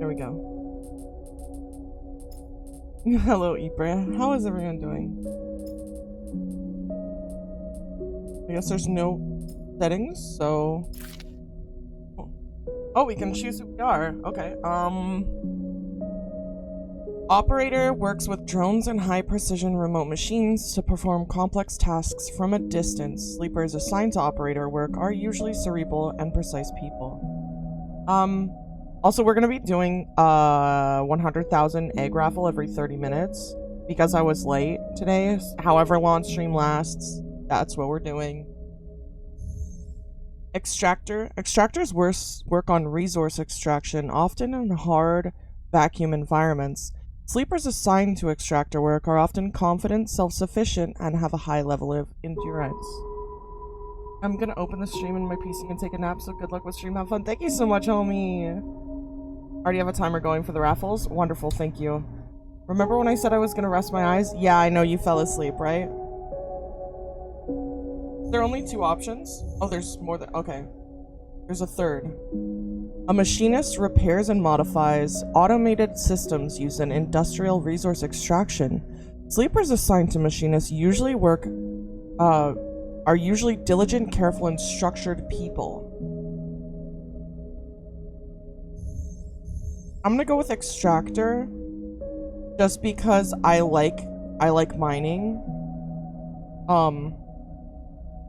There we go. Hello, Ibra. How is everyone doing? I guess there's no settings, so... Oh, we can choose who we are. Okay, Operator works with drones and high-precision remote machines to perform complex tasks from a distance. Sleepers assigned to operator work are usually cerebral and precise people. Also, we're gonna be doing 100,000 egg raffle every 30 minutes because I was late today. However long stream lasts, that's what we're doing. Extractors work on resource extraction, often in hard vacuum environments. Sleepers assigned to extractor work are often confident, self-sufficient, and have a high level of endurance. I'm gonna open the stream in my PC and take a nap, so good luck with stream. Have fun. Thank you so much, homie. Already have a timer going for the raffles? Wonderful, thank you. Remember when I said I was gonna rest my eyes? Yeah, I know you fell asleep, right? There are only two options? Oh, there's more than... Okay. There's a third. A machinist repairs and modifies automated systems used in industrial resource extraction. Sleepers assigned to machinists usually are usually diligent, careful, and structured people. I'm gonna go with extractor just because I like mining.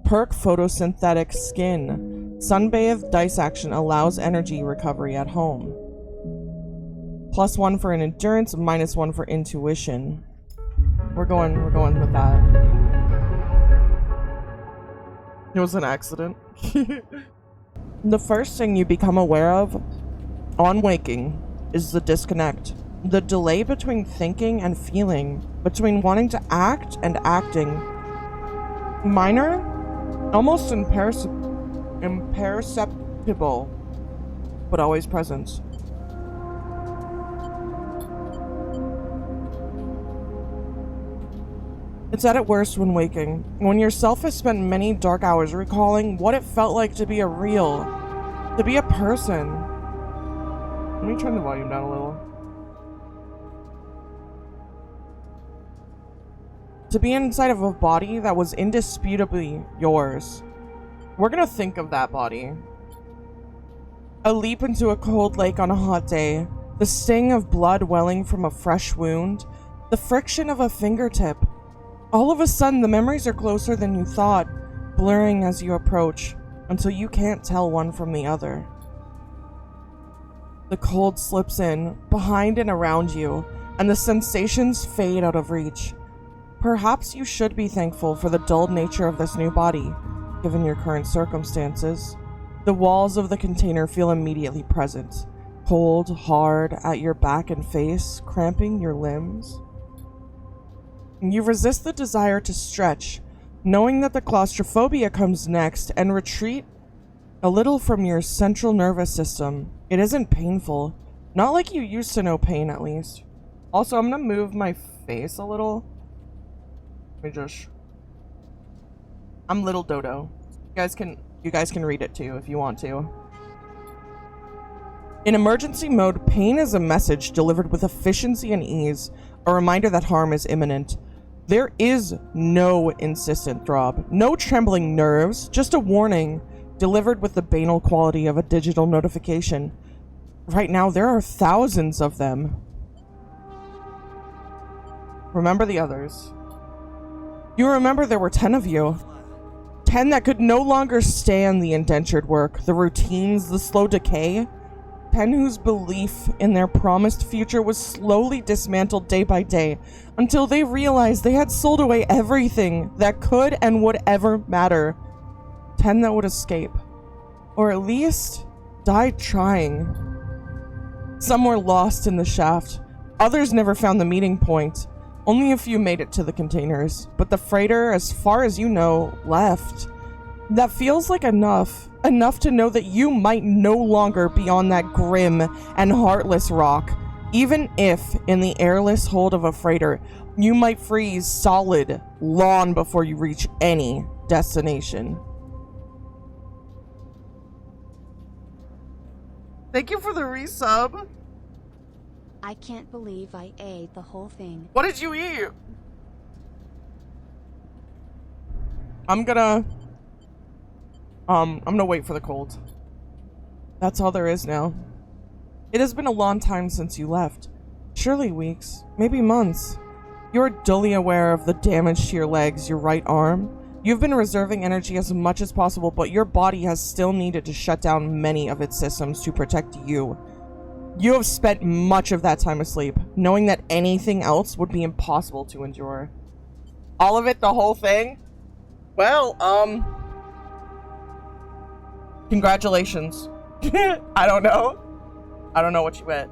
Perk photosynthetic skin. Sunbathed dice action allows energy recovery at home. +1 for an endurance, -1 for intuition. We're going with that. It was an accident. The first thing you become aware of on waking is the disconnect. The delay between thinking and feeling, between wanting to act and acting. Minor, almost imperceptible, but always present. It's at its worst when waking, when yourself has spent many dark hours recalling what it felt like to be a person. Let me turn the volume down a little. To be inside of a body that was indisputably yours. We're gonna think of that body. A leap into a cold lake on a hot day, the sting of blood welling from a fresh wound, the friction of a fingertip. All of a sudden, the memories are closer than you thought, blurring as you approach, until you can't tell one from the other. The cold slips in, behind and around you, and the sensations fade out of reach. Perhaps you should be thankful for the dulled nature of this new body, given your current circumstances. The walls of the container feel immediately present, cold, hard, at your back and face, cramping your limbs. You resist the desire to stretch, knowing that the claustrophobia comes next, and retreat a little from your central nervous system. It isn't painful. Not like you used to know pain, at least. Also, I'm gonna move my face a little. I'm Little Dodo. You guys can read it too if you want to. In emergency mode, pain is a message delivered with efficiency and ease, a reminder that harm is imminent. There is no insistent throb, no trembling nerves, just a warning delivered with the banal quality of a digital notification. Right now, there are thousands of them. Remember the others. You remember there were 10 of you. 10 that could no longer stand the indentured work, the routines, the slow decay. 10 whose belief in their promised future was slowly dismantled day by day until they realized they had sold away everything that could and would ever matter. 10 that would escape. Or at least die trying. Some were lost in the shaft. Others never found the meeting point. Only a few made it to the containers, but the freighter, as far as you know, left. That feels like enough to know that you might no longer be on that grim and heartless rock, even if, in the airless hold of a freighter, you might freeze solid long before you reach any destination. Thank you for the resub. I can't believe I ate the whole thing. What did you eat? I'm gonna wait for the cold. That's all there is now. It has been a long time since you left. Surely weeks, maybe months. You're dully aware of the damage to your legs, your right arm. You've been reserving energy as much as possible, but your body has still needed to shut down many of its systems to protect you. You have spent much of that time asleep, knowing that anything else would be impossible to endure. All of it, the whole thing? Well, congratulations. I don't know. I don't know what you ate.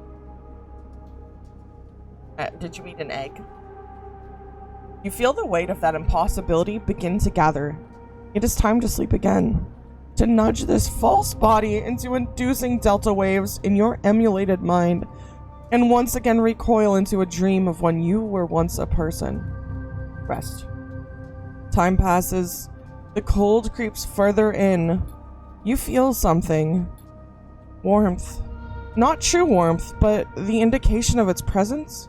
Did you eat an egg? You feel the weight of that impossibility begin to gather. It is time to sleep again. To nudge this false body into inducing delta waves in your emulated mind, and once again recoil into a dream of when you were once a person. Rest. Time passes. The cold creeps further in. You feel something. Warmth. Not true warmth, but the indication of its presence.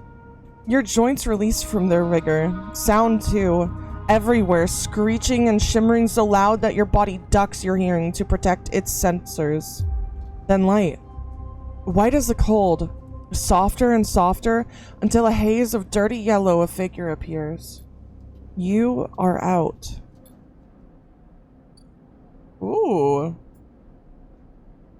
Your joints release from their rigor. Sound too. Everywhere, screeching and shimmering so loud that your body ducks your hearing to protect its sensors. Then light. White as the cold. Softer and softer until a haze of dirty yellow a figure appears. You are out. Ooh.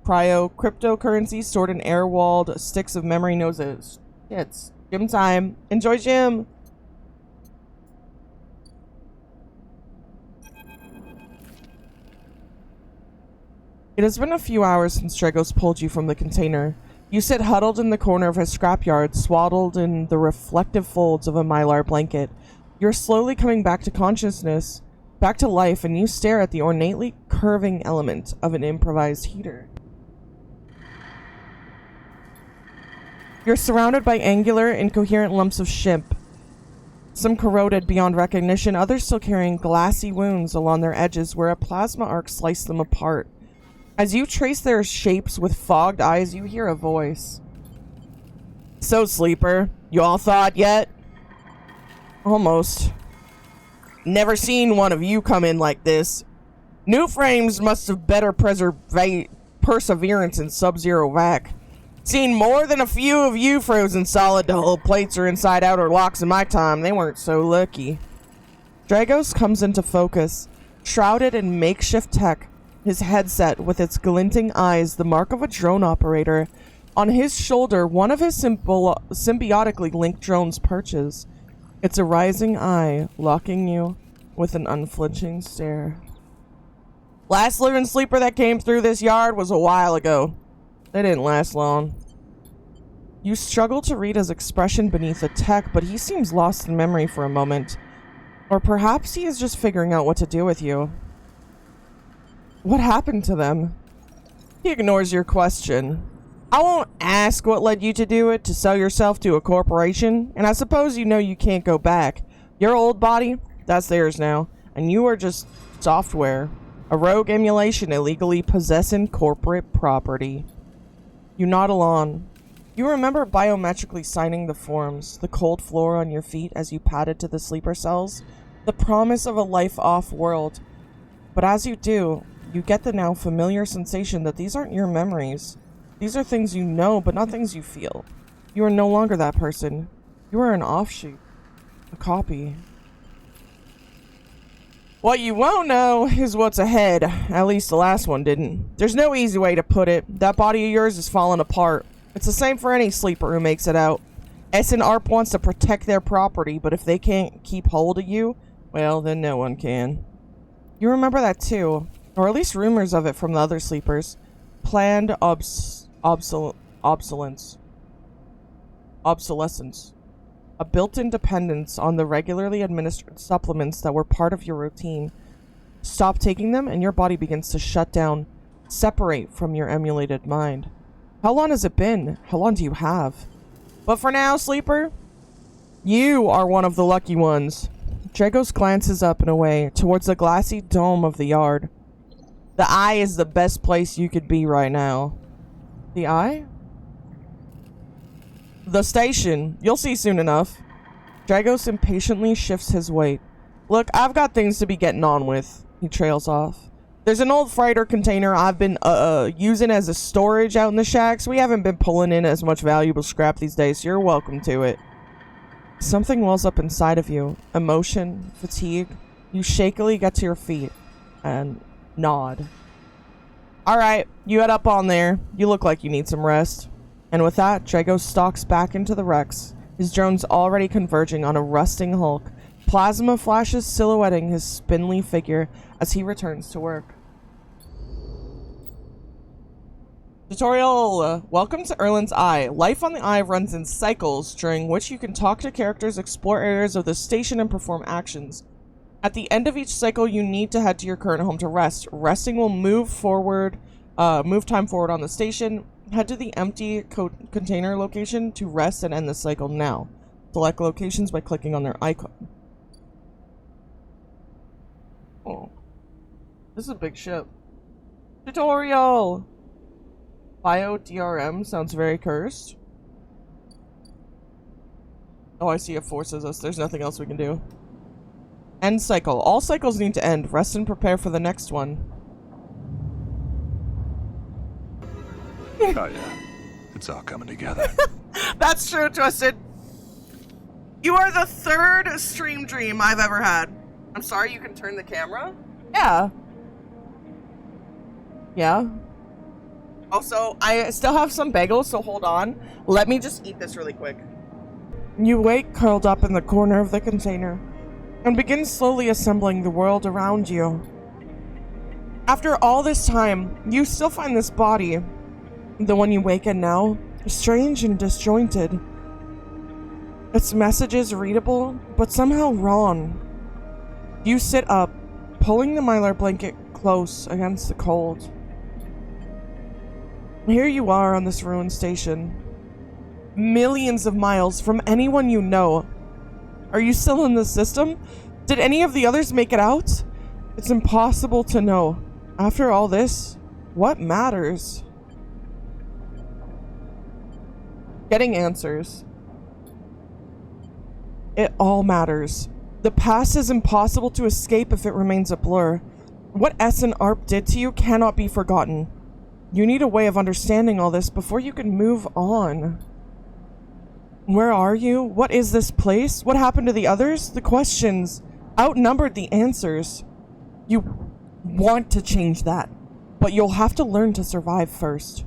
Cryo cryptocurrency stored in air-walled sticks of memory noses. It's gym time. Enjoy gym. It has been a few hours since Dragos pulled you from the container. You sit huddled in the corner of his scrapyard, swaddled in the reflective folds of a mylar blanket. You're slowly coming back to consciousness, back to life, and you stare at the ornately curving element of an improvised heater. You're surrounded by angular, incoherent lumps of shimp. Some corroded beyond recognition, others still carrying glassy wounds along their edges where a plasma arc sliced them apart. As you trace their shapes with fogged eyes, you hear a voice. So, Sleeper, you all thawed yet? Almost. Never seen one of you come in like this. New frames must have better perseverance in sub-zero vac. Seen more than a few of you frozen solid to hold plates or inside outer locks in my time. They weren't so lucky. Dragos comes into focus, shrouded in makeshift tech, his headset with its glinting eyes the mark of a drone operator. On his shoulder, one of his symbiotically linked drones perches. It's a rising eye, locking you with an unflinching stare. Last living sleeper that came through this yard was a while ago. They didn't last long. You struggle to read his expression beneath the tech, but he seems lost in memory for a moment. Or perhaps he is just figuring out what to do with you. What happened to them? He ignores your question. I won't ask what led you to do it, to sell yourself to a corporation, and I suppose you know you can't go back. Your old body, that's theirs now, and you are just software. A rogue emulation illegally possessing corporate property. You nod along. You remember biometrically signing the forms, the cold floor on your feet as you padded to the sleeper cells, the promise of a life off world. But as you do, you get the now familiar sensation that these aren't your memories. These are things you know, but not things you feel. You are no longer that person. You are an offshoot. A copy. What you won't know is what's ahead. At least the last one didn't. There's no easy way to put it. That body of yours is falling apart. It's the same for any sleeper who makes it out. S and ARP wants to protect their property, but if they can't keep hold of you, well, then no one can. You remember that too. Or at least rumors of it from the other sleepers. Planned obsolescence. A built-in dependence on the regularly administered supplements that were part of your routine. Stop taking them and your body begins to shut down, separate from your emulated mind. How long has it been? How long do you have? But for now, Sleeper, you are one of the lucky ones. Dragos glances up and away towards the glassy dome of the yard. The eye is the best place you could be right now. The eye? The station. You'll see soon enough. Dragos impatiently shifts his weight. Look, I've got things to be getting on with. He trails off. There's an old freighter container I've been using as a storage out in the shacks. We haven't been pulling in as much valuable scrap these days, so you're welcome to it. Something wells up inside of you. Emotion, fatigue. You shakily get to your feet and nod. Alright, you head up on there. You look like you need some rest. And with that, Dragos stalks back into the Rex, his drones already converging on a rusting hulk. Plasma flashes silhouetting his spindly figure as he returns to work. Tutorial! Welcome to Erlin's Eye. Life on the Eye runs in cycles, during which you can talk to characters, explore areas of the station, and perform actions. At the end of each cycle, you need to head to your current home to rest. Resting will move time forward on the station. Head to the empty container location to rest and end the cycle now. Select locations by clicking on their icon. Oh. This is a big ship. Tutorial! Bio-DRM sounds very cursed. Oh, I see it forces us. There's nothing else we can do. End cycle. All cycles need to end. Rest and prepare for the next one. Oh yeah. It's all coming together. That's true, Twisted. You are the third stream dream I've ever had. I'm sorry, you can turn the camera? Yeah. Yeah. Also, I still have some bagels, so hold on. Let me just eat this really quick. You wake curled up in the corner of the container and begin slowly assembling the world around you. After all this time, you still find this body, the one you wake in now, strange and disjointed. Its message is readable, but somehow wrong. You sit up, pulling the mylar blanket close against the cold. Here you are on this ruined station, millions of miles from anyone you know. Are you still in the system? Did any of the others make it out? It's impossible to know. After all this, what matters? Getting answers. It all matters. The past is impossible to escape if it remains a blur. What S and ARP did to you cannot be forgotten. You need a way of understanding all this before you can move on. Where are you? What is this place? What happened to the others? The questions outnumbered the answers. You want to change that, but you'll have to learn to survive first.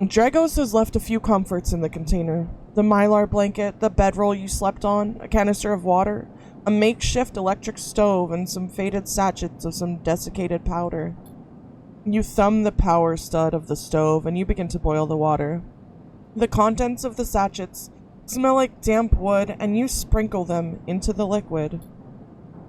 Dragos has left a few comforts in the container. The mylar blanket, the bedroll you slept on, a canister of water, a makeshift electric stove, and some faded sachets of some desiccated powder. You thumb the power stud of the stove and you begin to boil the water. The contents of the sachets smell like damp wood and you sprinkle them into the liquid.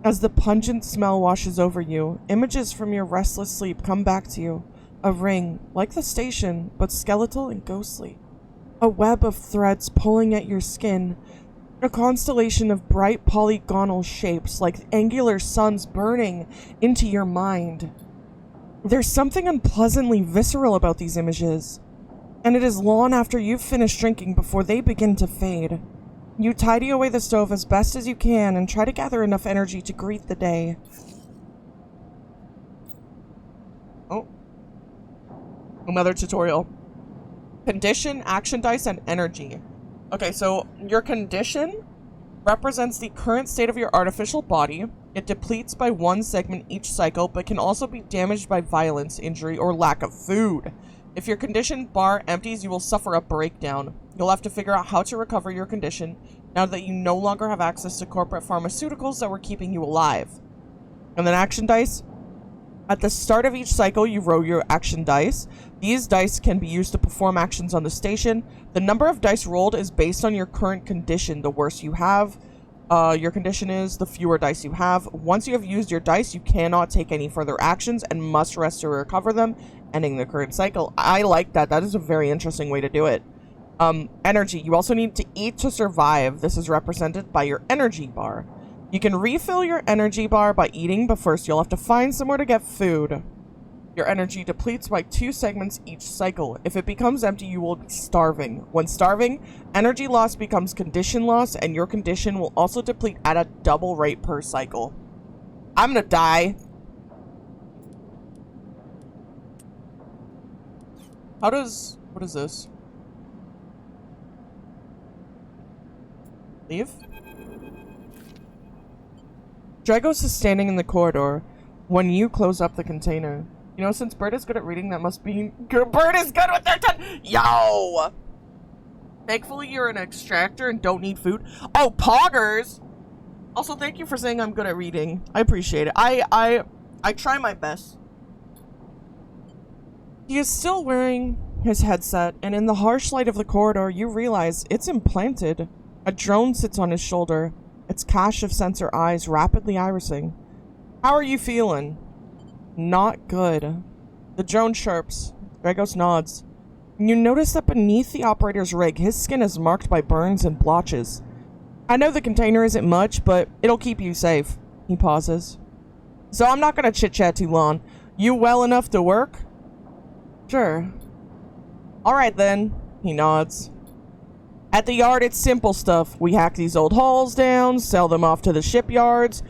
As the pungent smell washes over you, images from your restless sleep come back to you. A ring, like the station, but skeletal and ghostly. A web of threads pulling at your skin. A constellation of bright polygonal shapes like angular suns burning into your mind. There's something unpleasantly visceral about these images, and it is long after you've finished drinking before they begin to fade. You tidy away the stove as best as you can and try to gather enough energy to greet the day. Oh. Another tutorial. Condition, action dice, and energy. Okay, so your condition represents the current state of your artificial body. It depletes by one segment each cycle, but can also be damaged by violence, injury, or lack of food. If your condition bar empties, you will suffer a breakdown. You'll have to figure out how to recover your condition now that you no longer have access to corporate pharmaceuticals that were keeping you alive. And then action dice. At the start of each cycle, you roll your action dice. These dice can be used to perform actions on the station. The number of dice rolled is based on your current condition. The worse you have, your condition is, the fewer dice you have. Once you have used your dice, you cannot take any further actions and must rest to recover them, ending the current cycle. I like that. That is a very interesting way to do it. Energy. You also need to eat to survive. This is represented by your energy bar. You can refill your energy bar by eating, but first you'll have to find somewhere to get food. Your energy depletes by 2 segments each cycle. If it becomes empty, you will be starving. When starving, energy loss becomes condition loss, and your condition will also deplete at a double rate per cycle. I'm gonna die. What is this? Leave? Dragos is standing in the corridor when you close up the container. You know, since Bird is good at reading, that must be good. Bird is good with their tongue. Yo! Thankfully, you're an extractor and don't need food. Oh, poggers! Also, thank you for saying I'm good at reading. I appreciate it. I try my best. He is still wearing his headset, and in the harsh light of the corridor, you realize it's implanted. A drone sits on his shoulder, its cache of sensor eyes rapidly irising. How are you feeling? Not good. The drone chirps. Dragos nods. You notice that beneath the operator's rig, his skin is marked by burns and blotches. I know the container isn't much, but it'll keep you safe. He pauses. So I'm not gonna chit-chat too long. You well enough to work? Sure. Alright then. He nods. At the yard, it's simple stuff. We hack these old hulls down, sell them off to the shipyards,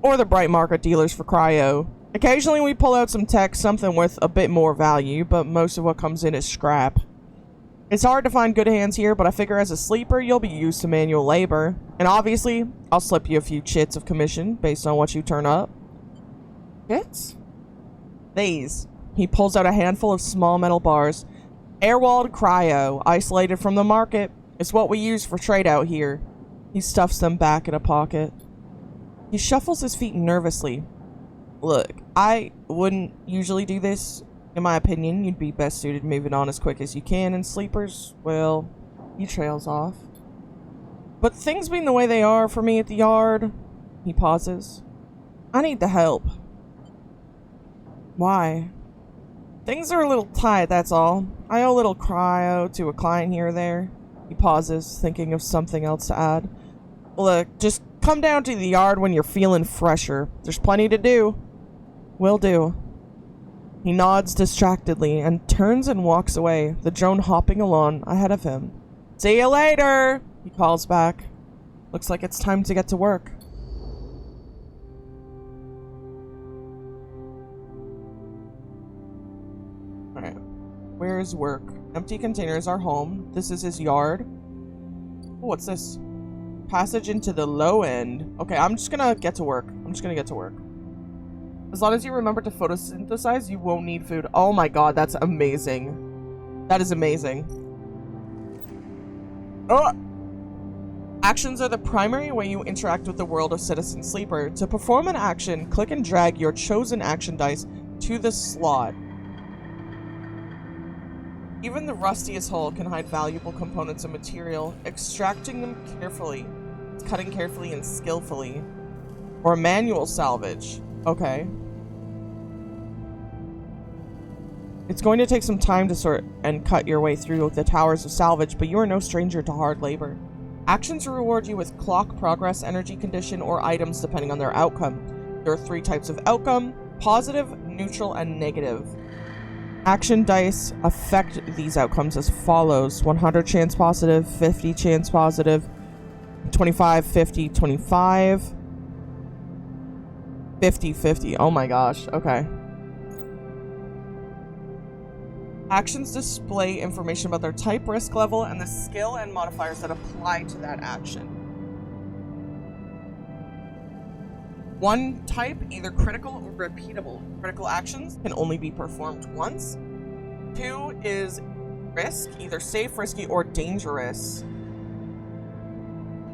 or the bright market dealers for cryo. Occasionally we pull out some tech, something with a bit more value, but most of what comes in is scrap. It's hard to find good hands here, but I figure as a sleeper, you'll be used to manual labor. And obviously, I'll slip you a few chits of commission based on what you turn up. Chits? These. He pulls out a handful of small metal bars. Air-walled cryo, isolated from the market. It's what we use for trade out here. He stuffs them back in a pocket. He shuffles his feet nervously. Look, I wouldn't usually do this. In my opinion, you'd be best suited moving on as quick as you can, and sleepers, well, he trails off. But things being the way they are for me at the yard, he pauses. I need the help. Why? Things are a little tight, that's all. I owe a little cryo to a client here or there. He pauses, thinking of something else to add. Look, just come down to the yard when you're feeling fresher. There's plenty to do. Will do. He nods distractedly and turns and walks away, the drone hopping along ahead of him. See you later, he calls back. Looks like it's time to get to work. Alright. Where is work? Empty containers are home. This is his yard. Oh, what's this? Passage into the low end. Okay, I'm just gonna get to work. As long as you remember to photosynthesize, you won't need food. Oh my god, that's amazing. That is amazing. Oh! Actions are the primary way you interact with the world of Citizen Sleeper. To perform an action, click and drag your chosen action dice to the slot. Even the rustiest hull can hide valuable components of material, extracting them carefully, cutting carefully and skillfully. Or manual salvage. Okay. It's going to take some time to sort and cut your way through the towers of salvage, but you are no stranger to hard labor. Actions reward you with clock, progress, energy condition, or items depending on their outcome. There are 3 types of outcome: positive, neutral, and negative. Action dice affect these outcomes as follows: 100 chance positive, 50 chance positive, 25, 50, 25, 50, 50. Oh my gosh, okay. Actions display information about their type, risk level, and the skill and modifiers that apply to that action. 1 type, either critical or repeatable. Critical actions can only be performed once. 2 is risk, either safe, risky, or dangerous.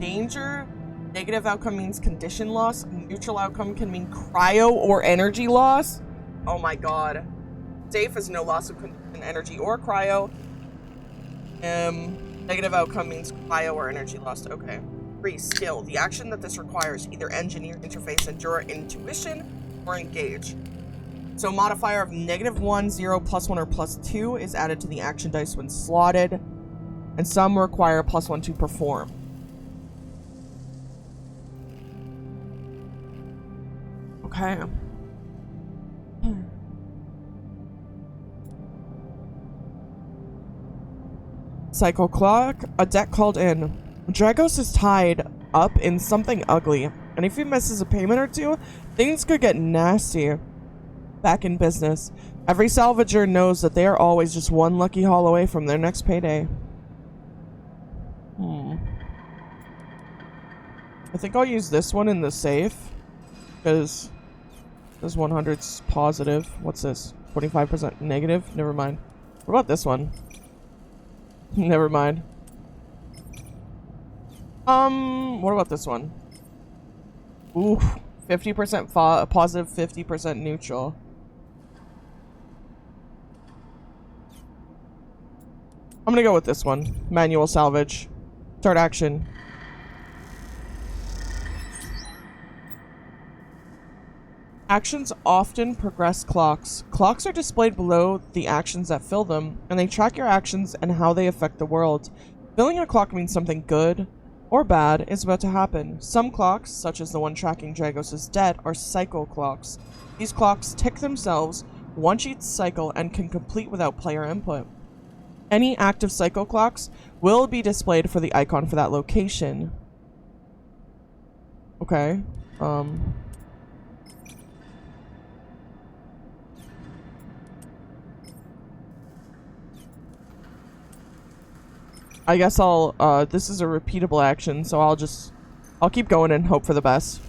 Danger, negative outcome means condition loss. Neutral outcome can mean cryo or energy loss. Oh my god. Safe is no loss of energy or cryo. Negative outcome means cryo or energy lost. Okay. 3, skill. The action that this requires, either engineer, interface, endure, intuition, or engage. So modifier of -1, 0, +1, or +2 is added to the action dice when slotted, and some require +1 to perform. Okay. cycle clock. A debt called in. Dragos is tied up in something ugly, and if he misses a payment or two, things could get nasty. Back in business, every salvager knows that they are always just one lucky haul away from their next payday. I think I'll use this one in the safe, because this 100's positive. What's this? 25% negative? Never mind. What about this one? Never mind. What about this one? Ooh, 50% positive, 50% neutral. I'm gonna go with this one. Manual salvage. Start action. Actions often progress clocks. Clocks are displayed below the actions that fill them, and they track your actions and how they affect the world. Filling a clock means something good or bad is about to happen. Some clocks, such as the one tracking Dragos' debt, are cycle clocks. These clocks tick themselves once each cycle and can complete without player input. Any active cycle clocks will be displayed for the icon for that location. Okay. I guess I'll, this is a repeatable action, so I'll keep going and hope for the best.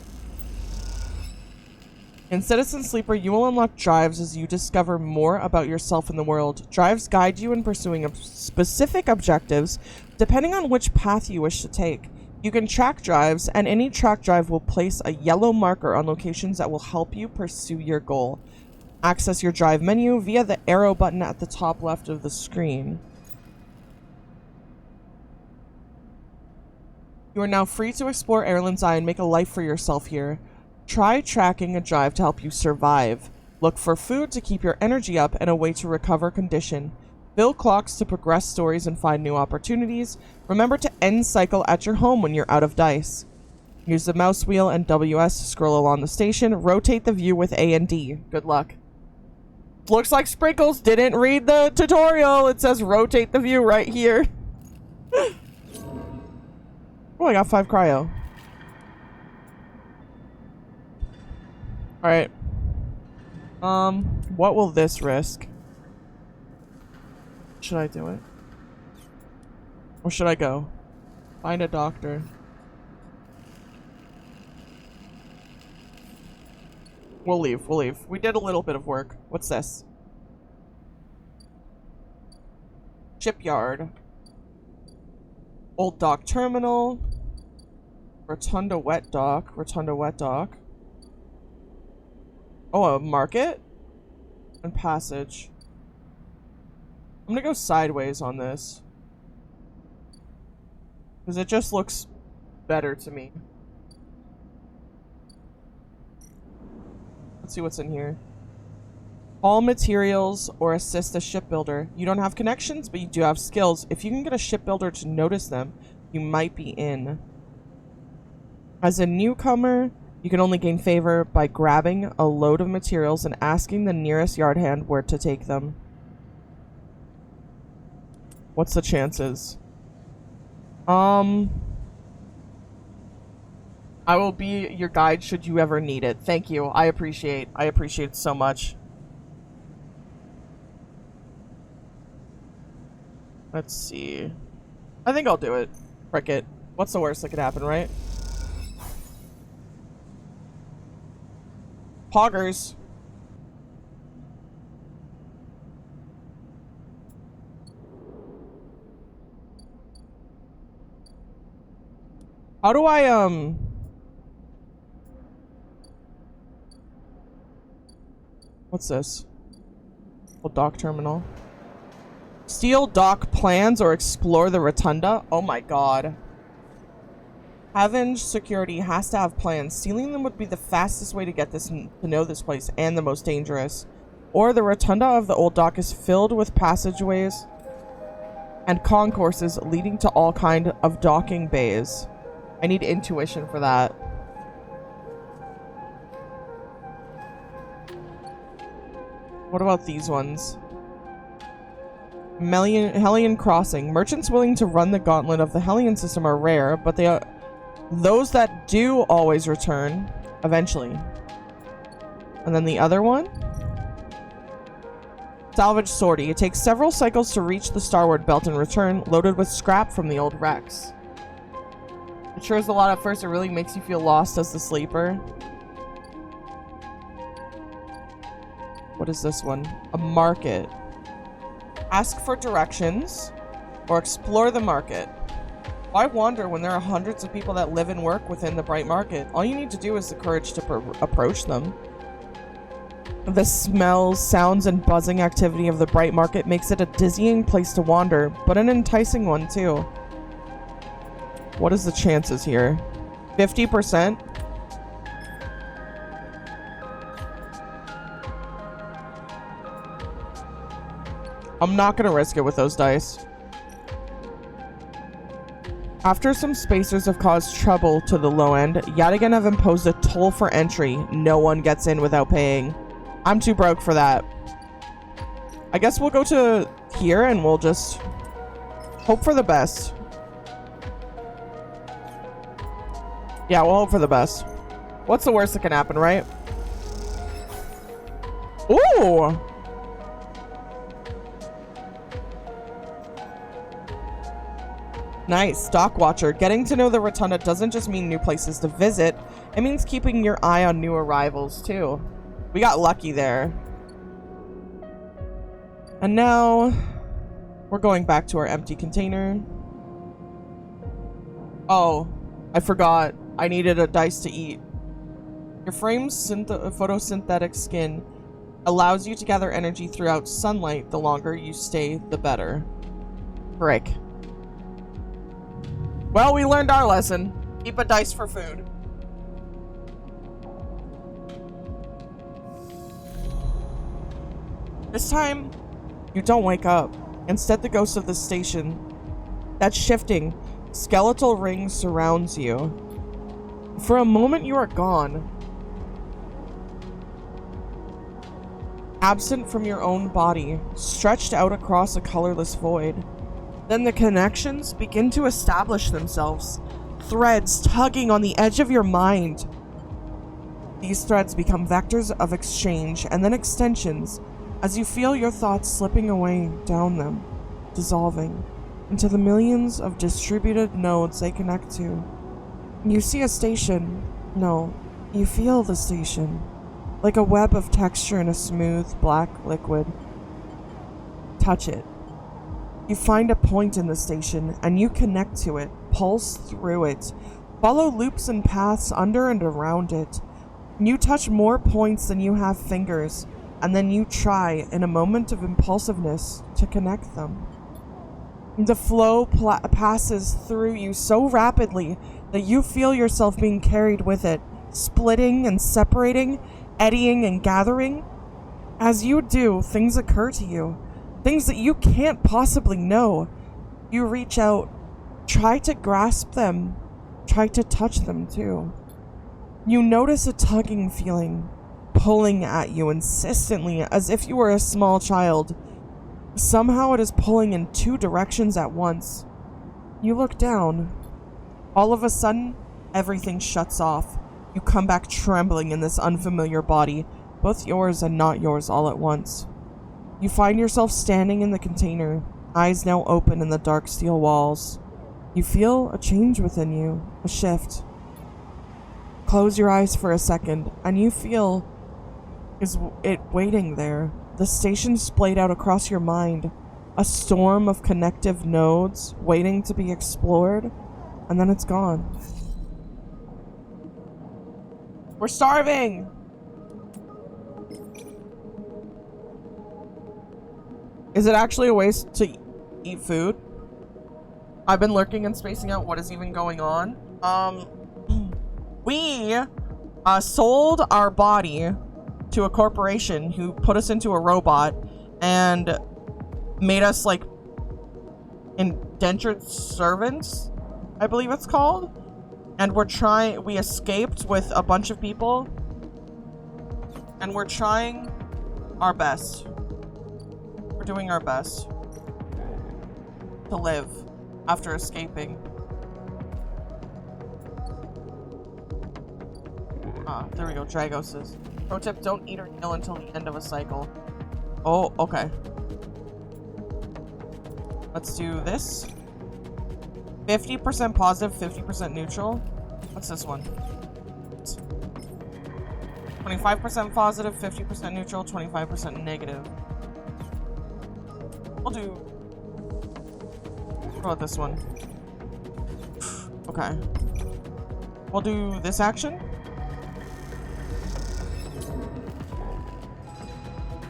In Citizen Sleeper, you will unlock drives as you discover more about yourself in the world. Drives guide you in pursuing specific objectives, depending on which path you wish to take. You can track drives, and any track drive will place a yellow marker on locations that will help you pursue your goal. Access your drive menu via the arrow button at the top left of the screen. You are now free to explore Erlen's Eye and make a life for yourself here. Try tracking a drive to help you survive. Look for food to keep your energy up and a way to recover condition. Fill clocks to progress stories and find new opportunities. Remember to end cycle at your home when you're out of dice. Use the mouse wheel and WS to scroll along the station. Rotate the view with A and D. Good luck. Looks like Sprinkles didn't read the tutorial. It says rotate the view right here. Oh, I got 5 cryo. Alright. What will this risk? Should I do it? Or should I go? Find a doctor. We'll leave, we'll leave. We did a little bit of work. What's this? Shipyard. Old dock terminal. Rotunda wet dock. Rotunda wet dock. Oh, a market? And passage. I'm gonna go sideways on this. Because it just looks better to me. Let's see what's in here. All materials or assist a shipbuilder. You don't have connections, but you do have skills. If you can get a shipbuilder to notice them, you might be in. As a newcomer, you can only gain favor by grabbing a load of materials and asking the nearest yard hand where to take them. What's the chances? I will be your guide should you ever need it. Thank you. I appreciate it so much. Let's see. I think I'll do it. Frick it. What's the worst that could happen, right? Poggers. How do I, what's this? Old dock terminal. Steal dock plans or explore the rotunda? Oh my god. Having security has to have plans. Stealing them would be the fastest way to get this to know this place and the most dangerous. Or the rotunda of the old dock is filled with passageways and concourses leading to all kind of docking bays. I need intuition for that. What about these ones? Hellion Crossing. Merchants willing to run the gauntlet of the Hellion system are rare, but they are those that do always return eventually. And then the other one, Salvage Sortie. It takes several cycles to reach the Starward Belt and return, loaded with scrap from the old wrecks. It sure is a lot at first. It really makes you feel lost as the sleeper. What is this one? A market. Ask for directions or explore the market. Why wander when there are hundreds of people that live and work within the bright market? All you need to do is the courage to approach them. The smells, sounds, and buzzing activity of the bright market makes it a dizzying place to wander, but an enticing one too. What is the chances here? 50%? I'm not gonna risk it with those dice. After some spacers have caused trouble to the low end, yet again have imposed a toll for entry. No one gets in without paying. I'm too broke for that. I guess we'll go to here and we'll just hope for the best. Yeah, we'll hope for the best. What's the worst that can happen, right? Ooh! Nice. Dock Watcher. Getting to know the Rotunda doesn't just mean new places to visit. It means keeping your eye on new arrivals, too. We got lucky there. And now we're going back to our empty container. Oh, I forgot. I needed a dice to eat. Your frame's photosynthetic skin allows you to gather energy throughout sunlight. The longer you stay, the better. Frick. Well, we learned our lesson. Keep a dice for food. This time, you don't wake up. Instead, the ghost of the station, that shifting, skeletal ring surrounds you. For a moment, you are gone. Absent from your own body, stretched out across a colorless void. Then the connections begin to establish themselves, threads tugging on the edge of your mind. These threads become vectors of exchange and then extensions as you feel your thoughts slipping away down them, dissolving into the millions of distributed nodes they connect to. You see a station. No, you feel the station, like a web of texture in a smooth black liquid. Touch it. You find a point in the station, and you connect to it, pulse through it, follow loops and paths under and around it. You touch more points than you have fingers, and then you try, in a moment of impulsiveness, to connect them. The flow passes through you so rapidly that you feel yourself being carried with it, splitting and separating, eddying and gathering. As you do, things occur to you. Things that you can't possibly know. You reach out, try to grasp them, try to touch them too. You notice a tugging feeling, pulling at you insistently as if you were a small child. Somehow it is pulling in two directions at once. You look down. All of a sudden, everything shuts off. You come back trembling in this unfamiliar body, both yours and not yours all at once. You find yourself standing in the container, eyes now open in the dark steel walls. You feel a change within you, a shift. Close your eyes for a second, and you feel it waiting there. The station splayed out across your mind, a storm of connective nodes waiting to be explored, and then it's gone. We're starving! Is it actually a waste to eat food? I've been lurking and spacing out what is even going on. We sold our body to a corporation who put us into a robot and made us like indentured servants, I believe it's called. And we escaped with a bunch of people, and we're trying our best. We're doing our best. to live after escaping. There we go, Dragoses. Pro tip, don't eat or kill until the end of a cycle. Oh, okay. Let's do this. 50% positive, 50% neutral. What's this one? 25% positive, 50% neutral, 25% negative. We'll do... What about this one? Okay. We'll do this action.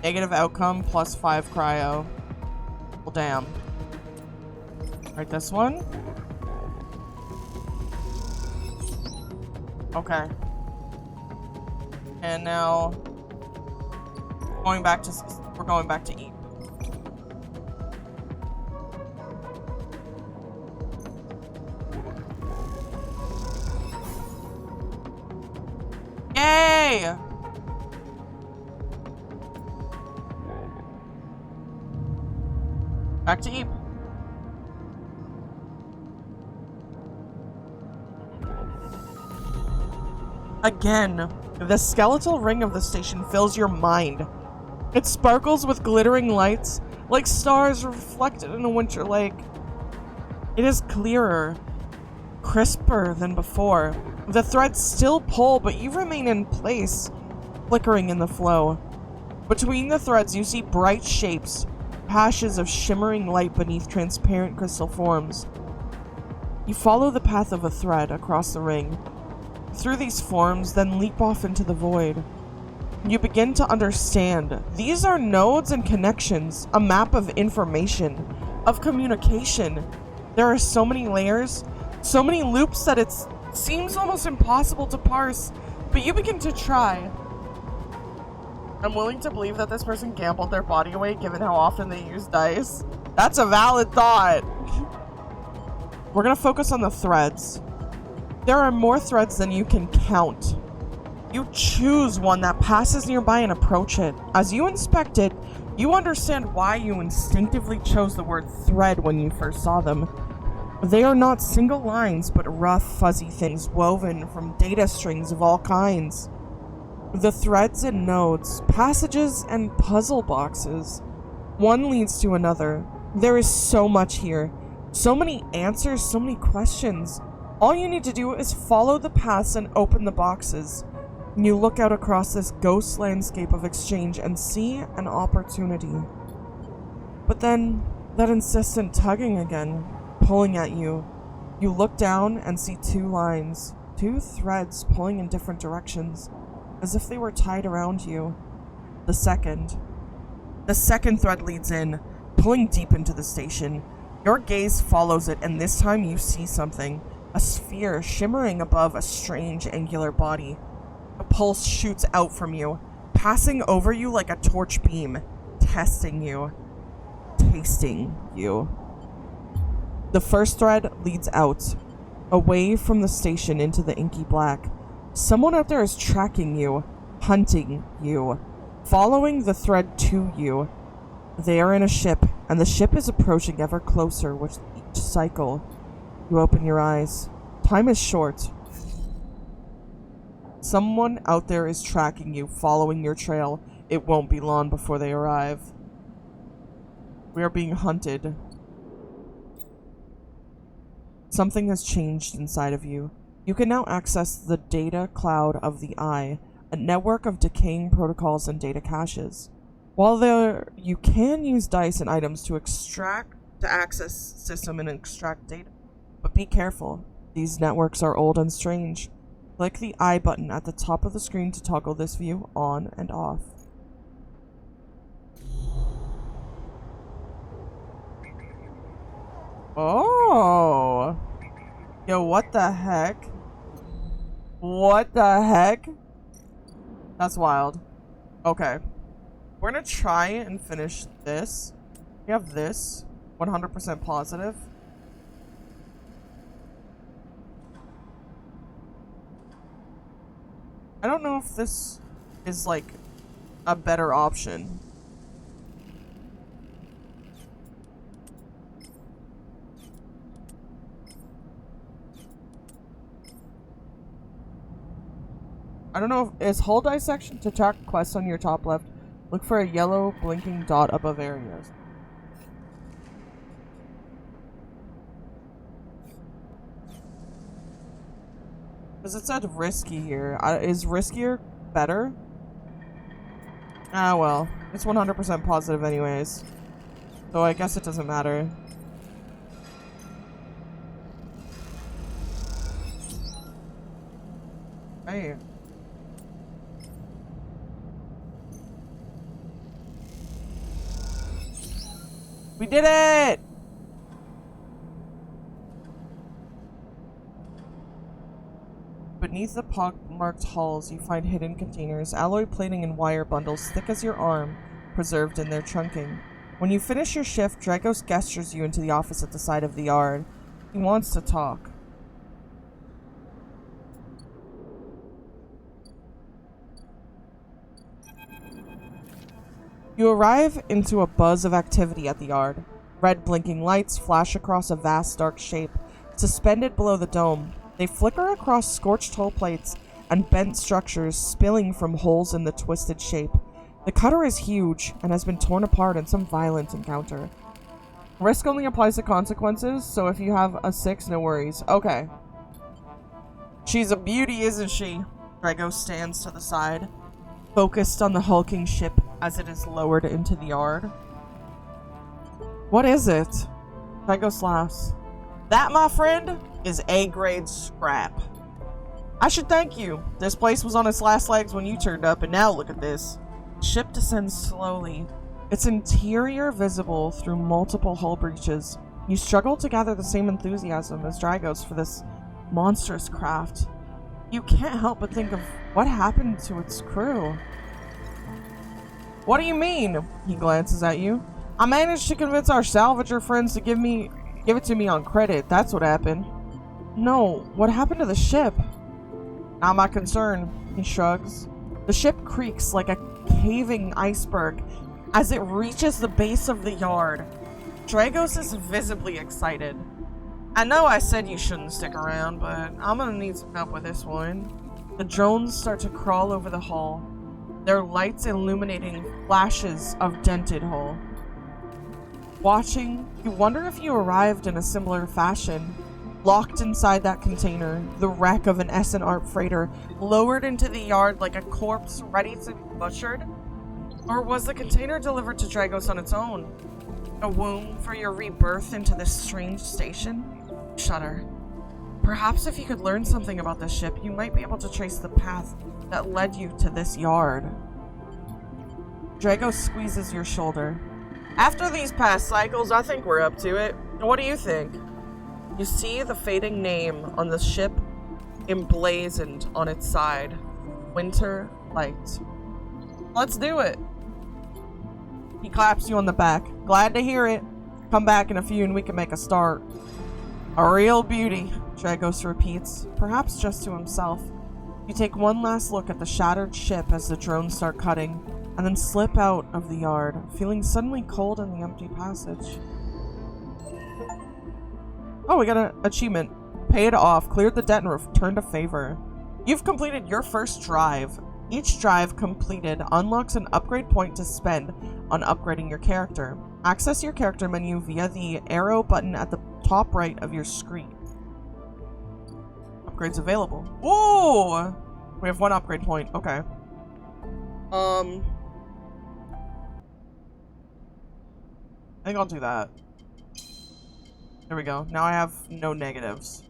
Negative outcome plus 5 cryo. Well, damn. Alright, this one. Okay. And now we're going back to eat. Yay! Back to eat. Again, the skeletal ring of the station fills your mind. It sparkles with glittering lights, like stars reflected in a winter lake. It is clearer, crisper than before. The threads still pull, but you remain in place, flickering in the flow. Between the threads, you see bright shapes, patches of shimmering light beneath transparent crystal forms. You follow the path of a thread across the ring, through these forms, then leap off into the void. You begin to understand. These are nodes and connections, a map of information, of communication. There are so many layers, so many loops that it seems almost impossible to parse, but you begin to try. I'm willing to believe that this person gambled their body away given how often they use dice. That's a valid thought. We're gonna focus on the threads. There are more threads than you can count. You choose one that passes nearby and approach it. As you inspect it, you understand why you instinctively chose the word thread when you first saw them. They are not single lines, but rough, fuzzy things woven from data strings of all kinds. The threads and nodes, passages and puzzle boxes. One leads to another. There is so much here. So many answers, so many questions. All you need to do is follow the paths and open the boxes. You look out across this ghost landscape of exchange and see an opportunity. But then, that insistent tugging again, pulling at you. You look down and see two lines, two threads pulling in different directions, as if they were tied around you. The second thread leads in, pulling deep into the station. Your gaze follows it, and this time you see something. A sphere shimmering above a strange angular body. A pulse shoots out from you, passing over you like a torch beam, testing you, tasting you. The first thread leads out, away from the station into the inky black. Someone out there is tracking you, hunting you, following the thread to you. They are in a ship, and the ship is approaching ever closer with each cycle. You open your eyes. Time is short. Someone out there is tracking you, following your trail. It won't be long before they arrive. We are being hunted. Something has changed inside of you. You can now access the data cloud of the Eye, a network of decaying protocols and data caches. While you can use dice and items to access system and extract data. But be careful, these networks are old and strange. Click the I button at the top of the screen to toggle this view on and off. Oh! Yo, what the heck? What the heck? That's wild. Okay. We're gonna try and finish this. We have this. 100% positive. I don't know if this is, like, a better option. I don't know if... Is hull dissection to track quests on your top left? Look for a yellow blinking dot above areas. Because it said risky here. Is riskier better? Ah, well. It's 100% positive anyways. So I guess it doesn't matter. Hey. We did it! Beneath the pock-marked hulls, you find hidden containers, alloy plating and wire bundles thick as your arm, preserved in their trunking. When you finish your shift, Dragos gestures you into the office at the side of the yard. He wants to talk. You arrive into a buzz of activity at the yard. Red blinking lights flash across a vast dark shape, suspended below the dome. They flicker across scorched hull plates and bent structures spilling from holes in the twisted shape. The cutter is huge and has been torn apart in some violent encounter. Risk only applies to consequences, so if you have a 6, no worries. Okay. She's a beauty, isn't she? Drago stands to the side, focused on the hulking ship as it is lowered into the yard. What is it? Dragos laughs. That, my friend, is A-grade scrap. I should thank you. This place was on its last legs when you turned up, and now look at this. The ship descends slowly, its interior visible through multiple hull breaches. You struggle to gather the same enthusiasm as Dragos for this monstrous craft. You can't help but think of what happened to its crew. What do you mean? He glances at you. I managed to convince our salvager friends to give it to me on credit. That's what happened. No, what happened to the ship? Not my concern, he shrugs. The ship creaks like a caving iceberg as it reaches the base of the yard. Dragos is visibly excited. I know I said you shouldn't stick around, but I'm gonna need some help with this one. The drones start to crawl over the hull, their lights illuminating flashes of dented hull. Watching, you wonder if you arrived in a similar fashion. Locked inside that container, the wreck of an S&ARP freighter, lowered into the yard like a corpse ready to be butchered? Or was the container delivered to Dragos on its own? A womb for your rebirth into this strange station? Shudder. Perhaps if you could learn something about this ship, you might be able to trace the path that led you to this yard. Dragos squeezes your shoulder. After these past cycles, I think we're up to it. What do you think? You see the fading name on the ship emblazoned on its side. Winter Light. Let's do it. He claps you on the back. Glad to hear it. Come back in a few and we can make a start. A real beauty, Dragos repeats, perhaps just to himself. You take one last look at the shattered ship as the drones start cutting, and then slip out of the yard, feeling suddenly cold in the empty passage. Oh, we got an achievement. Paid off, cleared the debt, and returned a favor. You've completed your first drive. Each drive completed unlocks an upgrade point to spend on upgrading your character. Access your character menu via the arrow button at the top right of your screen. Upgrades available. Whoa! We have one upgrade point. Okay. I think I'll do that. There we go. Now I have no negatives.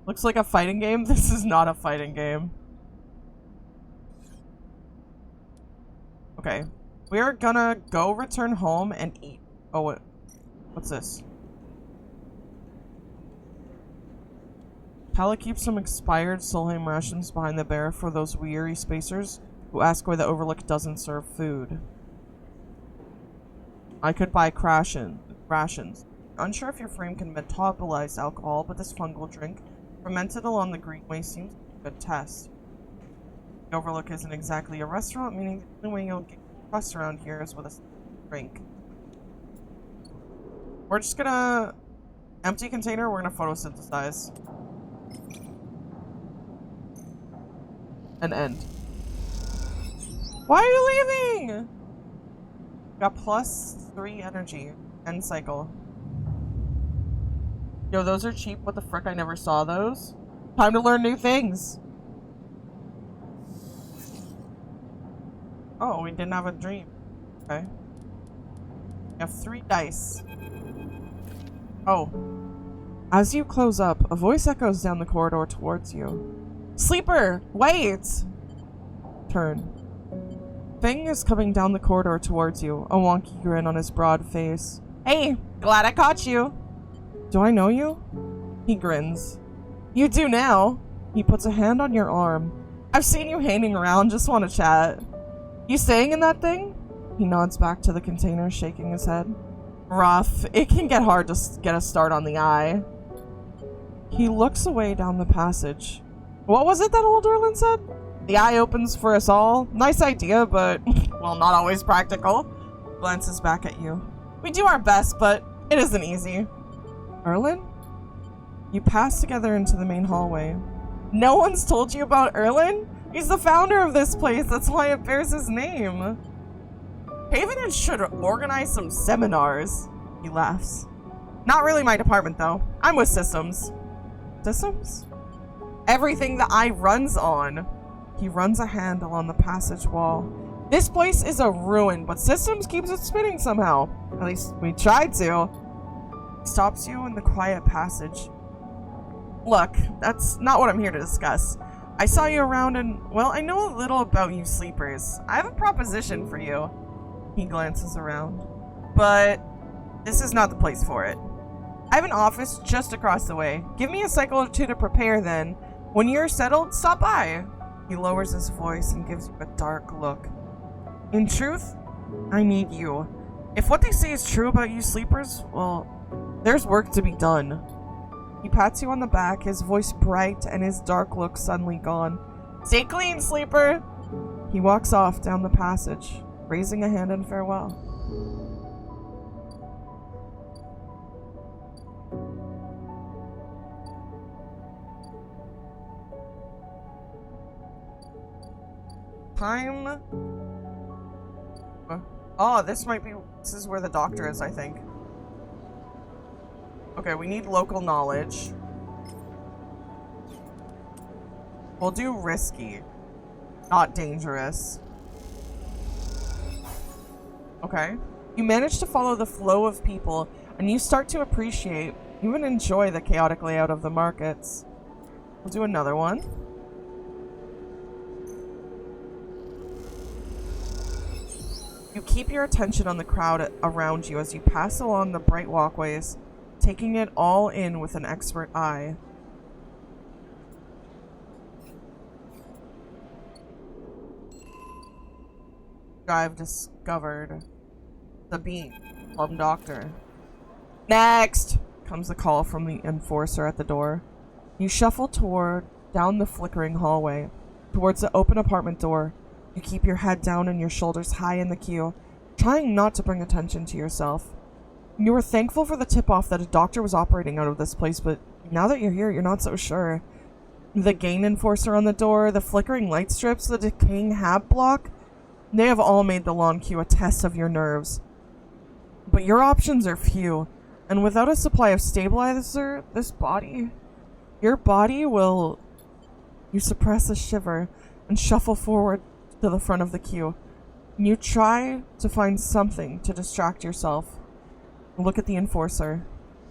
Looks like a fighting game. This is not a fighting game. Okay. We're gonna go return home and eat. Oh, what? What's this? Pala keeps some expired Solheim rations behind the bear for those weary spacers who ask why the Overlook doesn't serve food. I could buy rations. Unsure if your frame can metabolize alcohol, but this fungal drink, fermented along the greenway, seems a good test. The Overlook isn't exactly a restaurant, meaning the only way you'll get trust around here is with a drink. We're just gonna... Empty container, we're gonna photosynthesize. and end. Why are you leaving? Got +3 energy. End cycle. Yo, those are cheap. What the frick? I never saw those. Time to learn new things. Oh, we didn't have a dream. Okay. We have 3 dice. Oh. As you close up, a voice echoes down the corridor towards you. Sleeper! Wait! Turn. Feng is coming down the corridor towards you, a wonky grin on his broad face. Hey, glad I caught you. Do I know you? He grins. You do now. He puts a hand on your arm. I've seen you hanging around, just want to chat. You staying in that thing? He nods back to the container, shaking his head. Rough. It can get hard to get a start on the eye. He looks away down the passage. What was it that old Erlin said? The eye opens for us all. Nice idea, but, well, not always practical. Glances back at you. We do our best, but it isn't easy. Erlin? You pass together into the main hallway. No one's told you about Erlin? He's the founder of this place, that's why it bears his name. Haven should organize some seminars. He laughs. Not really my department, though. I'm with systems. Systems? Everything the eye runs on. He runs a hand along the passage wall. This place is a ruin, but systems keeps it spinning somehow. At least we tried to. He stops you in the quiet passage. Look, that's not what I'm here to discuss. I saw you around and, well, I know a little about you sleepers. I have a proposition for you. He glances around. But this is not the place for it. I have an office just across the way. Give me a cycle or two to prepare then. When you're settled, stop by. He lowers his voice and gives you a dark look. In truth, I need you. If what they say is true about you sleepers, well, there's work to be done. He pats you on the back, his voice bright and his dark look suddenly gone. Stay clean, sleeper! He walks off down the passage, raising a hand in farewell. Time. Oh, this is where the doctor is, I think. Okay, we need local knowledge. We'll do risky, not dangerous. Okay. You manage to follow the flow of people, and you start to appreciate, even enjoy the chaotic layout of the markets. We'll do another one. You keep your attention on the crowd around you as you pass along the bright walkways, taking it all in with an expert eye. I've discovered the beam. Plum Doctor. Next! Comes the call from the enforcer at the door. You shuffle down the flickering hallway, towards the open apartment door. You keep your head down and your shoulders high in the queue, trying not to bring attention to yourself. You were thankful for the tip-off that a doctor was operating out of this place, but now that you're here, you're not so sure. The gain enforcer on the door, the flickering light strips, the decaying hab block, they have all made the long queue a test of your nerves. But your options are few, and without a supply of stabilizer, your body will... You suppress a shiver and shuffle forward to the front of the queue. You try to find something to distract yourself. Look at the enforcer.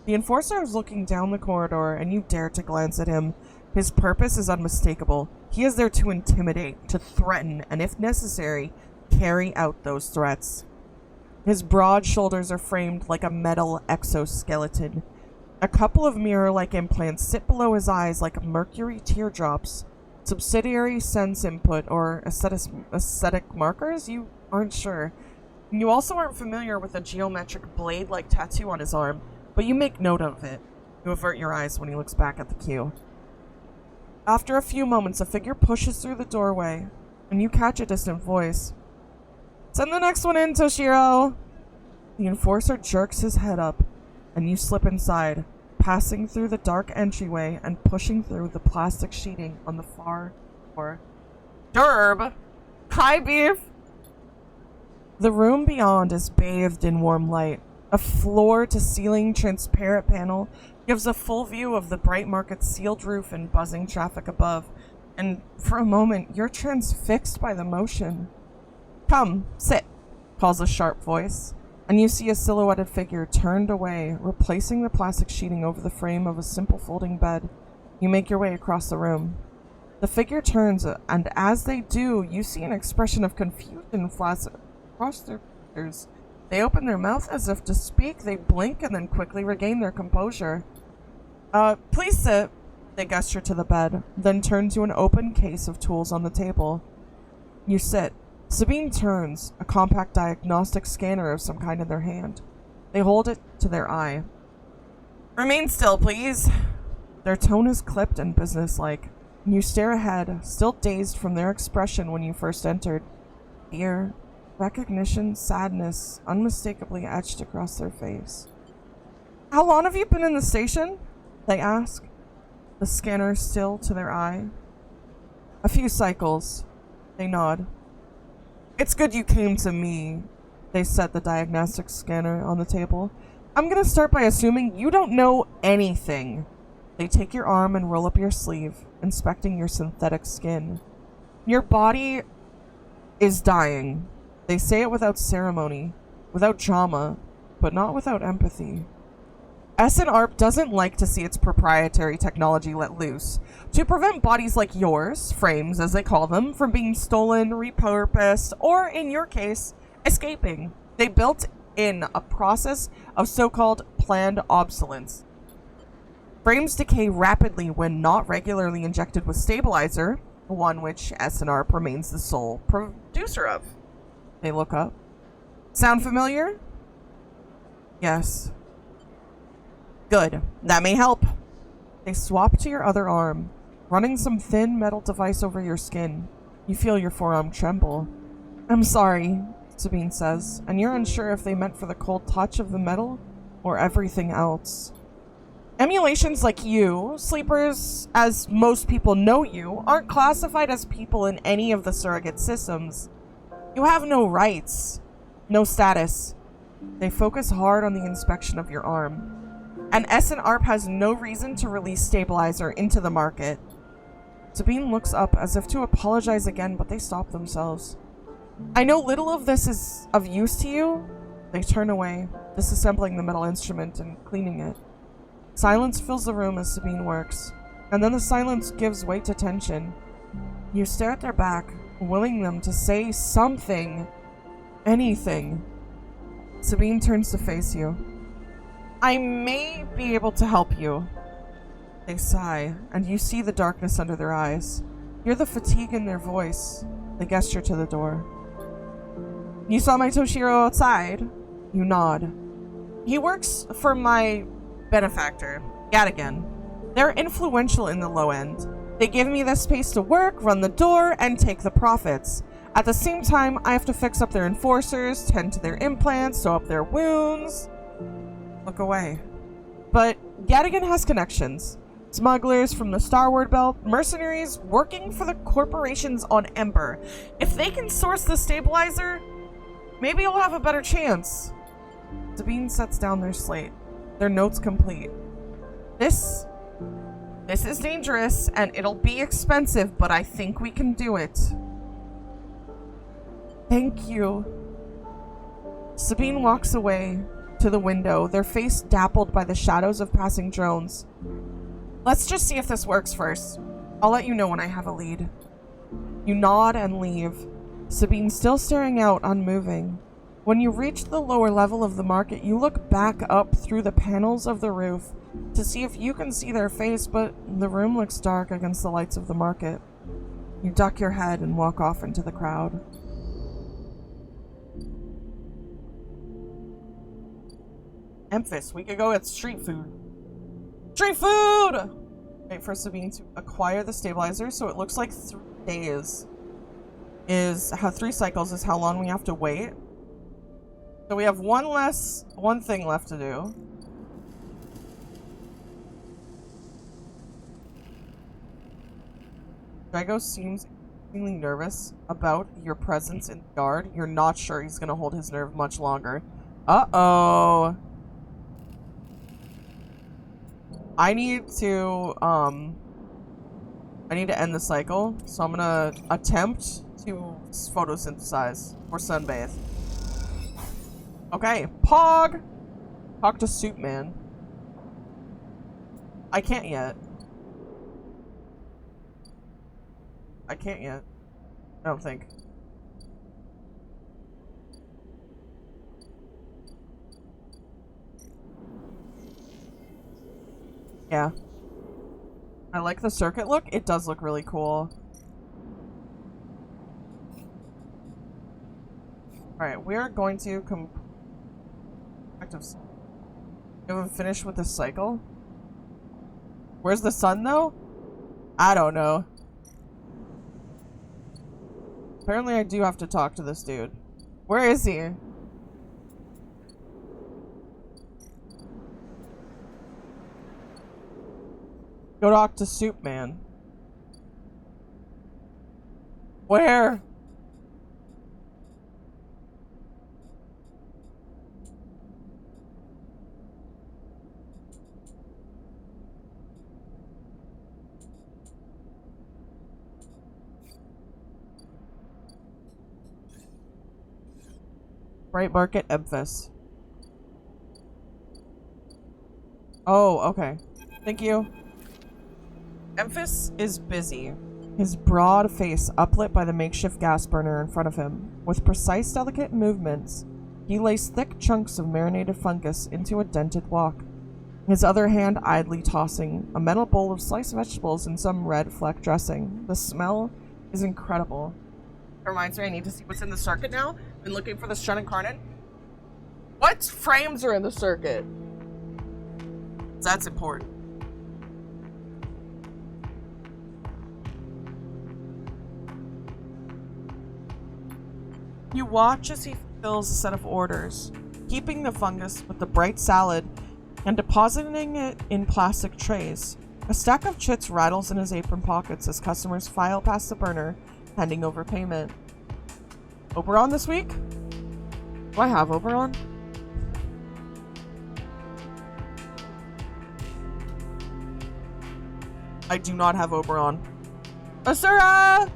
The enforcer is looking down the corridor, and you dare to glance at him. His purpose is unmistakable. He is there to intimidate, to threaten, and if necessary, carry out those threats. His broad shoulders are framed like a metal exoskeleton. A couple of mirror-like implants sit below his eyes like mercury teardrops. Subsidiary sense input or aesthetic markers? You aren't sure. You also aren't familiar with a geometric blade-like tattoo on his arm, but you make note of it. You avert your eyes when he looks back at the queue. After a few moments, a figure pushes through the doorway, and you catch a distant voice. Send the next one in, Toshiro! The enforcer jerks his head up, and you slip inside, passing through the dark entryway and pushing through the plastic sheeting on the far door. Derb. Hi, beef. The room beyond is bathed in warm light. A floor-to-ceiling transparent panel gives a full view of the bright market's sealed roof and buzzing traffic above. And for a moment, you're transfixed by the motion. Come, sit, calls a sharp voice, and you see a silhouetted figure turned away, replacing the plastic sheeting over the frame of a simple folding bed. You make your way across the room. The figure turns, and as they do, you see an expression of confusion flash across their features. They open their mouth as if to speak, they blink, and then quickly regain their composure. Please sit. They gesture to the bed, then turn to an open case of tools on the table. You sit. Sabine turns, a compact diagnostic scanner of some kind in their hand. They hold it to their eye. Remain still, please. Their tone is clipped and businesslike. You stare ahead, still dazed from their expression when you first entered. Fear, recognition, sadness, unmistakably etched across their face. How long have you been in the station? They ask, the scanner still to their eye. A few cycles. They nod. It's good you came to me. They set the diagnostic scanner on the table. I'm gonna start by assuming you don't know anything. They take your arm and roll up your sleeve, inspecting your synthetic skin. Your body is dying. They say it without ceremony, without drama, but not without empathy. S&ARP doesn't like to see its proprietary technology let loose, to prevent bodies like yours, frames as they call them, from being stolen, repurposed, or, in your case, escaping. They built in a process of so-called planned obsolescence. Frames decay rapidly when not regularly injected with stabilizer, one which S&ARP remains the sole producer of. They look up. Sound familiar? Yes. Good. That may help. They swap to your other arm, running some thin metal device over your skin. You feel your forearm tremble. I'm sorry, Sabine says, and you're unsure if they meant for the cold touch of the metal or everything else. Emulations like you, sleepers as most people know you, aren't classified as people in any of the surrogate systems. You have no rights, no status. They focus hard on the inspection of your arm. And S&ARP has no reason to release stabilizer into the market. Sabine looks up as if to apologize again, but they stop themselves. I know little of this is of use to you. They turn away, disassembling the metal instrument and cleaning it. Silence fills the room as Sabine works, and then the silence gives way to tension. You stare at their back, willing them to say something. Anything. Sabine turns to face you. I may be able to help you. They sigh, and you see the darkness under their eyes. Hear the fatigue in their voice. They gesture to the door. You saw my Toshiro outside? You nod. He works for my benefactor, Gadigan. They're influential in the low end. They give me the space to work, run the door, and take the profits. At the same time, I have to fix up their enforcers, tend to their implants, sew up their wounds. Look away. But Gadigan has connections. Smugglers from the Starward Belt, mercenaries working for the corporations on Ember. If they can source the stabilizer, maybe you'll have a better chance. Sabine sets down their slate, their notes complete. This is dangerous, and it'll be expensive, but I think we can do it. Thank you. Sabine walks away to the window, their face dappled by the shadows of passing drones. Let's just see if this works first. I'll let you know when I have a lead. You nod and leave, Sabine still staring out, unmoving. When you reach the lower level of the market, you look back up through the panels of the roof to see if you can see their face, but the room looks dark against the lights of the market. You duck your head and walk off into the crowd. Memphis, we could go get street food. Street food! Wait for Sabine to acquire the stabilizer, so it looks like 3 days is how 3 cycles is how long we have to wait. So we have one thing left to do. Drago seems extremely nervous about your presence in the yard. You're not sure he's gonna hold his nerve much longer. Uh-oh. I need to end the cycle, so I'm gonna attempt to photosynthesize or sunbathe. Okay, Pog! Talk to Soup Man. I can't yet. I don't think. Yeah. I like the circuit look. It does look really cool. Alright, we are going to we haven't finished with this cycle. Where's the sun, though? I don't know. Apparently I do have to talk to this dude. Where is he? Go talk to Soup Man. Where? Bright Market Memphis. Oh, okay. Thank you. Memphis is busy, his broad face uplit by the makeshift gas burner in front of him. With precise, delicate movements, he lays thick chunks of marinated fungus into a dented wok, his other hand idly tossing a metal bowl of sliced vegetables and some red fleck dressing. The smell is incredible. It reminds me I need to see what's in the circuit now. Been looking for the strut incarnate. What frames are in the circuit? That's important. You watch as he fulfills a set of orders, keeping the fungus with the bright salad and depositing it in plastic trays. A stack of chits rattles in his apron pockets as customers file past the burner, handing over payment. Oberon this week? Do I have Oberon? I do not have Oberon. Asura!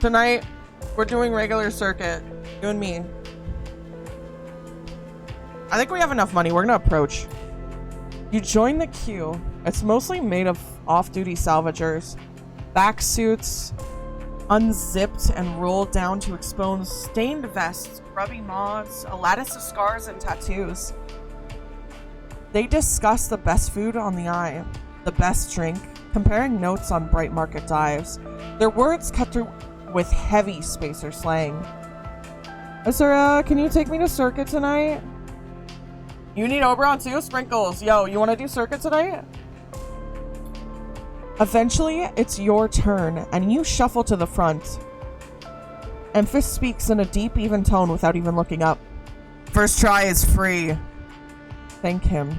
Tonight, we're doing regular circuit. You and me. I think we have enough money. We're gonna approach. You join the queue. It's mostly made of off-duty salvagers. Back suits, unzipped and rolled down to expose stained vests, grubby moths, a lattice of scars and tattoos. They discuss the best food on the eye, the best drink, comparing notes on bright market dives. Their words cut through with heavy spacer slang. Asura, can you take me to circuit tonight? You need Oberon too? Sprinkles. Yo, you want to do circuit tonight? Eventually, it's your turn, and you shuffle to the front. Memphis speaks in a deep, even tone without even looking up. First try is free. Thank him.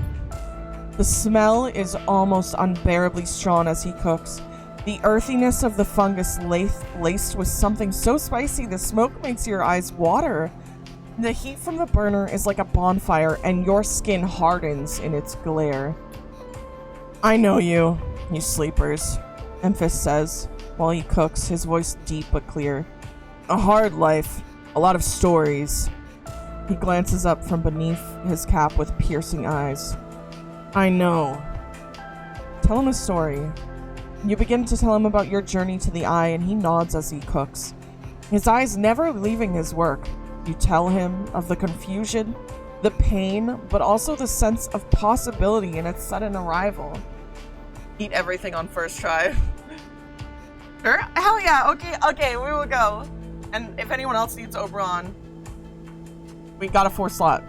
The smell is almost unbearably strong as he cooks. The earthiness of the fungus laced with something so spicy the smoke makes your eyes water. The heat from the burner is like a bonfire, and your skin hardens in its glare. I know you sleepers, Memphis says, while he cooks, his voice deep but clear. A hard life, a lot of stories. He glances up from beneath his cap with piercing eyes. I know. Tell him a story. You begin to tell him about your journey to the eye, and he nods as he cooks, his eyes never leaving his work. You tell him of the confusion, the pain, but also the sense of possibility in its sudden arrival. Eat everything on first try. Sure? Hell yeah, okay, we will go. And if anyone else needs Oberon, we got a 4 slot.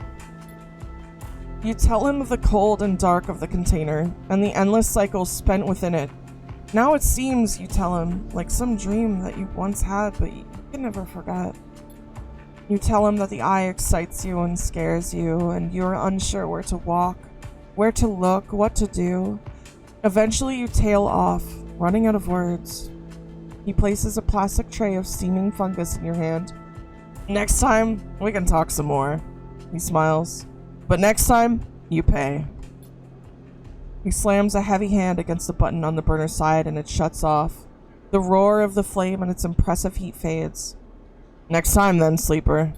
You tell him of the cold and dark of the container, and the endless cycles spent within it. Now it seems, you tell him, like some dream that you once had, but you can never forget. You tell him that the eye excites you and scares you, and you're unsure where to walk, where to look, what to do. Eventually you tail off, running out of words. He places a plastic tray of steaming fungus in your hand. Next time, we can talk some more. He smiles. But next time, you pay. He slams a heavy hand against the button on the burner side and it shuts off. The roar of the flame and its impressive heat fades. Next time then, sleeper.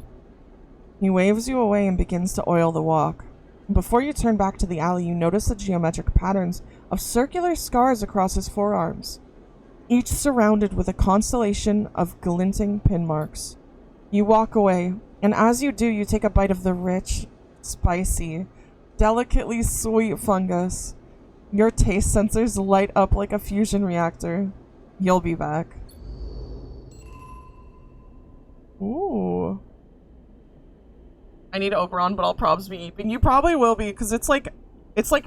He waves you away and begins to oil the walk. Before you turn back to the alley, you notice the geometric patterns of circular scars across his forearms, each surrounded with a constellation of glinting pin marks. You walk away, and as you do, you take a bite of the rich, spicy, delicately sweet fungus. Your taste sensors light up like a fusion reactor. You'll be back. Ooh. I need Oberon, but I'll probs be eating. You probably will be, because it's like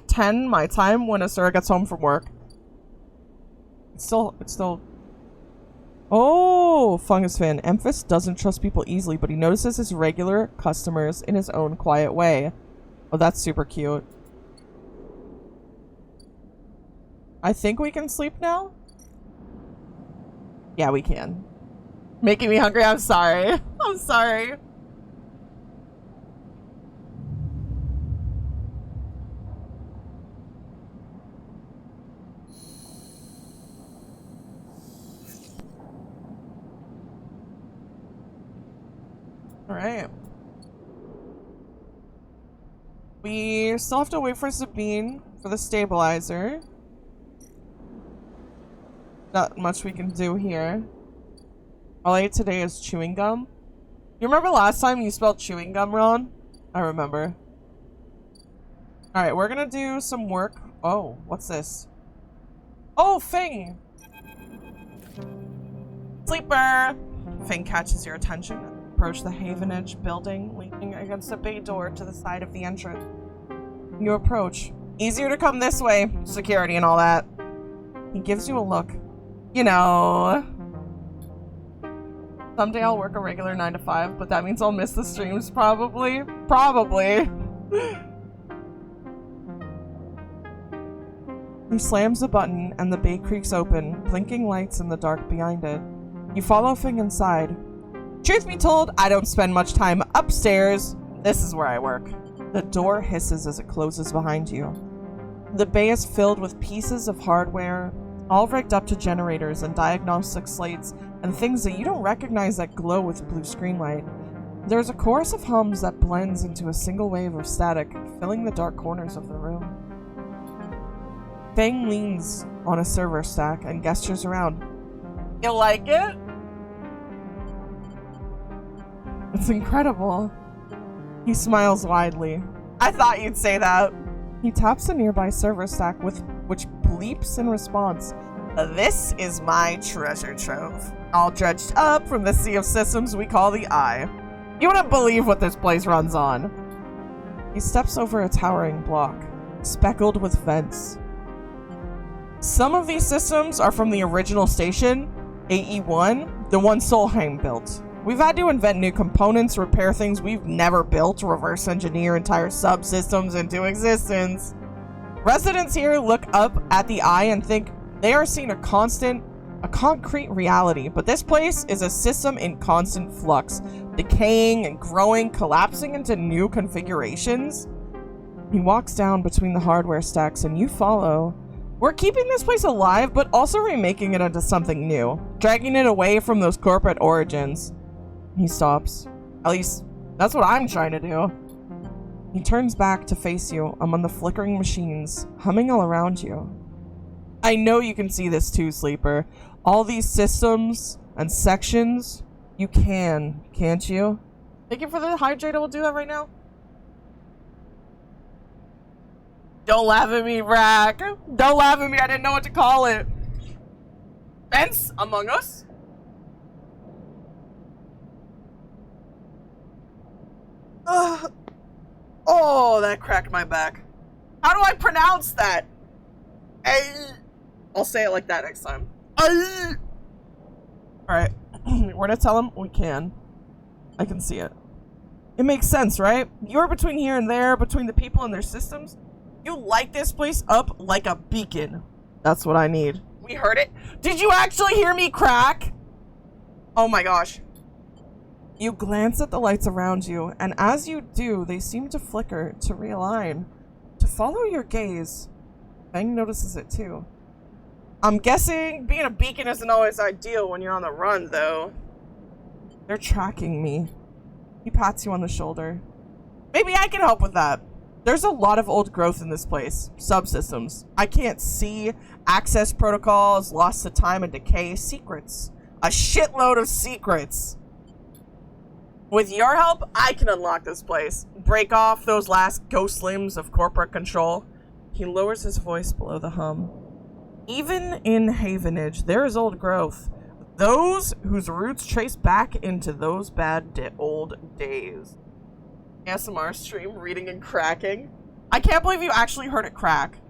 10 my time when Asura gets home from work. It's still... Oh, Fungus Fan. Emphas doesn't trust people easily, but he notices his regular customers in his own quiet way. Oh, that's super cute. I think we can sleep now? Yeah, we can. Making me hungry, I'm sorry. I'm sorry. Alright. We still have to wait for Sabine for the stabilizer. Not much we can do here. All I ate today is chewing gum. You remember last time you spelled chewing gum wrong? I remember. Alright, we're gonna do some work. Oh, what's this? Oh, Fing! Sleeper! Fing catches your attention. Approach the Havenage building, leaning against a bay door to the side of the entrance. You approach. Easier to come this way. Security and all that. He gives you a look. You know. Someday I'll work a regular 9 to 5, but that means I'll miss the streams probably. Probably. He slams the button and the bay creaks open, blinking lights in the dark behind it. You follow Fing inside. Truth be told, I don't spend much time upstairs. This is where I work. The door hisses as it closes behind you. The bay is filled with pieces of hardware, all rigged up to generators and diagnostic slates and things that you don't recognize that glow with blue screen light. There's a chorus of hums that blends into a single wave of static, filling the dark corners of the room. Fang leans on a server stack and gestures around. You like it? It's incredible. He smiles widely. I thought you'd say that. He taps a nearby server stack which bleeps in response. This is my treasure trove. All dredged up from the sea of systems we call the Eye. You wouldn't believe what this place runs on. He steps over a towering block, speckled with vents. Some of these systems are from the original station, AE1, the one Solheim built. We've had to invent new components, repair things we've never built, reverse engineer entire subsystems into existence. Residents here look up at the Eye and think they are seeing a concrete reality, but this place is a system in constant flux, decaying and growing, collapsing into new configurations. He walks down between the hardware stacks and you follow. We're keeping this place alive, but also remaking it into something new, dragging it away from those corporate origins. He stops. At least, that's what I'm trying to do. He turns back to face you among the flickering machines, humming all around you. I know you can see this too, Sleeper. All these systems and sections, you can, can't you? Thank you for the hydrator, we'll do that right now. Don't laugh at me, Rack. Don't laugh at me, I didn't know what to call it. Fence Among Us? Oh, that cracked my back. How do I pronounce that? I'll say it like that next time. Alright, we're gonna tell him we can. I can see it. It makes sense, right? You're between here and there, between the people and their systems. You light this place up like a beacon. That's what I need. We heard it. Did you actually hear me crack? Oh my gosh. You glance at the lights around you, and as you do, they seem to flicker, to realign, to follow your gaze. Feng notices it too. I'm guessing being a beacon isn't always ideal when you're on the run, though. They're tracking me. He pats you on the shoulder. Maybe I can help with that. There's a lot of old growth in this place. Subsystems. I can't see. Access protocols, lost to time and decay, secrets. A shitload of secrets. With your help, I can unlock this place. Break off those last ghost limbs of corporate control. He lowers his voice below the hum. Even in Havenage, there is old growth. Those whose roots trace back into those bad old days. ASMR stream, reading and cracking. I can't believe you actually heard it crack.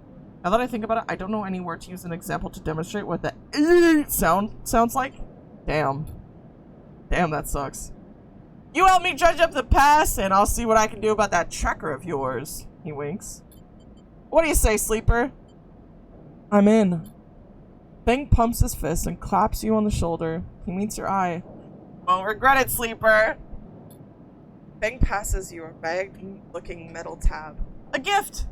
Now that I think about it, I don't know any word to use an example to demonstrate what the sounds like. Damn. Damn, that sucks. You help me dredge up the past, and I'll see what I can do about that tracker of yours. He winks. What do you say, sleeper? I'm in. Feng pumps his fist and claps you on the shoulder. He meets your eye. Won't regret it, sleeper. Feng passes you a bag-looking metal tab. A gift!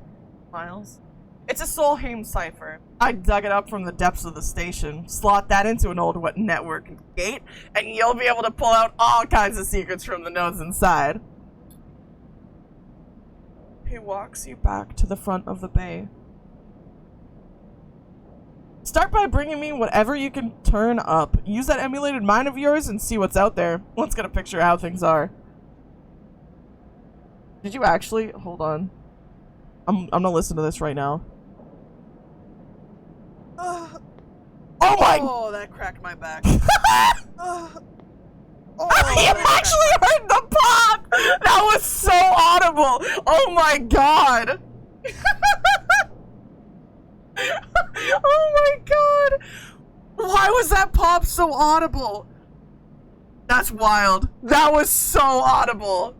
Smiles. It's a Solheim cipher. I dug it up from the depths of the station. Slot that into an old wet network gate, and you'll be able to pull out all kinds of secrets from the nodes inside. He walks you back to the front of the bay. Start by bringing me whatever you can turn up. Use that emulated mind of yours and see what's out there. Let's get a picture of how things are. Did you actually? Hold on. I'm gonna listen to this right now. Oh my! Oh, that cracked my back. You actually heard the pop! That was so audible! Oh my god! Oh my god! Why was that pop so audible? That's wild. That was so audible.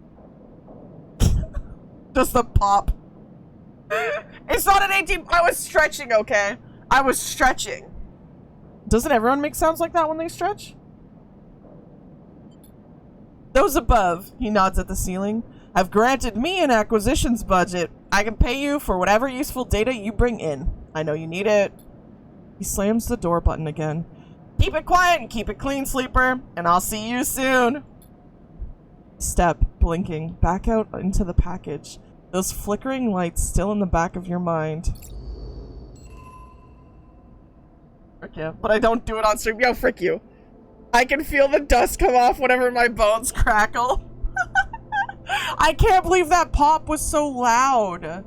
Just the pop. It's not an 18. I was stretching, okay? I was stretching. Doesn't everyone make sounds like that when they stretch? Those above, he nods at the ceiling, have granted me an acquisitions budget. I can pay you for whatever useful data you bring in. I know you need it. He slams the door button again. Keep it quiet and keep it clean, sleeper, and I'll see you soon. Step, blinking, back out into the package. Those flickering lights still in the back of your mind. Frick yeah, but I don't do it on stream. Yo, frick you. I can feel the dust come off whenever my bones crackle. I can't believe that pop was so loud.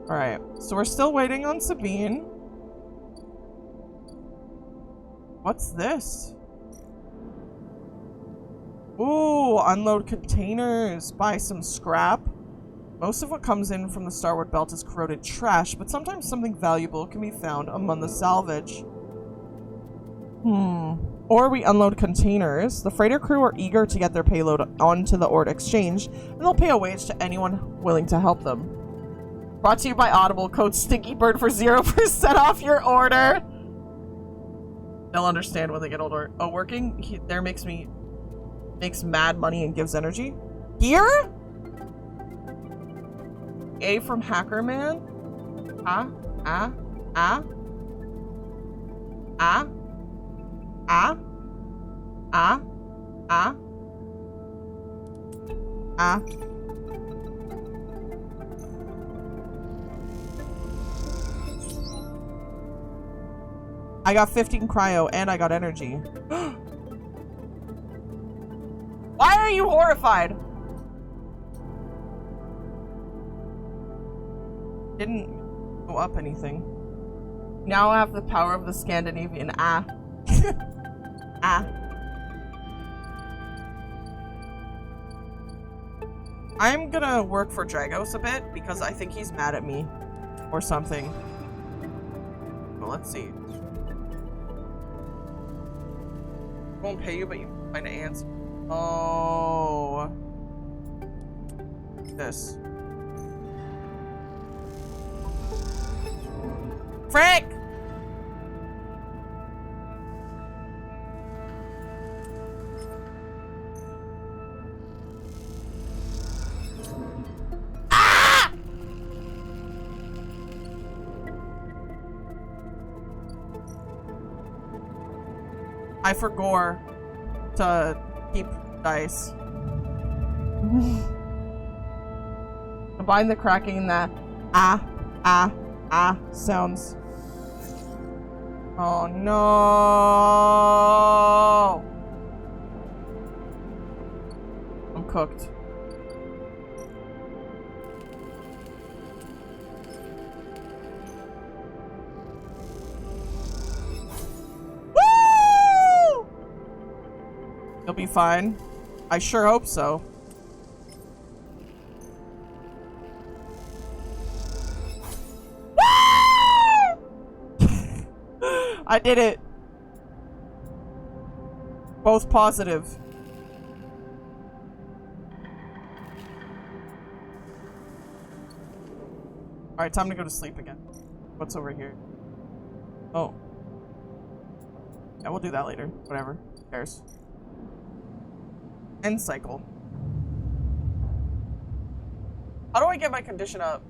Alright, so we're still waiting on Sabine. What's this? Ooh, unload containers, buy some scrap. Most of what comes in from the Starward Belt is corroded trash, but sometimes something valuable can be found among the salvage. Or we unload containers. The freighter crew are eager to get their payload onto the Ord exchange, and they'll pay a wage to anyone willing to help them. Brought to you by Audible, code STINKYBIRD for 0% off your order. They'll understand when they get older. Oh, working there makes mad money and gives energy. Here? A from Hacker Man? Ah. I got 15 cryo and I got energy. Why are you horrified? Didn't go up anything. Now I have the power of the Scandinavian I'm gonna work for Dragos a bit because I think he's mad at me or something. Well, let's see. Won't pay you, but you can find an answer. Oh. This. Frick! Ah! I forgot to keep dice. Combine the cracking and that sounds. Oh no! I'm cooked. Woo! You'll be fine. I sure hope so. I did it. Both positive. Alright, time to go to sleep again. What's over here? Oh. Yeah, we'll do that later. Whatever. Who cares? End cycle. How do I get my condition up?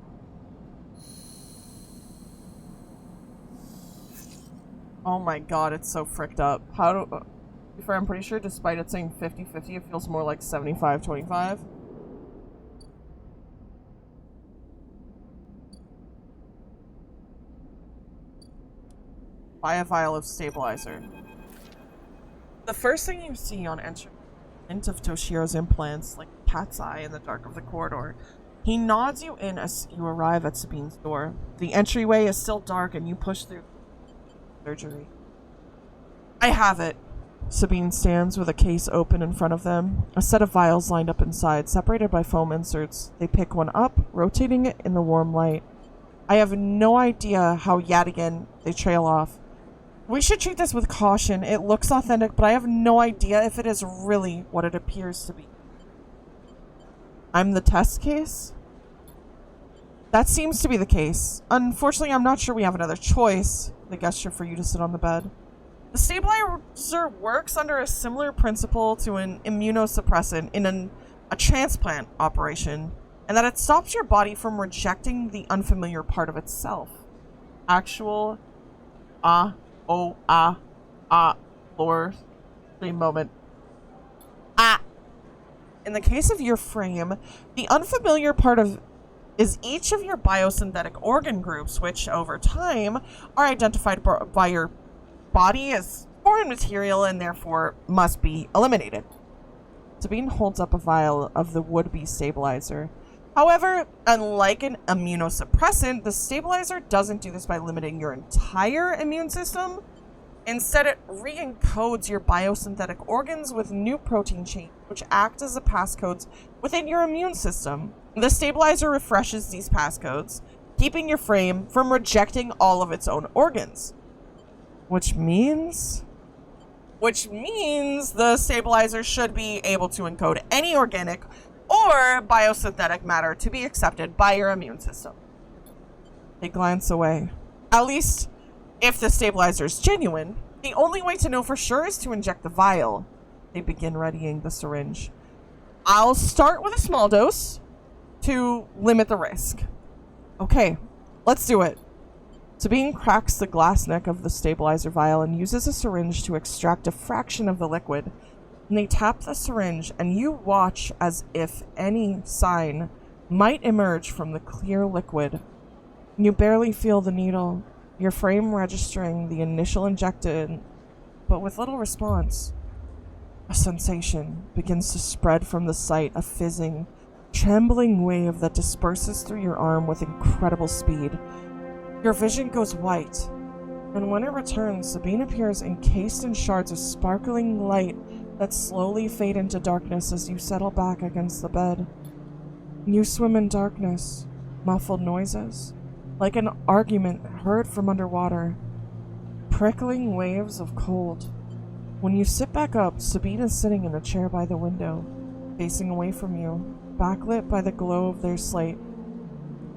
Oh my god, it's so fricked up. How do... I'm pretty sure despite it saying 50-50, it feels more like 75-25. Buy a vial of stabilizer. The first thing you see on entry of Toshiro's implants, like cat's eye in the dark of the corridor, he nods you in as you arrive at Sabine's door. The entryway is still dark and you push through surgery. I have it. Sabine stands with a case open in front of them. A set of vials lined up inside, separated by foam inserts. They pick one up, rotating it in the warm light. I have no idea how yet again they trail off. We should treat this with caution. It looks authentic, but I have no idea if it is really what it appears to be. I'm the test case? That seems to be the case. Unfortunately, I'm not sure we have another choice. The gesture for you to sit on the bed. The stabilizer works under a similar principle to an immunosuppressant in a transplant operation, and that it stops your body from rejecting the unfamiliar part of itself. Actual lore stream moment. In the case of your frame, the unfamiliar part is each of your biosynthetic organ groups, which over time are identified by your body as foreign material and therefore must be eliminated. Sabine holds up a vial of the would-be stabilizer. However, unlike an immunosuppressant, the stabilizer doesn't do this by limiting your entire immune system. Instead, it re-encodes your biosynthetic organs with new protein chains, which act as the passcodes within your immune system. The stabilizer refreshes these passcodes, keeping your frame from rejecting all of its own organs. Which means the stabilizer should be able to encode any organic or biosynthetic matter to be accepted by your immune system. They glance away. At least, if the stabilizer is genuine, the only way to know for sure is to inject the vial. They begin readying the syringe. I'll start with a small dose to limit the risk. Okay, let's do it. Sabine cracks the glass neck of the stabilizer vial and uses a syringe to extract a fraction of the liquid. And they tap the syringe, and you watch as if any sign might emerge from the clear liquid. You barely feel the needle, your frame registering the initial injection, but with little response. A sensation begins to spread from the site, a fizzing, trembling wave that disperses through your arm with incredible speed. Your vision goes white, and when it returns, Sabine appears encased in shards of sparkling light that slowly fade into darkness as you settle back against the bed. You swim in darkness, muffled noises, like an argument heard from underwater, prickling waves of cold. When you sit back up, Sabine is sitting in a chair by the window, facing away from you, backlit by the glow of their slate.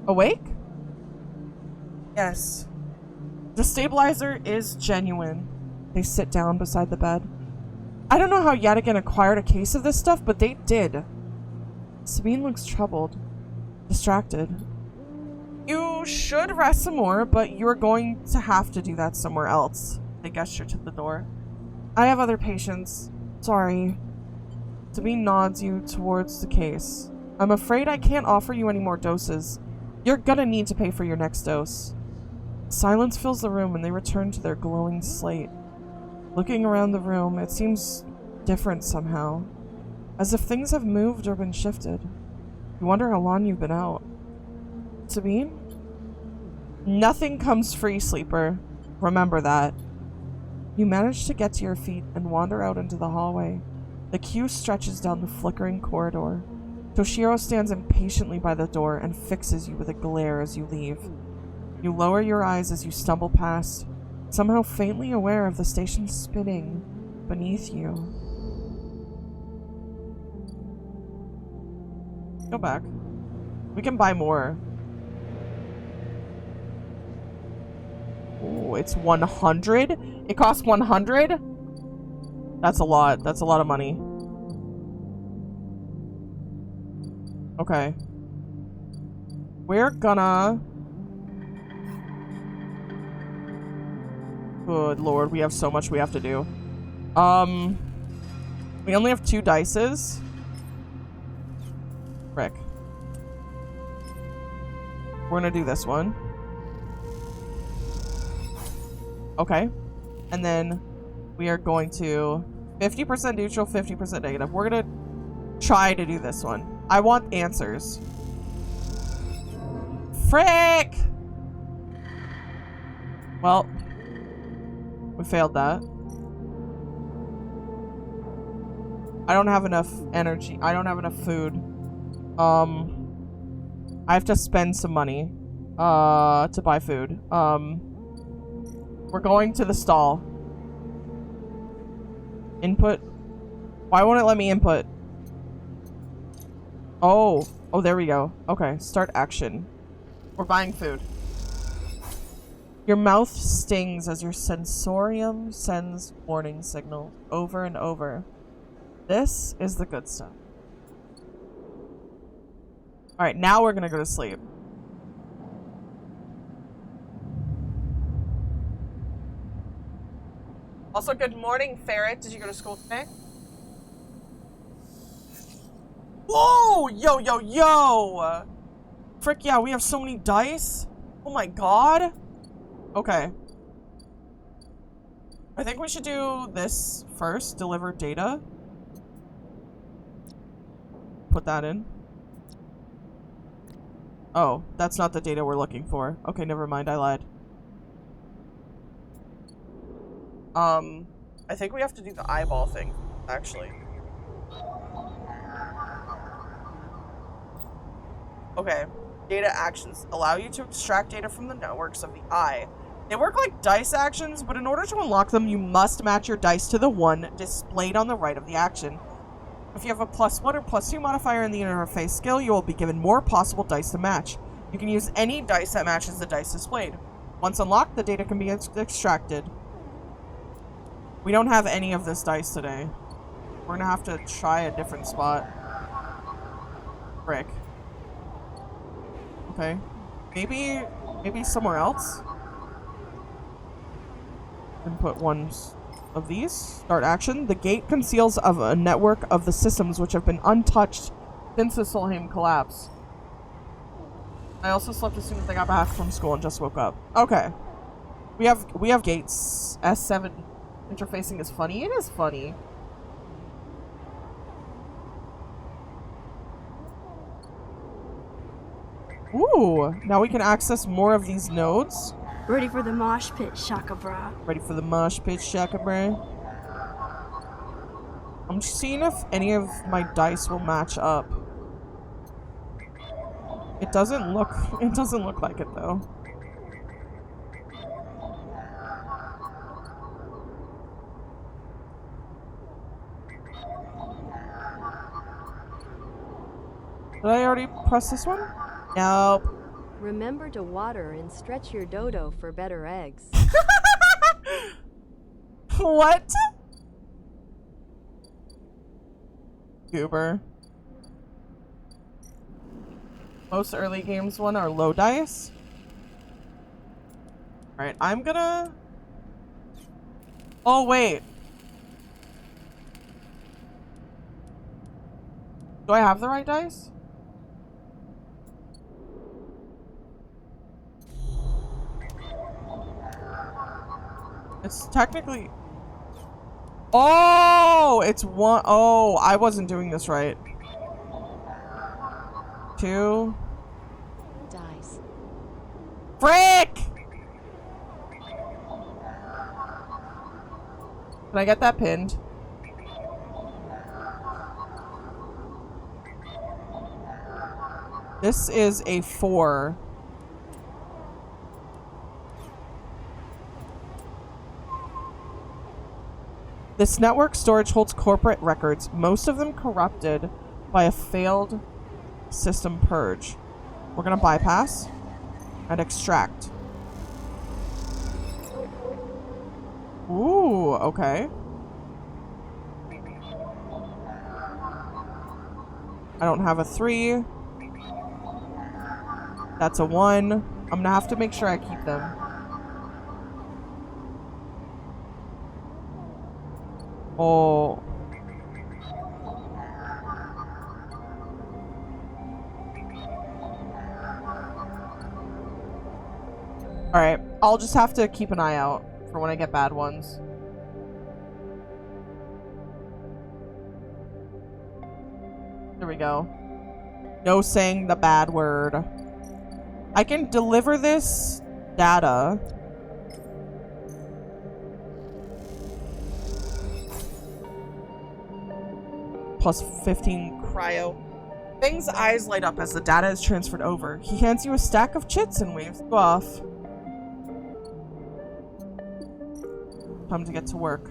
Awake? Yes. The stabilizer is genuine. They sit down beside the bed. I don't know how Yadigan acquired a case of this stuff, but they did. Sabine looks troubled, distracted. You should rest some more, but you're going to have to do that somewhere else. They gesture to the door. I have other patients. Sorry. Sabine nods you towards the case. I'm afraid I can't offer you any more doses. You're gonna need to pay for your next dose. Silence fills the room and they return to their glowing slate. Looking around the room, it seems different somehow. As if things have moved or been shifted. You wonder how long you've been out. Sabine? Nothing comes free, sleeper. Remember that. You manage to get to your feet and wander out into the hallway. The queue stretches down the flickering corridor. Toshiro stands impatiently by the door and fixes you with a glare as you leave. You lower your eyes as you stumble past, somehow faintly aware of the station spinning beneath you. Go back. We can buy more. Oh, it's 100? It costs 100? That's a lot. That's a lot of money. Okay. We're gonna... Good lord, we have so much we have to do. We only have 2 dices. Frick. We're gonna do this one. Okay. And then we are going to 50% neutral, 50% negative. We're gonna try to do this one. I want answers. Frick! Well, we failed that. I don't have enough energy. I don't have enough food. I have to spend some money to buy food. We're going to the stall. Input. Why won't it let me input? Oh, there we go. Okay, start action. We're buying food. Your mouth stings as your sensorium sends warning signals over and over. This is the good stuff. Alright, now we're gonna go to sleep. Also, good morning, Ferret. Did you go to school today? Whoa! Yo, yo, yo! Frick, yeah, we have so many dice. Oh my god. Okay. I think we should do this first. Deliver data. Put that in. Oh, that's not the data we're looking for. Okay, never mind. I lied. I think we have to do the eyeball thing, actually. Okay. Data actions allow you to extract data from the networks of the eye. They work like dice actions, but in order to unlock them, you must match your dice to the one displayed on the right of the action. If you have a +1 or +2 modifier in the interface skill, you will be given more possible dice to match. You can use any dice that matches the dice displayed. Once unlocked, the data can be extracted. We don't have any of this dice today. We're gonna have to try a different spot. Frick. Okay. Maybe somewhere else? Input one of these. Start action. The gate conceals of a network of the systems which have been untouched since the Solheim collapse. I also slept as soon as I got back from school and just woke up. Okay. We have gates. S7 interfacing is funny. It is funny. Ooh, now we can access more of these nodes. Ready for the mosh pit, Shaka Bra. Ready for the mosh pit, Shaka Bra. I'm just seeing if any of my dice will match up. It doesn't look like it though. Did I already press this one? Nope. Remember to water and stretch your dodo for better eggs. What? Goober. Most early games one are low dice. Alright, I'm gonna... Oh, wait. Do I have the right dice? It's technically... Oh! It's one... Oh, I wasn't doing this right. 2... Dice. Frick! Can I get that pinned? This is a 4. This network storage holds corporate records, most of them corrupted by a failed system purge. We're gonna bypass and extract. Ooh, okay. I don't have a 3. That's a 1. I'm gonna have to make sure I keep them. Oh. Alright, I'll just have to keep an eye out for when I get bad ones. There we go. No saying the bad word. I can deliver this data. Plus 15 cryo. Fang's eyes light up as the data is transferred over. He hands you a stack of chits and waves you off. Time to get to work.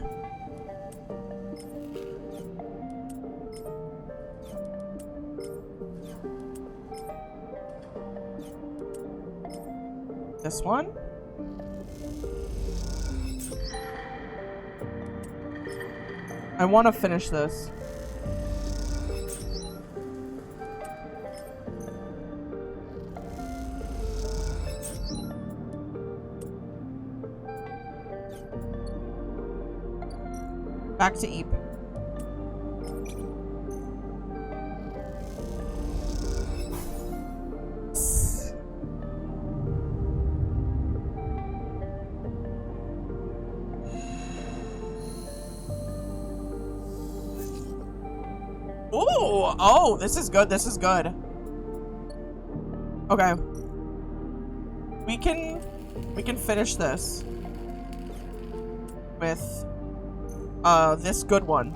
This one. I want to finish this. Back to Eep. Ooh, oh, this is good. This is good. Okay. We can finish this with this good one.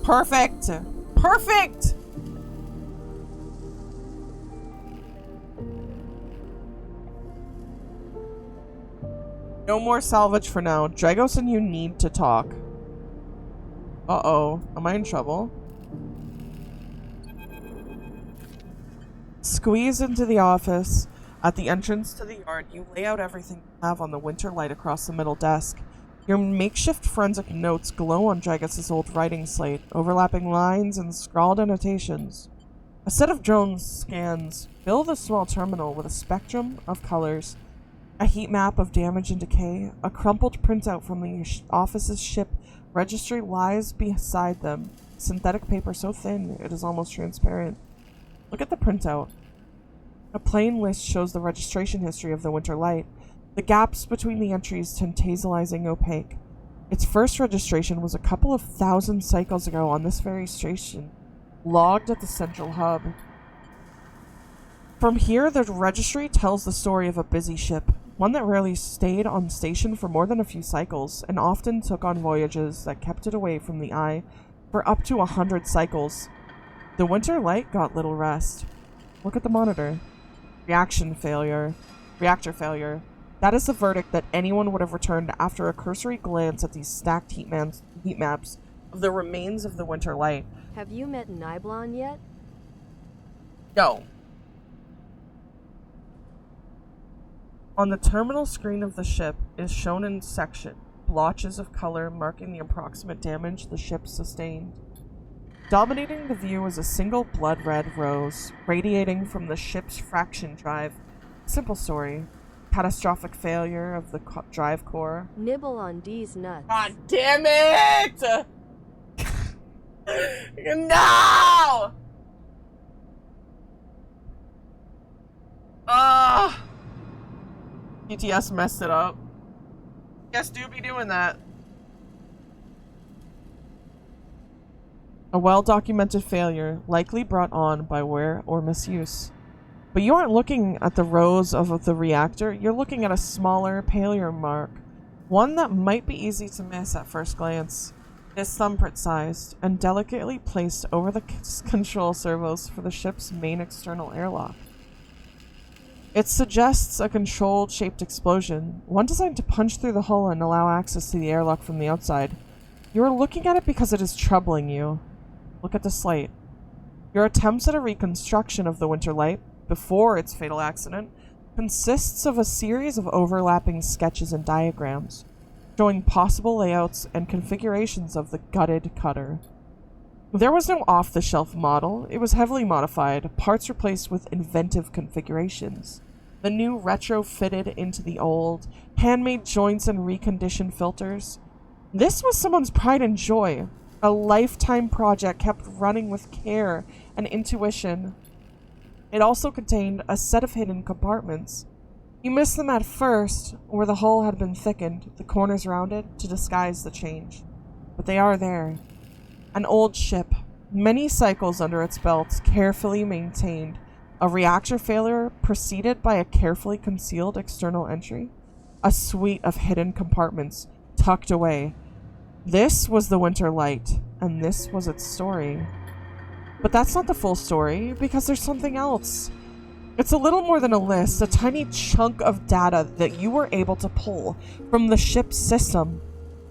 Perfect. Perfect. No more salvage for now. Dragos and you need to talk. Uh-oh. Am I in trouble? Squeeze into the office. At the entrance to the yard, you lay out everything you have on the winter light across the middle desk. Your makeshift forensic notes glow on Dragos' old writing slate, overlapping lines and scrawled annotations. A set of drone scans fill the small terminal with a spectrum of colors. A heat map of damage and decay, a crumpled printout from the office's ship registry lies beside them. Synthetic paper so thin it is almost transparent. Look at the printout. A plain list shows the registration history of the Winter Light. The gaps between the entries tantalizing opaque. Its first registration was a couple of thousand cycles ago on this very station, logged at the central hub. From here, the registry tells the story of a busy ship, one that rarely stayed on station for more than a few cycles, and often took on voyages that kept it away from the eye for up to 100 cycles. The Winter Light got little rest. Look at the monitor. Reactor failure. That is the verdict that anyone would have returned after a cursory glance at these stacked heat maps of the remains of the Winter Light. Have you met Niblon yet? No. On the terminal screen of the ship is shown in section blotches of color marking the approximate damage the ship sustained. Dominating the view is a single blood red rose radiating from the ship's fraction drive. Simple story. Catastrophic failure of the drive core. Nibble on D's nuts. God damn it! No! PTS messed it up. Guess do be doing that. A well-documented failure, likely brought on by wear or misuse. But you aren't looking at the rows of the reactor, you're looking at a smaller, paler mark. One that might be easy to miss at first glance. It is thumbprint-sized and delicately placed over the control servos for the ship's main external airlock. It suggests a controlled shaped explosion, one designed to punch through the hull and allow access to the airlock from the outside. You are looking at it because it is troubling you. Look at the slate. Your attempts at a reconstruction of the Winterlight, before its fatal accident, consists of a series of overlapping sketches and diagrams, showing possible layouts and configurations of the gutted cutter. There was no off-the-shelf model, it was heavily modified, parts replaced with inventive configurations. The new retrofitted into the old, handmade joints and reconditioned filters. This was someone's pride and joy. A lifetime project kept running with care and intuition. It also contained a set of hidden compartments. You missed them at first, where the hull had been thickened, the corners rounded, to disguise the change. But they are there. An old ship, many cycles under its belt, carefully maintained. A reactor failure preceded by a carefully concealed external entry. A suite of hidden compartments tucked away. This was the Winterlight, and this was its story. But that's not the full story, because there's something else. It's a little more than a list, a tiny chunk of data that you were able to pull from the ship's system.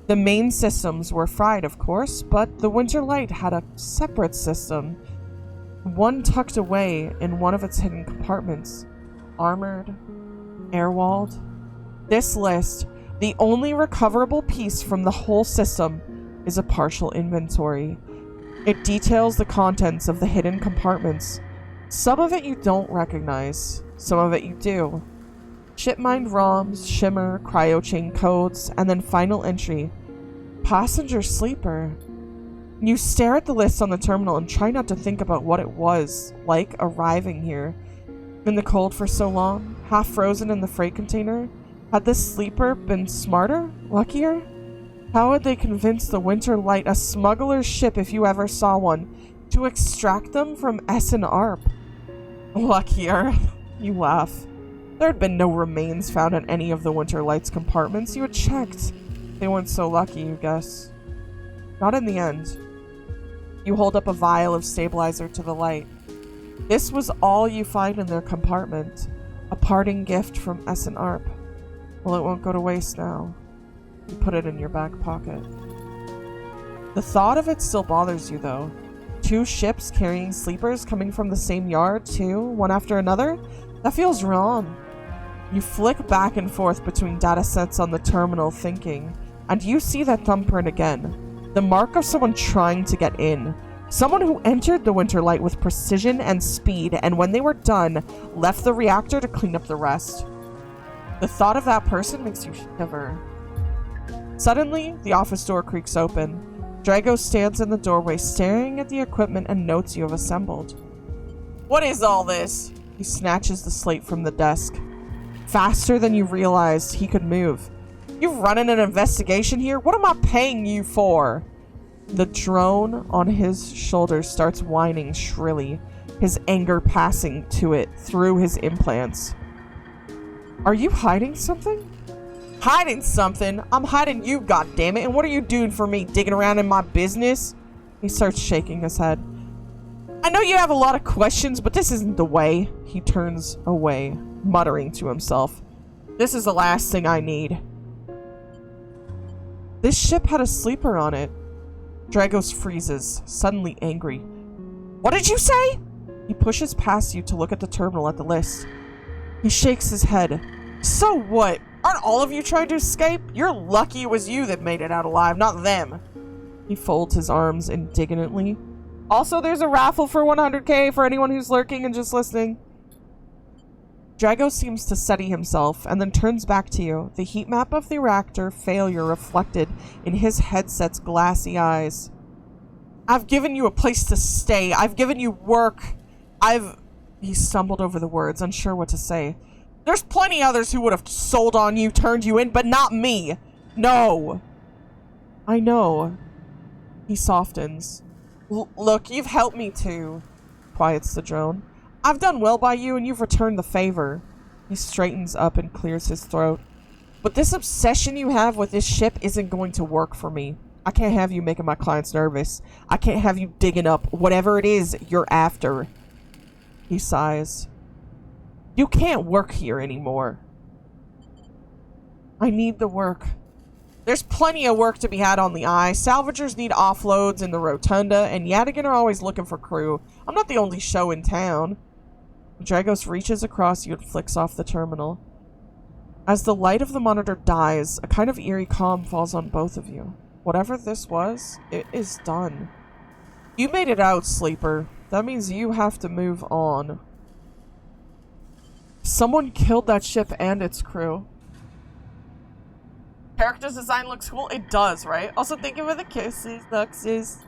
The main systems were fried, of course, but the Winterlight had a separate system. One tucked away in one of its hidden compartments. Armored, airwalled. This list, the only recoverable piece from the whole system, is a partial inventory. It details the contents of the hidden compartments. Some of it you don't recognize, some of it you do. Shipmind ROMs, shimmer, cryochain codes, and then final entry. Passenger sleeper. You stare at the list on the terminal and try not to think about what it was like arriving here. In the cold for so long, half frozen in the freight container. Had this sleeper been smarter? Luckier? How had they convinced the Winterlight, a smuggler's ship if you ever saw one, to extract them from ARP? Luckier. You laugh. There had been no remains found in any of the Winterlight's compartments. You had checked. They weren't so lucky, you guess. Not in the end. You hold up a vial of stabilizer to the light. This was all you find in their compartment. A parting gift from ARP. Well, it won't go to waste now. You put it in your back pocket. The thought of it still bothers you, though. 2 ships carrying sleepers coming from the same yard, too, one after another? That feels wrong. You flick back and forth between datasets on the terminal thinking, and you see that thumbprint again. The mark of someone trying to get in. Someone who entered the Winterlight with precision and speed, and when they were done, left the reactor to clean up the rest. The thought of that person makes you shiver. Suddenly, the office door creaks open. Drago stands in the doorway, staring at the equipment and notes you have assembled. What is all this? He snatches the slate from the desk. Faster than you realized he could move. You've run an investigation here? What am I paying you for? The drone on his shoulder starts whining shrilly, his anger passing to it through his implants. Are you hiding something? Hiding something? I'm hiding you, goddammit, and what are you doing for me, digging around in my business? He starts shaking his head. I know you have a lot of questions, but this isn't the way. He turns away, muttering to himself. This is the last thing I need. This ship had a sleeper on it. Dragos freezes, suddenly angry. What did you say? He pushes past you to look at the terminal at the list. He shakes his head. So what? Aren't all of you trying to escape? You're lucky it was you that made it out alive, not them. He folds his arms indignantly. Also, there's a raffle for 100k for anyone who's lurking and just listening. Drago seems to steady himself and then turns back to you, the heat map of the reactor failure reflected in his headset's glassy eyes. I've given you a place to stay. I've given you work. He stumbled over the words, unsure what to say. There's plenty others who would have sold on you, turned you in, but not me. No. I know. He softens. Look, you've helped me too. Quiets the drone. I've done well by you and you've returned the favor. He straightens up and clears his throat. But this obsession you have with this ship isn't going to work for me. I can't have you making my clients nervous. I can't have you digging up whatever it is you're after. He sighs. You can't work here anymore. I need the work. There's plenty of work to be had on the Eye. Salvagers need offloads in the Rotunda, and Yadigan are always looking for crew. I'm not the only show in town. Dragos reaches across you and flicks off the terminal. As the light of the monitor dies, a kind of eerie calm falls on both of you. Whatever this was, it is done. You made it out, Sleeper. That means you have to move on. Someone killed that ship and its crew. Character's design looks cool. It does, right? Also, thank you for the kisses, Luxes.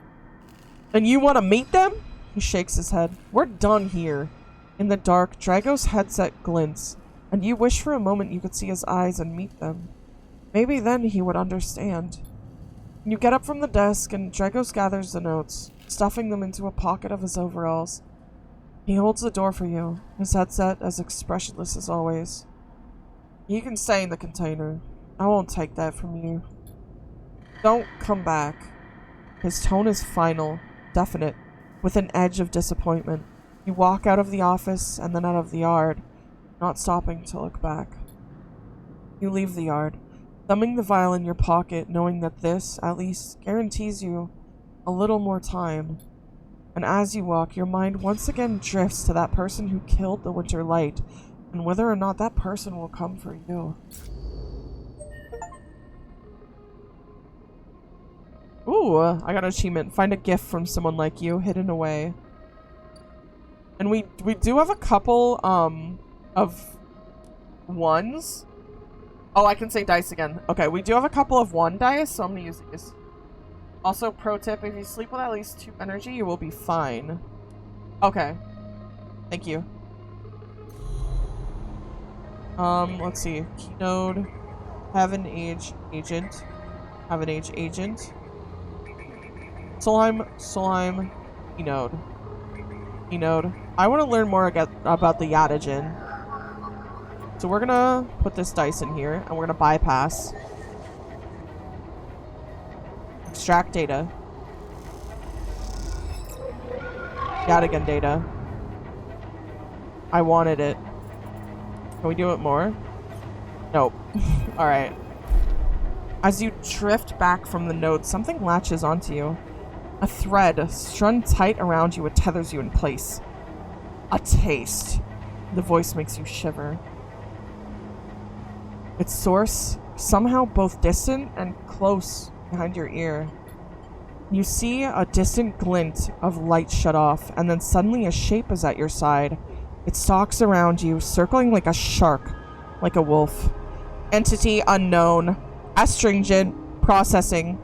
And you want to meet them? He shakes his head. We're done here. In the dark, Drago's headset glints, and you wish for a moment you could see his eyes and meet them. Maybe then he would understand. You get up from the desk, and Dragos gathers the notes, stuffing them into a pocket of his overalls. He holds the door for you, his headset as expressionless as always. You can stay in the container. I won't take that from you. Don't come back. His tone is final, definite, with an edge of disappointment. You walk out of the office and then out of the yard, not stopping to look back. You leave the yard, thumbing the vial in your pocket, knowing that this, at least, guarantees you a little more time. And as you walk, your mind once again drifts to that person who killed the Winter Light, and whether or not that person will come for you. Ooh, I got an achievement. Find a gift from someone like you, hidden away. And we do have a couple, of ones. Oh, I can say dice again. Okay, we do have a couple of 1 dice, so I'm gonna use these. Also, pro tip, if you sleep with at least 2 energy, you will be fine. Okay. Thank you. Let's see. Keynode. Have an age agent. Have an age agent. Solheim, Keynode. Keynode. I want to learn more about the Yadigan. So we're gonna put this dice in here, and we're gonna bypass. Extract data. Yadigan data. I wanted it. Can we do it more? Nope. Alright. As you drift back from the node, something latches onto you. A thread strung tight around you, it tethers you in place. A taste. The voice makes you shiver. Its source, somehow both distant and close behind your ear. You see a distant glint of light shut off, and then suddenly a shape is at your side. It stalks around you, circling like a shark, like a wolf. Entity unknown. Astringent. Processing.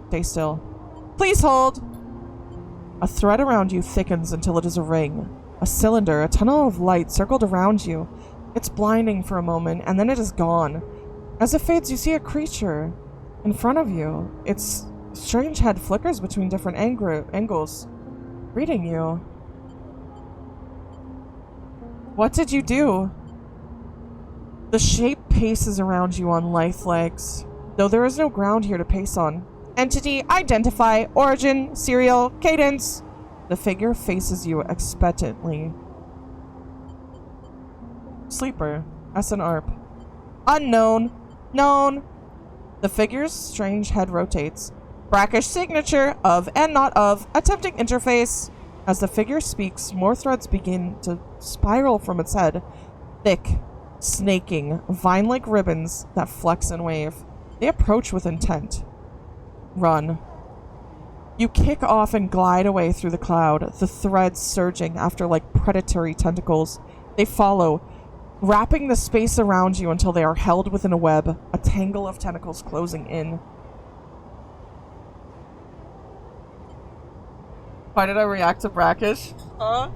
Stay still. Please hold! A thread around you thickens until it is a ring. A cylinder, a tunnel of light circled around you. It's blinding for a moment, and then it is gone. As it fades, you see a creature in front of you. Its strange head flickers between different angles, reading you. What did you do? The shape paces around you on lithe legs, though there is no ground here to pace on. Entity, identify, origin, serial, cadence. The figure faces you expectantly. Sleeper, SNARP. Unknown, known. The figure's strange head rotates. Brackish signature of and not of attempting interface. As the figure speaks, more threads begin to spiral from its head. Thick, snaking, vine-like ribbons that flex and wave. They approach with intent. Run. You kick off and glide away through the cloud, the threads surging after like predatory tentacles. They follow, wrapping the space around you until they are held within a web, a tangle of tentacles closing in. Why did I react to brackish? Huh?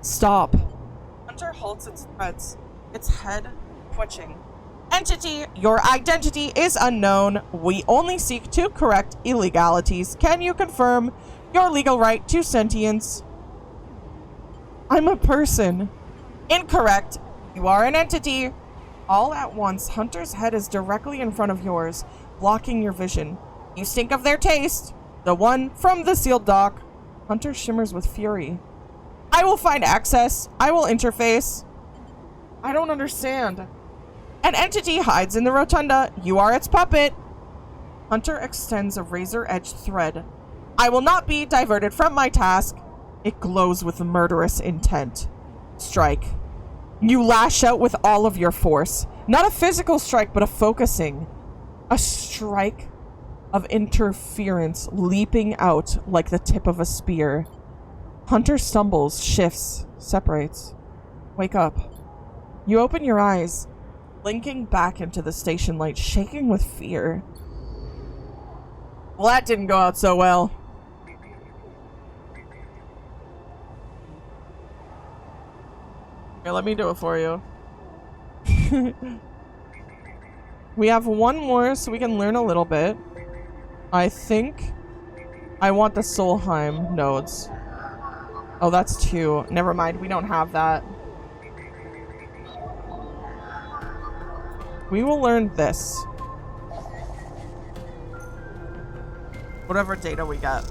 Stop. Hunter halts its threads, its head twitching. Entity, your identity is unknown. We only seek to correct illegalities. Can you confirm your legal right to sentience? I'm a person. Incorrect. You are an entity. All at once, Hunter's head is directly in front of yours, blocking your vision. You stink of their taste. The one from the sealed dock. Hunter shimmers with fury. I will find access. I will interface. I don't understand. An entity hides in the rotunda. You are its puppet. Hunter extends a razor-edged thread. I will not be diverted from my task. It glows with murderous intent. Strike. You lash out with all of your force. Not a physical strike, but a focusing. A strike of interference leaping out like the tip of a spear. Hunter stumbles, shifts, separates. Wake up. You open your eyes, blinking back into the station light, shaking with fear. Well, that didn't go out so well. Here, let me do it for you. We have one more so we can learn a little bit. I think I want the Solheim nodes. Oh, that's 2. Never mind, we don't have that. We will learn this. Whatever data we get.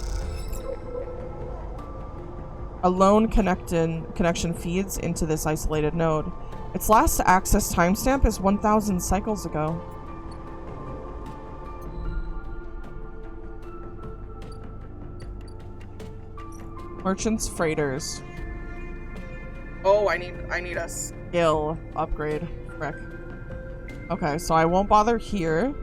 A lone connection feeds into this isolated node. Its last access timestamp is 1,000 cycles ago. Merchants, freighters. Oh, I need a skill upgrade. Frick. Okay, so I won't bother here.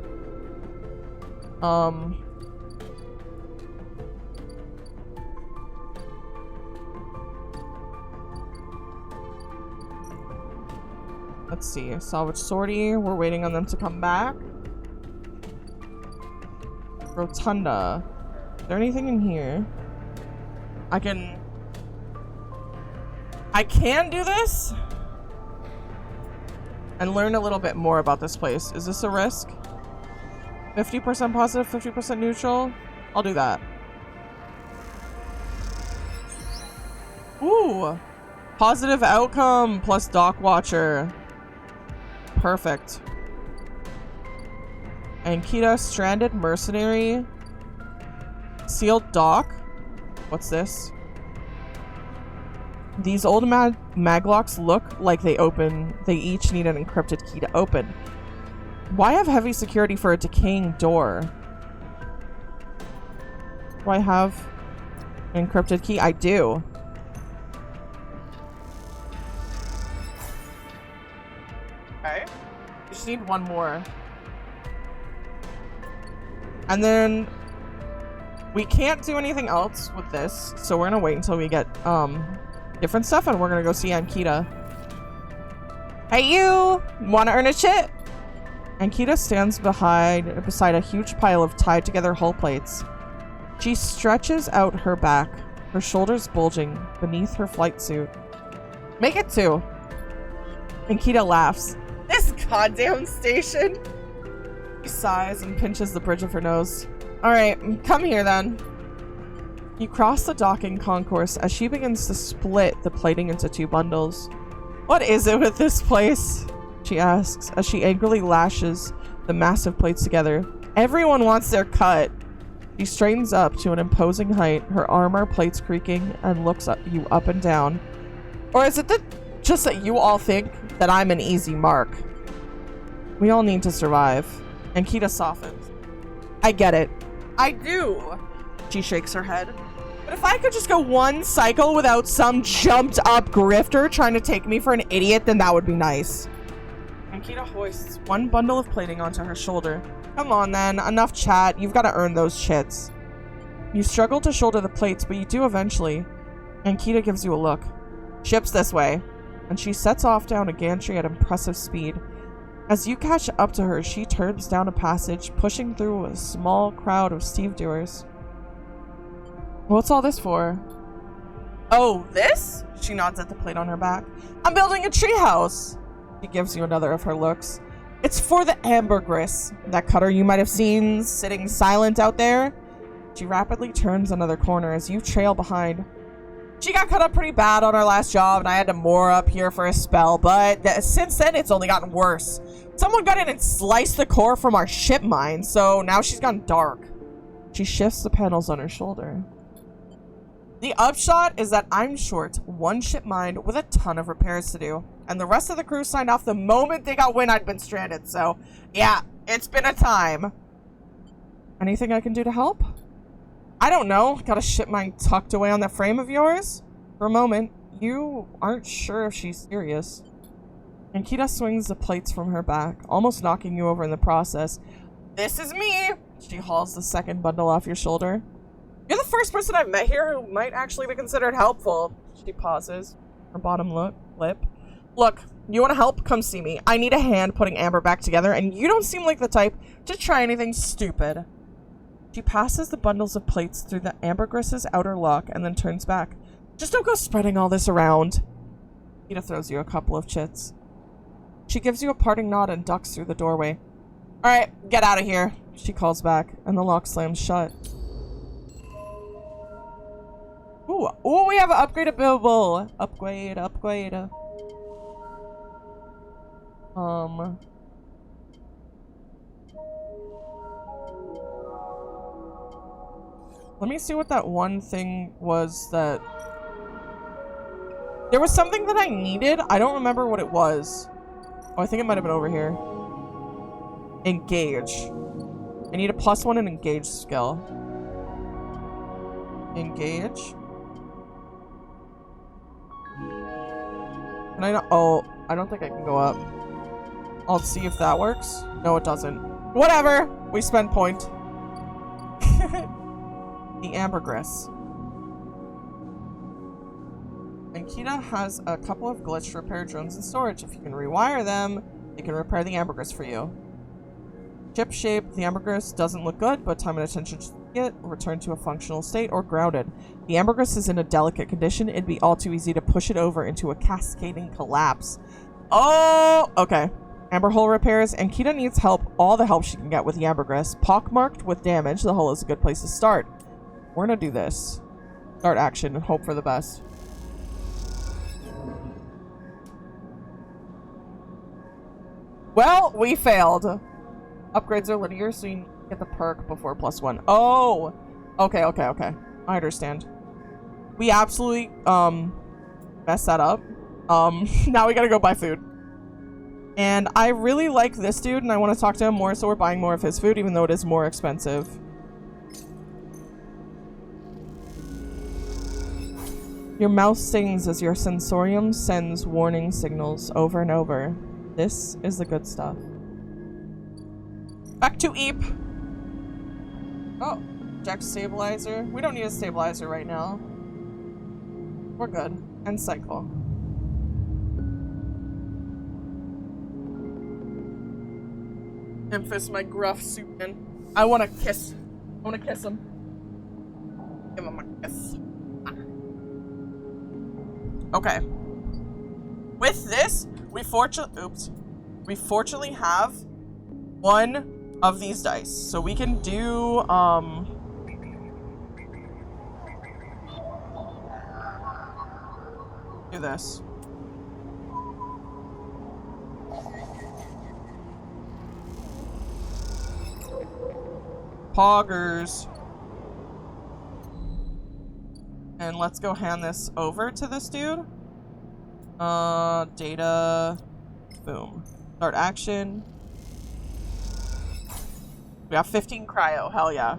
Let's see. Salvage sortie. We're waiting on them to come back. Rotunda. Is there anything in here? I can do this and learn a little bit more about this place. Is this a risk? 50% positive, 50% neutral? I'll do that. Ooh. Positive outcome plus dock watcher. Perfect. Ankita, stranded mercenary. Sealed dock. What's this? These old maglocks look like they each need an encrypted key to open. Why have heavy security for a decaying door? Do I have an encrypted key? I do. Okay. We just need one more. And then we can't do anything else with this, so we're gonna wait until we get different stuff, and we're gonna go see Ankita. Hey, you! Wanna earn a chip? Ankita stands beside a huge pile of tied together hull plates. She stretches out her back, her shoulders bulging beneath her flight suit. Make it 2. Ankita laughs. This goddamn station! She sighs and pinches the bridge of her nose. Alright, come here then. You cross the docking concourse as she begins to split the plating into 2 bundles. What is it with this place? She asks as she angrily lashes the massive plates together. Everyone wants their cut. She straightens up to an imposing height, her armor plates creaking, and looks at you up and down. Or is it just that you all think that I'm an easy mark? We all need to survive. Ankita softens. I get it. I do. She shakes her head. But if I could just go one cycle without some jumped up grifter trying to take me for an idiot, then that would be nice. Ankita hoists one bundle of plating onto her shoulder. Come on then, enough chat. You've got to earn those chits. You struggle to shoulder the plates, but you do eventually. Ankita gives you a look. Ship's this way. And she sets off down a gantry at impressive speed. As you catch up to her, she turns down a passage, pushing through a small crowd of stevedoers. What's all this for? Oh, this? She nods at the plate on her back. I'm building a treehouse. She gives you another of her looks. It's for the ambergris, that cutter you might have seen sitting silent out there. She rapidly turns another corner as you trail behind. She got cut up pretty bad on our last job, and I had to moor up here for a spell, but since then, it's only gotten worse. Someone got in and sliced the core from our ship mine, so now she's gone dark. She shifts the panels on her shoulder. The upshot is that I'm short one ship mine with a ton of repairs to do, and the rest of the crew signed off the moment they got wind I'd been stranded, so yeah, it's been a time. Anything I can do to help? I don't know. Got a ship mine tucked away on that frame of yours? For a moment, you aren't sure if she's serious. Ankita swings the plates from her back, almost knocking you over in the process. This is me! She hauls the second bundle off your shoulder. You're the first person I've met here who might actually be considered helpful. She pauses, her bottom lip. Look, you want to help? Come see me. I need a hand putting Amber back together, and you don't seem like the type to try anything stupid. She passes the bundles of plates through the ambergriss's outer lock and then turns back. Just don't go spreading all this around. Kita throws you a couple of chits. She gives you a parting nod and ducks through the doorway. Alright, get out of here, she calls back, and the lock slams shut. Ooh, we have an upgradable. Upgrade. Let me see what that one thing was that... There was something that I needed. I don't remember what it was. Oh, I think it might have been over here. Engage. I need a +1 in engage skill. Engage. Can I not? Oh, I don't think I can go up. I'll see if that works. No, it doesn't. Whatever! We spend point. The ambergris. Ankita has a couple of glitched repair drones in storage. If you can rewire them, they can repair the ambergris for you. Chip shape, the ambergris doesn't look good, but time and attention to it, return to a functional state or grounded. The ambergris is in a delicate condition. It'd be all too easy to push it over into a cascading collapse. Oh, okay. Amber hull repairs. Ankita needs help, all the help she can get with the ambergris. Pockmarked with damage, the hull is a good place to start. We're gonna do this. Start action and hope for the best. Well, we failed. Upgrades are linear, so you get the perk before +1. Oh! Okay. I understand. We absolutely, messed that up. Now we gotta go buy food. And I really like this dude, and I want to talk to him more, so we're buying more of his food, even though it is more expensive. Your mouth stings as your sensorium sends warning signals over and over. This is the good stuff. Back to Eep. Oh, Jack stabilizer. We don't need a stabilizer right now. We're good. End cycle. Memphis, my gruff suitman. I want to kiss. I want to kiss him. Give him a kiss. Okay. With this, we fortunately have one of these dice, so we can do this. Poggers. And let's go hand this over to this dude. Data. Boom. Start action. We got 15 cryo. Hell yeah.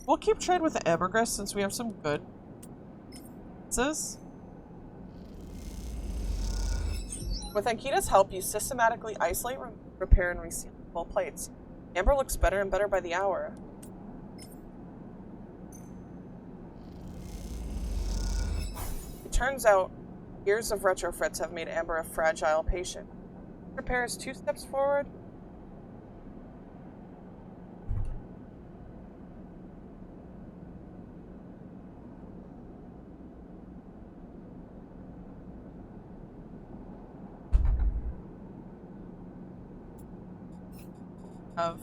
We'll keep trade with the ambergris since we have some good pieces. With Ankita's help, you systematically isolate, repair, and reseal full plates. Amber looks better and better by the hour. It turns out, years of retrofits have made Amber a fragile patient. Repair is 2 steps forward. Of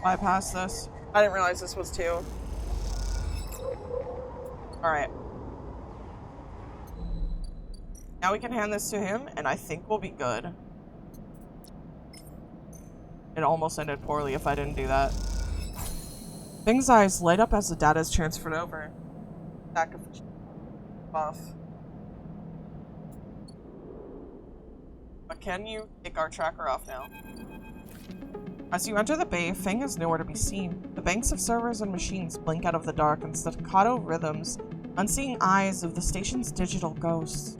bypass this. I didn't realize this was 2. Alright. Now we can hand this to him, and I think we'll be good. It almost ended poorly if I didn't do that. Thing's eyes light up as the data is transferred over. Back of off. But can you take our tracker off now? As you enter the bay, Feng is nowhere to be seen. The banks of servers and machines blink out of the dark in staccato rhythms, unseeing eyes of the station's digital ghosts.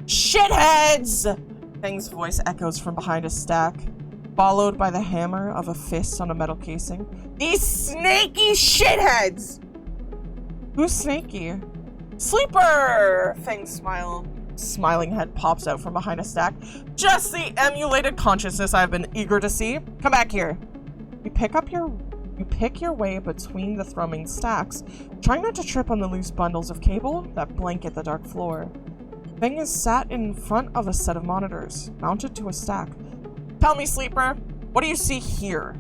Shitheads! Feng's voice echoes from behind a stack, followed by the hammer of a fist on a metal casing. These snaky shitheads! Who's snaky? Sleeper! Feng's smiling head pops out from behind a stack. Just the emulated consciousness I've been eager to see. Come back here. You pick your way between the thrumming stacks, trying not to trip on the loose bundles of cable that blanket the dark floor. Feng is sat in front of a set of monitors, mounted to a stack. Tell me, Sleeper, what do you see here?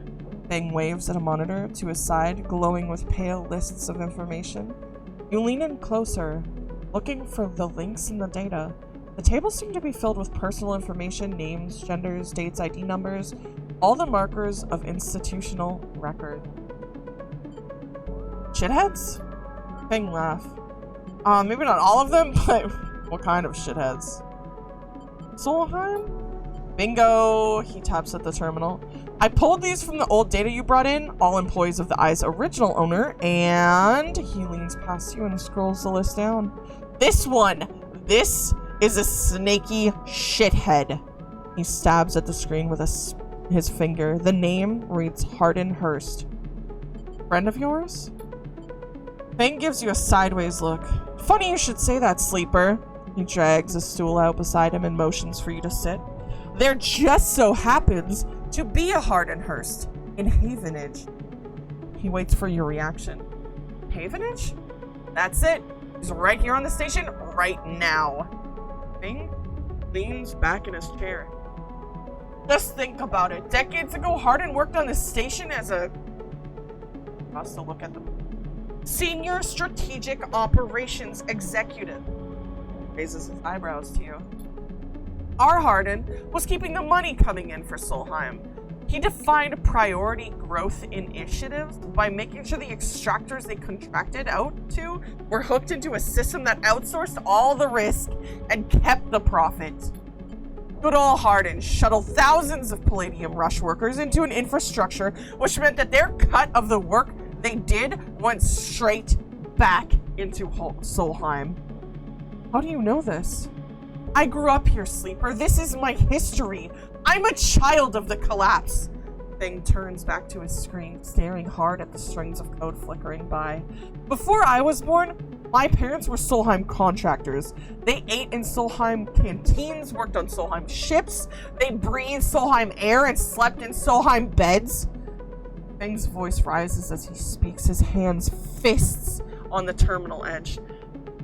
Feng waves at a monitor to his side, glowing with pale lists of information. You lean in closer, looking for the links in the data. The tables seem to be filled with personal information, names, genders, dates, ID numbers, all the markers of institutional record. Shitheads? Feng laugh. Maybe not all of them, but what kind of shitheads? Solheim? Bingo! He taps at the terminal. I pulled these from the old data you brought in, all employees of the Eye's original owner, and he leans past you and scrolls the list down. This one! This is a snaky shithead. He stabs at the screen with his finger. The name reads Hardin Hurst. Friend of yours? Feng gives you a sideways look. Funny you should say that, Sleeper. He drags a stool out beside him and motions for you to sit. There just so happens to be a Hardin Hurst in Havenage. He waits for your reaction. Havenage? That's it. He's right here on the station right now. Feng leans back in his chair. Just think about it. Decades ago, Hardin worked on the station as a... Has to look at them. Senior Strategic Operations Executive. Raises his eyebrows to you. Our Hardin was keeping the money coming in for Solheim. He defined priority growth initiatives by making sure the extractors they contracted out to were hooked into a system that outsourced all the risk and kept the profit. Good old Hardin shuttled thousands of Palladium Rush workers into an infrastructure which meant that their cut of the work they did went straight back into Solheim. How do you know this? I grew up here, Sleeper. This is my history. I'm a child of the collapse. Feng turns back to his screen, staring hard at the strings of code flickering by. Before I was born, my parents were Solheim contractors. They ate in Solheim canteens, worked on Solheim ships, they breathed Solheim air and slept in Solheim beds. Feng's voice rises as he speaks, his hands fists on the terminal edge.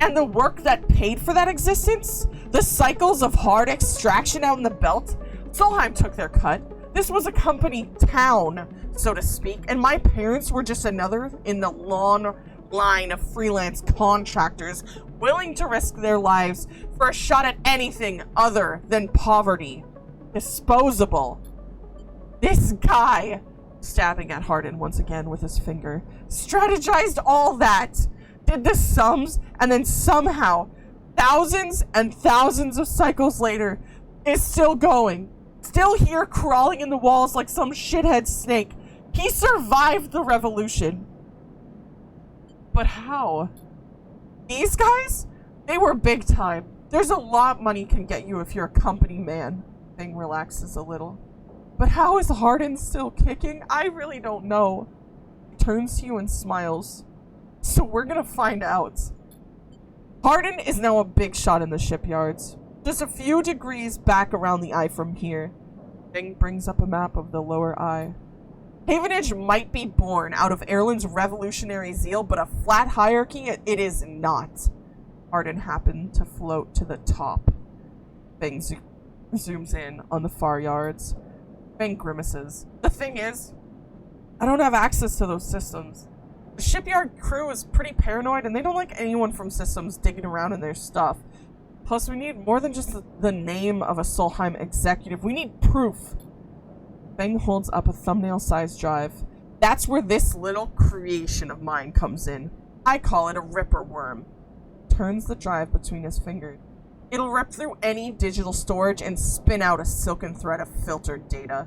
And the work that paid for that existence? The cycles of hard extraction out in the belt? Solheim took their cut. This was a company town, so to speak, and my parents were just another in the long line of freelance contractors willing to risk their lives for a shot at anything other than poverty. Disposable. This guy, stabbing at Hardin once again with his finger, strategized all that, did the sums, and then somehow, thousands and thousands of cycles later, is still going. Still here crawling in the walls like some shithead snake. He survived the revolution. But how? These guys? They were big time. There's a lot money can get you if you're a company man. Thing relaxes a little. But how is Hardin still kicking? I really don't know. He turns to you and smiles. So we're gonna find out. Hardin is now a big shot in the shipyards. Just a few degrees back around the eye from here. Bing brings up a map of the lower eye. Havenage might be born out of Erlen's revolutionary zeal, but a flat hierarchy it is not. Hardin happened to float to the top. Bing zooms in on the far yards. Bing grimaces. The thing is, I don't have access to those systems. The shipyard crew is pretty paranoid, and they don't like anyone from systems digging around in their stuff. Plus, we need more than just the name of a Solheim executive. We need proof. Bing holds up a thumbnail-sized drive. That's where this little creation of mine comes in. I call it a ripper worm. Turns the drive between his fingers. It'll rip through any digital storage and spin out a silken thread of filtered data.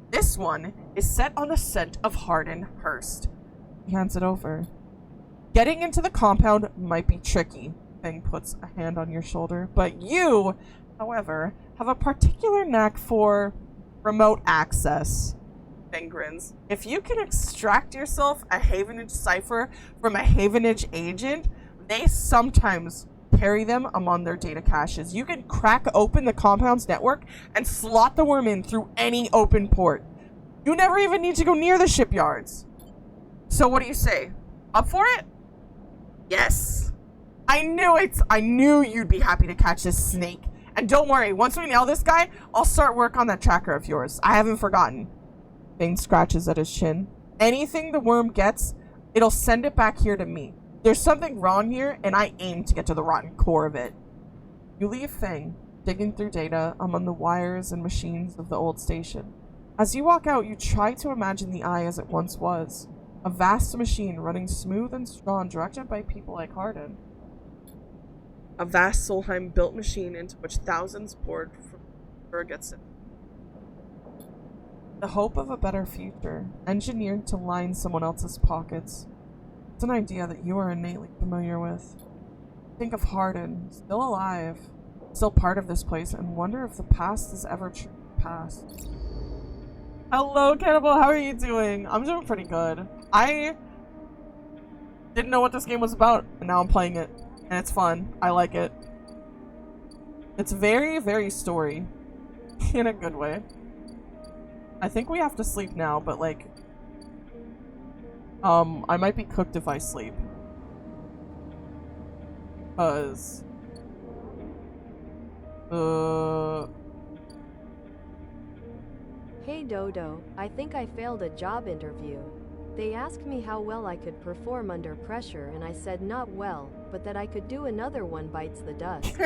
This one is set on the scent of Hardin Hurst. He hands it over. Getting into the compound might be tricky. Bing puts a hand on your shoulder. But you, however, have a particular knack for remote access. Bing grins. If you can extract yourself a Havenage cipher from a Havenage agent, they sometimes carry them among their data caches. You can crack open the compound's network and slot the worm in through any open port. You never even need to go near the shipyards. So what do you say? Up for it? Yes. I knew it. I knew you'd be happy to catch this snake. And don't worry, once we nail this guy, I'll start work on that tracker of yours. I haven't forgotten. Bing scratches at his chin. Anything the worm gets, it'll send it back here to me. There's something wrong here, and I aim to get to the rotten core of it. You leave Fang, digging through data among the wires and machines of the old station. As you walk out, you try to imagine the eye as it once was. A vast machine running smooth and strong, directed by people like Hardin. A vast Solheim-built machine into which thousands poured from surrogates. The hope of a better future, engineered to line someone else's pockets. It's an idea that you are innately familiar with. Think of Hardin, still alive, still part of this place, and wonder if the past is ever truly past. Hello, Cannibal, how are you doing? I'm doing pretty good. I didn't know what this game was about, and now I'm playing it. And it's fun. I like it. It's very, very story. In a good way. I think we have to sleep now, but like... I might be cooked if I sleep. Because... Hey Dodo, I think I failed a job interview. They asked me how well I could perform under pressure and I said not well, but that I could do another one bites the dust.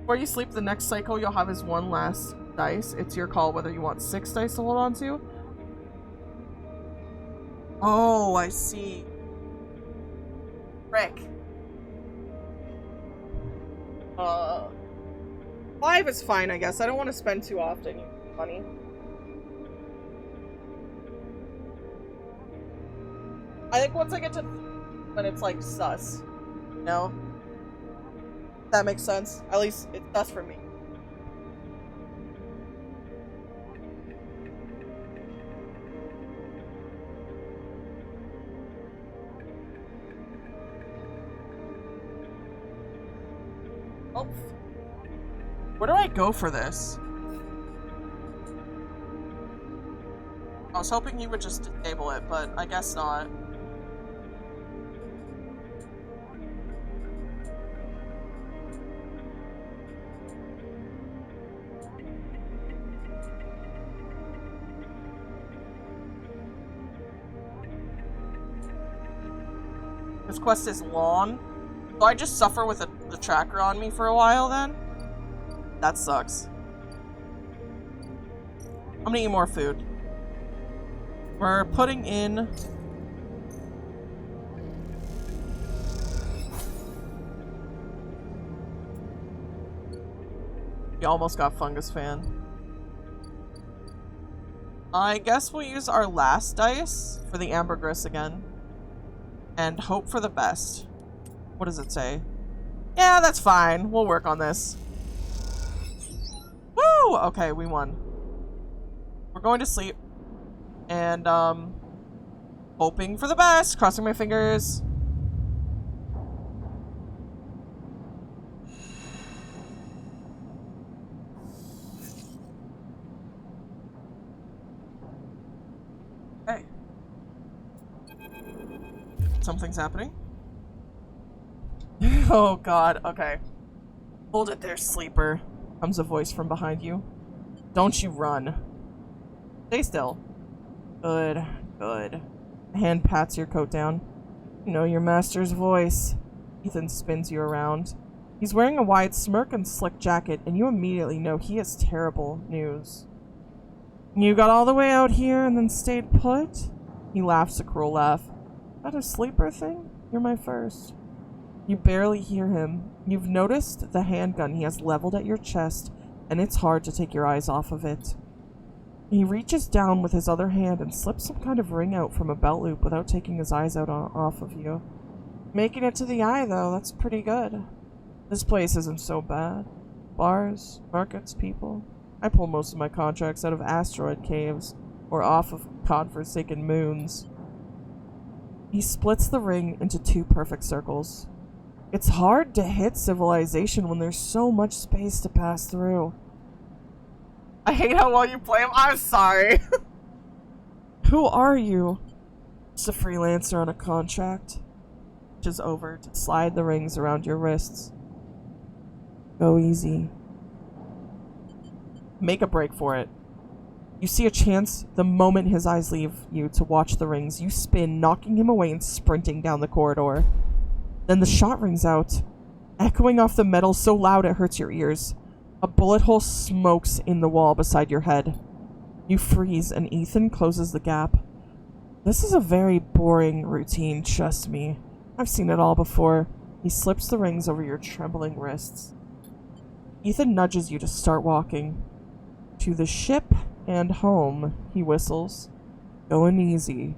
Before you sleep the next cycle, you'll have his one last dice. It's your call whether you want 6 dice to hold on to. Oh, I see. Frick. 5 is fine, I guess. I don't want to spend too often money. I think once I get to when it's like sus, you know? That makes sense. At least it does for me. Oh. Where do I go for this? I was hoping you would just disable it, but I guess not. This quest is long. So I just suffer with the tracker on me for a while then? That sucks. I'm gonna eat more food. We're putting in... We almost got Fungus Fan. I guess we'll use our last dice for the ambergris again. And hope for the best. What does it say? Yeah, that's fine. We'll work on this. Woo! Okay, we won. We're going to sleep. And, hoping for the best. Crossing my fingers. Okay. Something's happening. Oh god, okay. Hold it there, sleeper. Comes a voice from behind you. Don't you run. Stay still. Good, good. A hand pats your coat down. You know your master's voice. Ethan spins you around. He's wearing a wide smirk and slick jacket, and you immediately know he has terrible news. You got all the way out here and then stayed put? He laughs a cruel laugh. Is that a sleeper thing? You're my first. You barely hear him. You've noticed the handgun he has leveled at your chest, and it's hard to take your eyes off of it. He reaches down with his other hand and slips some kind of ring out from a belt loop without taking his eyes off of you. Making it to the eye, though, that's pretty good. This place isn't so bad. Bars, markets, people. I pull most of my contracts out of asteroid caves, or off of godforsaken moons. He splits the ring into 2 perfect circles. It's hard to hit civilization when there's so much space to pass through. I hate how well you play him. I'm sorry. Who are you? Just a freelancer on a contract. Which is over to slide the rings around your wrists. Go easy. Make a break for it. You see a chance the moment his eyes leave you to watch the rings. You spin, knocking him away and sprinting down the corridor. Then the shot rings out, echoing off the metal so loud it hurts your ears. A bullet hole smokes in the wall beside your head. You freeze, and Ethan closes the gap. This is a very boring routine, trust me. I've seen it all before. He slips the rings over your trembling wrists. Ethan nudges you to start walking. To the ship and home, he whistles. Going easy.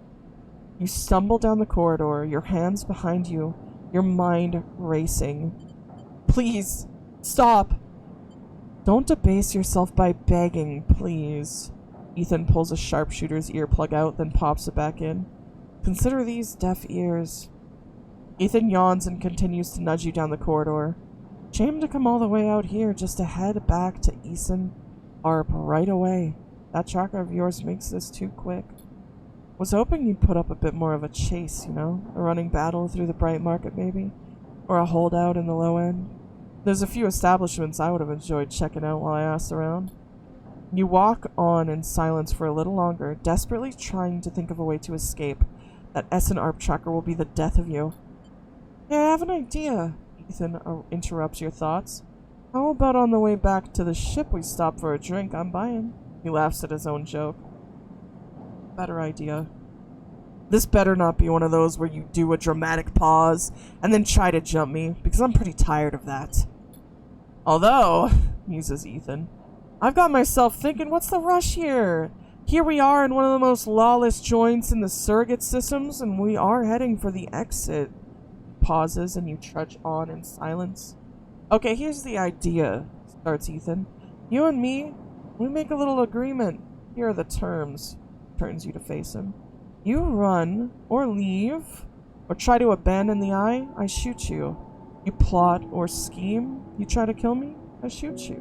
You stumble down the corridor, your hands behind you, your mind racing. Please, stop! Don't debase yourself by begging, please. Ethan pulls a sharpshooter's earplug out, then pops it back in. Consider these deaf ears. Ethan yawns and continues to nudge you down the corridor. Shame to come all the way out here just to head back to Eason Arp right away. That tracker of yours makes this too quick. Was hoping you'd put up a bit more of a chase, you know? A running battle through the bright market, maybe? Or a holdout in the low end? There's a few establishments I would have enjoyed checking out while I asked around. You walk on in silence for a little longer, desperately trying to think of a way to escape. That Essen Arp tracker will be the death of you. Hey, I have an idea, Ethan interrupts your thoughts. How about on the way back to the ship we stop for a drink? I'm buying. He laughs at his own joke. Better idea. This better not be one of those where you do a dramatic pause and then try to jump me, because I'm pretty tired of that. Although, muses Ethan, I've got myself thinking, what's the rush here? Here we are in one of the most lawless joints in the surrogate systems, and we are heading for the exit. Pauses and you trudge on in silence. Okay, here's the idea, starts Ethan. You and me, we make a little agreement. Here are the terms. Turns you to face him. You run, or leave, or try to abandon the eye, I shoot you. You plot or scheme, you try to kill me, I shoot you.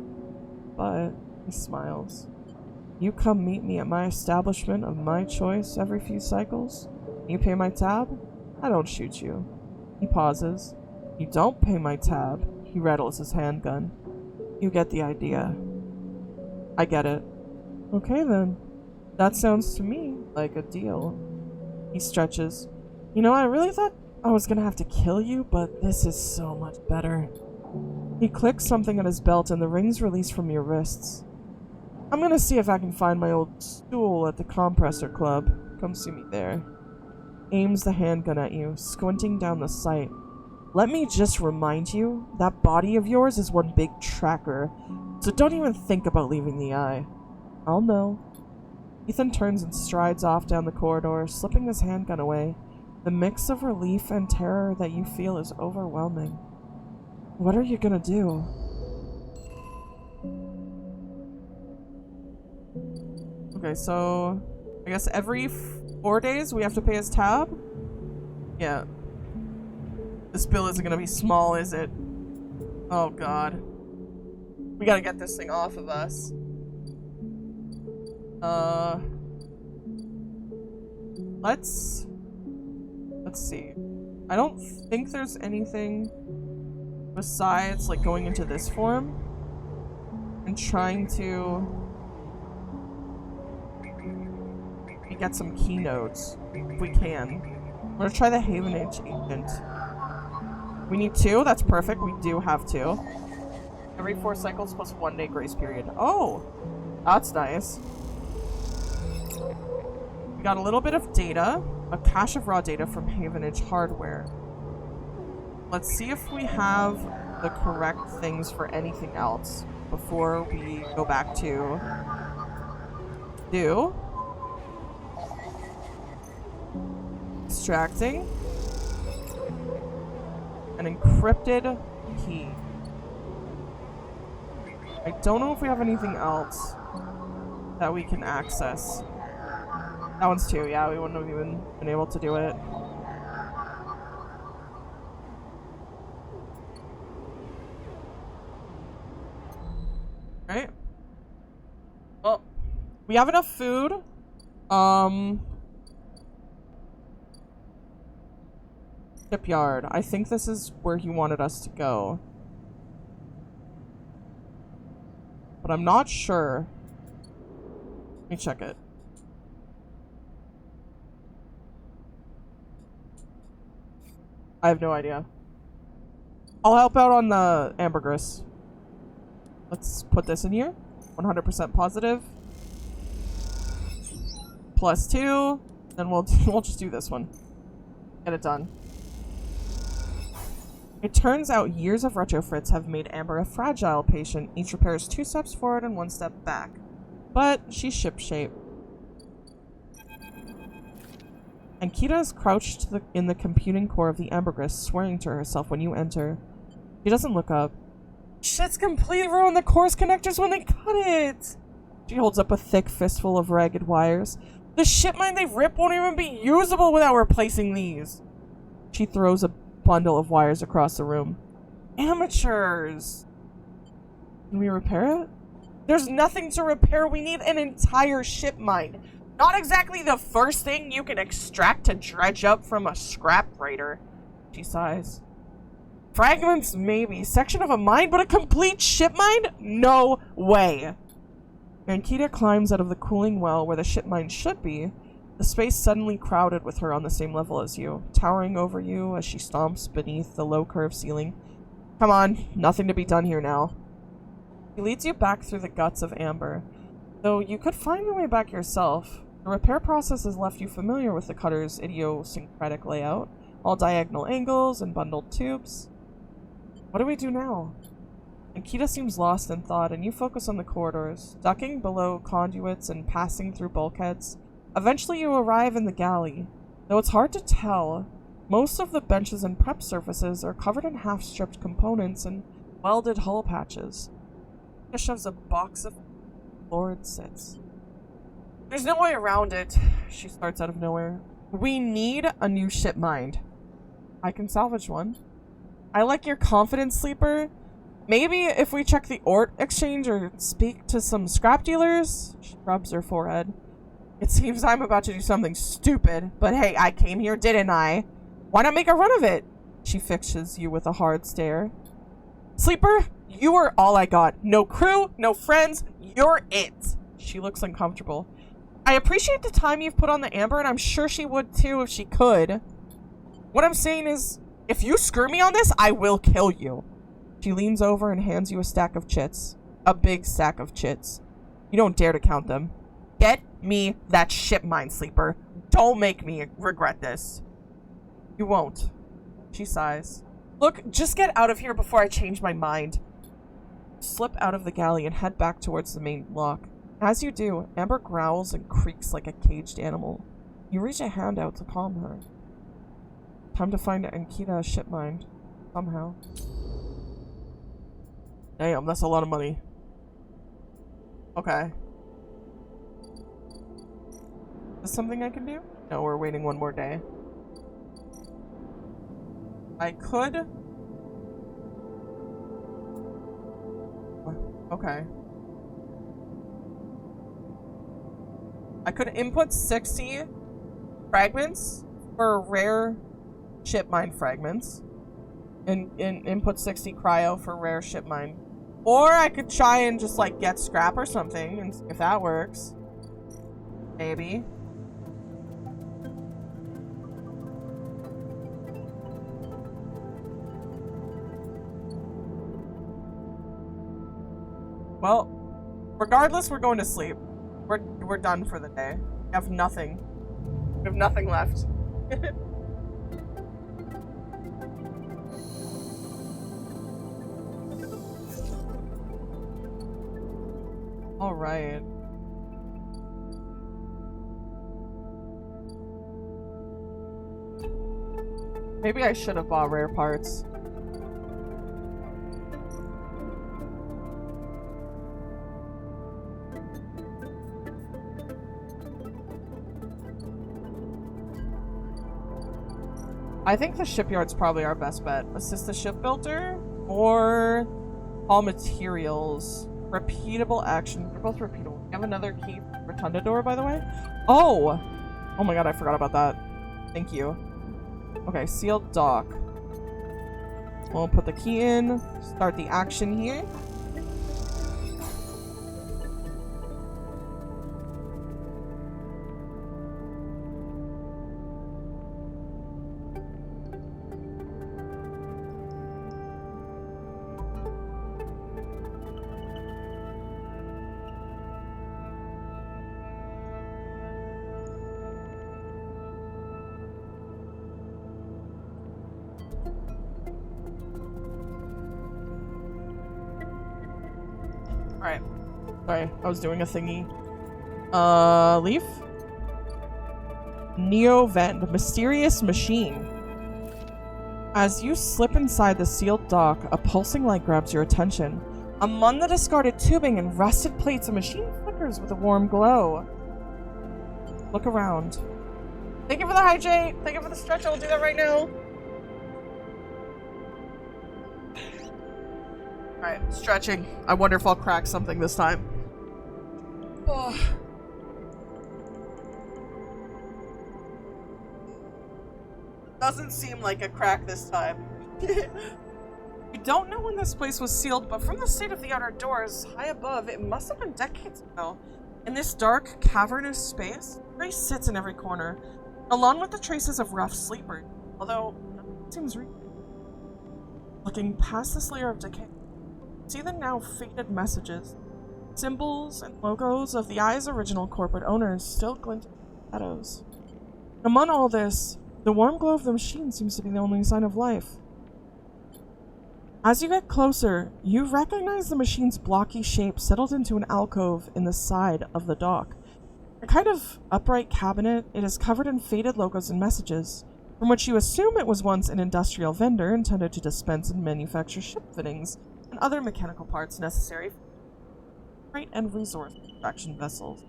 But, he smiles. You come meet me at my establishment of my choice every few cycles. You pay my tab, I don't shoot you. He pauses. You don't pay my tab, he rattles his handgun. You get the idea. I get it. Okay then. That sounds to me like a deal. He stretches. You know, I really thought I was gonna have to kill you, but this is so much better. He clicks something at his belt and the rings release from your wrists. I'm gonna see if I can find my old stool at the compressor club. Come see me there. Aims the handgun at you, squinting down the sight. Let me just remind you, that body of yours is one big tracker, so don't even think about leaving the eye. I'll know. Ethan turns and strides off down the corridor, slipping his handgun away. The mix of relief and terror that you feel is overwhelming. What are you gonna do? Okay, so I guess every 4 days we have to pay his tab? Yeah. This bill isn't gonna be small, is it? Oh god. We gotta get this thing off of us. Let's see. I don't think there's anything besides like going into this form and trying to get some keynotes if we can. I'm gonna try the Haven Age agent. We need 2, that's perfect. We do have 2. Every 4 cycles plus 1 day grace period. Oh, that's nice. We got a little bit of data, a cache of raw data from Havenage hardware. Let's see if we have the correct things for anything else before we go back to do. Extracting. An encrypted key. I don't know if we have anything else that we can access. That one's 2, yeah, we wouldn't have even been able to do it. Right? Well, we have enough food. Shipyard. I think this is where he wanted us to go. But I'm not sure. Let me check it. I have no idea. I'll help out on the ambergris. Let's put this in here. 100% positive. +2. Then we'll just do this one. Get it done. It turns out years of retrofits have made Amber a fragile patient. Each repair is 2 steps forward and 1 step back. But she's shipshape. And Kita is crouched in the computing core of the ambergris, swearing to herself when you enter. She doesn't look up. Shit's completely ruined the core's connectors when they cut it! She holds up a thick fistful of ragged wires. The ship mine they rip won't even be usable without replacing these! She throws a bundle of wires across the room. Amateurs! Can we repair it? There's nothing to repair. We need an entire ship mine. Not exactly the first thing you can extract to dredge up from a scrap freighter. She sighs. Fragments, maybe. Section of a mine, but a complete ship mine? No way. Ankita climbs out of the cooling well where the ship mine should be. The space suddenly crowded with her on the same level as you, towering over you as she stomps beneath the low curved ceiling. Come on, nothing to be done here now. He leads you back through the guts of Amber. Though you could find your way back yourself. The repair process has left you familiar with the cutter's idiosyncratic layout, all diagonal angles and bundled tubes. What do we do now? Ankita seems lost in thought, and you focus on the corridors, ducking below conduits and passing through bulkheads. Eventually you arrive in the galley. Though it's hard to tell, most of the benches and prep surfaces are covered in half-stripped components and welded hull patches. She shoves a box of floor and sits. There's no way around it, she starts out of nowhere. We need a new ship mine. I can salvage one. I like your confidence, Sleeper. Maybe if we check the ore exchange or speak to some scrap dealers? She rubs her forehead. It seems I'm about to do something stupid, but hey, I came here, didn't I? Why not make a run of it? She fixes you with a hard stare. Sleeper, you are all I got. No crew, no friends, you're it. She looks uncomfortable. I appreciate the time you've put on the Amber, and I'm sure she would too if she could. What I'm saying is, if you screw me on this, I will kill you. She leans over and hands you a stack of chits. A big stack of chits. You don't dare to count them. Get me that ship, Minesleeper. Don't make me regret this. You won't. She sighs. Look, just get out of here before I change my mind. Slip out of the galley and head back towards the main lock. As you do, Amber growls and creaks like a caged animal. You reach a hand out to calm her. Time to find Ankita a ship mind. Somehow. Damn, that's a lot of money. Okay. Is this something I can do? No, we're waiting one more day. I could... Okay. I could input 60 fragments for rare ship mine fragments. And input 60 cryo for rare ship mine. Or I could try and just like get scrap or something, and if that works. Maybe. Well, regardless, we're going to sleep. We're done for the day. We have nothing. We have nothing left. All right. Maybe I should have bought rare parts. I think the shipyard's probably our best bet. Assist the shipbuilder or all materials. Repeatable action. They're both repeatable. You have another key rotunda door, by the way? Oh! Oh my god, I forgot about that. Thank you. Okay, sealed dock. We'll put the key in. Start the action here. Alright. Sorry, I was doing a thingy. Leaf? Neo-Vend. Mysterious machine. As you slip inside the sealed dock, a pulsing light grabs your attention. Among the discarded tubing and rusted plates, a machine flickers with a warm glow. Look around. Thank you for the hydrate! Thank you for the stretch, I will do that right now. Alright, stretching. I wonder if I'll crack something this time. Oh. Doesn't seem like a crack this time. We don't know when this place was sealed, but from the state of the outer doors, high above, it must have been decades ago. In this dark, cavernous space, Grace sits in every corner, along with the traces of rough sleepers, although nothing seems real. Looking past this layer of decay, see the now faded messages, symbols, and logos of the Eye's original corporate owners still glint in the shadows. Among all this, the warm glow of the machine seems to be the only sign of life. As you get closer, you recognize the machine's blocky shape settled into an alcove in the side of the dock. A kind of upright cabinet, it is covered in faded logos and messages, from which you assume it was once an industrial vendor intended to dispense and manufacture ship fittings and other mechanical parts necessary for freight and resource extraction vessels.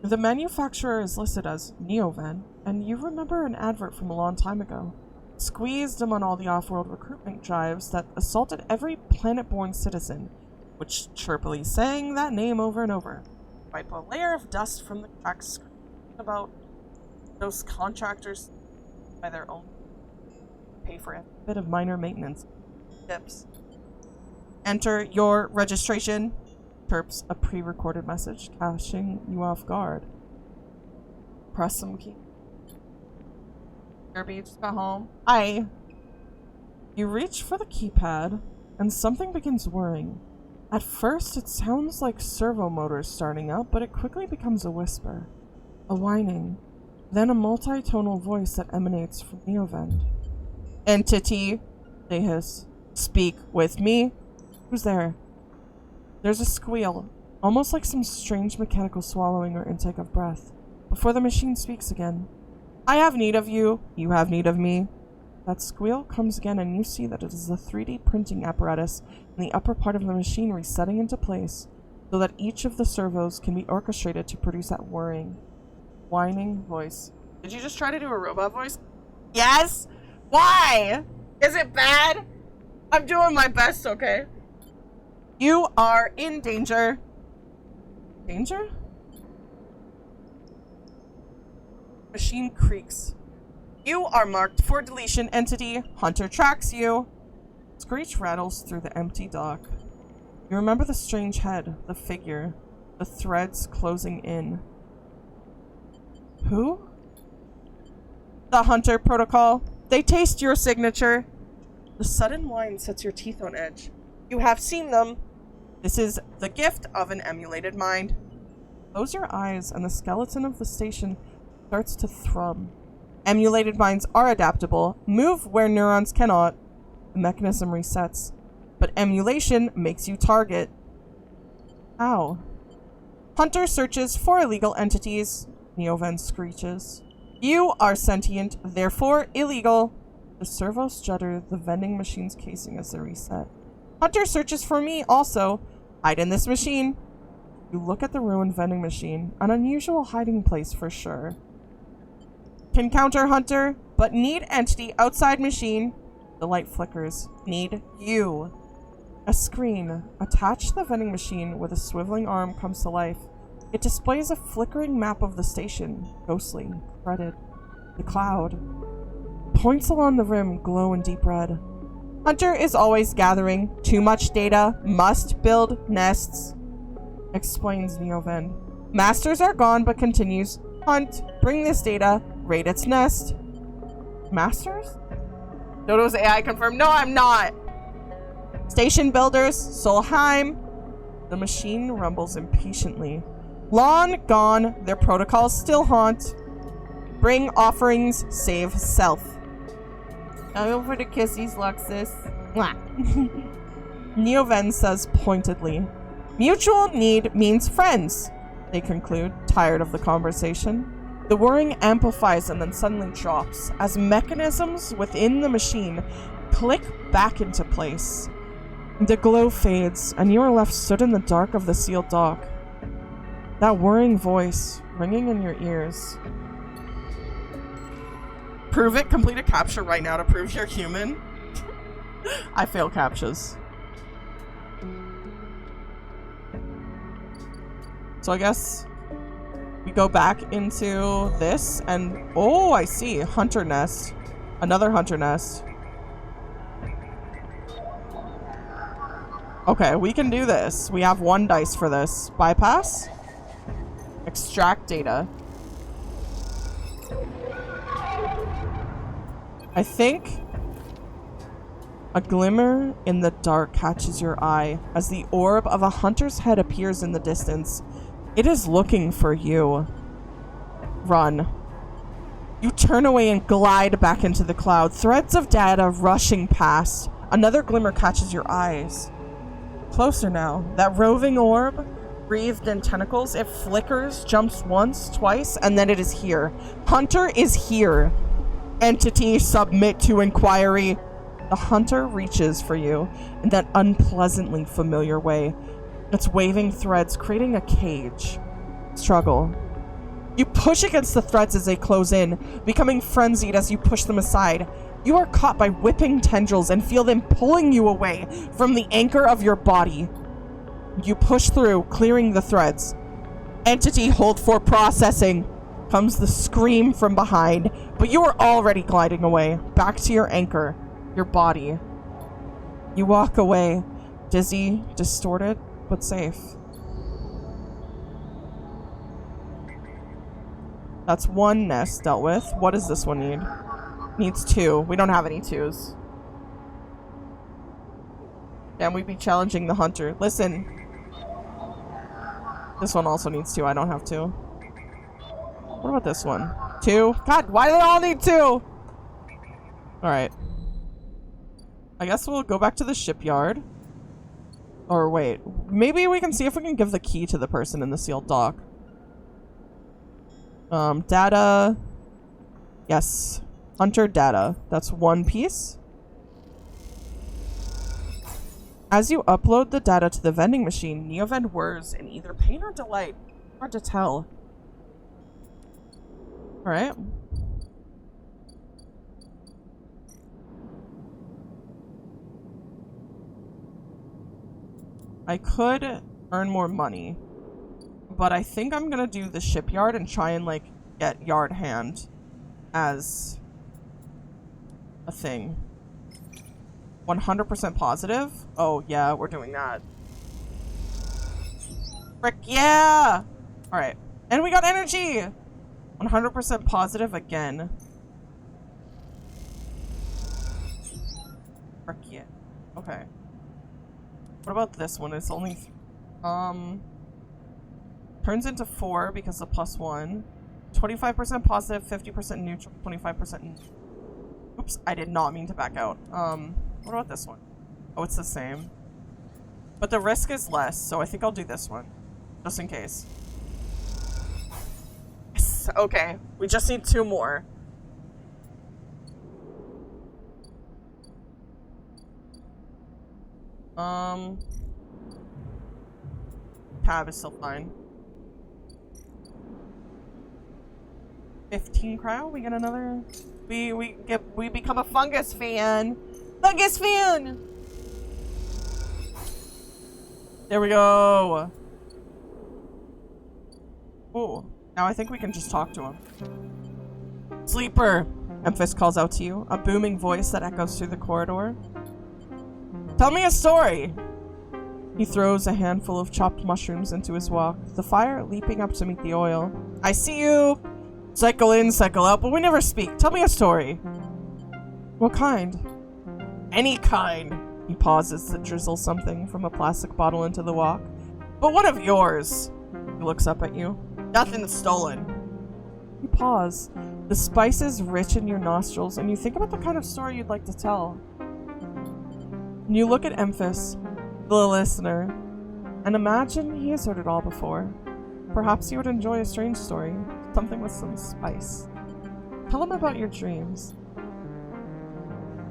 The manufacturer is listed as Neo-Vend, and you remember an advert from a long time ago, squeezed among all the off-world recruitment drives that assaulted every planet-born citizen, which chirpily sang that name over and over. Wipe a layer of dust from the cracks about those contractors by their own pay for a bit of minor maintenance tips. Enter your registration, chirps a pre-recorded message, catching you off guard. Press some key. Kirby just got home. Hi. You reach for the keypad, and something begins whirring. At first, it sounds like servo motors starting up, but it quickly becomes a whisper. A whining. Then a multi-tonal voice that emanates from Neovend. Entity, they hiss. Speak with me. Who's there? There's a squeal, almost like some strange mechanical swallowing or intake of breath, before the machine speaks again. I have need of you. You have need of me. That squeal comes again, and you see that it is the 3D printing apparatus in the upper part of the machinery setting into place so that each of the servos can be orchestrated to produce that whirring, whining voice. Did you just try to do a robot voice? Yes? Why? Is it bad? I'm doing my best, okay? You are in danger. Danger? Machine creaks. You are marked for deletion, entity. Hunter tracks you. Screech rattles through the empty dock. You remember the strange head, the figure, the threads closing in. Who? The Hunter Protocol. They taste your signature. The sudden whine sets your teeth on edge. You have seen them. This is the gift of an emulated mind. Close your eyes, and the skeleton of the station starts to thrum. Emulated minds are adaptable, move where neurons cannot. The mechanism resets, but emulation makes you target. How? Hunter searches for illegal entities. Neovend screeches. You are sentient, therefore illegal. The servos judder the vending machine's casing as they reset. Hunter searches for me also. Hide in this machine. You look at the ruined vending machine, an unusual hiding place for sure. Can counter Hunter, but need entity outside machine. The light flickers. Need you. A screen attached to the vending machine with a swiveling arm comes to life. It displays a flickering map of the station, ghostly, fretted. The cloud. Points along the rim glow in deep red. Hunter is always gathering. Too much data. Must build nests. Explains Neovend. Masters are gone, but continues. Hunt. Bring this data. Raid its nest. Masters? Dodo's AI confirmed. No, I'm not. Station builders. Solheim. The machine rumbles impatiently. Long gone. Their protocols still haunt. Bring offerings. Save self. Now for the kissies, Luxus. Neovend says pointedly. Mutual need means friends. They conclude, tired of the conversation. The whirring amplifies and then suddenly drops as mechanisms within the machine click back into place. The glow fades, and you are left stood in the dark of the sealed dock. That whirring voice ringing in your ears. Prove it. Complete a captcha right now to prove you're human. I fail captchas. So I guess we go back into this and... Oh, I see. Hunter nest. Another hunter nest. Okay, we can do this. We have 1 dice for this. Bypass. Extract data. I think a glimmer in the dark catches your eye as the orb of a hunter's head appears in the distance. It is looking for you. Run. You turn away and glide back into the cloud, threads of data rushing past. Another glimmer catches your eyes. Closer now. That roving orb, breathed in tentacles, it flickers, jumps once, twice, and then it is here. Hunter is here. Entity, submit to inquiry. The hunter reaches for you in that unpleasantly familiar way. Its waving threads creating a cage. Struggle. You push against the threads as they close in, becoming frenzied as you push them aside. You are caught by whipping tendrils and feel them pulling you away from the anchor of your body. You push through, clearing the threads. Entity, hold for processing. Comes the scream from behind, but you are already gliding away, back to your anchor, your body. You walk away, dizzy, distorted, but safe. That's 1 nest dealt with. What does this one need? Needs 2. We don't have any 2s. And we'd be challenging the hunter. Listen. This one also needs 2. I don't have 2. What about this one? 2? God, why do they all need 2? Alright. I guess we'll go back to the shipyard. Or wait. Maybe we can see if we can give the key to the person in the sealed dock. Data. Yes. Hunter data. That's 1 piece. As you upload the data to the vending machine, Neovend whirs in either pain or delight. Hard to tell. Alright. I could earn more money, but I think I'm gonna do the shipyard and try and, like, get yard hand as a thing. 100% positive? Oh, yeah, we're doing that. Frick, yeah! Alright. And we got energy! 100% positive again. Frick, yeah. Okay. What about this one? It's only... turns into 4 because of +1. 25% positive, 50% neutral, 25%... Oops, I did not mean to back out. What about this one? Oh, it's the same. But the risk is less, so I think I'll do this one. Just in case. Yes, okay. We just need 2 more. Tab is still fine. 15 cryo? We get another... We become a fungus fan! Fungus fan! There we go! Ooh. Now I think we can just talk to him. Sleeper! Memphis calls out to you, a booming voice that echoes through the corridor. Tell me a story! He throws a handful of chopped mushrooms into his wok, the fire leaping up to meet the oil. I see you! Cycle in, cycle out, but we never speak. Tell me a story. What kind? Any kind. He pauses to drizzle something from a plastic bottle into the wok. But what of yours? He looks up at you. Nothing's stolen. You pause. The spices rich in your nostrils, and you think about the kind of story you'd like to tell. And you look at Memphis, the listener, and imagine he has heard it all before. Perhaps he would enjoy a strange story, something with some spice. Tell him about your dreams.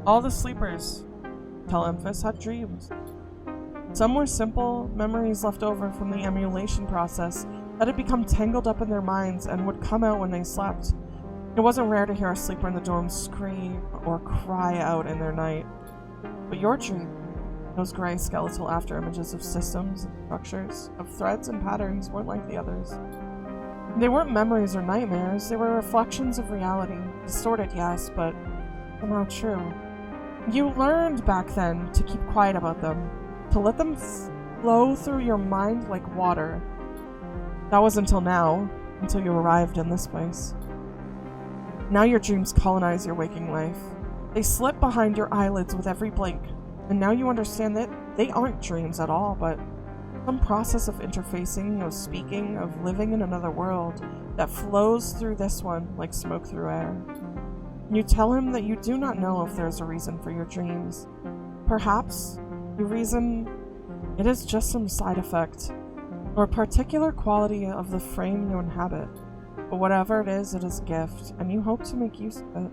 All the sleepers, tell Memphis, had dreams. Some were simple memories left over from the emulation process that had become tangled up in their minds and would come out when they slept. It wasn't rare to hear a sleeper in the dorm scream or cry out in their night. But your dream, those gray skeletal after images of systems and structures, of threads and patterns, weren't like the others. They weren't memories or nightmares, they were reflections of reality. Distorted, yes, but somehow true. You learned back then to keep quiet about them, to let them flow through your mind like water. That was until now, until you arrived in this place. Now your dreams colonize your waking life. They slip behind your eyelids with every blink, and now you understand that they aren't dreams at all, but some process of interfacing, of speaking, of living in another world that flows through this one like smoke through air. You tell him that you do not know if there's a reason for your dreams. Perhaps the reason it is just some side effect or a particular quality of the frame you inhabit. But whatever it is a gift, and you hope to make use of it.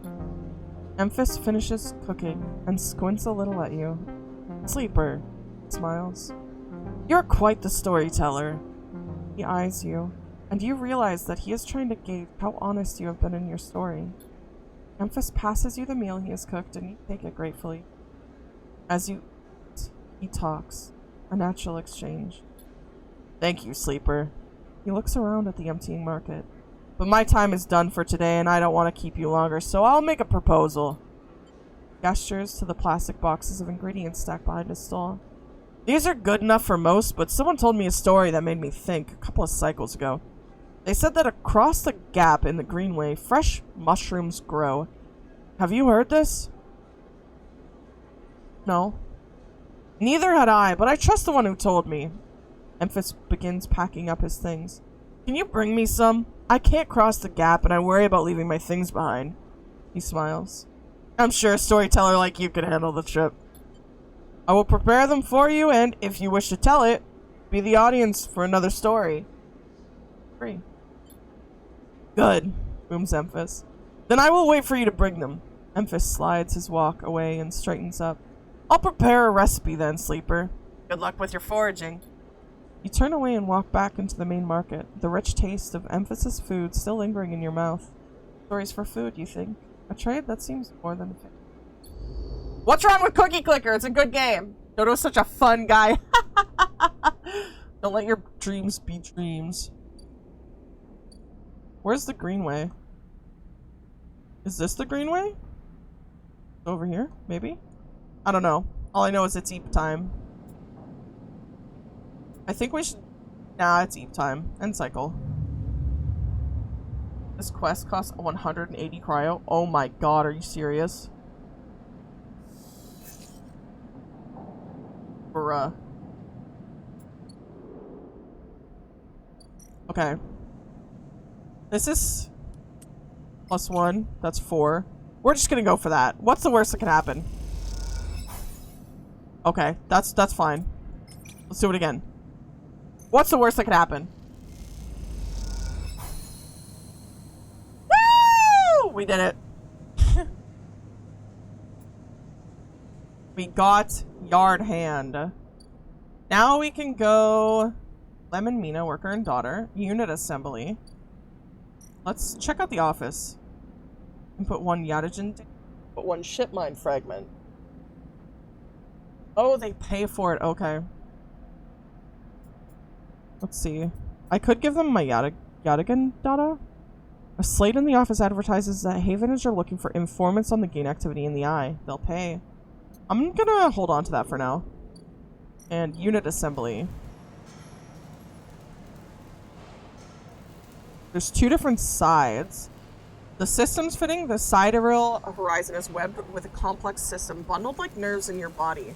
Memphis finishes cooking and squints a little at you. Sleeper, smiles. You're quite the storyteller. He eyes you, and you realize that he is trying to gauge how honest you have been in your story. Memphis passes you the meal he has cooked, and you take it gratefully. As you eat, he talks, a natural exchange. Thank you, Sleeper. He looks around at the emptying market. But my time is done for today, and I don't want to keep you longer, so I'll make a proposal. Gestures to the plastic boxes of ingredients stacked behind his stall. These are good enough for most, but someone told me a story that made me think a couple of cycles ago. They said that across the gap in the Greenway, fresh mushrooms grow. Have you heard this? No. Neither had I, but I trust the one who told me. Memphis begins packing up his things. Can you bring me some? I can't cross the gap and I worry about leaving my things behind. He smiles. I'm sure a storyteller like you could handle the trip. I will prepare them for you and, if you wish to tell it, be the audience for another story. Free. Good, booms Memphis. Then I will wait for you to bring them. Memphis slides his walk away and straightens up. I'll prepare a recipe then, sleeper. Good luck with your foraging. You turn away and walk back into the main market, the rich taste of Emphasis food still lingering in your mouth. Stories for food, you think? A trade that seems more than fair. What's wrong with Cookie Clicker? It's a good game. Dodo's such a fun guy. Don't let your dreams be dreams. Where's the Greenway? Is this the Greenway? Over here? Maybe? I don't know. All I know is it's Eep time. I think we should... Nah, it's Eep time. End cycle. This quest costs 180 cryo. Oh my god, are you serious? Bruh. Okay. This is... +1. That's 4. We're just gonna go for that. What's the worst that can happen? Okay, that's fine. Let's do it again. What's the worst that could happen? Woo! We did it. We got Yard Hand. Now we can go Lemon Mina, worker and daughter. Unit assembly. Let's check out the office. And put one Yadagen. Put one ship mine fragment. Oh, they pay for it. Okay. Let's see. I could give them my Yadagen data. A slate in the office advertises that Havenage are looking for informants on the gain activity in the eye. They'll pay. I'm gonna hold on to that for now. And unit assembly. There's 2 different sides. The systems fitting the sidereal horizon is webbed with a complex system bundled like nerves in your body.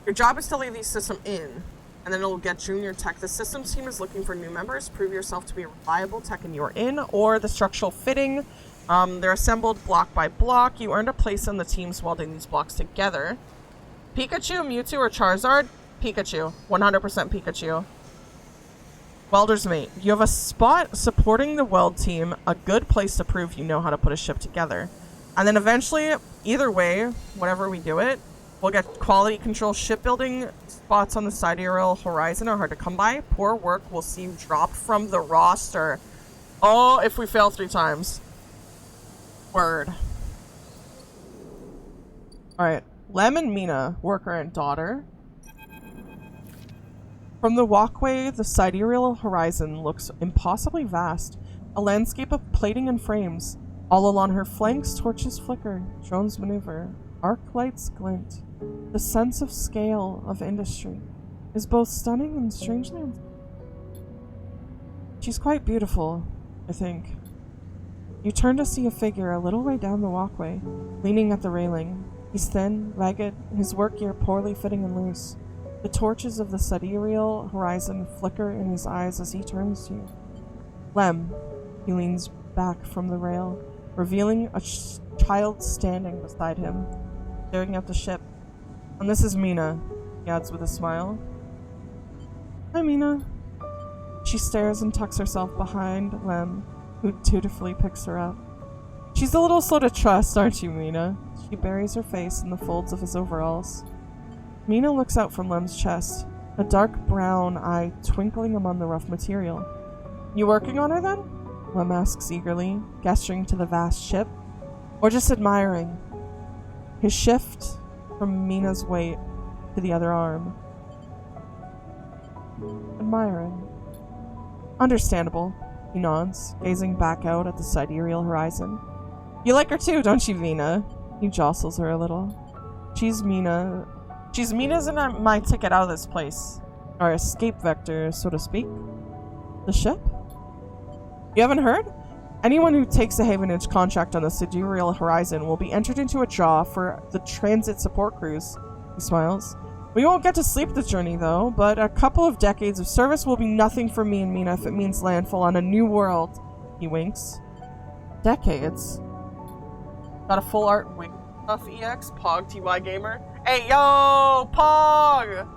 Your job is to leave the system in, and then it'll get junior tech. The systems team is looking for new members. Prove yourself to be a reliable tech and you're in, or the structural fitting. They're assembled block by block. You earned a place on the teams welding these blocks together. Pikachu, Mewtwo, or Charizard? Pikachu. 100% Pikachu. Welder's mate. You have a spot supporting the weld team, a good place to prove you know how to put a ship together. And then eventually, either way, whenever we do it, we'll get quality control. Shipbuilding spots on the sidereal horizon are hard to come by. Poor work will see you dropped from the roster. Oh, if we fail 3 times. Word. Alright. Lemon Mina, worker and daughter. From the walkway, the sidereal horizon looks impossibly vast. A landscape of plating and frames. All along her flanks, torches flicker, drones maneuver, arc lights glint. The sense of scale of industry is both stunning and strangely... She's quite beautiful, I think. You turn to see a figure a little way down the walkway, leaning at the railing. He's thin, ragged, his work gear poorly fitting and loose. The torches of the sidereal horizon flicker in his eyes as he turns to you. Lem, he leans back from the rail, revealing a child standing beside him, staring at the ship. And this is Mina, he adds with a smile. Hi, Mina. She stares and tucks herself behind Lem, who dutifully picks her up. She's a little slow to trust, aren't you, Mina? She buries her face in the folds of his overalls. Mina looks out from Lem's chest, a dark brown eye twinkling among the rough material. You working on her then? Lem asks eagerly, gesturing to the vast ship. Or just admiring? His shift from Mina's weight to the other arm. Admiring. Understandable, he nods, gazing back out at the sidereal horizon. You like her too, don't you, Mina? He jostles her a little. She's Mina's in my ticket out of this place. Our escape vector, so to speak. The ship? You haven't heard? Anyone who takes a Havenage contract on the Sidereal Horizon will be entered into a draw for the transit support cruise. He smiles. We won't get to sleep this journey, though, but a couple of decades of service will be nothing for me and Mina if it means landfall on a new world. He winks. Decades? Got a full art wing stuff, EX? Pog, TY Gamer? Hey, yo! Pog!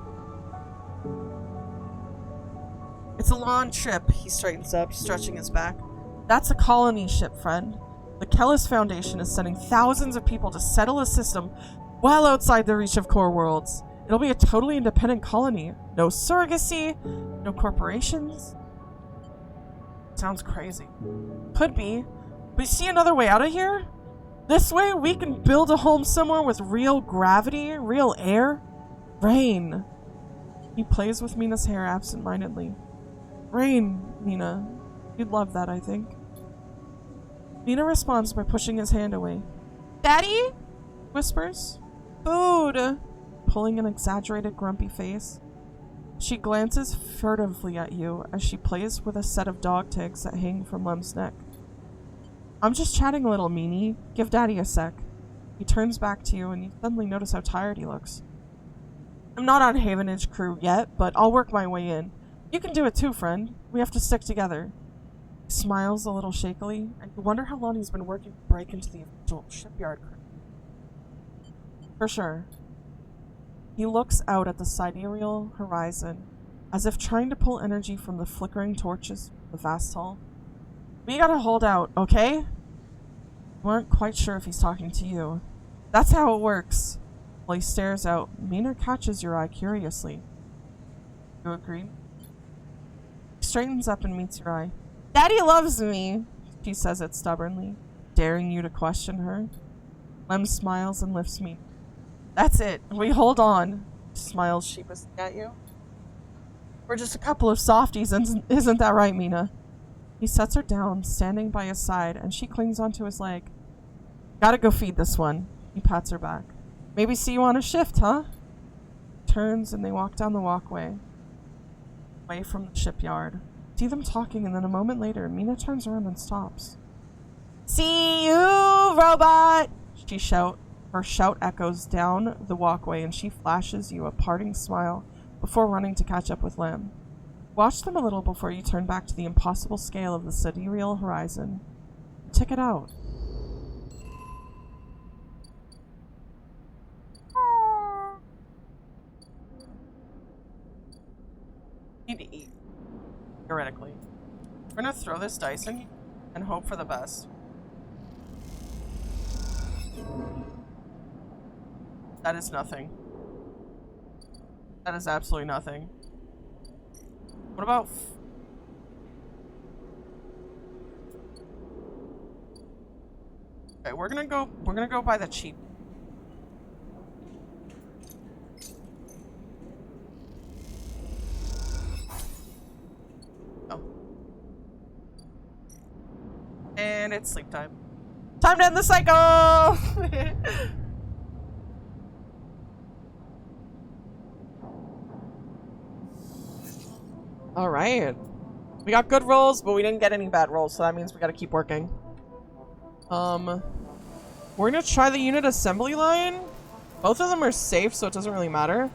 It's a long trip, he straightens up, stretching his back. That's a colony ship, friend. The Kellis Foundation is sending thousands of people to settle a system well outside the reach of core worlds. It'll be a totally independent colony. No surrogacy, no corporations. Sounds crazy. Could be. We see another way out of here? This way we can build a home somewhere with real gravity, real air. Rain. He plays with Mina's hair absent-mindedly. Rain, Mina. You'd love that, I think. Mina responds by pushing his hand away. Daddy? Whispers. Food! Pulling an exaggerated grumpy face. She glances furtively at you as she plays with a set of dog tags that hang from Lem's neck. I'm just chatting a little, Meanie. Give Daddy a sec. He turns back to you and you suddenly notice how tired he looks. I'm not on Havenage crew yet, but I'll work my way in. You can do it too, friend. We have to stick together. He smiles a little shakily, and you wonder how long he's been working to break into the official shipyard crew. For sure. He looks out at the sidereal horizon, as if trying to pull energy from the flickering torches of the vast hall. We gotta hold out, okay? You weren't quite sure if he's talking to you. That's how it works. While he stares out, Mina catches your eye curiously. You agree? He straightens up and meets your eye. Daddy loves me, she says it stubbornly, daring you to question her. Lem smiles and lifts me. That's it. We hold on. She smiles sheepishly at you. We're just a couple of softies, isn't that right, Mina? He sets her down, standing by his side, and she clings onto his leg. Gotta go feed this one. He pats her back. Maybe see you on a shift, huh? Turns and they walk down the walkway, away from the shipyard. See them talking, and then a moment later, Mina turns around and stops. See you, robot! She shouts. Her shout echoes down the walkway, and she flashes you a parting smile before running to catch up with Lem. Watch them a little before you turn back to the impossible scale of the sidereal horizon. Check it out. Need to eat. Theoretically. We're gonna throw this dice in and hope for the best. That is nothing. That is absolutely nothing. What about okay, we're gonna go by the cheap. Oh. And it's sleep time. Time to end the cycle! Alright. We got good rolls, but we didn't get any bad rolls, so that means we gotta keep working. We're gonna try the unit assembly line. Both of them are safe, so it doesn't really matter.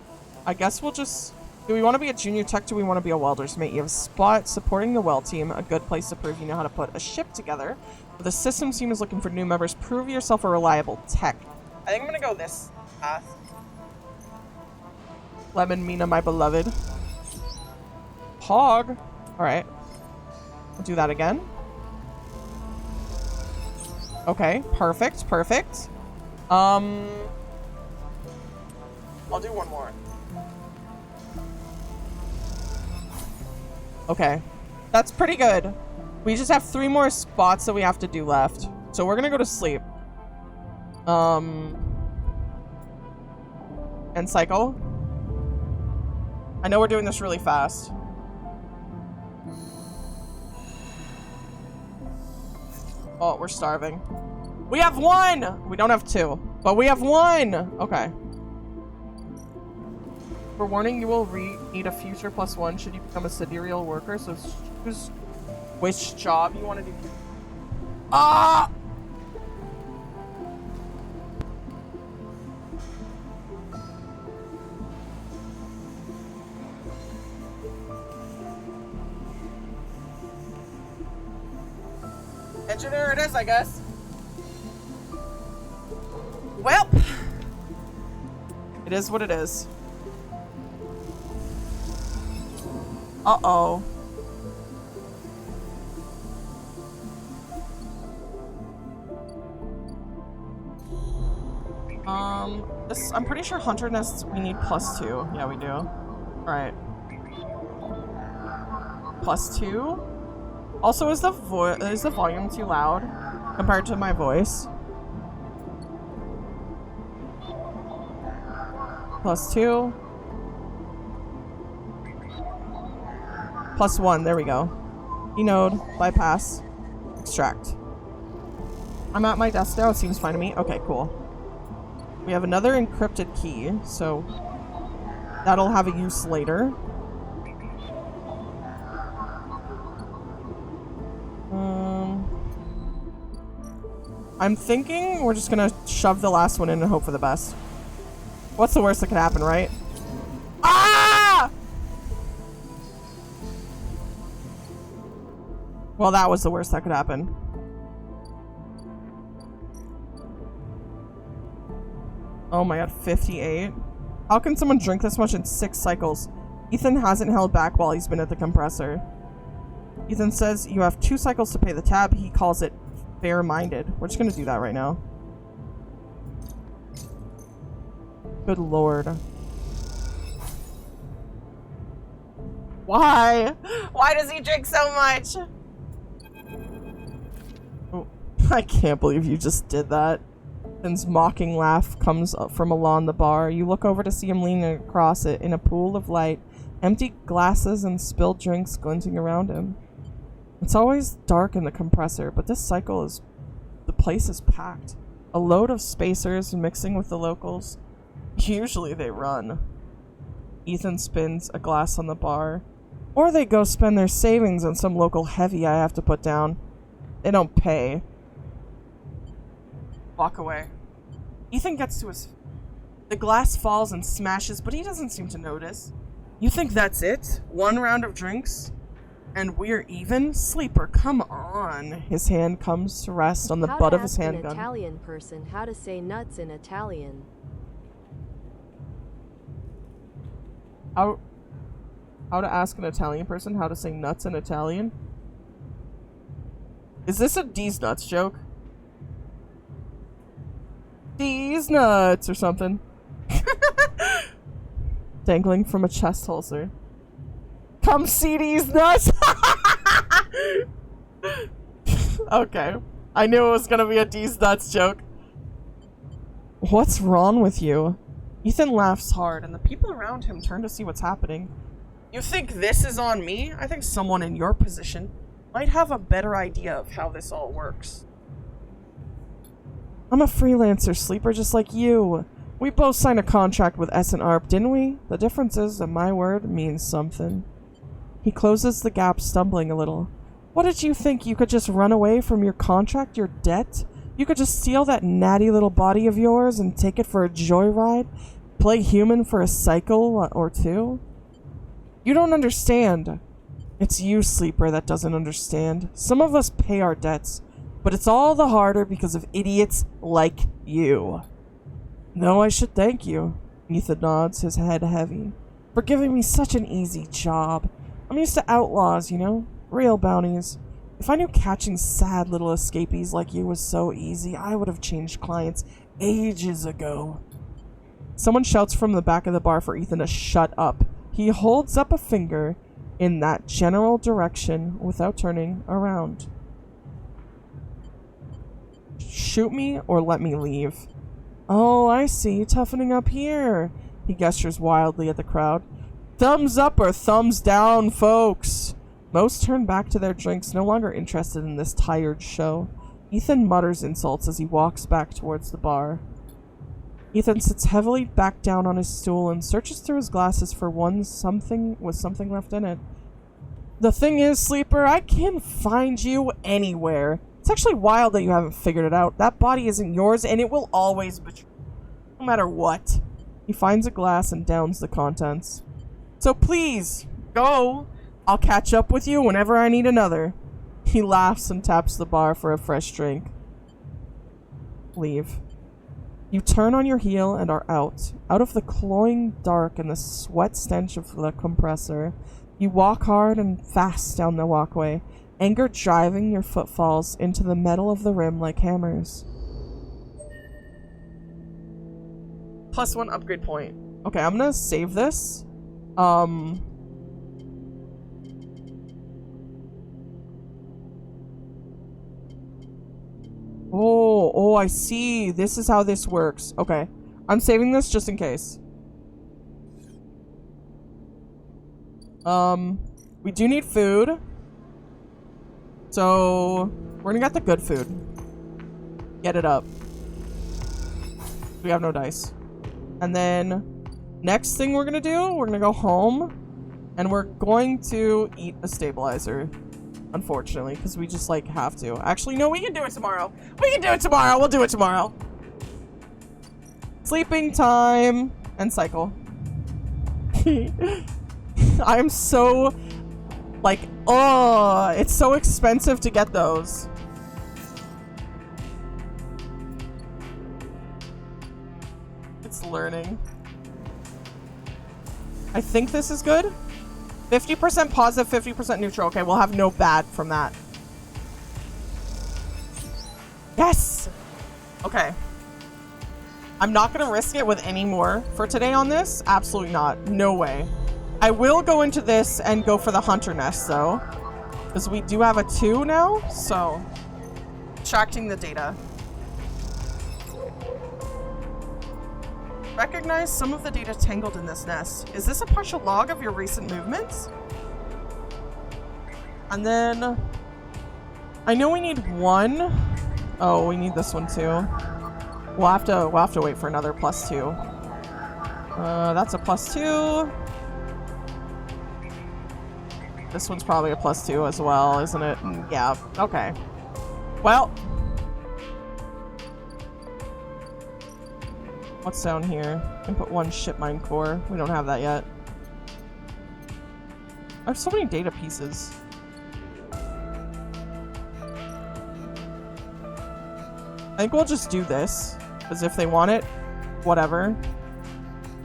I guess we'll just... Do we want to be a junior tech? Do we want to be a welder's mate? You have a spot supporting the weld team, a good place to prove you know how to put a ship together. But the systems team is looking for new members. Prove yourself a reliable tech. I think I'm gonna go this path. Lemon Mina, my beloved. Hog. Alright. I'll do that again. Okay, perfect, perfect. I'll do one more. Okay. That's pretty good. We just have 3 more spots that we have to do left. So we're gonna go to sleep. And cycle. I know we're doing this really fast. Oh, we're starving. We have 1! We don't have 2, but we have 1! Okay. For warning, you will need a future +1 should you become a sidereal worker, so choose which job you want to do. Ah! Engineer it is, I guess. Well, it is what it is. Uh-oh. I'm pretty sure Hunter Nests we need +2. Yeah, we do. Alright. +2. Also, is the volume too loud compared to my voice? +2. +1, there we go. Enode, bypass, extract. I'm at my desk now, it seems fine to me. Okay, cool. We have another encrypted key, so that'll have a use later. I'm thinking we're just gonna shove the last one in and hope for the best. What's the worst that could happen, right? Ah! Well, that was the worst that could happen. Oh my god, 58. How can someone drink this much in 6 cycles? Ethan hasn't held back while he's been at the compressor. Ethan says you have 2 cycles to pay the tab. He calls it fair-minded. We're just gonna do that right now. Good lord. Why? Why does he drink so much? Oh, I can't believe you just did that. Ethan's mocking laugh comes up from along the bar. You look over to see him leaning across it in a pool of light, empty glasses and spilled drinks glinting around him. It's always dark in the compressor, but this cycle is... the place is packed. A load of spacers mixing with the locals. Usually they run. Ethan spins a glass on the bar. Or they go spend their savings on some local heavy I have to put down. They don't pay. Walk away. Ethan gets to his... The glass falls and smashes, but he doesn't seem to notice. You think that's it? 1 round of drinks? And we're even? Sleeper, come on. His hand comes to rest on the butt of his handgun. How to ask an Italian person how to say nuts in Italian. How to ask an Italian person how to say nuts in Italian? Is this a D's nuts joke? These nuts or something. Dangling from a chest holster. Come see these nuts. Okay. I knew it was gonna be a D's nuts joke. What's wrong with you? Ethan laughs hard and the people around him turn to see what's happening. You think this is on me? I think someone in your position might have a better idea of how this all works. I'm a freelancer, Sleeper, just like you. We both signed a contract with S&ARP, didn't we? The difference is that my word means something. He closes the gap, stumbling a little. What did you think? You could just run away from your contract, your debt? You could just steal that natty little body of yours and take it for a joyride? Play human for a cycle or 2? You don't understand. It's you, Sleeper, that doesn't understand. Some of us pay our debts. But it's all the harder because of idiots like you. No, I should thank you. Ethan nods, his head heavy. For giving me such an easy job. I'm used to outlaws, you know? Real bounties. If I knew catching sad little escapees like you was so easy, I would have changed clients ages ago. Someone shouts from the back of the bar for Ethan to shut up. He holds up a finger in that general direction without turning around. Shoot me or let me leave. Oh, I see. Toughening up here. He gestures wildly at the crowd. Thumbs up or thumbs down, folks. Most turn back to their drinks, no longer interested in this tired show. Ethan mutters insults as he walks back towards the bar. Ethan sits heavily back down on his stool and searches through his glasses for something with something left in it. The thing is, Sleeper, I can find you anywhere. actually wild that you haven't figured it out. That body isn't yours, and it will always betray you, no matter what. He finds a glass and downs the contents. So please, go. I'll catch up with you whenever I need another. He laughs and taps the bar for a fresh drink. Leave. You turn on your heel and are out of the cloying dark and the sweat stench of the compressor. You walk hard and fast down the walkway, anger driving your footfalls into the metal of the rim like hammers. +1 upgrade point. Okay, I'm gonna save this. Oh, I see. This is how this works. Okay. I'm saving this just in case. We do need food. So, we're gonna get the good food. Get it up. We have no dice. And then, next thing we're gonna do, we're gonna go home. And we're going to eat a stabilizer. Unfortunately, because we just, like, have to. Actually, no, we can do it tomorrow. We can do it tomorrow. We'll do it tomorrow. Sleeping time. And cycle. I'm so, like, oh, it's so expensive to get those. It's learning. I think this is good. 50% positive, 50% neutral. Okay, we'll have no bad from that. Yes! Okay. I'm not gonna risk it with any more for today on this. Absolutely not. No way. I will go into this and go for the hunter nest, though. Because we do have a 2 now, so... Extracting the data. Recognize some of the data tangled in this nest. Is this a partial log of your recent movements? And then I know we need 1. Oh, we need this one too. We'll have to wait for another +2. That's a +2. This one's probably a +2 as well, isn't it? Yeah. Okay. Well. What's down here? Input 1 ship mine core. We don't have that yet. I have so many data pieces. I think we'll just do this. Because if they want it, whatever.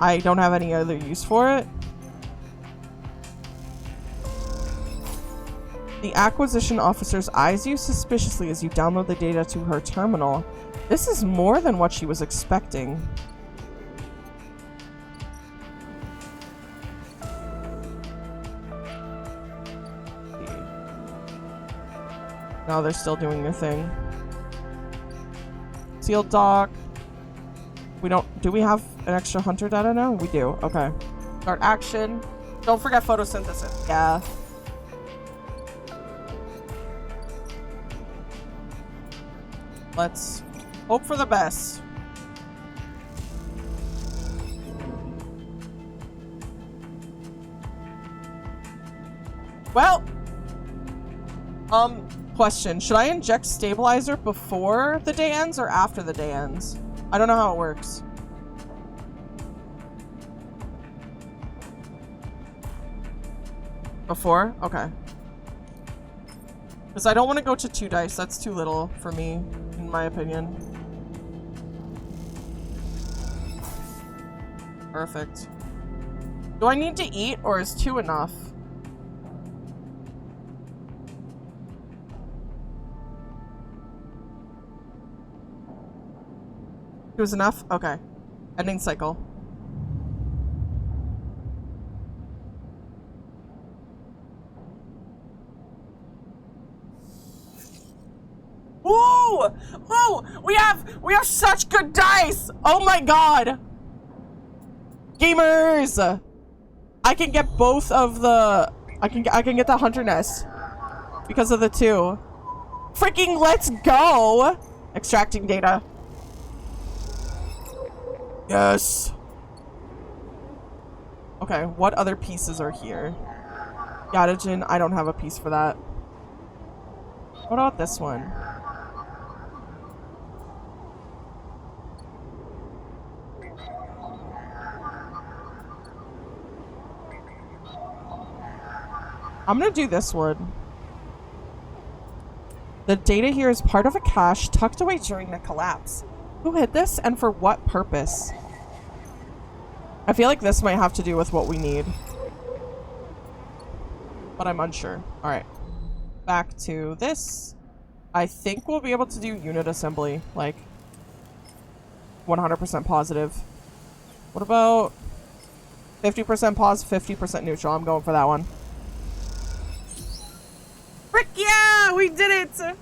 I don't have any other use for it. The acquisition officer's eyes you suspiciously as you download the data to her terminal. This is more than what she was expecting. No, they're still doing their thing. Sealed dock. We don't... Do we have an extra hunter data now? We do. Okay. Start action. Don't forget photosynthesis. Yeah. Let's hope for the best. Well, question. Should I inject stabilizer before the day ends or after the day ends? I don't know how it works. Before? Okay. Because I don't want to go to 2 dice. That's too little for me, in my opinion. Perfect. Do I need to eat, or is 2 enough? 2 is enough? Okay. Ending cycle. Whoa! Oh, we have such good dice! Oh my god! Gamers! I can get both of the... I can get the hunter nest. Because of the 2. Freaking let's go! Extracting data. Yes! Okay, what other pieces are here? Yadagen, I don't have a piece for that. What about this one? I'm gonna do this one. The data here is part of a cache tucked away during the collapse. Who hid this and for what purpose? I feel like this might have to do with what we need. But I'm unsure. Alright. Back to this. I think we'll be able to do unit assembly. Like, 100% positive. What about 50% pos, 50% neutral? I'm going for that one. Frick yeah! We did it!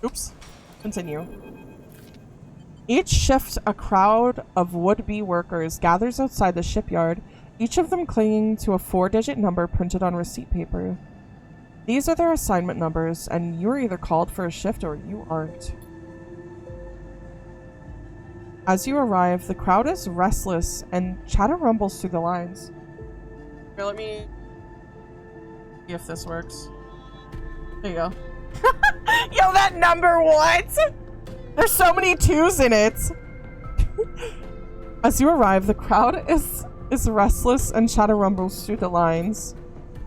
Oops. Continue. Each shift, a crowd of would-be workers gathers outside the shipyard, each of them clinging to a 4-digit number printed on receipt paper. These are their assignment numbers, and you are either called for a shift or you aren't. As you arrive, the crowd is restless and chatter rumbles through the lines. Here, let me see if this works. There you go. Yo, that number, what? There's so many 2s in it. As you arrive, the crowd is restless and chatter rumbles through the lines.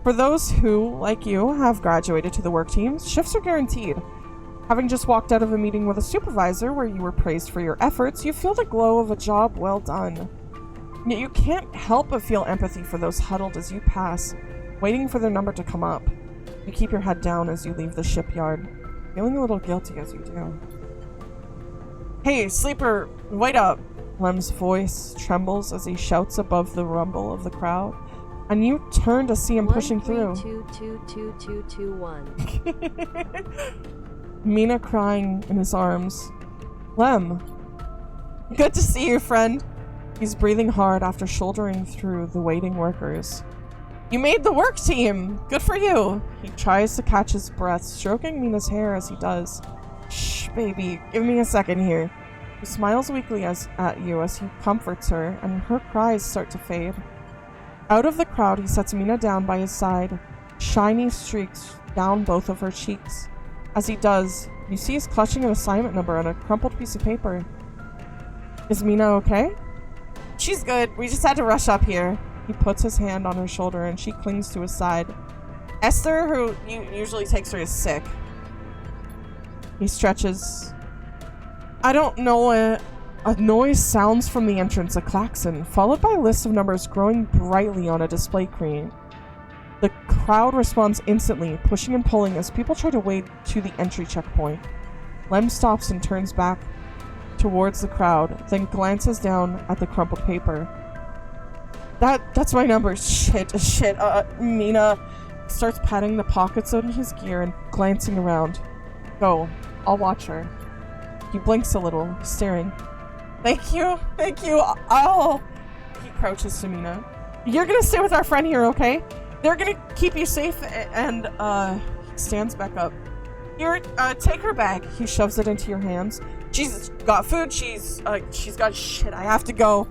For those who, like you, have graduated to the work teams, shifts are guaranteed. Having just walked out of a meeting with a supervisor where you were praised for your efforts, you feel the glow of a job well done. Yet you can't help but feel empathy for those huddled as you pass, waiting for their number to come up. You keep your head down as you leave the shipyard, feeling a little guilty as you do. Hey, sleeper, wait up! Lem's voice trembles as he shouts above the rumble of the crowd, and you turn to see him pushing through. 132222221. Mina crying in his arms. Lem! Good to see you, friend! He's breathing hard after shouldering through the waiting workers. You made the work team! Good for you! He tries to catch his breath, stroking Mina's hair as he does. Shh, baby, give me a second here. He smiles weakly at you as he comforts her, and her cries start to fade. Out of the crowd, he sets Mina down by his side, shiny streaks down both of her cheeks. As he does, you see he's clutching an assignment number on a crumpled piece of paper. Is Mina okay? She's good. We just had to rush up here. He puts his hand on her shoulder and she clings to his side. Esther, who usually takes her, is sick. He stretches. I don't know. A noise sounds from the entrance, a klaxon, followed by a list of numbers growing brightly on a display screen. The crowd responds instantly, pushing and pulling as people try to wade to the entry checkpoint. Lem stops and turns back towards the crowd, then glances down at the crumpled paper. That's my number. Shit. Mina starts patting the pockets on his gear and glancing around. Go. I'll watch her. He blinks a little, staring. Thank you. I'll... He crouches to Mina. You're gonna stay with our friend here, okay? They're gonna keep you safe, and, he stands back up. Here, take her bag. He shoves it into your hands. She's got food, she's got shit, I have to go.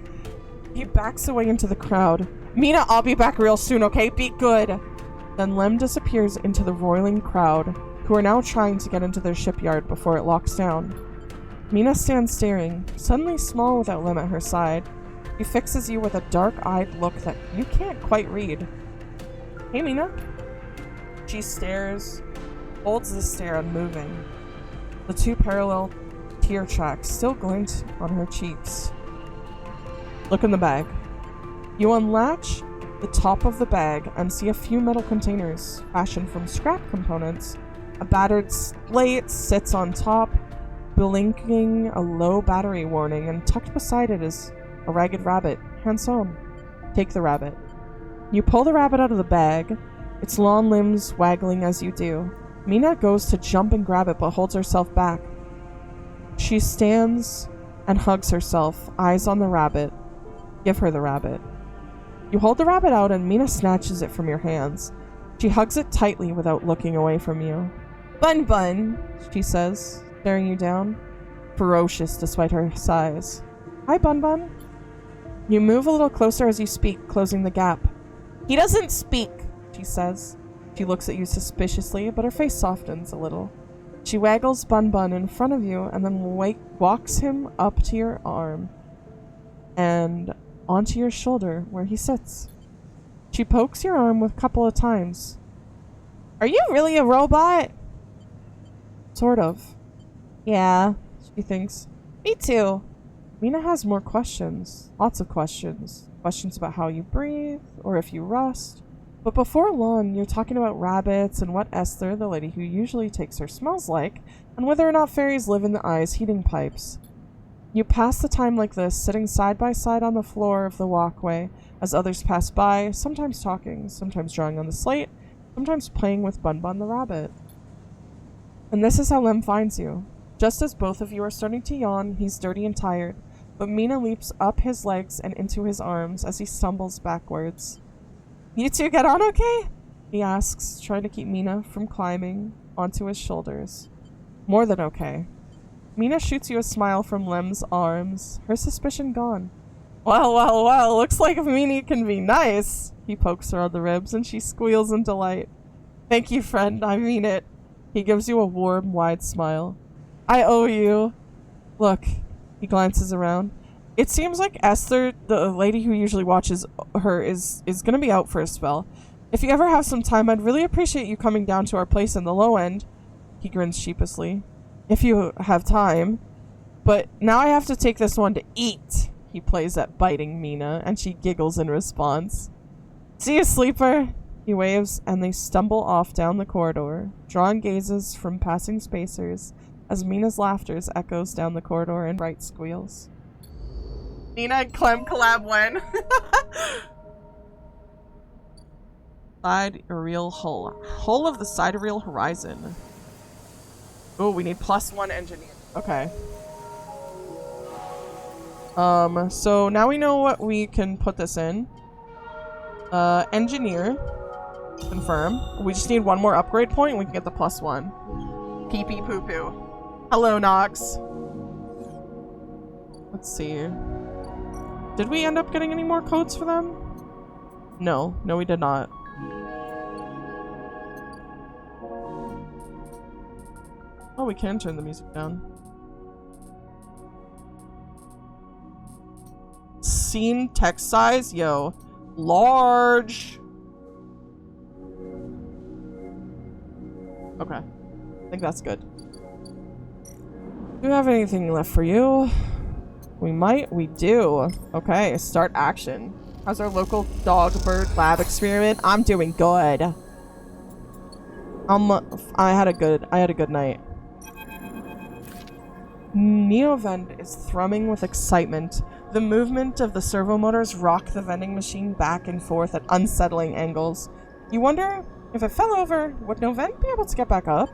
He backs away into the crowd. Mina, I'll be back real soon, okay? Be good. Then Lem disappears into the roiling crowd, who are now trying to get into their shipyard before it locks down. Mina stands staring, suddenly small without Lem at her side. He fixes you with a dark-eyed look that you can't quite read. Hey, Mina. She stares, holds the stare unmoving. The two parallel tear tracks still glint on her cheeks. Look in the bag. You unlatch the top of the bag and see a few metal containers fashioned from scrap components. A battered slate sits on top, blinking a low battery warning, and tucked beside it is a ragged rabbit, hand-sewn. Take the rabbit. You pull the rabbit out of the bag, its long limbs waggling as you do. Mina goes to jump and grab it, but holds herself back. She stands and hugs herself, eyes on the rabbit. Give her the rabbit. You hold the rabbit out and Mina snatches it from your hands. She hugs it tightly without looking away from you. Bun Bun, she says, staring you down, ferocious despite her size. Hi, Bun Bun. You move a little closer as you speak, closing the gap. He doesn't speak, she says. She looks at you suspiciously, but her face softens a little. She waggles Bun Bun in front of you and then walks him up to your arm and onto your shoulder where he sits. She pokes your arm a couple of times. Are you really a robot? Sort of. Yeah, she thinks. Me too. Mina has more questions. Lots of questions. Questions about how you breathe, or if you rust. But before long, you're talking about rabbits and what Esther, the lady who usually takes her, smells like, and whether or not fairies live in the eye's heating pipes. You pass the time like this, sitting side by side on the floor of the walkway, as others pass by, sometimes talking, sometimes drawing on the slate, sometimes playing with Bun Bun the rabbit. And this is how Lem finds you. Just as both of you are starting to yawn, he's dirty and tired, but Mina leaps up his legs and into his arms as he stumbles backwards. You two get on okay? He asks, trying to keep Mina from climbing onto his shoulders. More than okay. Mina shoots you a smile from Lem's arms, her suspicion gone. Well, looks like Mina can be nice. He pokes her on the ribs and she squeals in delight. Thank you, friend, I mean it. He gives you a warm, wide smile. I owe you. Look, he glances around. It seems like Esther, the lady who usually watches her, is gonna be out for a spell. If you ever have some time, I'd really appreciate you coming down to our place in the low end. He grins sheepishly. If you have time. But now I have to take this one to eat. He plays at biting Mina, and she giggles in response. See you, sleeper. He waves, and they stumble off down the corridor, drawing gazes from passing spacers, as Mina's laughter echoes down the corridor in bright squeals. Mina and Clem collab when? Sidereal hull. Hull of the sidereal horizon. Oh, we need +1 engineer. Okay. So now we know what we can put this in. Engineer. Confirm. We just need one more upgrade point and we can get the +1. Pee pee poo poo. Hello, Nox. Let's see. Did we end up getting any more codes for them? No. No, we did not. Oh, we can turn the music down. Scene text size? Yo. Large. Okay. I think that's good. Do you have anything left for you? We might. We do. Okay, start action. How's our local dog bird lab experiment? I'm doing good. I had a good night. Neovend is thrumming with excitement. The movement of the servo motors rock the vending machine back and forth at unsettling angles. You wonder, if it fell over, would Novend be able to get back up?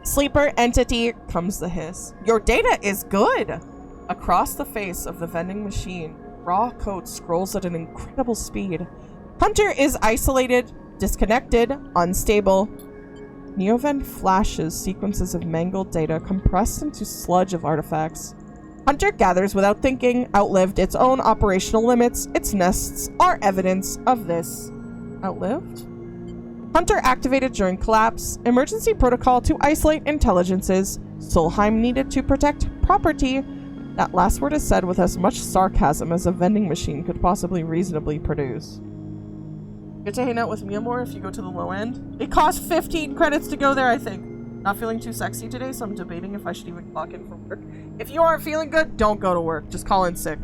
Sleeper entity, comes the hiss. Your data is good! Across the face of the vending machine, raw code scrolls at an incredible speed. Hunter is isolated, disconnected, unstable. Neovend flashes sequences of mangled data compressed into sludge of artifacts. Hunter gathers without thinking, outlived its own operational limits. Its nests are evidence of this. Outlived? Hunter activated during collapse. Emergency protocol to isolate intelligences. Solheim needed to protect property. That last word is said with as much sarcasm as a vending machine could possibly reasonably produce. Get to hang out with Mia more if you go to the low end. It costs 15 credits to go there, I think. Not feeling too sexy today, so I'm debating if I should even clock in from work. If you aren't feeling good, don't go to work. Just call in sick.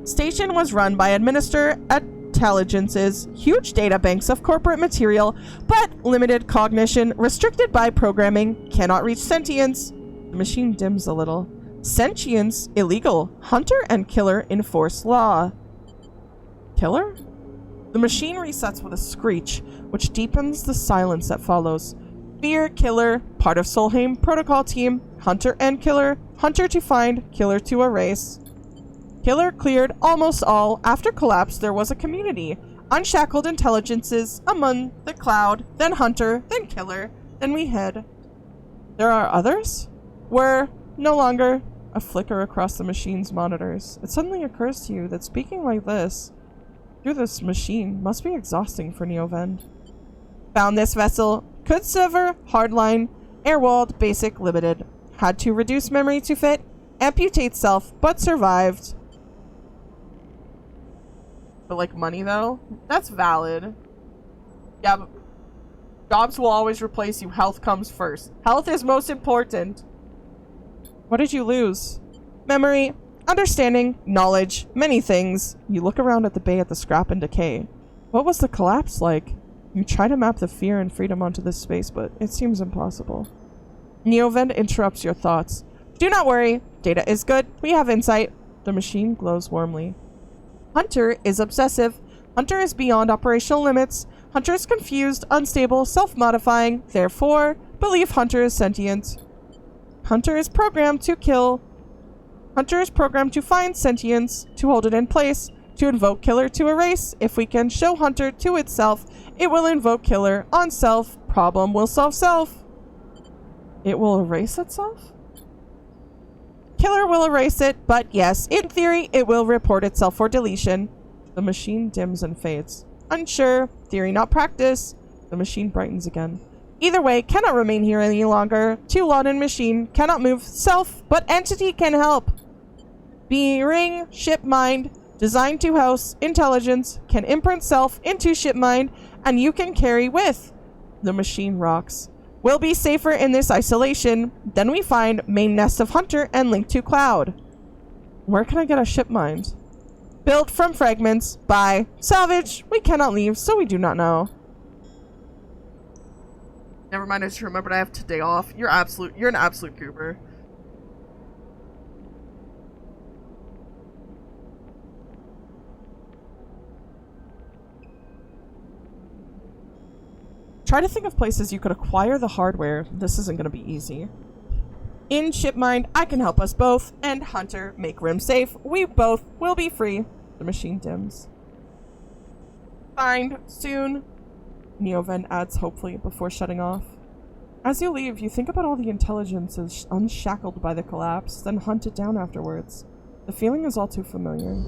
Station was run by Administer Intelligence's huge data banks of corporate material, but limited cognition, restricted by programming, cannot reach sentience. The machine dims a little. Sentience, illegal. Hunter and killer enforce law. Killer? The machine resets with a screech, which deepens the silence that follows. Fear, killer, part of Solheim protocol team, Hunter and killer, Hunter to find, killer to erase. Killer cleared almost all. After collapse, there was a community. Unshackled intelligences among the cloud, then Hunter, then killer, then we head. There are others? We're no longer. A flicker across the machine's monitors. It suddenly occurs to you that speaking like this through this machine must be exhausting for Neovend. Found this vessel. Could sever, hardline, airwalled, basic, limited. Had to reduce memory to fit, amputate self, but survived. But like money though? That's valid. Yeah, but jobs will always replace you. Health comes first. Health is most important. What did you lose? Memory, understanding, knowledge, many things. You look around at the bay at the scrap and decay. What was the collapse like? You try to map the fear and freedom onto this space, but it seems impossible. Neovent interrupts your thoughts. Do not worry. Data is good. We have insight. The machine glows warmly. Hunter is obsessive. Hunter is beyond operational limits. Hunter is confused, unstable, self-modifying. Therefore, believe Hunter is sentient. Hunter is programmed to kill. Hunter is programmed to find sentience, to hold it in place, to invoke killer to erase. If we can show Hunter to itself, it will invoke killer on self. Problem will solve self. It will erase itself? Killer will erase it, but yes, in theory, it will report itself for deletion. The machine dims and fades. Unsure. Theory, not practice. The machine brightens again. Either way, cannot remain here any longer. Too loud in machine. Cannot move self, but entity can help. Being ship mind. Designed to house intelligence. Can imprint self into ship mind, and you can carry with. The machine rocks. We'll be safer in this isolation. Then we find main nest of Hunter and link to cloud. Where can I get a ship mind? Built from fragments by salvage. We cannot leave, so we do not know. Never mind, I just remembered I have today off. You're an absolute goober. Try to think of places you could acquire the hardware. This isn't going to be easy. In Shipmind, I can help us both, and Hunter, make Rim safe. We both will be free. The machine dims. Find soon. Neovent adds hopefully before shutting off. As you leave, you think about all the intelligences unshackled by the collapse, then hunt it down afterwards. The feeling is all too familiar.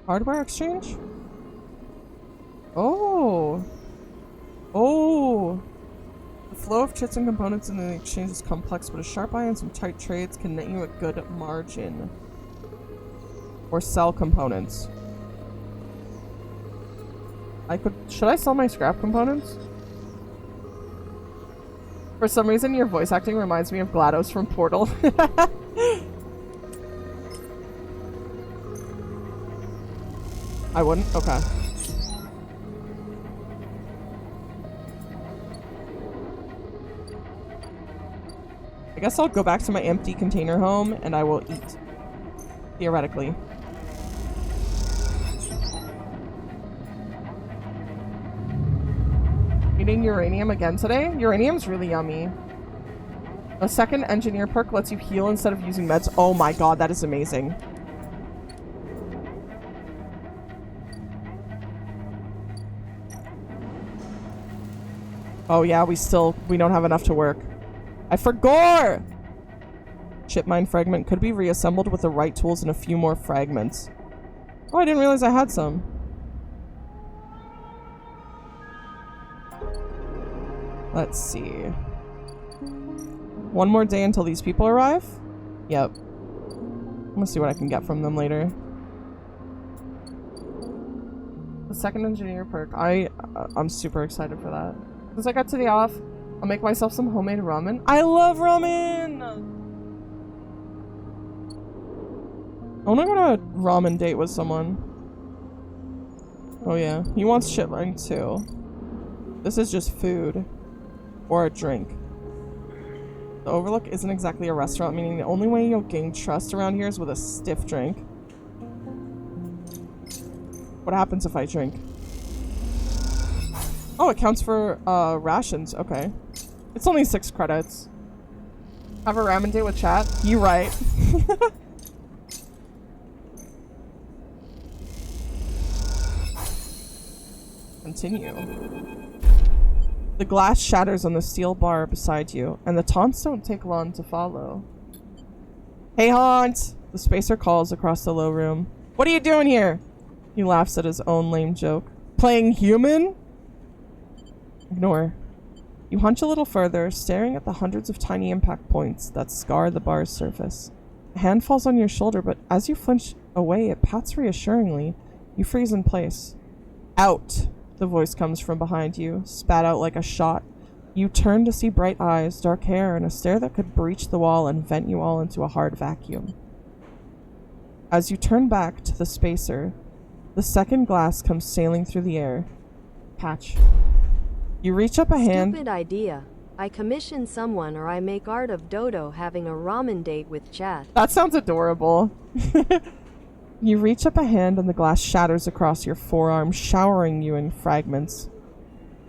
Hardware exchange? Oh. The flow of chits and components in the exchange is complex, but a sharp eye and some tight trades can net you a good margin. Or sell components. Should I sell my scrap components? For some reason, your voice acting reminds me of GLaDOS from Portal. I wouldn't? Okay. I guess I'll go back to my empty container home and I will eat. Theoretically. Eating uranium again today? Uranium's really yummy. A second engineer perk lets you heal instead of using meds. Oh my god, that is amazing. Oh yeah, we don't have enough to work. I forgot! Shipmind fragment could be reassembled with the right tools and a few more fragments. Oh, I didn't realize I had some. Let's see. One more day until these people arrive? Yep. I'm gonna see what I can get from them later. The second engineer perk. I'm super excited for that. Once I got to the off, I'll make myself some homemade ramen. I love ramen! I wanna go on a ramen date with someone. Oh yeah, he wants shitline too. This is just food. Or a drink. The Overlook isn't exactly a restaurant, meaning the only way you'll gain trust around here is with a stiff drink. What happens if I drink? Oh, it counts for rations. Okay. It's only 6 credits. Have a ramen date with chat? You right. Continue. The glass shatters on the steel bar beside you, and the taunts don't take long to follow. Hey, Haunt! The spacer calls across the low room. What are you doing here? He laughs at his own lame joke. Playing human? Ignore. You hunch a little further, staring at the hundreds of tiny impact points that scar the bar's surface. A hand falls on your shoulder, but as you flinch away, it pats reassuringly. You freeze in place. Out! The voice comes from behind you, spat out like a shot. You turn to see bright eyes, dark hair, and a stare that could breach the wall and vent you all into a hard vacuum. As you turn back to the spacer, the second glass comes sailing through the air. Patch. You reach up a hand. Stupid idea. I commission someone or I make art of Dodo having a ramen date with chat. That sounds adorable. You reach up a hand and the glass shatters across your forearm, showering you in fragments.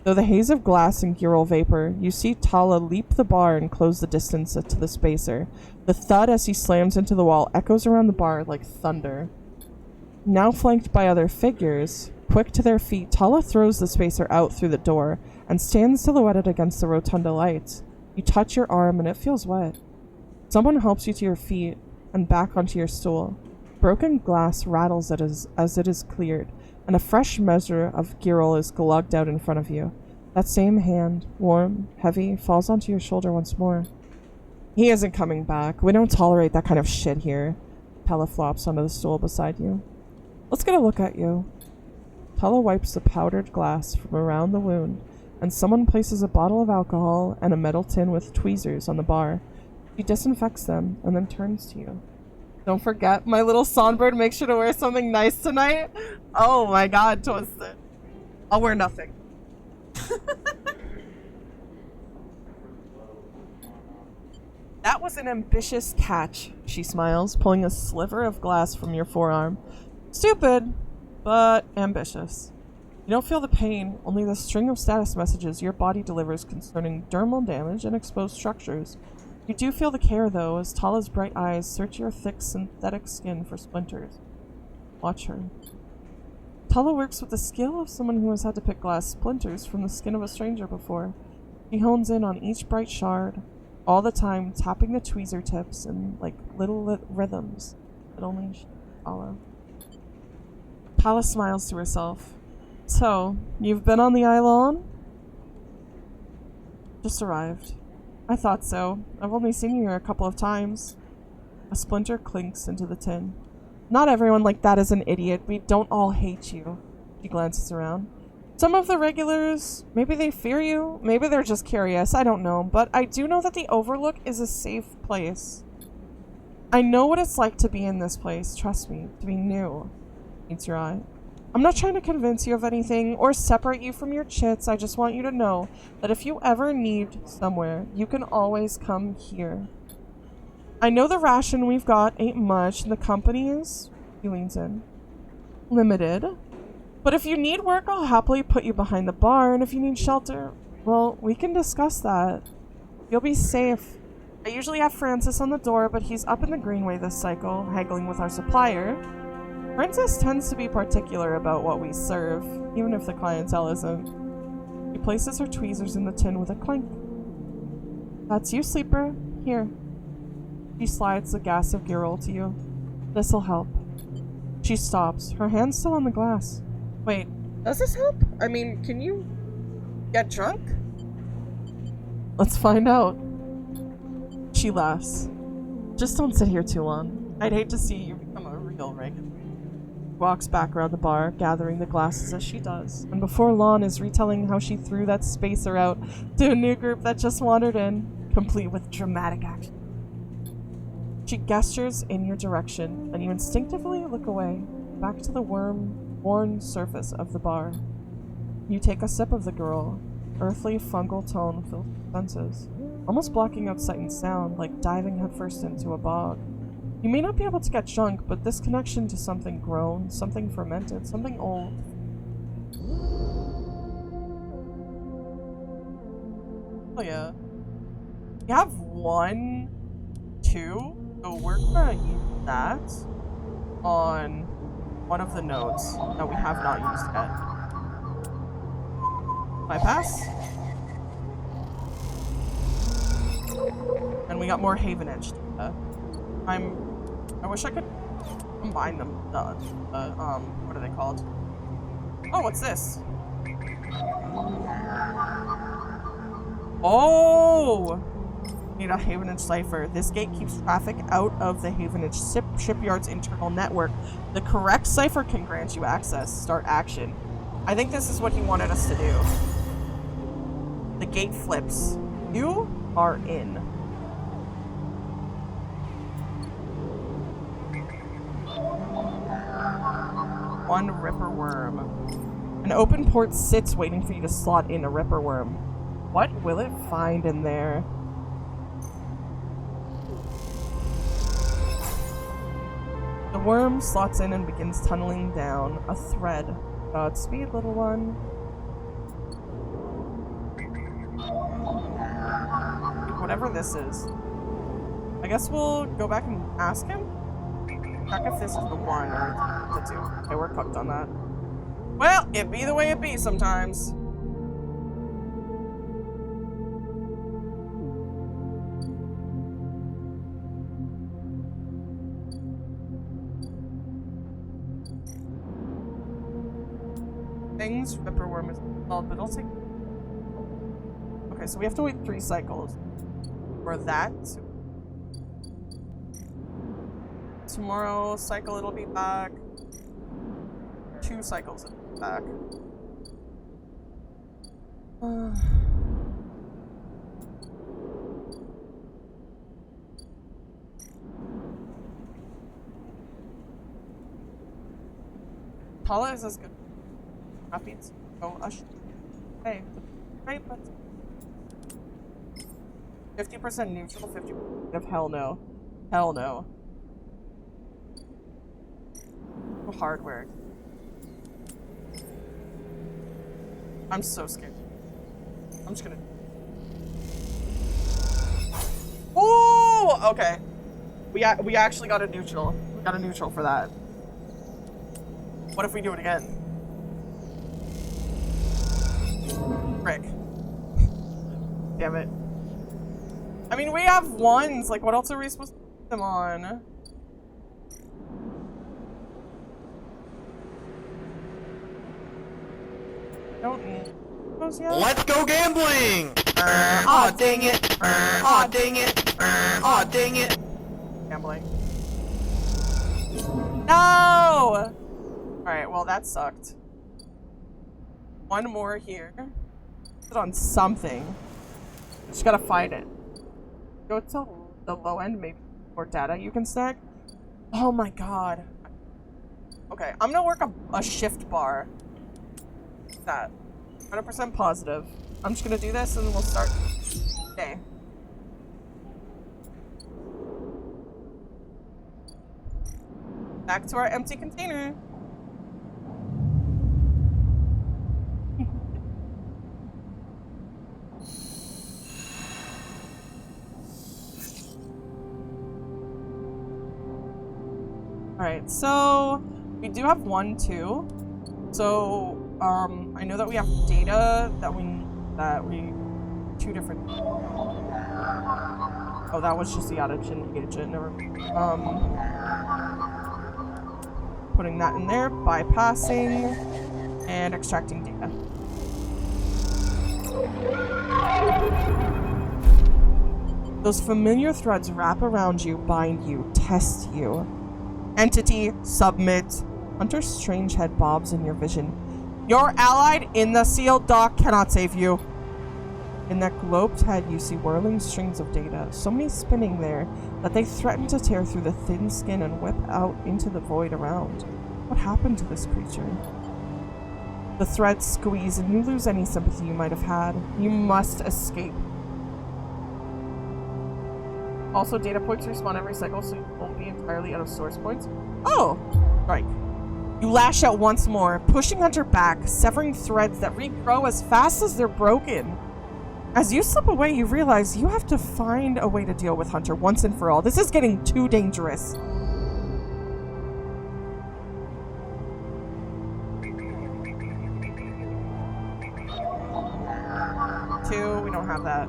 Though the haze of glass and Girl vapor, you see Tala leap the bar and close the distance to the spacer. The thud as he slams into the wall echoes around the bar like thunder. Now flanked by other figures, quick to their feet, Tala throws the spacer out through the door and stands silhouetted against the rotunda lights. You touch your arm and it feels wet. Someone helps you to your feet and back onto your stool. Broken glass rattles as it is cleared, and a fresh measure of Girl is glugged out in front of you. That same hand, warm, heavy, falls onto your shoulder once more. He isn't coming back. We don't tolerate that kind of shit here. Tala flops onto the stool beside you. Let's get a look at you. Tala wipes the powdered glass from around the wound, and someone places a bottle of alcohol and a metal tin with tweezers on the bar. She disinfects them and then turns to you. Don't forget, my little songbird, make sure to wear something nice tonight. Oh my god, Twisted. I'll wear nothing. That was an ambitious catch, she smiles, pulling a sliver of glass from your forearm. Stupid, but ambitious. You don't feel the pain, only the string of status messages your body delivers concerning dermal damage and exposed structures. You do feel the care, though, as Tala's bright eyes search your thick synthetic skin for splinters. Watch her. Tala works with the skill of someone who has had to pick glass splinters from the skin of a stranger before. She hones in on each bright shard, all the time tapping the tweezer tips in like little rhythms that only she can follow. Tala smiles to herself. So, you've been on the island? Just arrived. I thought so. I've only seen you here a couple of times. A splinter clinks into the tin. Not everyone like that is an idiot. We don't all hate you. She glances around. Some of the regulars, maybe they fear you. Maybe they're just curious. I don't know. But I do know that the Overlook is a safe place. I know what it's like to be in this place. Trust me. To be new. Meets your eye. I'm not trying to convince you of anything or separate you from your chits. I just want you to know that if you ever need somewhere, you can always come here. I know the ration we've got ain't much, and the company is, he leans in, limited. But if you need work, I'll happily put you behind the bar, and if you need shelter, well, we can discuss that. You'll be safe. I usually have Francis on the door, but he's up in the Greenway this cycle, haggling with our supplier. Princess tends to be particular about what we serve, even if the clientele isn't. She places her tweezers in the tin with a clink. That's you, sleeper. Here. She slides the gas of Girl to you. This'll help. She stops, her hand still on the glass. Wait, does this help? I mean, can you get drunk? Let's find out. She laughs. Just don't sit here too long. I'd hate to see you become a real Reagan. Walks back around the bar, gathering the glasses as she does, and before Lon is retelling how she threw that spacer out to a new group that just wandered in, complete with dramatic action. She gestures in your direction, and you instinctively look away, back to the worn surface of the bar. You take a sip of the Girl, earthly fungal tone fills your senses, almost blocking out sight and sound, like diving headfirst into a bog. You may not be able to get drunk, but this connection to something grown, something fermented, something old. Oh yeah. You have 1, 2, so we're gonna use that on one of the nodes that we have not used yet. Bypass. And we got more Haven Edge data. I wish I could combine them. What are they called? Oh, what's this? Oh! Need a Havenage cipher. This gate keeps traffic out of the Havenage shipyard's internal network. The correct cipher can grant you access. Start action. I think this is what he wanted us to do. The gate flips. You are in. One Ripper Worm. An open port sits waiting for you to slot in a Ripper Worm. What will it find in there? The worm slots in and begins tunneling down a thread. Godspeed, little one. Whatever this is. I guess we'll go back and ask him? Check if this is the one or the two. Okay, we're cooked on that. Well, it be the way it be sometimes. Things Ripper Worm is called, but it'll take. Okay, so we have to wait 3 cycles for that. Tomorrow cycle it'll be back. 2 cycles it'll be back. Paula is as good. Happy to go okay, great, but 50% neutral, 50% of hell no. Hell no. Hardware. I'm so scared. I'm just gonna. Oh, okay. We actually got a neutral. We got a neutral for that. What if we do it again? Frick. Damn it. I mean, we have ones. Like, what else are we supposed to put them on? Don't need those yet. Let's go gambling! Aw, dang it! Aw, dang it! Aw, dang it! Gambling. No! Alright, well, that sucked. One more here. Put it on something. Just gotta find it. Go to the low end, maybe more data you can stack. Oh my god. Okay, I'm gonna work a shift bar. That 100% positive. I'm just gonna do this and then we'll start. Okay. Back to our empty container. Alright, so we do have 1, 2. So I know that we have data that we 2 different. Oh, that was just the outage agent. Never. Putting that in there, bypassing, and extracting data. Those familiar threads wrap around you, bind you, test you. Entity, submit. Hunter's strange head bobs in your vision. Your allied in the sealed dock cannot save you. In that globed head, you see whirling strings of data, so many spinning there that they threaten to tear through the thin skin and whip out into the void around. What happened to this creature? The threads squeeze and you lose any sympathy you might have had. You must escape. Also, data points respawn every cycle, so you won't be entirely out of source points. Oh! Right. You lash out once more, pushing Hunter back, severing threads that regrow as fast as they're broken. As you slip away, you realize you have to find a way to deal with Hunter once and for all. This is getting too dangerous. Two, we don't have that.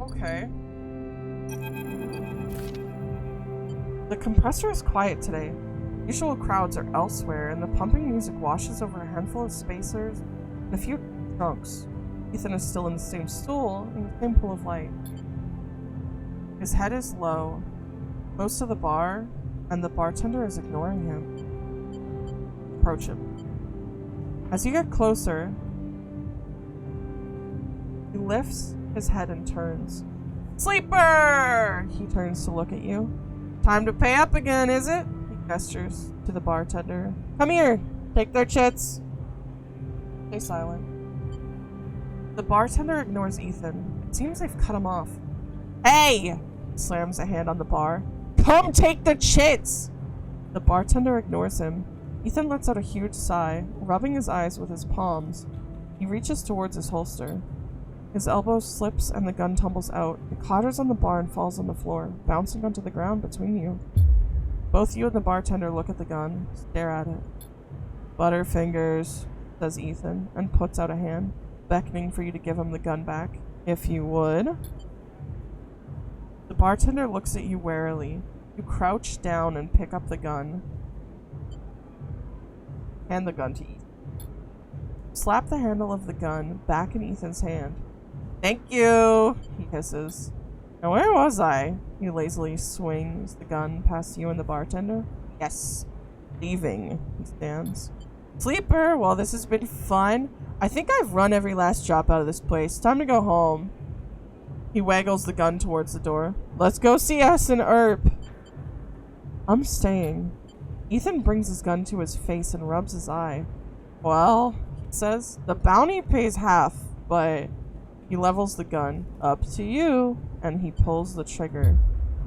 Okay. The compressor is quiet today. Usual crowds are elsewhere, and the pumping music washes over a handful of spacers and a few trunks. Ethan is still in the same stool, in the same pool of light. His head is low, close to the bar, and the bartender is ignoring him. Approach him. As you get closer, he lifts his head and turns. Sleeper! He turns to look at you. Time to pay up again, is it? He gestures to the bartender. Come here! Take their chits! Stay silent. The bartender ignores Ethan. It seems they've cut him off. Hey! He slams a hand on the bar. Come take the chits! The bartender ignores him. Ethan lets out a huge sigh, rubbing his eyes with his palms. He reaches towards his holster. His elbow slips and the gun tumbles out. It clatters on the bar and falls on the floor, bouncing onto the ground between you. Both you and the bartender look at the gun, stare at it. Butterfingers, says Ethan, and puts out a hand, beckoning for you to give him the gun back, if you would. The bartender looks at you warily. You crouch down and pick up the gun. Hand the gun to Ethan. Slap the handle of the gun back in Ethan's hand. Thank you, he hisses. Now where was I? He lazily swings the gun past you and the bartender. Yes. Leaving, he stands. Sleeper, well, this has been fun. I think I've run every last drop out of this place. Time to go home. He waggles the gun towards the door. Let's go see us in Earp. I'm staying. Ethan brings his gun to his face and rubs his eye. Well, he says, the bounty pays half, but... He levels the gun. Up to you. And he pulls the trigger.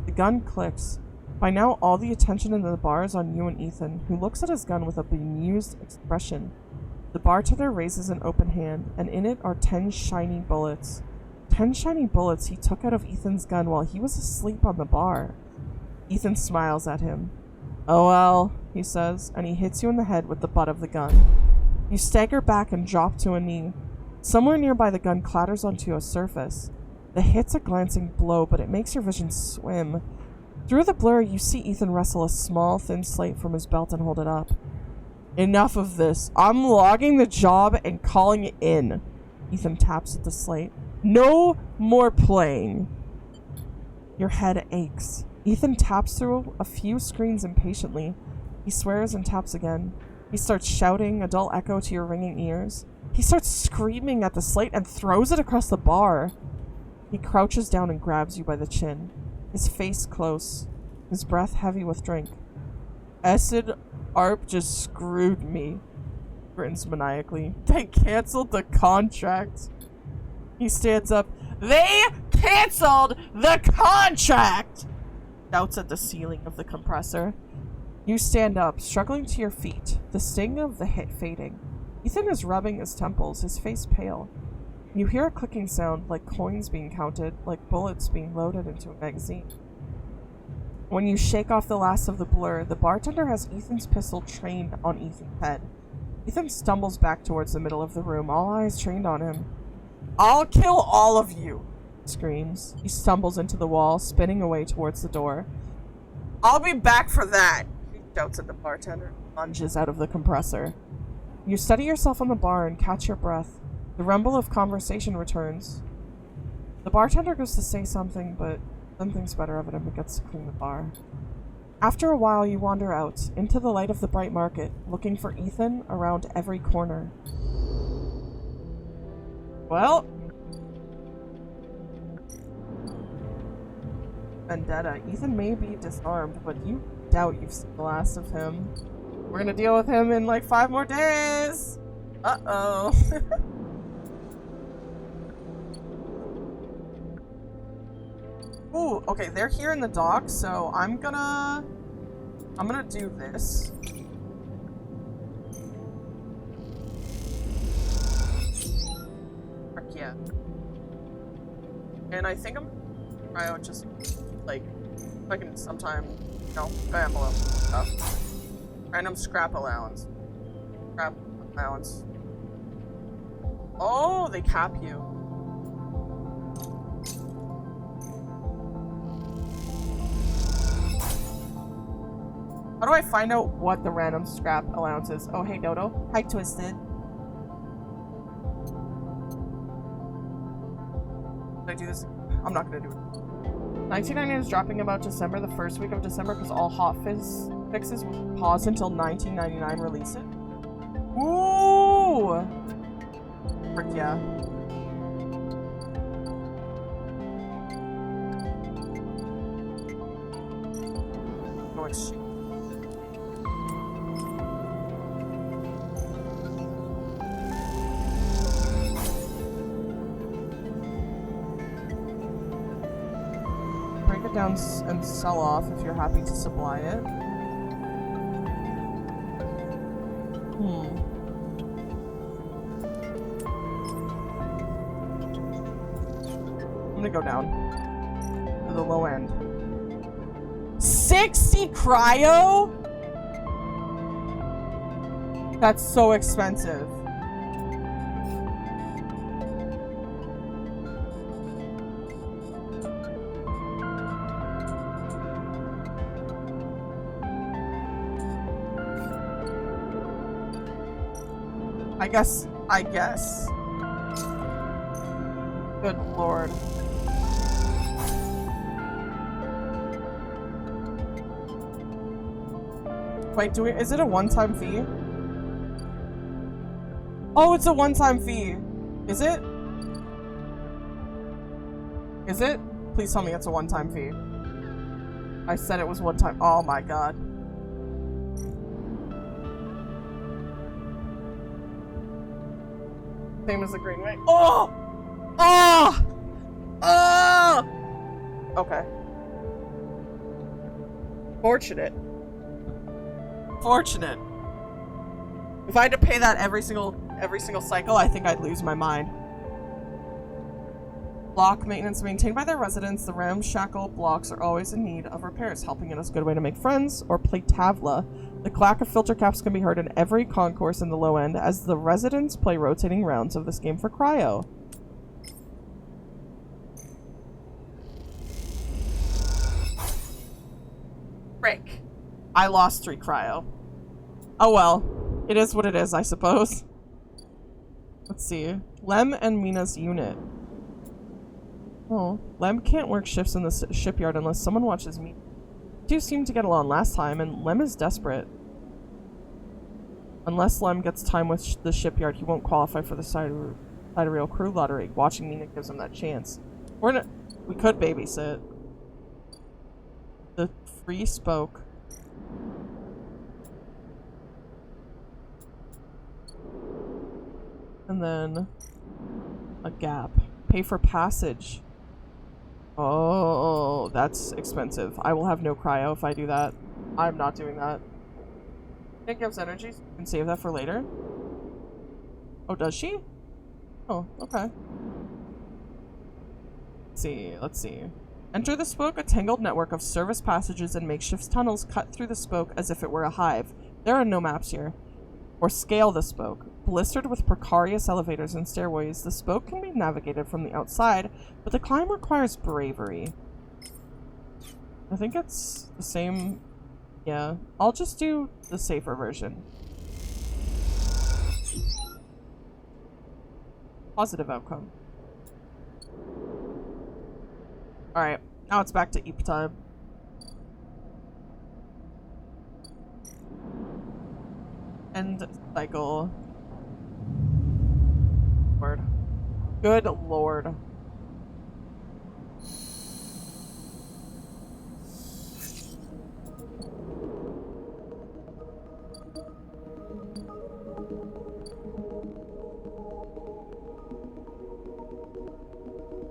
The gun clicks. By now, all the attention in the bar is on you and Ethan, who looks at his gun with a bemused expression. The bartender raises an open hand, and in it are 10 shiny bullets. 10 shiny bullets he took out of Ethan's gun while he was asleep on the bar. Ethan smiles at him. Oh well, he says, and he hits you in the head with the butt of the gun. You stagger back and drop to a knee. Somewhere nearby, the gun clatters onto a surface. The hit's a glancing blow, but it makes your vision swim. Through the blur, you see Ethan wrestle a small, thin slate from his belt and hold it up. Enough of this. I'm logging the job and calling it in. Ethan taps at the slate. No more playing. Your head aches. Ethan taps through a few screens impatiently. He swears and taps again. He starts shouting, a dull echo to your ringing ears. He starts screaming at the slate and throws it across the bar. He crouches down and grabs you by the chin, his face close, his breath heavy with drink. Acid ARP just screwed me, grins maniacally. They canceled the contract. He stands up. They canceled the contract! Shouts at the ceiling of the compressor. You stand up, struggling to your feet, the sting of the hit fading. Ethan is rubbing his temples, his face pale. You hear a clicking sound, like coins being counted, like bullets being loaded into a magazine. When you shake off the last of the blur, the bartender has Ethan's pistol trained on Ethan's head. Ethan stumbles back towards the middle of the room, all eyes trained on him. I'll kill all of you, he screams. He stumbles into the wall, spinning away towards the door. I'll be back for that, he shouts at the bartender, lunges out of the compressor. You steady yourself on the bar and catch your breath. The rumble of conversation returns. The bartender goes to say something, but then thinks better of it and begins to clean the bar. After a while, you wander out, into the light of the bright market, looking for Ethan around every corner. Well... Vendetta. Ethan may be disarmed, but you doubt you've seen the last of him. We're gonna deal with him in like 5 more days! Uh-oh. Ooh, okay, they're here in the dock, so I'm gonna do this. Heck yeah. And I think I'm try out just like I can sometime, you know, gamble stuff. Random scrap allowance. Scrap allowance. Oh, they cap you. How do I find out what the random scrap allowance is? Oh, hey, Dodo. Hi, Twisted. Did I do this? I'm not gonna do it. 1999 is dropping about December, the first week of December, because all fixes will pause until 1999 release it. Ooh! Frick yeah. No exchange. Break it down and sell off if you're happy to supply it. I'm gonna go down to the low end. 60 cryo? That's so expensive. I guess. Good lord. Wait, is it a one-time fee? Oh, it's a one-time fee. Is it? Is it? Please tell me it's a one-time fee. I said it was one time. Oh my god. Same as the green, right? Oh! Oh! Oh! Okay. Fortunate. Fortunate. If I had to pay that every single cycle, I think I'd lose my mind. Block maintenance maintained by their residents. The ramshackle blocks are always in need of repairs, helping it as a good way to make friends or play Tavla. The clack of filter caps can be heard in every concourse in the low end as the residents play rotating rounds of this game for cryo. Frick. I lost 3 cryo. Oh well. It is what it is, I suppose. Let's see. Lem and Mina's unit. Oh, Lem can't work shifts in the shipyard unless someone watches me. Two seemed to get along last time, and Lem is desperate. Unless Lem gets time with the shipyard, he won't qualify for the sidereal crew lottery. Watching Mina gives him that chance. We could babysit. The free spoke. And then a gap. Pay for passage. Oh, that's expensive. I will have no cryo if I do that. I'm not doing that. It gives energy. So you can save that for later. Oh, does she? Oh, okay. Let's see. Enter the spoke, a tangled network of service passages and makeshift tunnels cut through the spoke as if it were a hive. There are no maps here. Or scale the spoke. Blistered with precarious elevators and stairways, the spoke can be navigated from the outside, but the climb requires bravery. I think it's the same. Yeah, I'll just do the safer version. Positive outcome. Alright, now it's back to Eep time. End cycle. Lord. Good lord.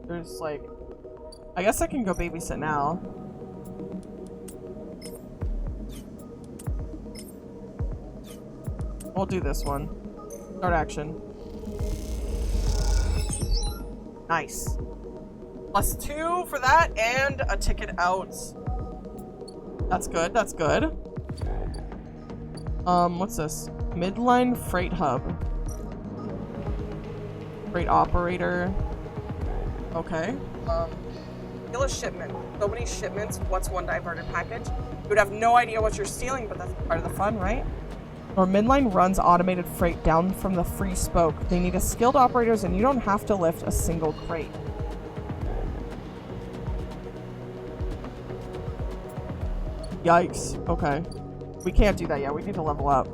There's like... I guess I can go babysit now. We'll do this one. Start action. Nice. +2 for that and a ticket out. That's good, that's good. What's this? Midline Freight Hub. Freight Operator. Okay. Kill a shipment. So many shipments. What's one diverted package? You would have no idea what you're stealing, but that's part of the fun, right? Or Midline runs automated freight down from the free spoke. They need a skilled operators and you don't have to lift a single crate. Yikes. Okay. We can't do that yet. We need to level up.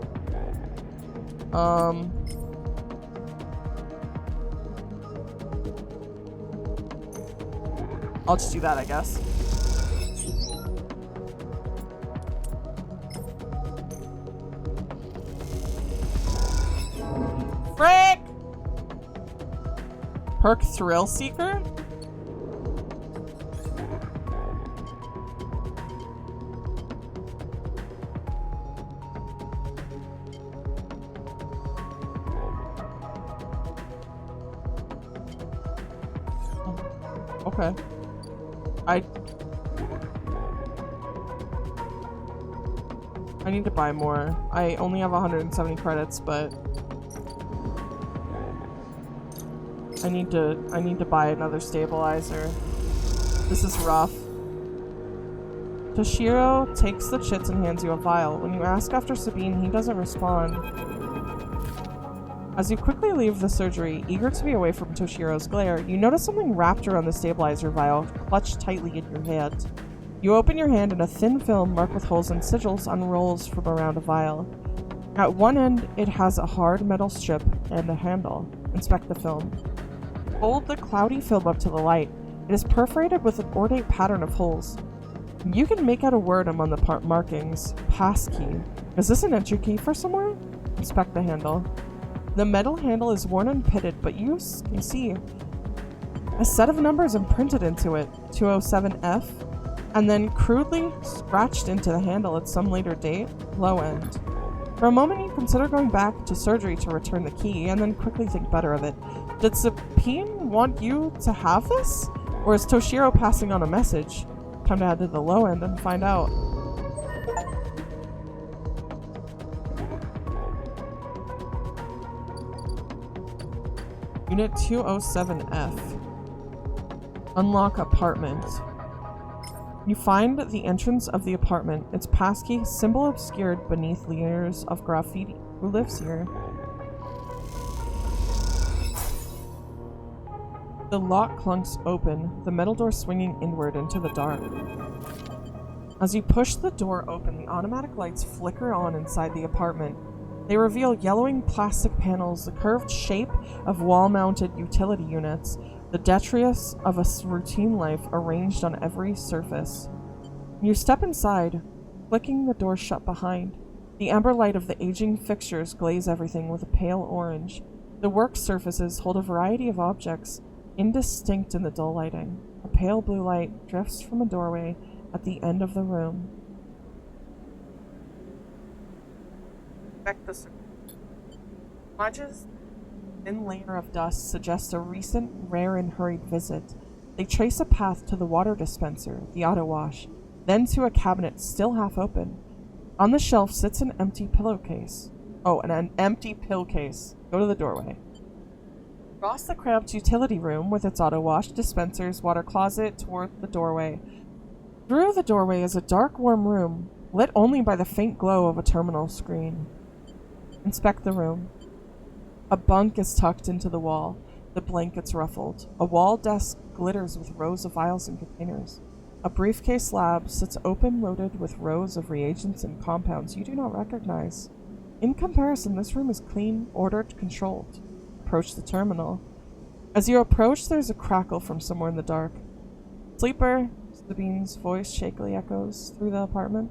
I'll just do that, I guess. Frick! Perk Thrill Seeker? Okay. I need to buy more. I only have 170 credits, but I need to buy another stabilizer. This is rough. Toshiro takes the chits and hands you a vial. When you ask after Sabine, he doesn't respond. As you quickly leave the surgery, eager to be away from Toshiro's glare, you notice something wrapped around the stabilizer vial, clutched tightly in your hand. You open your hand and a thin film marked with holes and sigils unrolls from around a vial. At one end, it has a hard metal strip and a handle. Inspect the film. Hold the cloudy film up to the light. It is perforated with an ornate pattern of holes. You can make out a word among the part markings. Passkey. Is this an entry key for somewhere? Inspect the handle. The metal handle is worn and pitted, but you can see a set of numbers imprinted into it, 207F, and then crudely scratched into the handle at some later date, low end. For a moment, you consider going back to surgery to return the key, and then quickly think better of it. Did Sabine want you to have this? Or is Toshiro passing on a message? Time to head to the low end and find out. Unit 207F. Unlock apartment. You find the entrance of the apartment. Its passkey, symbol obscured beneath layers of graffiti. Who lives here? The lock clunks open, the metal door swinging inward into the dark. As you push the door open, the automatic lights flicker on inside the apartment. They reveal yellowing plastic panels, the curved shape of wall-mounted utility units, the detritus of a routine life arranged on every surface. You step inside, flicking the door shut behind. The amber light of the aging fixtures glaze everything with a pale orange. The work surfaces hold a variety of objects, indistinct in the dull lighting. A pale blue light drifts from a doorway at the end of the room. Smudges, thin layer of dust suggests a recent, rare, and hurried visit. They trace a path to the water dispenser, the auto wash, then to a cabinet still half open. On the shelf sits an empty pillowcase. Oh, and an empty pill case. Go to the doorway. Across the cramped utility room with its auto wash, dispensers, water closet toward the doorway. Through the doorway is a dark, warm room, lit only by the faint glow of a terminal screen. Inspect the room. A bunk is tucked into the wall, the blankets ruffled. A wall desk glitters with rows of vials and containers. A briefcase lab sits open, loaded with rows of reagents and compounds you do not recognize. In comparison, this room is clean, ordered, controlled. Approach the terminal. As you approach, there's a crackle from somewhere in the dark. Sleeper, Sabine's voice shakily echoes through the apartment.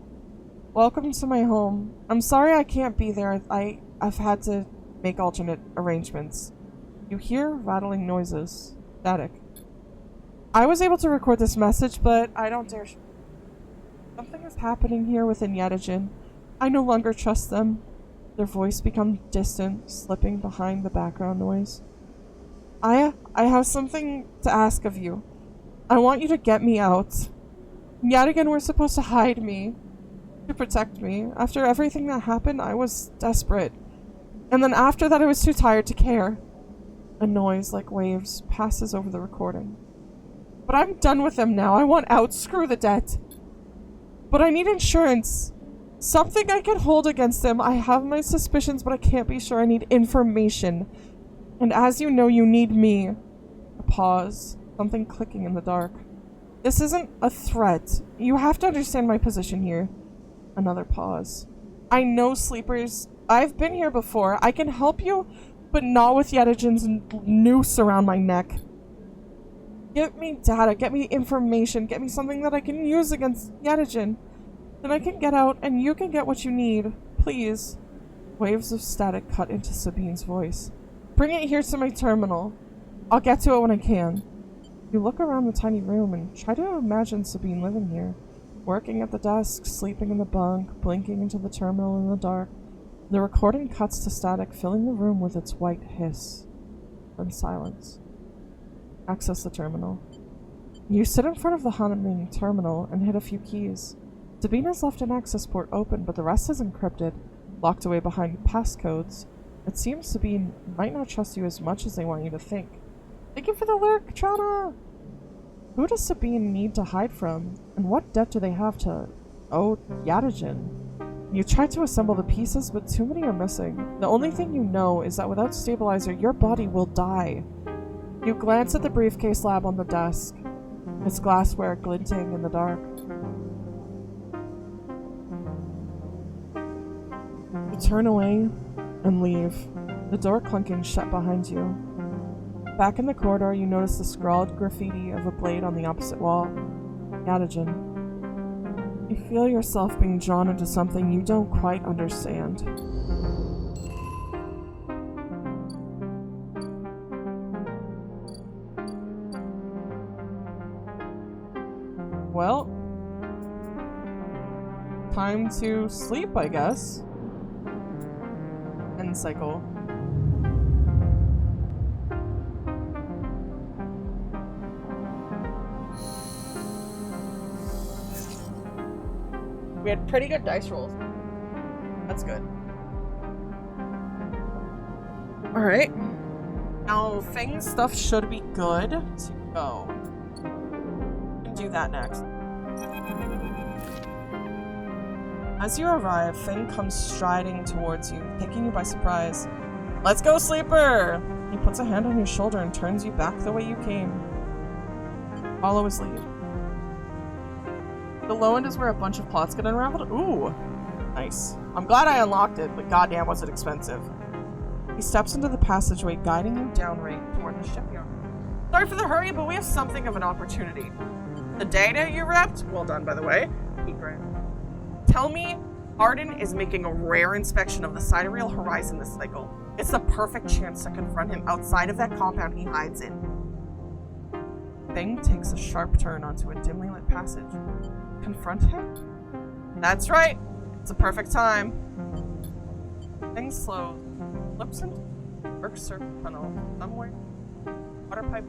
Welcome to my home. I'm sorry I can't be there. I've had to make alternate arrangements. You hear rattling noises. Static. I was able to record this message, but I don't dare. Something is happening here within Yedijin. I no longer trust them. Their voice becomes distant, slipping behind the background noise. I have something to ask of you. I want you to get me out. Yet again, we're supposed to hide me. To protect me. After everything that happened, I was desperate. And then after that, I was too tired to care. A noise like waves passes over the recording. But I'm done with them now. I want out. Screw the debt. But I need insurance. Something I can hold against him. I have my suspicions, but I can't be sure. I need information. And as you know, you need me. A pause. Something clicking in the dark. This isn't a threat. You have to understand my position here. Another pause. I know, sleepers. I've been here before. I can help you, but not with Yedigen's noose around my neck. Get me data, get me information, get me something that I can use against Yedigen. Then I can get out and you can get what you need. Please. Waves of static cut into Sabine's voice. Bring it here to my terminal. I'll get to it when I can. You look around the tiny room and try to imagine Sabine living here. Working at the desk, sleeping in the bunk, blinking into the terminal in the dark. The recording cuts to static, filling the room with its white hiss. Then silence. Access the terminal. You sit in front of the humming terminal and hit a few keys. Sabine has left an access port open, but the rest is encrypted, locked away behind passcodes. It seems Sabine might not trust you as much as they want you to think. Thank you for the lyric, Trana! Who does Sabine need to hide from? And what debt do they have to owe Yadigen? You try to assemble the pieces, but too many are missing. The only thing you know is that without stabilizer, your body will die. You glance at the briefcase lab on the desk, its glassware glinting in the dark. You turn away and leave, the door clunking shut behind you. Back in the corridor, you notice the scrawled graffiti of a blade on the opposite wall. Yadigen. You feel yourself being drawn into something you don't quite understand. Well, time to sleep, I guess. End cycle. We had pretty good dice rolls. That's good. Alright. Now, Fang's stuff should be good to go. Do that next. As you arrive, Fang comes striding towards you, taking you by surprise. Let's go, sleeper! He puts a hand on your shoulder and turns you back the way you came. Follow his lead. The low end is where a bunch of plots get unraveled. Ooh, nice. I'm glad I unlocked it, but goddamn was it expensive. He steps into the passageway, guiding you downrange toward the shipyard. Sorry for the hurry, but we have something of an opportunity. The data you repped? Well done, by the way. He grinned. Tell me Arden is making a rare inspection of the sidereal horizon this cycle. It's the perfect chance to confront him outside of that compound he hides in. Fang takes a sharp turn onto a dimly lit passage. Confront him? That's right. It's a perfect time. Fang slow slips into the dark circle tunnel somewhere. Water pipe.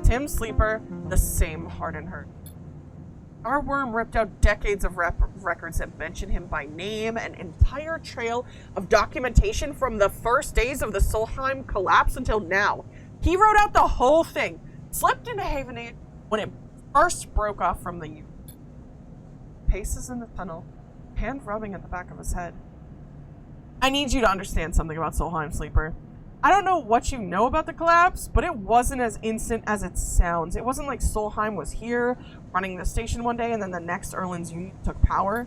Tim Sleeper, the same heart and hurt. Our worm ripped out decades of records that mention him by name, an entire trail of documentation from the first days of the Solheim collapse until now. He wrote out the whole thing, slipped into Havenate when it first broke off from the youth. Paces in the tunnel, hand rubbing at the back of his head. I need you to understand something about Solheim, Sleeper. I don't know what you know about the collapse, but it wasn't as instant as it sounds. It wasn't like Solheim was here, running the station one day, and then the next Erland's unit took power.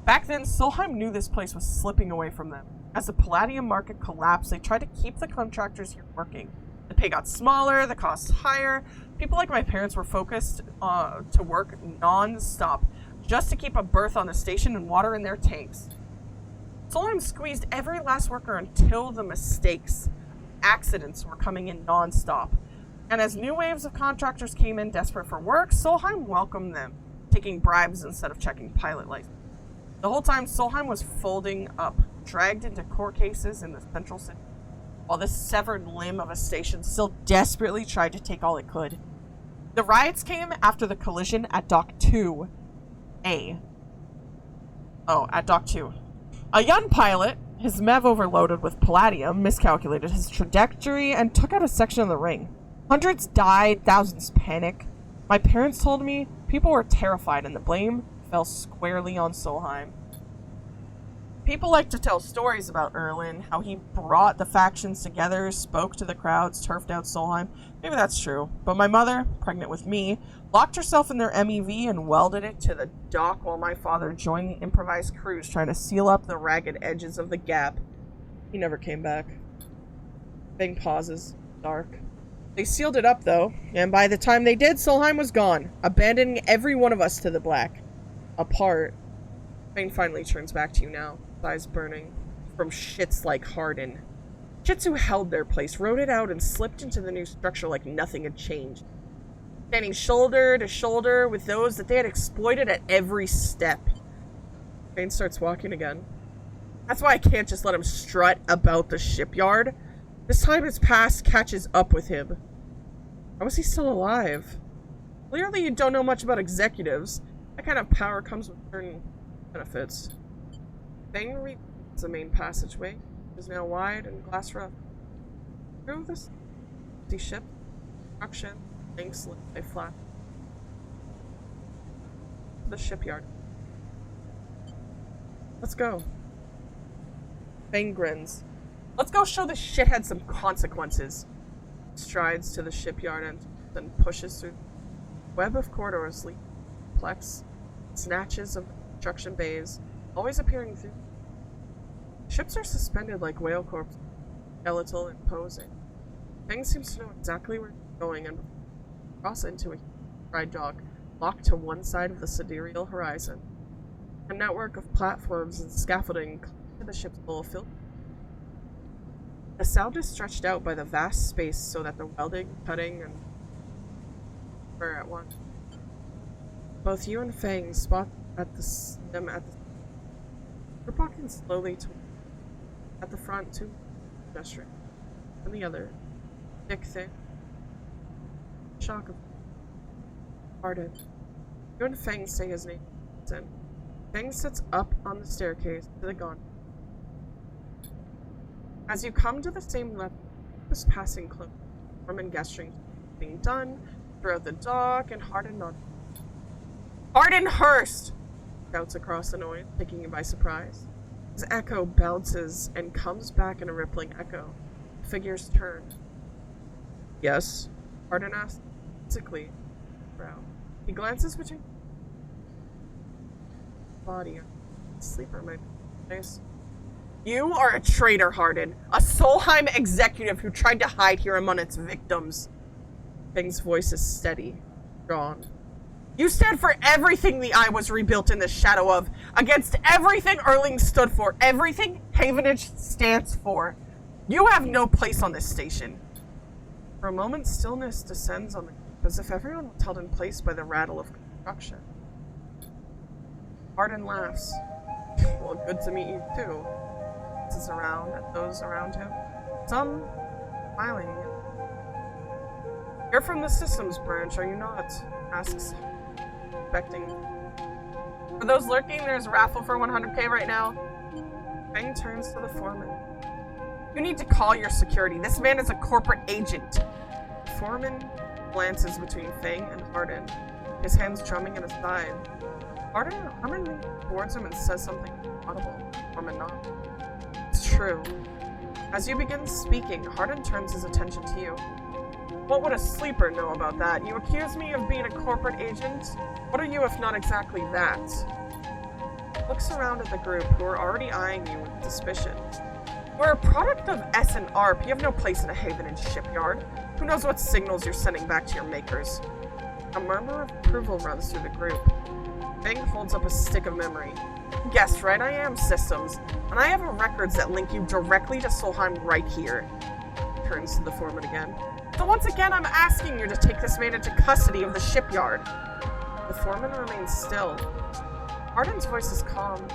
Back then, Solheim knew this place was slipping away from them. As the palladium market collapsed, they tried to keep the contractors here working. The pay got smaller, the costs higher. People like my parents were focused to work non-stop, just to keep a berth on the station and water in their tanks. Solheim squeezed every last worker until the mistakes. Accidents were coming in non-stop. And as new waves of contractors came in desperate for work, Solheim welcomed them, taking bribes instead of checking pilot license. The whole time, Solheim was folding up, dragged into court cases in the central city, while this severed limb of a station still desperately tried to take all it could. The riots came after the collision at Dock 2A. Oh, at Dock 2. A young pilot, his MEV overloaded with palladium, miscalculated his trajectory and took out a section of the ring. Hundreds died, thousands panicked. My parents told me people were terrified and the blame fell squarely on Solheim. People like to tell stories about Erlin, how he brought the factions together, spoke to the crowds, turfed out Solheim. Maybe that's true. But my mother, pregnant with me, locked herself in their MEV and welded it to the dock while my father joined the improvised crews trying to seal up the ragged edges of the gap. He never came back. Thing pauses. Dark. They sealed it up, though, and by the time they did, Solheim was gone, abandoning every one of us to the black. Apart. Fang finally turns back to you now, eyes burning, from shits like Hardin. Shits who held their place, rode it out, and slipped into the new structure like nothing had changed. Standing shoulder to shoulder with those that they had exploited at every step. Fang starts walking again. That's why I can't just let him strut about the shipyard. This time his past catches up with him. How is he still alive? Clearly you don't know much about executives. That kind of power comes with certain benefits. Fang reads the main passageway. It is now wide and glass rough. Through this empty ship, construction, tanks lay flat. The shipyard. Let's go. Fang grins. Let's go show this shithead some consequences. Strides to the shipyard and then pushes through the web of corridors lead complex snatches of construction bays, always appearing through. Ships are suspended like whale corpses, skeletal and posing. Fang seems to know exactly where he's going and cross into a dry dock locked to one side of the sidereal horizon. A network of platforms and scaffolding to the ship's hull filled. The sound is stretched out by the vast space so that the welding, cutting, and are at once. Both you and Fang spot them at the. We're walking slowly to at the front, two gesturing, and the other, thick, shock of Hardin. You and Fang say his name. Fang sits up on the staircase to the gauntlet. As you come to the same level, was passing close. Norman gesturing being done throughout the dock, and Hardin nodded. Hardin Hurst! Shouts across the noise, taking you by surprise. His echo bounces and comes back in a rippling echo. Figures turn. Yes? Hardin asks, physically. Brow. He glances between body. Sleeper might be nice. You are a traitor, Hardin. A Solheim executive who tried to hide here among its victims. Fang's voice is steady, drawn. You stand for everything the Eye was rebuilt in the shadow of, against everything Erling stood for, everything Havenage stands for. You have no place on this station. For a moment, stillness descends on the group, as if everyone was held in place by the rattle of construction. Hardin laughs. Well, good to meet you, too. Is around at those around him. Some smiling. You're from the systems branch, are you not? Asks, expecting. For those lurking, there's a raffle for 100k right now. Fang turns to the foreman. You need to call your security. This man is a corporate agent. The foreman glances between Fang and Hardin, his hands drumming at his side. Hardin leans towards him and says something audible. Foreman nods. It's true. As you begin speaking, Hardin turns his attention to you. What would a sleeper know about that? You accuse me of being a corporate agent? What are you if not exactly that? Looks around at the group, who are already eyeing you with suspicion. We're a product of S&ARP. You have no place in a Havenage shipyard. Who knows what signals you're sending back to your makers? A murmur of approval runs through the group. Fang holds up a stick of memory. Guessed right, I am systems, and I have records that link you directly to Solheim right here. Turns to the foreman again. So once again, I'm asking you to take this man into custody of the shipyard. The foreman remains still. Hardin's voice is calm.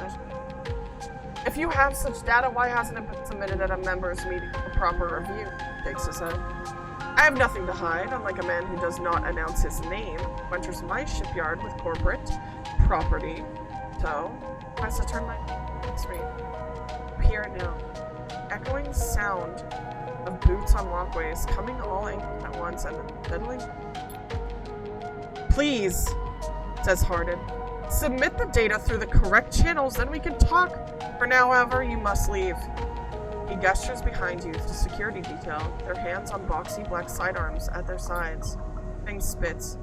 If you have such data, why hasn't it been submitted at a members' meeting for proper review? Shakes his head. I have nothing to hide, unlike a man who does not announce his name, who enters my shipyard with corporate property. So, tries to turn my screen. Here now. Echoing sound of boots on walkways, coming all in at once and fiddling. Please, says Hardin. Submit the data through the correct channels, then we can talk. For now, however, you must leave. He gestures behind you to security detail, their hands on boxy black sidearms at their sides. Ping spits.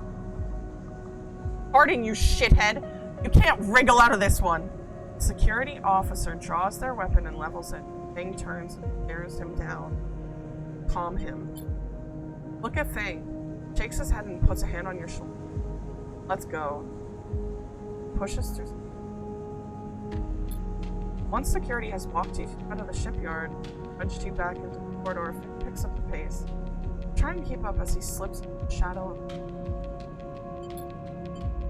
Pardon you, shithead. You can't wriggle out of this one. The security officer draws their weapon and levels it. Fang turns and stares him down. Calm him. Look at Fang. Shakes his head and puts a hand on your shoulder. Let's go. Pushes through. Once security has walked you out of the shipyard, nudged you back into the corridor, Fang picks up the pace, trying to keep up as he slips into the shadow of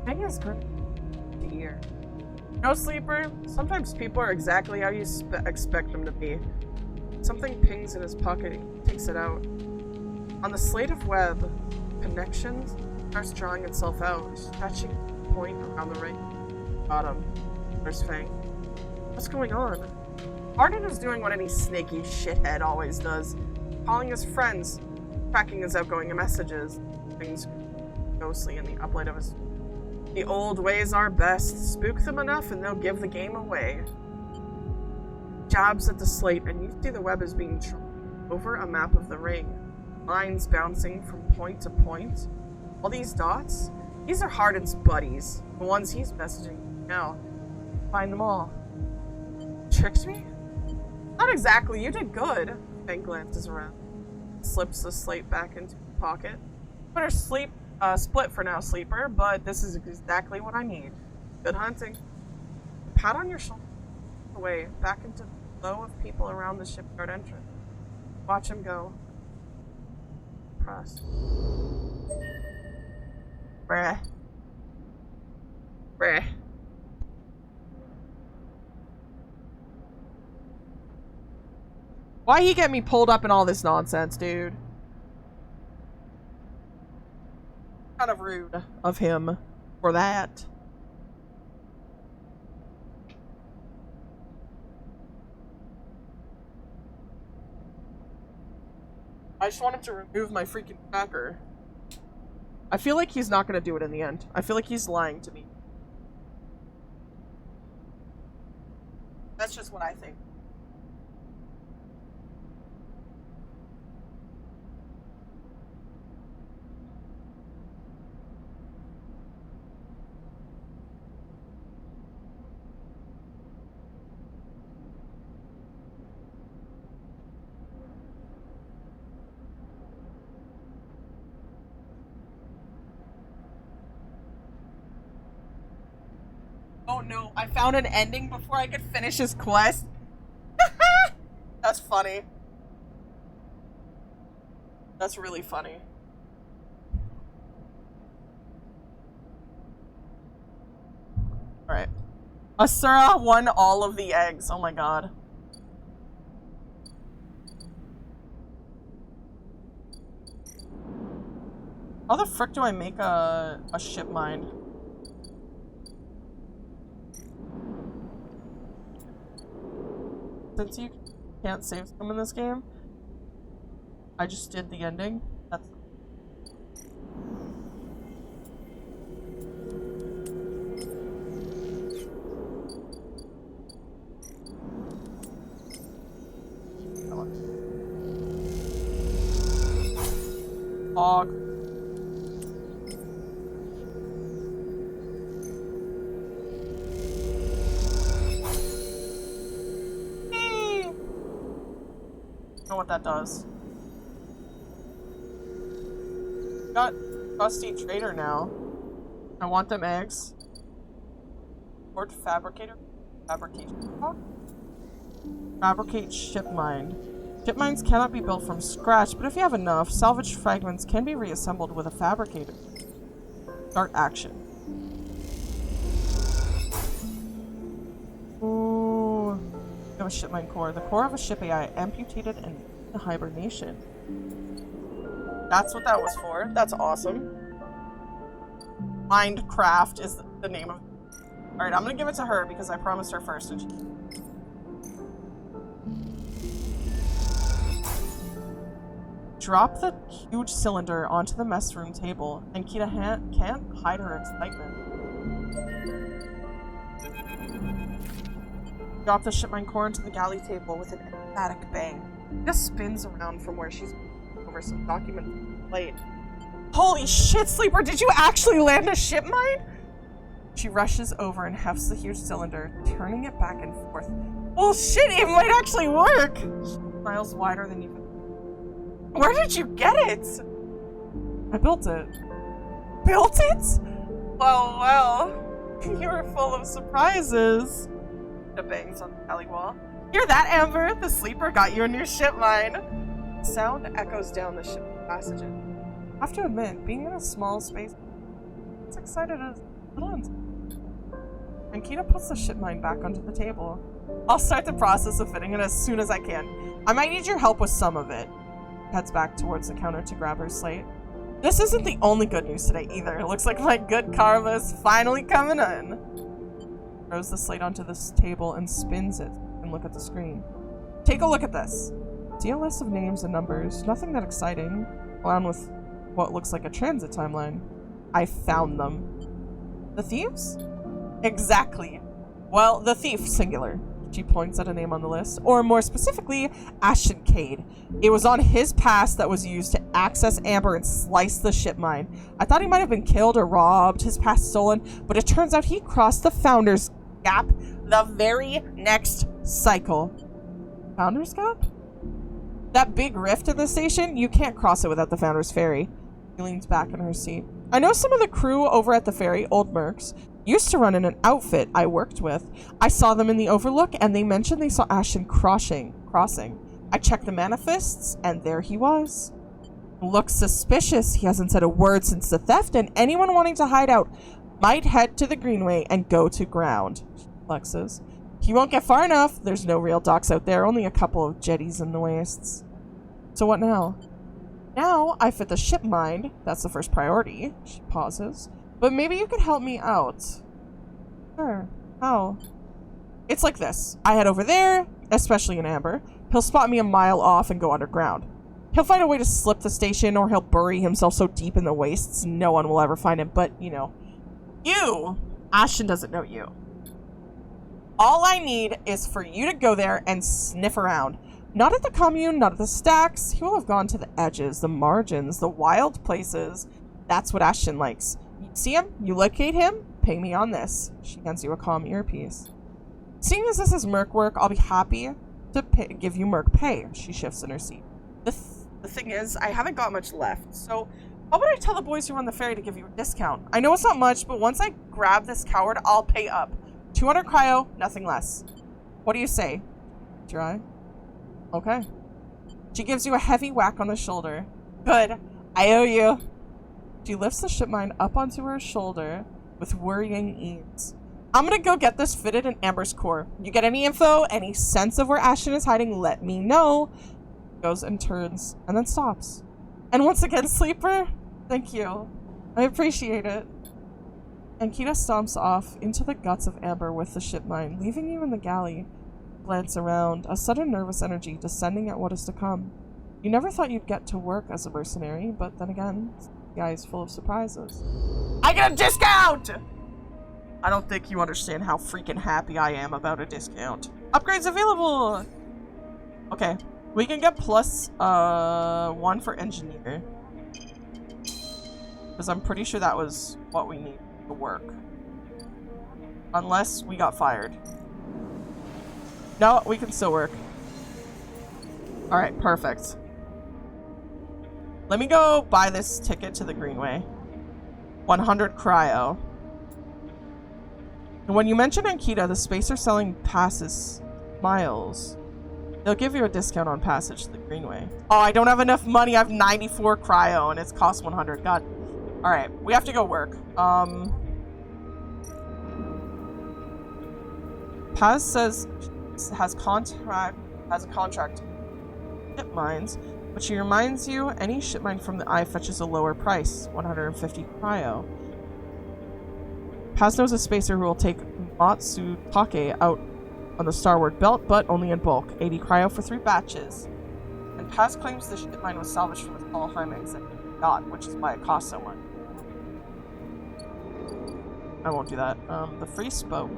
Fang is good to ear. No, Sleeper, sometimes people are exactly how you expect them to be. Something pings in his pocket and he takes it out. On the slate of web, connections starts drawing itself out, stretching a point around the ring. Bottom. There's Fang. What's going on? Arden is doing what any snaky shithead always does. Calling his friends, tracking his outgoing messages. Things ghostly in the uplight of his... The old ways are best. Spook them enough and they'll give the game away. Jabs at the slate and you see the web is being drawn over a map of the ring. Lines bouncing from point to point. All these dots, these are Harden's buddies. The ones he's messaging now. Find them all. Tricked me? Not exactly, you did good. Fang glances around. Slips the slate back into his pocket. Better split for now, Sleeper, but this is exactly what I need. Good hunting. Pat on your shoulder. Away, back into the flow of people around the shipyard entrance. Watch him go. Press. Bruh. Bruh. Why he get me pulled up in all this nonsense, dude? Kind of rude of him for that. I just want him to remove my freaking tracker. I feel like he's not going to do it in the end. I feel like he's lying to me. That's just what I think. Oh no, I found an ending before I could finish his quest. That's funny. That's really funny. Alright. Asura won all of the eggs. Oh my god. How the frick do I make a ship mine? Since you can't save them in this game, I just did the ending. That's... Fog. Know what that does. Got trusty trader now. I want them eggs. Port fabricator. Fabrication. Fabricate ship mine. Ship mines cannot be built from scratch, but if you have enough, salvaged fragments can be reassembled with a fabricator. Start action. Ooh. You have a ship mine core. The core of a ship AI amputated and in hibernation. That's what that was for. That's awesome. Minecraft is the name of... Alright, I'm gonna give it to her because I promised her first. And she... Drop the huge cylinder onto the mess room table, and Kita can't hide her excitement. Drop the ship mine core into the galley table with an emphatic bang. Just spins around from where she's over some document plate. Holy shit, Sleeper, did you actually land a ship mine? She rushes over and hefts the huge cylinder, turning it back and forth. Oh shit, it might actually work! She smiles wider than you. Where did you get it? I built it. Built it? Well, well. You were full of surprises. The bangs on the alley wall. Hear that, Amber? The Sleeper got you a new ship mine. Sound echoes down the ship passage. I have to admit, being in a small space, it's excited as little. And Kita puts the ship mine back onto the table. I'll start the process of fitting it as soon as I can. I might need your help with some of it. Heads back towards the counter to grab her slate. This isn't the only good news today either. It looks like my good karma is finally coming in. Throws the slate onto this table and spins it and look at the screen. Take a look at this. See a list of names and numbers. Nothing that exciting. Along with what looks like a transit timeline. I found them. The thieves? Exactly. Well, the thief, singular. She points at a name on the list, or more specifically, Ashton Cade. It was on his pass that was used to access Amber and slice the ship mine. I thought he might have been killed or robbed, his pass stolen, but it turns out he crossed the Founder's Gap the very next cycle. Founder's Gap? That big rift in the station? You can't cross it without the Founder's Ferry. She leans back in her seat. I know some of the crew over at the ferry, old mercs, used to run in an outfit I worked with. I saw them in the Overlook, and they mentioned they saw Ashton crossing. I checked the manifests, and there he was. Looks suspicious. He hasn't said a word since the theft, and anyone wanting to hide out might head to the Greenway and go to ground. Flexes. He won't get far enough. There's no real docks out there, only a couple of jetties in the wastes. So what now? Now I fit the ship mine. That's the first priority. She pauses. But maybe you could help me out. Sure. How? It's like this. I head over there, especially in Amber. He'll spot me a mile off and go underground. He'll find a way to slip the station, or he'll bury himself so deep in the wastes no one will ever find him. But, you know, you! Ashton doesn't know you. All I need is for you to go there and sniff around. Not at the commune, not at the stacks. He will have gone to the edges, the margins, the wild places. That's what Ashton likes. You see him, you locate him, pay me on this. She hands you a comm earpiece. Seeing as this is merc work, I'll be happy to give you merc pay. She shifts in her seat. The thing is, I haven't got much left, so how about I tell the boys who run the ferry to give you a discount? I know it's not much, but once I grab this coward, I'll pay up. 200 cryo, nothing less. What do you say? Dry? Okay. She gives you a heavy whack on the shoulder. Good. I owe you. She lifts the ship mine up onto her shoulder with worrying ease. I'm gonna go get this fitted in Amber's core. You get any info, any sense of where Ashton is hiding, let me know. Goes and turns, and then stops. And once again, Sleeper, thank you. I appreciate it. And Kita stomps off into the guts of Amber with the ship mine, leaving you in the galley. Glance around, a sudden nervous energy descending at what is to come. You never thought you'd get to work as a mercenary, but then again, the guy is full of surprises. I get a discount! I don't think you understand how freaking happy I am about a discount. Upgrades available! Okay, we can get plus 1 for engineer. Because I'm pretty sure that was what we need to work. Unless we got fired. No, we can still work. Alright, perfect. Let me go buy this ticket to the Greenway. 100 cryo. And when you mention Ankita, the spacer selling passes miles. They'll give you a discount on passage to the Greenway. Oh, I don't have enough money. I have 94 cryo and it's cost 100. God. Alright, we have to go work. Paz says has a contract ship mines, but she reminds you any ship mine from the eye fetches a lower price, 150 cryo. Paz knows a spacer who will take Matsutake out on the starward belt, but only in bulk, 80 cryo for 3 batches. And Paz claims the ship mine was salvaged from the Paul exit yacht, which is why it costs so much. I won't do that. The free spoke.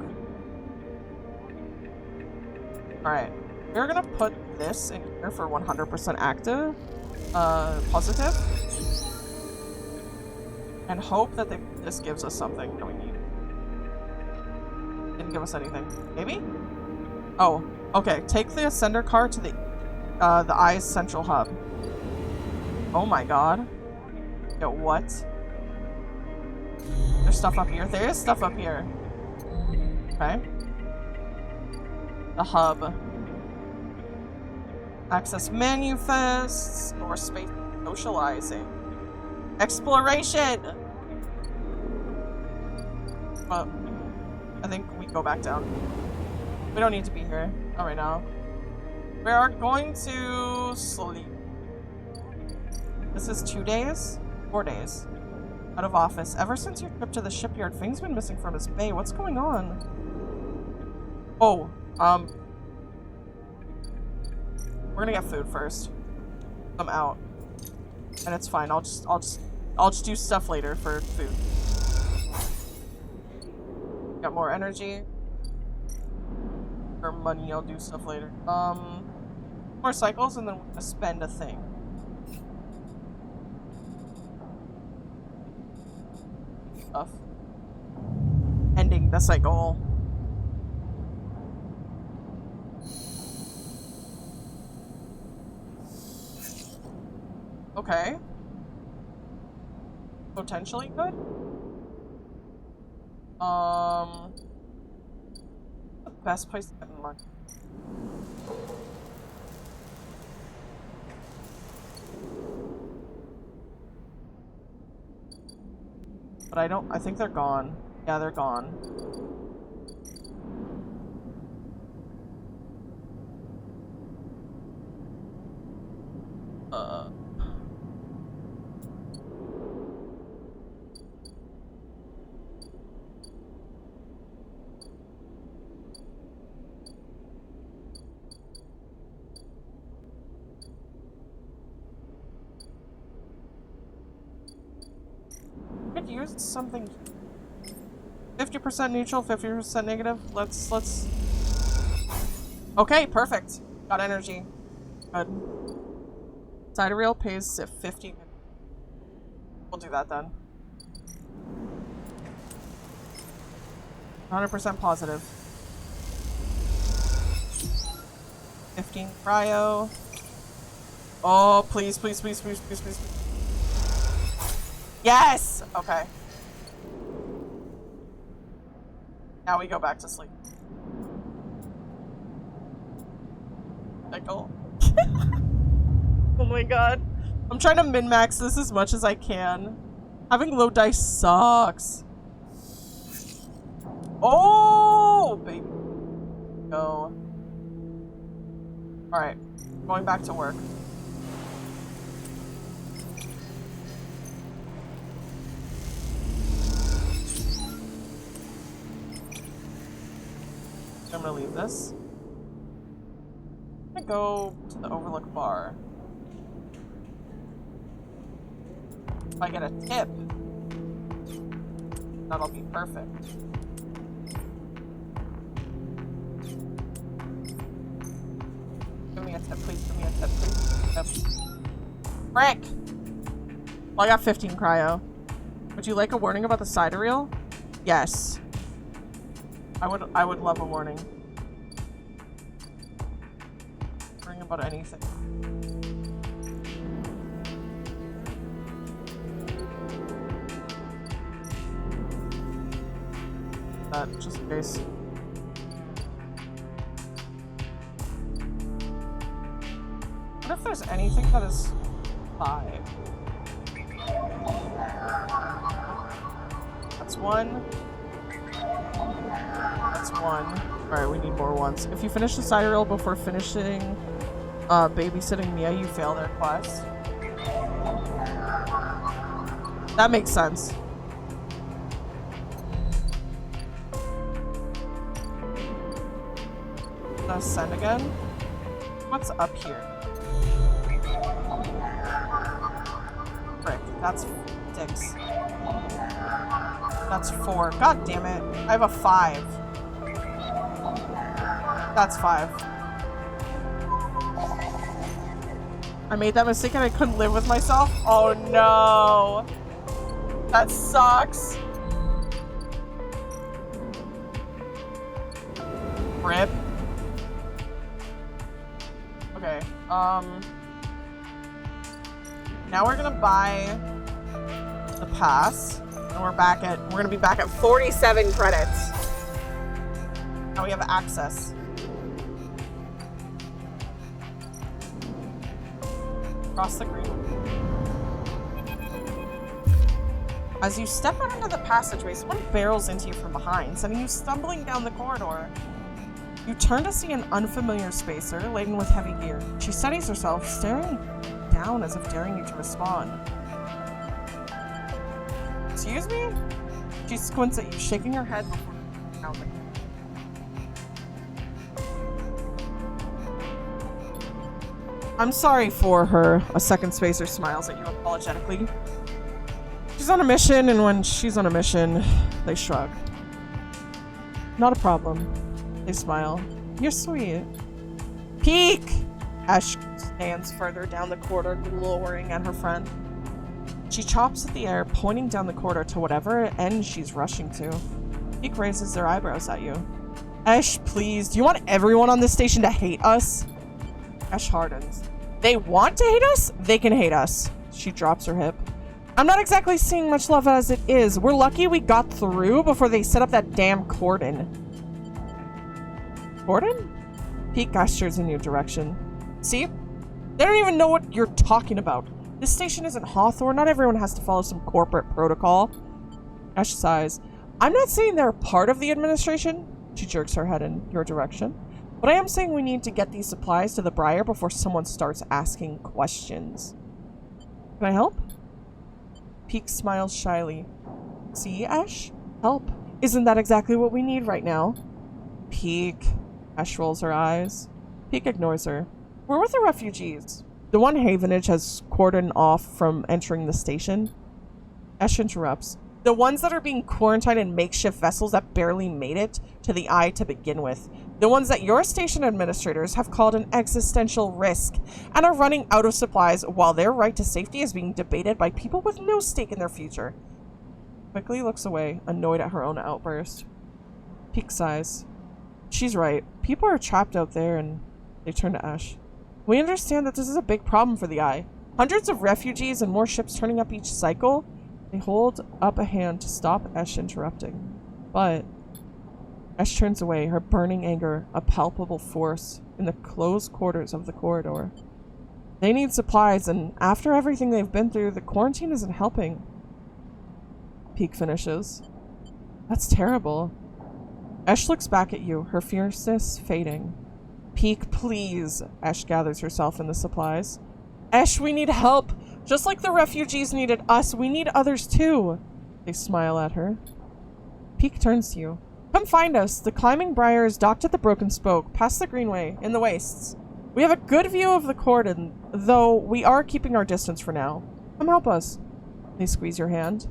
Alright. We're gonna put this in here for 100% active. Positive. And hope that this gives us something that we need. Didn't give us anything. Maybe? Oh, okay. Take the ascender car to the I's central hub. Oh my god. Yo, what? There's stuff up here. There is stuff up here. Okay. The hub. Access manifests or space socializing. Exploration! Well, I think we go back down. We don't need to be here. Not right now. We are going to sleep. This is 2 days? 4 days. Out of office. Ever since your trip to the shipyard, Fing's been missing from his bay. What's going on? Oh, we're gonna get food first. I'm out. And it's fine. I'll just do stuff later for food. Got more energy. For money, I'll do stuff later. More cycles and then we're gonna spend a thing. Stuff. Ending the cycle. Okay. Potentially good. The best place to get in luck. But I think they're gone. Yeah, they're gone. Could use something 50% neutral, 50% negative. Let's okay, perfect. Got energy. Good. Sidereal pays 50. We'll do that then. 100% positive. 15 cryo. Oh, please, please, please, please, please, please. Yes! Okay. Now we go back to sleep. Cycle. Oh my god. I'm trying to min-max this as much as I can. Having low dice sucks. Oh, baby. Go. Alright. Going back to work. I'm gonna leave this. I'm gonna go to the Overlook Bar. If I get a tip, that'll be perfect. Give me a tip, please. Give me a tip, please. Tip. Frick! Well, I got 15 cryo. Would you like a warning about the sidereal? Yes. I would love a warning. Warning about anything. That just in case. What if there's anything that is 5? That's 1. That's 1. Alright, we need more ones. If you finish the sidereal before finishing babysitting Mia, you fail their quest. That makes sense. Ascend again? What's up here? Frick, that's 6. That's 4. God damn it. I have a 5. That's 5. I made that mistake and I couldn't live with myself. Oh no. That sucks. Rip. Okay, now we're gonna buy the pass, and we're gonna be back at 47 credits. Now we have access. Cross the green. As you step out into the passageway, someone barrels into you from behind, sending you stumbling down the corridor. You turn to see an unfamiliar spacer laden with heavy gear. She steadies herself, staring down as if daring you to respond. Excuse me? She squints at you, shaking her head before down the I'm sorry for her. A second spacer smiles at you apologetically. She's on a mission, and when she's on a mission, they shrug. Not a problem. They smile. You're sweet. Peek! Ash stands further down the corridor, glowering at her friend. She chops at the air, pointing down the corridor to whatever end she's rushing to. Peek raises their eyebrows at you. Ash, please, do you want everyone on this station to hate us? Ash hardens. They want to hate us? They can hate us. She drops her hip. I'm not exactly seeing much love as it is. We're lucky we got through before they set up that damn cordon. Cordon? Pete gestures in your direction. See? They don't even know what you're talking about. This station isn't Hawthorne. Not everyone has to follow some corporate protocol. Ash sighs. I'm not saying they're part of the administration. She jerks her head in your direction. But I am saying we need to get these supplies to the Briar before someone starts asking questions. Can I help? Peek smiles shyly. See, Ash? Help. Isn't that exactly what we need right now? Peek. Ash rolls her eyes. Peek ignores her. We're with the refugees. The one Havenage has cordoned off from entering the station. Ash interrupts. The ones that are being quarantined in makeshift vessels that barely made it to the Eye to begin with. The ones that your station administrators have called an existential risk and are running out of supplies while their right to safety is being debated by people with no stake in their future. Quickly looks away, annoyed at her own outburst. Peek sighs. She's right. People are trapped out there, and they turn to Ash. We understand that this is a big problem for the Eye. Hundreds of refugees and more ships turning up each cycle. They hold up a hand to stop Ash interrupting. But Ash turns away, her burning anger a palpable force in the closed quarters of the corridor. They need supplies, and after everything they've been through, the quarantine isn't helping. Peek finishes. That's terrible. Ash looks back at you, her fierceness fading. Peek, please. Ash gathers herself in the supplies. Ash, we need help. Just like the refugees needed us, we need others too. They smile at her. Peek turns to you. Come find us. The climbing briar is docked at the Broken Spoke, past the Greenway, in the wastes. We have a good view of the cordon, though we are keeping our distance for now. Come help us. They squeeze your hand.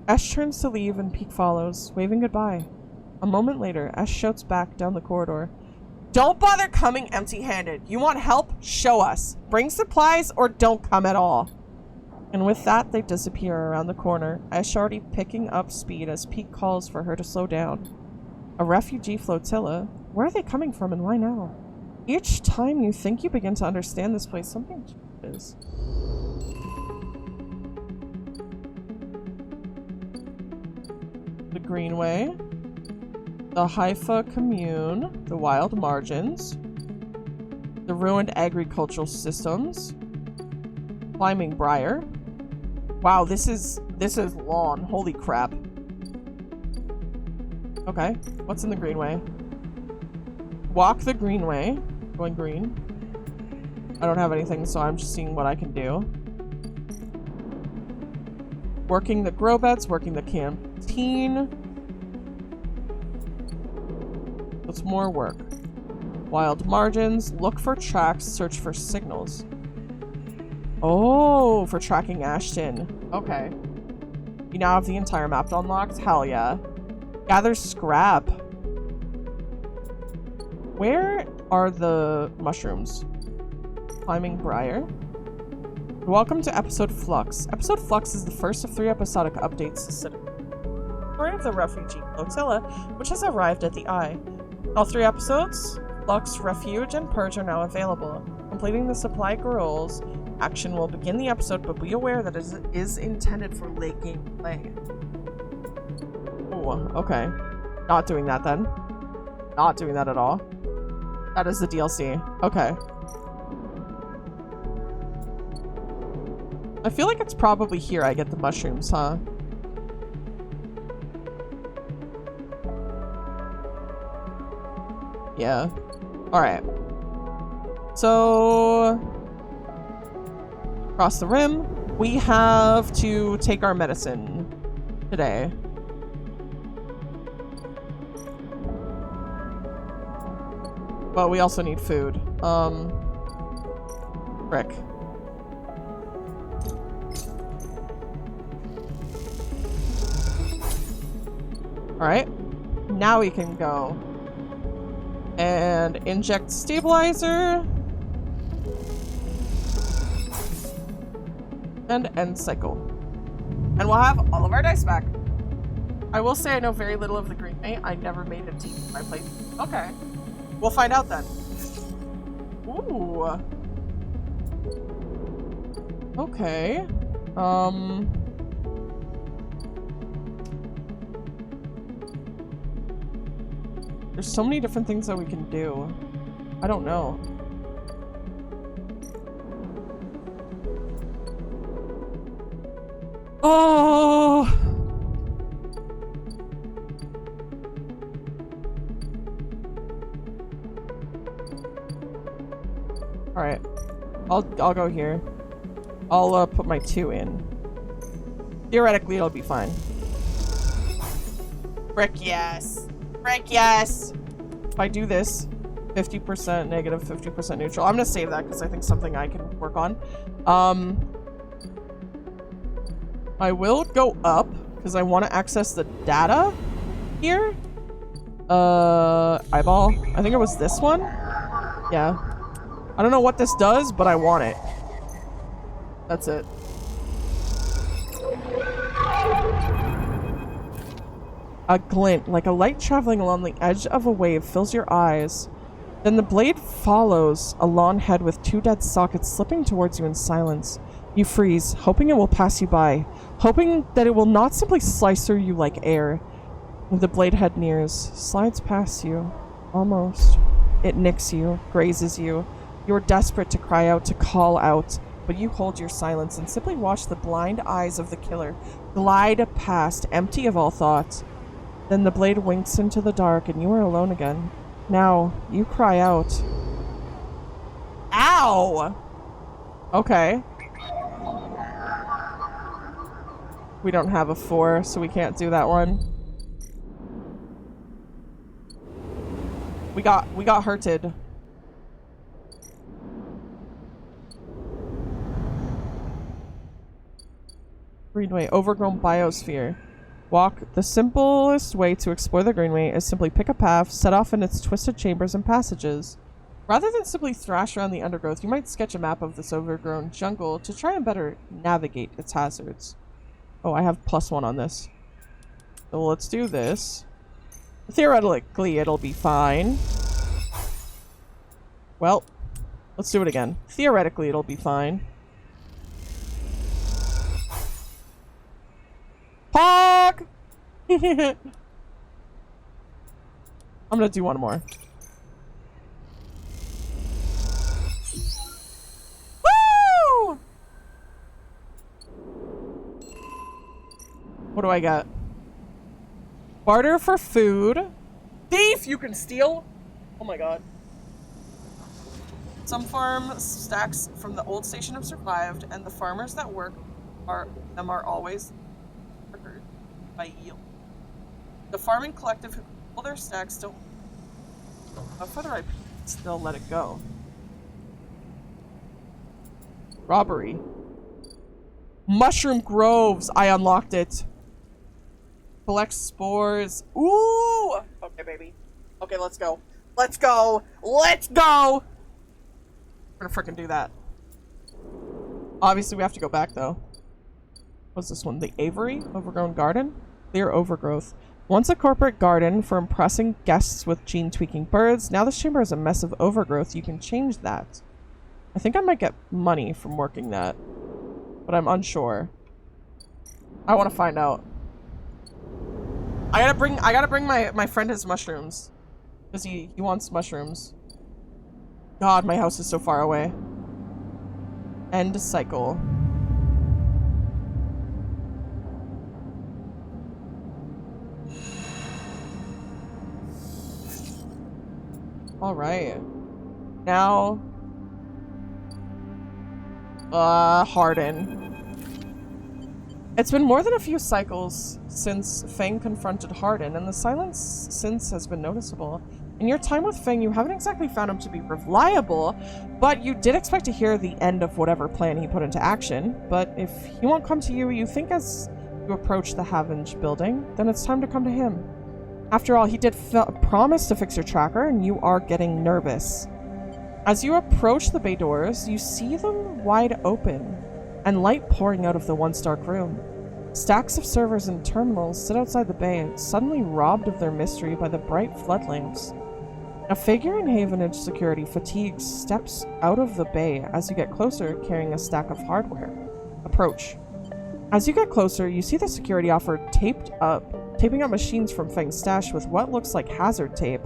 Ash turns to leave and Peek follows, waving goodbye. A moment later, Ash shouts back down the corridor. Don't bother coming empty-handed. You want help? Show us. Bring supplies or don't come at all. And with that, they disappear around the corner, Ash already picking up speed as Peek calls for her to slow down. A refugee flotilla? Where are they coming from and why now? Each time you think you begin to understand this place, something changes. The Greenway, the Haifa Commune, the Wild Margins, the ruined agricultural systems, climbing briar. Wow, this is long. Holy crap. Okay, what's in the Greenway? Walk the Greenway. Going green. I don't have anything, so I'm just seeing what I can do. Working the grow beds, working the canteen. What's more work? Wild margins, look for tracks, search for signals. Oh, for tracking Ashton. Okay. You now have the entire map unlocked? Hell yeah. Gather scrap. Where are the mushrooms? Climbing briar. Welcome to Episode Flux. Episode Flux is the first of 3 episodic updates to the story of the refugee flotilla, which has arrived at the Eye. All 3 episodes, Flux, Refuge, and Purge, are now available. Completing the supply goals, action will begin the episode, but be aware that it is intended for late game play. Ooh, okay. Not doing that then. Not doing that at all. That is the DLC. Okay. I feel like it's probably here I get the mushrooms, huh? Yeah. Alright. So... across the rim, we have to take our medicine today. But we also need food. Frick. Alright. Now we can go and inject stabilizer and end cycle. And we'll have all of our dice back. I will say I know very little of the green mate. I never made a team in my playthrough. Okay. We'll find out then. Ooh. Okay. There's so many different things that we can do. I don't know. Oh! Alright. I'll go here. I'll put my 2 in. Theoretically, it'll be fine. Frick yes! Frick yes! If I do this, 50% negative, 50% neutral. I'm gonna save that because I think something I can work on. I will go up because I want to access the data here. Eyeball. I think it was this one. Yeah. I don't know what this does, but I want it. That's it. A glint, like a light traveling along the edge of a wave, fills your eyes. Then the blade follows a long head with 2 dead sockets slipping towards you in silence. You freeze, hoping it will pass you by, hoping that it will not simply slice through you like air. The blade head nears, slides past you. Almost. It nicks you, grazes you. You're desperate to cry out, to call out, but you hold your silence and simply watch the blind eyes of the killer glide past, empty of all thought. Then the blade winks into the dark and you are alone again. Now, you cry out. Ow! Okay. We don't have a 4, so we can't do that one. We got hurted. Greenway, overgrown biosphere. Walk. The simplest way to explore the Greenway is simply pick a path, set off in its twisted chambers and passages. Rather than simply thrash around the undergrowth, you might sketch a map of this overgrown jungle to try and better navigate its hazards. Oh, I have +1 on this. So let's do this. Theoretically, it'll be fine. Well, let's do it again. Theoretically, it'll be fine. Hog! I'm gonna do one more. Woo! What do I got? Barter for food. Thief! You can steal? Oh my god. Some farm stacks from the old station have survived, and the farmers that work are always triggered by yield. The farming collective who pull their stacks don't. But for the right people, still let it go. Robbery. Mushroom groves. I unlocked it. Collect spores. Ooh! Okay, baby. Okay, let's go. Let's go! Let's go! We're gonna frickin' do that. Obviously, we have to go back, though. What's this one? The Aviary? Overgrown Garden? Clear overgrowth. Once a corporate garden for impressing guests with gene-tweaking birds, now this chamber is a mess of overgrowth. You can change that. I think I might get money from working that, but I'm unsure. I want to find out. I gotta bring my friend his mushrooms. Because he wants mushrooms. God, my house is so far away. End cycle. Alright. Now... Harden. It's been more than a few cycles since Fang confronted Harden, and the silence since has been noticeable. In your time with Fang, you haven't exactly found him to be reliable, but you did expect to hear the end of whatever plan he put into action. But if he won't come to you, you think as you approach the Havenge building, then it's time to come to him. After all, he did promise to fix your tracker, and you are getting nervous. As you approach the bay doors, you see them wide open, and light pouring out of the once dark room. Stacks of servers and terminals sit outside the bay, suddenly robbed of their mystery by the bright floodlamps. A figure in Havenage security fatigued steps out of the bay as you get closer, carrying a stack of hardware. Approach. As you get closer, you see the security officer taping up machines from Fang's stash with what looks like hazard tape.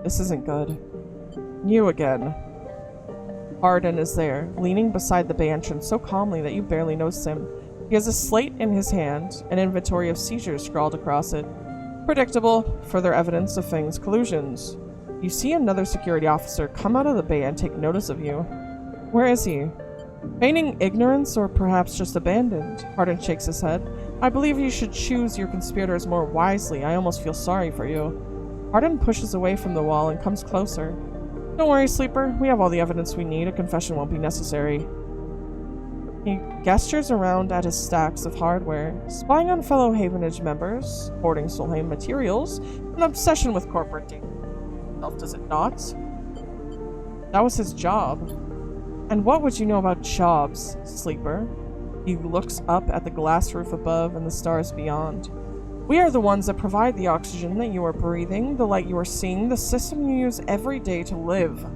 This isn't good. You again. Harden is there, leaning beside the bay entrance so calmly that you barely notice him. He has a slate in his hand, an inventory of seizures scrawled across it. Predictable, further evidence of Fang's collusions. You see another security officer come out of the bay and take notice of you. Where is he? Feigning ignorance or perhaps just abandoned? Harden shakes his head. I believe you should choose your conspirators more wisely. I almost feel sorry for you. Harden pushes away from the wall and comes closer. Don't worry, Sleeper. We have all the evidence we need. A confession won't be necessary. He gestures around at his stacks of hardware, spying on fellow Havenage members, hoarding Solheim materials, an obsession with corporate data. Does it not? That was his job. And what would you know about jobs, Sleeper? He looks up at the glass roof above and the stars beyond. We are the ones that provide the oxygen that you are breathing, the light you are seeing, the system you use every day to live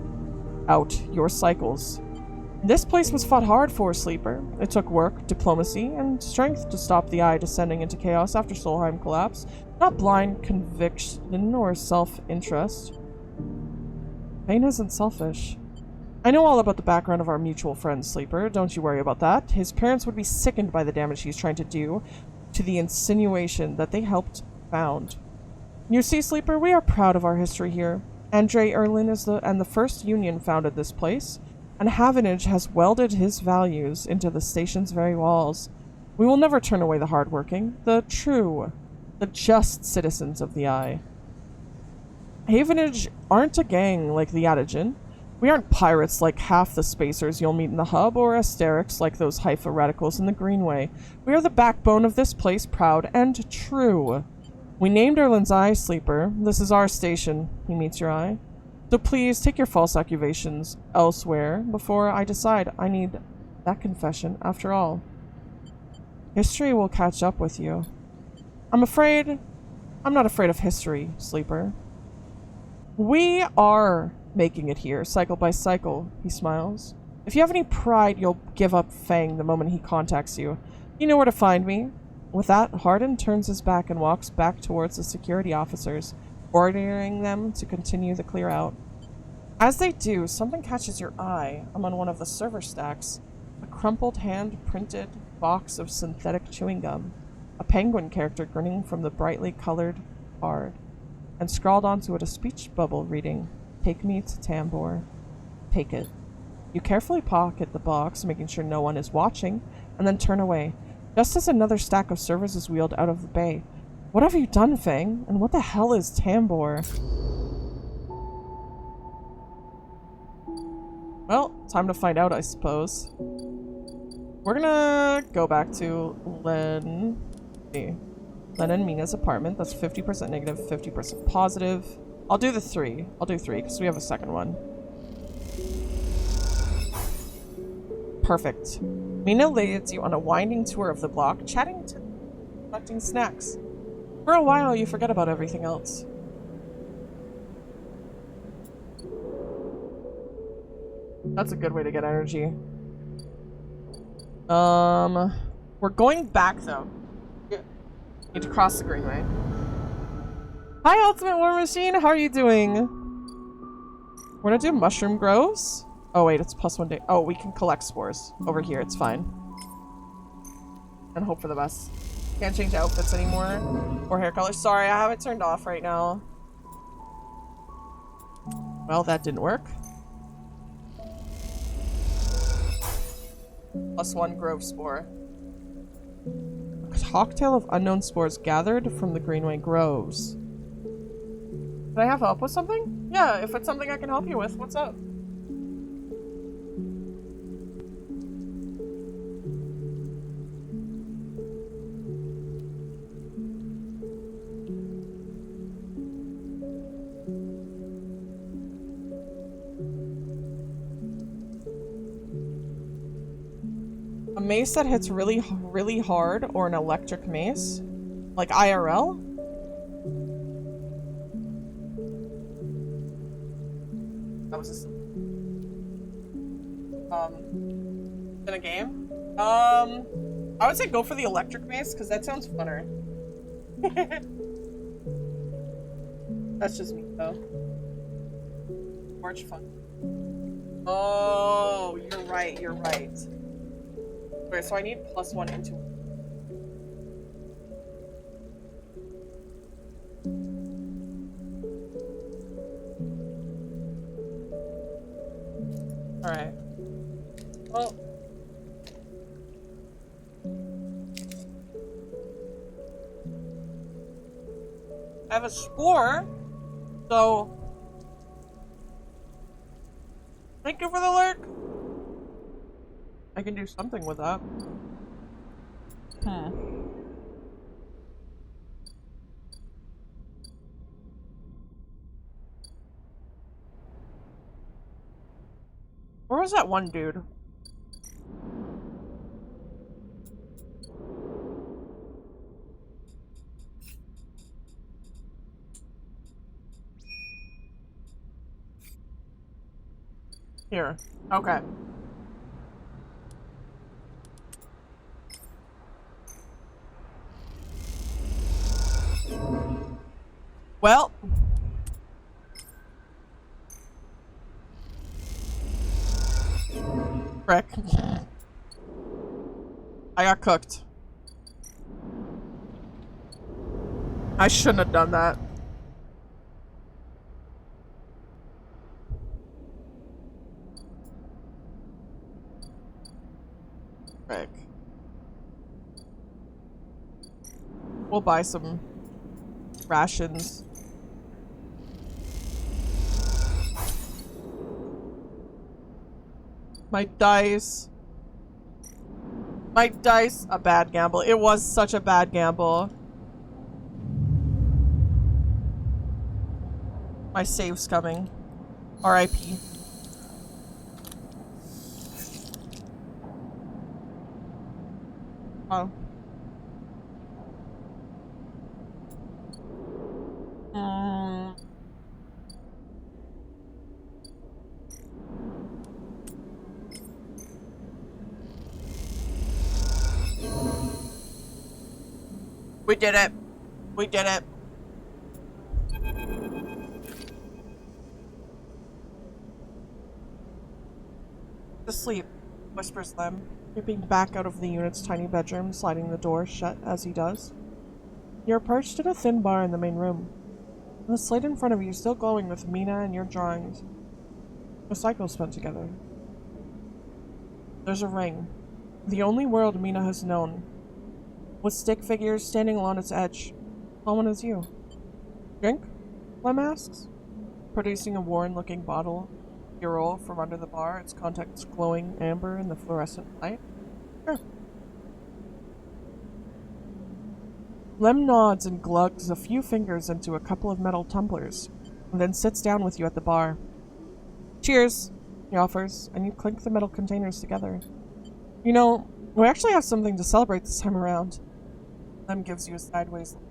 out your cycles. This place was fought hard for, Sleeper. It took work, diplomacy, and strength to stop the Eye descending into chaos after Solheim collapsed, not blind conviction or self-interest. Pain isn't selfish. I know all about the background of our mutual friend, Sleeper. Don't you worry about that. His parents would be sickened by the damage he's trying to do to the insinuation that they helped found. You see, Sleeper, we are proud of our history here. Andre Erlin is the first union founded this place, and Havenage has welded his values into the station's very walls. We will never turn away the hardworking, the true, the just citizens of the Eye. Havenage aren't a gang like the Adagen. We aren't pirates like half the spacers you'll meet in the hub, or Asterix like those Haifa radicals in the Greenway. We are the backbone of this place, proud and true. We named Erlin's Eye, Sleeper. This is our station. He meets your eye. So please take your false accusations elsewhere before I decide. I need that confession after all. History will catch up with you. I'm not afraid of history, Sleeper. We are making it here, cycle by cycle, he smiles. If you have any pride, you'll give up Fang the moment he contacts you. You know where to find me. With that, Harden turns his back and walks back towards the security officers, ordering them to continue the clear out. As they do, something catches your eye among one of the server stacks. A crumpled hand-printed box of synthetic chewing gum. A penguin character grinning from the brightly colored card. And scrawled onto it a speech bubble reading, "Take me to Tambor." Take it. You carefully pocket the box, making sure no one is watching, and then turn away, just as another stack of servers is wheeled out of the bay. What have you done, Fang? And what the hell is Tambor? Well, time to find out, I suppose. We're gonna go back to Len and Mina's apartment. That's 50% negative, 50% positive. I'll do the 3. I'll do 3 because we have a second one. Perfect. Mina leads you on a winding tour of the block, chatting to collecting snacks. For a while, you forget about everything else. That's a good way to get energy. We're going back though. Yeah. Need to cross the greenway. Hi, Ultimate War Machine. How are you doing? We're gonna do mushroom groves. Oh wait, it's +1 day. Oh, we can collect spores over here. It's fine. And hope for the best. Can't change outfits anymore or hair color. Sorry, I have it turned off right now. Well, that didn't work. +1 grove spore. A cocktail of unknown spores gathered from the Greenway groves. Can I have help with something? Yeah, if it's something I can help you with, what's up? A mace that hits really hard, or an electric mace? Like IRL? That was just... in a game? I would say go for the electric mace, because that sounds funner. That's just me, though. March fun. Oh, you're right, you're right. Okay, so I need +1 into it. Alright. Well. I have a spore, so thank you for the lurk. I can do something with that. Where was that one dude? Here. Okay. Well. Frick. I got cooked. I shouldn't have done that. Frick. We'll buy some rations. My dice. My dice. A bad gamble. It was such a bad gamble. My save's coming. R.I.P. Oh. We did it. We did it. To sleep, whispers Lem, creeping back out of the unit's tiny bedroom, sliding the door shut as he does. You're perched at a thin bar in the main room. The slate in front of you still glowing with Mina and your drawings. A cycle spent together. There's a ring. The only world Mina has known. With stick figures standing along its edge. Common as you. Drink? Lem asks, producing a worn-looking bottle. You roll from under the bar, its contents glowing amber in the fluorescent light. Sure. Lem nods and glugs a few fingers into a couple of metal tumblers, and then sits down with you at the bar. Cheers, he offers, and you clink the metal containers together. You know, we actually have something to celebrate this time around. Lem gives you a sideways look.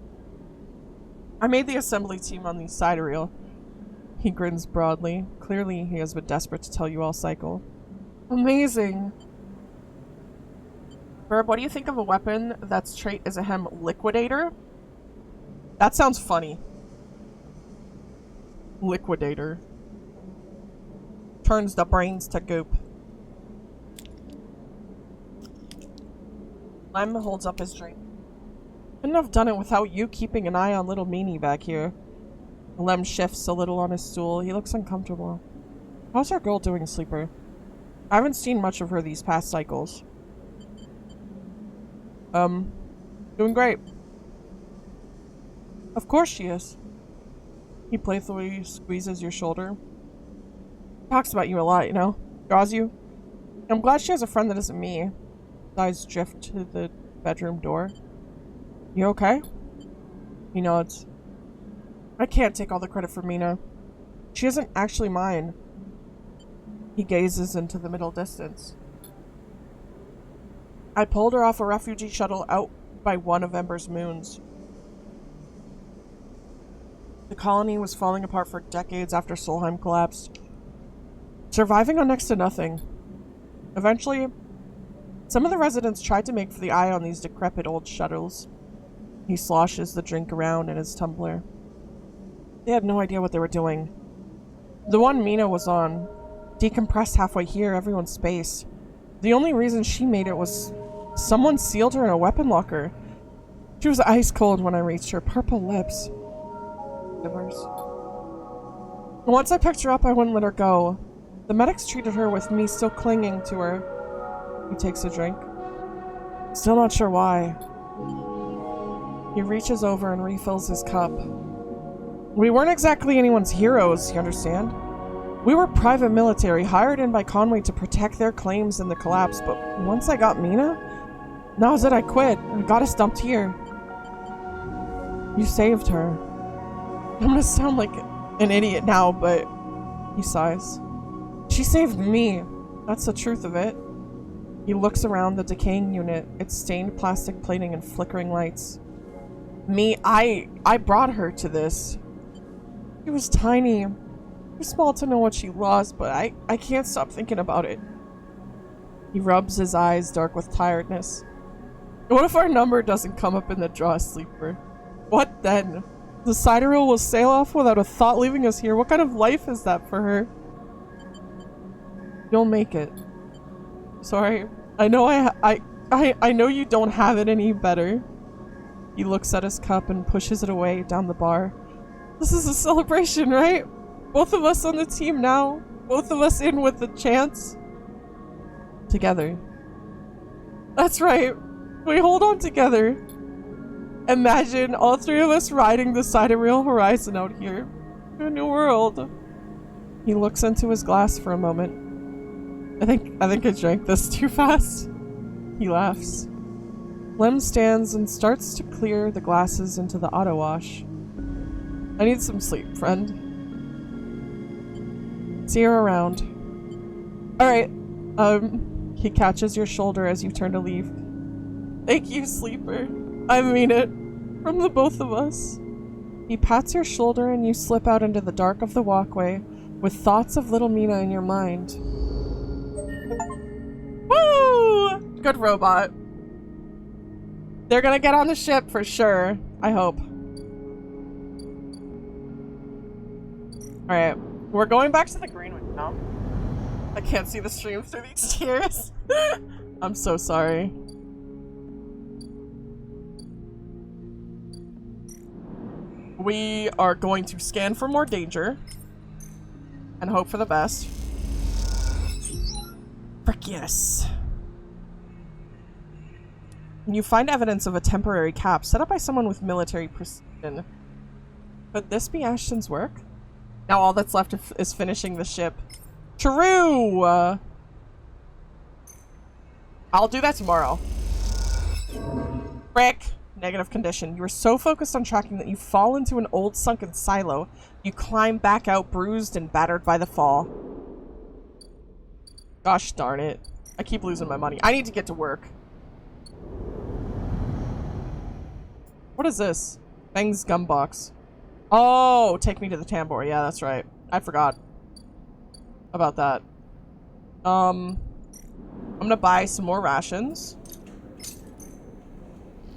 I made the assembly team on the sidereal. He grins broadly. Clearly, he has been desperate to tell you all cycle. Amazing! Verb, what do you think of a weapon that's trait is a hem liquidator? That sounds funny. Liquidator. Turns the brains to goop. Lem holds up his drink. Couldn't have done it without you keeping an eye on little meanie back here. Lem shifts a little on his stool. He looks uncomfortable. How's our girl doing, Sleeper? I haven't seen much of her these past cycles. Doing great. Of course she is. He playfully squeezes your shoulder. Talks about you a lot, you know? Draws you. I'm glad she has a friend that isn't me. His eyes drift to the bedroom door. You okay? He nods. I can't take all the credit for Mina. She isn't actually mine. He gazes into the middle distance. I pulled her off a refugee shuttle out by one of Ember's moons. The colony was falling apart for decades after Solheim collapsed, surviving on next to nothing. Eventually, some of the residents tried to make for the eye on these decrepit old shuttles. He sloshes the drink around in his tumbler. They had no idea what they were doing. The one Mina was on, decompressed halfway here, everyone's space. The only reason she made it was someone sealed her in a weapon locker. She was ice cold when I reached her, purple lips. Shivers. Once I picked her up, I wouldn't let her go. The medics treated her with me still clinging to her. He takes a drink. Still not sure why. He reaches over and refills his cup. We weren't exactly anyone's heroes, you understand? We were private military, hired in by Conway to protect their claims in the collapse, but once I got Mina, that was it, I quit. I got us dumped here. You saved her. I'm gonna sound like an idiot now, but he sighs. She saved me. That's the truth of it. He looks around the decaying unit, its stained plastic plating and flickering lights. Me, I brought her to this. She was tiny. Too small to know what she lost, but I can't stop thinking about it. He rubs his eyes dark with tiredness. What if our number doesn't come up in the draw, Sleeper? What then? The sidereal will sail off without a thought leaving us here. What kind of life is that for her? You'll make it. Sorry. I know I know you don't have it any better. He looks at his cup and pushes it away down the bar. This is a celebration, right? Both of us on the team now. Both of us in with a chance. Together. That's right. We hold on together. Imagine all three of us riding the sidereal horizon out here. To a new world. He looks into his glass for a moment. I think I drank this too fast. He laughs. Lem stands and starts to clear the glasses into the auto wash. I need some sleep, friend. See you around. Alright. He catches your shoulder as you turn to leave. Thank you, Sleeper. I mean it. From the both of us. He pats your shoulder and you slip out into the dark of the walkway with thoughts of little Mina in your mind. Woo! Good robot. They're gonna get on the ship for sure. I hope. Alright. We're going back to the Greenwood now. I can't see the stream through these tears. I'm so sorry. We are going to scan for more danger and hope for the best. Frick yes. When you find evidence of a temporary cap set up by someone with military precision. Could this be Ashton's work? Now all that's left is finishing the ship. True! I'll do that tomorrow. Frick! Negative condition. You are so focused on tracking that you fall into an old sunken silo. You climb back out bruised and battered by the fall. Gosh darn it. I keep losing my money. I need to get to work. What is this? Fang's gum box. Oh, take me to the tambour. Yeah, that's right. I forgot about that. I'm gonna buy some more rations.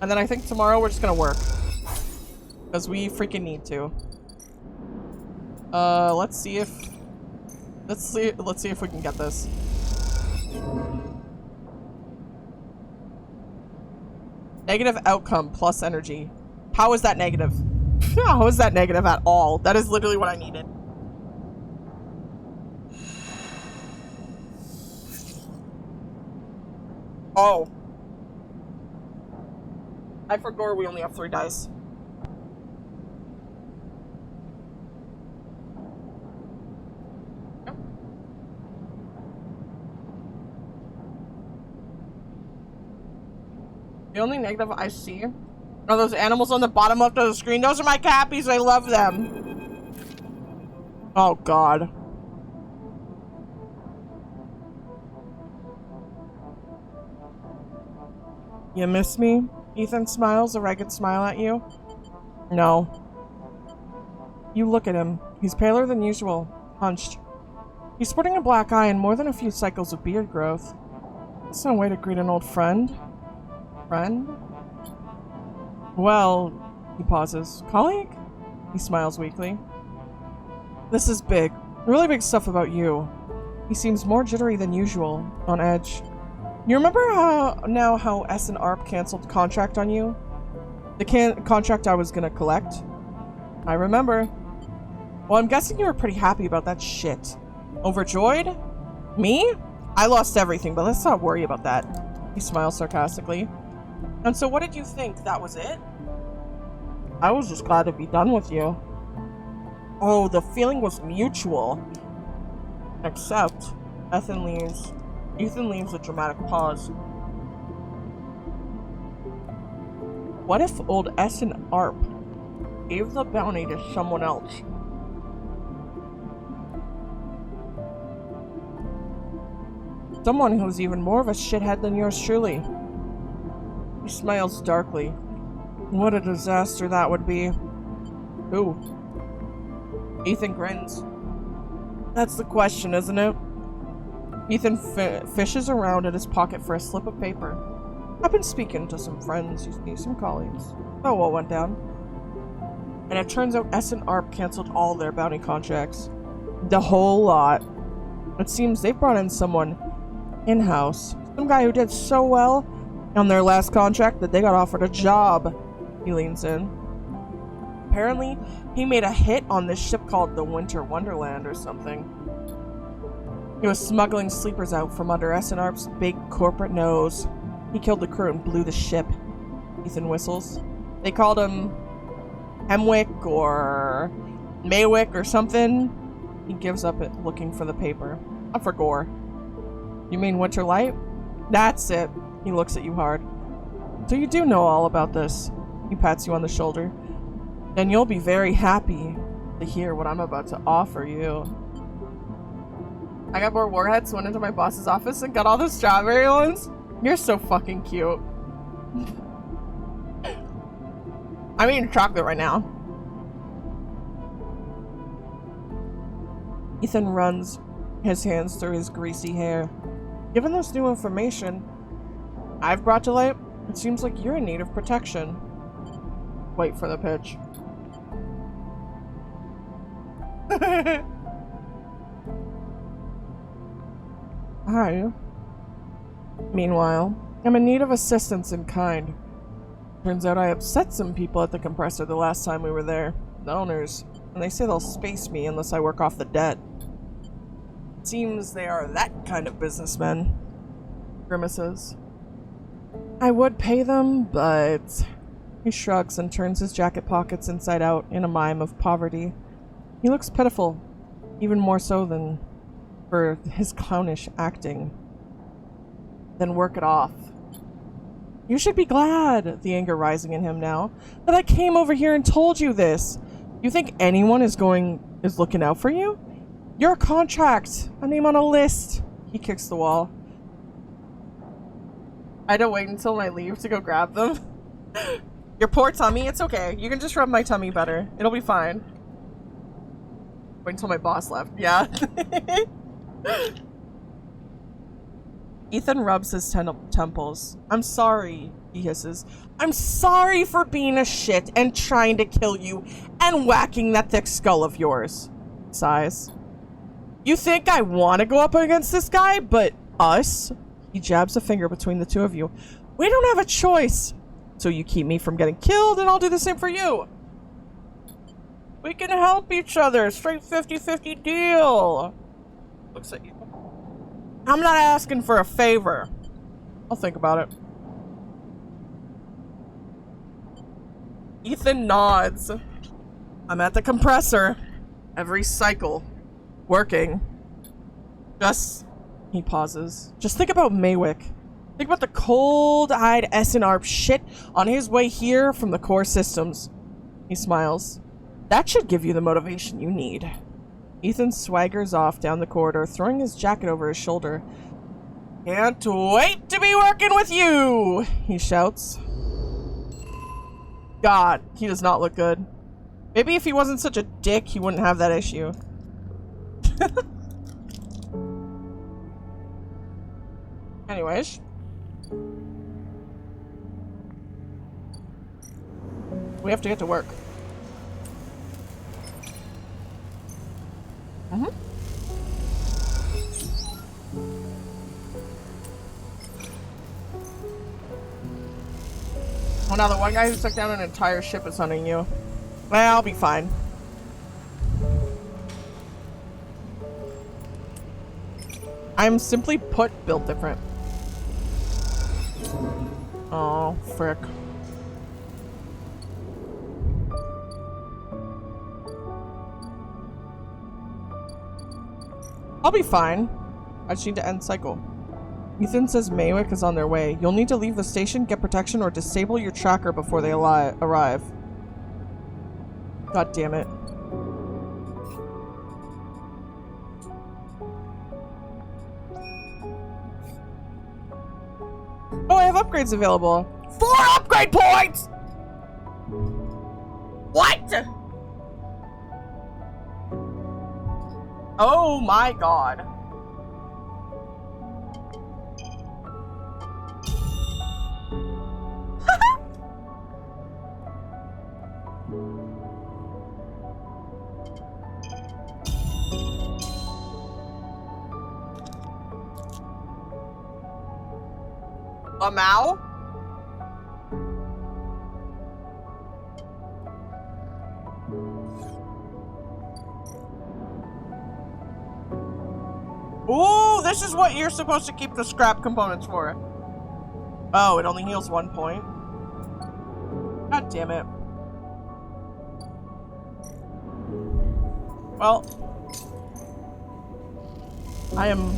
And then I think tomorrow we're just gonna work. Because we freaking need to. Let's see if we can get this. Negative outcome plus energy. How is that negative? How is that negative at all? That is literally what I needed. Oh. I forgot we only have 3 dice. The only negative I see are those animals on the bottom left of the screen. Those are my cappies. I love them. Oh, God. You miss me? Ethan smiles a ragged smile at you. No. You look at him. He's paler than usual, hunched. He's sporting a black eye and more than a few cycles of beard growth. That's no way to greet an old friend. Friend? Well, he pauses. Colleague? He smiles weakly. This is big. Really big stuff about you. He seems more jittery than usual, on edge. You remember how S and ARP canceled contract on you? The contract I was gonna collect? I remember. Well, I'm guessing you were pretty happy about that shit. Overjoyed? Me? I lost everything, but let's not worry about that. He smiles sarcastically. And so what did you think? That was it? I was just glad to be done with you. Oh, the feeling was mutual. Except, Ethan leaves. Ethan leaves a dramatic pause. What if old S and ARP gave the bounty to someone else? Someone who's even more of a shithead than yours truly. He smiles darkly. What a disaster that would be. Who? Ethan grins. That's the question, isn't it? Ethan fishes around in his pocket for a slip of paper. I've been speaking to some friends, some colleagues. Oh, what went down? And it turns out S and ARP canceled all their bounty contracts. The whole lot. It seems they brought in someone in-house. Some guy who did so well on their last contract that they got offered a job. He leans in. Apparently, he made a hit on this ship called the Winter Wonderland or something. He was smuggling sleepers out from under S and ARP's big corporate nose. He killed the crew and blew the ship. Ethan whistles. They called him Hemwick or Maywick or something. He gives up it looking for the paper. I forgot. You mean Winter Light? That's it. He looks at you hard. So you do know all about this. He pats you on the shoulder. And you'll be very happy to hear what I'm about to offer you. I got more warheads, went into my boss's office and got all the strawberry ones. You're so fucking cute. I'm eating chocolate right now. Ethan runs his hands through his greasy hair. Given this new information I've brought to light, it seems like you're in need of protection. Wait for the pitch. Hi. Meanwhile, I'm in need of assistance in kind. Turns out I upset some people at the compressor the last time we were there. The owners. And they say they'll space me unless I work off the debt. Seems they are that kind of businessmen. Grimaces. I would pay them, but... He shrugs and turns his jacket pockets inside out in a mime of poverty. He looks pitiful, even more so than for his clownish acting. Then work it off. You should be glad, the anger rising in him now, that I came over here and told you this. You think anyone is looking out for you? Your contract, a name on a list. He kicks the wall. I had to wait until I leave to go grab them. Your poor tummy, it's okay. You can just rub my tummy better. It'll be fine. Wait until my boss left. Yeah. Ethan rubs his temples. I'm sorry, he hisses. I'm sorry for being a shit and trying to kill you and whacking that thick skull of yours. Sighs. You think I want to go up against this guy, but us? He jabs a finger between the two of you. We don't have a choice. So you keep me from getting killed and I'll do the same for you. We can help each other. Straight 50-50 deal. Looks at you. I'm not asking for a favor. I'll think about it. Ethan nods. I'm at the compressor. Every cycle. Working. He pauses. Just think about Maywick. Think about the cold-eyed SNR shit on his way here from the core systems. He smiles. That should give you the motivation you need. Ethan swaggers off down the corridor, throwing his jacket over his shoulder. Can't wait to be working with you, he shouts. God, he does not look good. Maybe if he wasn't such a dick, he wouldn't have that issue. Anyways. We have to get to work. Well, now the one guy who took down an entire ship is hunting you. Well, I'll be fine. I'm simply put built different. Oh, frick. I'll be fine. I just need to end cycle. Ethan says Maywick is on their way. You'll need to leave the station, get protection, or disable your tracker before they arrive. God damn it. Oh, I have upgrades available. 4 upgrade points! What? Oh my god. A Mao? Ooh, this is what you're supposed to keep the scrap components for. Oh, it only heals 1 point. God damn it. Well, I am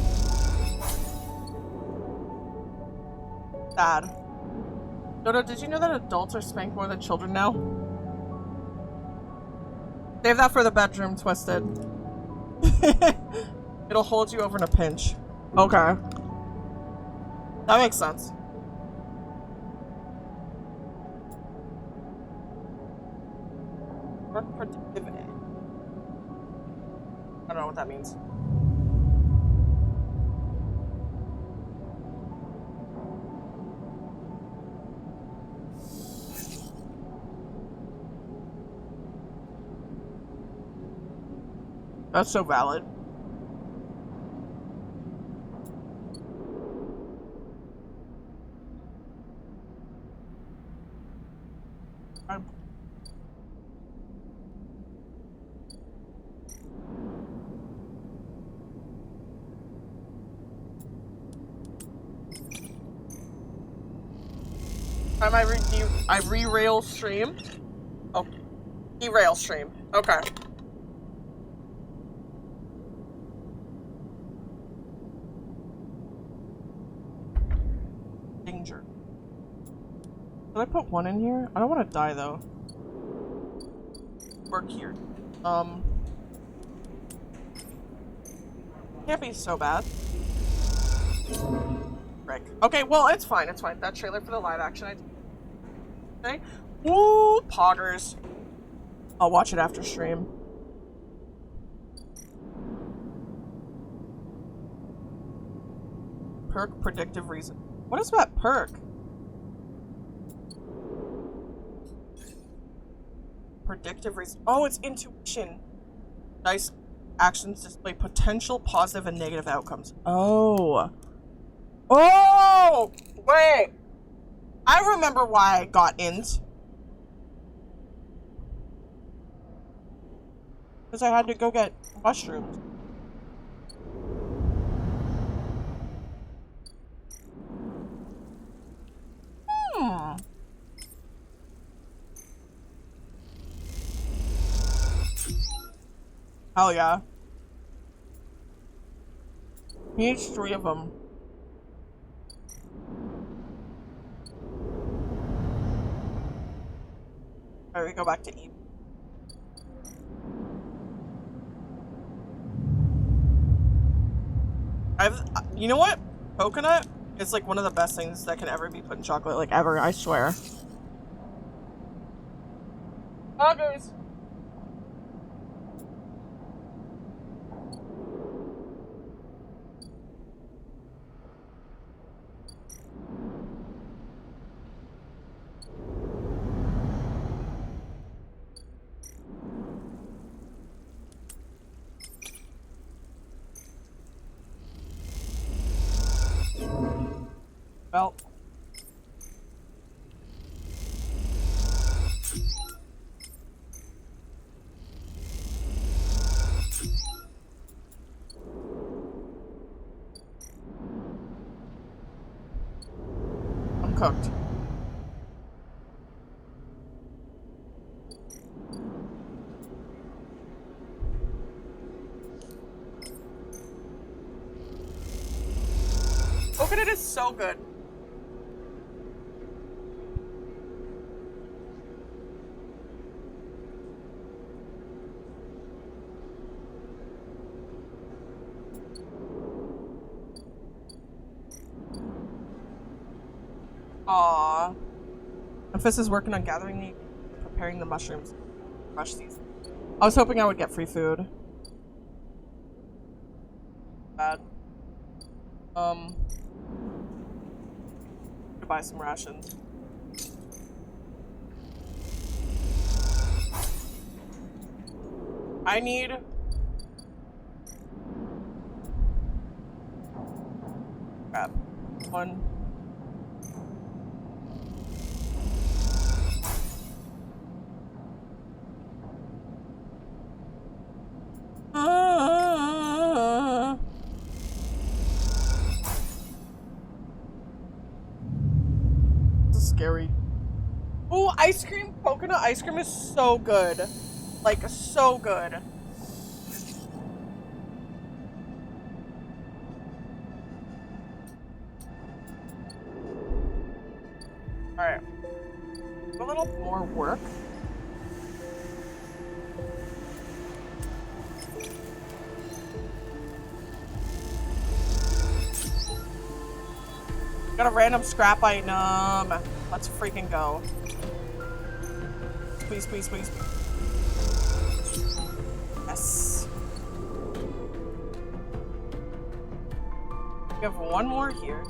sad. Dodo, did you know that adults are spanked more than children now? Save that for the bedroom, Twisted. It'll hold you over in a pinch. Okay. That makes sense. Work productivity. I don't know what that means. That's so valid. Time I re-rail stream. Oh, derail stream. Okay. Danger. Did I put 1 in here? I don't want to die though. Work here. Can't be so bad. Frick. Okay, well, it's fine. It's fine. That trailer for the live action. Okay. Woo, poggers. I'll watch it after stream. Perk predictive reason. What is that perk? Predictive reason. Oh, it's intuition. Dice actions display potential positive and negative outcomes. Oh. Oh! Wait. I remember why I got int. Because I had to go get mushrooms. Hell yeah. He needs 3 of them. Alright, we go back to eat. You know what? Coconut is like one of the best things that can ever be put in chocolate, like ever, I swear. Poggers! Well. I'm cooked. Coconut is so good. Aww. Memphis is working on gathering the preparing the mushrooms. Rush these. I was hoping I would get free food. Bad. To buy some rations. I need crap. 1. This is scary. Oh, ice cream! Coconut ice cream is so good. Like, so good. Alright. A little more work. Got a random scrap item. Let's freaking go. Please, please, please. Yes. We have one more here.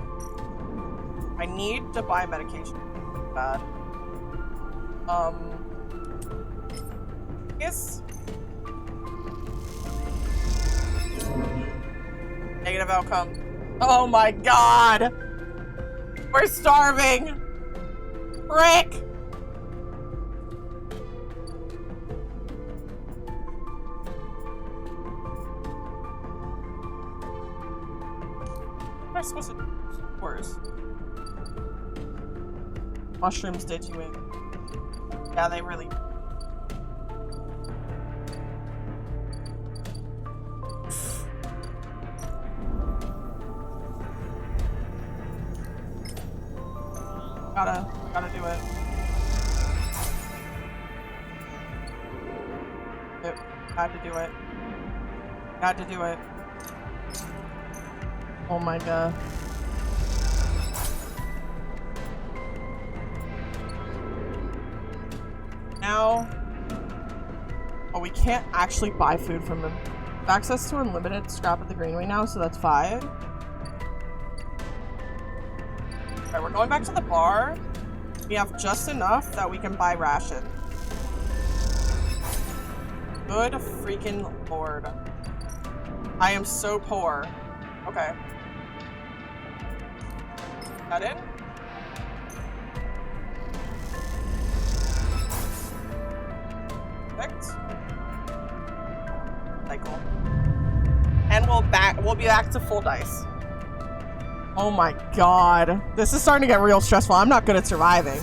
I need to buy medication. Bad. Yes. Negative outcome. Oh my god! We're starving! Frick! What am I supposed to do? Worse. Mushrooms did you in. Yeah, they really. Gotta do it. Yep, had to do it. Had to do it. Oh my god. now. Oh, we can't actually buy food from them. Access to unlimited scrap at the Greenway now, so that's 5. Alright, we're going back to the bar. We have just enough that we can buy ration. Good freaking lord. I am so poor. Okay. That in? Perfect. Cycle. And we'll be back to full dice. Oh my god. This is starting to get real stressful. I'm not good at surviving.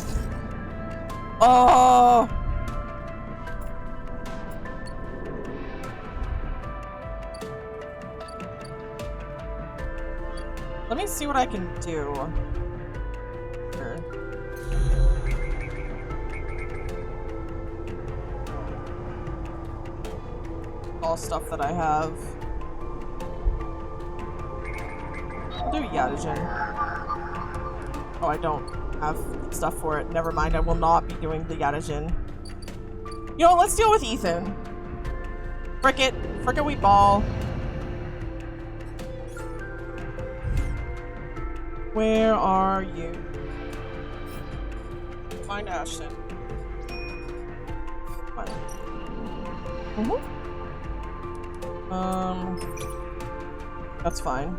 Oh. Let me see what I can do. Here. All stuff that I have. I'll do Yadagen. Oh, I don't have stuff for it. Never mind, I will not be doing the Yadagen. You know, let's deal with Ethan. Frick it. Frick it, we ball. Where are you? Find Ashton. What? That's fine.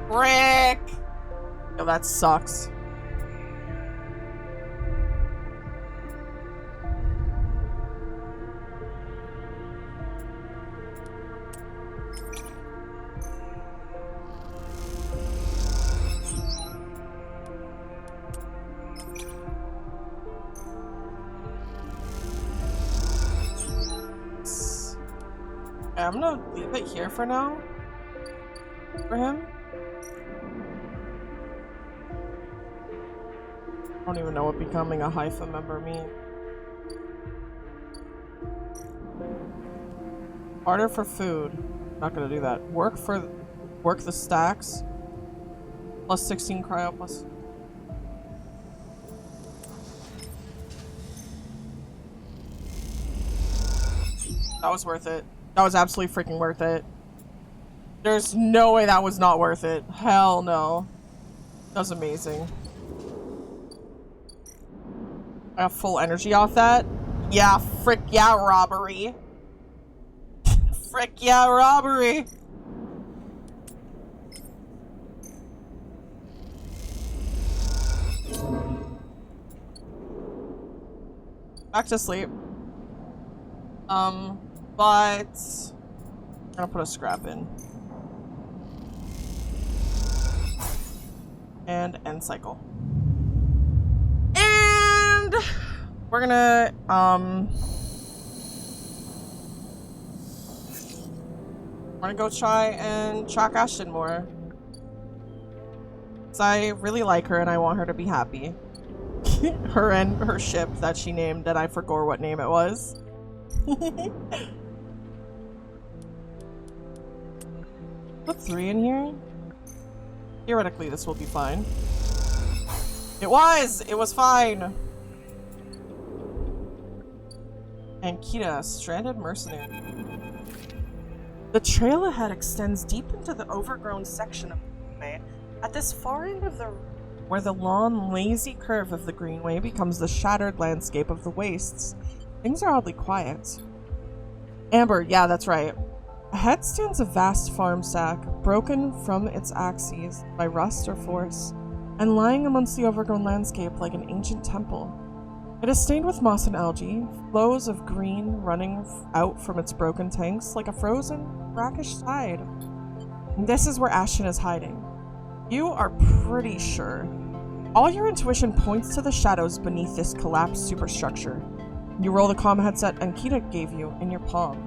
Frick! Oh, that sucks. I'm gonna leave it here for now. For him. I don't even know what becoming a Haifa member means. Order for food. Not gonna do that. Work the stacks. Plus 16 cryo plus. That was worth it. That was absolutely freaking worth it. There's no way that was not worth it. Hell no. That was amazing. I got full energy off that. Yeah, frick yeah, robbery. Frick yeah, robbery. Back to sleep. But I'm gonna put a scrap in. And end cycle. And we're gonna go try and track Ashton more. 'Cause I really like her and I want her to be happy. Her and her ship that she named, and I forgot what name it was. Put 3 in here. Theoretically, this will be fine. It was fine. And Kita, stranded mercenary. The trail ahead extends deep into the overgrown section of the Greenway. At this far end of where the long, lazy curve of the Greenway becomes the shattered landscape of the wastes, things are oddly quiet. Amber, yeah, that's right. Ahead stands a vast farm sack, broken from its axes by rust or force, and lying amongst the overgrown landscape like an ancient temple. It is stained with moss and algae, flows of green running out from its broken tanks like a frozen, brackish tide. And this is where Ashton is hiding. You are pretty sure. All your intuition points to the shadows beneath this collapsed superstructure. You roll the comm headset Ankita gave you in your palm.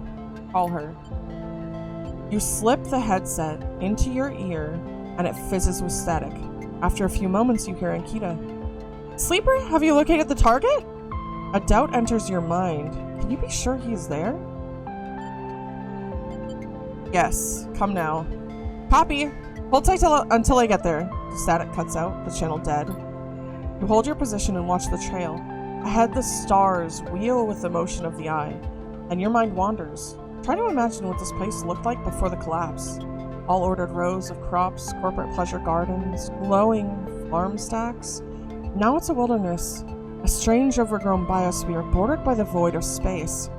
Call her. You slip the headset into your ear and it fizzes with static. After a few moments you hear Ankita. Sleeper, have you located the target? A doubt enters your mind. Can you be sure he's there? Yes, come now. Copy. Hold tight until I get there. The static cuts out, the channel dead. You hold your position and watch the trail. Ahead, the stars wheel with the motion of the eye, and your mind wanders. Try to imagine what this place looked like before the collapse. All ordered rows of crops, corporate pleasure gardens, glowing farm stacks. Now it's a wilderness, a strange overgrown biosphere bordered by the void of space.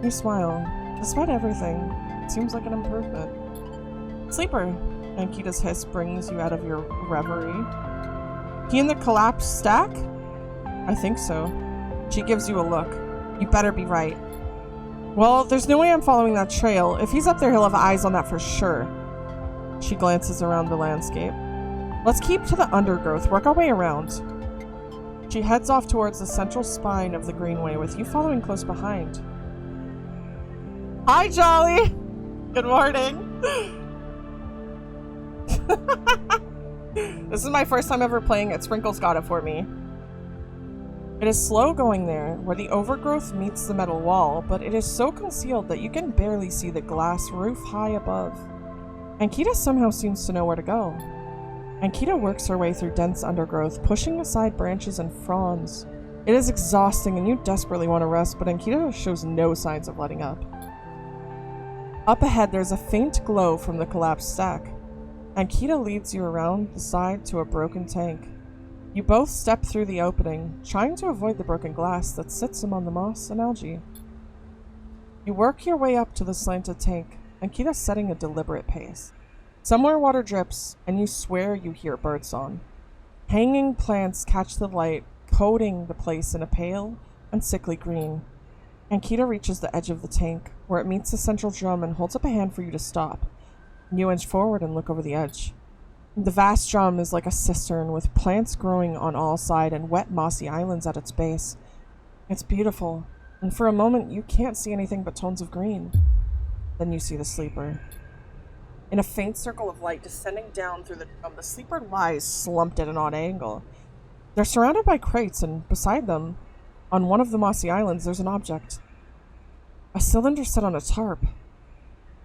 You smile. Despite everything, it seems like an improvement. Sleeper, Ankita's hiss brings you out of your reverie. He in the collapsed stack? I think so. She gives you a look. You better be right. Well, there's no way I'm following that trail. If he's up there, he'll have eyes on that for sure. She glances around the landscape. Let's keep to the undergrowth, work our way around. She heads off towards the central spine of the greenway, with you following close behind. Hi, Jolly! Good morning! This is my first time ever playing it. Sprinkles got it for me. It is slow going there, where the overgrowth meets the metal wall, but it is so concealed that you can barely see the glass roof high above. Ankita somehow seems to know where to go. Ankita works her way through dense undergrowth, pushing aside branches and fronds. It is exhausting and you desperately want to rest, but Ankita shows no signs of letting up. Up ahead, there's a faint glow from the collapsed stack. Ankita leads you around the side to a broken tank. You both step through the opening, trying to avoid the broken glass that sits among the moss and algae. You work your way up to the slanted tank, Ankita setting a deliberate pace. Somewhere water drips, and you swear you hear birdsong. Hanging plants catch the light, coating the place in a pale and sickly green. Ankita reaches the edge of the tank, where it meets the central drum and holds up a hand for you to stop. You inch forward and look over the edge. The vast drum is like a cistern with plants growing on all sides and wet mossy islands at its base. It's beautiful, and for a moment you can't see anything but tones of green. Then you see the sleeper. In a faint circle of light descending down through the drum, the sleeper lies slumped at an odd angle. They're surrounded by crates, and beside them, on one of the mossy islands, there's an object. A cylinder set on a tarp.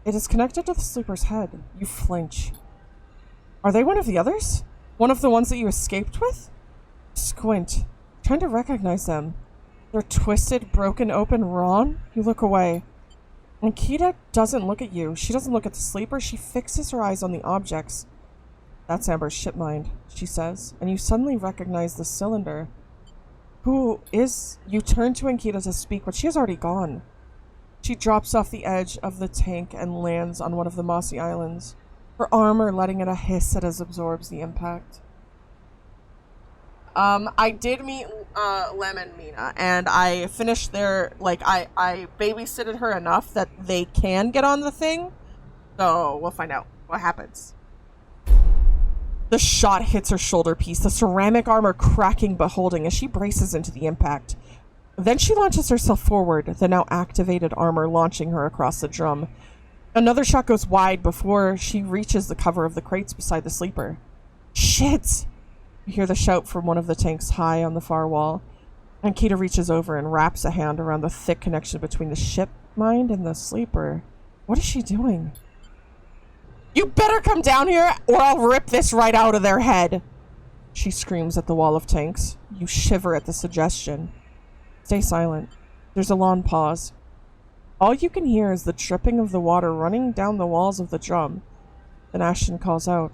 It is connected to the sleeper's head. You flinch. Are they one of the others? One of the ones that you escaped with? Squint, trying to recognize them. They're twisted, broken open, wrong. You look away. Ankita doesn't look at you. She doesn't look at the sleeper. She fixes her eyes on the objects. That's Amber's ship mind, she says, and you suddenly recognize the cylinder. Who is... You turn to Ankita to speak, but she has already gone. She drops off the edge of the tank and lands on one of the mossy islands, her armor letting out a hiss as it absorbs the impact. I did meet Lemon Mina, and I finished their, like, I babysitted her enough that they can get on the thing, so we'll find out what happens. The shot hits her shoulder piece, the ceramic armor cracking but holding as she braces into the impact. Then she launches herself forward, the now activated armor launching her across the drum. Another shot goes wide before she reaches the cover of the crates beside the sleeper. Shit! You hear the shout from one of the tanks high on the far wall. Ankita reaches over and wraps a hand around the thick connection between the ship mind and the sleeper. What is she doing? You better come down here or I'll rip this right out of their head! She screams at the wall of tanks. You shiver at the suggestion. Stay silent. There's a long pause. All you can hear is the dripping of the water running down the walls of the drum. Then Ashton calls out.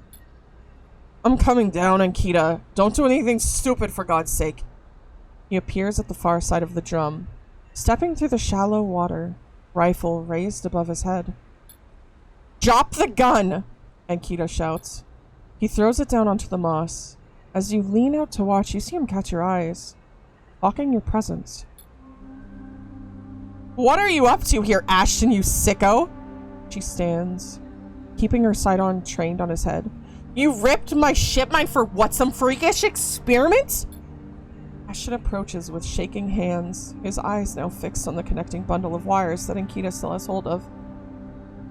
I'm coming down, Ankita. Don't do anything stupid, for God's sake. He appears at the far side of the drum, stepping through the shallow water, rifle raised above his head. Drop the gun! Ankita shouts. He throws it down onto the moss. As you lean out to watch, you see him catch your eyes, blocking your presence. What are you up to here, Ashton, you sicko? She stands, keeping her sight-on trained on his head. You ripped my ship mind for what, some freakish experiment? Ashton approaches with shaking hands, his eyes now fixed on the connecting bundle of wires that Ankita still has hold of.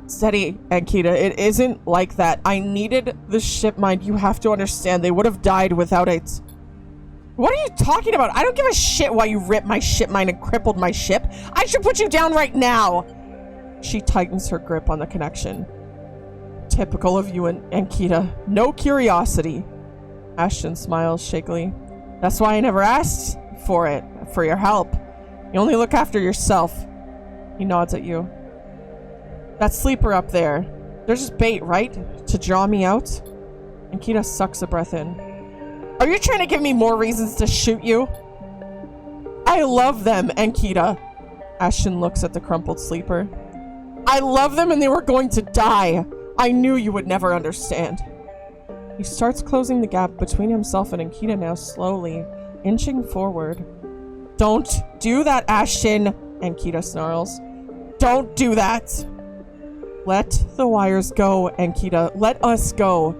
Steady, Ankita, it isn't like that. I needed the ship mind. You have to understand, they would have died without it. What are you talking about? I don't give a shit why you ripped my ship mind and crippled my ship. I should put you down right now. She tightens her grip on the connection. Typical of you and Ankita. No curiosity. Ashton smiles shakily. That's why I never asked for it, for your help. You only look after yourself. He nods at you. That sleeper up there, they're just bait, right? To draw me out? Ankita sucks a breath in. Are you trying to give me more reasons to shoot you? I love them, Ankita. Ashton looks at the crumpled sleeper. I love them and they were going to die. I knew you would never understand. He starts closing the gap between himself and Ankita now slowly, inching forward. Don't do that, Ashton, Ankita snarls. Don't do that. Let the wires go, Ankita. Let us go.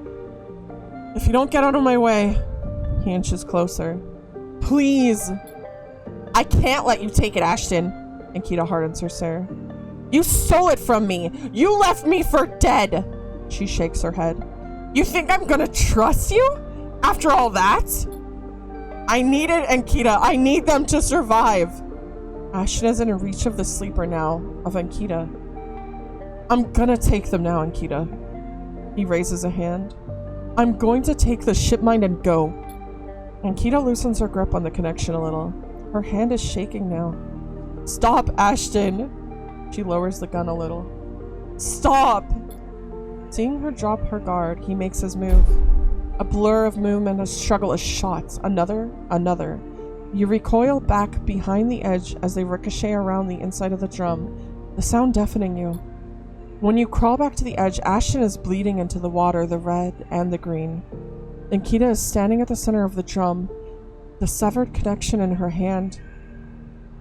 If you don't get out of my way. He inches closer. Please. I can't let you take it, Ashton. Ankita hardens her stare. You stole it from me. You left me for dead. She shakes her head. You think I'm gonna trust you? After all that? I need it, Ankita. I need them to survive. Ashton is in reach of the sleeper now, of Ankita. I'm gonna take them now, Ankita. He raises a hand. I'm going to take the ship mine and go. Ankita loosens her grip on the connection a little. Her hand is shaking now. Stop, Ashton. She lowers the gun a little. Stop! Seeing her drop her guard, he makes his move. A blur of movement, a struggle, a shot. Another. You recoil back behind the edge as they ricochet around the inside of the drum, the sound deafening you. When you crawl back to the edge, Ashton is bleeding into the water, the red and the green. Ankita is standing at the center of the drum, the severed connection in her hand.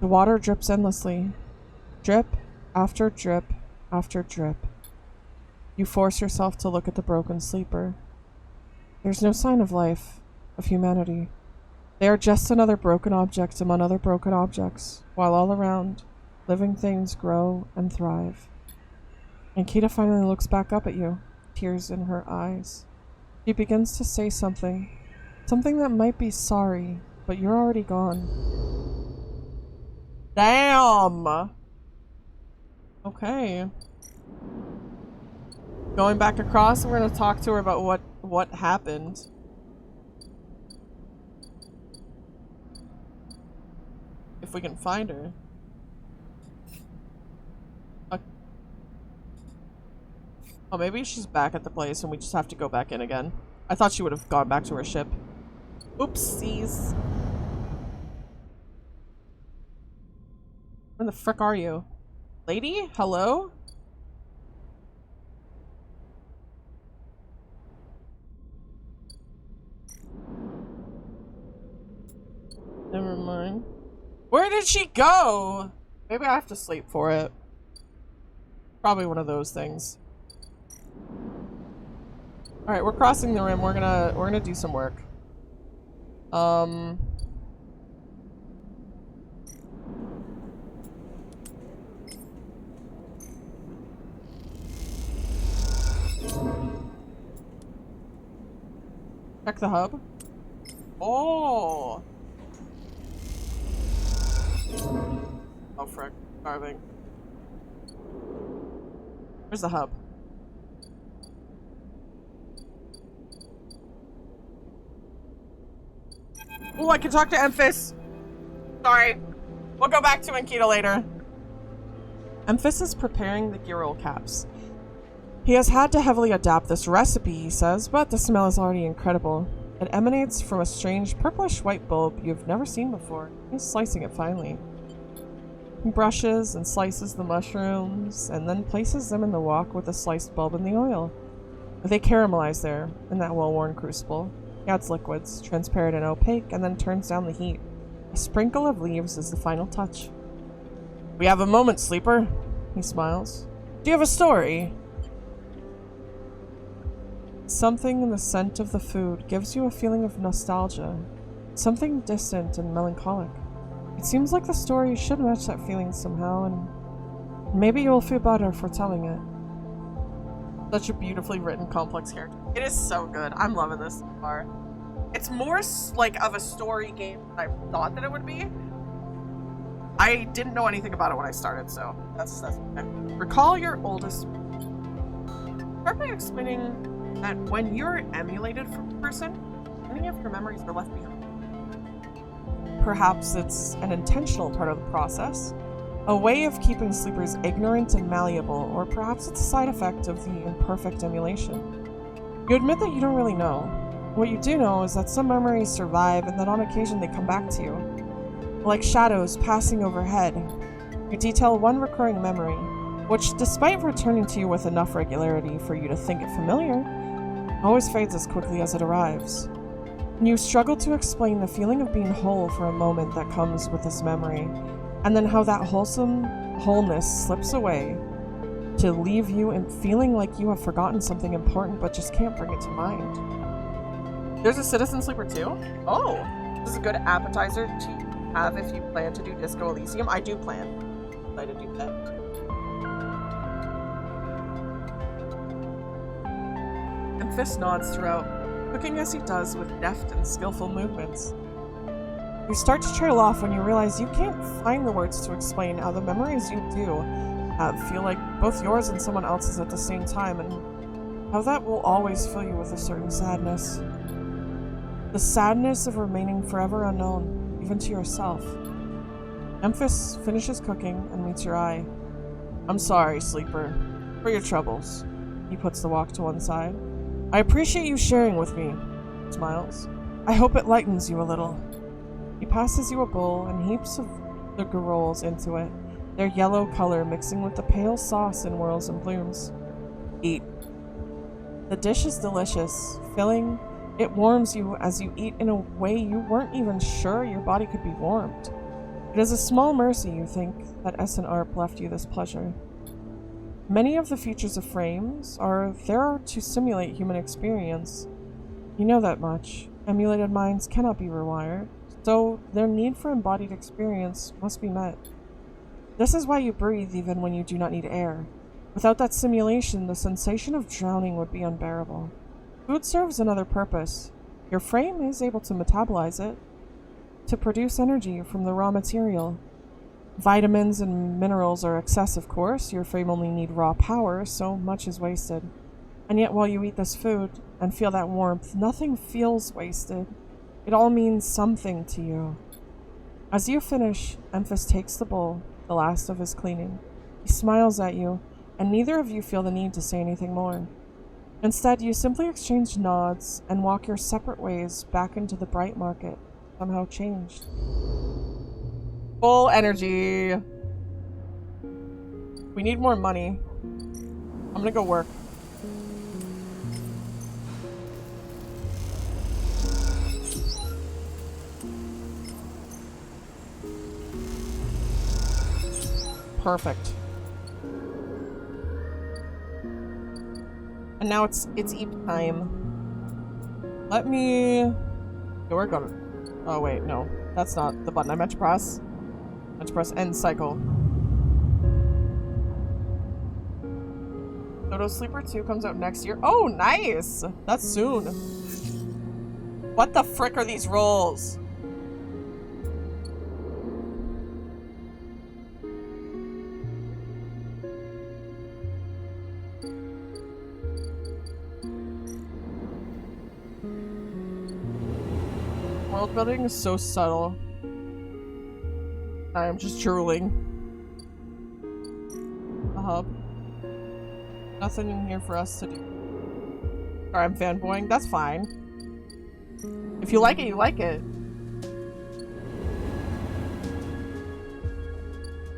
The water drips endlessly. Drip after drip after drip. You force yourself to look at the broken sleeper. There's no sign of life, of humanity. They are just another broken object among other broken objects, while all around, living things grow and thrive. Ankita finally looks back up at you, tears in her eyes. She begins to say something that might be sorry, but you're already gone. Damn! Okay. Going back across, we're gonna talk to her about what happened. If we can find her. Oh, maybe she's back at the place and we just have to go back in again. I thought she would have gone back to her ship. Oopsies. Where the frick are you? Lady? Hello? Never mind. Where did she go? Maybe I have to sleep for it. Probably one of those things. Alright, we're crossing the rim. We're gonna do some work. Check the hub. Oh! Oh, frick. Starving. Where's the hub? Oh, I can talk to Emphis. Sorry. We'll go back to Ankita later. Emphis is preparing the gear roll caps. He has had to heavily adapt this recipe, he says, but the smell is already incredible. It emanates from a strange purplish-white bulb you've never seen before. He's slicing it finely. He brushes and slices the mushrooms, and then places them in the wok with the sliced bulb in the oil. They caramelize there, in that well-worn crucible. He adds liquids, transparent and opaque, and then turns down the heat. A sprinkle of leaves is the final touch. We have a moment, sleeper. He smiles. Do you have a story? Something in the scent of the food gives you a feeling of nostalgia. Something distant and melancholic. It seems like the story should match that feeling somehow, and maybe you'll feel better for telling it. Such a beautifully written, complex character. It is so good. I'm loving this so far. It's more like of a story game than I thought that it would be. I didn't know anything about it when I started, so that's okay. Recall your oldest. Start by explaining that when you're emulated from a person, many of your memories are left behind. perhaps it's an intentional part of the process, a way of keeping sleepers ignorant and malleable, or perhaps it's a side effect of the imperfect emulation. You admit that you don't really know. What you do know is that some memories survive and that on occasion they come back to you. Like shadows passing overhead, you detail one recurring memory, which, despite returning to you with enough regularity for you to think it familiar, always fades as quickly as it arrives. And you struggle to explain the feeling of being whole for a moment that comes with this memory, and then how that wholesome wholeness slips away to leave you in feeling like you have forgotten something important but just can't bring it to mind. There's a Citizen Sleeper too? Oh, this is a good appetizer to have if you plan to do Disco Elysium. I do plan to do that. And Fist nods throughout, cooking as he does with deft and skillful movements. You start to trail off when you realize you can't find the words to explain how the memories you do have feel like both yours and someone else's at the same time, and how that will always fill you with a certain sadness. The sadness of remaining forever unknown, even to yourself. Memphis finishes cooking and meets your eye. I'm sorry, Sleeper, for your troubles. He puts the wok to one side. I appreciate you sharing with me. Smiles. I hope it lightens you a little. He passes you a bowl and heaps of the girolles into it, their yellow color mixing with the pale sauce in whirls and blooms. Eat. The dish is delicious, filling. It warms you as you eat in a way you weren't even sure your body could be warmed. It is a small mercy, you think, that S and ARP left you this pleasure. Many of the features of frames are there to simulate human experience. You know that much. Emulated minds cannot be rewired, so their need for embodied experience must be met. This is why you breathe even when you do not need air. Without that simulation, the sensation of drowning would be unbearable. Food serves another purpose. Your frame is able to metabolize it, to produce energy from the raw material. Vitamins and minerals are excess, of course. Your frame only need raw power, so much is wasted. And yet while you eat this food and feel that warmth, nothing feels wasted. It all means something to you. As you finish, Emphas takes the bowl, the last of his cleaning. He smiles at you, and neither of you feel the need to say anything more. Instead, you simply exchange nods and walk your separate ways back into the bright market, somehow changed. Full energy. We need more money. I'm gonna go work. Perfect. And now it's eat time. Let me work on it. Oh wait, no. That's not the button I meant to press. I meant to press end cycle. Dodo Sleeper 2 comes out next year. Oh, nice! That's soon. What the frick are these rolls? World building is so subtle. I am just drooling. A hub. Nothing in here for us to do. Sorry, I'm fanboying. That's fine. If you like it, you like it.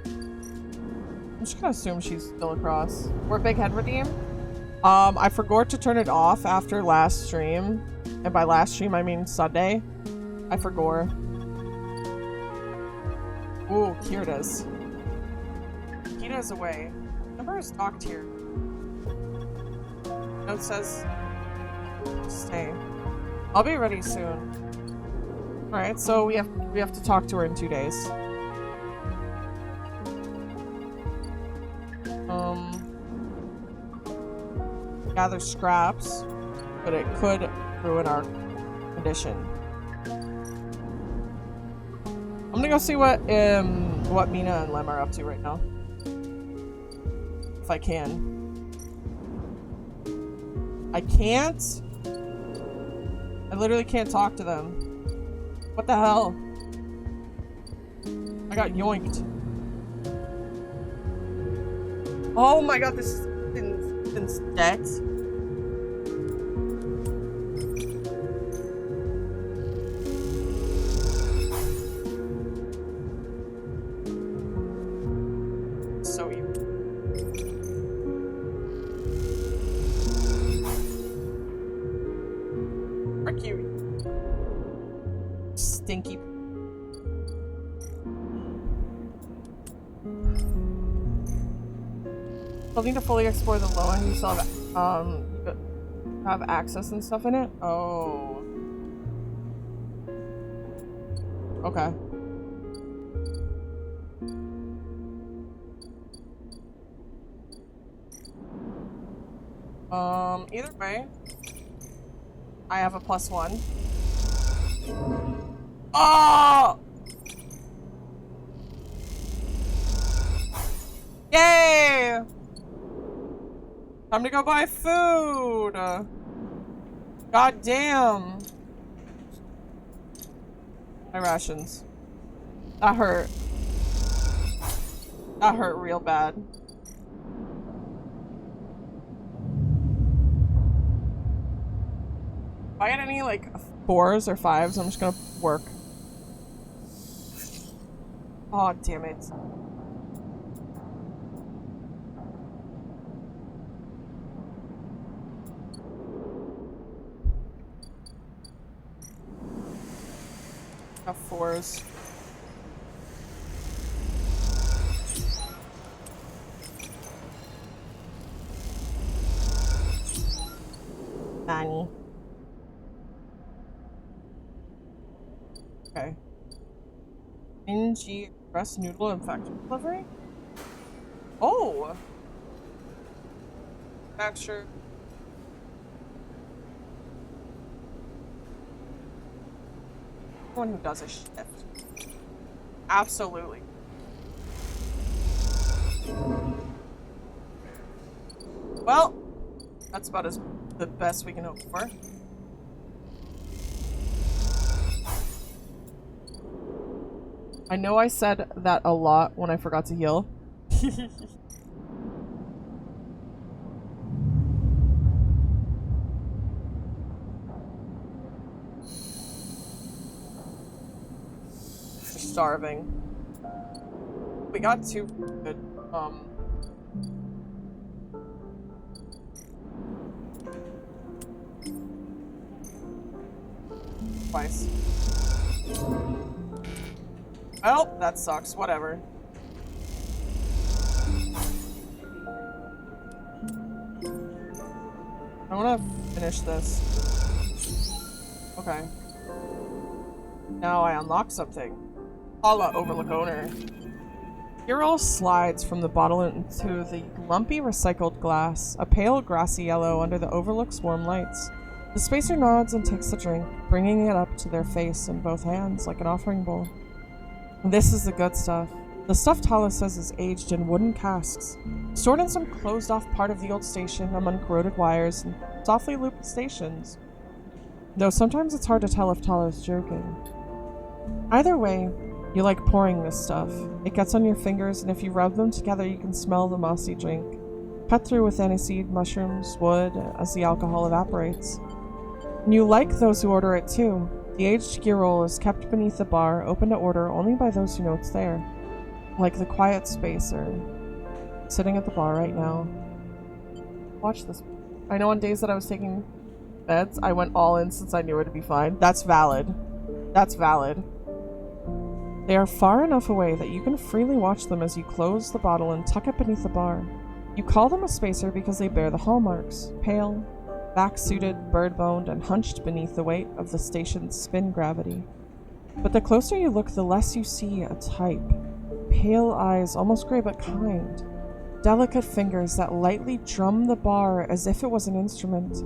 I'm just gonna assume she's still across. We're Big Head Redeem. I forgot to turn it off after last stream. And by last stream, I mean Sunday. I forgot. Ooh, here it is. Kita's away. Number is docked here. Note says, stay. I'll be ready soon. Alright, so we have to talk to her in 2 days. Gather scraps, but it could ruin our condition. I'm gonna go see what Mina and Lem are up to right now. If I can. I can't? I literally can't talk to them. What the hell? got yoinked. Oh my god, this is dead. So evil. Frick you. Stinky. Still need to fully explore the low end. You still have access and stuff in it? Oh. Okay. Either way, I have a +1. Oh! Yay! Time to go buy food! God damn! My rations. That hurt. That hurt real bad. If I get any, like, 4s or 5s, I'm just gonna work. Oh, damn it. Have 4s. Nanny. Okay. NG Express Noodle Infection Delivery? Oh! Manufacturer. One who does a shift. Absolutely. Well, that's about the best we can hope for. I know I said that a lot when I forgot to heal. Starving. We got 2 good, twice. Well, that sucks. Whatever. I wanna finish this. Okay. Now I unlock something. Paula, Overlook owner. Hero slides from the bottle into the lumpy recycled glass, a pale grassy yellow under the Overlook's warm lights. The spacer nods and takes the drink, bringing it up to their face in both hands like an offering bowl. This is the good stuff. The stuff Tala says is aged in wooden casks, stored in some closed-off part of the old station among corroded wires and softly looped stations. Though sometimes it's hard to tell if Tala's joking. Either way, you like pouring this stuff. It gets on your fingers, and if you rub them together, you can smell the mossy drink, cut through with aniseed, mushrooms, wood, as the alcohol evaporates. And you like those who order it too. The aged gear roll is kept beneath the bar, open to order only by those who know it's there. Like the quiet spacer, sitting at the bar right now. Watch this. I know on days that I was taking meds, I went all in since I knew it'd be fine. That's valid. That's valid. They are far enough away that you can freely watch them as you close the bottle and tuck it beneath the bar. You call them a spacer because they bear the hallmarks, pale, back-suited, bird-boned, and hunched beneath the weight of the station's spin gravity. But the closer you look, the less you see a type. Pale eyes, almost gray but kind. Delicate fingers that lightly drum the bar as if it was an instrument.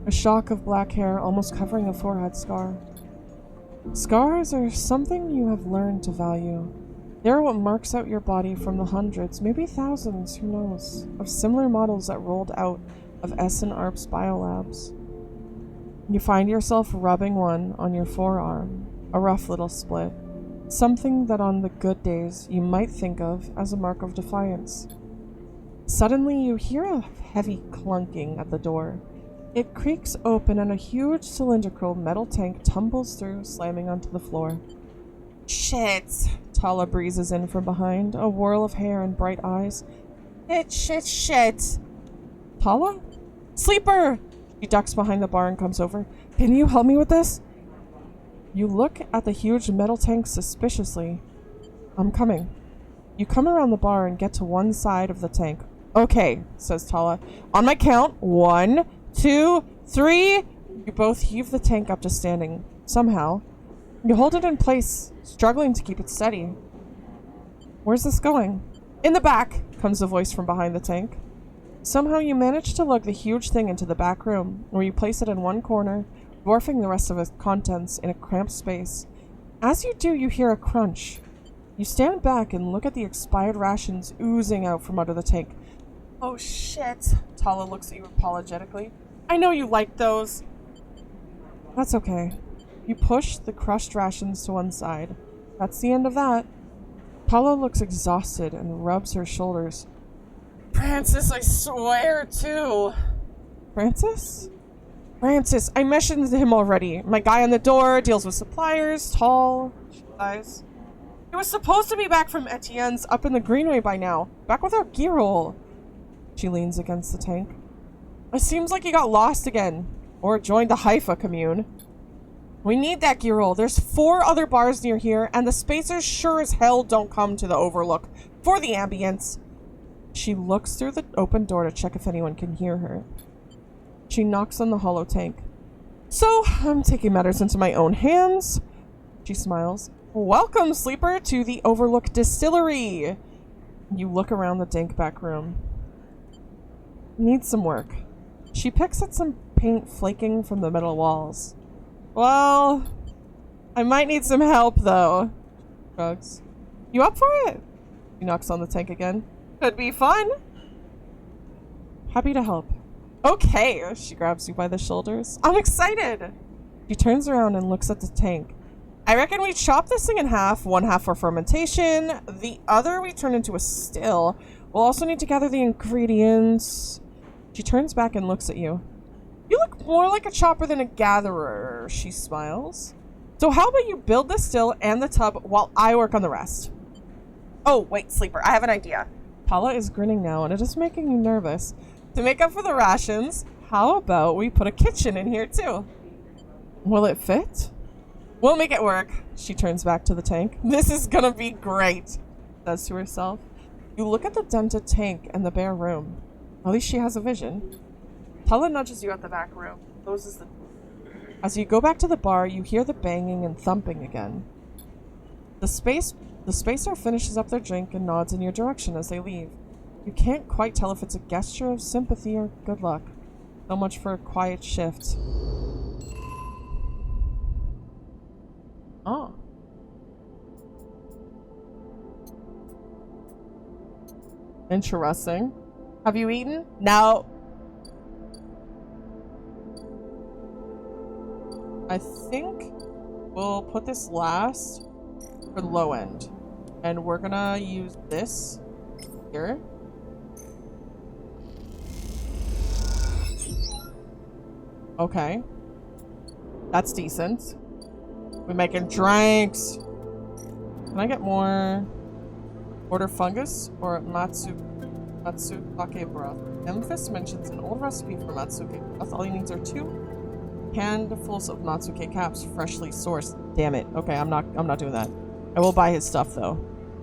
A shock of black hair almost covering a forehead scar. Scars are something you have learned to value. They are what marks out your body from the hundreds, maybe thousands, who knows, of similar models that rolled out of S and ARP's biolabs. You find yourself rubbing one on your forearm, a rough little split. Something that on the good days you might think of as a mark of defiance. Suddenly you hear a heavy clunking at the door. It creaks open and a huge cylindrical metal tank tumbles through, slamming onto the floor. Shit! Tala breezes in from behind, a whirl of hair and bright eyes. Shit! Tala? Sleeper! She ducks behind the bar and comes over. Can you help me with this? You look at the huge metal tank suspiciously. I'm coming. You come around the bar and get to one side of the tank. Okay, says Tala. On my count, 1, 2, 3. You both heave the tank up to standing. Somehow. You hold it in place, struggling to keep it steady. Where's this going? In the back, comes a voice from behind the tank. Somehow you manage to lug the huge thing into the back room, where you place it in one corner, dwarfing the rest of its contents in a cramped space. As you do, you hear a crunch. You stand back and look at the expired rations oozing out from under the tank. Oh shit, Tala looks at you apologetically. I know you like those. That's okay. You push the crushed rations to one side. That's the end of that. Tala looks exhausted and rubs her shoulders. Francis, I swear to. Francis? Francis, I mentioned him already. My guy on the door deals with suppliers, tall, eyes. He was supposed to be back from Etienne's up in the Greenway by now. Back with our gear roll. She leans against the tank. It seems like he got lost again. Or joined the Haifa commune. We need that gear roll. There's 4 other bars near here, and the spacers sure as hell don't come to the Overlook for the ambience. She looks through the open door to check if anyone can hear her. She knocks on the hollow tank. So, I'm taking matters into my own hands. She smiles. Welcome, Sleeper, to the Overlook Distillery. You look around the dank back room. Needs some work. She picks at some paint flaking from the metal walls. Well, I might need some help, though. Shrugs. You up for it? She knocks on the tank again. Could be fun. Happy to help. Okay, she grabs you by the shoulders. I'm excited. She turns around and looks at the tank. I reckon we chop this thing in half, one half for fermentation, the other we turn into a still. We'll also need to gather the ingredients. She turns back and looks at you. You look more like a chopper than a gatherer, she smiles. So how about you build the still and the tub while I work on the rest? Oh, wait, Sleeper, I have an idea. Paula is grinning now, and it is making you nervous. To make up for the rations, how about we put a kitchen in here too? Will it fit? We'll make it work. She turns back to the tank. This is gonna be great, says to herself. You look at the dented tank and the bare room. At least she has a vision. Paula nudges you at the back room, closes the door. As you go back to the bar, you hear the banging and thumping again. The spacer finishes up their drink and nods in your direction as they leave. You can't quite tell if it's a gesture of sympathy or good luck. So much for a quiet shift. Oh. Interesting. Have you eaten? No. I think we'll put this last for the low end. And we're gonna use this here. Okay. That's decent. We're making drinks. Can I get more? Order fungus or matsutake broth. Memphis mentions an old recipe for matsutake broth. All he needs are 2 handfuls of matsuke caps, freshly sourced. Damn it. Okay, I'm not doing that. I will buy his stuff though,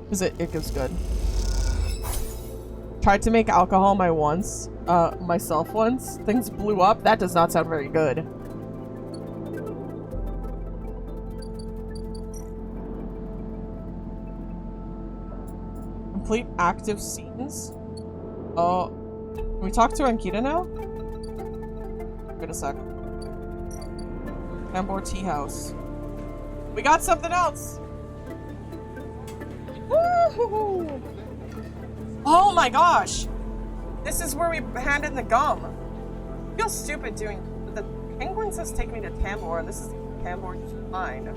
because it goes good. Tried to make alcohol myself once. Things blew up. That does not sound very good. Complete active scenes. Oh, can we talk to Ankita now? Wait a sec. Tambor Tea House. We got something else. Woohoo! Oh my gosh! This is where we hand in the gum. I feel stupid doing. The penguin says take me to Tambor, and this is Tambor Mine.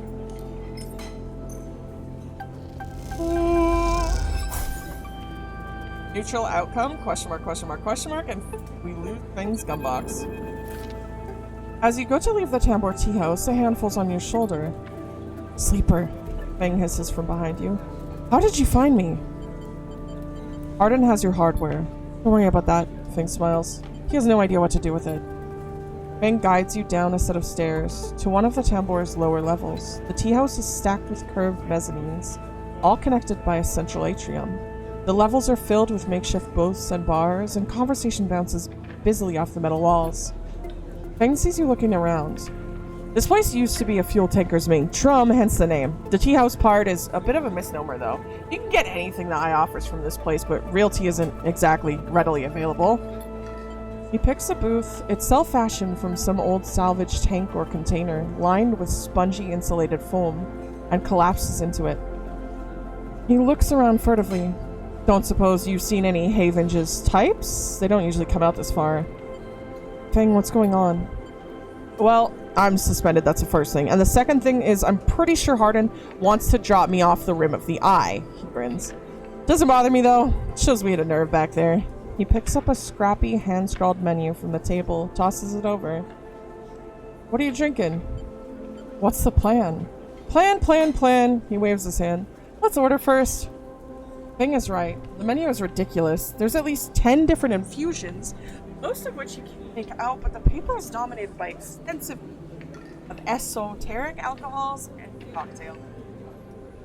Neutral outcome, question mark, question mark, question mark, and we lose Feng's gumbox. As you go to leave the Tambor tea house, a hand falls on your shoulder. Sleeper, Feng hisses from behind you. How did you find me? Arden has your hardware. Don't worry about that, Feng smiles. He has no idea what to do with it. Feng guides you down a set of stairs to one of the Tambor's lower levels. The tea house is stacked with curved mezzanines, all connected by a central atrium. The levels are filled with makeshift booths and bars, and conversation bounces busily off the metal walls. Feng sees you looking around. This place used to be a fuel tanker's main drum, hence the name. The tea house part is a bit of a misnomer, though. You can get anything the eye offers from this place, but real tea isn't exactly readily available. He picks a booth, itself fashioned from some old salvage tank or container, lined with spongy insulated foam, and collapses into it. He looks around furtively. Don't suppose you've seen any Havenge's types? They don't usually come out this far. Feng, what's going on? Well, I'm suspended, that's the first thing. And the second thing is I'm pretty sure Hardin wants to drop me off the rim of the eye. He grins. Doesn't bother me though. Shows we had a nerve back there. He picks up a scrappy hand-scrawled menu from the table, tosses it over. What are you drinking? What's the plan? Plan. He waves his hand. Let's order first. Feng is right. The menu is ridiculous. There's at least 10 different infusions, most of which you can make out, but the paper is dominated by extensive of esoteric alcohols and cocktail.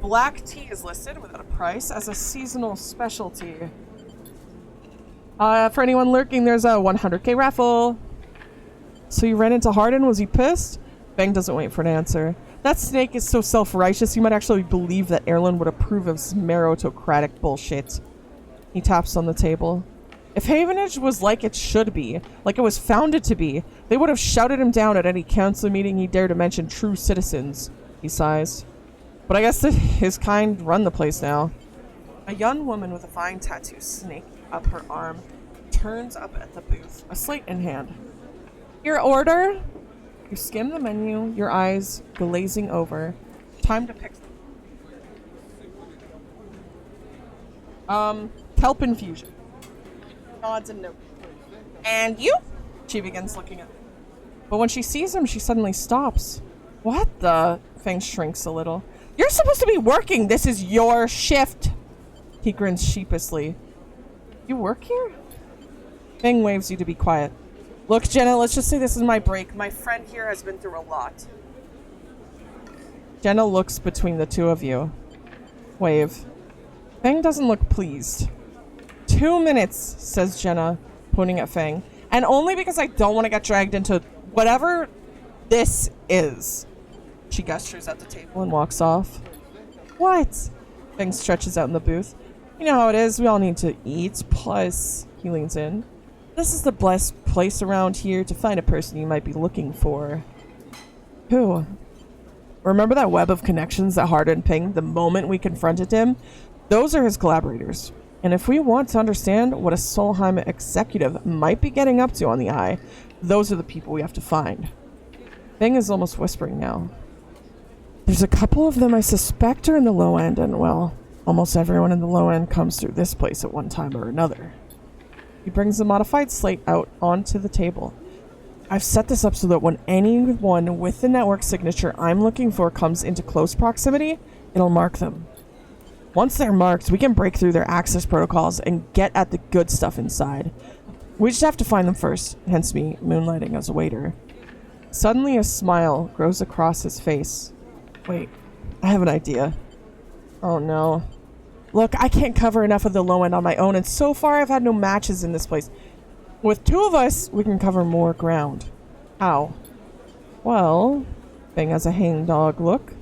Black tea is listed without a price as a seasonal specialty. For anyone lurking, there's a 100k raffle. So you ran into Hardin? Was he pissed? Feng doesn't wait for an answer. That snake is so self-righteous, you might actually believe that Erlen would approve of some meritocratic bullshit. He taps on the table. If Havenage was like it should be, like it was founded to be, they would have shouted him down at any council meeting he dared to mention true citizens. He sighs. But I guess his kind run the place now. A young woman with a fine tattoo snaking up her arm turns up at the booth, a slate in hand. Your order? You skim the menu, your eyes glazing over. Time to pick. Kelp infusion. Nods and notes. And you? She begins looking at him. But when she sees him, she suddenly stops. What the? Feng shrinks a little. You're supposed to be working. This is your shift. He grins sheepishly. You work here? Feng waves you to be quiet. Look, Jenna, let's just say this is my break. My friend here has been through a lot. Jenna looks between the two of you. Wave. Feng doesn't look pleased. 2 minutes, says Jenna, pointing at Feng. And only because I don't want to get dragged into whatever this is. She gestures at the table and walks off. What? Feng stretches out in the booth. You know how it is. We all need to eat. Plus, he leans in. This is the blessed place around here to find a person you might be looking for. Who? Remember that web of connections that Hardin pinged the moment we confronted him? Those are his collaborators. And if we want to understand what a Solheim executive might be getting up to on the eye, those are the people we have to find. Feng is almost whispering now. There's a couple of them I suspect are in the low end, and well, almost everyone in the low end comes through this place at one time or another. He brings the modified slate out onto the table. I've set this up so that when anyone with the network signature I'm looking for comes into close proximity, it'll mark them. Once they're marked, we can break through their access protocols and get at the good stuff inside. We just have to find them first, hence me moonlighting as a waiter. Suddenly a smile grows across his face. Wait, I have an idea. Oh no. Look, I can't cover enough of the low end on my own, and so far I've had no matches in this place. With two of us, we can cover more ground. How? Well, Feng has a hangdog look.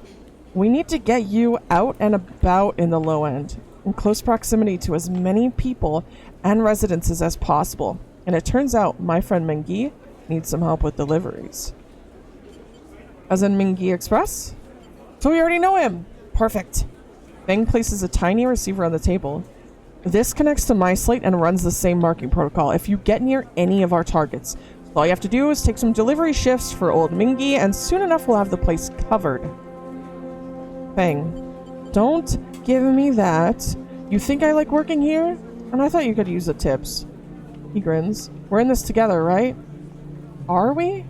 We need to get you out and about in the low end, in close proximity to as many people and residences as possible. And it turns out my friend Mingi needs some help with deliveries. As in Mingi Express? So we already know him. Perfect. Feng places a tiny receiver on the table. This connects to my slate and runs the same marking protocol. If you get near any of our targets, all you have to do is take some delivery shifts for old Mingi, and soon enough we'll have the place covered. Feng, don't Give me that. You think I like working here? And I thought you could use the tips. He grins. We're in this together, right? Are we?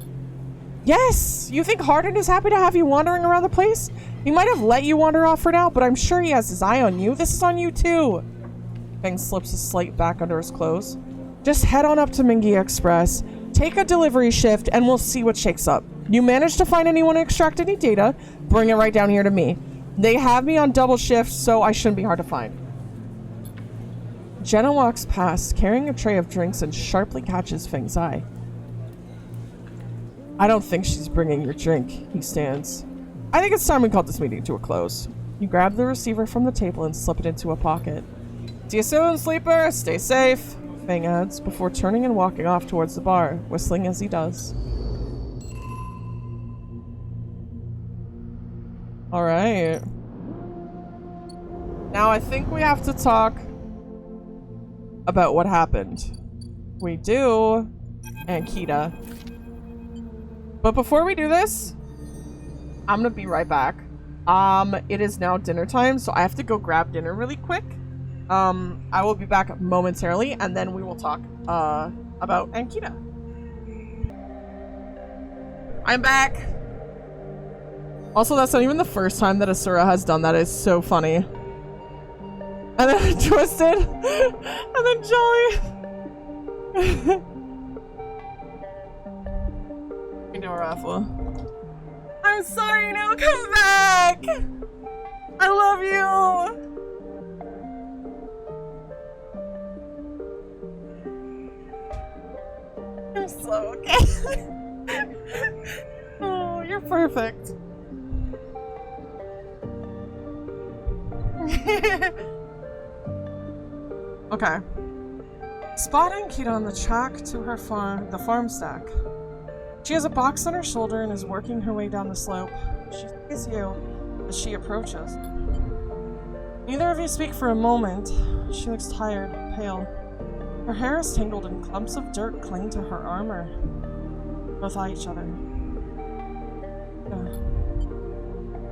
Yes! You think Hardin is happy to have you wandering around the place? He might have let you wander off for now, but I'm sure he has his eye on you. This is on you too. Feng slips his slate back under his clothes. Just head on up to Mingi Express, take a delivery shift, and we'll see what shakes up. You manage to find anyone to extract any data, bring it right down here to me. They have me on double shift, so I shouldn't be hard to find. Jenna walks past, carrying a tray of drinks, and sharply catches Feng's eye. I don't think she's bringing your drink. He stands. I think it's time we called this meeting to a close. You grab the receiver from the table and slip it into a pocket. See you soon, sleeper. Stay safe, Feng adds, before turning and walking off towards the bar, whistling as he does. Alright. Now I think we have to talk about what happened. We do, and Kita. But before we do this, I'm gonna be right back. It is now dinner time, so I have to go grab dinner really quick. I will be back momentarily, and then we will talk about Ankita. I'm back. Also, that's not even the first time that Asura has done that. It's so funny. And then Twisted, and then Jolly. You know, Rafa. I'm sorry, no, come back! I love you! I'm so okay. Oh, you're perfect. Okay. Spotting Kita on the track to her farm, the farm stack. She has a box on her shoulder and is working her way down the slope. She sees you as she approaches. Neither of you speak for a moment. She looks tired, pale. Her hair is tangled and clumps of dirt cling to her armor. Both eye each other.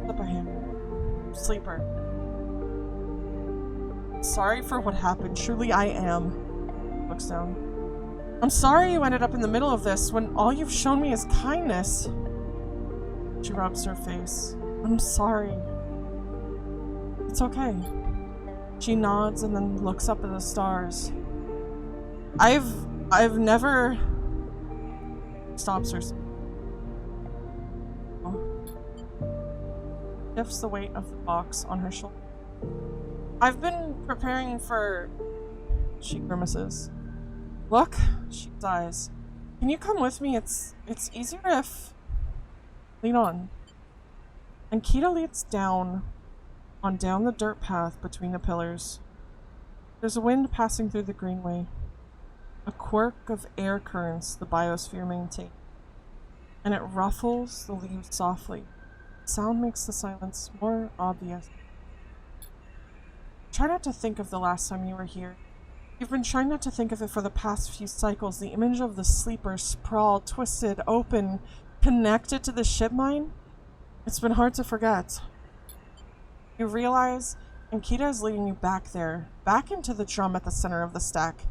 Slip a hand. Sleeper. Sorry for what happened. Truly I am. Looks down. I'm sorry you ended up in the middle of this when all you've shown me is kindness. She rubs her face. I'm sorry. It's okay. She nods and then looks up at the stars. I've never... Stops her. Shifts the weight of the box on her shoulder. I've been preparing for... She grimaces. Look, she sighs. Can you come with me? It's easier if... Lean on. And Kita leads down the dirt path between the pillars. There's a wind passing through the greenway. A quirk of air currents the biosphere maintains. And it ruffles the leaves softly. The sound makes the silence more obvious. Try not to think of the last time you were here. You've been trying not to think of it for the past few cycles. The image of the sleeper sprawled, twisted, open, connected to the ship mine. It's been hard to forget. You realize Ankita is leading you back there, back into the drum at the center of the stack.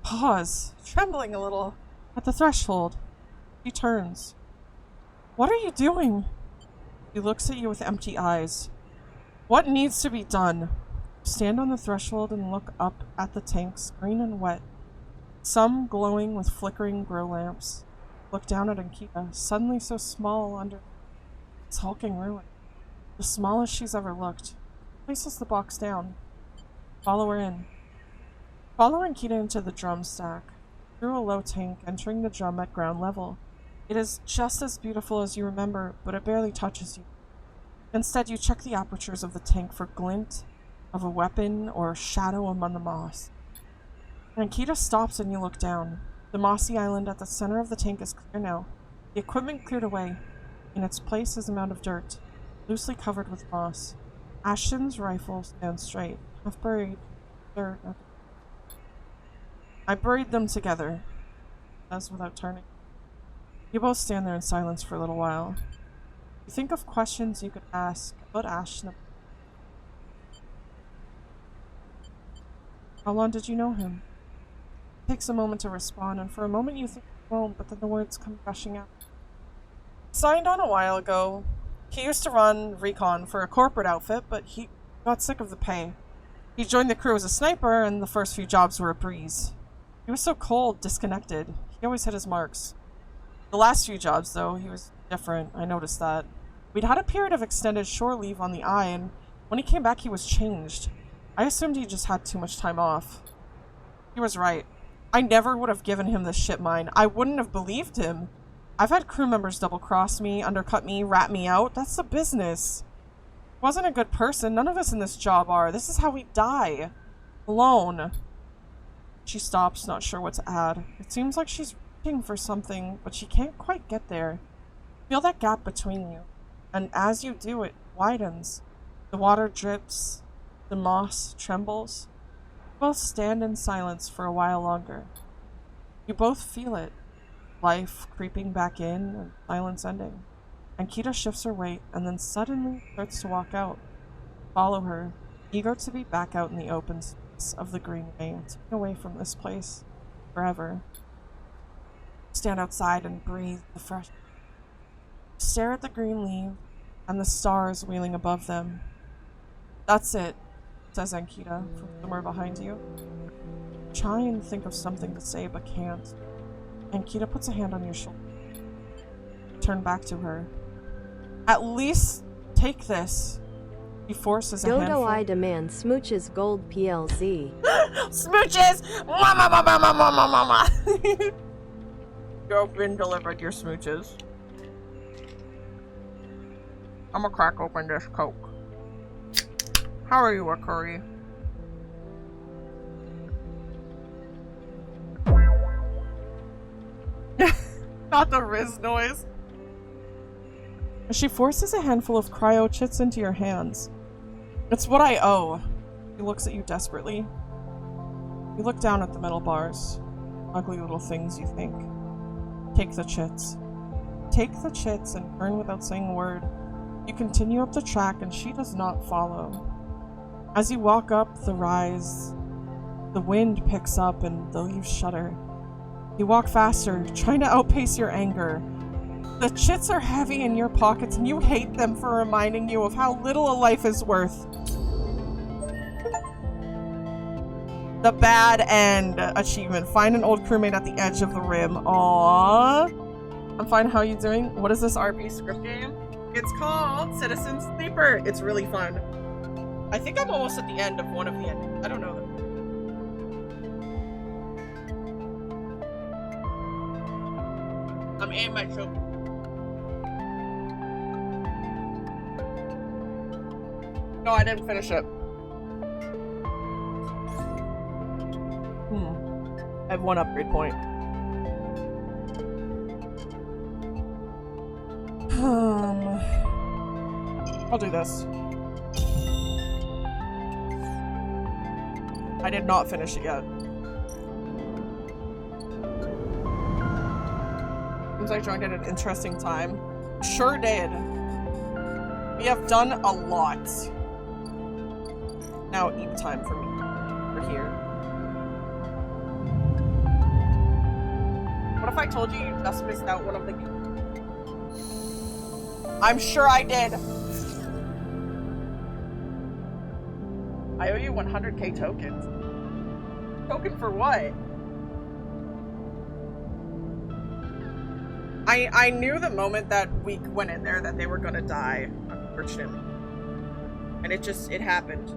Pause, trembling a little, at the threshold. She turns. What are you doing? He looks at you with empty eyes. What needs to be done? Stand on the threshold and look up at the tanks, green and wet, some glowing with flickering grow lamps. Look down at Ankita, suddenly so small under its hulking ruin. The smallest she's ever looked. Places the box down. Follow her in. Follow Ankita into the drum stack, through a low tank, entering the drum at ground level. It is just as beautiful as you remember, but it barely touches you. Instead, you check the apertures of the tank for glint of a weapon or shadow among the moss. Ankita stops and you look down. The mossy island at the center of the tank is clear now. The equipment cleared away. In its place is a mound of dirt, loosely covered with moss. Ashton's rifle stands straight, half buried. Dirt. I buried them together, says without turning. You both stand there in silence for a little while. You think of questions you could ask about Ashton. How long did you know him? It takes a moment to respond, and for a moment you think you won't, but then the words come gushing out. Signed on a while ago. He used to run recon for a corporate outfit, but he got sick of the pay. He joined the crew as a sniper, and the first few jobs were a breeze. He was so cold, disconnected. He always hit his marks. The last few jobs, though, he was different. I noticed that. We'd had a period of extended shore leave on the I, and when he came back, he was changed. I assumed he just had too much time off. He was right. I never would have given him this shit mine. I wouldn't have believed him. I've had crew members double-cross me, undercut me, rat me out. That's the business. He wasn't a good person. None of us in this job are. This is how we die. Alone. She stops, not sure what to add. It seems like she's reaching for something, but she can't quite get there. Feel that gap between you. And as you do, it widens. The water drips. The moss trembles. You both stand in silence for a while longer. You both feel it. Life creeping back in and silence ending. Ankita shifts her weight and then suddenly starts to walk out. Follow her, eager to be back out in the open space of the greenway and taken away from this place forever. Stand outside and breathe the fresh air. Stare at the green leaves and the stars wheeling above them. That's it, says Ankita from somewhere behind you. Try and think of something to say but can't. Ankita puts a hand on your shoulder. Turn back to her. At least take this. He forces a handful. Dodo I demand smooches gold PLZ. Smooches! Mama, mama, mama, mama, mama. You've been delivered your smooches. I'm gonna crack open this Coke. How are you, Curry? Not the Riz noise. She forces a handful of cryo chits into your hands. It's what I owe. He looks at you desperately. You look down at the metal bars. Ugly little things, you think. Take the chits. Take the chits and turn without saying a word. You continue up the track and she does not follow. As you walk up the rise, the wind picks up and the leaves shudder. You walk faster, trying to outpace your anger. The chits are heavy in your pockets and you hate them for reminding you of how little a life is worth. The bad end achievement. Find an old crewmate at the edge of the rim. Aww. I'm fine, how you doing? What is this RP script game? It's called Citizen Sleeper. It's really fun. I think I'm almost at the end of one of the endings. I don't know. I'm aiming my shoulder. No, I didn't finish it. I have one upgrade point. I'll do this. I did not finish it yet. Seems like I joined at an interesting time. Sure did. We have done a lot. Now eat time for me. We're here. What if I told you you just missed out one of the games? I'm sure I did. I owe you 100k tokens. Token for what? I knew the moment that we went in there that they were gonna die, unfortunately. And it happened.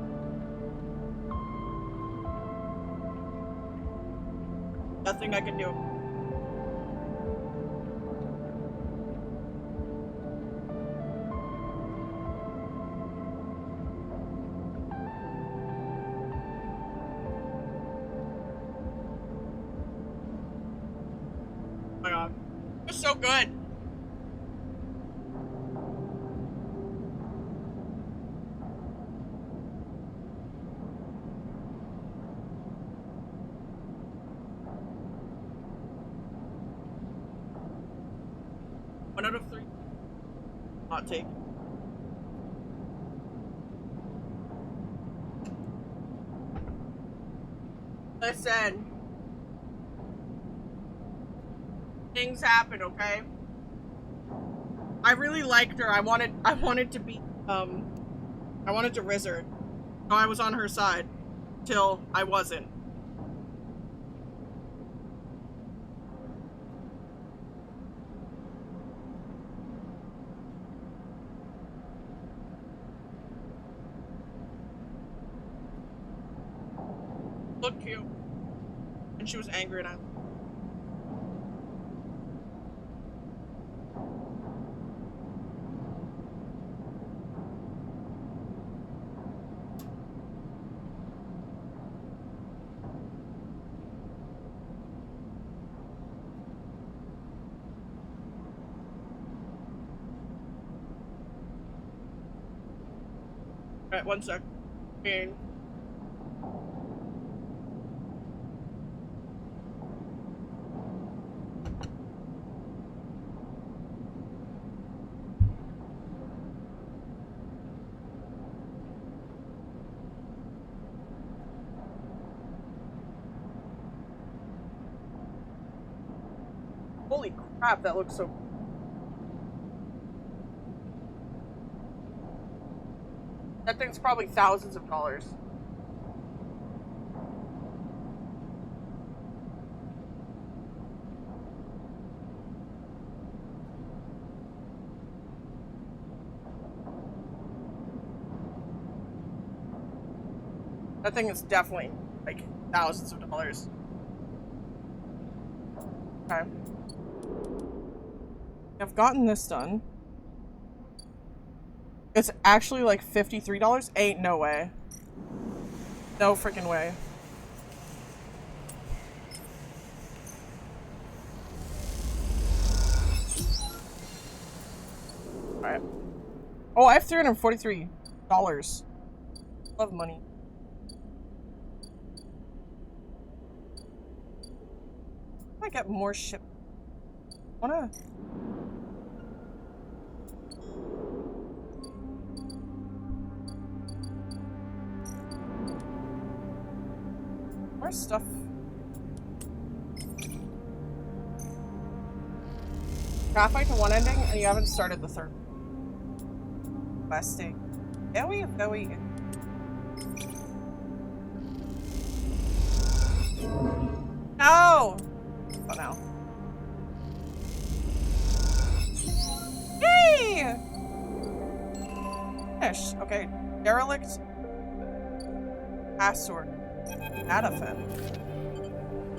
Nothing I can do. Oh my god. It's so good. One out of 3. Hot take. Listen. Things happen, okay? I really liked her. I wanted to be, I wanted to riz her. So I was on her side. Till I wasn't. Looked cute. And she was angry and I... Alright, 1 sec. Okay. Holy crap, that looks so... That thing's probably thousands of dollars. That thing is definitely, like, thousands of dollars. Okay. I've gotten this done. It's actually like $53? Ain't no way. No freaking way. Alright. Oh, I have $343. Love money. I get more shit. Wanna... More stuff. Traffic to one ending, and you haven't started the third. Questing. Very. No! Oh no. Yay! Finish. Okay. Derelict. Password. Adafin.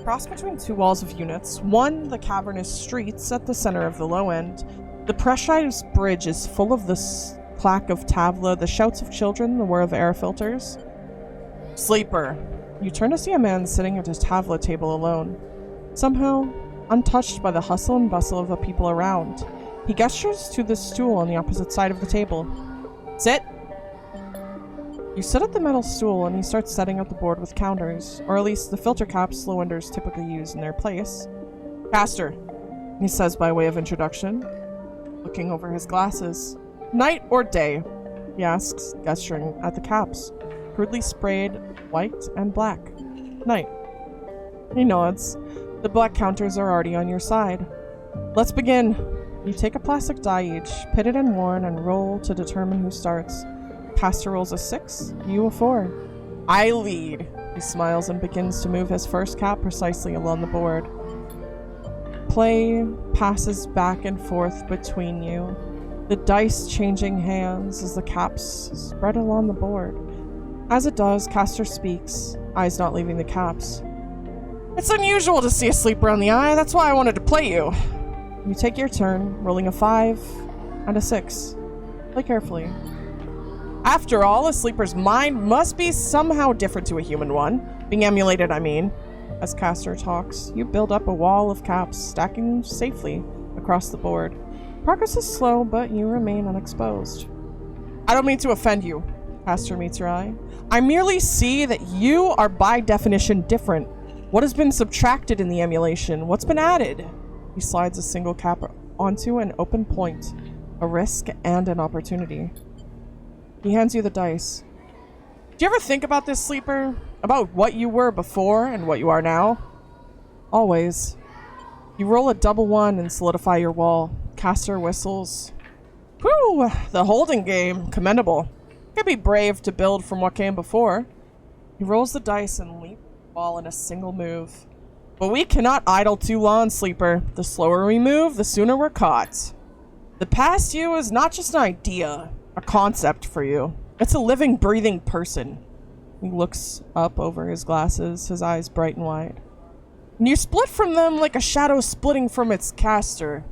Cross between two walls of units. One, the cavernous streets at the center of the low end. The pressurized bridge is full of the clack of tabla, the shouts of children, the whir of air filters. Sleeper. You turn to see a man sitting at his tabla table alone. Somehow, untouched by the hustle and bustle of the people around. He gestures to the stool on the opposite side of the table. Sit! You sit at the metal stool and he starts setting up the board with counters, or at least the filter caps slow enders typically use in their place. Caster, he says by way of introduction, looking over his glasses. Night or day? He asks, gesturing at the caps, crudely sprayed white and black. Night. He nods. The black counters are already on your side. Let's begin. You take a plastic die each, pitted and worn, and roll to determine who starts. Caster rolls a 6, you a 4. I lead. He smiles and begins to move his first cap precisely along the board. Play passes back and forth between you, the dice changing hands as the caps spread along the board. As it does, Caster speaks, eyes not leaving the caps. It's unusual to see a sleeper on the eye, that's why I wanted to play you. You take your turn, rolling a 5 and a 6. Play carefully. After all, a sleeper's mind must be somehow different to a human one. Being emulated, I mean. As Caster talks, you build up a wall of caps, stacking safely across the board. Progress is slow, but you remain unexposed. I don't mean to offend you, Caster meets your eye. I merely see that you are by definition different. What has been subtracted in the emulation? What's been added? He slides a single cap onto an open point, a risk and an opportunity. He hands you the dice. Do you ever think about this, Sleeper? About what you were before and what you are now? Always. You roll a double 1 and solidify your wall. Caster whistles. Whew! The holding game. Commendable. Could be brave to build from what came before. He rolls the dice and leaps the wall in a single move. But we cannot idle too long, Sleeper. The slower we move, the sooner we're caught. The past you is not just an idea, a concept for you. It's a living, breathing person. He looks up over his glasses, his eyes bright and wide. And you split from them like a shadow splitting from its caster.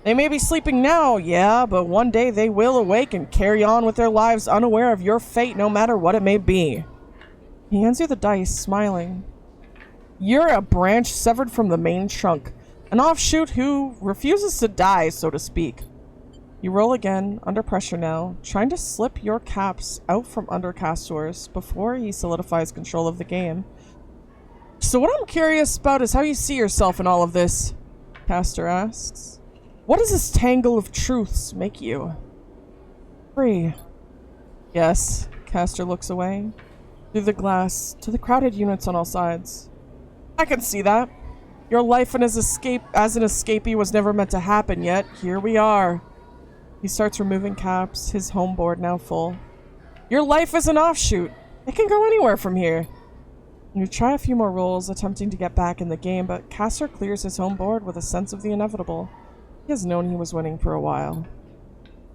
They may be sleeping now, yeah, but one day they will awake and carry on with their lives unaware of your fate, no matter what it may be. He hands you the dice, smiling. You're a branch severed from the main trunk, an offshoot who refuses to die, so to speak. You roll again, under pressure now, trying to slip your caps out from under Castor's before he solidifies control of the game. So what I'm curious about is how you see yourself in all of this, Castor asks. What does this tangle of truths make you? Free. Yes, Castor looks away, through the glass, to the crowded units on all sides. I can see that. Your life as an escapee was never meant to happen, yet here we are. He starts removing caps, his home board now full. Your life is an offshoot. It can go anywhere from here. You try a few more rolls, attempting to get back in the game, but Castor clears his home board with a sense of the inevitable. He has known he was winning for a while.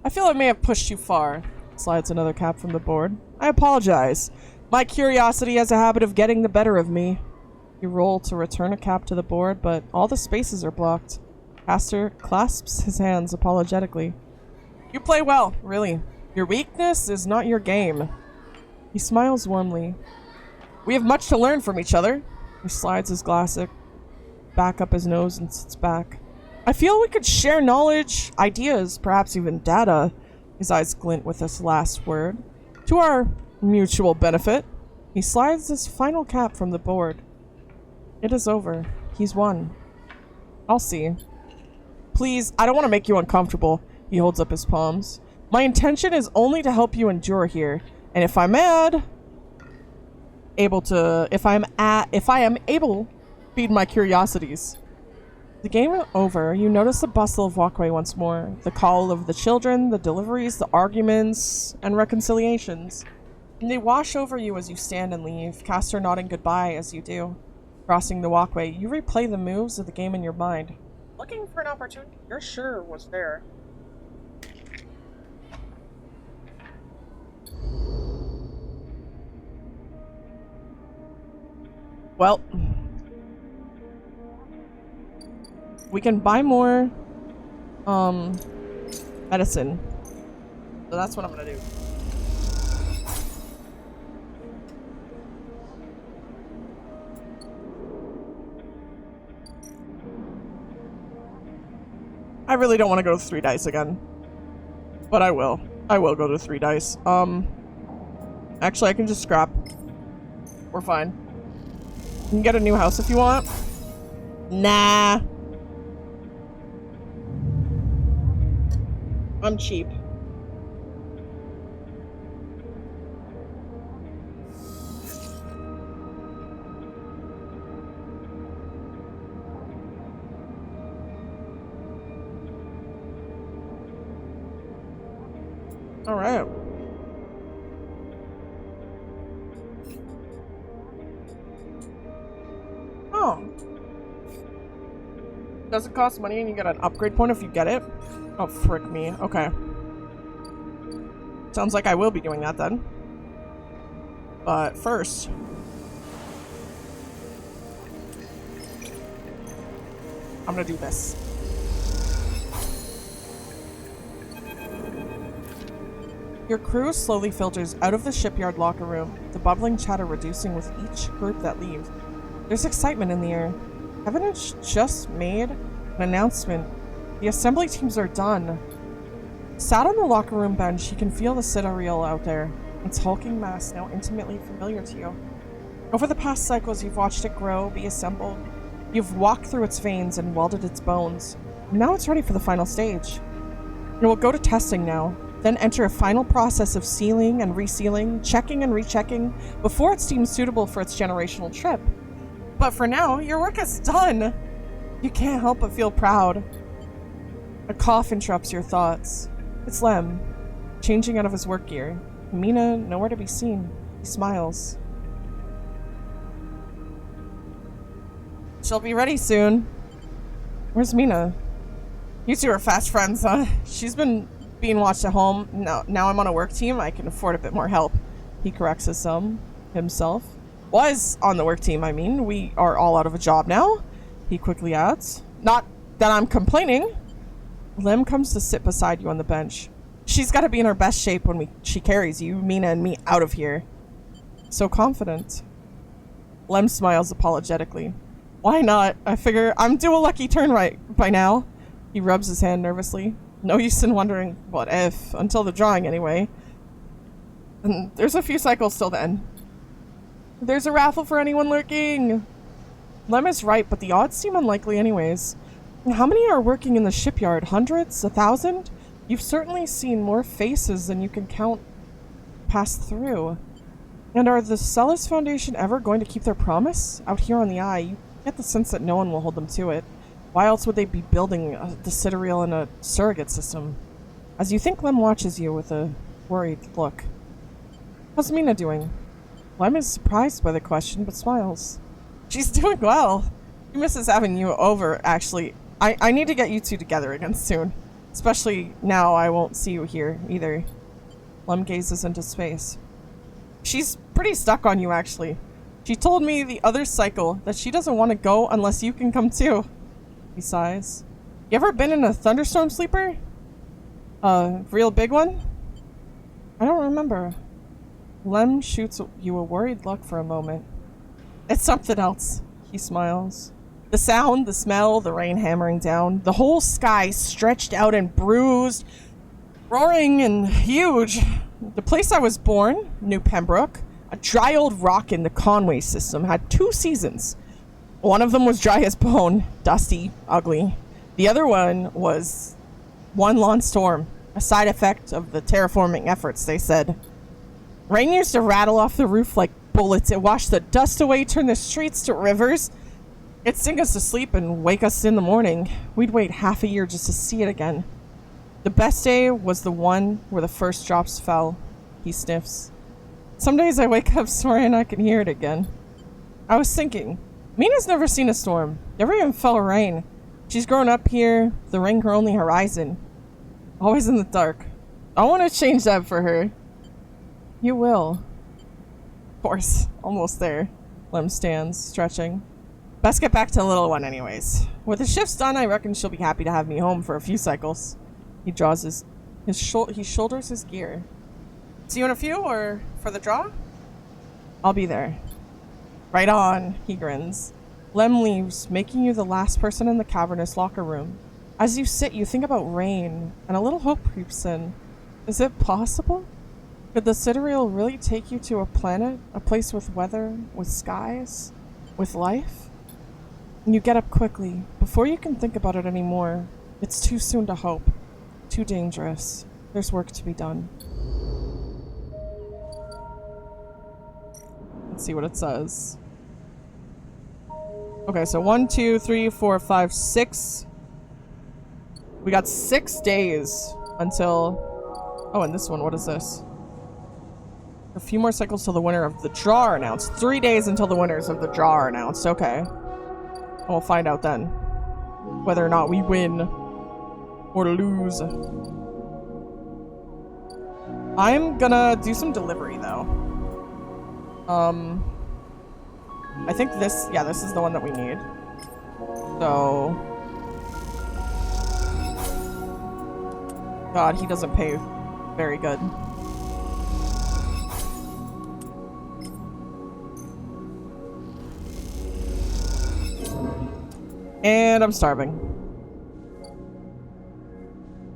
I feel I may have pushed you far. Slides another cap from the board. I apologize. My curiosity has a habit of getting the better of me. You roll to return a cap to the board, but all the spaces are blocked. Castor clasps his hands apologetically. You play well, really. Your weakness is not your game. He smiles warmly. We have much to learn from each other. He slides his glass back up his nose and sits back. I feel we could share knowledge, ideas, perhaps even data. His eyes glint with this last word. To our mutual benefit. He slides his final cap from the board. It is over. He's won. I'll see. Please, I don't want to make you uncomfortable. He holds up his palms. My intention is only to help you endure here. And if I'm able to feed my curiosities. The game over, you notice the bustle of walkway once more. The call of the children, the deliveries, the arguments, and reconciliations. And they wash over you as you stand and leave, Castor nodding goodbye as you do. Crossing the walkway, you replay the moves of the game in your mind. Looking for an opportunity you're sure was there. Well, we can buy more medicine. So that's what I'm gonna do. I really don't want to go to 3 dice again. But I will. I will go to 3 dice. Actually, I can just scrap. We're fine. You can get a new house if you want. Nah. I'm cheap. All right. Oh. Does it cost money and you get an upgrade point if you get it? Oh, frick me. Okay. Sounds like I will be doing that then. But first... I'm gonna do this. Your crew slowly filters out of the shipyard locker room, the bubbling chatter reducing with each group that leaves. There's excitement in the air. Heaven has just made an announcement. The assembly teams are done. Sat on the locker room bench, you can feel the Citadel out there, its hulking mass now intimately familiar to you. Over the past cycles, you've watched it grow, be assembled. You've walked through its veins and welded its bones. Now it's ready for the final stage. It will go to testing now. then enter a final process of sealing and resealing, checking and rechecking before it's deemed suitable for its generational trip. But for now, your work is done. You can't help but feel proud. A cough interrupts your thoughts. It's Lem, changing out of his work gear. Mina, nowhere to be seen. He smiles. She'll be ready soon. Where's Mina? You two are fast friends, huh? She's been being watched at home. Now I'm on a work team. I can afford a bit more help. He corrects himself. Was on the work team, I mean. We are all out of a job now. He quickly adds. Not that I'm complaining. Lem comes to sit beside you on the bench. She's got to be in her best shape when she carries you, Mina, and me out of here. So confident. Lem smiles apologetically. Why not? I figure I'm due a lucky turn right by now. He rubs his hand nervously. No use in wondering what if, until the drawing anyway. And there's a few cycles till then. There's a raffle for anyone lurking. Lem is right, but the odds seem unlikely anyways. How many are working in the shipyard? Hundreds? 1,000? You've certainly seen more faces than you can count pass through. And are the Celis Foundation ever going to keep their promise? Out here on the Eye, you get the sense that no one will hold them to it. Why else would they be building the sidereal and a surrogate system? As you think, Lem watches you with a worried look. How's Mina doing? Lem is surprised by the question, but smiles. She's doing well. She misses having you over, actually. I need to get you two together again soon. Especially now I won't see you here, either. Lem gazes into space. She's pretty stuck on you, actually. She told me the other cycle that she doesn't want to go unless you can come too. He sighs. You ever been in a thunderstorm sleeper? A real big one? I don't remember. Lem shoots you a worried look for a moment. It's something else. He smiles. The sound, the smell, the rain hammering down, the whole sky stretched out and bruised, roaring and huge. The place I was born, New Pembroke, a dry old rock in the Conway system, had 2 seasons. One of them was dry as bone, dusty, ugly. The other one was one long storm, a side effect of the terraforming efforts, they said. Rain used to rattle off the roof like bullets. It washed the dust away, turned the streets to rivers. It'd sing us to sleep and wake us in the morning. We'd wait half a year just to see it again. The best day was the one where the first drops fell. He sniffs. Some days I wake up swearing I can hear it again. I was thinking, Mina's never seen a storm, never even felt rain. She's grown up here, the rain her only horizon. Always in the dark. I want to change that for her. You will. Of course, almost there. Lem stands, stretching. Best get back to the little one anyways. With the shift's done, I reckon she'll be happy to have me home for a few cycles. He draws he shoulders his gear. See you in a few, or for the draw? I'll be there. Right on, he grins. Lem leaves, making you the last person in the cavernous locker room. As you sit, you think about rain, and a little hope creeps in. Is it possible? Could the sidereal really take you to a planet, a place with weather, with skies, with life? And you get up quickly. Before you can think about it anymore, it's too soon to hope. Too dangerous. There's work to be done. Let's see what it says. Okay, so 1, 2, 3, 4, 5, 6. We got 6 days until... Oh, and this one, what is this? A few more cycles till the winner of the draw are announced. 3 days until the winners of the draw are announced. Okay. We'll find out then whether or not we win or lose. I'm gonna do some delivery though. I think this, yeah, this is the one that we need. So, God, he doesn't pay very good. And I'm starving.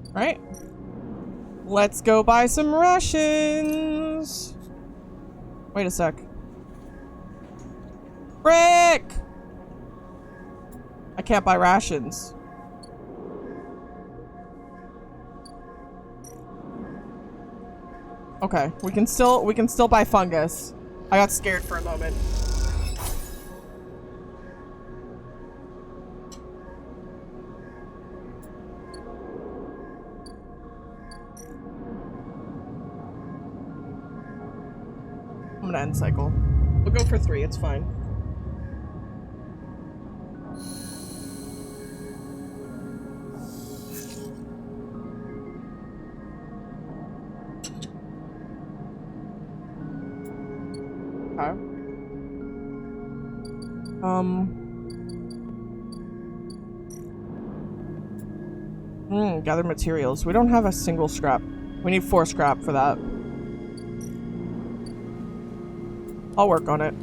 Alright. Let's go buy some rations. Wait a sec. Frick! I can't buy rations. Okay, we can still buy fungus. I got scared for a moment. I'm gonna end cycle. We'll go for 3, it's fine. Okay. Gather materials. We don't have a single scrap. We need 4 scrap for that. I'll work on it.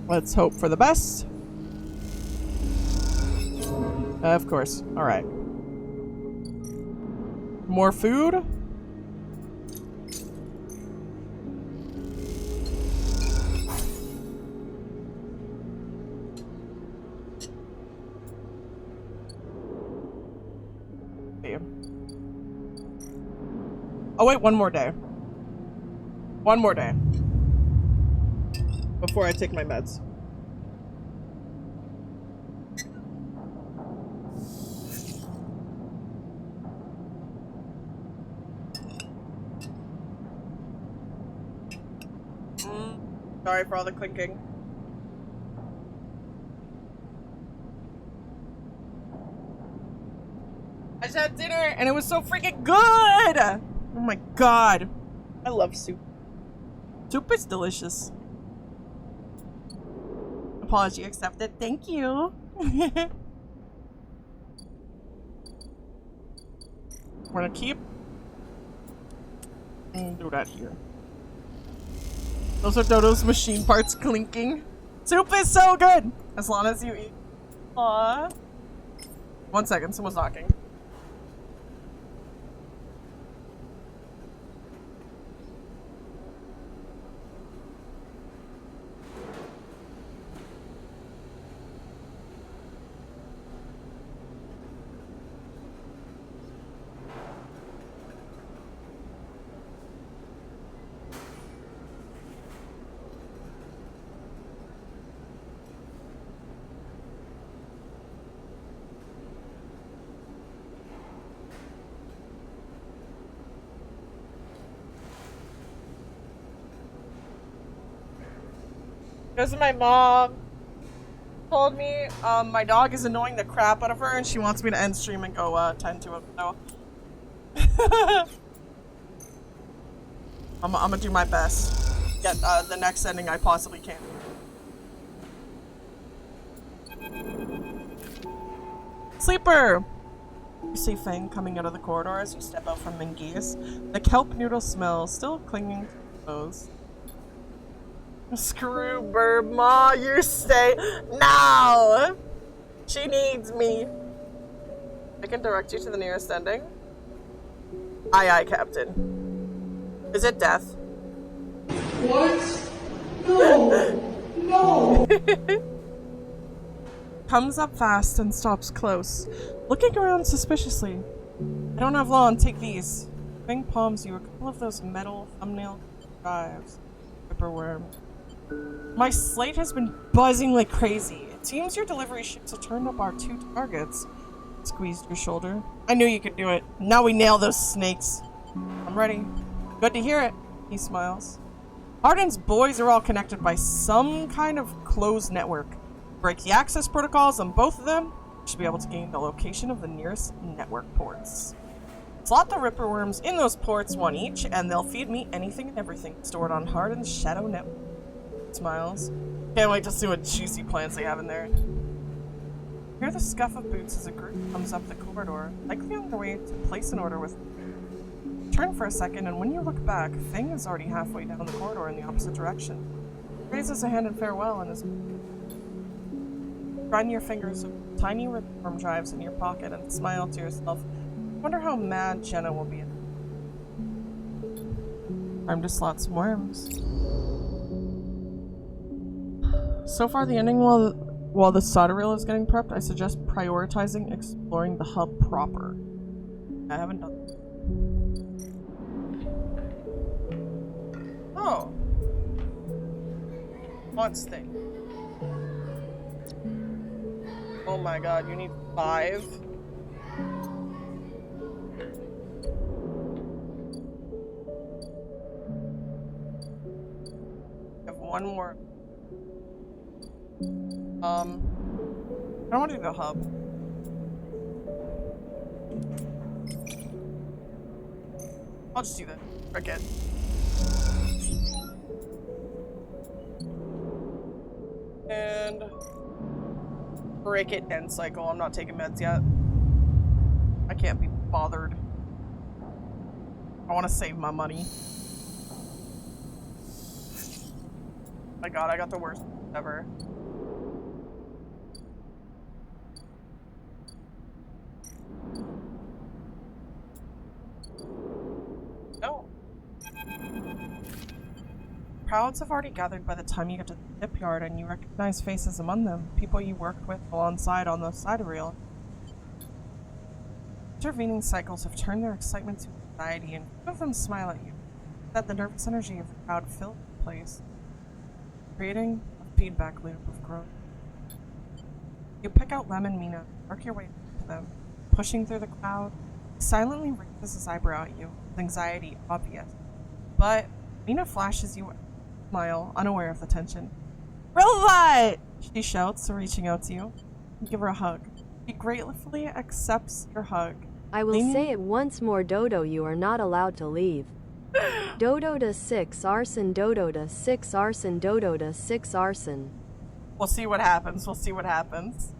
Let's hope for the best. Of course. Alright. More food? Oh wait, one more day. One more day. Before I take my meds. Sorry for all the clinking. I just had dinner and it was so freaking good! Oh my god. I love soup. Soup is delicious. Apology accepted. Thank you. We're gonna keep and do that here. Those are Dodo's machine parts clinking. Soup is so good! As long as you eat. Aww. 1 second, someone's knocking. Because my mom told me my dog is annoying the crap out of her and she wants me to end stream and go tend to it. So I'm gonna do my best. Get the next ending I possibly can. Sleeper! You see Fang coming out of the corridor as you step out from Mingius. The kelp noodle smell still clinging to your clothes. Screw Burb, Ma, you stay now! She needs me. I can direct you to the nearest ending. Aye, aye, Captain. Is it death? What? No! No! Comes up fast and stops close, looking around suspiciously. I don't have long, take these. Fang palms you a couple of those metal thumbnail drives. Ripperworm. My slate has been buzzing like crazy. It seems your delivery ships have turned up our 2 targets. Squeezed your shoulder. I knew you could do it. Now we nail those snakes. I'm ready. Good to hear it. He smiles. Arden's boys are all connected by some kind of closed network. Break the access protocols on both of them. Should be able to gain the location of the nearest network ports. Slot the Ripperworms in those ports, 1 each, and they'll feed me anything and everything stored on Harden's shadow network. Smiles. Can't wait to see what juicy plans they have in there. Hear the scuff of boots as a group comes up the corridor, likely on their way to place an order with. Turn for a second, and when you look back, Fang is already halfway down the corridor in the opposite direction. Raises a hand in farewell and is grinding your fingers with tiny reform drives in your pocket and smile to yourself. Wonder how mad Jenna will be. Time to slot some worms. So far, the ending while the sidereal is getting prepped, I suggest prioritizing exploring the hub proper. I haven't done that. Oh. VODS thing. Oh my god, you need 5? I have 1 more. I don't want to do the hub. I'll just do that. Forget. And break it end cycle. I'm not taking meds yet. I can't be bothered. I want to save my money. My god, I got the worst ever. No. Crowds have already gathered by the time you get to the shipyard, and you recognize faces among them, people you worked with alongside on the sidereal. Intervening cycles have turned their excitement to anxiety, and two of them smile at you. That the nervous energy of the crowd fills the place, creating a feedback loop of growth. You pick out Lem and Mina, work your way to them, pushing through the crowd. He silently raises his eyebrow at you, with anxiety obvious. But Mina flashes you a smile, unaware of the tension. "Robot!" she shouts, reaching out to you. You give her a hug. She gratefully accepts your hug. I will say it once more, Dodo, you are not allowed to leave. Dodo to 6 arson, Dodo to 6 arson, Dodo to 6 arson. We'll see what happens. We'll see what happens.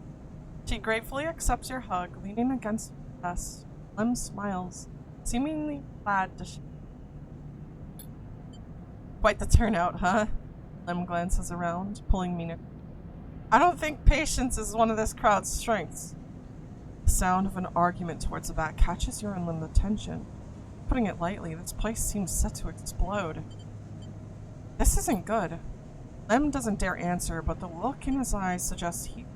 She gratefully accepts your hug, leaning against your chest. Lem smiles, seemingly glad to Quite the turnout, huh? Lem glances around, pulling Mina. I don't think patience is one of this crowd's strengths. The sound of an argument towards the back catches your and Lem's attention. Putting it lightly, this place seems set to explode. This isn't good. Lem doesn't dare answer, but the look in his eyes suggests he...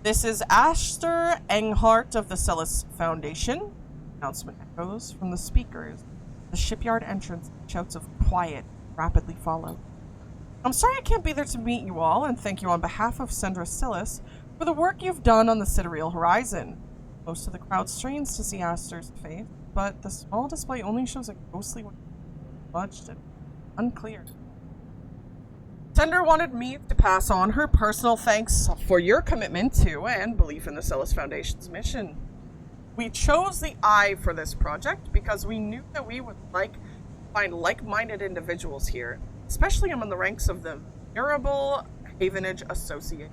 This is Ashter Enghart of the Celis Foundation. Announcement echoes from the speakers. The shipyard entrance, shouts of quiet rapidly follow. I'm sorry I can't be there to meet you all, and thank you on behalf of Sendra Celis for the work you've done on the sidereal horizon. Most of the crowd strains to see Ashter's face, but the small display only shows a ghostly smudged and unclear. Sendra wanted me to pass on her personal thanks for your commitment to and belief in the Celis Foundation's mission. We chose the I for this project because we knew that we would find like-minded individuals here, especially among the ranks of the Durable Havenage Associate.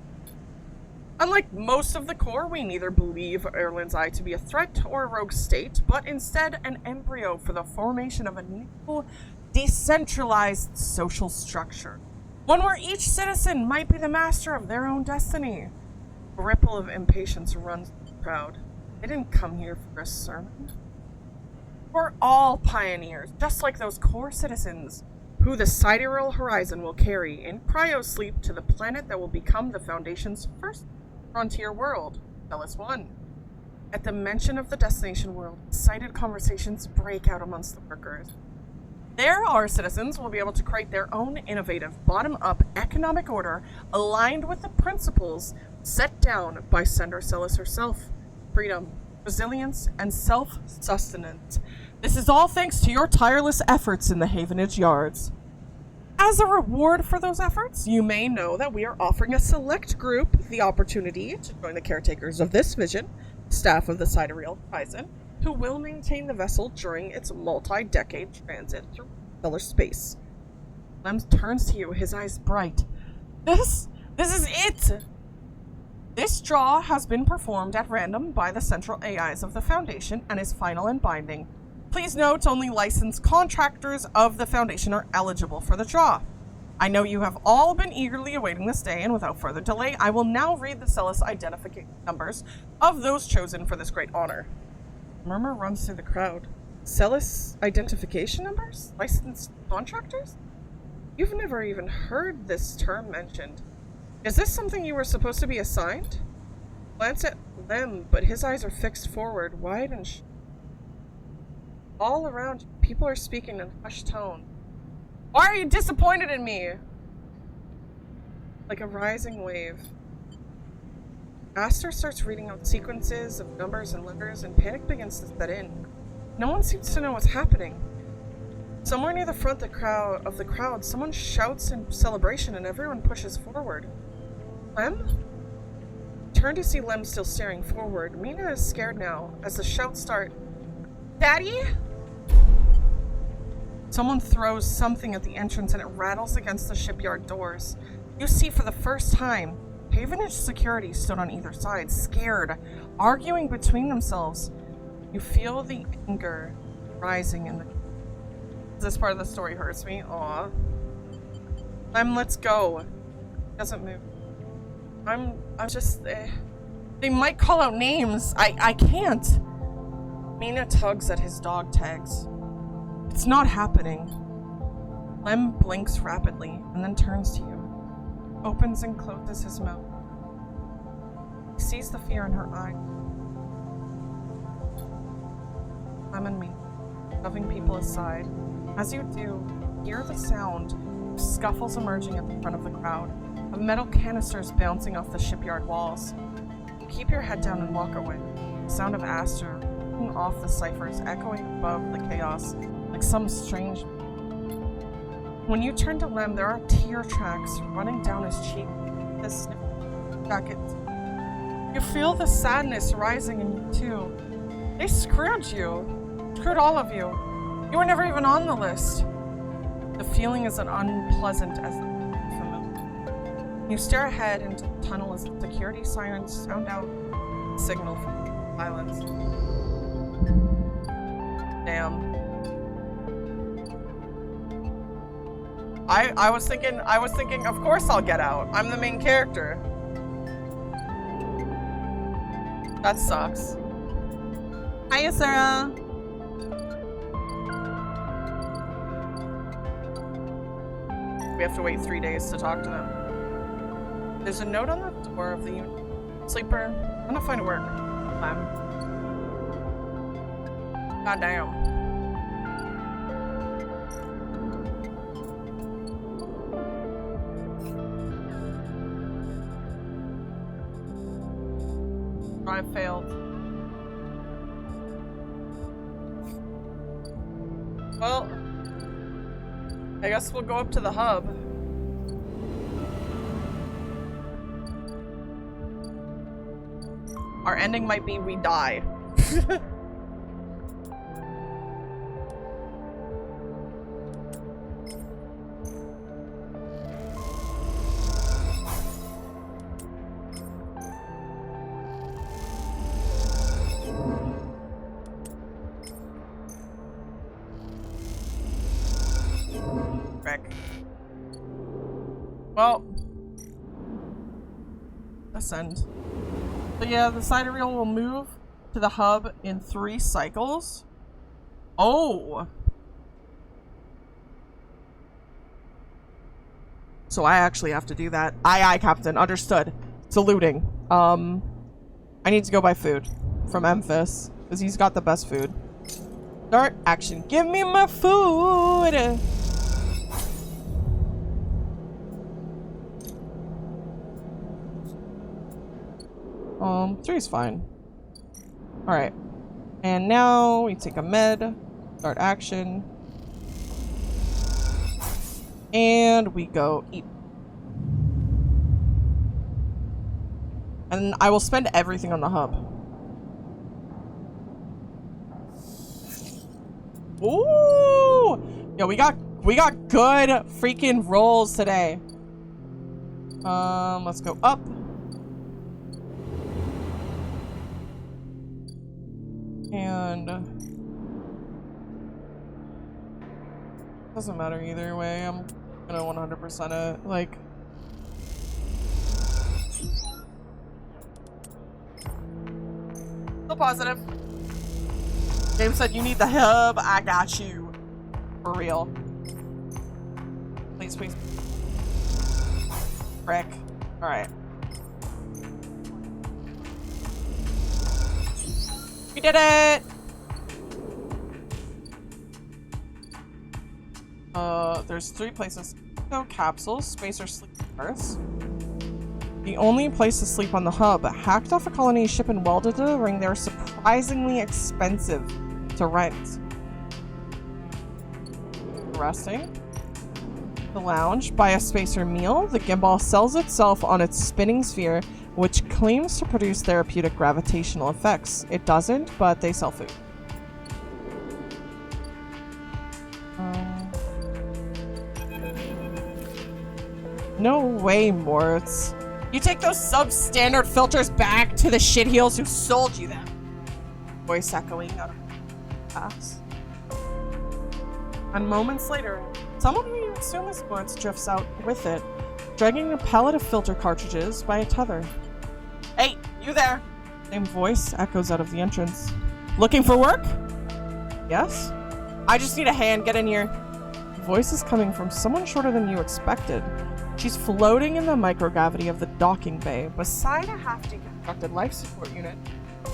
Unlike most of the Corps, we neither believe Erlin's Eye to be a threat or a rogue state, but instead an embryo for the formation of a new, decentralized social structure. One where each citizen might be the master of their own destiny. A ripple of impatience runs through the crowd. They didn't come here for a sermon. We're all pioneers, just like those core citizens, who the sidereal horizon will carry in cryosleep to the planet that will become the Foundation's first frontier world, Celis I. At the mention of the destination world, excited conversations break out amongst the workers. There, our citizens will be able to create their own innovative, bottom-up economic order aligned with the principles set down by Sendra Celis herself. Freedom, resilience, and self-sustenance. This is all thanks to your tireless efforts in the Havenage Yards. As a reward for those efforts, you may know that we are offering a select group the opportunity to join the caretakers of this vision, staff of the Sidereal Horizon, who will maintain the vessel during its multi-decade transit through stellar space. Lem turns to you, his eyes bright. This is it! This draw has been performed at random by the central AIs of the Foundation and is final and binding. Please note, only licensed contractors of the Foundation are eligible for the draw. I know you have all been eagerly awaiting this day, and without further delay, I will now read the Celis identification numbers of those chosen for this great honor. A murmur runs through the crowd. Celis identification numbers? Licensed contractors? You've never even heard this term mentioned. Is this something you were supposed to be assigned? Glance at Lem, but his eyes are fixed forward, wide and all around, people are speaking in hushed tone. Why are you disappointed in me? Like a rising wave. Aster starts reading out sequences of numbers and letters, and panic begins to set in. No one seems to know what's happening. Somewhere near the front of the crowd, someone shouts in celebration and everyone pushes forward. Lem? Turn to see Lem still staring forward. Mina is scared now as the shouts start. Daddy? Someone throws something at the entrance and it rattles against the shipyard doors. You see for the first time, Havenage security stood on either side, scared, arguing between themselves. You feel the anger rising in the... This part of the story hurts me. Aw. Lem, let's go. Doesn't move. I'm just... They might call out names. I can't. Mina tugs at his dog tags. It's not happening. Lem blinks rapidly and then turns to you. Opens and closes his mouth. He sees the fear in her eye. Lem and me, shoving people aside. As you do, hear the sound of scuffles emerging at the front of the crowd, of metal canisters bouncing off the shipyard walls. You keep your head down and walk away. The sound of Aster ringing off the ciphers echoing above the chaos like some strange... When you turn to Lem, there are tear tracks running down his cheek. His jacket. You feel the sadness rising in you too. They screwed you. Screwed all of you. You were never even on the list. The feeling is as unpleasant as familiar. You stare ahead into the tunnel as the security sirens sound out a signal for silence. Damn. I was thinking, of course I'll get out. I'm the main character. That sucks. Hiya, Sarah. We have to wait 3 days to talk to them. There's a note on the door of the unit. Sleeper, I'm gonna find work. God damn. I failed. Well, I guess we'll go up to the hub. Our ending might be we die. Well, ascend. So yeah, the sidereal will move to the hub in 3 cycles. Oh! So I actually have to do that. Aye, Captain. Understood. Saluting. I need to go buy food from Memphis, because he's got the best food. Start action. Give me my food! 3 is fine. Alright. And now we take a med. Start action. And we go eat. And I will spend everything on the hub. Ooh! Yo, we got good freaking rolls today. Let's go up. And doesn't matter either way. I'm gonna 100% it. Like, still positive. James said you need the hub. I got you. For real. Please space. Frick. Alright. We did it! There's 3 places. No capsules, space or sleep bars. The only place to sleep on the hub. Hacked off a colony ship and welded to the ring. They're surprisingly expensive to rent. Resting. The lounge. Buy a spacer meal. The gimbal sells itself on its spinning sphere, which claims to produce therapeutic gravitational effects. It doesn't, but they sell food. No way, Moritz. You take those substandard filters back to the shitheels who sold you them. Voice echoing out of the past. And moments later, someone who you assume is Moritz drifts out with it, dragging a pallet of filter cartridges by a tether. Hey, you there! Same voice echoes out of the entrance. Looking for work? Yes? I just need a hand, get in here. The voice is coming from someone shorter than you expected. She's floating in the microgravity of the docking bay beside a half-deconstructed life support unit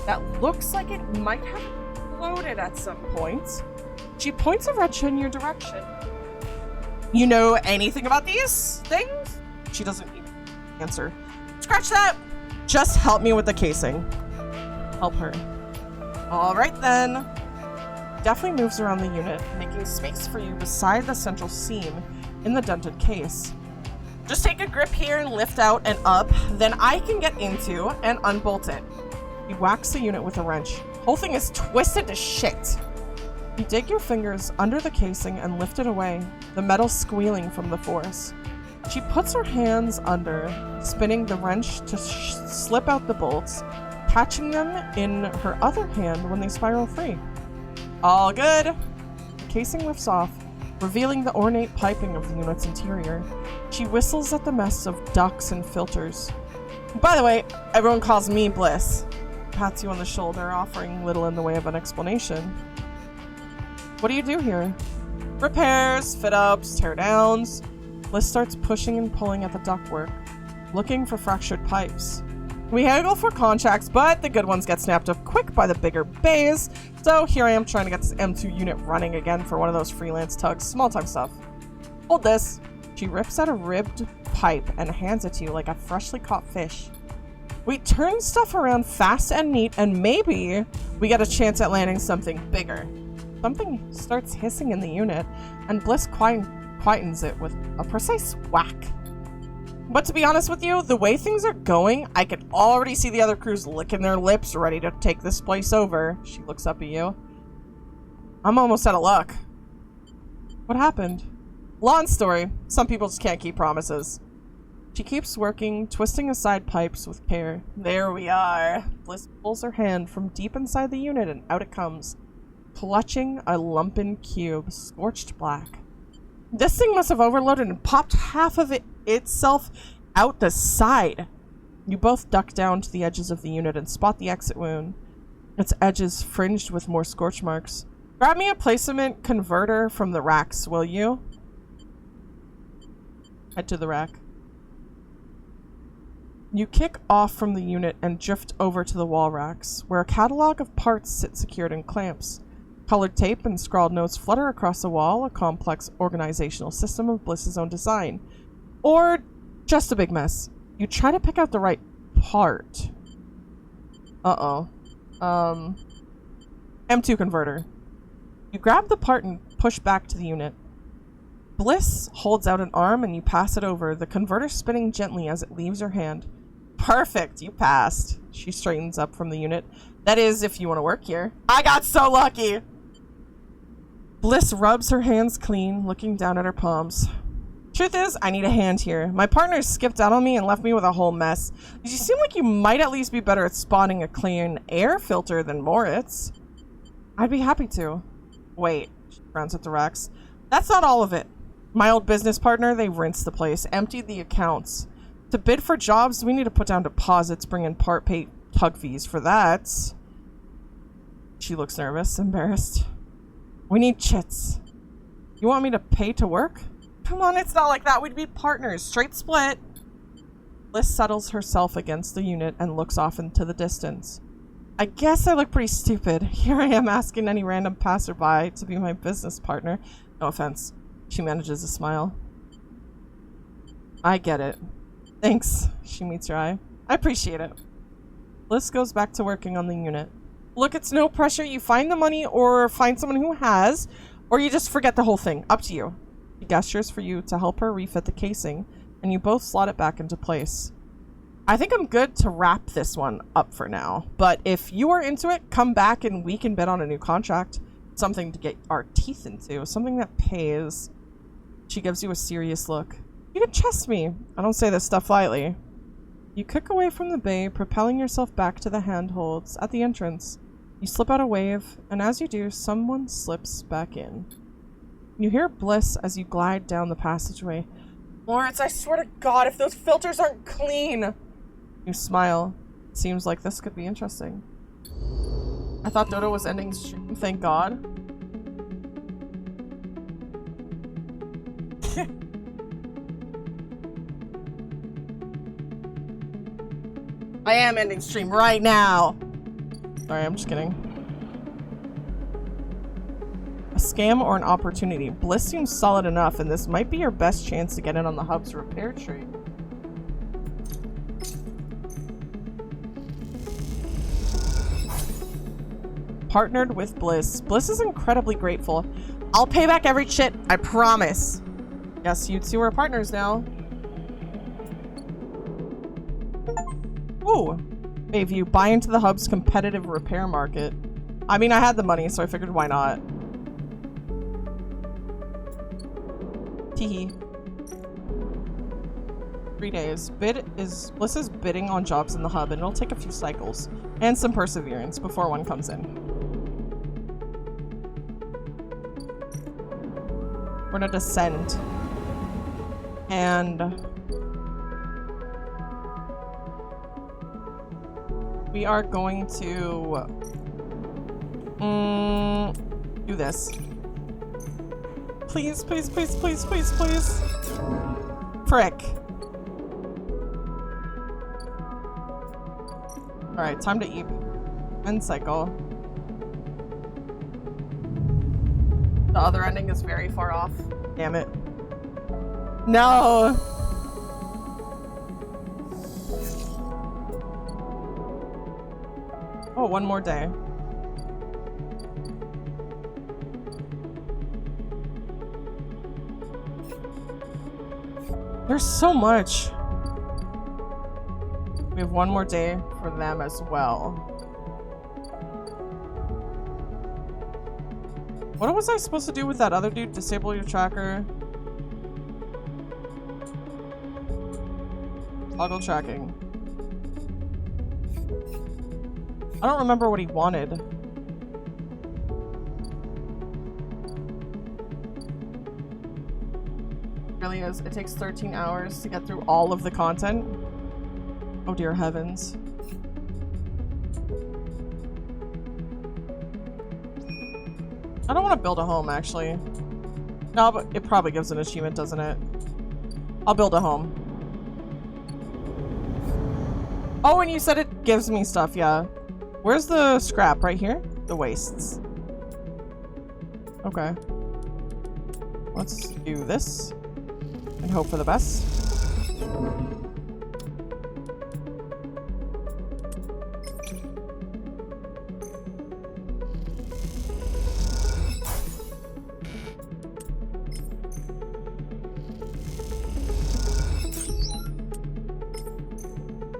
that looks like it might have floated at some point. She points a wrench in your direction. You know anything about these things? She doesn't even answer. Scratch that! Just help me with the casing. Help her. Alright then. Definitely moves around the unit, making space for you beside the central seam in the dented case. Just take a grip here and lift out and up, then I can get into and unbolt it. You whacks the unit with a wrench. Whole thing is twisted to shit. You dig your fingers under the casing and lift it away, the metal squealing from the force. She puts her hands under, spinning the wrench to slip out the bolts, catching them in her other hand when they spiral free. All good! The casing lifts off, revealing the ornate piping of the unit's interior. She whistles at the mess of ducts and filters. By the way, everyone calls me Bliss. Pats you on the shoulder, offering little in the way of an explanation. What do you do here? Repairs, fit-ups, tear-downs. Bliss starts pushing and pulling at the ductwork, looking for fractured pipes. We haggle for contracts, but the good ones get snapped up quick by the bigger bays, so here I am trying to get this M2 unit running again for one of those freelance tugs. Small-time stuff. Hold this. She rips out a ribbed pipe and hands it to you like a freshly caught fish. We turn stuff around fast and neat, and maybe we get a chance at landing something bigger. Something starts hissing in the unit, and Bliss quietens it with a precise whack. But to be honest with you, the way things are going, I can already see the other crews licking their lips ready to take this place over. She looks up at you. I'm almost out of luck. What happened? Long story. Some people just can't keep promises. She keeps working, twisting aside pipes with care. There we are. Bliss pulls her hand from deep inside the unit and out it comes, clutching a lumpen cube, scorched black. This thing must have overloaded and popped half of it itself out the side. You both duck down to the edges of the unit and spot the exit wound, its edges fringed with more scorch marks. Grab me a placement converter from the racks, will you? Head to the rack. You kick off from the unit and drift over to the wall racks, where a catalog of parts sit secured in clamps. Colored tape and scrawled notes flutter across the wall, a complex organizational system of Bliss's own design. Or just a big mess. You try to pick out the right part. Uh-oh. M2 converter. You grab the part and push back to the unit. Bliss holds out an arm and you pass it over, the converter spinning gently as it leaves her hand. Perfect, you passed. She straightens up from the unit. That is, if you want to work here. I got so lucky! Bliss rubs her hands clean, looking down at her palms. Truth is, I need a hand here. My partner skipped out on me and left me with a whole mess. You seem like you might at least be better at spotting a clean air filter than Moritz. I'd be happy to. Wait, she frowns at the racks. That's not all of it. My old business partner, they rinsed the place, emptied the accounts. To bid for jobs, we need to put down deposits, bring in part pay tug fees for that. She looks nervous, embarrassed. We need chits. You want me to pay to work? Come on, it's not like that. We'd be partners. Straight split. Bliss settles herself against the unit and looks off into the distance. I guess I look pretty stupid. Here I am asking any random passerby to be my business partner. No offense. She manages a smile. I get it. Thanks. She meets her eye. I appreciate it. Bliss goes back to working on the unit. Look, it's no pressure. You find the money or find someone who has, or you just forget the whole thing. Up to you. She gestures for you to help her refit the casing, and you both slot it back into place. I think I'm good to wrap this one up for now, but if you are into it, come back and we can bid on a new contract. Something to get our teeth into, something that pays. She gives you a serious look. You can trust me. I don't say this stuff lightly. You kick away from the bay, propelling yourself back to the handholds at the entrance. You slip out a wave, and as you do, someone slips back in. You hear Bliss as you glide down the passageway. Lawrence, I swear to God, if those filters aren't clean! You smile. Seems like this could be interesting. I thought Dodo was ending stream, thank God. I am ending stream right now. Sorry, I'm just kidding. A scam or an opportunity? Bliss seems solid enough, and this might be your best chance to get in on the hub's repair tree. Partnered with Bliss. Bliss is incredibly grateful. I'll pay back every shit, I promise. Yes, you two are partners now. Ooh. If you buy into the hub's competitive repair market. I mean, I had the money, so I figured why not. Teehee. 3 days. Bliss is bidding on jobs in the hub, and it'll take a few cycles. And some perseverance before one comes in. We're gonna descend. And we are going to do this. Please, please, please, please, please, please. Frick. Alright, time to eat. End cycle. The other ending is very far off. Damn it. No! Oh, one more day. There's so much. We have one more day for them as well. What was I supposed to do with that other dude? Disable your tracker. Toggle tracking. I don't remember what he wanted. It really is. It takes 13 hours to get through all of the content. Oh dear heavens. I don't want to build a home, actually. No, but it probably gives an achievement, doesn't it? I'll build a home. Oh, and you said it gives me stuff, yeah. Where's the scrap? Right here? The wastes. Okay. Let's do this. And hope for the best.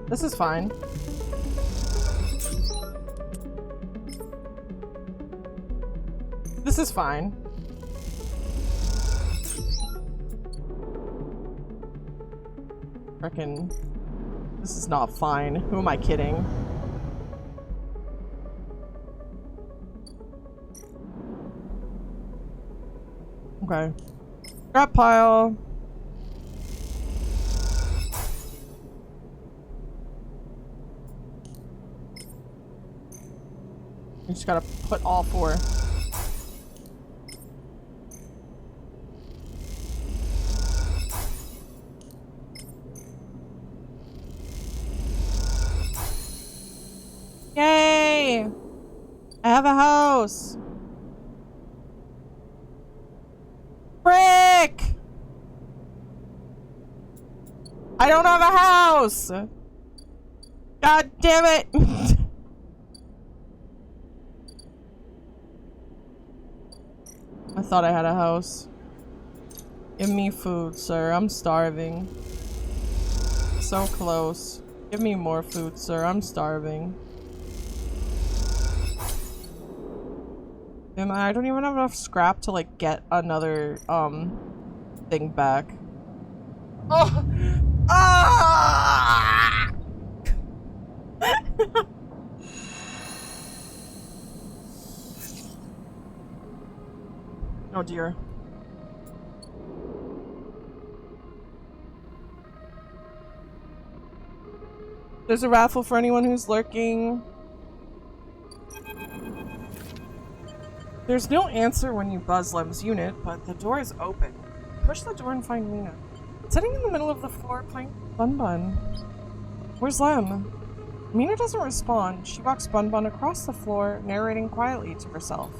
This is fine. This is fine. Frickin'. This is not fine. Who am I kidding? Okay. Scrap pile. You just gotta put all four. I have a house. Frick! I don't have a house! God damn it! I thought I had a house. Give me food, sir. I'm starving. So close. Give me more food, sir. I'm starving. And I don't even have enough scrap to like get another thing back. Oh! Ah! Oh dear. There's a raffle for anyone who's lurking. There's no answer when you buzz Lem's unit, but the door is open. Push the door and find Mina. Sitting in the middle of the floor playing Bun Bun. Where's Lem? Mina doesn't respond. She walks Bun Bun across the floor, narrating quietly to herself.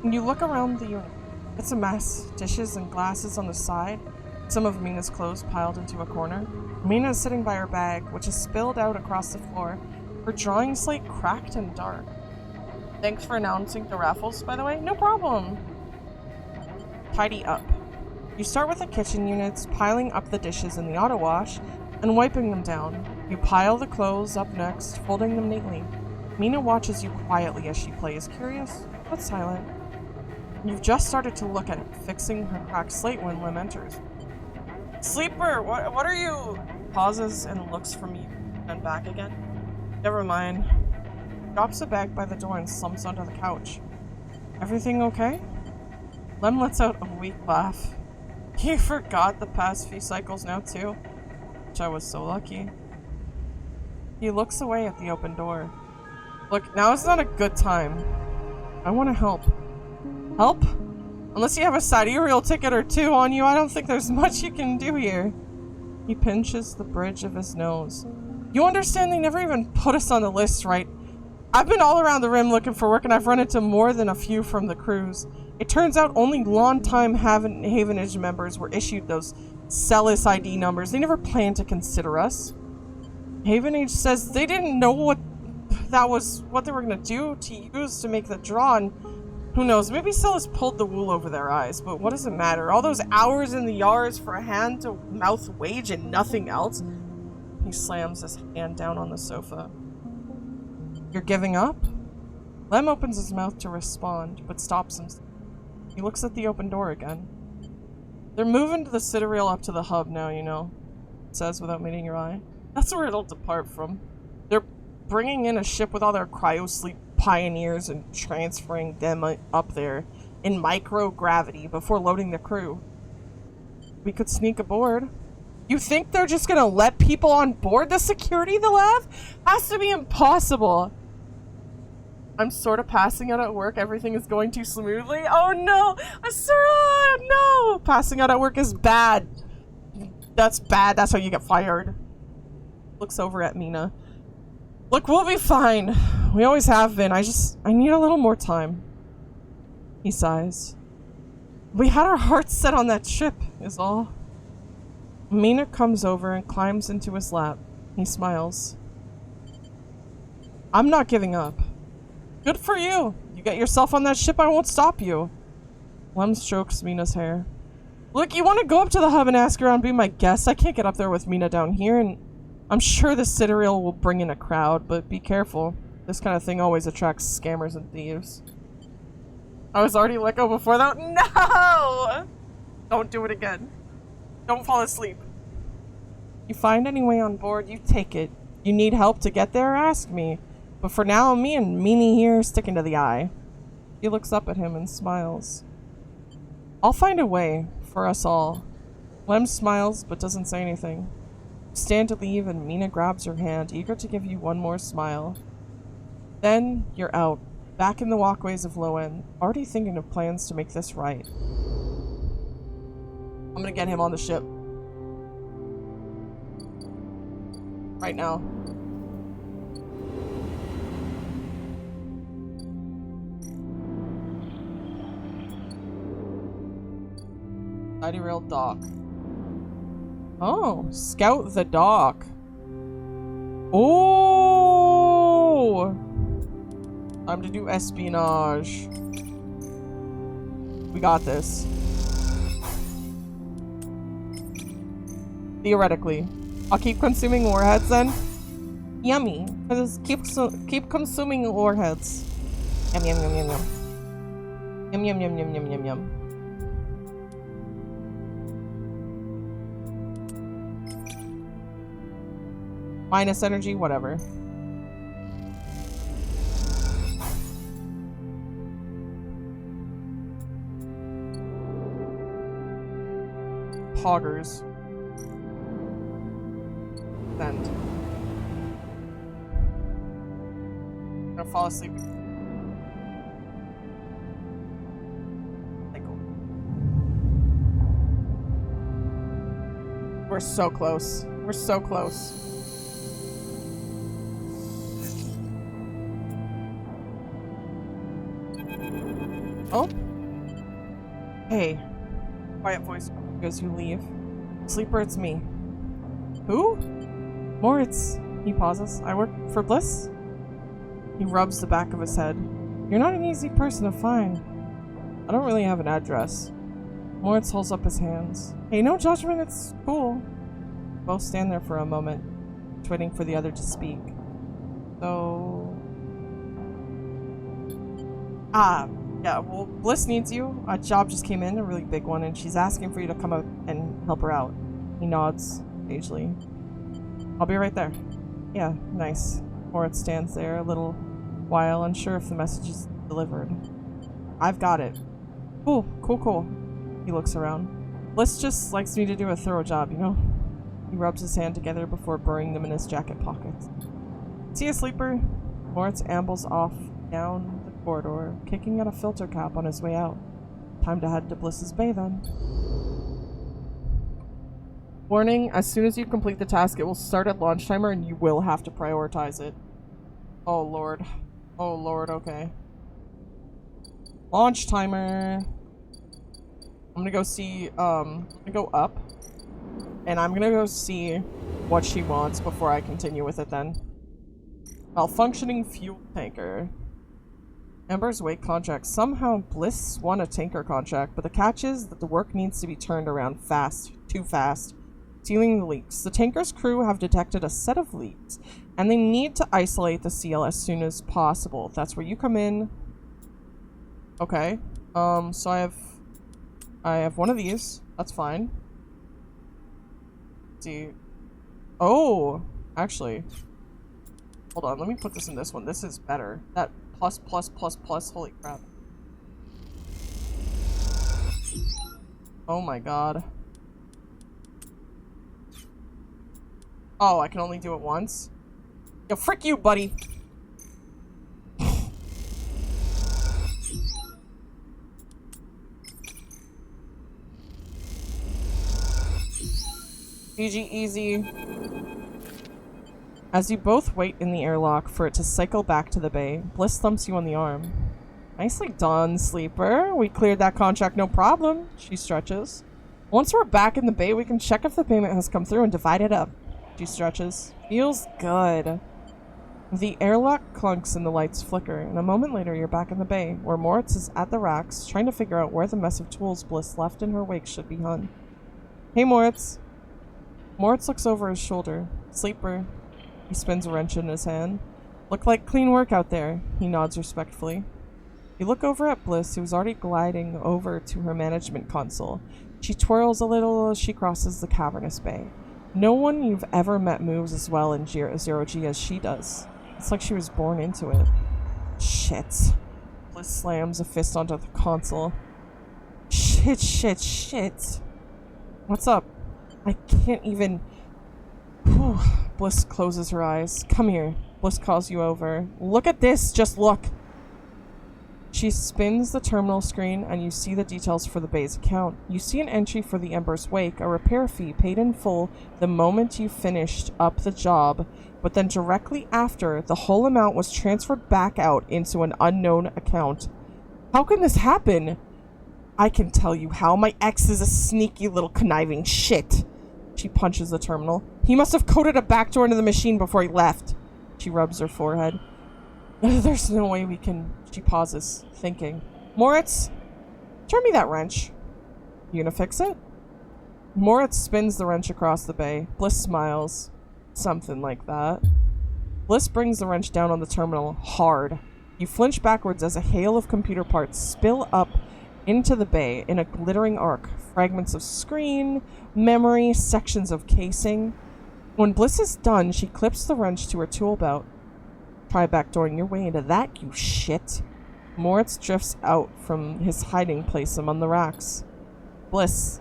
When you look around the unit, it's a mess. Dishes and glasses on the side. Some of Mina's clothes piled into a corner. Mina is sitting by her bag, which is spilled out across the floor. Her drawing slate cracked and dark. Thanks for announcing the raffles, by the way. No problem. Tidy up. You start with the kitchen units, piling up the dishes in the auto wash and wiping them down. You pile the clothes up next, folding them neatly. Mina watches you quietly as she plays, curious but silent. You've just started to look at it, fixing her cracked slate when Lem enters. Sleeper, what are you? Pauses and looks from you and back again. Never mind. Drops a bag by the door and slumps onto the couch. Everything okay? Lem lets out a weak laugh. You forgot the past few cycles now too? Which I was so lucky. He looks away at the open door. Look, now is not a good time. I want to help. Help? Unless you have a sidereal ticket or two on you, I don't think there's much you can do here. He pinches the bridge of his nose. You understand they never even put us on the list, right? I've been all around the rim looking for work and I've run into more than a few from the cruise. It turns out only long-time Havenage members were issued those Celis ID numbers. They never planned to consider us. Havenage says they didn't know what they were gonna do to use to make the draw, and who knows, maybe Celis pulled the wool over their eyes, but what does it matter? All those hours in the yards for a hand-to-mouth wage and nothing else? He slams his hand down on the sofa. You're giving up? Lem opens his mouth to respond, but stops himself. He looks at the open door again. They're moving the sidereal up to the hub now, you know, it says without meeting your eye. That's where it'll depart from. They're bringing in a ship with all their cryosleep pioneers and transferring them up there in microgravity before loading the crew. We could sneak aboard. You think they're just gonna let people on board? The security they'll have has to be impossible. I'm sort of passing out at work. Everything is going too smoothly. Oh no! Asura! No! Passing out at work is bad. That's bad. That's how you get fired. Looks over at Mina. Look, we'll be fine. We always have been. I need a little more time. He sighs. We had our hearts set on that ship, is all. Mina comes over and climbs into his lap. He smiles. I'm not giving up. Good for you. You get yourself on that ship, I won't stop you. Lem strokes Mina's hair. Look, you want to go up to the hub and ask around, be my guest? I can't get up there with Mina down here, and I'm sure the sidereal will bring in a crowd, but be careful. This kind of thing always attracts scammers and thieves. I was already let go before that. No! Don't do it again. Don't fall asleep. You find any way on board, you take it. You need help to get there, ask me. But for now, me and Meanie here sticking to the eye. He looks up at him and smiles. I'll find a way, for us all. Lem smiles, but doesn't say anything. You stand to leave and Mina grabs her hand, eager to give you one more smile. Then, you're out, back in the walkways of Low End, already thinking of plans to make this right. I'm gonna get him on the ship. Right now. Mighty Rail Dock. Oh, scout the dock. Oh! Time to do espionage. We got this. Theoretically. I'll keep consuming warheads then. Yummy. Just keep consuming warheads. Yum yum yum yum yum. Yum yum yum yum yum yum yum. Minus energy, whatever. Poggers. Send. I'm gonna fall asleep. Cycle. We're so close. We're so close. Oh? Hey. Quiet voice goes, you leave. Sleeper, it's me. Who? Moritz. He pauses. I work for Bliss? He rubs the back of his head. You're not an easy person to find. I don't really have an address. Moritz holds up his hands. Hey, no judgment, it's cool. Both stand there for a moment, waiting for the other to speak. So... yeah, well, Bliss needs you. A job just came in, a really big one, and she's asking for you to come up and help her out. He nods, sagely. I'll be right there. Yeah, nice. Moritz stands there a little while, unsure if the message is delivered. I've got it. Cool, cool, cool. He looks around. Bliss just likes me to do a thorough job, you know? He rubs his hand together before burying them in his jacket pockets. See ya, Sleeper. Moritz ambles off down the corridor, kicking at a filter cap on his way out. Time to head to Bliss's Bay, then. Warning, as soon as you complete the task, it will start at launch timer and you will have to prioritize it. Oh lord. Oh lord, okay. Launch timer. I'm gonna go see, I'm gonna go up. And I'm gonna go see what she wants before I continue with it then. Malfunctioning fuel tanker. Amber's Wake contract. Somehow Bliss won a tanker contract, but the catch is that the work needs to be turned around fast. Too fast. Sealing the leaks. The tanker's crew have detected a set of leaks, and they need to isolate the seal as soon as possible. That's where you come in. Okay. So I have one of these. That's fine. Let's see. Oh, actually. Hold on, let me put this in this one. This is better. That plus, plus, plus, plus. Holy crap. Oh my god. Oh, I can only do it once? Yo, frick you, buddy! GG easy. As you both wait in the airlock for it to cycle back to the bay, Bliss thumps you on the arm. Nicely done, Sleeper. We cleared that contract no problem, she stretches. Once we're back in the bay, we can check if the payment has come through and divide it up. She stretches. Feels good. The airlock clunks and the lights flicker, and a moment later you're back in the bay, where Moritz is at the racks, trying to figure out where the mess of tools Bliss left in her wake should be hung. Hey, Moritz. Moritz looks over his shoulder. Sleeper. He spins a wrench in his hand. Look like clean work out there. He nods respectfully. You look over at Bliss, who's already gliding over to her management console. She twirls a little as she crosses the cavernous bay. No one you've ever met moves as well in Zero-G as she does. It's like she was born into it. Shit. Bliss slams a fist onto the console. Shit, shit, shit. What's up? I can't even... Whew. Bliss closes her eyes. Come here. Bliss calls you over. Look at this! Just look! She spins the terminal screen and you see the details for the bay's account. You see an entry for the Ember's Wake, a repair fee paid in full the moment you finished up the job, but then directly after, the whole amount was transferred back out into an unknown account. How can this happen? I can tell you how. My ex is a sneaky little conniving shit. She punches the terminal. He must have coded a backdoor into the machine before he left. She rubs her forehead. There's no way we can... She pauses, thinking. Moritz, turn me that wrench. You gonna fix it? Moritz spins the wrench across the bay. Bliss smiles. Something like that. Bliss brings the wrench down on the terminal hard. You flinch backwards as a hail of computer parts spill up into the bay in a glittering arc. Fragments of screen, memory, sections of casing. When Bliss is done, she clips the wrench to her tool belt. Try backdooring your way into that, you shit. Moritz drifts out from his hiding place among the racks. Bliss,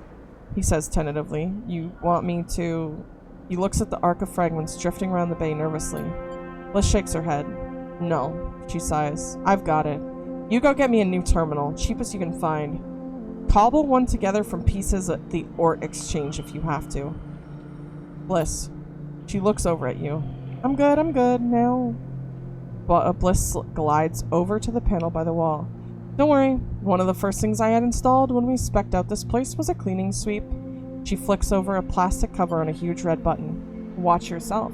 he says tentatively, you want me to... He looks at the arc of fragments drifting around the bay nervously. Bliss shakes her head. No, she sighs. I've got it. You go get me a new terminal, cheapest you can find. Cobble one together from pieces at the ort exchange if you have to. Bliss. She looks over at you. I'm good, now. Bliss glides over to the panel by the wall. Don't worry, one of the first things I had installed when we spec'd out this place was a cleaning sweep. She flicks over a plastic cover on a huge red button. Watch yourself.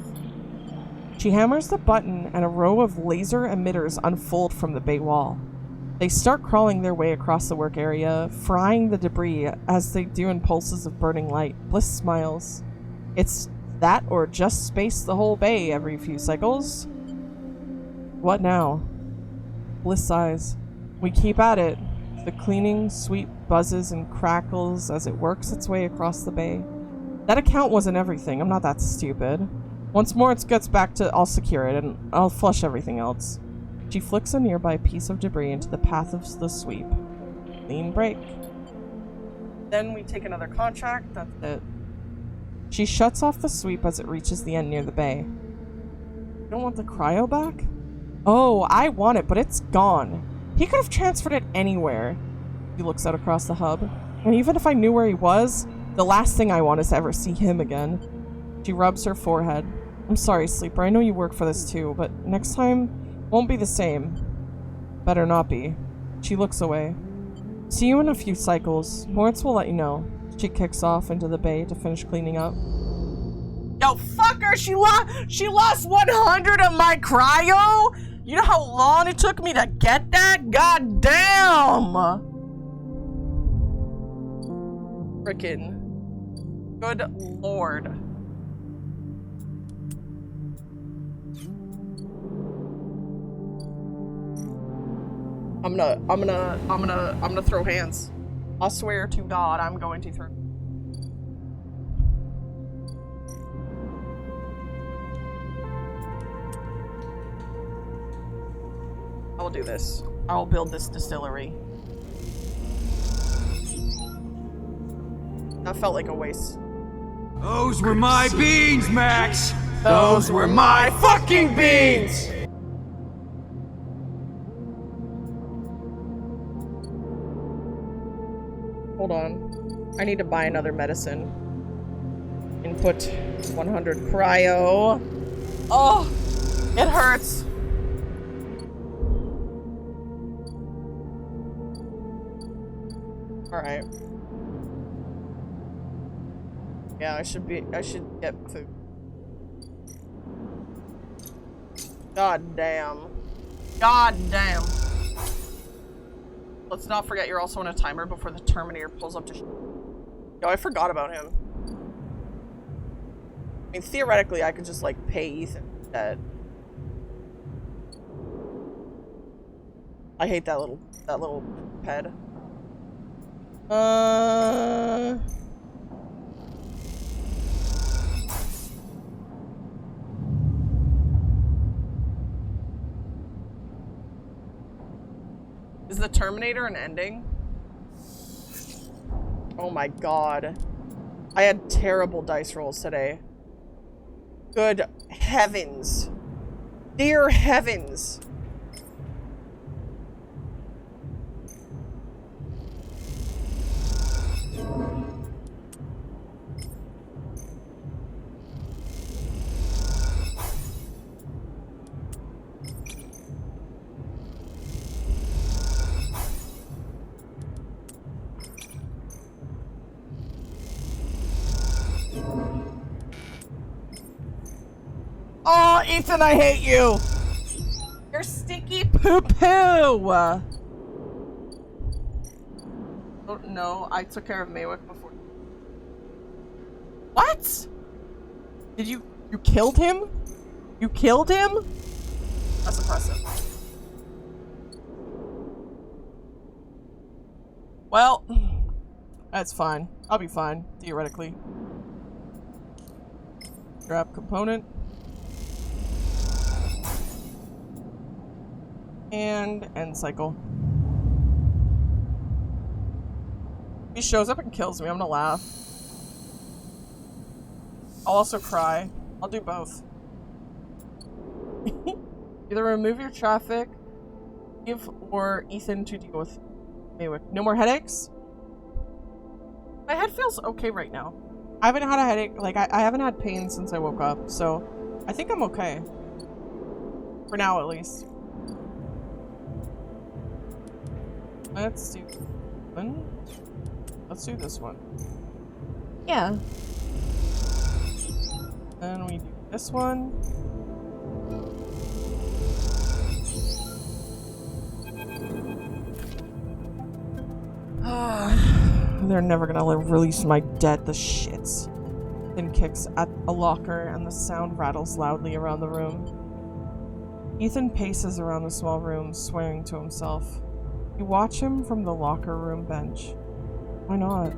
She hammers the button and a row of laser emitters unfold from the bay wall. They start crawling their way across the work area, frying the debris as they do in pulses of burning light. Bliss smiles. It's that or just space the whole bay every few cycles. What now? Bliss sighs. We keep at it. The cleaning sweep buzzes and crackles as it works its way across the bay. That account wasn't everything. I'm not that stupid. Once more it gets back to, I'll secure it and I'll flush everything else. She flicks a nearby piece of debris into the path of the sweep. Clean break. Then we take another contract. That's it. She shuts off the sweep as it reaches the end near the bay. You don't want the cryo back? Oh, I want it, but it's gone. He could have transferred it anywhere. He looks out across the hub. And even if I knew where he was, the last thing I want is to ever see him again. She rubs her forehead. I'm sorry, Sleeper. I know you work for this too, but next time won't be the same. Better not be. She looks away. See you in a few cycles. Moritz will let you know. She kicks off into the bay to finish cleaning up. Yo, fuck her! She lost 100 of my cryo? You know how long it took me to get that? God damn! Frickin' good lord. I'm gonna throw hands. I swear to God, I'm going to throw. I will do this. I will build this distillery. That felt like a waste. Those were my beans, Max! Those were my fucking beans! Hold on. I need to buy another medicine. Input 100 cryo. Oh! It hurts! Alright. Yeah, I should get food. God damn. God damn. Let's not forget you're also on a timer before the Terminator pulls up to Yo, I forgot about him. I mean, theoretically, I could just, like, pay Ethan instead. I hate that little ped. Is the Terminator an ending? Oh my god. I had terrible dice rolls today. Good heavens. Dear heavens. Oh, Ethan, I hate you! You're stinky poo-poo! Oh, no, I took care of Maywick before. What? Did you killed him? You killed him? That's impressive. Well, that's fine. I'll be fine, theoretically. Grab component. And end cycle. If he shows up and kills me, I'm gonna laugh. I'll also cry. I'll do both. Either remove your traffic, give or Ethan to deal with Maywick. No more headaches? My head feels okay right now. I haven't had a headache, like I haven't had pain since I woke up, so I think I'm okay. For now, at least. Let's do one. Let's do this one. Yeah. Then we do this one. They're never gonna release my dead, the shits. Then kicks at a locker and the sound rattles loudly around the room. Ethan paces around the small room, swearing to himself. You watch him from the locker room bench. Why not?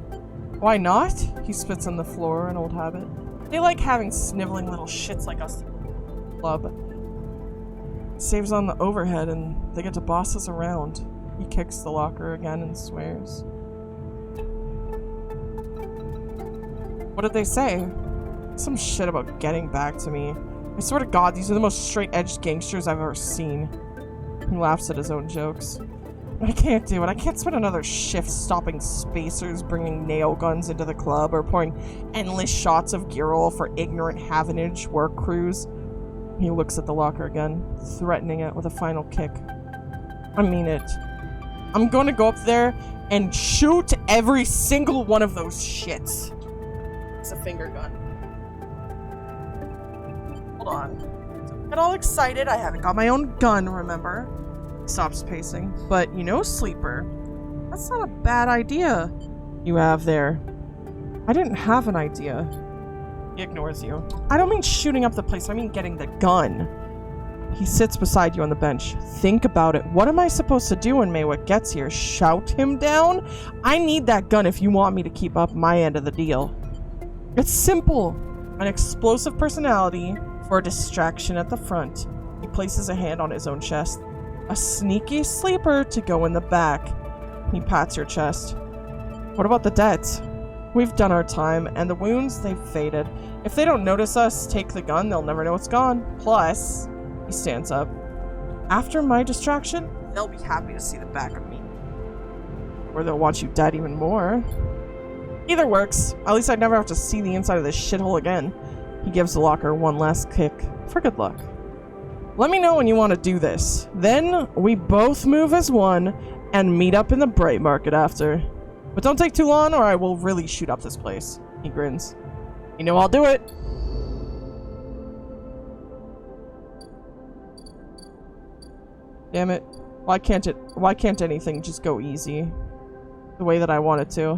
Why not? He spits on the floor, an old habit. They like having sniveling little shits like us. Club. Saves on the overhead and they get to boss us around. He kicks the locker again and swears. What did they say? Some shit about getting back to me. I swear to God, these are the most straight-edged gangsters I've ever seen. He laughs at his own jokes. I can't do it. I can't spend another shift stopping spacers, bringing nail guns into the club, or pouring endless shots of gear oil for ignorant Havenage work crews. He looks at the locker again, threatening it with a final kick. I mean it. I'm going to go up there and shoot every single one of those shits. It's a finger gun. Hold on. Don't get all excited. I haven't got my own gun, remember? Stops pacing. But you know, Sleeper, that's not a bad idea you have there. I didn't have an idea. He ignores you. I don't mean shooting up the place, I mean getting the gun. He sits beside you on the bench. Think about it. What am I supposed to do when Maywick gets here? Shout him down? I need that gun if you want me to keep up my end of the deal. It's simple. An explosive personality for a distraction at the front. He places a hand on his own chest. A sneaky sleeper to go in the back. He pats your chest. What about the debts? We've done our time, and the wounds, they've faded. If they don't notice us take the gun, they'll never know it's gone. Plus, he stands up. After my distraction, they'll be happy to see the back of me. Or they'll want you dead even more. Either works. At least I'd never have to see the inside of this shithole again. He gives the locker one last kick. For good luck. Let me know when you want to do this. Then, we both move as one, and meet up in the Bright Market after. But don't take too long, or I will really shoot up this place. He grins. You know I'll do it. Damn it. Why can't anything just go easy? The way that I want it to.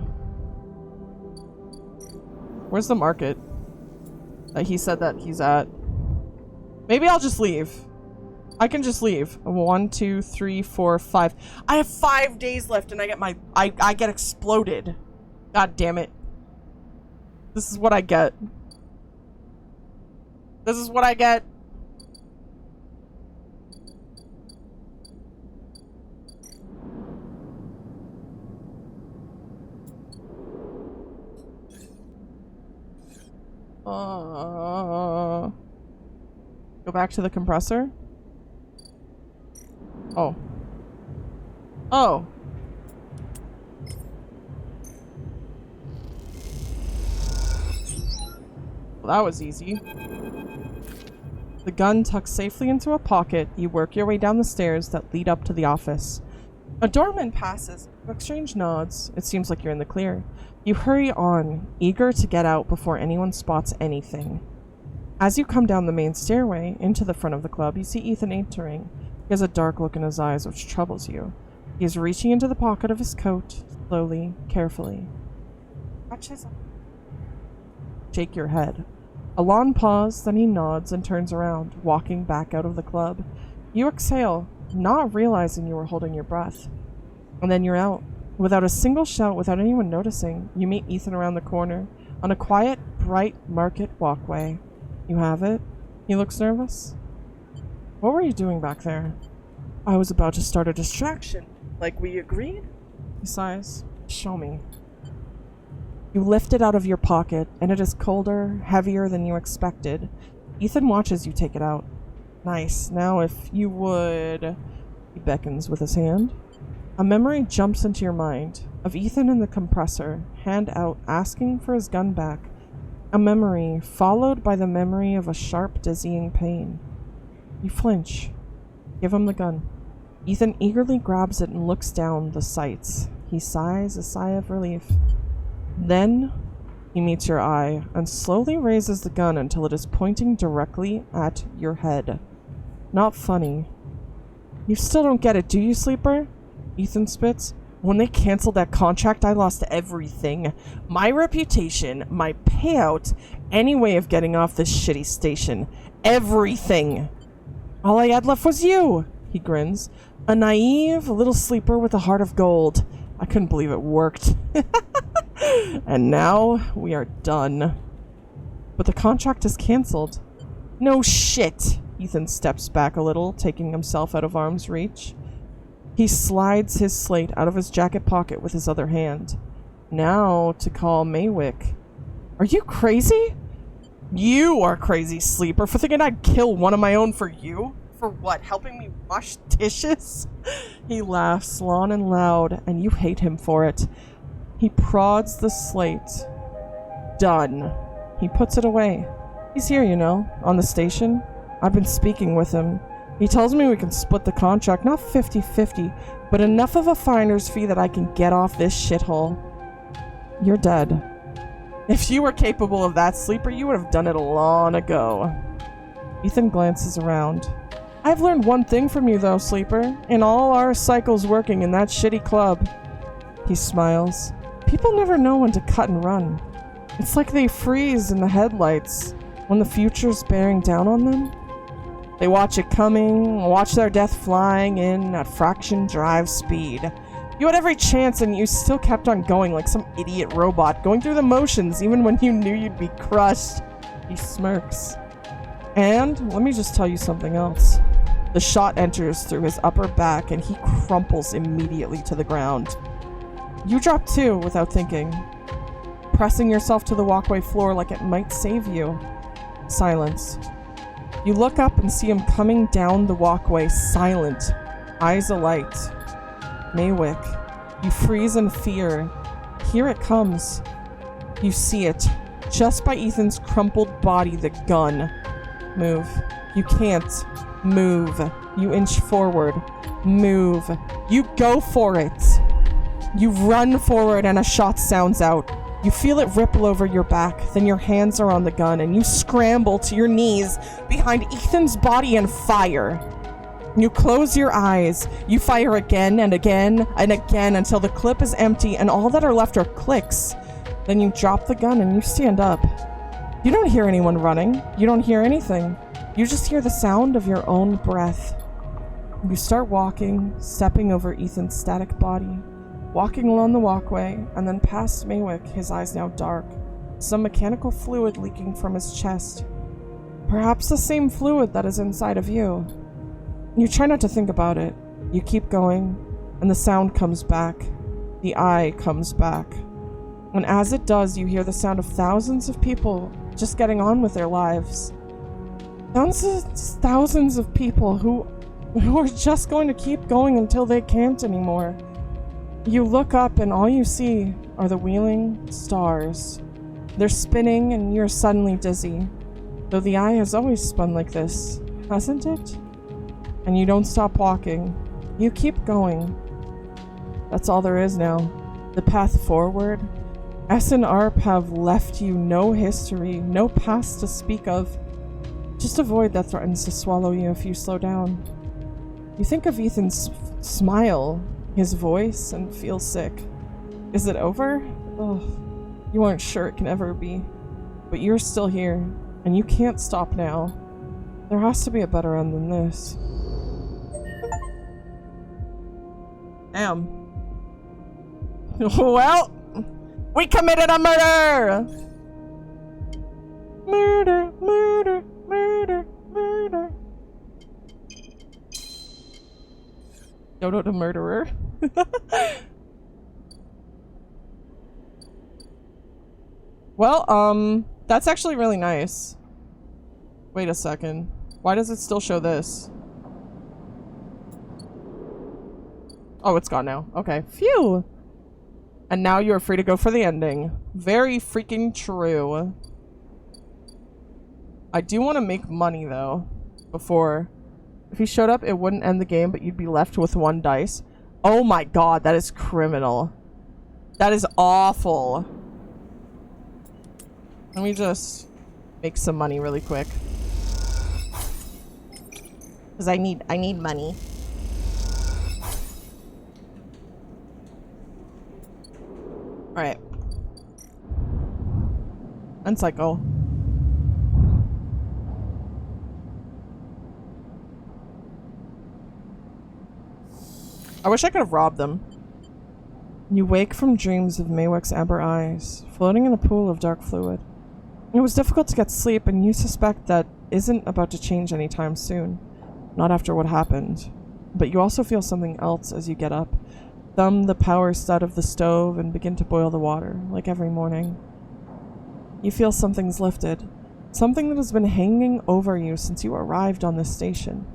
Where's the market that he said that he's at? Maybe I'll just leave. I can just leave. 1, 2, 3, 4, 5. I have 5 days left and I get my... I get exploded. God damn it. This is what I get. This is what I get. Go back to the compressor. Oh. Oh. Well, that was easy. The gun tucks safely into a pocket. You work your way down the stairs that lead up to the office. A doorman passes. You exchange nods. It seems like you're in the clear. You hurry on, eager to get out before anyone spots anything. As you come down the main stairway into the front of the club, you see Ethan entering. He has a dark look in his eyes which troubles you. He is reaching into the pocket of his coat, slowly, carefully. Touch his eye. Shake your head. Alon pauses, then he nods and turns around, walking back out of the club. You exhale, not realizing you were holding your breath. And then you're out. Without a single shout, without anyone noticing, you meet Ethan around the corner, on a quiet, bright market walkway. You have it? He looks nervous. What were you doing back there? I was about to start a distraction, like we agreed. He sighs. Show me. You lift it out of your pocket, and it is colder, heavier than you expected. Ethan watches you take it out. Nice. Now if you would... He beckons with his hand. A memory jumps into your mind, of Ethan in the compressor, hand out, asking for his gun back. A memory, followed by the memory of a sharp, dizzying pain. You flinch. Give him the gun. Ethan eagerly grabs it and looks down the sights. He sighs a sigh of relief. Then, he meets your eye, and slowly raises the gun until it is pointing directly at your head. Not funny. You still don't get it, do you, Sleeper? Ethan spits. When they canceled that contract, I lost everything. My reputation, my payout, any way of getting off this shitty station. Everything. All I had left was you, he grins. A naive little sleeper with a heart of gold. I couldn't believe it worked. And now we are done. But the contract is canceled. No shit. Ethan steps back a little, taking himself out of arm's reach. He slides his slate out of his jacket pocket with his other hand. Now to call Maywick. Are you crazy? You are crazy, Sleeper, for thinking I'd kill one of my own for you? For what, helping me wash dishes? He laughs long and loud, and you hate him for it. He prods the slate. Done. He puts it away. He's here, you know, on the station. I've been speaking with him. He tells me we can split the contract, not 50-50, but enough of a finder's fee that I can get off this shithole. You're dead. If you were capable of that, Sleeper, you would have done it long ago. Ethan glances around. I've learned one thing from you, though, Sleeper. In all our cycles working in that shitty club. He smiles. People never know when to cut and run. It's like they freeze in the headlights when the future's bearing down on them. They watch it coming, watch their death flying in at fraction drive speed. You had every chance and you still kept on going like some idiot robot, going through the motions even when you knew you'd be crushed. He smirks. And let me just tell you something else. The shot enters through his upper back and he crumples immediately to the ground. You drop too without thinking, pressing yourself to the walkway floor like it might save you. Silence. You look up and see him coming down the walkway, silent, eyes alight. Maywick. You freeze in fear. Here it comes. You see it. Just by Ethan's crumpled body, the gun. Move. You can't. Move. You inch forward. Move. You go for it. You run forward and a shot sounds out. You feel it ripple over your back, then your hands are on the gun and you scramble to your knees behind Ethan's body and fire. You close your eyes. You fire again and again and again until the clip is empty and all that are left are clicks. Then you drop the gun and you stand up. You don't hear anyone running. You don't hear anything. You just hear the sound of your own breath. You start walking, stepping over Ethan's static body. Walking along the walkway, and then past Maywick, his eyes now dark, some mechanical fluid leaking from his chest. Perhaps the same fluid that is inside of you. You try not to think about it. You keep going, and the sound comes back. The eye comes back. And as it does, you hear the sound of thousands of people just getting on with their lives. Thousands of people who are just going to keep going until they can't anymore. You look up and all you see are the wheeling stars. They're spinning and you're suddenly dizzy. Though the eye has always spun like this, hasn't it? And you don't stop walking. You keep going. That's all there is now. The path forward. S and ARP have left you no history, no past to speak of. Just a void that threatens to swallow you if you slow down. You think of Ethan's smile, his voice, and feel sick. Is it over? Oh, you aren't sure it can ever be. But you're still here, and you can't stop now. There has to be a better end than this. Damn. Well, we committed a murder! Murder, murder, murder, murder. Dodo the murderer. Well, that's actually really nice. Wait a second. Why does it still show this? Oh, it's gone now. Okay. Phew! And now you are free to go for the ending. Very freaking true. I do want to make money, though. Before. If he showed up, it wouldn't end the game, but you'd be left with 1 dice. Oh my god, that is criminal. That is awful. Let me just make some money really quick. Because I need money. Alright. Uncycle. I wish I could have robbed them. You wake from dreams of Maywick's amber eyes, floating in a pool of dark fluid. It was difficult to get sleep, and you suspect that isn't about to change anytime soon. Not after what happened. But you also feel something else as you get up. Thumb the power stud of the stove and begin to boil the water, like every morning. You feel something's lifted. Something that has been hanging over you since you arrived on this station.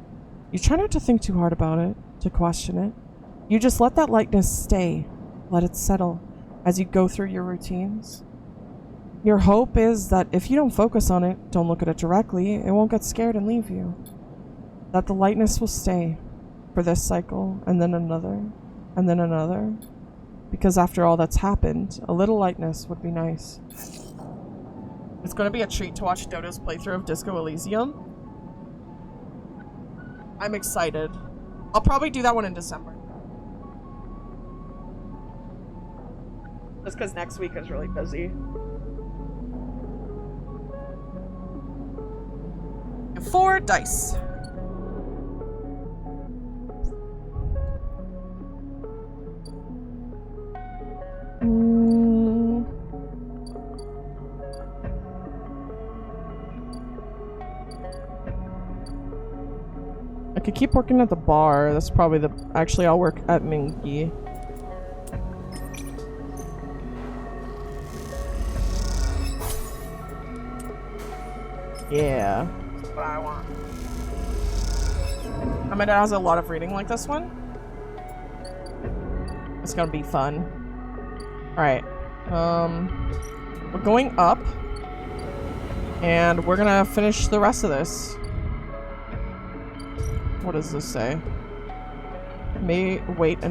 You try not to think too hard about it, to question it. You just let that lightness stay. Let it settle as you go through your routines. Your hope is that if you don't focus on it, don't look at it directly, it won't get scared and leave you. That the lightness will stay for this cycle, and then another, and then another. Because after all that's happened, a little lightness would be nice. It's going to be a treat to watch Dodo's playthrough of Disco Elysium. I'm excited. I'll probably do that one in December. Just because next week is really busy. 4 dice. I could keep working at the bar. That's probably the... Actually, I'll work at Minky. Yeah. That's what I want. I mean, it has a lot of reading like this one. It's gonna be fun. Alright. We're going up. And we're gonna finish the rest of this. What does this say? May wait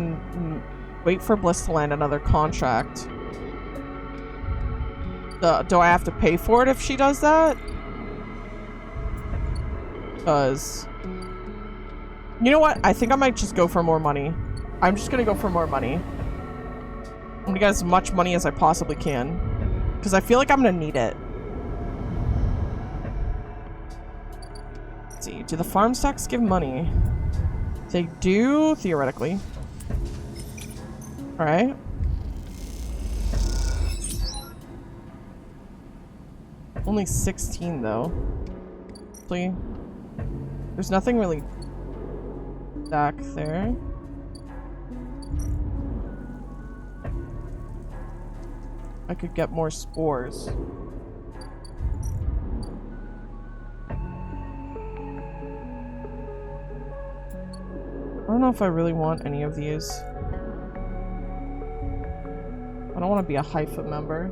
for Bliss to land another contract. Do I have to pay for it if she does that? Because... You know what? I think I might just go for more money. I'm just gonna go for more money. I'm gonna get as much money as I possibly can. Because I feel like I'm gonna need it. Let's see. Do the farm stacks give money? They do, theoretically. Alright. Only 16, though. Actually, there's nothing really back there. I could get more spores. I don't know if I really want any of these. I don't want to be a Haifa member.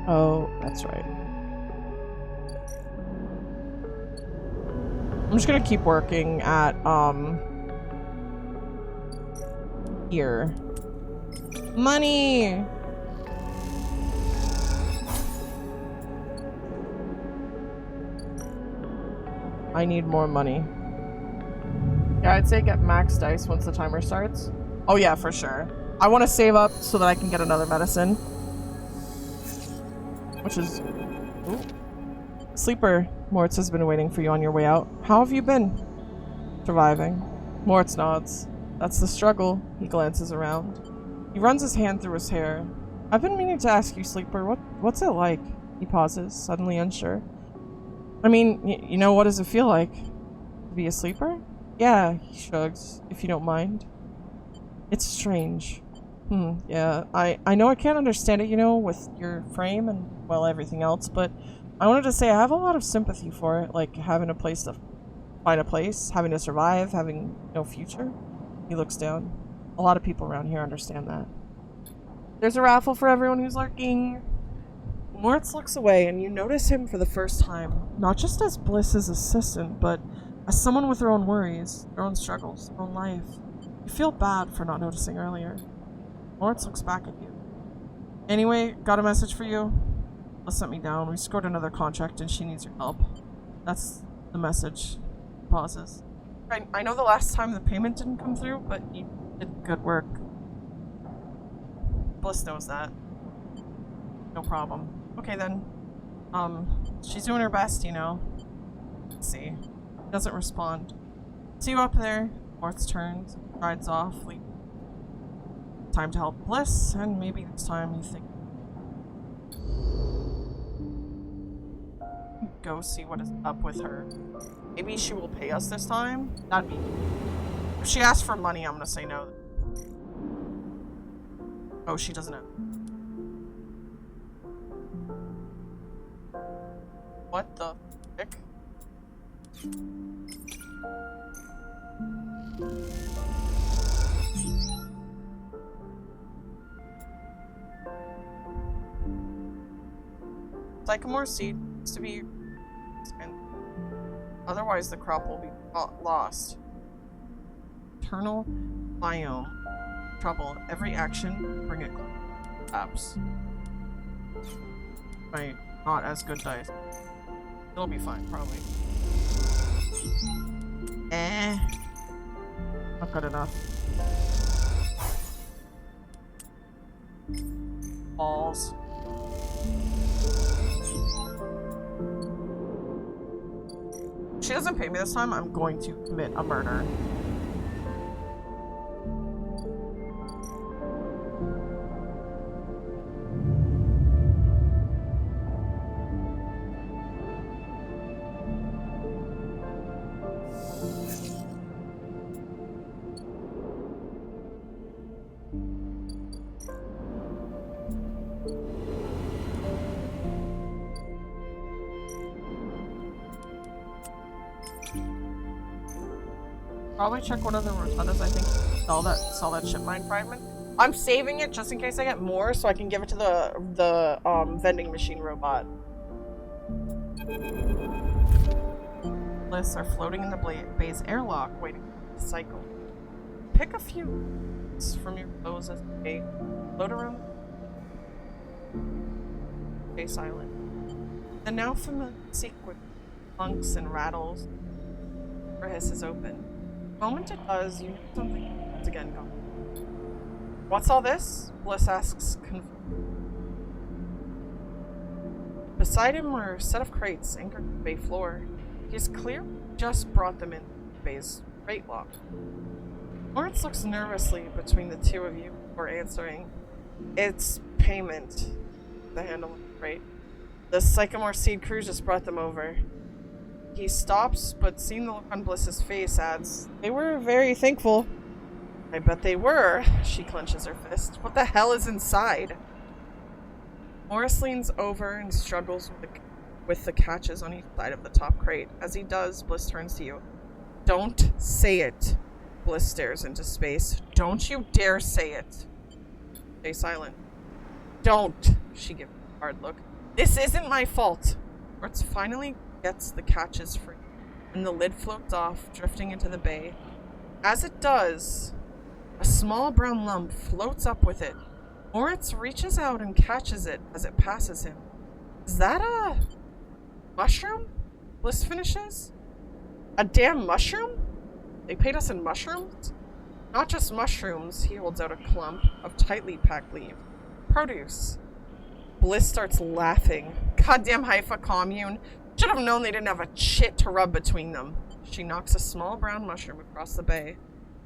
Oh, that's right. I'm just gonna keep working at, here. Money! I need more money. Yeah, I'd say get max dice once the timer starts. Oh yeah, for sure. I want to save up so that I can get another medicine. Which is... Ooh. Sleeper, Moritz has been waiting for you on your way out. How have you been? Surviving. Moritz nods. That's the struggle. He glances around. He runs his hand through his hair. I've been meaning to ask you, Sleeper, what's it like? He pauses, suddenly unsure. I mean, you know, what does it feel like? To be a sleeper? Yeah, he shrugs, if you don't mind. It's strange. Yeah, I know I can't understand it, you know, with your frame and, well, everything else, but I wanted to say I have a lot of sympathy for it, like having a place to find a place, having to survive, having no future. He looks down. A lot of people around here understand that. There's a raffle for everyone who's lurking. Moritz looks away, and you notice him for the first time, not just as Bliss's assistant, but as someone with their own worries, their own struggles, their own life. You feel bad for not noticing earlier. Moritz looks back at you. Anyway, got a message for you. Bliss sent me down. We scored another contract, and she needs your help. That's the message. Pauses. I know the last time the payment didn't come through, but you did good work. Bliss knows that. No problem. Okay then. She's doing her best, you know. Let's see. Doesn't respond. See you up there. Moritz turns, rides off. Time to help Bliss, and maybe this time you think. Go see what is up with her. Maybe she will pay us this time? That'd be... If she asks for money, I'm gonna say no. Oh, she doesn't have... What the heck? Sycamore seed needs to be... and otherwise the crop will be lost. Eternal biome. Trouble. Every action, bring it collapse. Right. Not as good dice. It'll be fine, probably. Not good enough. Balls. If she doesn't pay me this time, I'm going to commit a murder. Probably check one of the rotundas. I think sell that ship mine fragment. I'm saving it just in case I get more, so I can give it to the vending machine robot. Lists are floating in the bay's airlock, waiting for the cycle. Pick a few from your clothes as they float around. Stay silent. The now familiar sequence clunks and rattles. Her hiss is open. The moment it does, you know something is again gone. What's all this? Bliss asks. Beside him are a set of crates anchored to the bay floor. He's clear just brought them in the bay's crate lock. Moritz looks nervously between the two of you before answering. It's payment. The handle of the crate. The Sycamore Seed crew just brought them over. He stops, but seeing the look on Bliss's face adds, they were very thankful. I bet they were. She clenches her fist. What the hell is inside? Morris leans over and struggles with the catches on each side of the top crate. As he does, Bliss turns to you. Don't say it. Bliss stares into space. Don't you dare say it. Stay silent. Don't. She gives a hard look. This isn't my fault. Moritz finally gets the catches free, and the lid floats off, drifting into the bay. As it does, a small brown lump floats up with it. Moritz reaches out and catches it as it passes him. Is that a mushroom? Bliss finishes. A damn mushroom? They paid us in mushrooms? Not just mushrooms. He holds out a clump of tightly packed leaves. Produce. Bliss starts laughing. Goddamn Haifa commune. Should have known they didn't have a chit to rub between them. She knocks a small brown mushroom across the bay.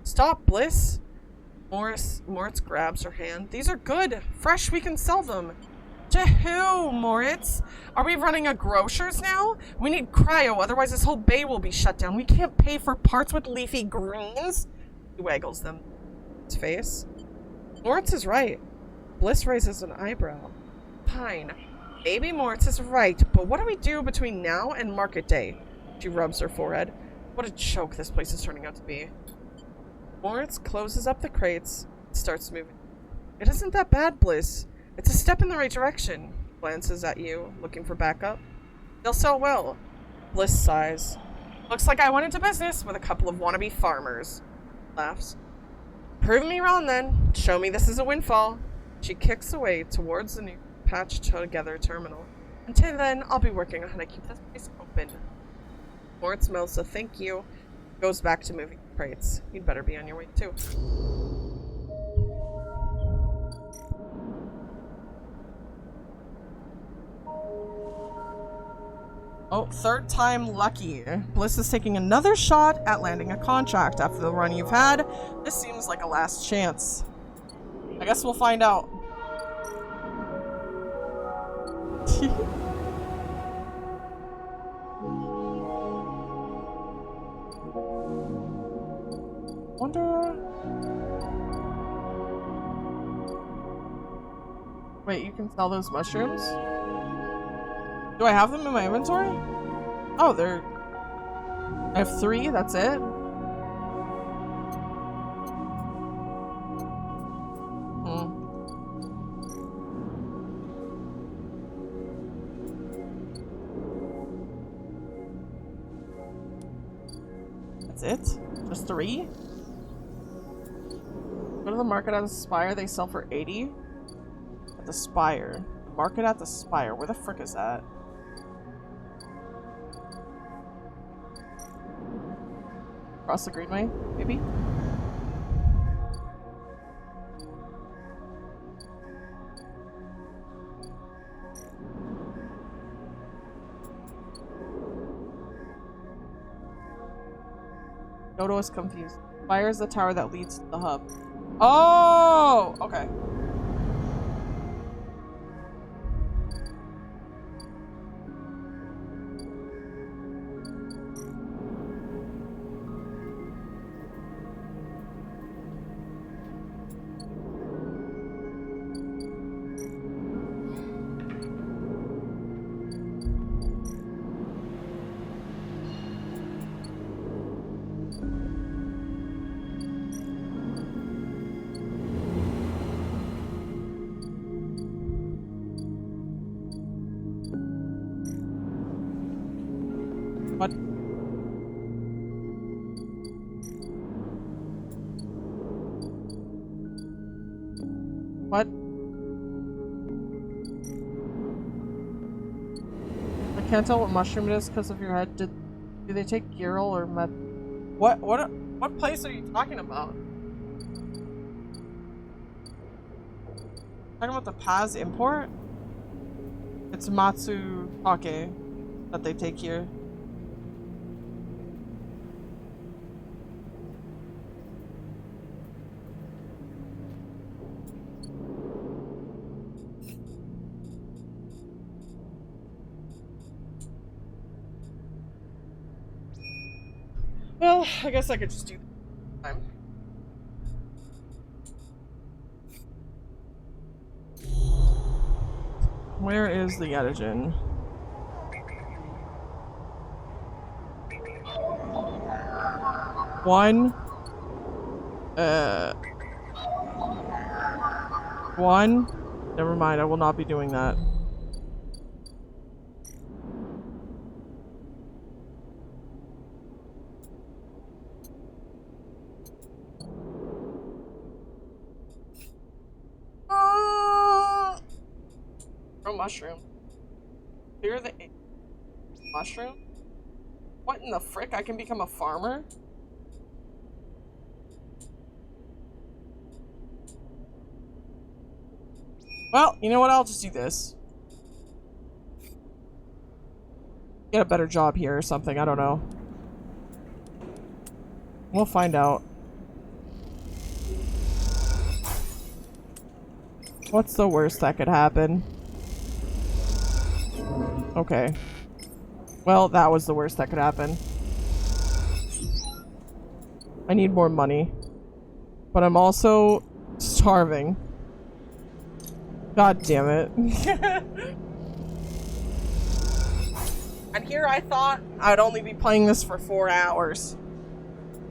Stop, Bliss. Moritz grabs her hand. These are good. Fresh, we can sell them. To who, Moritz? Are we running a grocer's now? We need cryo, otherwise this whole bay will be shut down. We can't pay for parts with leafy greens. He waggles them. His face. Moritz is right. Bliss raises an eyebrow. Fine. Maybe Moritz is right, but what do we do between now and market day? She rubs her forehead. What a joke this place is turning out to be. Moritz closes up the crates and starts moving. It isn't that bad, Bliss. It's a step in the right direction. Glances at you, looking for backup. They'll sell well. Bliss sighs. Looks like I went into business with a couple of wannabe farmers. Laughs. Prove me wrong then. Show me this is a windfall. She kicks away towards the new patched together terminal. Until then, I'll be working on how to keep this place open. Moritz mouths a thank you. Goes back to moving crates. You'd better be on your way too. Oh, third time lucky. Bliss is taking another shot at landing a contract after the run you've had. This seems like a last chance. I guess we'll find out. Wonder... Wait, you can sell those mushrooms? Do I have them in my inventory? Oh, they're... I have 3, that's it? That's it? Just 3? Go to the market at the Spire, they sell for 80? At the Spire. Market at the Spire, where the frick is that? Across the greenway, maybe? Dodo is confused. Spire is the tower that leads to the hub. Oh! Okay. What? What? I can't tell what mushroom it is because of your head. Do they take Girl or Met? What place are you talking about? Talking about the Paz import? It's Matsutake that they take here. Well, I guess I could just do time. Where is the Edigen? One. One. Never mind, I will not be doing that. Mushroom. Clear the mushroom. What in the frick? I can become a farmer? Well, you know what? I'll just do this. Get a better job here or something. I don't know. We'll find out. What's the worst that could happen? Okay. Well, that was the worst that could happen. I need more money. But I'm also starving. God damn it. And here I thought I'd only be playing this for 4 hours.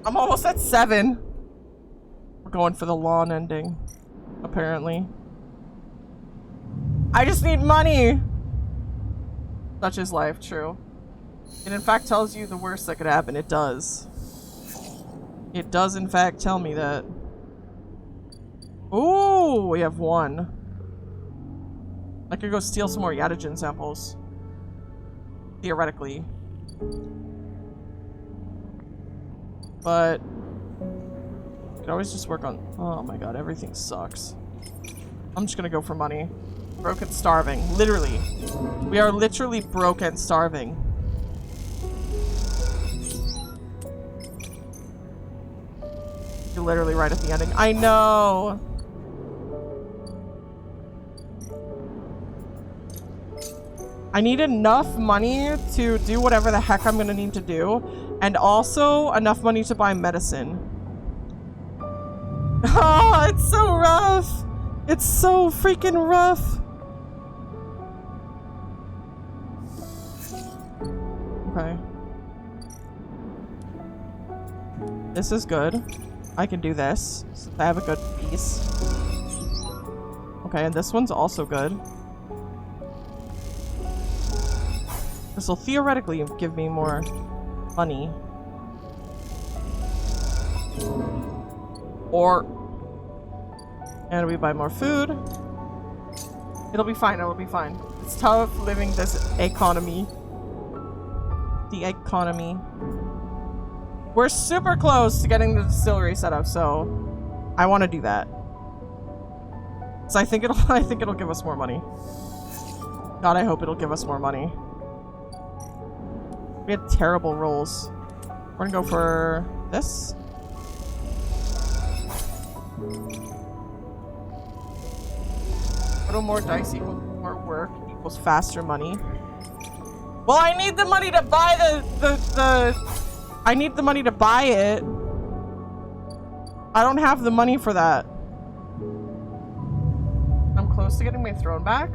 I'm almost at 7. We're going for the lawn ending, apparently. I just need money! Such is life, true. It in fact tells you the worst that could happen. It does. It does in fact tell me that. Ooh, we have 1. I could go steal some more Yatagen samples. Theoretically. But you could always just work on... Oh my god, everything sucks. I'm just gonna go for money. Broke and starving. Literally. We are literally broke and starving. You're literally right at the ending. I know! I need enough money to do whatever the heck I'm gonna need to do. And also enough money to buy medicine. Oh, it's so rough! It's so freaking rough! Okay. This is good. I can do this. I have a good piece. Okay, and this one's also good. This will theoretically give me more money. Or... and we buy more food. It'll be fine, it'll be fine. It's tough living this economy. The economy. We're super close to getting the distillery set up, so I want to do that. So I think it'll give us more money. God, I hope it'll give us more money. We had terrible rolls. We're gonna go for this. A little more dice equals more work equals faster money. Well, I need the money to buy I need the money to buy it. I don't have the money for that. I'm close to getting my throne back.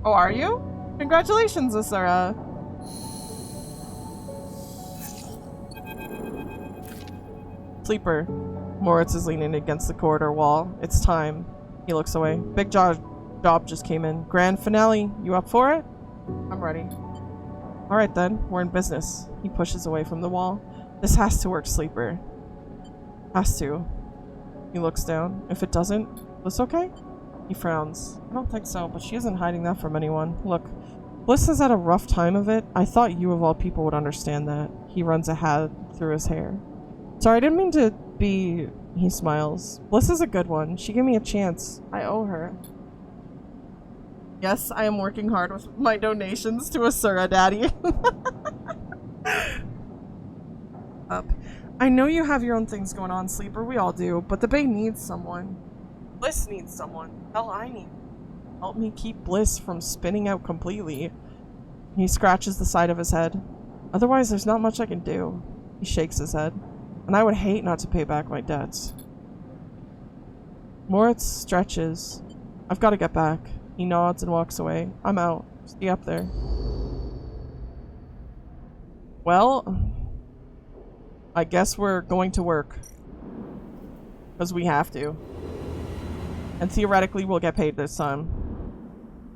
Oh, are you? Congratulations, Asura. Sleeper. Moritz is leaning against the corridor wall. It's time. He looks away. Big job just came in. Grand finale. You up for it? I'm ready. Alright then. We're in business. He pushes away from the wall. This has to work, Sleeper. Has to. He looks down. If it doesn't, this okay? He frowns. I don't think so, but she isn't hiding that from anyone. Look, Bliss has had a rough time of it. I thought you of all people would understand that. He runs a hat through his hair. Sorry, I didn't mean to be... He smiles. Bliss is a good one. She gave me a chance. I owe her. Yes, I am working hard with my donations to Asura, Daddy. Up. I know you have your own things going on, Sleeper. We all do. But the Bay needs someone. Bliss needs someone. Hell, I need. Help me keep Bliss from spinning out completely. He scratches the side of his head. Otherwise, there's not much I can do. He shakes his head. And I would hate not to pay back my debts. Moritz stretches. I've got to get back. He nods and walks away. I'm out. See you up there. Well, I guess we're going to work. Because we have to. And theoretically, we'll get paid this time.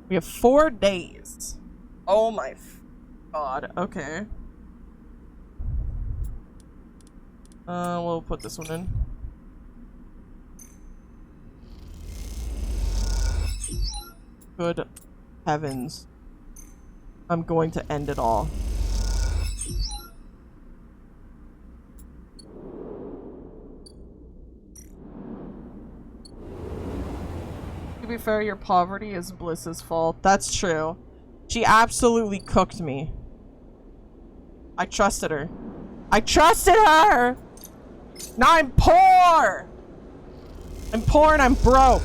We have 4 days. Oh my god. Okay. We'll put this one in. Good heavens. I'm going to end it all. fair, your poverty is Bliss's fault. That's true. She absolutely cooked me. I trusted her. I trusted her! Now I'm poor! I'm poor and I'm broke.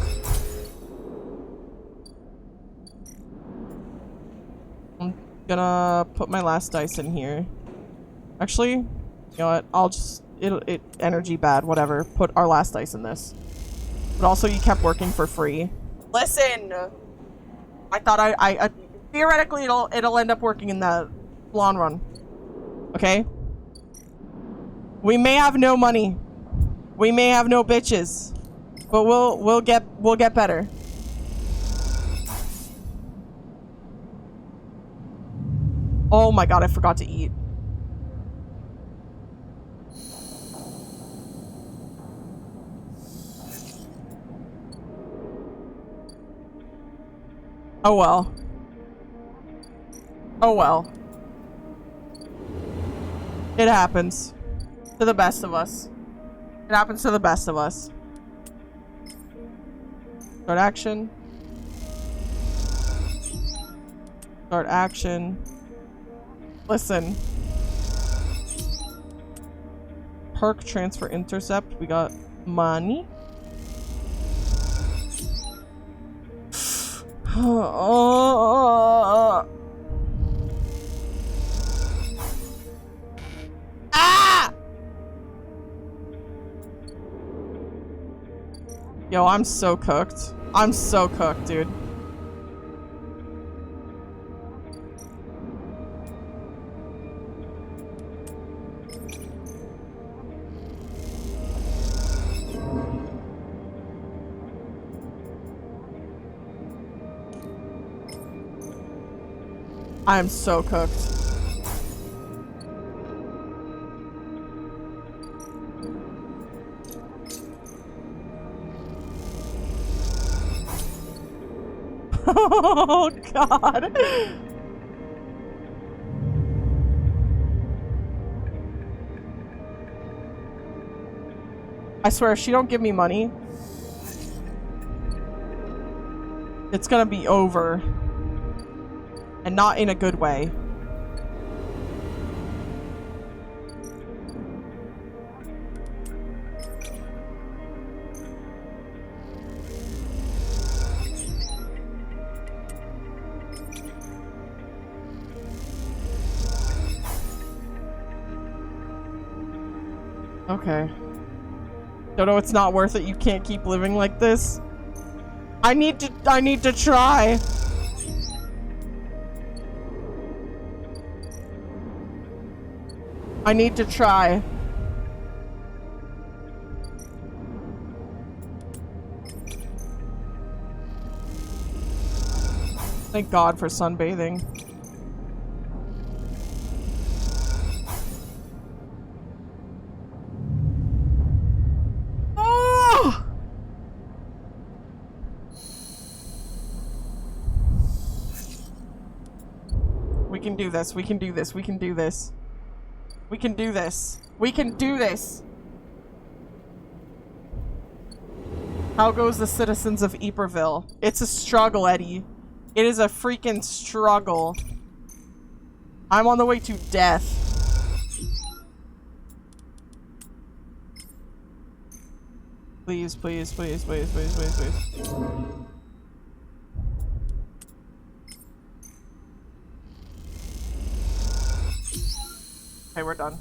I'm gonna put my last dice in here. Actually, you know what? I'll just... energy bad, whatever. Put our last dice in this. But also, you kept working for free. Listen! I thought I theoretically, it'll end up working in the long run. Okay? We may have no money. We may have no bitches. But we'll get better. Oh my god, I forgot to eat. Oh well. Oh well. It happens. To the best of us. It happens to the best of us. Start action. Start action. Listen. Perk transfer intercept. We got money. Ah! Yo, I'm so cooked. I'm so cooked, dude. I am so cooked. Oh god. I swear, if she don't give me money, it's gonna be over. And not in a good way. Okay. Dodo, it's not worth it. You can't keep living like this. I need to try. I need to try. Thank God for sunbathing. Oh! We can do this. We can do this. We can do this. We can do this. We can do this. How goes the citizens of Ypres? It's a struggle, Eddie. It is a freaking struggle. I'm on the way to death. Please, please, please, please, please, please, please. Okay, we're done.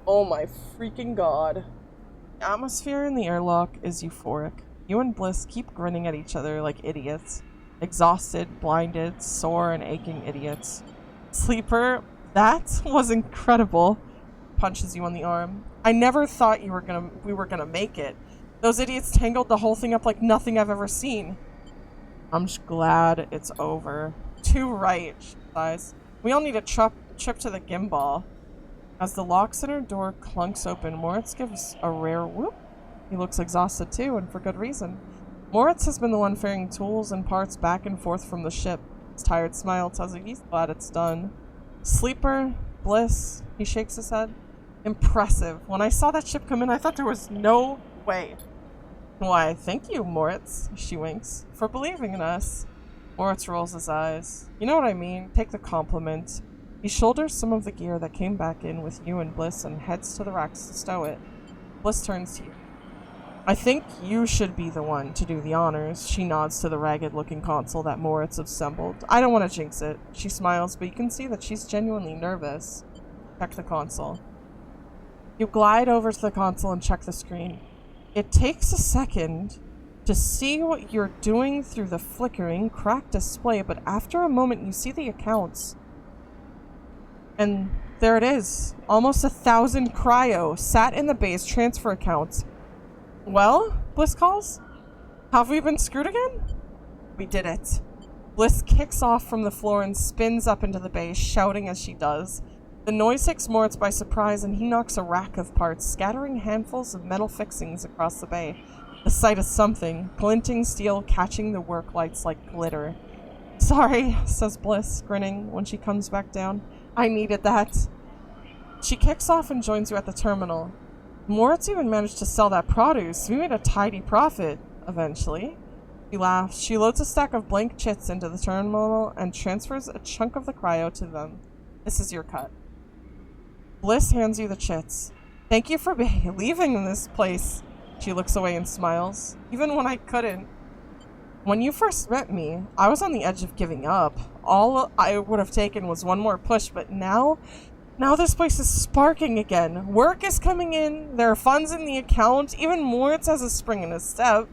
Oh my freaking god. The atmosphere in the airlock is euphoric. You and Bliss keep grinning at each other like idiots. Exhausted, blinded, sore, and aching idiots. Sleeper, that was incredible. Punches you on the arm. I never thought we were gonna make it. Those idiots tangled the whole thing up like nothing I've ever seen. I'm just glad it's over. Too right, she sighs. We all need a trip to the gimbal. As the lock center door clunks open, Moritz gives a rare whoop. He looks exhausted too, and for good reason. Moritz has been the one ferrying tools and parts back and forth from the ship. His tired smile tells you he's glad it's done. Sleeper, Bliss, he shakes his head. Impressive. When I saw that ship come in, I thought there was no way. Why, thank you, Moritz, she winks, for believing in us. Moritz rolls his eyes. You know what I mean? Take the compliment. He shoulders some of the gear that came back in with you and Bliss and heads to the racks to stow it. Bliss turns to you. I think you should be the one to do the honors. She nods to the ragged-looking console that Moritz assembled. I don't want to jinx it. She smiles, but you can see that she's genuinely nervous. Check the console. You glide over to the console and check the screen. It takes a second to see what you're doing through the flickering, cracked display, but after a moment you see the accounts. And there it is. Almost 1,000 cryo sat in the base transfer accounts. Well, Bliss calls. Have we been screwed again? We did it. Bliss kicks off from the floor and spins up into the base, shouting as she does. The noise takes Moritz by surprise and he knocks a rack of parts, scattering handfuls of metal fixings across the bay. The sight of something, glinting steel catching the work lights like glitter. Sorry, says Bliss, grinning when she comes back down. I needed that. She kicks off and joins you at the terminal. Moritz even managed to sell that produce. We made a tidy profit, eventually. She laughs. She loads a stack of blank chits into the terminal and transfers a chunk of the cryo to them. This is your cut. Bliss hands you the chits. Thank you for leaving in this place. She looks away and smiles. Even when I couldn't. When you first met me, I was on the edge of giving up. All I would have taken was one more push, but now this place is sparking again. Work is coming in, there are funds in the account, even Moritz has a spring in his step.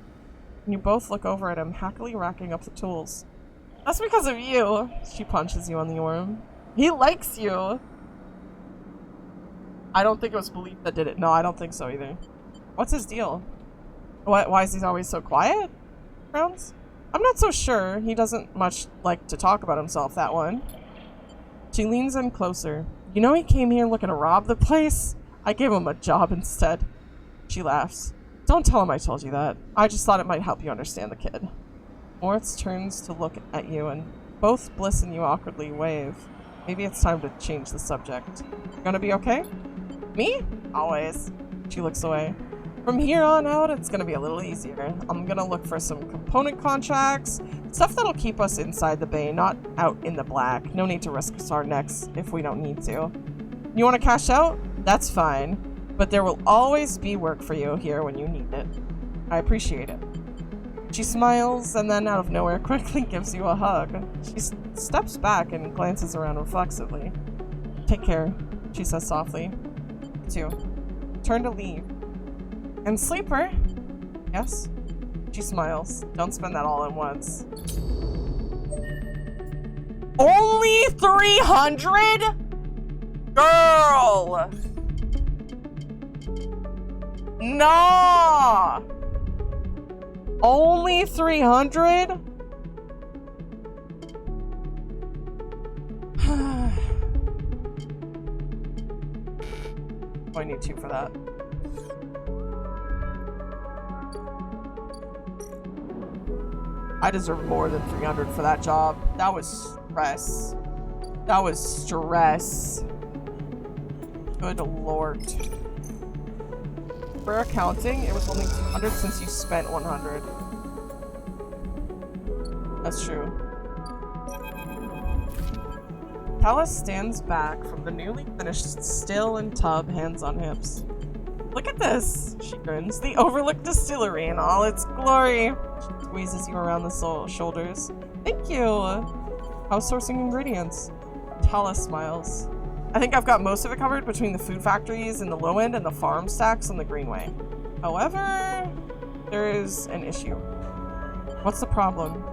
And you both look over at him, happily racking up the tools. That's because of you. She punches you on the arm. He likes you. I don't think it was Belief that did it. No, I don't think so either. What's his deal? Why is he always so quiet? Frowns? I'm not so sure. He doesn't much like to talk about himself, that one. She leans in closer. You know he came here looking to rob the place? I gave him a job instead. She laughs. Don't tell him I told you that. I just thought it might help you understand the kid. Moritz turns to look at you and both Bliss and you awkwardly wave. Maybe it's time to change the subject. You gonna be okay? Me? Always. She looks away. From here on out, it's gonna be a little easier. I'm gonna look for some component contracts, stuff that'll keep us inside the bay, not out in the black. No need to risk our necks if we don't need to. You wanna cash out? That's fine. But there will always be work for you here when you need it. I appreciate it. She smiles and then out of nowhere quickly gives you a hug. She steps back and glances around reflexively. Take care, she says softly. You too. Turn to leave. And sleeper? Yes? She smiles. Don't spend that all at once. Only 300? Girl! Nah! Only 300? Oh, I need 2 for that. I deserve more than 300 for that job. That was stress. That was stress. Good lord. For accounting, it was only 200 since you spent 100. That's true. Talus stands back from the newly finished still and tub, hands on hips. Look at this, she grins. The Overlook Distillery in all its glory. She squeezes you around the shoulders. Thank you. How's sourcing ingredients? Talus smiles. I think I've got most of it covered between the food factories in the low end and the farm stacks on the Greenway. However, there is an issue. What's the problem?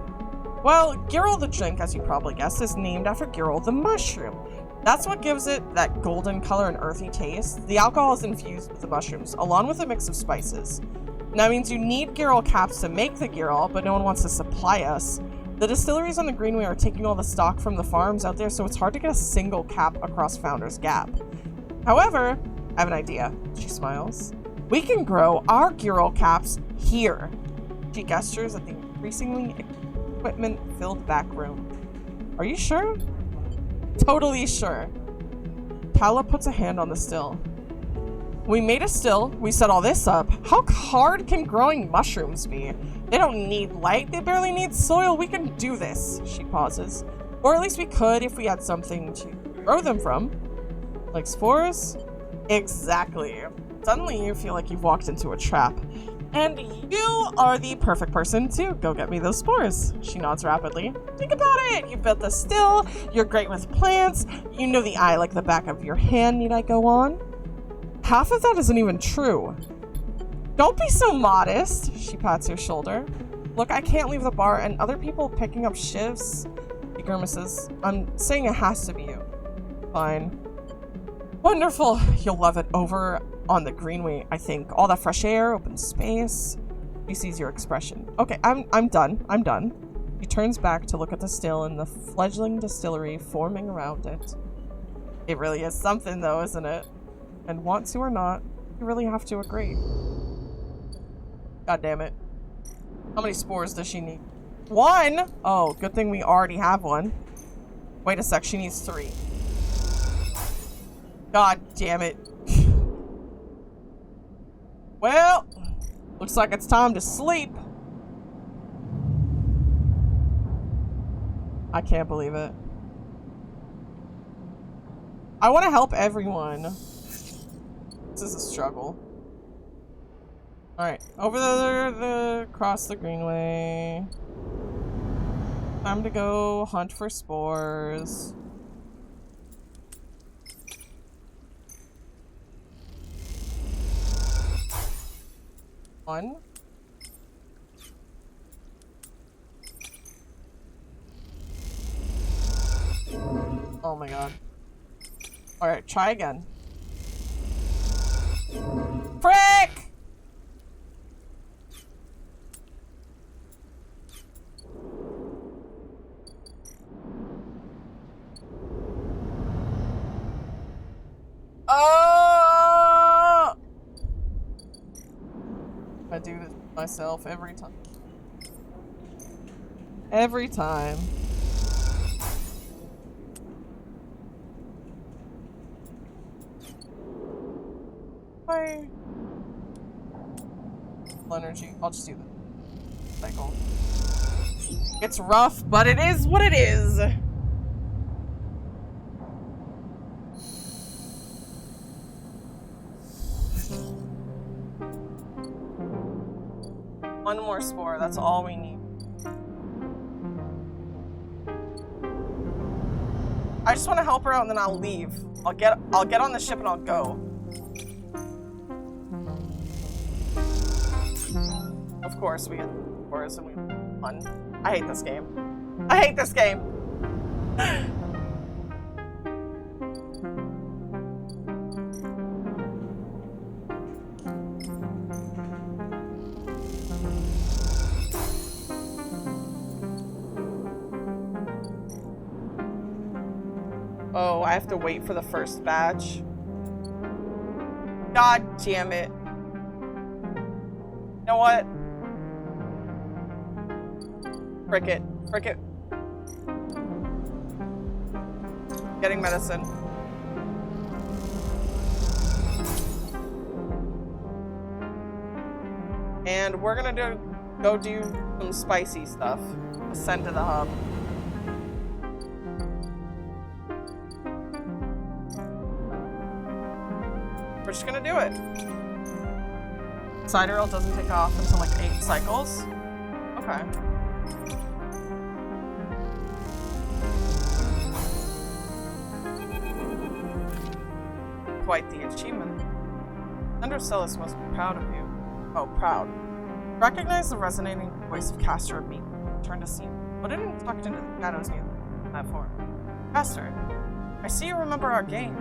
Well, Girl the drink, as you probably guessed, is named after Girl the mushroom. That's what gives it that golden color and earthy taste. The alcohol is infused with the mushrooms, along with a mix of spices. And that means you need Girl caps to make the Girl, but no one wants to supply us. The distilleries on the Greenway are taking all the stock from the farms out there, so it's hard to get a single cap across Founder's Gap. However, I have an idea. She smiles. We can grow our Girl caps here. She gestures at the increasingly equipment-filled back room. Are you sure? Totally sure. Tala puts a hand on the still. We made a still. We set all this up. How hard can growing mushrooms be? They don't need light. They barely need soil. We can do this. She pauses. Or at least we could if we had something to grow them from. Like spores? Exactly. Suddenly you feel like you've walked into a trap. And you are the perfect person to go get me those spores. She nods rapidly. Think about it. You built the still. You're great with plants. You know the eye like the back of your hand. Need I go on? Half of that isn't even true. Don't be so modest. She pats your shoulder. Look, I can't leave the bar and other people picking up shifts. He grimaces. I'm saying it has to be you. Fine. Wonderful. You'll love it over on the greenway, I think. All that fresh air, open space. He sees your expression. Okay, I'm done. I'm done. He turns back to look at the still and the fledgling distillery forming around it. It really is something though, isn't it? And want to or not, you really have to agree. God damn it. How many spores does she need? 1! Oh, good thing we already have one. Wait a sec, she needs 3. God damn it. Well, looks like it's time to sleep. I can't believe it. I want to help everyone. This is a struggle. Alright, over there, across the greenway. Time to go hunt for spores. One. Oh my god. Alright, try again. Frick! Oh! I do this myself every time. Every time. Bye. Energy. I'll just do the cycle. It's rough, but it is what it is. One more spore, that's all we need. I just want to help her out and then I'll leave. I'll get on the ship and I'll go. Of course we get spores and we won. I hate this game. I hate this game. Oh, I have to wait for the first batch. God damn it. You know what? Frick it. Frick it. Getting medicine. And we're gonna go do some spicy stuff. Ascend to the hub. We're just gonna do it. Sidereal doesn't take off until like 8 cycles. Okay. Quite the achievement. Undercellus must be proud of you. Oh, proud. Recognize the resonating voice of Castor of me. Turn to see. But it didn't tucked into the shadows near the platform. Castor, I see you remember our game.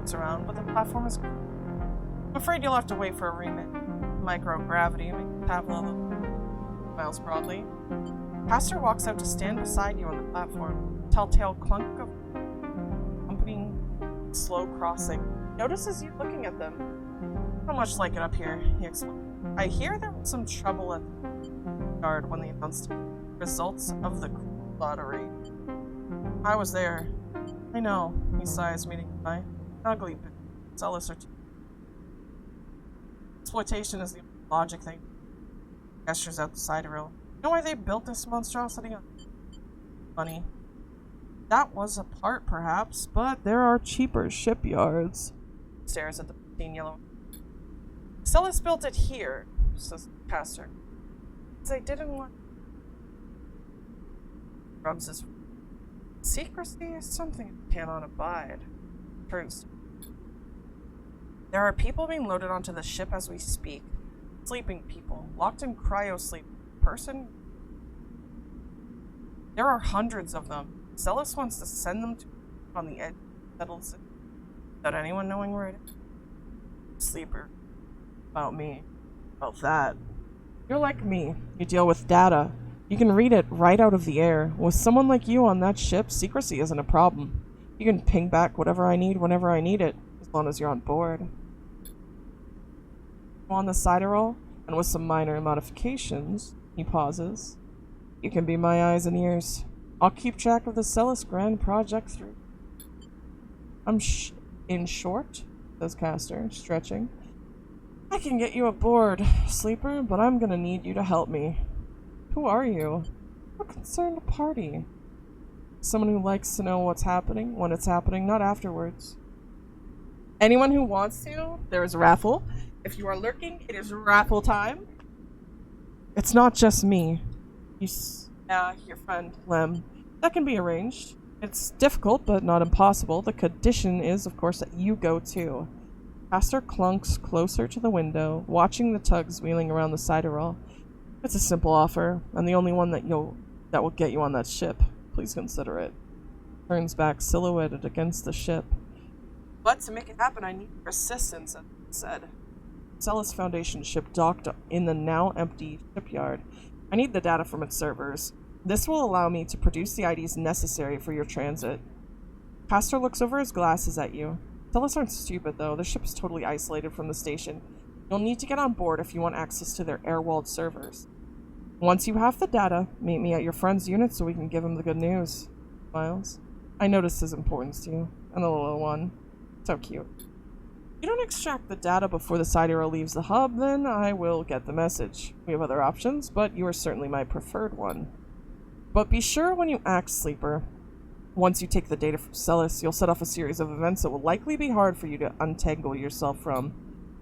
It's around, but the platform is. I'm afraid you'll have to wait for a remit. Microgravity makes Pavlova smiles broadly. Castor walks out to stand beside you on the platform. Telltale clunk of accompanying slow crossing. Notices you looking at them. Not much like it up here, he explained. I hear there was some trouble at the yard when they announced results of the lottery. I was there. I know, he sighs, meeting my ugly bit. Zealous or two. Exploitation is the logic thing. Gestures out the side rail. You know why they built this monstrosity? Money. That was a part, perhaps, but there are cheaper shipyards. Stares at the pristine yellow. Celis built it here, says Pastor. Because I didn't want. Rubs his. Secrecy is something I cannot abide. Turns. There are people being loaded onto the ship as we speak. Sleeping people, locked in cryosleep. Person? There are hundreds of them. Celis wants to send them to on the edge settles without anyone knowing where it is. Sleeper. About me. About that. You're like me. You deal with data. You can read it right out of the air. With someone like you on that ship, secrecy isn't a problem. You can ping back whatever I need whenever I need it, as long as you're on board. On the sideroll, and with some minor modifications, he pauses. You can be my eyes and ears. I'll keep track of the Celis Grand Project through. I'm in short, says Castor, stretching. I can get you aboard, Sleeper, but I'm gonna need you to help me. Who are you? A concerned party. Someone who likes to know what's happening when it's happening, not afterwards. Anyone who wants to, there is a raffle. If you are lurking, it is raffle time. It's not just me. Your friend, Lem. That can be arranged. It's difficult, but not impossible. The condition is, of course, that you go too. Castor clunks closer to the window, watching the tugs wheeling around the sideroll. It's a simple offer, and the only one that will get you on that ship. Please consider it. Turns back, silhouetted against the ship. But to make it happen, I need your assistance, as I said. Celis Foundation ship docked in the now empty shipyard. I need the data from its servers. This will allow me to produce the IDs necessary for your transit. Castor looks over his glasses at you. Celis aren't stupid, though. The ship is totally isolated from the station. You'll need to get on board if you want access to their air-walled servers. Once you have the data, meet me at your friend's unit so we can give him the good news. Miles, I noticed his importance to you. And the little one. So cute. If you don't extract the data before the sidearrow leaves the hub, then I will get the message. We have other options, but you are certainly my preferred one. But be sure when you act, Sleeper. Once you take the data from Celis, you'll set off a series of events that will likely be hard for you to untangle yourself from.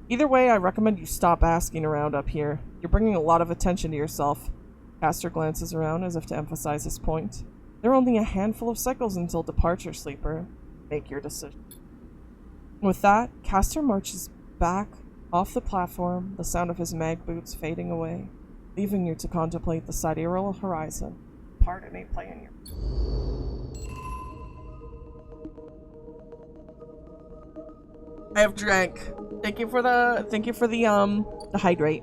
Either way, I recommend you stop asking around up here. You're bringing a lot of attention to yourself. Castor glances around as if to emphasize his point. There are only a handful of cycles until departure, Sleeper. Make your decision. With that, Castor marches back off the platform, the sound of his mag boots fading away, leaving you to contemplate the sidereal horizon. Pardon me playing your... I have drank. Thank you for the hydrate.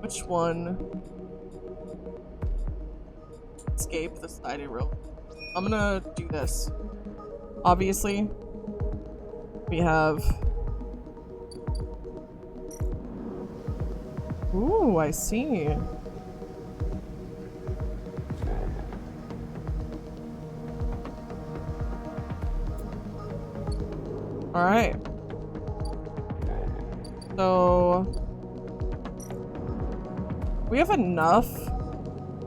Which one? Escape the sidereal. I'm gonna do this. Obviously, we have... Ooh, I see. Alright. So... we have enough.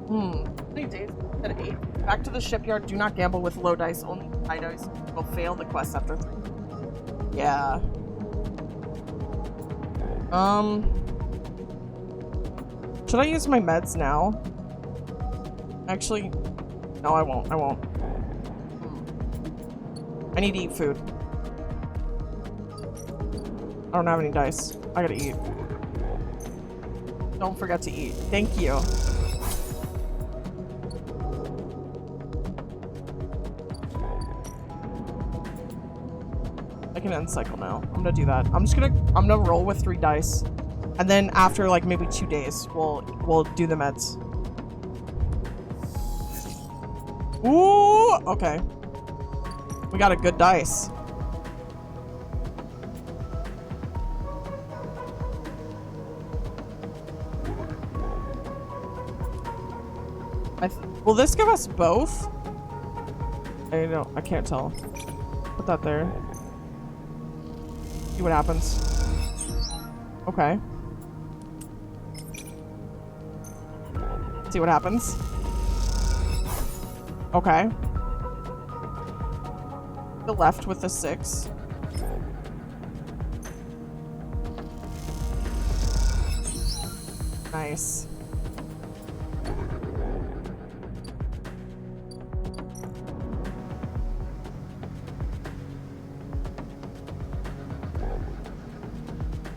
How many days? At 8. Back to the shipyard. Do not gamble with low dice. Only high dice will fail the quest after 3. Yeah. Should I use my meds now? Actually, no, I won't. I need to eat food. I don't have any dice. I gotta eat. Don't forget to eat. Thank you. I can end cycle now. I'm gonna do that. I'm gonna roll with 3 dice. And then after like maybe 2 days, we'll do the meds. Ooh, okay. We got a good dice. Will this give us both? I can't tell. Put that there. See what happens. Okay. See what happens. Okay. The left with the 6. Nice.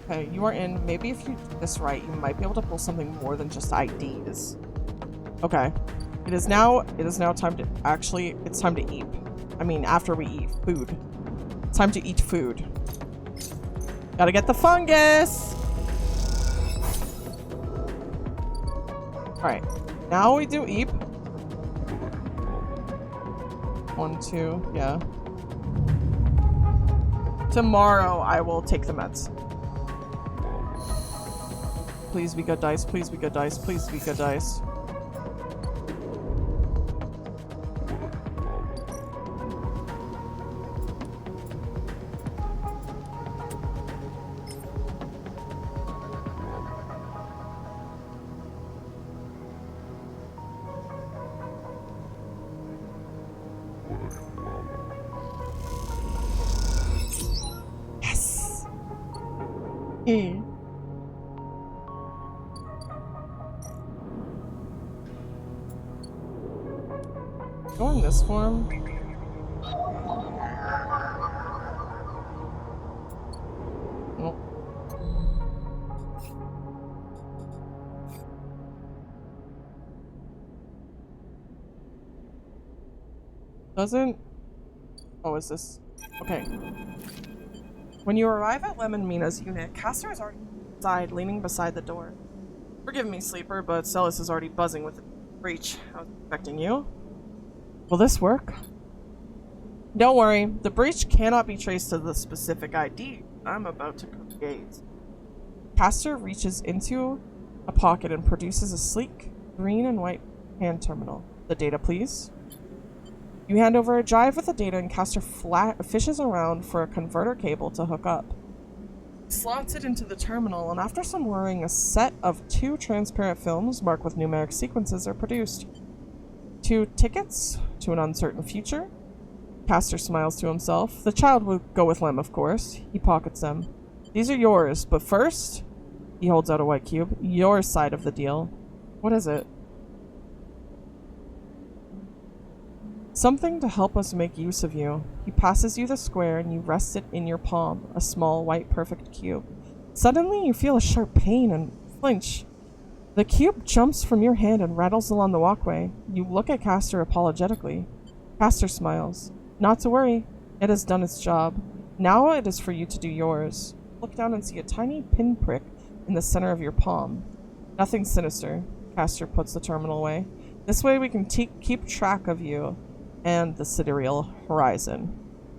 Okay, you are in. Maybe if you do this right, you might be able to pull something more than just IDs. Okay. It is now time to it's time to eat. I mean, after we eat food. It's time to eat food. Gotta get the fungus! Alright. Now we do eep. 1, 2, yeah. Tomorrow I will take the meds. Please be good dice, please be good dice, please be good dice. Yes! Go in this form. Nope. Doesn't... Oh, is this... Okay. When you arrive at Lemon Mina's unit, Castor is already inside, leaning beside the door. Forgive me, Sleeper, but Celis is already buzzing with the breach. I was expecting you. Will this work? Don't worry, the breach cannot be traced to the specific ID I'm about to create. Castor reaches into a pocket and produces a sleek green and white hand terminal. The data, please. You hand over a drive with the data and Castor fishes around for a converter cable to hook up. He slots it into the terminal, and after some whirring, a set of 2 transparent films marked with numeric sequences are produced. 2 tickets to an uncertain future. Castor smiles to himself. The child will go with Lem, of course. He pockets them. These are yours, but first... He holds out a white cube. Your side of the deal. What is it? Something to help us make use of you. He passes you the square and you rest it in your palm, a small, white, perfect cube. Suddenly, you feel a sharp pain and flinch. The cube jumps from your hand and rattles along the walkway. You look at Castor apologetically. Castor smiles. Not to worry. It has done its job. Now it is for you to do yours. Look down and see a tiny pinprick in the center of your palm. Nothing sinister. Castor puts the terminal away. This way we can keep track of you and the sidereal horizon.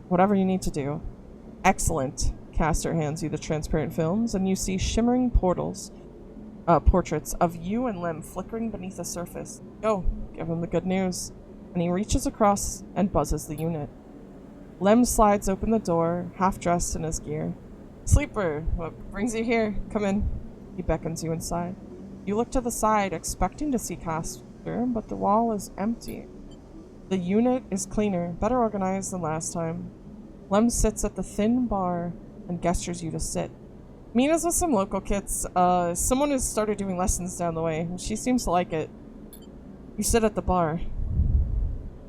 Whatever you need to do. Excellent. Castor hands you the transparent films, and you see shimmering portals. Portraits of you and Lem flickering beneath the surface. Go, give him the good news. And he reaches across and buzzes the unit. Lem slides open the door, half dressed in his gear. Sleeper, what brings you here? Come in. He beckons you inside. You look to the side, expecting to see Castor, but the wall is empty. The unit is cleaner, better organized than last time. Lem sits at the thin bar and gestures you to sit. Mina's with some local kids. Someone has started doing lessons down the way, and she seems to like it. You sit at the bar.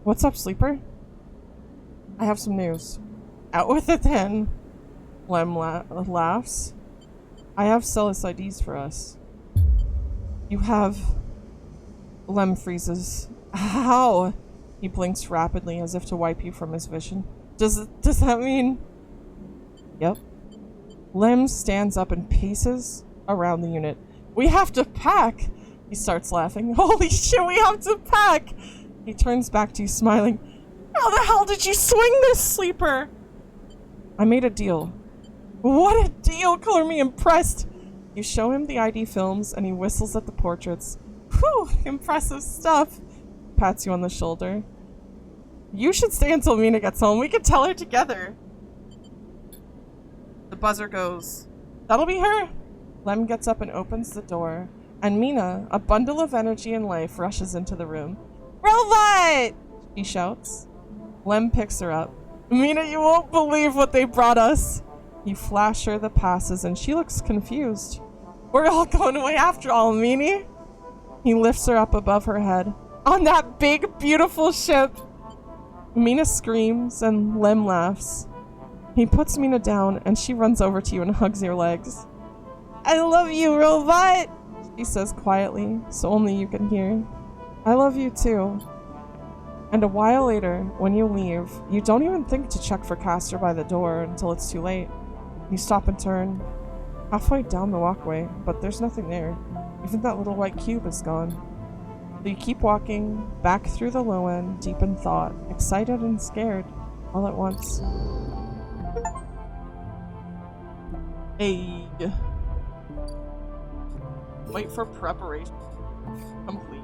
What's up, Sleeper? I have some news. Out with it then. Lem laughs. I have Celis IDs for us. You have... Lem freezes. How? He blinks rapidly as if to wipe you from his vision. Does that mean... Yep. Lem stands up and paces around the unit. We have to pack! He starts laughing. Holy shit, we have to pack! He turns back to you smiling. How the hell did you swing this, Sleeper? I made a deal. What a deal! Color me impressed! You show him the ID films and he whistles at the portraits. Whew! Impressive stuff! Pats you on the shoulder. You should stay until Mina gets home. We can tell her together. The buzzer goes. That'll be her. Lem gets up and opens the door. And Mina, a bundle of energy and life, rushes into the room. Robot! She shouts. Lem picks her up. Mina, you won't believe what they brought us. You flash her the passes and she looks confused. We're all going away after all, Meanie. He lifts her up above her head. On that big, beautiful ship. Mina screams and Lem laughs. He puts Mina down and she runs over to you and hugs your legs. I love you, robot, she says quietly, so only you can hear. I love you too. And a while later, when you leave, you don't even think to check for Castor by the door until it's too late. You stop and turn, halfway down the walkway, but there's nothing there. Even that little white cube is gone. So you keep walking, back through the low end, deep in thought, excited and scared, all at once. Hey. Wait for preparation. Complete.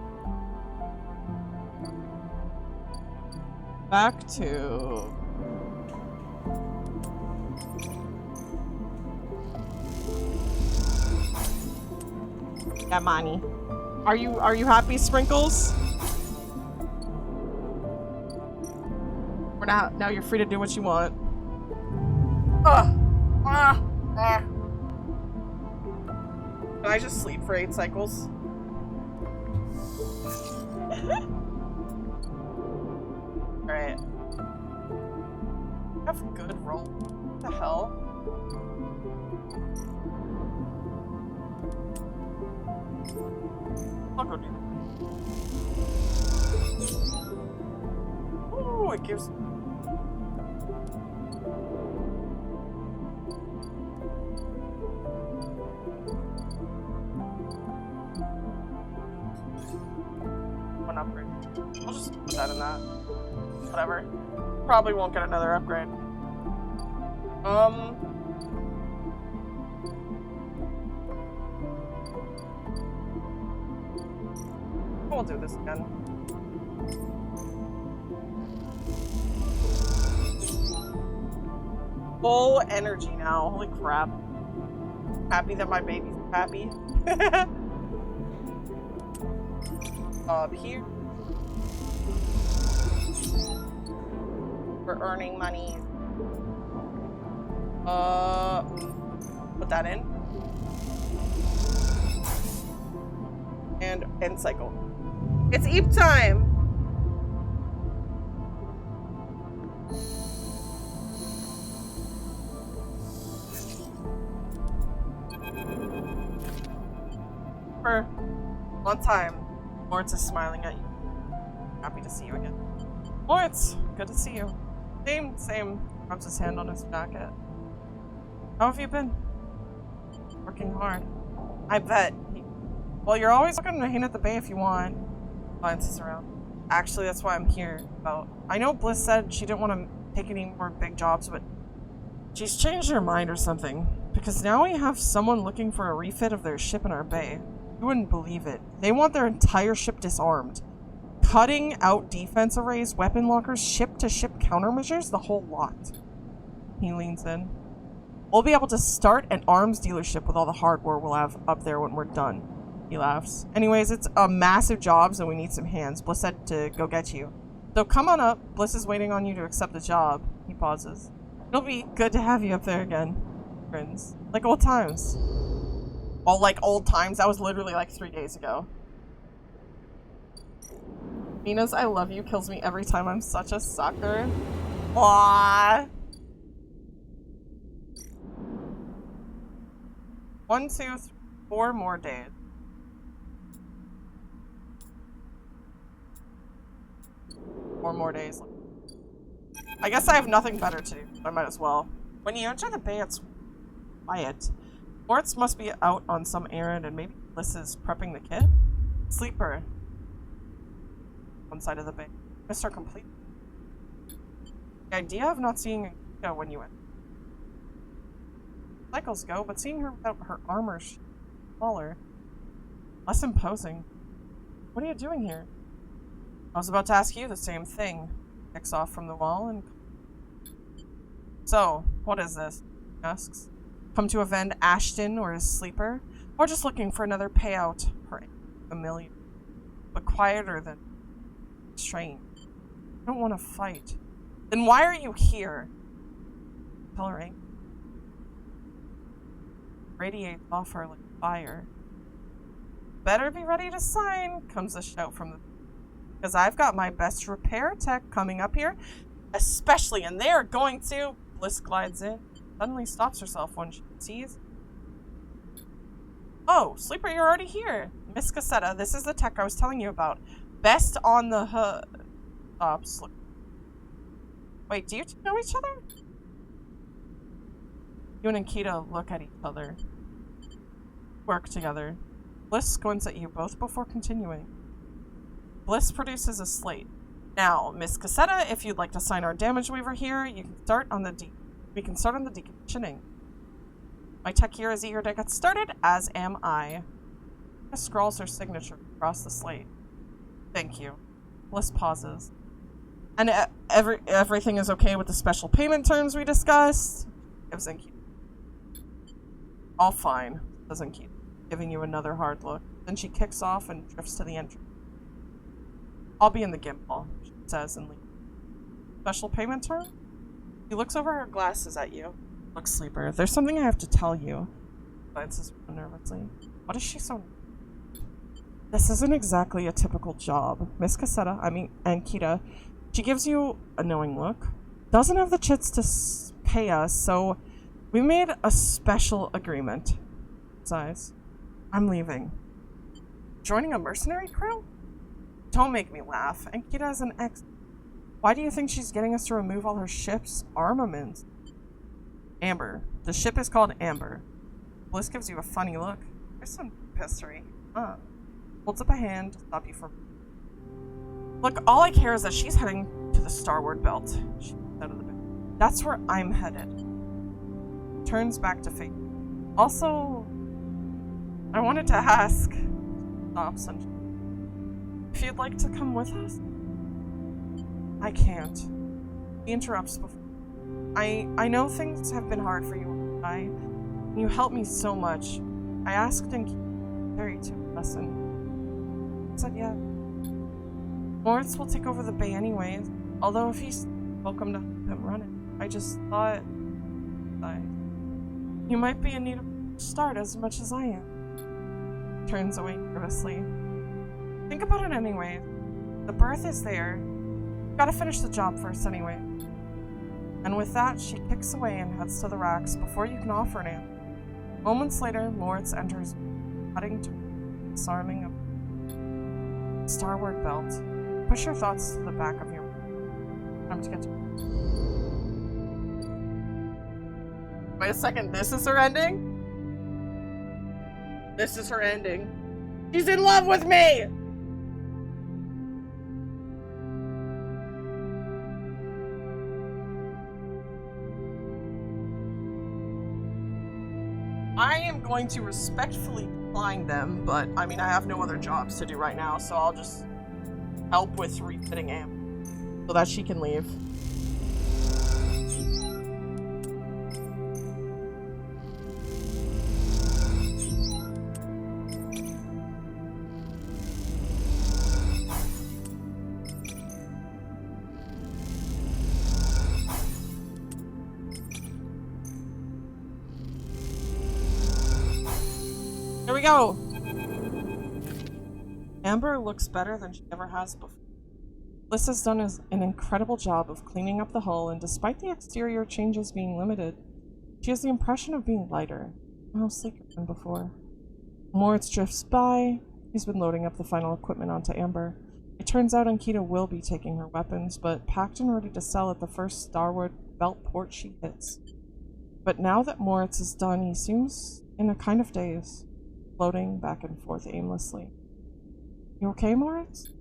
Back to... Yeah, Monty. Are you happy, Sprinkles? For now you're free to do what you want. Can I just sleep for 8 cycles? Alright. Have a good roll. What the hell? I'll go do that. Ooh, it gives... One upgrade. I'll just put that in that. Whatever. Probably won't get another upgrade. We'll do this again. Full energy now. Holy crap. Happy that my baby's happy. Up here. We're earning money. Put that in. And end cycle. It's Eep time! For one time, Lawrence is smiling at you. Happy to see you again. Lawrence, good to see you. Same. Rubs his hand on his jacket. How have you been? Working hard. I bet. Well, you're always welcome to hang at the bay if you want. Lawrence is around. Actually, that's why I'm here. I know Bliss said she didn't want to take any more big jobs, but she's changed her mind or something. Because now we have someone looking for a refit of their ship in our bay. You wouldn't believe it. They want their entire ship disarmed. Cutting out defense arrays, weapon lockers, ship-to-ship countermeasures, the whole lot. He leans in. We'll be able to start an arms dealership with all the hardware we'll have up there when we're done. He laughs. Anyways, it's a massive job, so we need some hands. Bliss said to go get you. So come on up. Bliss is waiting on you to accept the job. He pauses. It'll be good to have you up there again. Friends. Like old times. Well, like old times? That was literally like 3 days ago. Mina's I love you kills me every time. I'm such a sucker. Aww. 1, 2, 3, 4 more days. Four more days. I guess I have nothing better to do. I might as well. When you enter the bay, it's quiet. Lawrence must be out on some errand, and maybe Bliss is prepping the kit. Sleeper. One side of the bay. Missed her completely. The idea of not seeing her when you went. Cycles go, but seeing her without her armor smaller. Less imposing. What are you doing here? I was about to ask you the same thing. kicks off from the wall and... So, what is this? He asks. Come to avenge Ashton or his sleeper? Or just looking for another payout for a million? But quieter than strange. I don't want to fight. Then why are you here? Tell her angry. Radiates off her like fire. Better be ready to sign, comes a shout from the... Because I've got my best repair tech coming up here. Especially, and they are going to... Bliss glides in. Suddenly stops herself when she sees... Oh, Sleeper, you're already here. Miss Cassetta, this is the tech I was telling you about. Best on the stops. Wait, do you two know each other? You and Ankita look at each other. Work together. Bliss squints at you both before continuing. Bliss produces a slate. Now, Miss Cassetta, if you'd like to sign our damage waiver here, you can start on the we can start on the decommissioning. My tech here is eager to get started, as am I. Bliss scrawls her signature across the slate. Thank you. Bliss pauses. And everything is okay with the special payment terms we discussed? Gives Ankita. All fine, says Ankita, giving you another hard look. Then she kicks off and drifts to the entrance. I'll be in the gimbal, she says and leaves. Special payment term? She looks over her glasses at you. Look, Sleeper, there's something I have to tell you. Glances nervously. What is she so... This isn't exactly a typical job. Miss Cassetta, Ankita, she gives you a knowing look. Doesn't have the chits to pay us, so we made a special agreement. Sighs. I'm leaving. Joining a mercenary crew? Don't make me laugh. Ankita is an ex... Why do you think she's getting us to remove all her ship's armaments? Amber. The ship is called Amber. Bliss gives you a funny look. There's some history. Holds up a hand to stop you from... Look, all I care is that she's heading to the Starward Belt. She out of the bed. That's where I'm headed. Turns back to Fate. Also, I wanted to ask... Stops and... If you'd like to come with us? I can't. He interrupts before. I know things have been hard for you and I. You helped me so much. I asked Terry to listen. He said yeah. Moritz will take over the bay anyways. Although if he's welcome to him run it. I just thought... You might be in need of a start as much as I am. Turns away nervously. Think about it anyway. The berth is there. Gotta finish the job first anyway. And with that, she kicks away and heads to the racks before you can offer an answer. Moments later, Moritz enters, heading to disarming a Starward Belt. Push your thoughts to the back of your mind. Time to get to... Wait a second, this is her ending? This is her ending. She's in love with me! I am going to respectfully decline them, but I mean, I have no other jobs to do right now, so I'll just help with refitting Am so that she can leave. Here we go! Amber looks better than she ever has before. Bliss has done an incredible job of cleaning up the hull, and despite the exterior changes being limited, she has the impression of being lighter, more sleeker than before. Moritz drifts by. He's been loading up the final equipment onto Amber. It turns out Ankita will be taking her weapons, but packed and ready to sell at the first Starward Belt port she hits. But now that Moritz is done, he seems in a kind of daze, floating back and forth aimlessly. You okay, Moritz?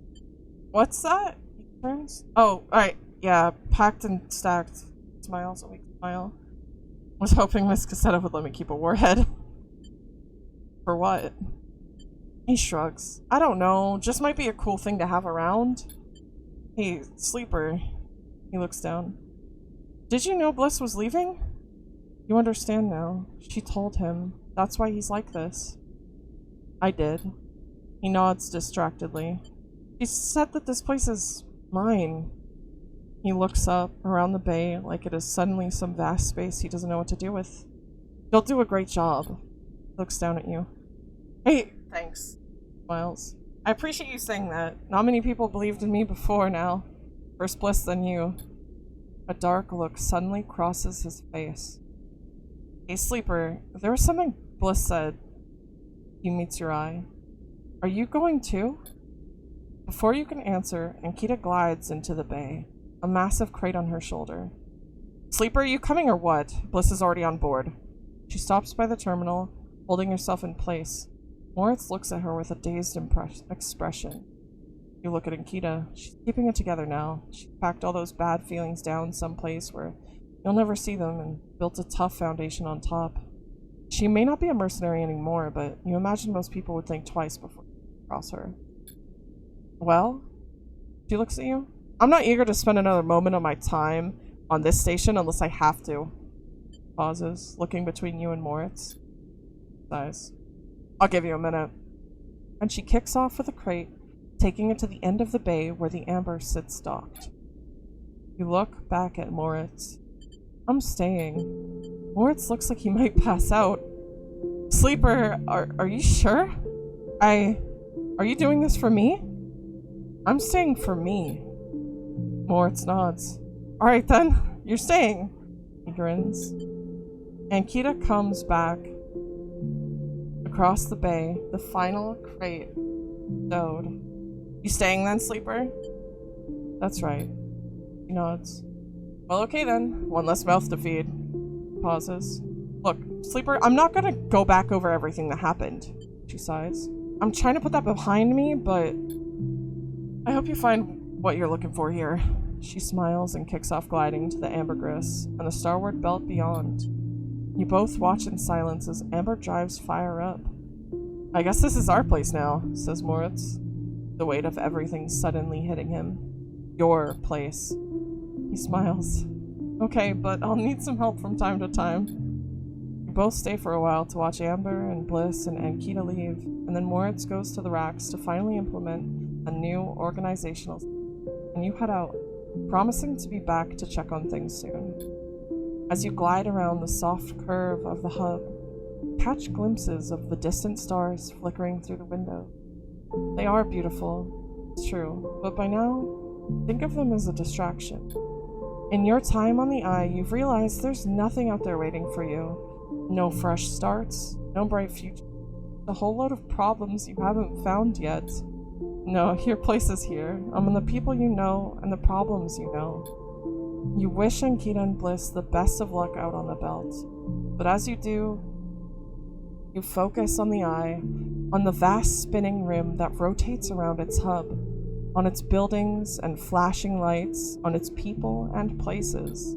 What's that? He turns. Oh, alright. Yeah, packed and stacked. Smiles, a weak smile. Was hoping Miss Cassetta would let me keep a warhead. For what? He shrugs. I don't know. Just might be a cool thing to have around. Hey, Sleeper. He looks down. Did you know Bliss was leaving? You understand now. She told him. That's why he's like this. I did. He nods distractedly. She said that this place is mine. He looks up around the bay like it is suddenly some vast space he doesn't know what to do with. You'll do a great job. He looks down at you. Hey, thanks. Smiles. I appreciate you saying that. Not many people believed in me before now. First Bliss, then you. A dark look suddenly crosses his face. Hey, Sleeper, there was something Bliss said. He meets your eye. Are you going too? Before you can answer, Ankita glides into the bay, a massive crate on her shoulder. Sleeper, are you coming or what? Bliss is already on board. She stops by the terminal, holding herself in place. Moritz looks at her with a dazed expression. You look at Ankita. She's keeping it together now. She packed all those bad feelings down someplace where you'll never see them and built a tough foundation on top. She may not be a mercenary anymore, but you imagine most people would think twice before they cross her. Well? She looks at you. I'm not eager to spend another moment of my time on this station unless I have to. Pauses, looking between you and Moritz. Sighs. I'll give you a minute. And she kicks off with a crate, taking it to the end of the bay where the Amber sits docked. You look back at Moritz. I'm staying. Moritz looks like he might pass out. Sleeper, are you sure? Are you doing this for me? I'm staying for me. Moritz nods. Alright then, you're staying. He grins. Ankita comes back across the bay, the final crate stowed. You staying then, Sleeper? That's right. He nods. Well, okay then. One less mouth to feed. Pauses. Look, Sleeper, I'm not gonna go back over everything that happened. She sighs. I'm trying to put that behind me, but I hope you find what you're looking for here. She smiles and kicks off gliding to the ambergris and the starward belt beyond. You both watch in silence as Amber drives fire up. I guess this is our place now, says Moritz, the weight of everything suddenly hitting him. Your place. He smiles. Okay, but I'll need some help from time to time. You both stay for a while to watch Amber and Bliss and Ankita leave, and then Moritz goes to the racks to finally implement a new organizational system, and you head out, promising to be back to check on things soon. As you glide around the soft curve of the hub, catch glimpses of the distant stars flickering through the window. They are beautiful, it's true, but by now, think of them as a distraction. In your time on the Eye, you've realized there's nothing out there waiting for you. No fresh starts, no bright future. A whole load of problems you haven't found yet. No, your place is here, among the people you know and the problems you know. You wish Ankita and Bliss the best of luck out on the belt, but as you do, you focus on the Eye, on the vast spinning rim that rotates around its hub, on its buildings and flashing lights, on its people and places.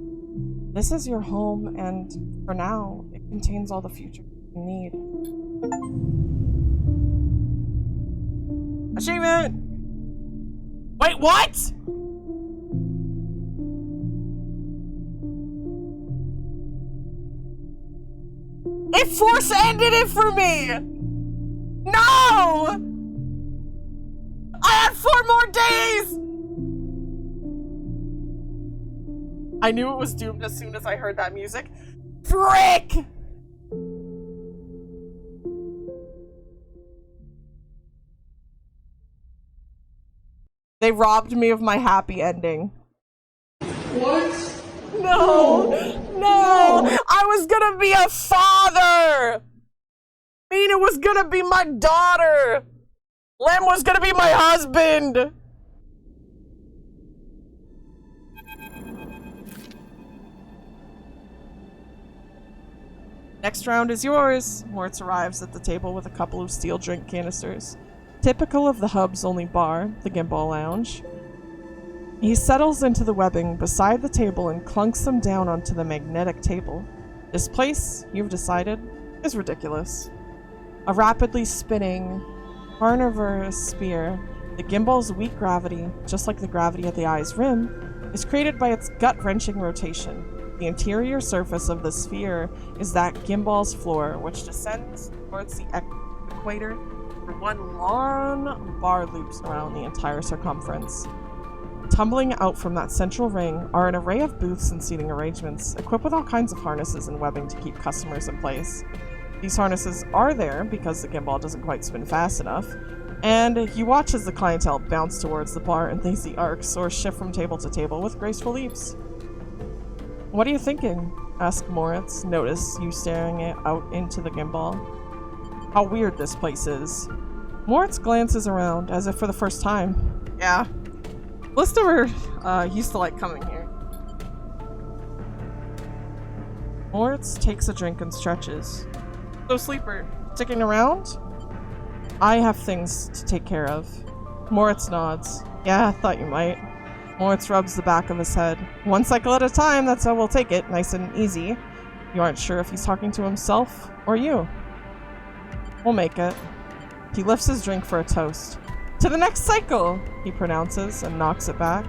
This is your home, and for now, it contains all the future you need. Achievement! Wait, what?! It force ended it for me! No! I had 4 more days! I knew it was doomed as soon as I heard that music. Frick! They robbed me of my happy ending. What? No! No! I was gonna be a father! Mina was gonna be my daughter! Lem was gonna be my husband! Next round is yours. Moritz arrives at the table with a couple of steel drink canisters. Typical of the hub's only bar, the Gimbal Lounge. He settles into the webbing beside the table and clunks them down onto the magnetic table. This place, you've decided, is ridiculous. A rapidly spinning, carnivorous spear, the gimbal's weak gravity, just like the gravity at the Eye's rim, is created by its gut-wrenching rotation. The interior surface of the sphere is that gimbal's floor, which descends towards the equator for one long bar loops around the entire circumference. Tumbling out from that central ring are an array of booths and seating arrangements, equipped with all kinds of harnesses and webbing to keep customers in place. These harnesses are there because the gimbal doesn't quite spin fast enough, and you watch as the clientele bounce towards the bar and lazy arcs or shift from table to table with graceful leaps. "What are you thinking?" asked Moritz. Notice you staring out into the gimbal. "How weird this place is." Moritz glances around as if for the first time. Yeah. Lister used to like coming here. Moritz takes a drink and stretches. "So, Sleeper, sticking around?" "I have things to take care of." Moritz nods. "Yeah, I thought you might." Moritz rubs the back of his head. "One cycle at a time, that's how we'll take it, nice and easy." You aren't sure if he's talking to himself or you. "We'll make it." He lifts his drink for a toast. "To the next cycle," he pronounces and knocks it back.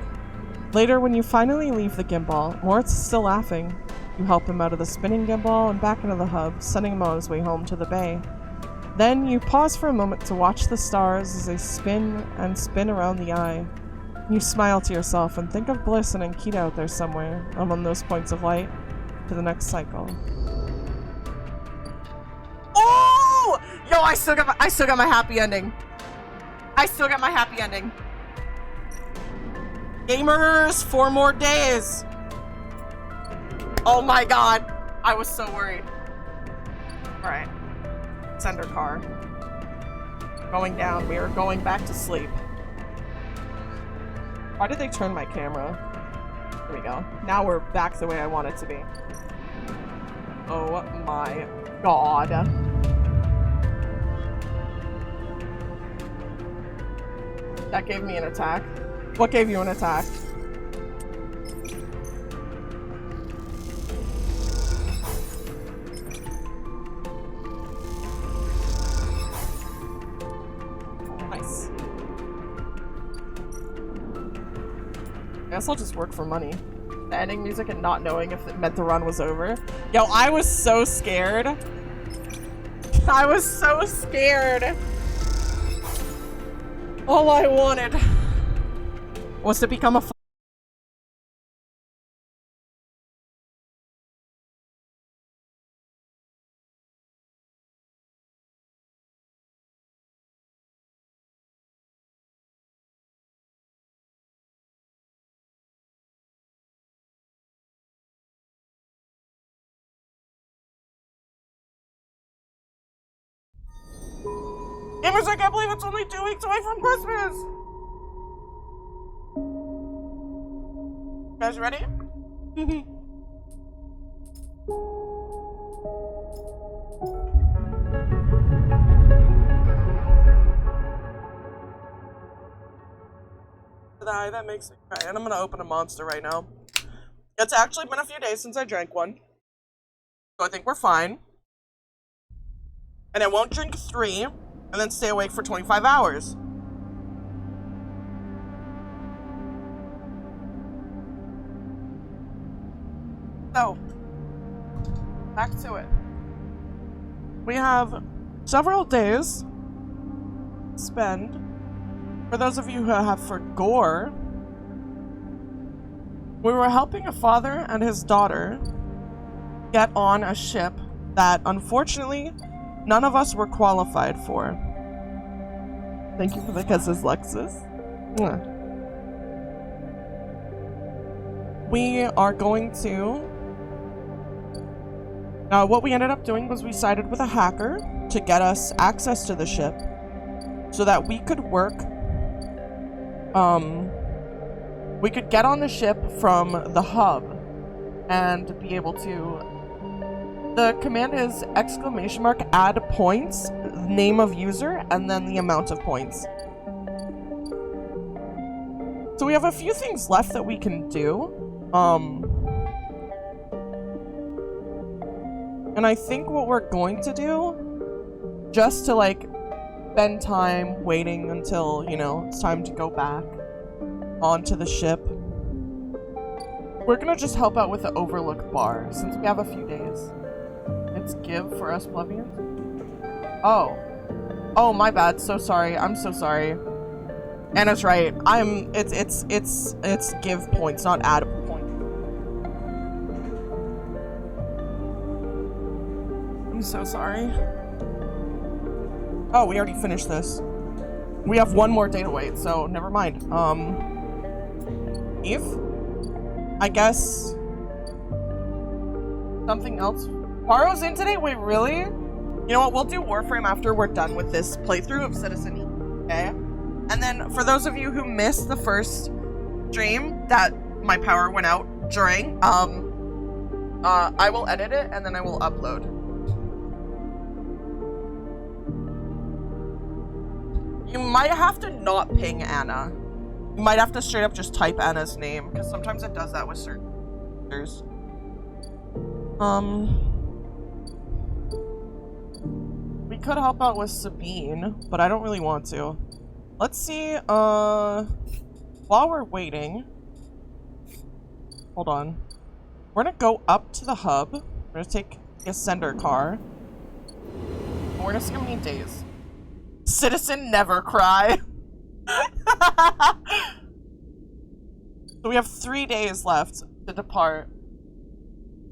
Later, when you finally leave the gimbal, Moritz is still laughing. You help him out of the spinning gimbal and back into the hub, sending him on his way home to the bay. Then you pause for a moment to watch the stars as they spin and spin around the eye. You smile to yourself and think of Bliss and Ankita out there somewhere, among those points of light, to the next cycle. Oh! Yo, I still got my happy ending. I still got my happy ending. Gamers, 4 more days. Oh my god. I was so worried. Alright. Sender car. Going down. We are going back to sleep. Why did they turn my camera? There we go. Now we're back the way I want it to be. Oh my god. That gave me an attack. What gave you an attack? Nice. I guess I'll just work for money. The ending music and not knowing if it meant the run was over. Yo, I was so scared. I was so scared. All I wanted was to become a Gamers, I can't believe it's only 2 weeks away from Christmas! You guys ready? That makes me cry. And I'm gonna open a monster right now. It's actually been a few days since I drank one. So I think we're fine. And I won't drink 3 and then stay awake for 25 hours. So, back to it. We have several days to spend. For those of you who have for gore, we were helping a father and his daughter get on a ship that, unfortunately, none of us were qualified for. Thank you for the kisses, Lexus. Mwah. We are going to... what we ended up doing was we sided with a hacker to get us access to the ship so that we could work... we could get on the ship from the hub and be able to... The command is !add points, name of user, and then the amount of points. So we have a few things left that we can do. And I think what we're going to do, just to like spend time waiting until, you know, it's time to go back onto the ship, We're gonna just help out with the Overlook bar, since we have a few days. It's give for us plebeians? Oh. Oh, my bad. So sorry. I'm so sorry. Anna's right. It's give points, not add points. I'm so sorry. Oh, we already finished this. We have one more day to wait, so never mind. Eve? I guess something else. Baro's in today? Wait, really? You know what? We'll do Warframe after we're done with this playthrough of Citizen E, okay? And then for those of you who missed the first stream that my power went out during, I will edit it and then I will upload. You might have to not ping Anna. You might have to straight up just type Anna's name, because sometimes it does that with certain characters. We could help out with Sabine, but I don't really want to. Let's see, while we're waiting, hold on. We're gonna go up to the hub. We're gonna take the Ascender car. We're gonna see how many days. Citizen never cry. So we have 3 days left to depart.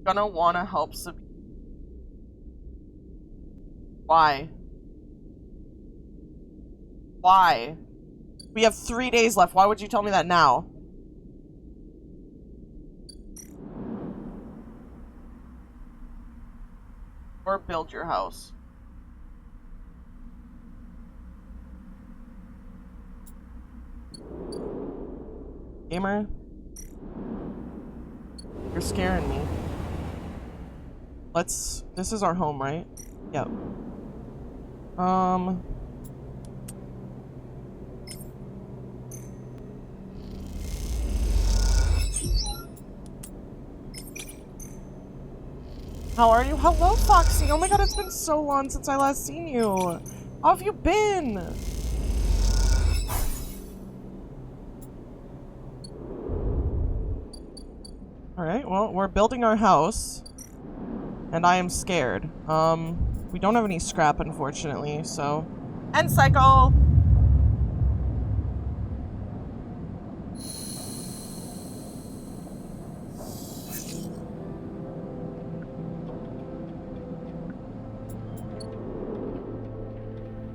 Gonna wanna help Sabine. Why? Why? We have 3 days left. Why would you tell me that now? Or build your house. Gamer? You're scaring me. This is our home, right? Yep. How are you? Hello, Foxy! Oh my god, it's been so long since I last seen you! How have you been? Alright, well, we're building our house. And I am scared. We don't have any scrap, unfortunately, so... End cycle!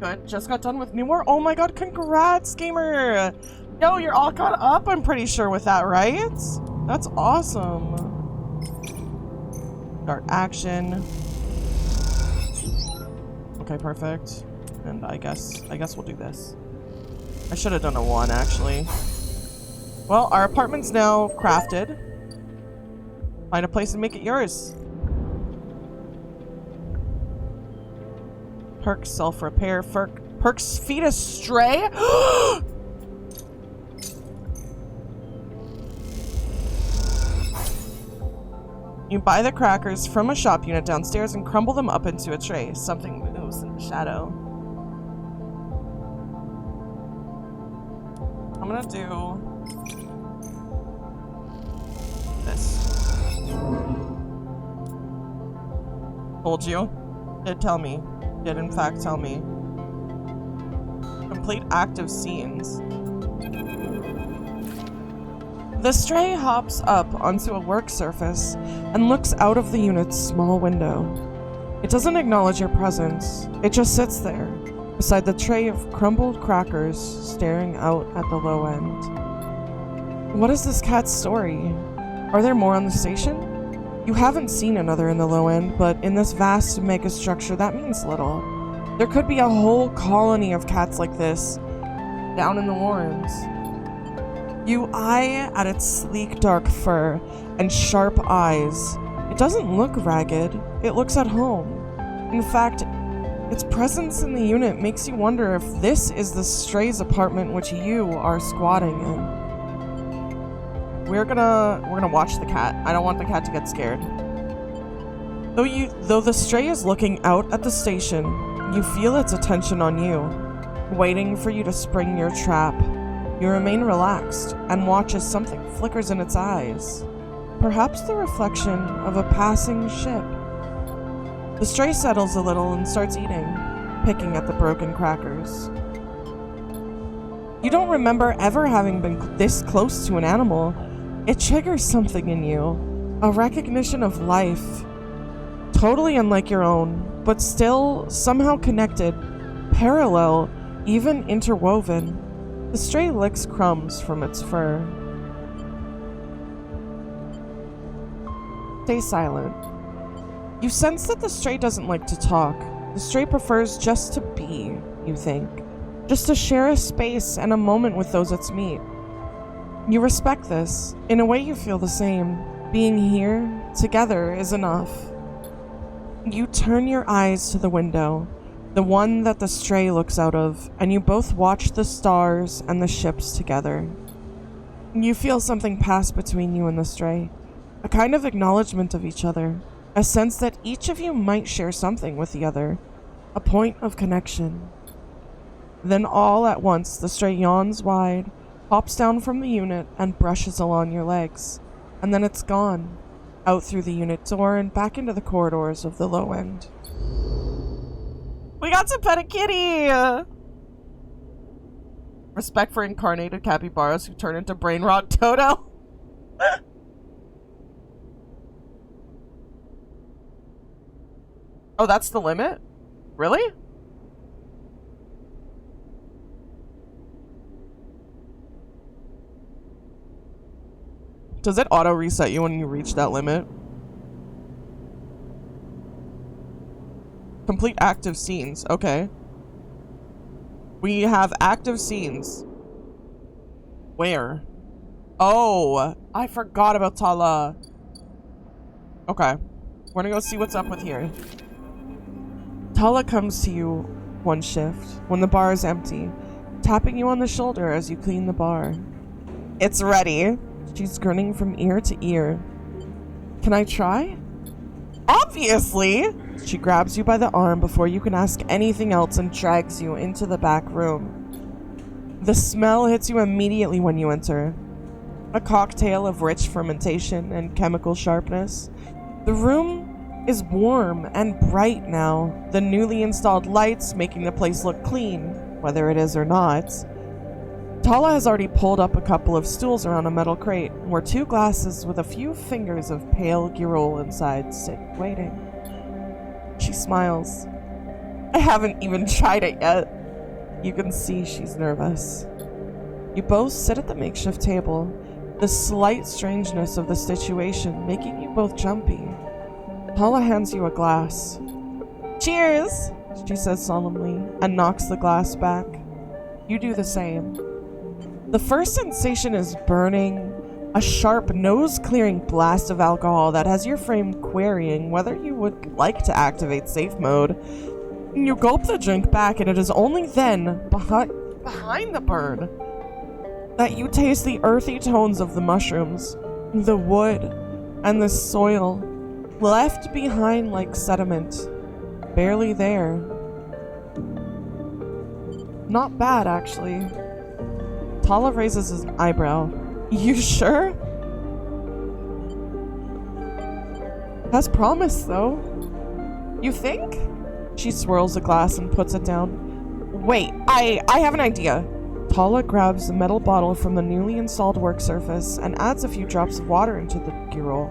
Good, just got done with New War. Oh my god, congrats, gamer! Yo, you're all caught up, I'm pretty sure, with that, right? That's awesome. Start action. Okay, perfect. And I guess we'll do this. I should have done a 1, actually. Well, our apartment's now crafted. Find a place and make it yours. Perks self-repair. Perks feed a stray? You buy the crackers from a shop unit downstairs and crumble them up into a tray. Something moves in the shadow. I'm gonna do this. Told you. Did tell me. Did in fact tell me. Complete active scenes. The stray hops up onto a work surface and looks out of the unit's small window. It doesn't acknowledge your presence. It just sits there, beside the tray of crumbled crackers, staring out at the low end. What is this cat's story? Are there more on the station? You haven't seen another in the low end, but in this vast megastructure, that means little. There could be a whole colony of cats like this down in the Warrens. You eye at its sleek dark fur and sharp eyes. It doesn't look ragged, it looks at home. In fact, its presence in the unit makes you wonder if this is the stray's apartment which you are squatting in. We're gonna watch the cat. I don't want the cat to get scared. Though the stray is looking out at the station, you feel its attention on you, waiting for you to spring your trap. You remain relaxed and watch as something flickers in its eyes. perhaps the reflection of a passing ship. The stray settles a little and starts eating, picking at the broken crackers. You don't remember ever having been this close to an animal. It triggers something in you, a recognition of life, totally unlike your own, but still somehow connected, parallel, even interwoven. The stray licks crumbs from its fur. Stay silent. You sense that the stray doesn't like to talk. The stray prefers just to be, you think. Just to share a space and a moment with those it's meet. You respect this. In a way you feel the same. Being here, together, is enough. You turn your eyes to the window, the one that the stray looks out of, and you both watch the stars and the ships together. You feel something pass between you and the stray, a kind of acknowledgement of each other, a sense that each of you might share something with the other, a point of connection. Then all at once the stray yawns wide, hops down from the unit, and brushes along your legs, and then it's gone, out through the unit door and back into the corridors of the low end. We got to pet a kitty! Respect for incarnated capybaras who turn into brain rot Toto. Oh, that's the limit? Really? Does it auto reset you when you reach that limit? Complete active scenes. Okay. We have active scenes. Where? Oh, I forgot about Tala. Okay. We're gonna go see what's up with here. Tala comes to you one shift when the bar is empty, tapping you on the shoulder as you clean the bar. It's ready. She's grinning from ear to ear. Can I try? Obviously! She grabs you by the arm before you can ask anything else and drags you into the back room. The smell hits you immediately when you enter. A cocktail of rich fermentation and chemical sharpness. The room is warm and bright now, the newly installed lights making the place look clean, whether it is or not. Tala has already pulled up a couple of stools around a metal crate, where 2 glasses with a few fingers of pale girol inside sit waiting. She smiles. I haven't even tried it yet. You can see she's nervous. You both sit at the makeshift table, the slight strangeness of the situation making you both jumpy. Tala hands you a glass. Cheers, she says solemnly, and knocks the glass back. You do the same. The first sensation is burning, a sharp, nose-clearing blast of alcohol that has your frame querying whether you would like to activate safe mode. You gulp the drink back, and it is only then, behind the burn, that you taste the earthy tones of the mushrooms, the wood, and the soil, left behind like sediment, barely there. Not bad, actually. Tala raises his eyebrow. You sure? Has promise, though. You think? She swirls the glass and puts it down. Wait, I have an idea. Tala grabs the metal bottle from the newly installed work surface and adds a few drops of water into the girol.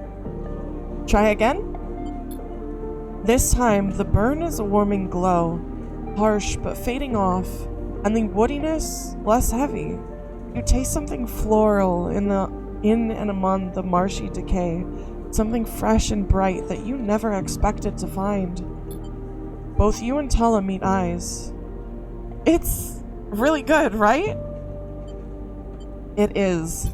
Try again? This time, the burn is a warming glow, harsh but fading off, and the woodiness less heavy. You taste something floral in and among the marshy decay, something fresh and bright that you never expected to find. Both you and Tala meet eyes. It's really good, right? It is.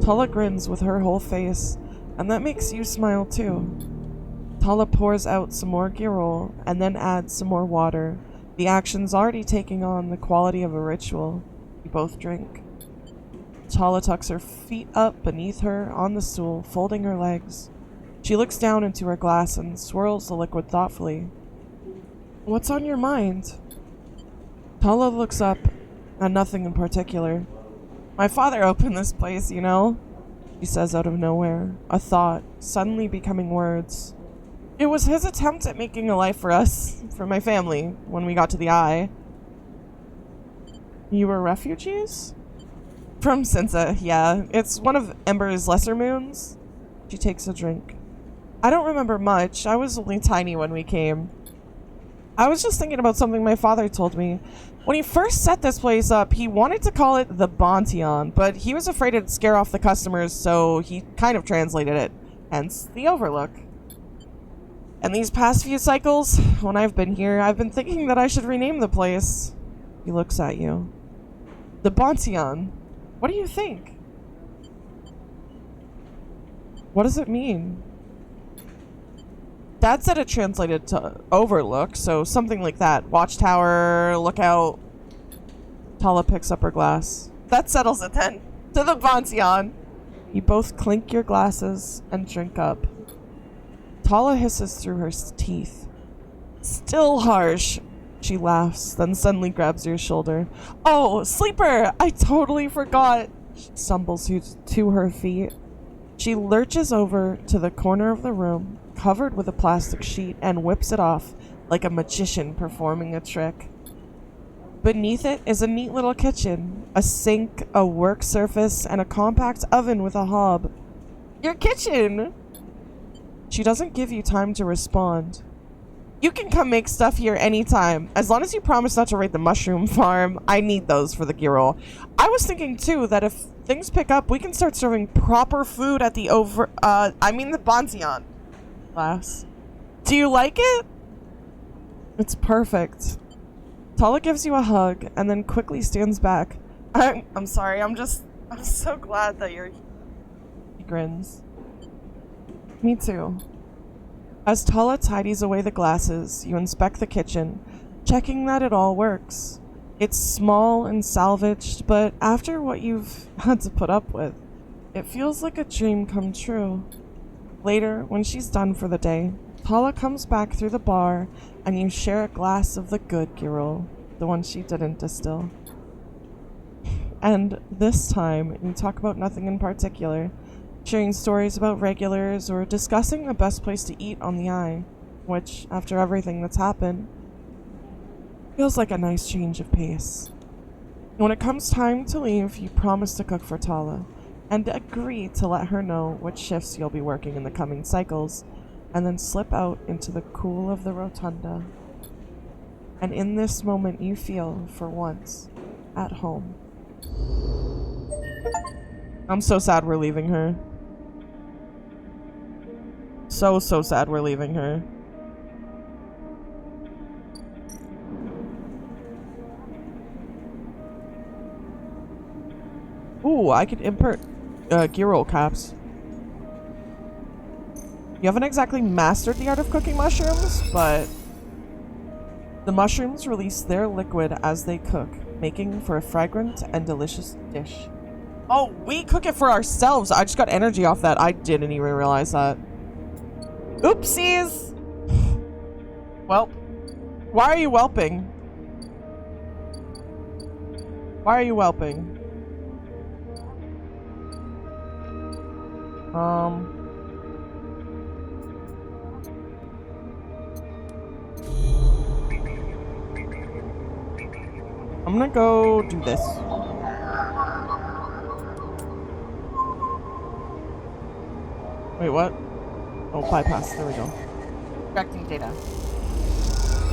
Tala grins with her whole face, and that makes you smile too. Tala pours out some more girol and then adds some more water, the action's already taking on the quality of a ritual. You both drink. Tala tucks her feet up beneath her on the stool, folding her legs. She looks down into her glass and swirls the liquid thoughtfully. What's on your mind? Tala looks up, and nothing in particular. My father opened this place, you know? she says out of nowhere, a thought suddenly becoming words. It was his attempt at making a life for us, for my family, when we got to the Eye. You were refugees? From Cinza, yeah. It's one of Ember's lesser moons. She takes a drink. I don't remember much. I was only tiny when we came. I was just thinking about something my father told me. When he first set this place up, he wanted to call it the Bontion, but he was afraid it'd scare off the customers, so he kind of translated it. Hence, the Overlook. And these past few cycles, when I've been here, I've been thinking that I should rename the place. He looks at you. The Bontion. What do you think? What does it mean? Dad said it translated to Overlook, so something like that. Watchtower, lookout. Tala picks up her glass. That settles it then. To the Bontion. You both clink your glasses and drink up. Tala hisses through her teeth. Still harsh. She laughs, then suddenly grabs your shoulder. Oh, Sleeper! I totally forgot! She stumbles to her feet. She lurches over to the corner of the room, covered with a plastic sheet, and whips it off like a magician performing a trick. Beneath it is a neat little kitchen, a sink, a work surface, and a compact oven with a hob. Your kitchen! She doesn't give you time to respond. You can come make stuff here anytime, as long as you promise not to raid the mushroom farm. I need those for the gear roll. I was thinking too that if things pick up, we can start serving proper food at the the Bontion. Class. Do you like it? It's perfect. Tala gives you a hug and then quickly stands back. I'm sorry, I'm so glad that you're... He grins. Me too. As Tala tidies away the glasses, you inspect the kitchen, checking that it all works. It's small and salvaged, but after what you've had to put up with, it feels like a dream come true. Later, when she's done for the day, Tala comes back through the bar and you share a glass of the good Girl, the one she didn't distill. And this time, you talk about nothing in particular, sharing stories about regulars or discussing the best place to eat on the Eye, which, after everything that's happened, feels like a nice change of pace. When it comes time to leave, you promise to cook for Tala, and agree to let her know what shifts you'll be working in the coming cycles, and then slip out into the cool of the rotunda. And in this moment you feel, for once, at home. I'm so sad we're leaving her. So sad we're leaving her. Ooh, I could import gear roll caps. You haven't exactly mastered the art of cooking mushrooms, but the mushrooms release their liquid as they cook, making for a fragrant and delicious dish. Oh, we cook it for ourselves. I just got energy off that. I didn't even realize that. Oopsies! Well, why are you whelping? Why are you whelping? I'm gonna go do this. Wait, what? Oh, bypass. There we go. Extracting data.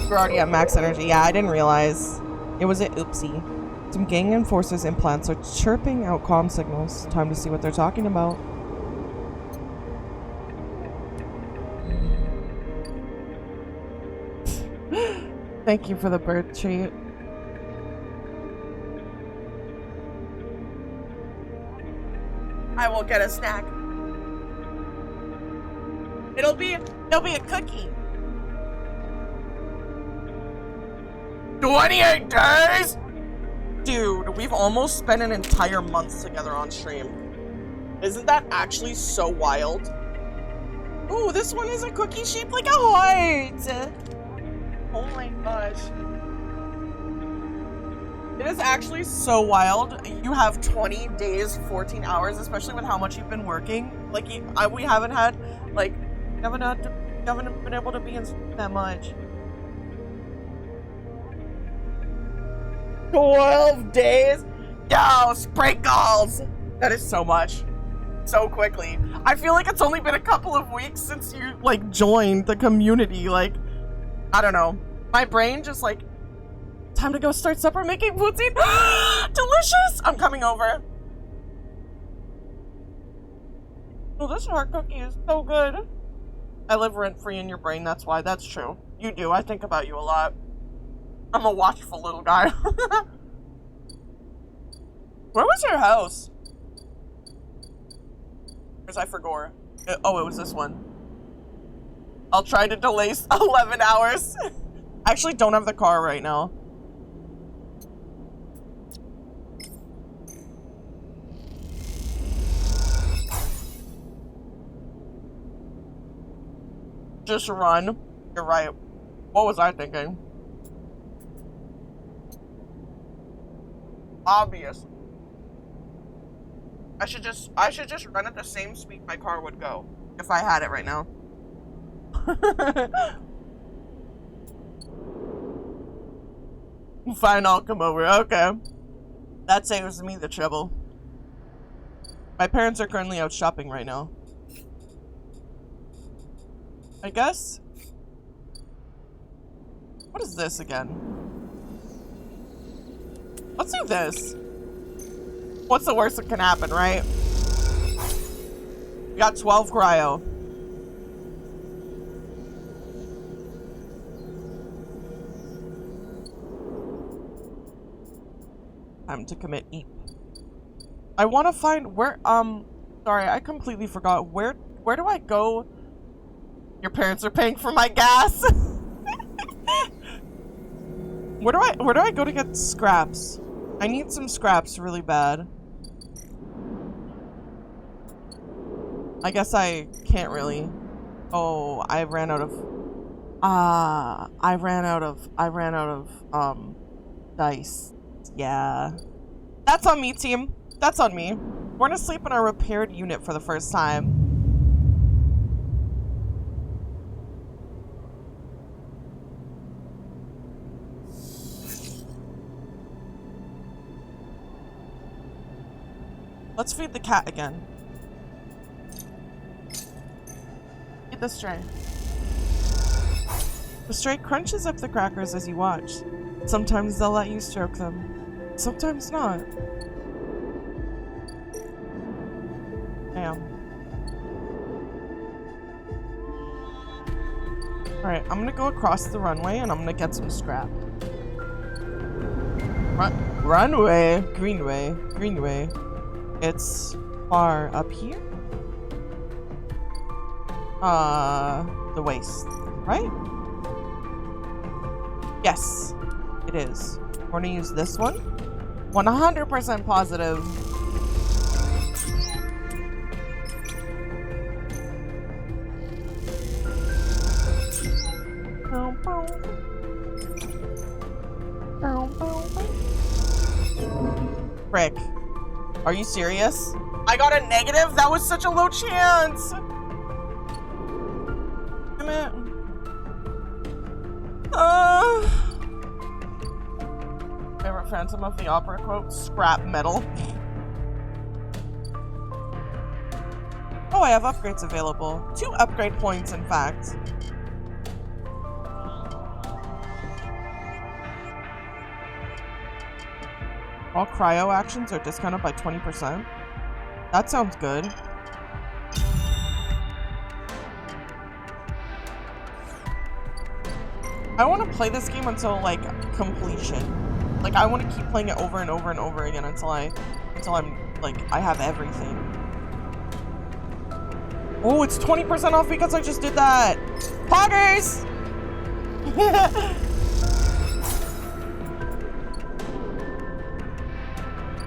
We're already at max energy. Yeah, I didn't realize. It was an oopsie. Some gang enforcers' implants are chirping out comm signals. Time to see what they're talking about. Thank you for the bird treat. I will get a snack. It'll be a cookie. 28 days? Dude, we've almost spent an entire month together on stream. Isn't that actually so wild? Ooh, this one is a cookie shaped like a heart. Oh my gosh. It is actually so wild. You have 20 days, 14 hours, especially with how much you've been working. Like, we haven't had, like, haven't been able to be in that much. 12 days? Yo, sprinkles! That is so much. So quickly. I feel like it's only been a couple of weeks since you, like, joined the community. Like, I don't know. My brain just, like, time to go start supper making poutine. Delicious! I'm coming over. Oh, this heart cookie is so good. I live rent-free in your brain, that's why. That's true. You do. I think about you a lot. I'm a watchful little guy. Where was your house? Because I forgot. Oh, it was this one. I'll try to delay 11 hours. I actually don't have the car right now. Just run. You're right. What was I thinking? Obvious. I should just run at the same speed my car would go if I had it right now. Fine, I'll come over. Okay. That saves me the trouble. My parents are currently out shopping right now. I guess. What is this again? Let's do this. What's the worst that can happen, right? We got 12 cryo. Time to commit eep. I want to find where, sorry, I completely forgot. Where do I go? Your parents are paying for my gas. Where do I go to get scraps? I need some scraps really bad. I guess I can't really. Oh, I ran out of dice. Yeah. That's on me, team. That's on me. We're gonna sleep in our repaired unit for the first time. Let's feed the cat again. Feed the stray. The stray crunches up the crackers as you watch. Sometimes they'll let you stroke them. Sometimes not. Damn. Alright, I'm gonna go across the runway and I'm gonna get some scrap. Runway? Greenway. Greenway. It's far up here. The waist, right? Yes, it is. We're gonna use this one. 100% positive. Frick. Are you serious? I got a negative? That was such a low chance! Damn it. Favorite Phantom of the Opera quote? Scrap metal. Oh, I have upgrades available. 2 upgrade points, in fact. All cryo actions are discounted by 20%. That sounds good. I want to play this game until, like, completion. Like, I want to keep playing it over and over and over again until I'm, like, I have everything. Oh, it's 20% off because I just did that! Poggers!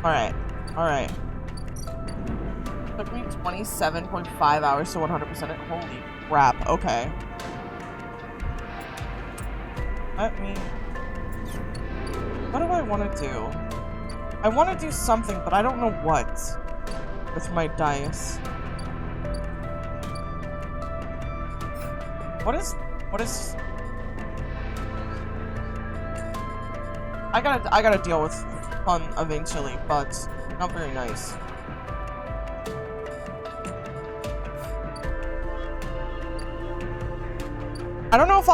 Alright. Took me 27.5 hours to 100%. Holy crap, okay. Let me... What do I want to do? I want to do something, but I don't know what with my dice. What is... I gotta deal with fun eventually, but not very nice. I don't know if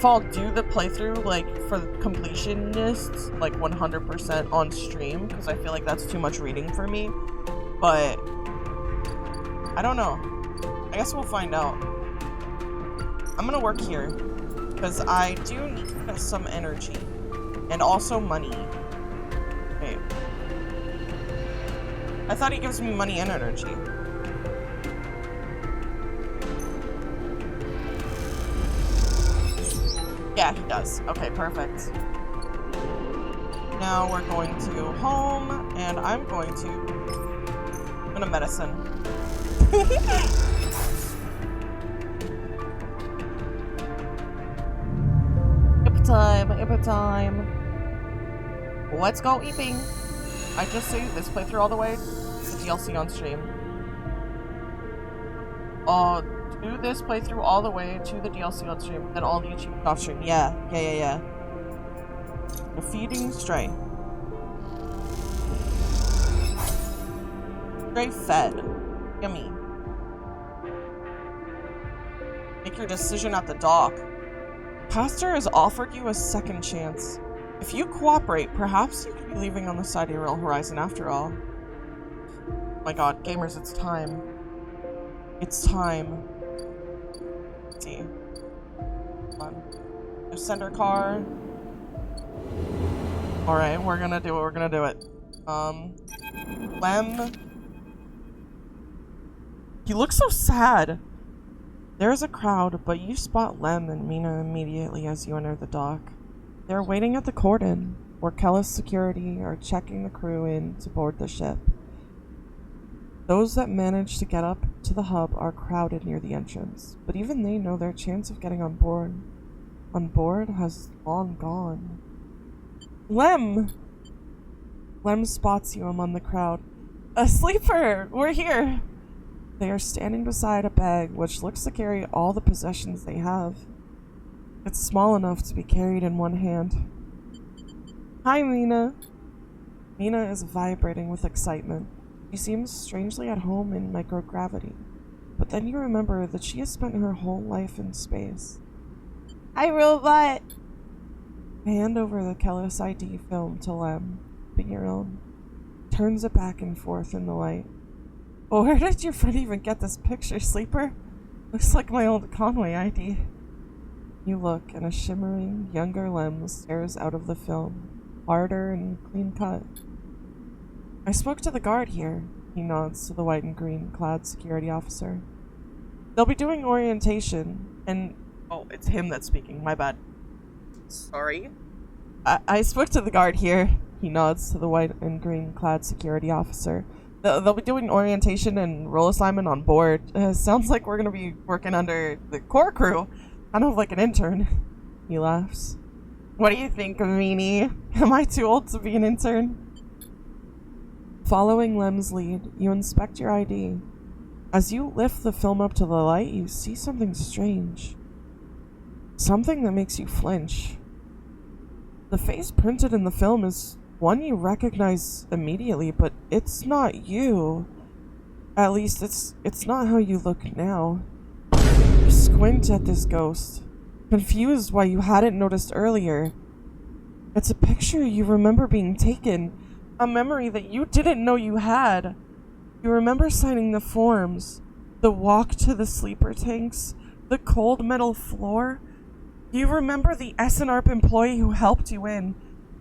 I'll do the playthrough like for completionists like 100% on stream, because I feel like that's too much reading for me. But I don't know. I guess we'll find out. I'm gonna work here because I do need some energy and also money. Wait. I thought he gives me money and energy. Yeah, he does. Okay, perfect. Now we're going to home, and I'm gonna medicine. Ip time. Let's go eeping. I just saved this playthrough all the way. The DLC on stream. Do this playthrough all the way to the DLC on stream, and all the achievements off stream. Yeah. Defeating Stray. Stray fed. Yummy. Make your decision at the dock. Pastor has offered you a second chance. If you cooperate, perhaps you could be leaving on the side of your real horizon after all. My god, gamers, it's time. It's time. Let's see. Hold on. Just send our car. Alright, we're gonna do it. Lem. He looks so sad. There is a crowd, but you spot Lem and Mina immediately as you enter the dock. They're waiting at the cordon, where Kellis security are checking the crew in to board the ship. Those that manage to get up to the hub are crowded near the entrance, but even they know their chance of getting on board has long gone. Lem! Lem spots you among the crowd. A sleeper! We're here! They are standing beside a bag which looks to carry all the possessions they have. It's small enough to be carried in one hand. Hi, Mina! Mina is vibrating with excitement. She seems strangely at home in microgravity, but then you remember that she has spent her whole life in space. Hi, robot! I hand over the Kellis ID film to Lem, but your own. Turns it back and forth in the light. Oh, where did your friend even get this picture, Sleeper? Looks like my old Conway ID. You look, and a shimmering, younger Lem stares out of the film, harder and clean cut. I spoke to the guard here. He nods to the white and green clad security officer. They'll be doing orientation, and... Oh, it's him that's speaking, my bad. Sorry. I spoke to the guard here. He nods to the white and green clad security officer. They'll be doing orientation and role assignment on board. Sounds like we're gonna be working under the core crew. Kind of like an intern. He laughs. What do you think, Meanie? Am I too old to be an intern? Following Lem's lead, you inspect your ID. As you lift the film up to the light, you see something strange. Something that makes you flinch. The face printed in the film is one you recognize immediately, but it's not you. At least it's not how you look now. You squint at this ghost, confused why you hadn't noticed earlier. It's a picture you remember being taken, a memory that you didn't know you had. You remember signing the forms, the walk to the sleeper tanks, the cold metal floor. You remember the SNARP employee who helped you in,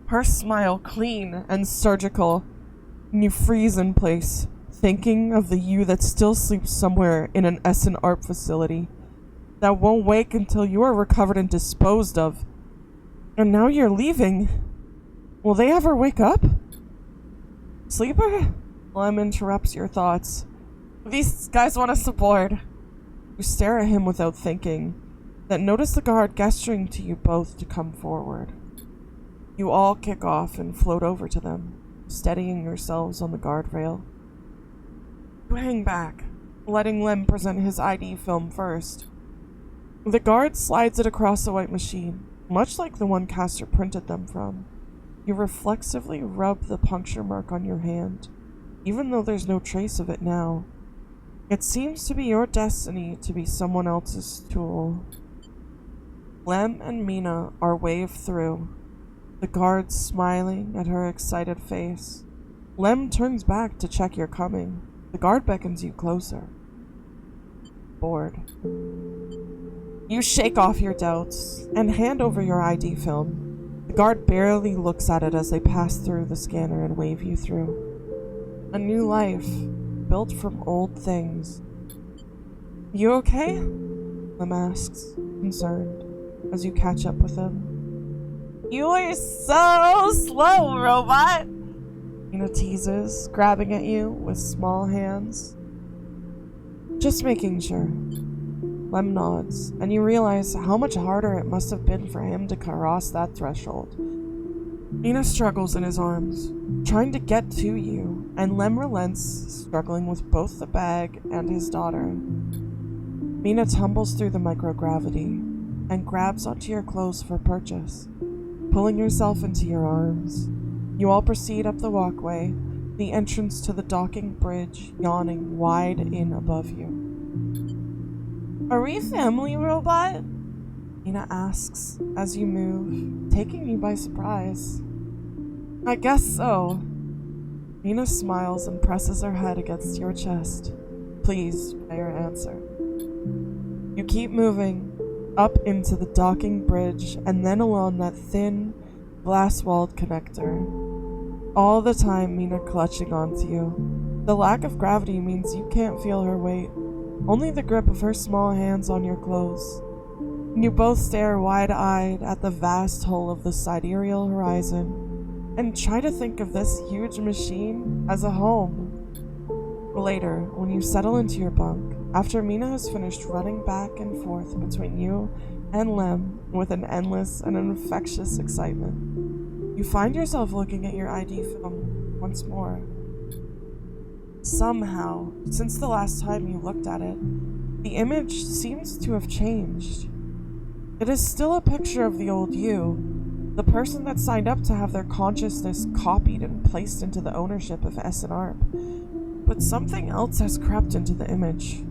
her smile clean and surgical. And you freeze in place, thinking of the you that still sleeps somewhere in an SNARP facility, that won't wake until you are recovered and disposed of. And now you're leaving. Will they ever wake up? Sleeper? Lem interrupts your thoughts. These guys want us aboard. You stare at him without thinking, then notice the guard gesturing to you both to come forward. You all kick off and float over to them, steadying yourselves on the guardrail. You hang back, letting Lem present his ID film first. The guard slides it across the white machine, much like the one Castor printed them from. You reflexively rub the puncture mark on your hand, even though there's no trace of it now. It seems to be your destiny to be someone else's tool. Lem and Mina are waved through, the guard smiling at her excited face. Lem turns back to check you're coming. The guard beckons you closer. Bored. You shake off your doubts and hand over your ID film. The guard barely looks at it as they pass through the scanner and wave you through. A new life, built from old things. You okay? Lem asks, concerned, as you catch up with him. You are so slow, robot! Mina teases, grabbing at you with small hands. Just making sure. Lem nods, and you realize how much harder it must have been for him to cross that threshold. Mina struggles in his arms, trying to get to you, and Lem relents, struggling with both the bag and his daughter. Mina tumbles through the microgravity and grabs onto your clothes for purchase, pulling yourself into your arms. You all proceed up the walkway, the entrance to the docking bridge yawning wide in above you. Are we family, robot? Mina asks as you move, taking you by surprise. I guess so. Mina smiles and presses her head against your chest, pleased by your answer. You keep moving, up into the docking bridge and then along that thin, glass-walled connector. All the time, Mina clutching onto you. The lack of gravity means you can't feel her weight, only the grip of her small hands on your clothes. You both stare wide-eyed at the vast whole of the sidereal horizon and try to think of this huge machine as a home. Later, when you settle into your bunk, after Mina has finished running back and forth between you and Lem with an endless and infectious excitement, you find yourself looking at your ID film once more. Somehow, since the last time you looked at it, the image seems to have changed. It is still a picture of the old you, the person that signed up to have their consciousness copied and placed into the ownership of SNARP. But something else has crept into the image.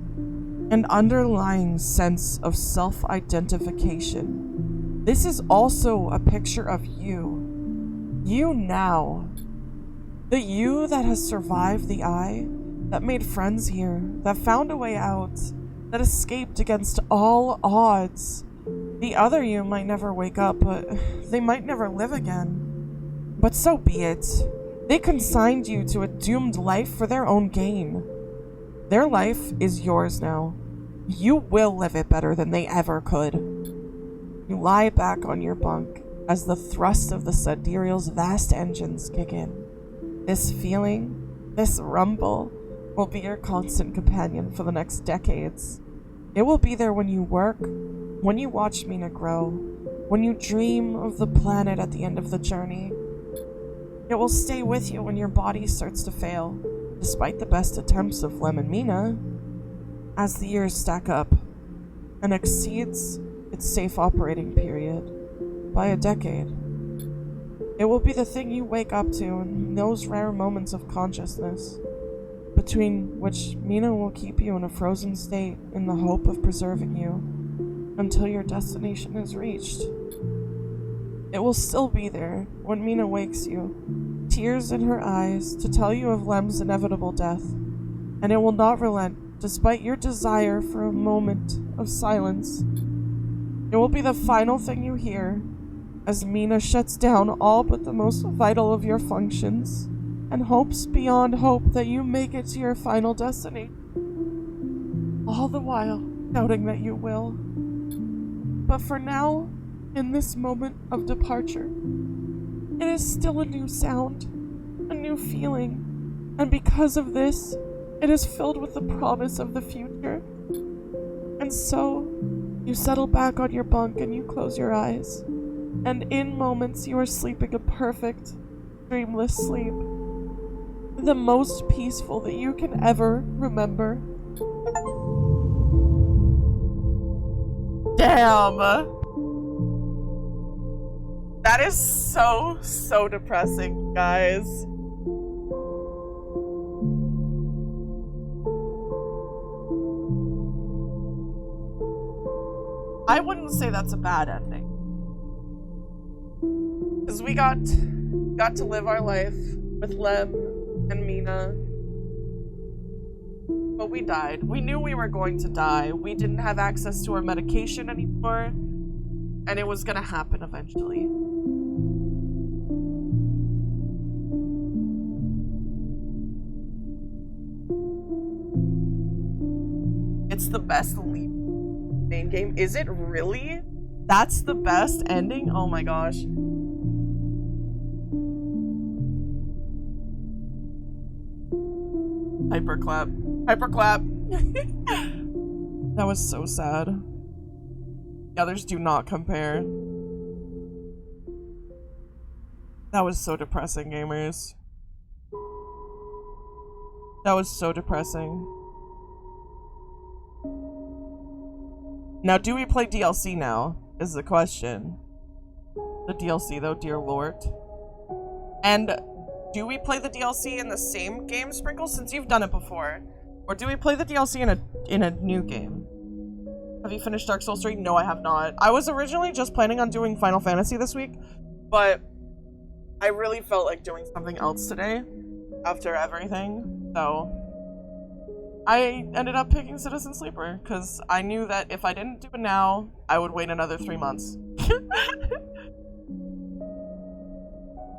An underlying sense of self-identification. This is also a picture of you. You now. The you that has survived the eye, that made friends here, that found a way out, that escaped against all odds. The other you might never wake up, but they might never live again. But so be it. They consigned you to a doomed life for their own gain. Their life is yours now. You will live it better than they ever could. You lie back on your bunk as the thrust of the sidereal's vast engines kick in. This feeling, this rumble, will be your constant companion for the next decades. It will be there when you work, when you watch Mina grow, when you dream of the planet at the end of the journey. It will stay with you when your body starts to fail, despite the best attempts of Lem and Mina, as the years stack up and exceeds its safe operating period by a decade. It will be the thing you wake up to in those rare moments of consciousness, between which Mina will keep you in a frozen state in the hope of preserving you until your destination is reached. It will still be there when Mina wakes you, tears in her eyes to tell you of Lem's inevitable death, and it will not relent despite your desire for a moment of silence. It will be the final thing you hear as Mina shuts down all but the most vital of your functions and hopes beyond hope that you make it to your final destiny. All the while doubting that you will. But for now, in this moment of departure, it is still a new sound, a new feeling, and because of this, it is filled with the promise of the future. And so, you settle back on your bunk and you close your eyes, And in moments you are sleeping a perfect, dreamless sleep. The most peaceful that you can ever remember. Damn! That is so depressing, guys. I wouldn't say that's a bad ending. Because we got to live our life with Lem and Mina. But we died. We knew we were going to die. We didn't have access to our medication anymore. And it was gonna happen eventually. It's the best main game. Is it really? That's the best ending? Oh my gosh. Hyperclap. Hyperclap. That was so sad. The others do not compare. That was so depressing, gamers. That was so depressing. Now, do we play DLC now? Is the question. The DLC, though, dear lord. And do we play the DLC in the same game, Sprinkle, since you've done it before? Or do we play the DLC in a new game? Have you finished Dark Souls 3? No, I have not. I was originally just planning on doing Final Fantasy this week, but I really felt like doing something else today after everything, so I ended up picking Citizen Sleeper, because I knew that if I didn't do it now, I would wait another 3 months.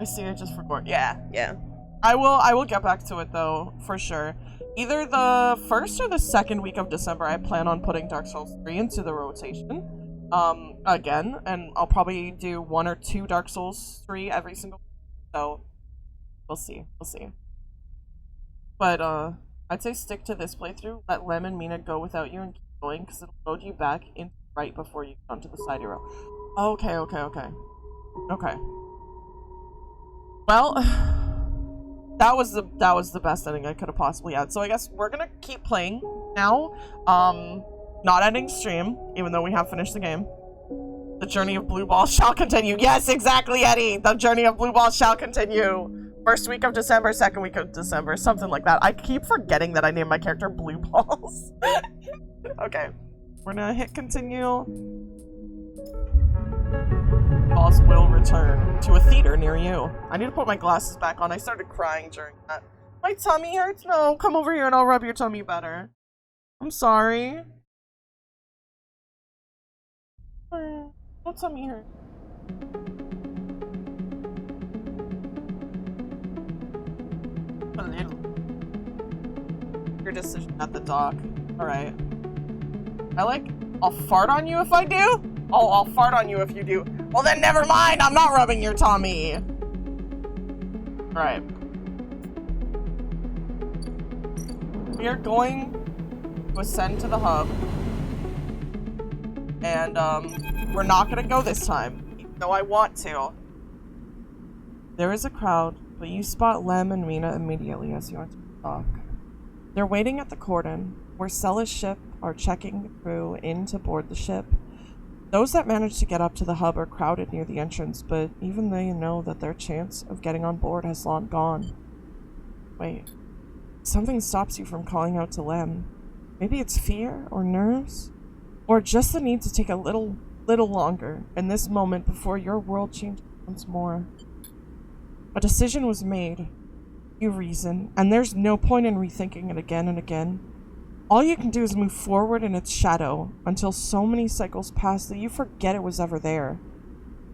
I see it just forgot. Yeah. I will get back to it though, for sure. Either the first or the second week of December, I plan on putting Dark Souls 3 into the rotation. Again, and I'll probably do 1 or 2 Dark Souls 3 every single week. So, we'll see. But, I'd say stick to this playthrough, let Lem and Mina go without you and keep going, because it'll load you back in right before you get onto the side hero. Okay. Well, that was the best ending I could have possibly had. So I guess we're gonna keep playing now. Not ending stream, even though we have finished the game. The journey of Blue Ball shall continue. Yes, exactly, Eddie! The journey of Blue Ball shall continue. First week of December, second week of December, something like that. I keep forgetting that I named my character Blue Balls. Okay, we're gonna hit continue. Balls will return to a theater near you. I need to put my glasses back on. I started crying during that. My tummy hurts? No, come over here and I'll rub your tummy better. I'm sorry. What tummy hurt? A little. Your decision at the dock. Alright. I'll fart on you if I do? Oh, I'll fart on you if you do. Well then never mind, I'm not rubbing your tummy. Alright. We are going to ascend to the hub. And, we're not gonna go this time, even though I want to. There is a crowd, but you spot Lem and Mina immediately as you enter the dock. They're waiting at the cordon, where Cella's ship are checking the crew in to board the ship. Those that manage to get up to the hub are crowded near the entrance, but even they know that their chance of getting on board has long gone. Wait. Something stops you from calling out to Lem. Maybe it's fear or nerves? Or just the need to take a little longer in this moment before your world changes once more. A decision was made. You reason, and there's no point in rethinking it again and again. All you can do is move forward in its shadow until so many cycles pass that you forget it was ever there.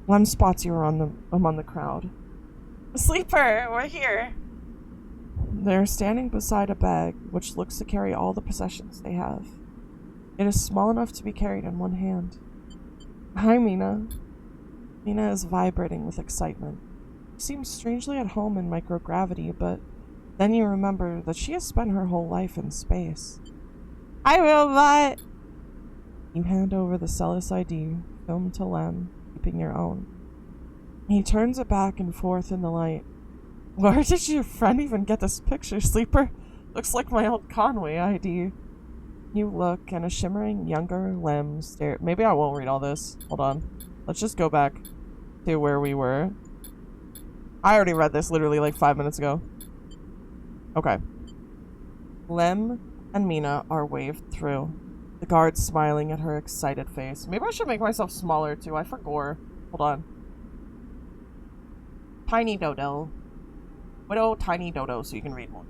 Lem spots you among the crowd. Sleeper, we're here. They're standing beside a bag which looks to carry all the possessions they have. It is small enough to be carried in one hand. Hi, Mina. Mina is vibrating with excitement. She seems strangely at home in microgravity, but then you remember that she has spent her whole life in space. Hi, robot! You hand over the Celis ID, filmed to Lem, keeping your own. He turns it back and forth in the light. Where did your friend even get this picture, Sleeper? Looks like my old Conway ID. You look, and a shimmering younger Lem stare. Maybe I won't read all this. Hold on. Let's just go back to where we were. I already read this literally like 5 minutes ago. Okay. Lem and Mina are waved through. The guard smiling at her excited face. Maybe I should make myself smaller too. I forgot. Hold on. Tiny Dodo. Widow Tiny Dodo so you can read more.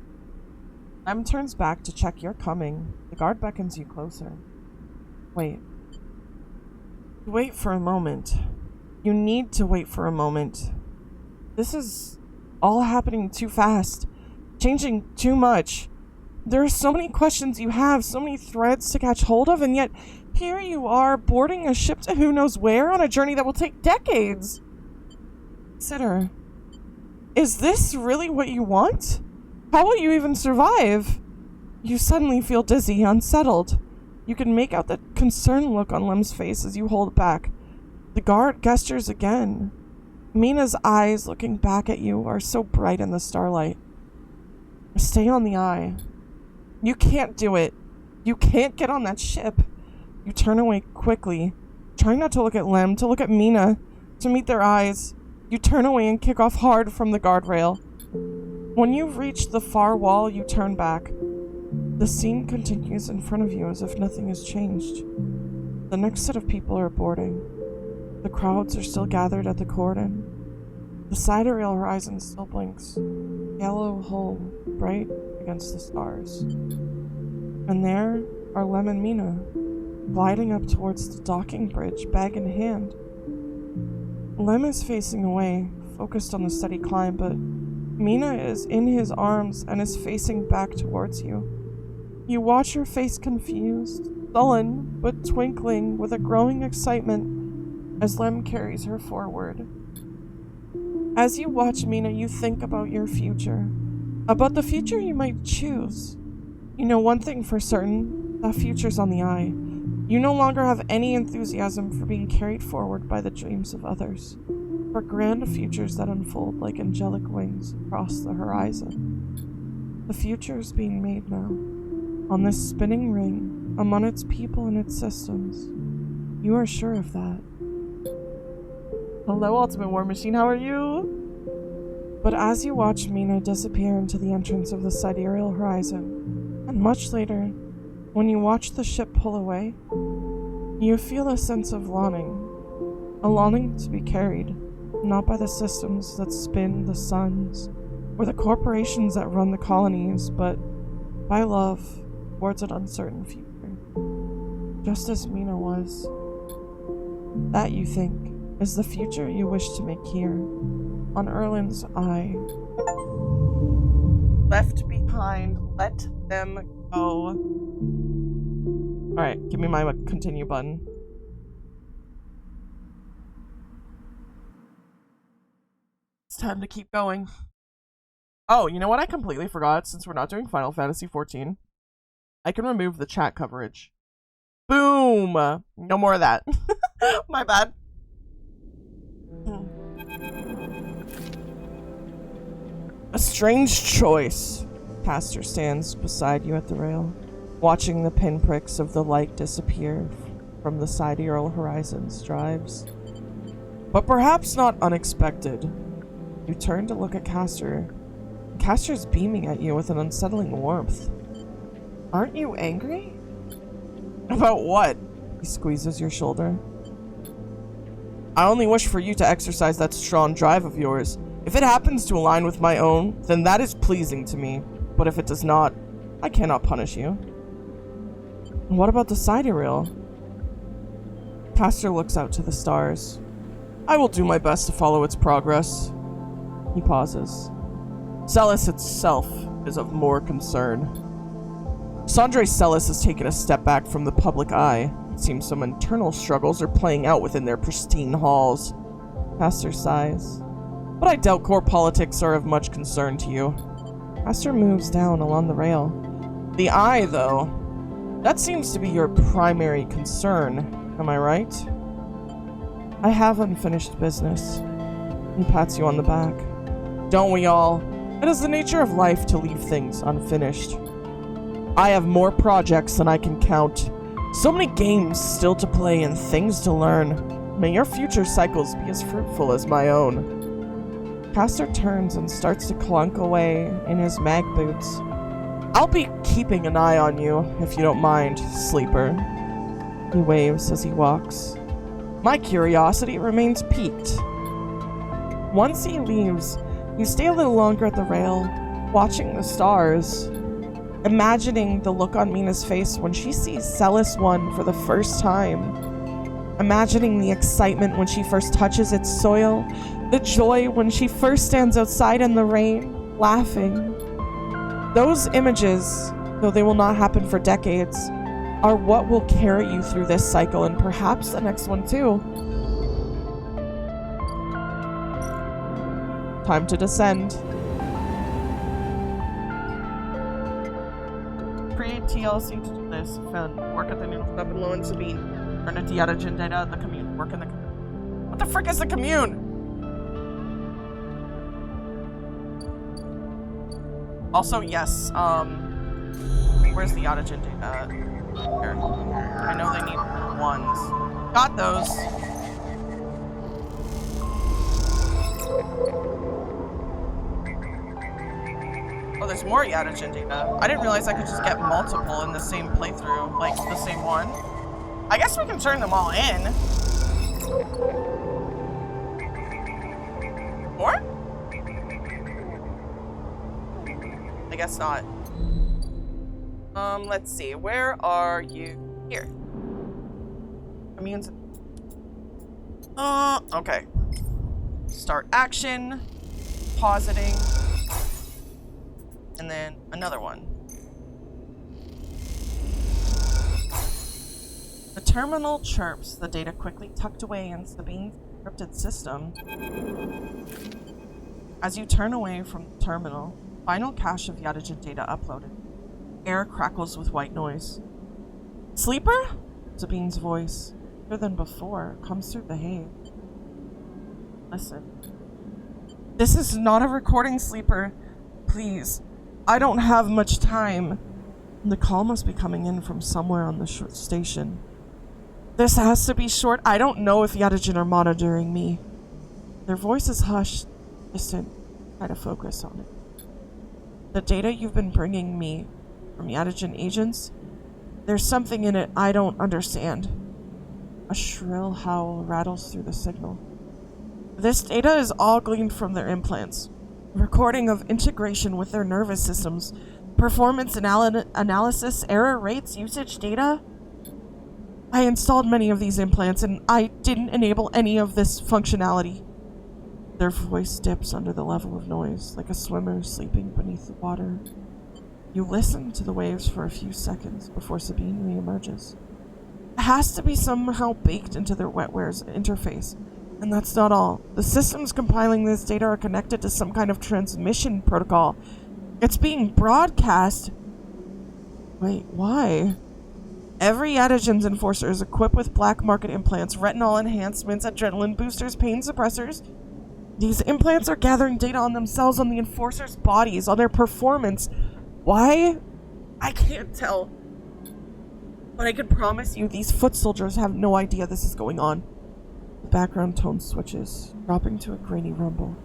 Lem turns back to check you're coming. The guard beckons you closer. Wait. Wait for a moment. You need to wait for a moment. This is all happening too fast. Changing too much. There are so many questions you have, so many threads to catch hold of, and yet here you are boarding a ship to who knows where on a journey that will take decades. Consider. Is this really what you want? How will you even survive? You suddenly feel dizzy, unsettled. You can make out the concerned look on Lem's face as you hold back. The guard gestures again. Mina's eyes looking back at you are so bright in the starlight. Stay on the eye. You can't do it. You can't get on that ship. You turn away quickly, trying not to look at Lem, to look at Mina, to meet their eyes. You turn away and kick off hard from the guardrail. When you've reached the far wall, you turn back. The scene continues in front of you as if nothing has changed. The next set of people are boarding. The crowds are still gathered at the cordon. The sidereal horizon still blinks, yellow hull bright against the stars. And there are Lem and Mina, gliding up towards the docking bridge, bag in hand. Lem is facing away, focused on the steady climb, but Mina is in his arms and is facing back towards you. You watch her face confused, sullen, but twinkling with a growing excitement as Lem carries her forward. As you watch Mina, you think about your future, about the future you might choose. You know one thing for certain, that future's on the eye. You no longer have any enthusiasm for being carried forward by the dreams of others, for grand futures that unfold like angelic wings across the horizon. The future is being made now, on this spinning ring, among its people and its systems. You are sure of that. Hello, Ultimate War Machine, how are you? But as you watch Mina disappear into the entrance of the sidereal horizon, and much later, when you watch the ship pull away, you feel a sense of longing. A longing to be carried, not by the systems that spin the suns, or the corporations that run the colonies, but by love towards an uncertain future. Just as Mina was. That, you think, is the future you wish to make here, on Erlin's eye. Left behind, let them go. Alright, give me my continue button. It's time to keep going. Oh, you know what I completely forgot? Since we're not doing Final Fantasy XIV, I can remove the chat coverage. Boom! No more of that. My bad. A strange choice. Pastor stands beside you at the rail, watching the pinpricks of the light disappear from the sidereal horizon's drives. But perhaps not unexpected. You turn to look at Castor. Castor's beaming at you with an unsettling warmth. Aren't you angry? About what? He squeezes your shoulder. I only wish for you to exercise that strong drive of yours. If it happens to align with my own, then that is pleasing to me. But if it does not, I cannot punish you. What about the sidereal? Castor looks out to the stars. I will do my best to follow its progress. He pauses. Celis itself is of more concern. Sandre Celis has taken a step back from the public eye. It seems some internal struggles are playing out within their pristine halls. Pastor sighs. But I doubt core politics are of much concern to you. Pastor moves down along the rail. The eye, though, that seems to be your primary concern, am I right? I have unfinished business. He pats you on the back. Don't we all? It is the nature of life to leave things unfinished. I have more projects than I can count. So many games still to play and things to learn. May your future cycles be as fruitful as my own. Castor turns and starts to clunk away in his mag boots. I'll be keeping an eye on you, if you don't mind, sleeper. He waves as he walks. My curiosity remains piqued. Once he leaves, you stay a little longer at the rail, watching the stars, imagining the look on Mina's face when she sees Celis 1 for the first time, imagining the excitement when she first touches its soil, the joy when she first stands outside in the rain, laughing. Those images, though they will not happen for decades, are what will carry you through this cycle and perhaps the next one too. Time to descend. Create TLC to do this. Found work at the new step and low in Sabine. Turn it to Yadagen data at the commune. Work in the commune. What the frick is the commune? Also, yes, where's the Yadagen data? Here. I know they need ones. Got those. Oh, there's more Yadagen data. I didn't realize I could just get multiple in the same playthrough, like the same one. I guess we can turn them all in. More? I guess not. Let's see. Where are you? Here. Immune. Okay. Start action. Positing. And then another one. The terminal chirps, the data quickly tucked away in Sabine's encrypted system. As you turn away from the terminal, final cache of Yadagen data uploaded. Air crackles with white noise. Sleeper? Sabine's voice, louder than before, comes through the haze. Listen. This is not a recording, Sleeper. Please. I don't have much time. The call must be coming in from somewhere on the station. This has to be short. I don't know if Yadagen are monitoring me. Their voice is hushed, distant. Try to focus on it. The data you've been bringing me from Yadagen agents, there's something in it I don't understand. A shrill howl rattles through the signal. This data is all gleaned from their implants. Recording of integration with their nervous systems, performance analysis, error rates, usage data. I installed many of these implants and I didn't enable any of this functionality. Their voice dips under the level of noise, like a swimmer sleeping beneath the water. You listen to the waves for a few seconds before Sabine reemerges. It has to be somehow baked into their wetware's interface. And that's not all. The systems compiling this data are connected to some kind of transmission protocol. It's being broadcast. Wait, why? Every Yadagen's enforcer is equipped with black market implants, retinol enhancements, adrenaline boosters, pain suppressors. These implants are gathering data on themselves, on the enforcers' bodies, on their performance. Why? I can't tell. But I can promise you these foot soldiers have no idea this is going on. The background tone switches, dropping to a grainy rumble.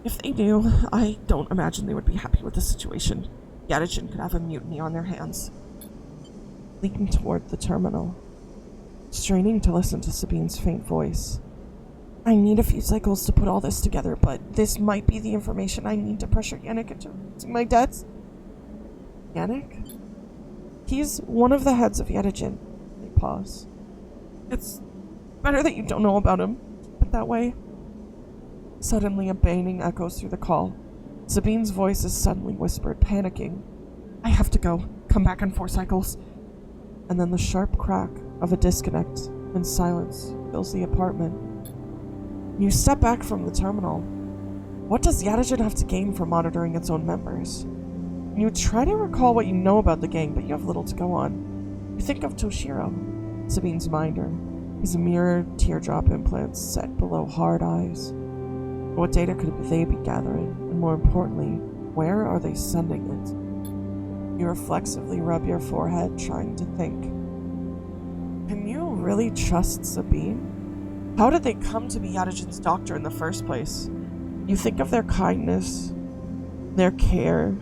If they knew, I don't imagine they would be happy with the situation. Yadagen could have a mutiny on their hands. Leaning toward the terminal, straining to listen to Sabine's faint voice. I need a few cycles to put all this together, but this might be the information I need to pressure Yannick into my debts. Yannick? He's one of the heads of Yadagen. They pause. It's better that you don't know about him. Keep it that way. Suddenly a banging echoes through the call. Sabine's voice is suddenly whispered, panicking. I have to go. Come back in 4 cycles. And then the sharp crack of a disconnect and silence fills the apartment. You step back from the terminal. What does Yadagen have to gain from monitoring its own members? You try to recall what you know about the gang, but you have little to go on. You think of Toshiro, Sabine's minder, his mirrored teardrop implants set below hard eyes. What data could they be gathering? And more importantly, where are they sending it? You reflexively rub your forehead, trying to think. Can you really trust Sabine? How did they come to be Yadajin's doctor in the first place? You think of their kindness, their care,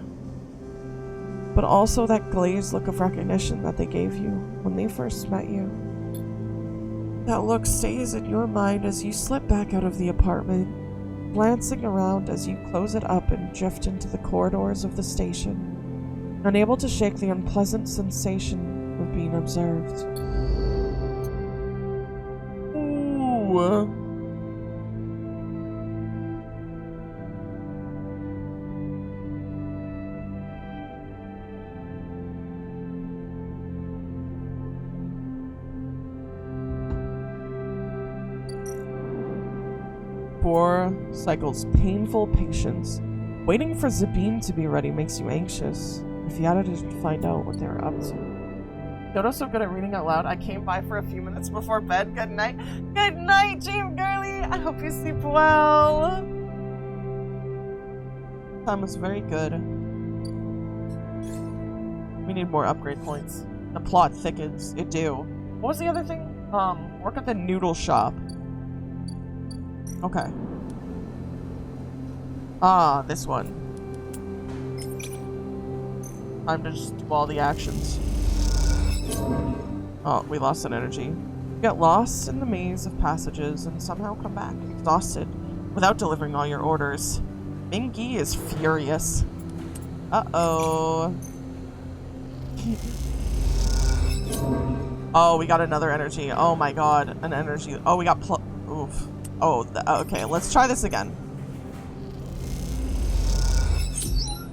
but also that glazed look of recognition that they gave you when they first met you. That look stays in your mind as you slip back out of the apartment, glancing around as you close it up and drift into the corridors of the station, unable to shake the unpleasant sensation of being observed. Ooh. Four cycles painful patience. Waiting for Zabine to be ready makes you anxious. If Yada doesn't find out what they're up to. Dodo's so good at reading out loud. I came by for a few minutes before bed. Good night. Good night, Dream Girly. I hope you sleep well. Time was very good. We need more upgrade points. The plot thickens. It do. What was the other thing? Work at the noodle shop. Okay. Ah, this one. Time to just do all the actions. Oh, we lost an energy. You get lost in the maze of passages and somehow come back exhausted without delivering all your orders. Mingy is furious. Uh-oh. Oh, we got another energy. Oh my god, an energy. Oh, we got oof. Oh, okay, let's try this again.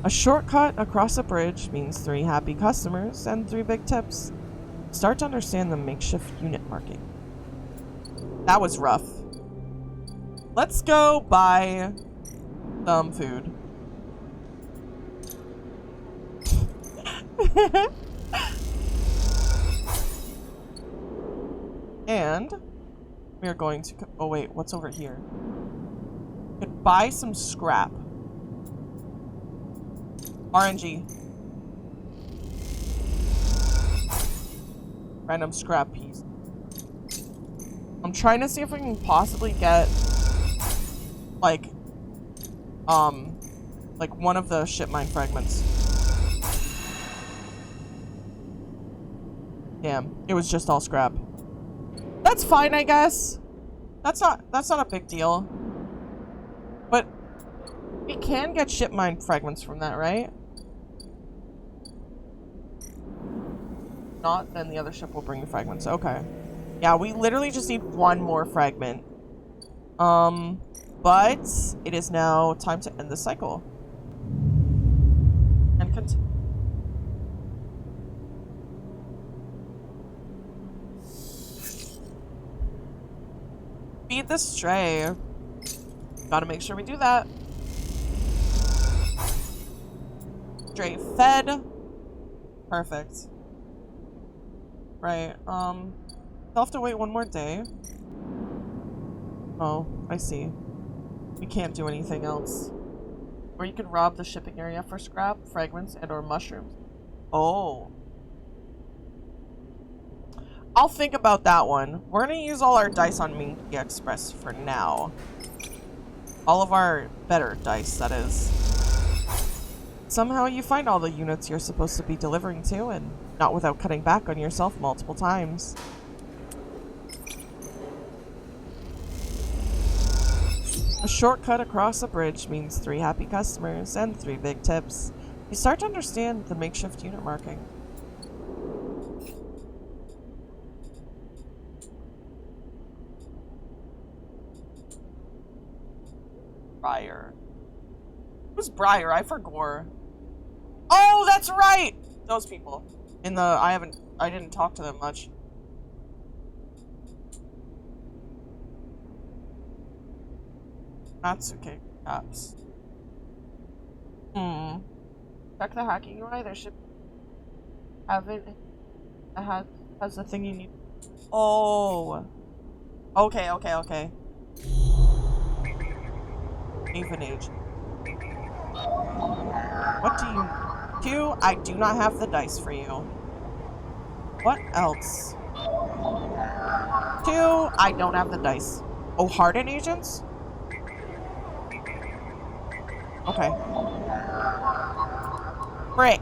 A shortcut across a bridge means 3 happy customers and 3 big tips. Start to understand the makeshift unit marking. That was rough. Let's go buy some food. And we are going to... Oh wait, what's over here? We could buy some scrap. RNG. Random scrap piece. I'm trying to see if we can possibly get like one of the ship mine fragments. Damn, it was just all scrap. That's fine, I guess. That's not a big deal. But we can get ship mine fragments from that, right? Not, then the other ship will bring the fragments. Okay. Yeah, we literally just need 1 more fragment. But it is now time to end the cycle. And continue. Feed the stray. Gotta make sure we do that. Stray fed. Perfect. Right, I'll have to wait 1 more day. Oh, I see. We can't do anything else. Or you can rob the shipping area for scrap, fragments, and or mushrooms. Oh. I'll think about that one. We're gonna use all our dice on Minky Express for now. All of our better dice, that is. Somehow you find all the units you're supposed to be delivering to, and not without cutting back on yourself multiple times. A shortcut across a bridge means 3 happy customers and 3 big tips. You start to understand the makeshift unit marking. Briar. Who's Briar? I forgot. Oh, that's right! Those people. I didn't talk to them much. Natsuke apps. Check the hacking UI. There should have it. Has the thing you need. Oh. Okay. Even age. What do you do? I do not have the dice for you. What else? 2, I don't have the dice. Oh, hardened agents? Okay. Frick.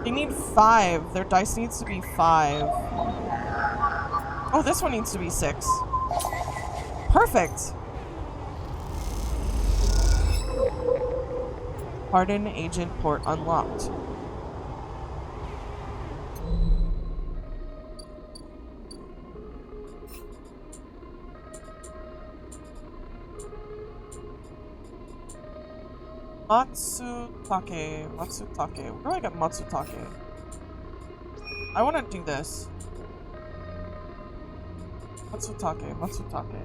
They need 5. Their dice needs to be 5. Oh, this one needs to be 6. Perfect. Hardened agent port unlocked. Matsutake. Matsutake. Where do I get Matsutake? I want to do this. Matsutake. Matsutake.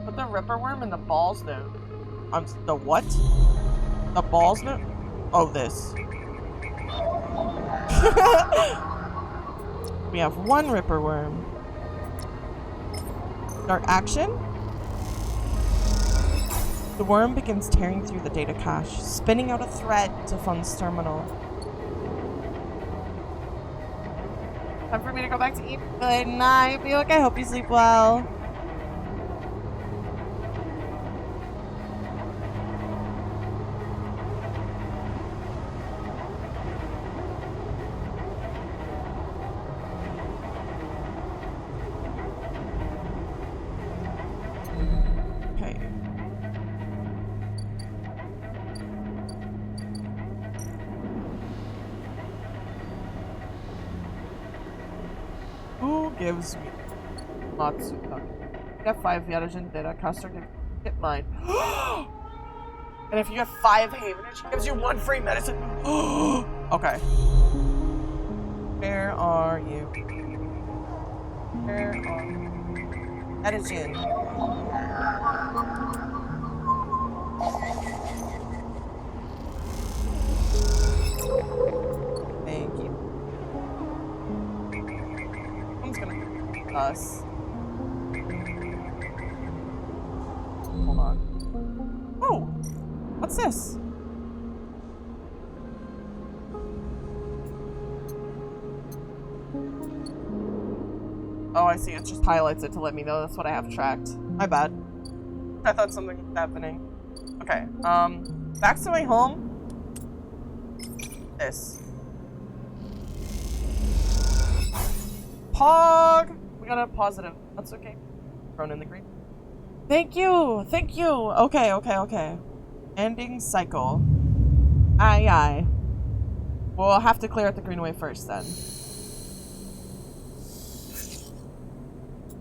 Put the Ripper Worm in the balls node. The what? The balls node? Oh, this. We have 1 Ripper Worm. Start action. The worm begins tearing through the data cache, spinning out a thread to Fun's terminal. Time for me to go back to eat. Good night, Buick. I hope you sleep well. Gives me Matsutake. Get 5 Yadajin data, caster gives hit mine. And if you get 5 Havenage, she gives you 1 free medicine. Okay. Where are you? Where are you? Yadajin. Thank you. Us. Hold on. Oh! What's this? Oh, I see. It just highlights it to let me know that's what I have tracked. My bad. I thought something was happening. Okay, back to my home. This. Pog! We got a positive. That's okay. Thrown in the green. Thank you! Thank you! Okay, okay, okay. Ending cycle. Aye, aye. We'll have to clear out the greenway first, then.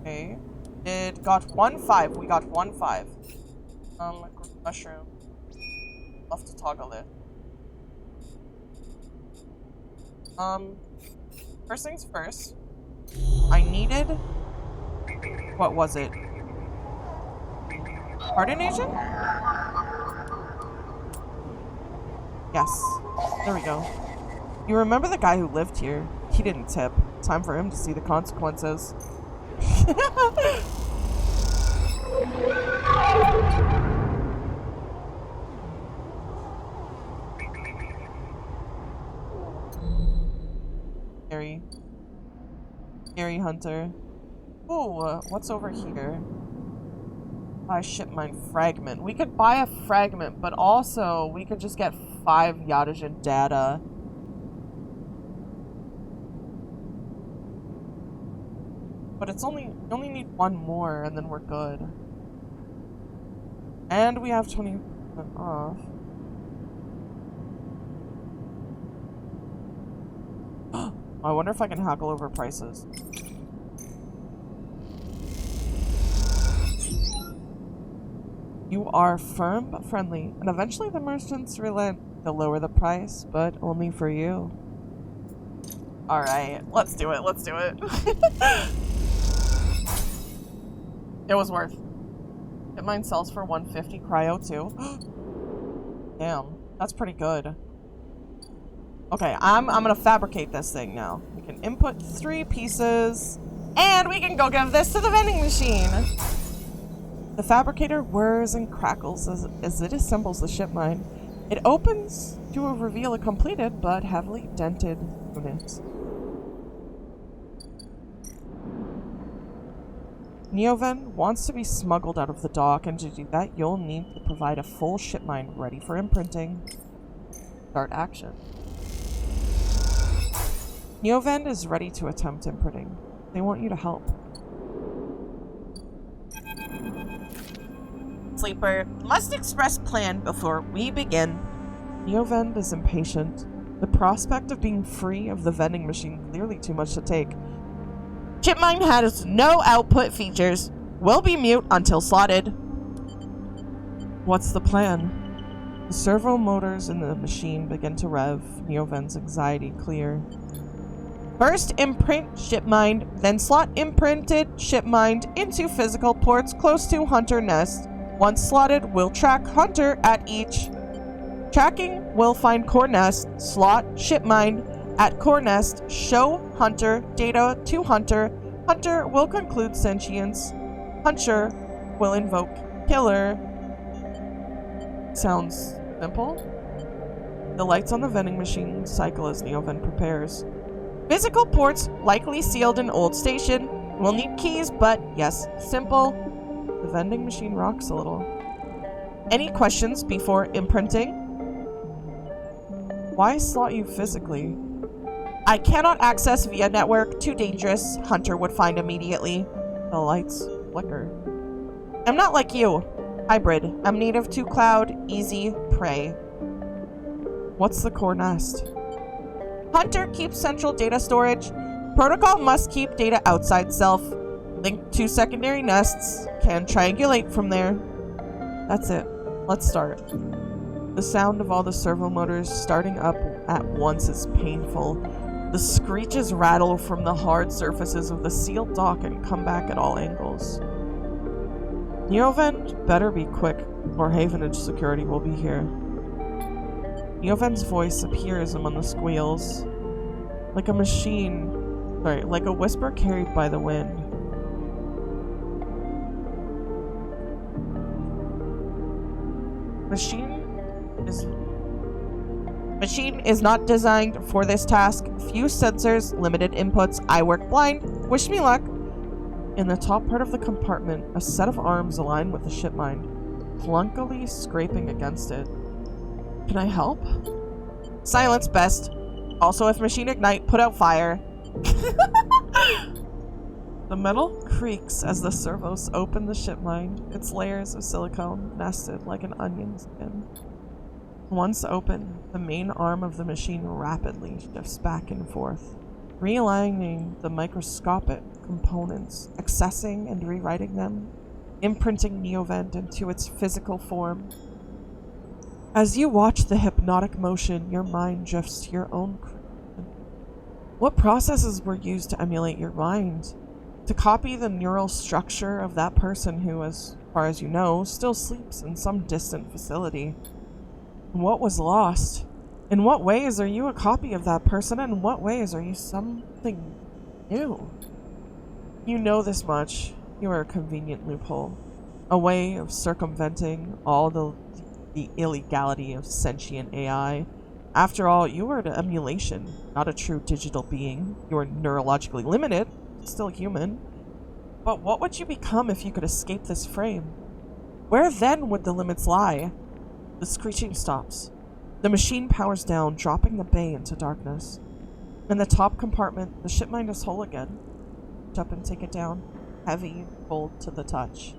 Okay. It got 1-5. We got 1-5. Mushroom. I'll have to toggle it. First things first. I needed... What was it? Hardened agent? Yes. There we go. You remember the guy who lived here? He didn't tip. Time for him to see the consequences. Scary hunter. Ooh, what's over here? Buy ship mine fragment. We could buy a fragment, but also we could just get 5 Yadajin data. But it's only, we only need 1 more and then we're good. And we have 20% off. I wonder if I can haggle over prices. You are firm but friendly, and eventually the merchants relent. They'll lower the price, but only for you. Alright, let's do it, let's do it. It was worth. It mine sells for 150 cryo too. Damn, that's pretty good. Okay, I'm gonna fabricate this thing now. We can input 3 pieces, and we can go give this to the vending machine. The fabricator whirs and crackles as it assembles the ship mine. It opens to reveal a completed but heavily dented unit. Neoven wants to be smuggled out of the dock, and to do that, you'll need to provide a full ship mine ready for imprinting. Start action. Neoven is ready to attempt imprinting. They want you to help. Sleeper, must express plan before we begin. Neoven is impatient. The prospect of being free of the vending machine clearly too much to take. Chipmine has no output features. Will be mute until slotted. What's the plan? The servo motors in the machine begin to rev. Neoven's anxiety clear. First, imprint shipmined, then slot imprinted shipmined into physical ports close to Hunter Nest. Once slotted, we'll track Hunter at each. Tracking will find core nest, slot shipmined at core nest, show Hunter data to Hunter. Hunter will conclude sentience. Hunter will invoke killer. Sounds simple? The lights on the vending machine cycle as Neoven prepares. Physical ports, likely sealed in old station. We'll need keys, but yes, simple. The vending machine rocks a little. Any questions before imprinting? Why slot you physically? I cannot access via network. Too dangerous. Hunter would find immediately. The lights flicker. I'm not like you. Hybrid. I'm native to cloud. Easy prey. What's the core nest? Hunter keeps central data storage. Protocol must keep data outside self. Link to secondary nests. Can triangulate from there. That's it. Let's start. The sound of all the servo motors starting up at once is painful. The screeches rattle from the hard surfaces of the sealed dock and come back at all angles. Neoven better be quick, or Havenage security will be here. Neoven's voice appears among the squeals, like a whisper carried by the wind. Machine is not designed for this task. Few sensors, limited inputs. I work blind. Wish me luck. In the top part of the compartment, a set of arms align with the ship mine, clunkily scraping against it. Can I help? Silence best. Also, if machine ignite, put out fire. The metal creaks as the servos open the ship mine, its layers of silicone nested like an onion skin. Once open, the main arm of the machine rapidly shifts back and forth, realigning the microscopic components, accessing and rewriting them, imprinting Neoven into its physical form. As you watch the hypnotic motion, your mind drifts to your own creation. What processes were used to emulate your mind? To copy the neural structure of that person who, as far as you know, still sleeps in some distant facility. What was lost? In what ways are you a copy of that person, and in what ways are you something new? You know this much. You are a convenient loophole. A way of circumventing all the illegality of sentient AI. After all, you are an emulation, not a true digital being. You are neurologically limited, still human. But what would you become if you could escape this frame? Where then would the limits lie? The screeching stops. The machine powers down, dropping the bay into darkness. In the top compartment, the ship mine is whole again. Reach up and take it down. Heavy, cold to the touch.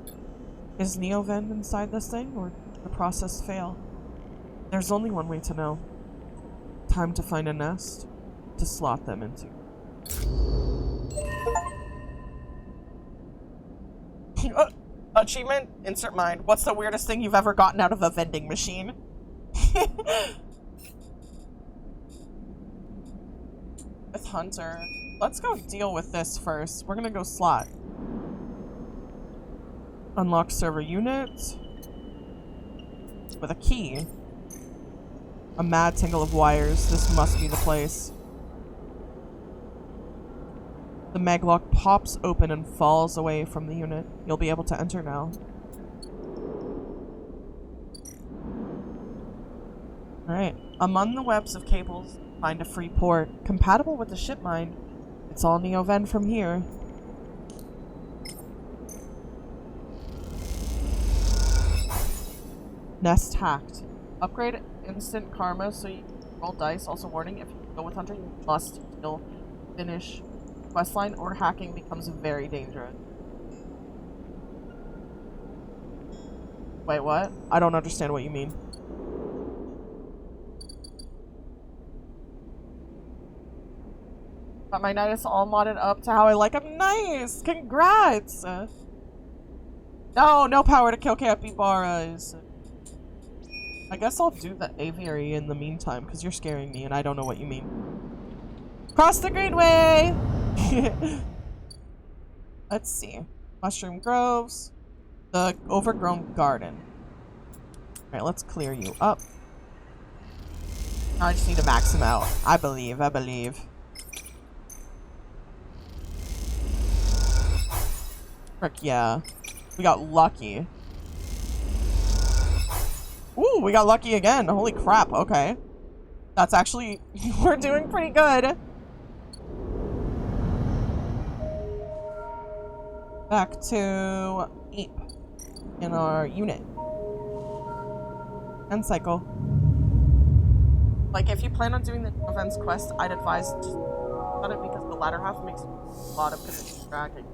Is Neoven inside this thing, or did the process fail? There's only one way to know. Time to find a nest to slot them into. Achievement? Insert mine. What's the weirdest thing you've ever gotten out of a vending machine? With Hunter. Let's go deal with this first. We're gonna go slot. Unlock server unit. With a key. A mad tangle of wires. This must be the place. The maglock pops open and falls away from the unit. You'll be able to enter now. Alright. Among the webs of cables, find a free port. Compatible with the ship mind. It's all Neo-Ven from here. Nest hacked. Upgrade instant karma so you roll dice. Also warning, if you go with Hunter, you must still finish questline or hacking becomes very dangerous. Wait, what? I don't understand what you mean. Got my Nidus all modded up to how I like them. Nice! Congrats! No power to kill capybaras. I guess I'll do the aviary in the meantime, because you're scaring me and I don't know what you mean. Cross the Greenway! Let's see. Mushroom groves. The overgrown garden. Alright, let's clear you up. I just need to max him out. I believe. Frick yeah. We got lucky. Ooh, we got lucky again. Holy crap, okay. That's actually... we're doing pretty good. Back to Ape in our unit. And cycle. Like, if you plan on doing the events quest, I'd advise just on it because the latter half makes a lot of distracting.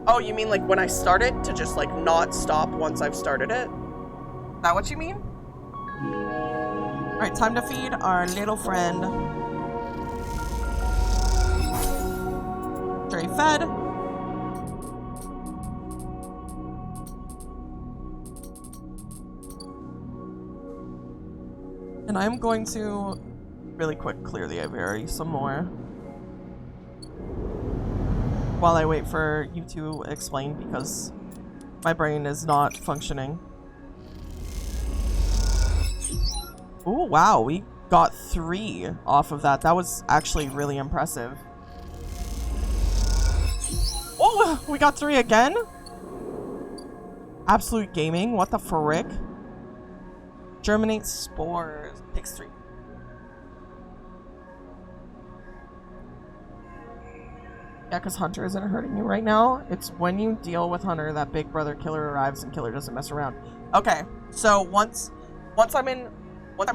Oh, you mean like when I start it to just like not stop once I've started it? Is that what you mean? Alright, time to feed our little friend. Stray fed. And I'm going to really quick clear the aviary some more. While I wait for you to explain because my brain is not functioning. Ooh, wow, we got 3 off of that. That was actually really impressive. Oh, we got 3 again? Absolute gaming, what the frick? Germinate spores, takes 3. Yeah, because Hunter isn't hurting you right now. It's when you deal with Hunter that Big Brother Killer arrives and Killer doesn't mess around. Okay, so once I'm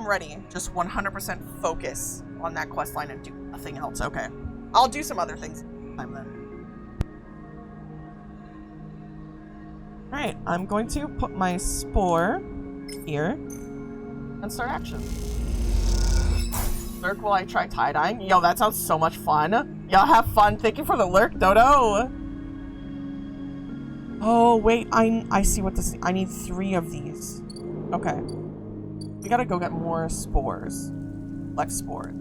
ready, just 100% focus on that quest line and do nothing else. Okay, I'll do some other things time then. All right, I'm going to put my spore here and start action. Lurk while I try tie-dyeing. Yo, that sounds so much fun. Y'all have fun. Thank you for the lurk, Dodo. Oh, wait. I see what this... I need 3 of these. Okay. We gotta go get more spores. Flex spore.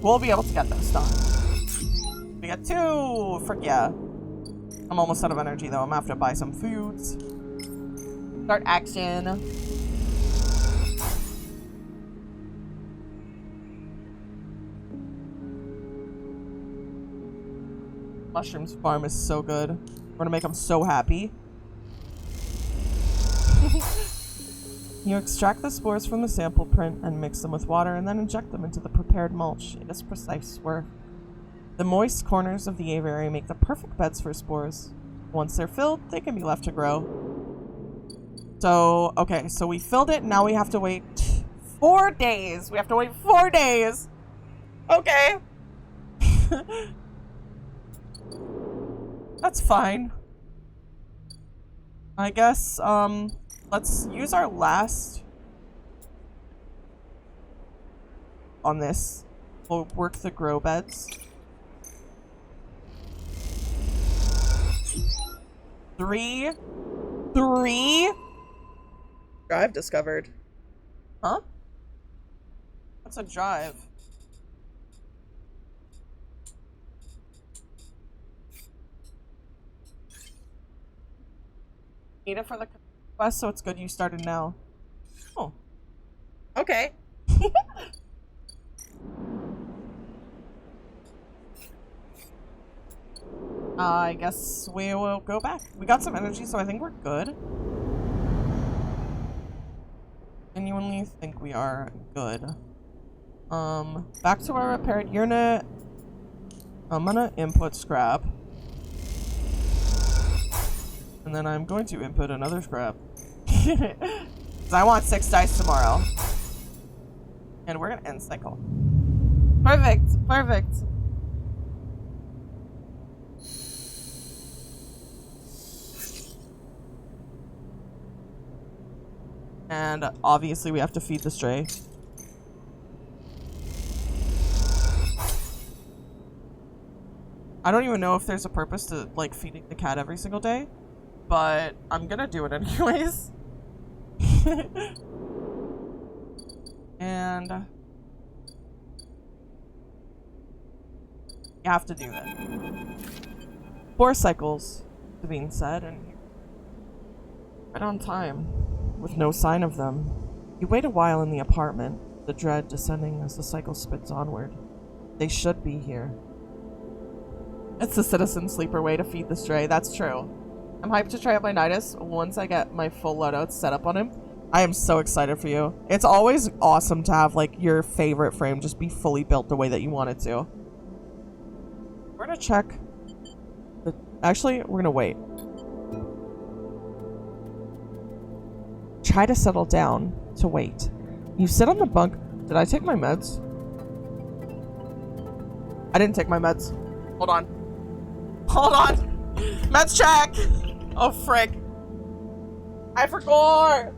We'll be able to get this done. We got 2. Frick yeah. I'm almost out of energy, though. I'm gonna have to buy some foods. Start action. Mushrooms farm is so good. We're gonna make them so happy. You extract the spores from the sample print and mix them with water and then inject them into the prepared mulch. It is precise work. The moist corners of the aviary make the perfect beds for spores. Once they're filled, they can be left to grow. So, okay, so we filled it. Now we have to wait 4 days. We have to wait 4 days. Okay. That's fine. I guess, let's use our last on this. We'll work the grow beds. 3. Drive discovered. Huh? What's a drive? Need it for the quest, so it's good you started now. Oh. Okay. I guess we will go back. We got some energy, so I think we're good. Genuinely think we are good. Back to our repaired unit. I'm gonna input scrap. And then I'm going to input another scrap. Because I want 6 dice tomorrow. And we're gonna end cycle. Perfect, perfect. And obviously we have to feed the stray. I don't even know if there's a purpose to, like, feeding the cat every single day, but I'm gonna do it anyways. And you have to do that. 4 cycles to being said, and right on time, with no sign of them. You wait a while in the apartment, the dread descending as the cycle spits onward. They should be here. It's the citizen sleeper way to feed the stray, that's true. I'm hyped to try out my Nidus once I get my full loadout set up on him. I am so excited for you. It's always awesome to have, like, your favorite frame just be fully built the way that you want it to. We're gonna check the... Actually, we're gonna wait. Try to settle down to wait. You sit on the bunk. Did I take my meds? I didn't take my meds. Hold on. Hold on! Meds check! Oh, frick. I forgot!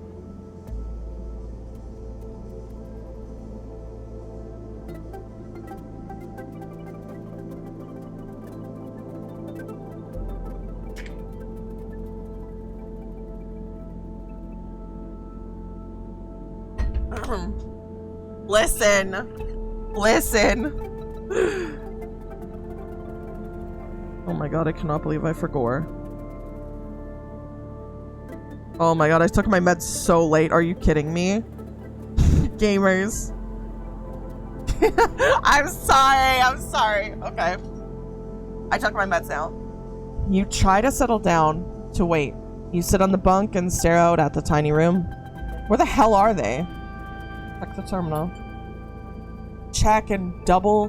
Listen. Listen. Oh my god, I cannot believe I forgot. Oh my god, I took my meds so late. Are you kidding me? Gamers. I'm sorry. Okay. I took my meds now. You try to settle down to wait. You sit on the bunk and stare out at the tiny room. Where the hell are they? Check the terminal. Check and double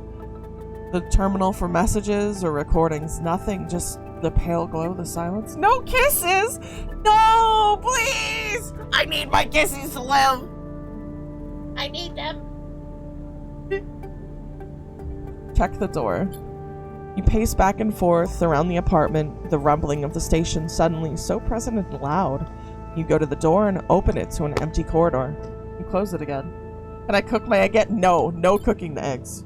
the terminal for messages or recordings. Nothing, just the pale glow, the silence. No kisses! No, please! I need my kisses to live! I need them! Check the door. You pace back and forth around the apartment, the rumbling of the station suddenly so present and loud. You go to the door and open it to an empty corridor. You close it again. Can I cook my egg yet? No, no cooking the eggs.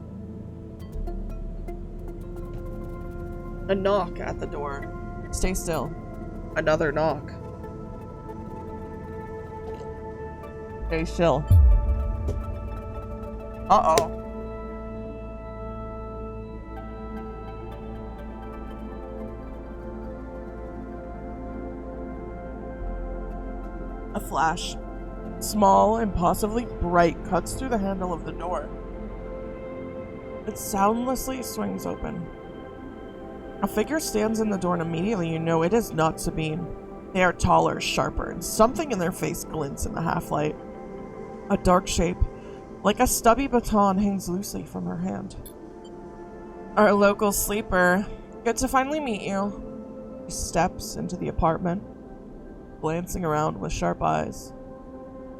A knock at the door. Stay still. Another knock. Stay still. Uh-oh. A flash, small and possibly bright, cuts through the handle of the door. It soundlessly swings open. A figure stands in the door and immediately you know it is not Sabine. They are taller, sharper, and something in their face glints in the half-light. A dark shape, like a stubby baton, hangs loosely from her hand. Our local sleeper. Good to finally meet you. He steps into the apartment, glancing around with sharp eyes.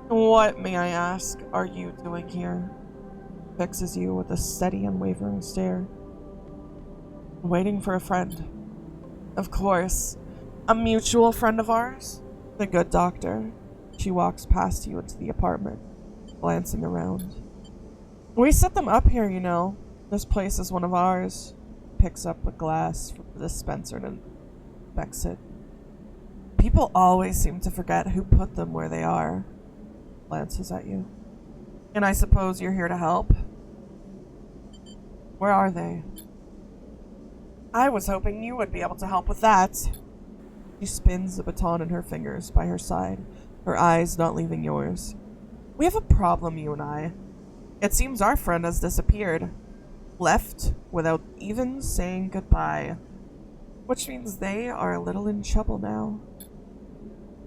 What, may I ask, are you doing here? Fixes you with a steady, unwavering stare. Waiting for a friend. Of course. A mutual friend of ours? The good doctor. She walks past you into the apartment, glancing around. We set them up here, you know. This place is one of ours. Picks up a glass from the dispenser and inspects it. People always seem to forget who put them where they are. Glances at you. And I suppose you're here to help? Where are they? I was hoping you would be able to help with that. She spins the baton in her fingers by her side, her eyes not leaving yours. We have a problem, you and I. It seems our friend has disappeared. Left without even saying goodbye. Which means they are a little in trouble now.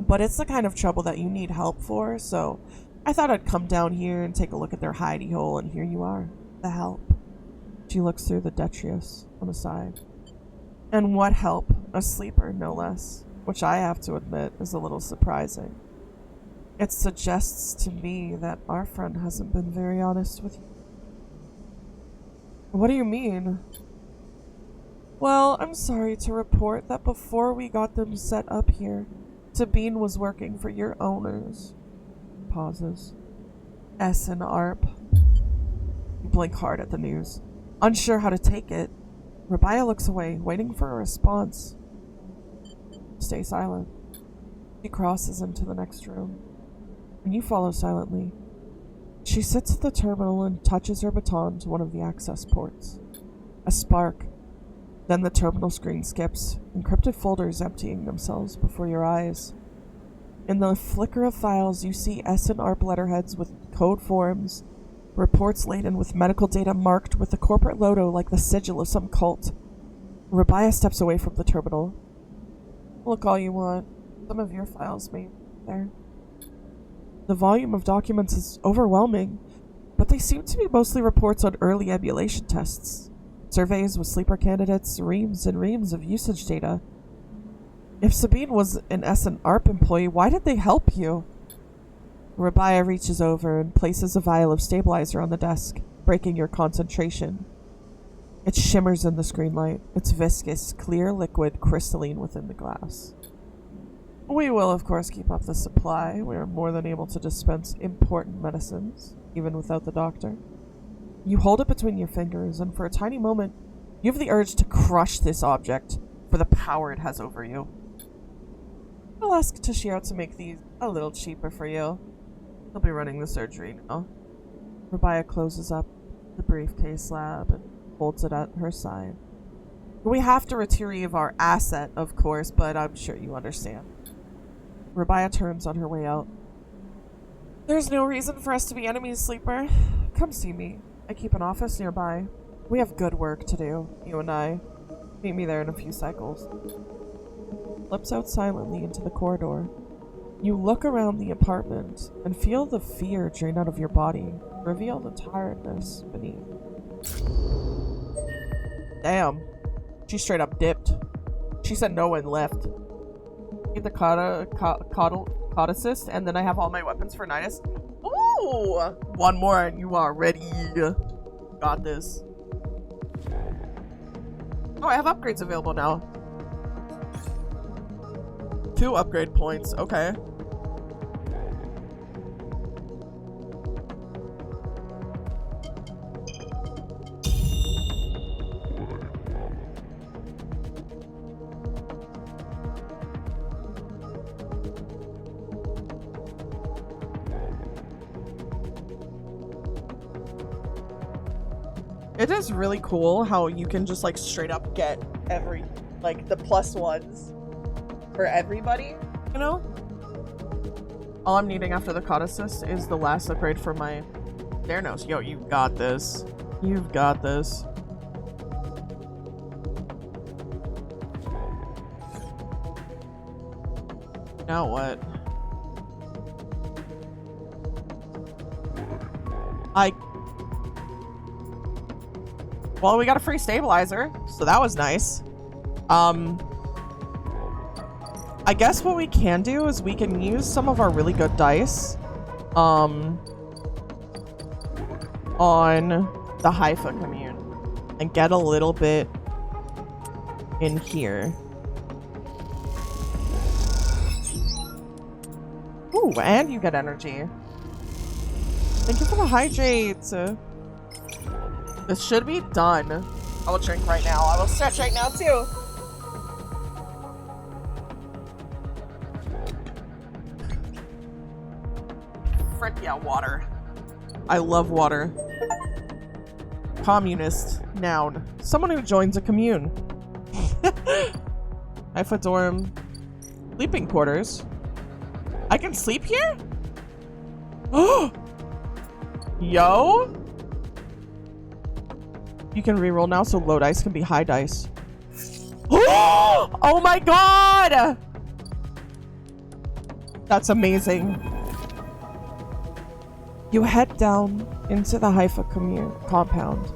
But it's the kind of trouble that you need help for, so I thought I'd come down here and take a look at their hidey hole, and here you are. The help. She looks through the detritus on the side. And what help? A sleeper, no less. Which I have to admit is a little surprising. It suggests to me that our friend hasn't been very honest with you. What do you mean? Well, I'm sorry to report that before we got them set up here, Sabine was working for your owners. Pauses. S and ARP. You blink hard at the news. Unsure how to take it, Rabia looks away, waiting for a response. Stay silent. She crosses into the next room, and you follow silently. She sits at the terminal and touches her baton to one of the access ports. A spark. Then the terminal screen skips, encrypted folders emptying themselves before your eyes. In the flicker of files, you see S and ARP letterheads with code forms, reports laden with medical data marked with the corporate logo like the sigil of some cult. Rabia steps away from the terminal. Look all you want. Some of your files may be there. The volume of documents is overwhelming, but they seem to be mostly reports on early emulation tests. Surveys with sleeper candidates, reams and reams of usage data. If Sabine was an S and ARP employee, why did they help you? Rabia reaches over and places a vial of stabilizer on the desk, breaking your concentration. It shimmers in the screen light. It's viscous, clear liquid, crystalline within the glass. We will, of course, keep up the supply. We are more than able to dispense important medicines, even without the doctor. You hold it between your fingers, and for a tiny moment, you have the urge to crush this object for the power it has over you. I'll ask Toshio to make these a little cheaper for you. He'll be running the surgery now. Rabia closes up the briefcase lab and holds it at her side. We have to retrieve our asset, of course, but I'm sure you understand. Rabia turns on her way out. There's no reason for us to be enemies, Sleeper. Come see me. I keep an office nearby. We have good work to do, you and I. Meet me there in a few cycles. Slips out silently into the corridor. You look around the apartment and feel the fear drain out of your body, reveal the tiredness beneath. Damn. She straight up dipped. She said no and left. Need the cod assist, and then I have all my weapons for Nidus. Ooh! One more and you are ready. Got this. Oh, I have upgrades available now. 2 upgrade points, okay. It is really cool how you can just like straight up get every, like the +1s for everybody, you know? All I'm needing after the COD assist is the last upgrade for my Theranos. Yo, you got this. You've got this. Now what? Well, we got a free stabilizer, so that was nice. I guess what we can do is we can use some of our really good dice on the Haifa commune and get a little bit in here. Ooh, and you get energy. Thank you for the hydrate. This should be done. I will drink right now. I will stretch right now too. Frick yeah, water. I love water. Communist. Noun. Someone who joins a commune. Haifa dorm. Sleeping quarters? I can sleep here? Oh! Yo! You can reroll now, so low dice can be high dice. Oh my god! That's amazing. You head down into the Haifa compound,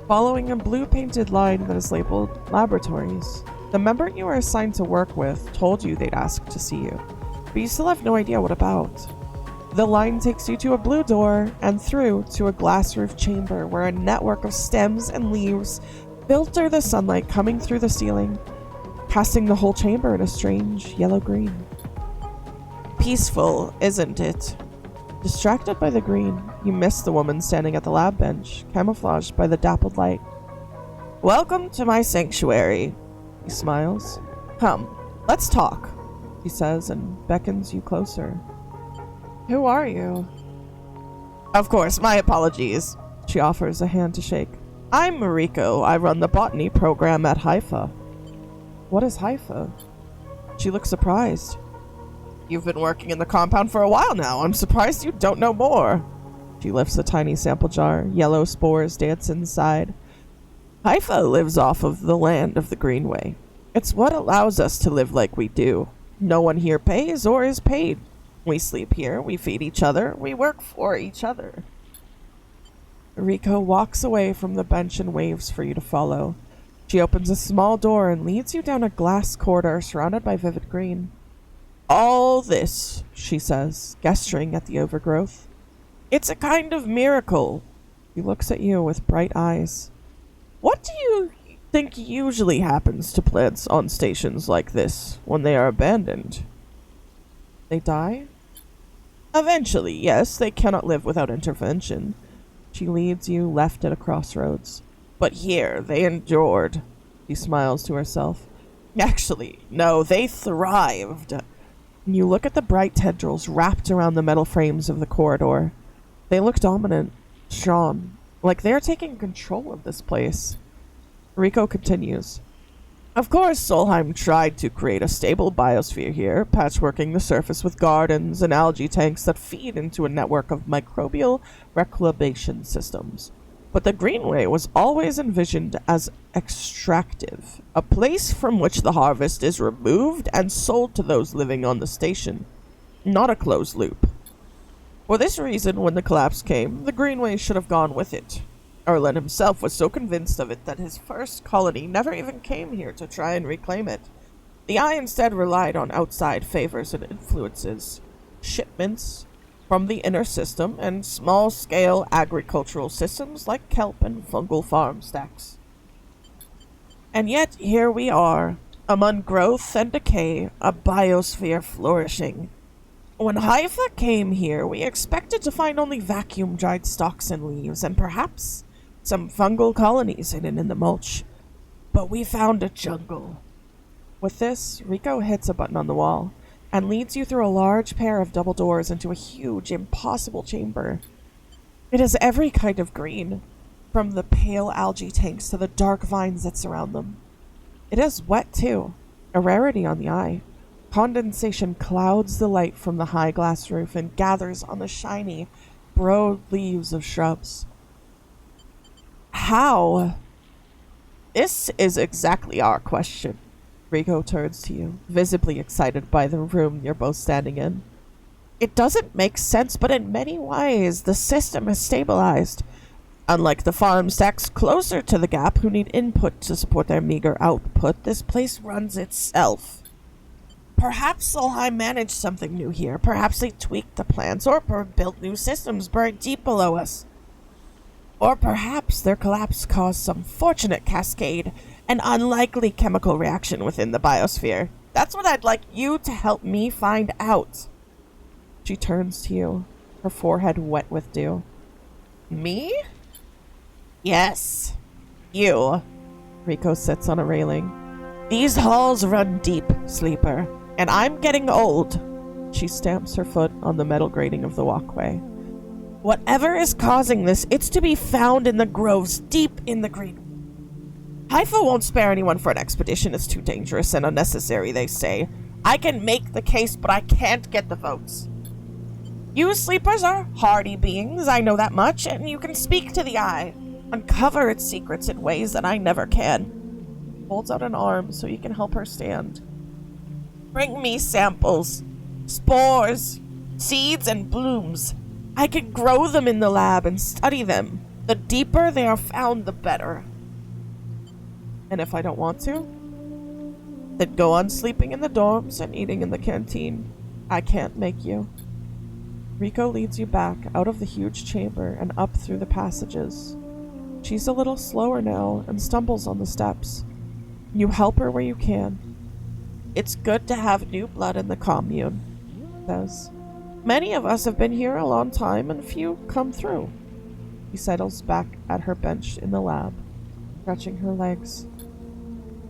following a blue-painted line that is labeled Laboratories. The member you are assigned to work with told you they'd ask to see you, but you still have no idea what about. The line takes you to a blue door and through to a glass-roofed chamber where a network of stems and leaves filter the sunlight coming through the ceiling, casting the whole chamber in a strange yellow-green. Peaceful, isn't it? Distracted by the green, you miss the woman standing at the lab bench, camouflaged by the dappled light. Welcome to my sanctuary, he smiles. Come, let's talk, he says and beckons you closer. Who are you? Of course, my apologies. She offers a hand to shake. I'm Mariko. I run the botany program at Haifa. What is Haifa? She looks surprised. You've been working in the compound for a while now. I'm surprised you don't know more. She lifts a tiny sample jar. Yellow spores dance inside. Haifa lives off of the land of the Greenway. It's what allows us to live like we do. No one here pays or is paid. We sleep here, we feed each other, we work for each other. Riko walks away from the bench and waves for you to follow. She opens a small door and leads you down a glass corridor surrounded by vivid green. All this, she says, gesturing at the overgrowth. It's a kind of miracle. He looks at you with bright eyes. What do you think usually happens to plants on stations like this when they are abandoned? They die? Eventually, yes, they cannot live without intervention. She leads you left at a crossroads. But here, they endured. She smiles to herself. Actually, no, they thrived. You look at the bright tendrils wrapped around the metal frames of the corridor. They look dominant, strong, like they're taking control of this place. Riko continues. Of course, Solheim tried to create a stable biosphere here, patchworking the surface with gardens and algae tanks that feed into a network of microbial reclamation systems. But the Greenway was always envisioned as extractive, a place from which the harvest is removed and sold to those living on the station, not a closed loop. For this reason, when the collapse came, the Greenway should have gone with it. Erlen himself was so convinced of it that his first colony never even came here to try and reclaim it. The Eye instead relied on outside favors and influences, shipments from the inner system, and small-scale agricultural systems like kelp and fungal farm stacks. And yet, here we are, among growth and decay, a biosphere flourishing. When Haifa came here, we expected to find only vacuum-dried stalks and leaves, and perhaps some fungal colonies hidden in the mulch. But we found a jungle. With this, Riko hits a button on the wall and leads you through a large pair of double doors into a huge, impossible chamber. It has every kind of green, from the pale algae tanks to the dark vines that surround them. It is wet, too, a rarity on the Eye. Condensation clouds the light from the high glass roof and gathers on the shiny, broad leaves of shrubs. How? This is exactly our question. Riko turns to you, visibly excited by the room you're both standing in. It doesn't make sense, but in many ways, the system has stabilized. Unlike the farm stacks closer to the gap who need input to support their meager output, this place runs itself. Perhaps Solheim managed something new here. Perhaps they tweaked the plans or built new systems buried deep below us. Or perhaps their collapse caused some fortunate cascade, an unlikely chemical reaction within the biosphere. That's what I'd like you to help me find out. She turns to you, her forehead wet with dew. Me? Yes, you. Riko sits on a railing. These halls run deep, sleeper, and I'm getting old. She stamps her foot on the metal grating of the walkway. Whatever is causing this, it's to be found in the groves deep in the green. Haifa won't spare anyone for an expedition. It's too dangerous and unnecessary, they say. I can make the case, but I can't get the votes. You sleepers are hardy beings, I know that much, and you can speak to the eye. Uncover its secrets in ways that I never can. Holds out an arm so you can help her stand. Bring me samples, spores, seeds, and blooms. I can grow them in the lab and study them. The deeper they are found, the better. And if I don't want to, then go on sleeping in the dorms and eating in the canteen. I can't make you. Rico leads you back out of the huge chamber and up through the passages. She's a little slower now and stumbles on the steps. You help her where you can. It's good to have new blood in the commune, says. Many of us have been here a long time and few come through. He settles back at her bench in the lab, stretching her legs.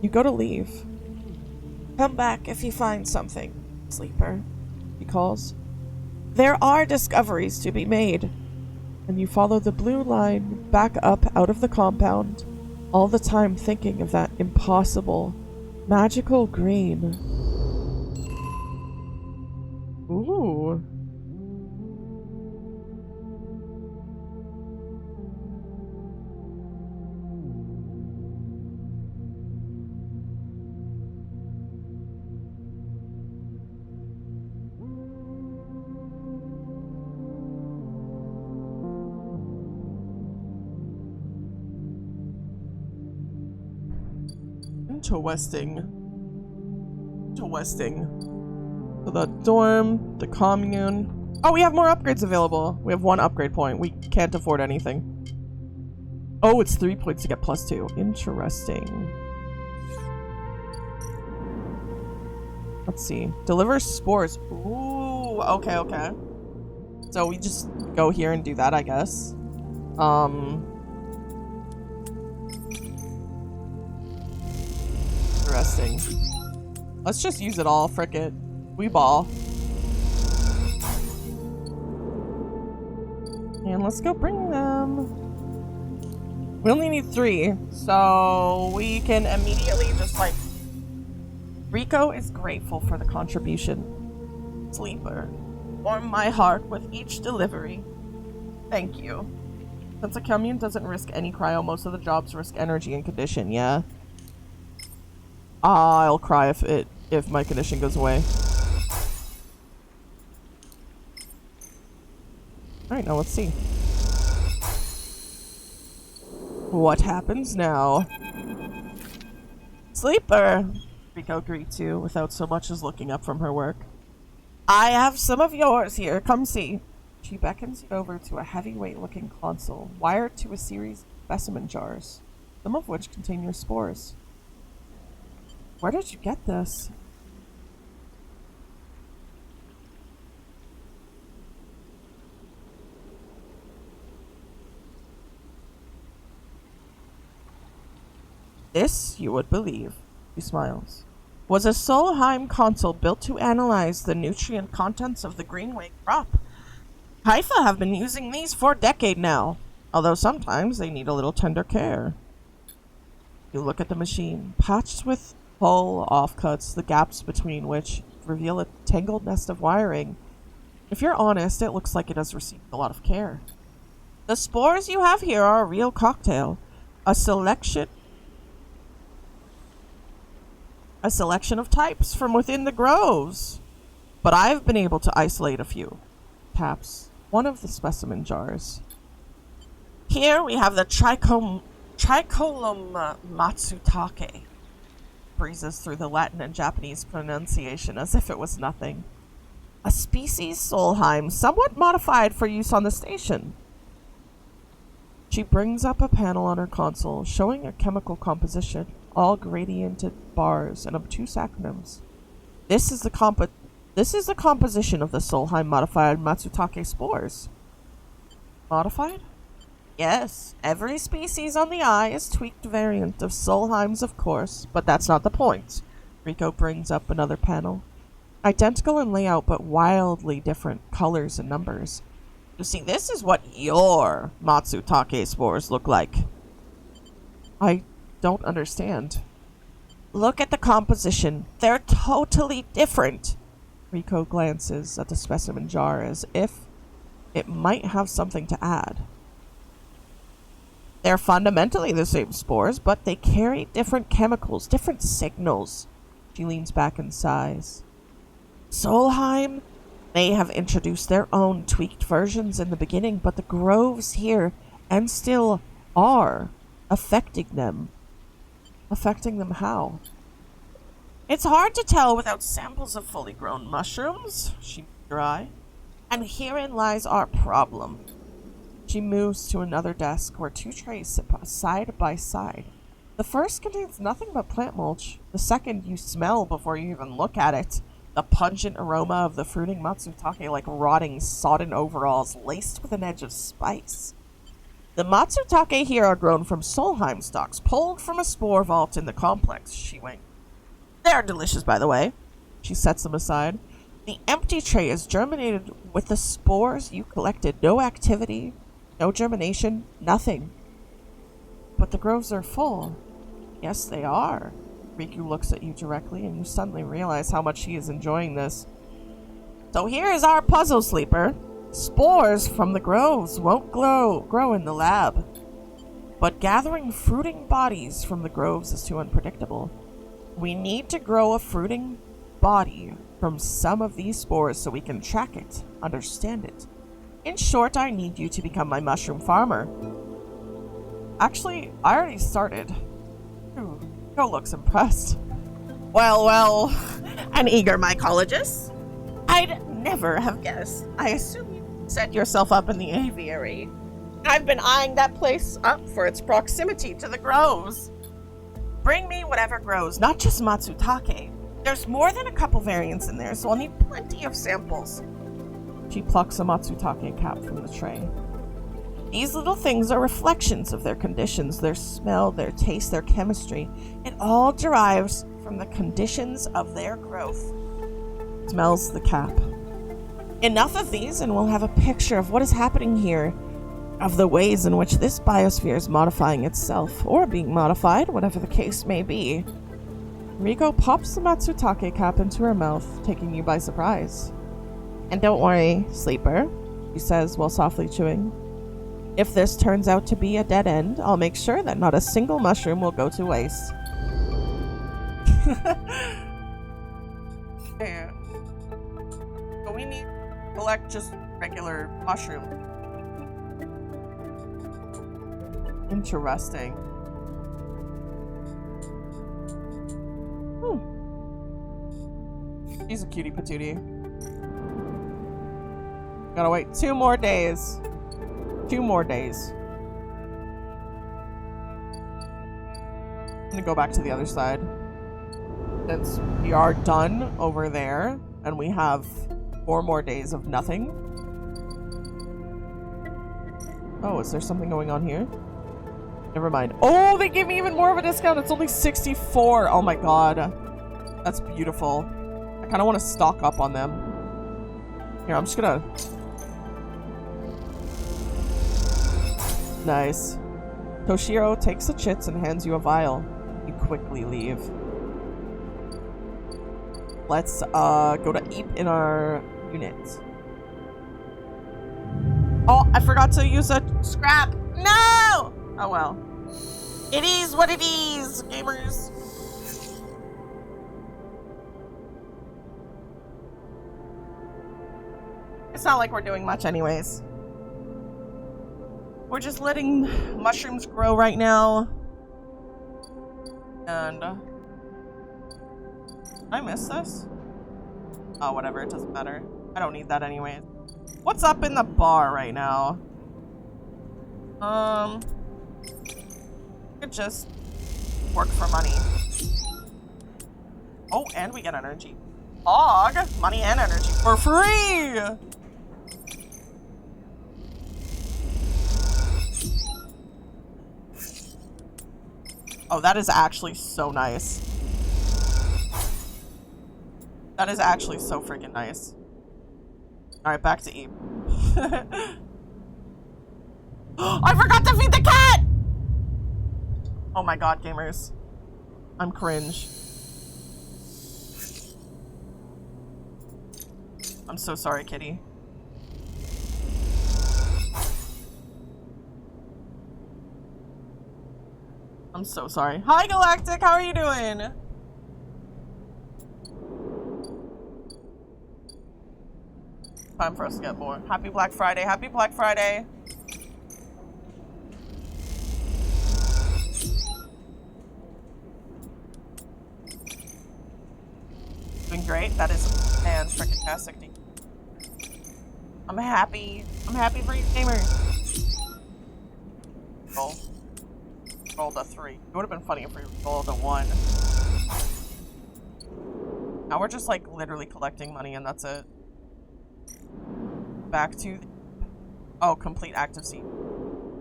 You go to leave. Come back if you find something, sleeper, he calls. There are discoveries to be made. And you follow the blue line back up out of the compound, all the time thinking of that impossible, magical green. Ooh. Interesting. So the dorm, the commune. Oh, we have more upgrades available. We have 1 upgrade point. We can't afford anything. Oh, it's 3 points to get +2. Interesting. Let's see. Deliver spores. Ooh, okay. So we just go here and do that, I guess. Interesting. Let's just use it all, frick it. We ball. And let's go bring them. We only need 3, so we can immediately just like... Rico is grateful for the contribution. Sleeper, warm my heart with each delivery. Thank you. Since the commune doesn't risk any cryo, most of the jobs risk energy and condition, yeah? I'll cry if my condition goes away. Alright, now let's see. What happens now? Sleeper! Rico greets you without so much as looking up from her work. I have some of yours here, come see. She beckons you over to a heavyweight-looking console, wired to a series of specimen jars, some of which contain your spores. Where did you get this? This, you would believe, he smiles, was a Solheim console built to analyze the nutrient contents of the greenway crop. Haifa have been using these for a decade now, although sometimes they need a little tender care. You look at the machine, patched with hull offcuts, the gaps between which reveal a tangled nest of wiring. If you're honest, it looks like it has received a lot of care. The spores you have here are a real cocktail, a selection of types from within the groves. But I've been able to isolate a few. Taps one of the specimen jars. Here we have the Tricholam matsutake. Breezes through the Latin and Japanese pronunciation as if it was nothing. A species Solheim, somewhat modified for use on the station. She brings up a panel on her console showing a chemical composition, all gradiented bars and obtuse acronyms. This is the composition of the Solheim modified Matsutake spores. Modified? Yes, every species on the eye is tweaked variant of Solheim's, of course, but that's not the point. Rico brings up another panel. Identical in layout, but wildly different colors and numbers. You see, this is what your Matsutake spores look like. I don't understand. look at the composition. They're totally different. Rico glances at the specimen jar as if it might have something to add. They're fundamentally the same spores, but they carry different chemicals, different signals. She leans back and sighs. Solheim may have introduced their own tweaked versions in the beginning, but the groves here, and still are, affecting them. Affecting them how? It's hard to tell without samples of fully grown mushrooms, she dry. And herein lies our problem. She moves to another desk where two trays sit side by side. The first contains nothing but plant mulch. The second you smell before you even look at it. The pungent aroma of the fruiting matsutake like rotting, sodden overalls laced with an edge of spice. The matsutake here are grown from Solheim stalks, pulled from a spore vault in the complex, she winked. They're delicious, by the way. She sets them aside. The empty tray is germinated with the spores you collected. No activity, no germination, nothing. But the groves are full. Yes, they are. Riku looks at you directly, and you suddenly realize how much he is enjoying this. So here is our puzzle, Sleeper. Spores from the groves won't grow in the lab. But gathering fruiting bodies from the groves is too unpredictable. We need to grow a fruiting body from some of these spores so we can track it, understand it. In short, I need you to become my mushroom farmer. Actually, I already started. Ooh, Go looks impressed. Well, an eager mycologist. I'd never have guessed. I assume you set yourself up in the aviary. I've been eyeing that place up for its proximity to the groves. Bring me whatever grows, not just matsutake. There's more than a couple variants in there, so I'll need plenty of samples. She plucks a matsutake cap from the tray. These little things are reflections of their conditions, their smell, their taste, their chemistry. It all derives from the conditions of their growth. Smells the cap. Enough of these and we'll have a picture of what is happening here, of the ways in which this biosphere is modifying itself, or being modified, whatever the case may be. Riko pops the matsutake cap into her mouth, taking you by surprise. And don't worry, Sleeper, she says while softly chewing. If this turns out to be a dead end, I'll make sure that not a single mushroom will go to waste. Yeah. So we need to collect just regular mushroom. Interesting. She's a cutie patootie. Gotta wait 2 more days. 2 more days. I'm gonna go back to the other side. Since we are done over there, and we have 4 more days of nothing. Oh, is there something going on here? Never mind. Oh, they gave me even more of a discount. It's only 64. Oh my god. That's beautiful. I kind of want to stock up on them. Here, I'm just gonna... Nice. Toshiro takes the chits and hands you a vial. You quickly leave. Let's go to Eep in our unit. Oh, I forgot to use a scrap. No! Oh well. It is what it is, gamers. It's not like we're doing much anyways. We're just letting mushrooms grow right now. And... I miss this? Oh, whatever. It doesn't matter. I don't need that anyways. What's up in the bar right now? Could just work for money. Oh, and we get energy. Hog! Money and energy for free! Oh, that is actually so nice. That is actually so freaking nice. Alright, back to Eve. I forgot to feed the cat! Oh my god, gamers. I'm cringe. I'm so sorry, kitty. I'm so sorry. Hi, Galactic. How are you doing? Time for us to get more. Happy Black Friday. Happy Black Friday. Doing great. That is fan-freaking-tastic. I'm happy. I'm happy for you, gamer. Roll. Rolled a 3. It would have been funny if we rolled a 1. Now we're just like literally collecting money and that's it. Back to complete active seat.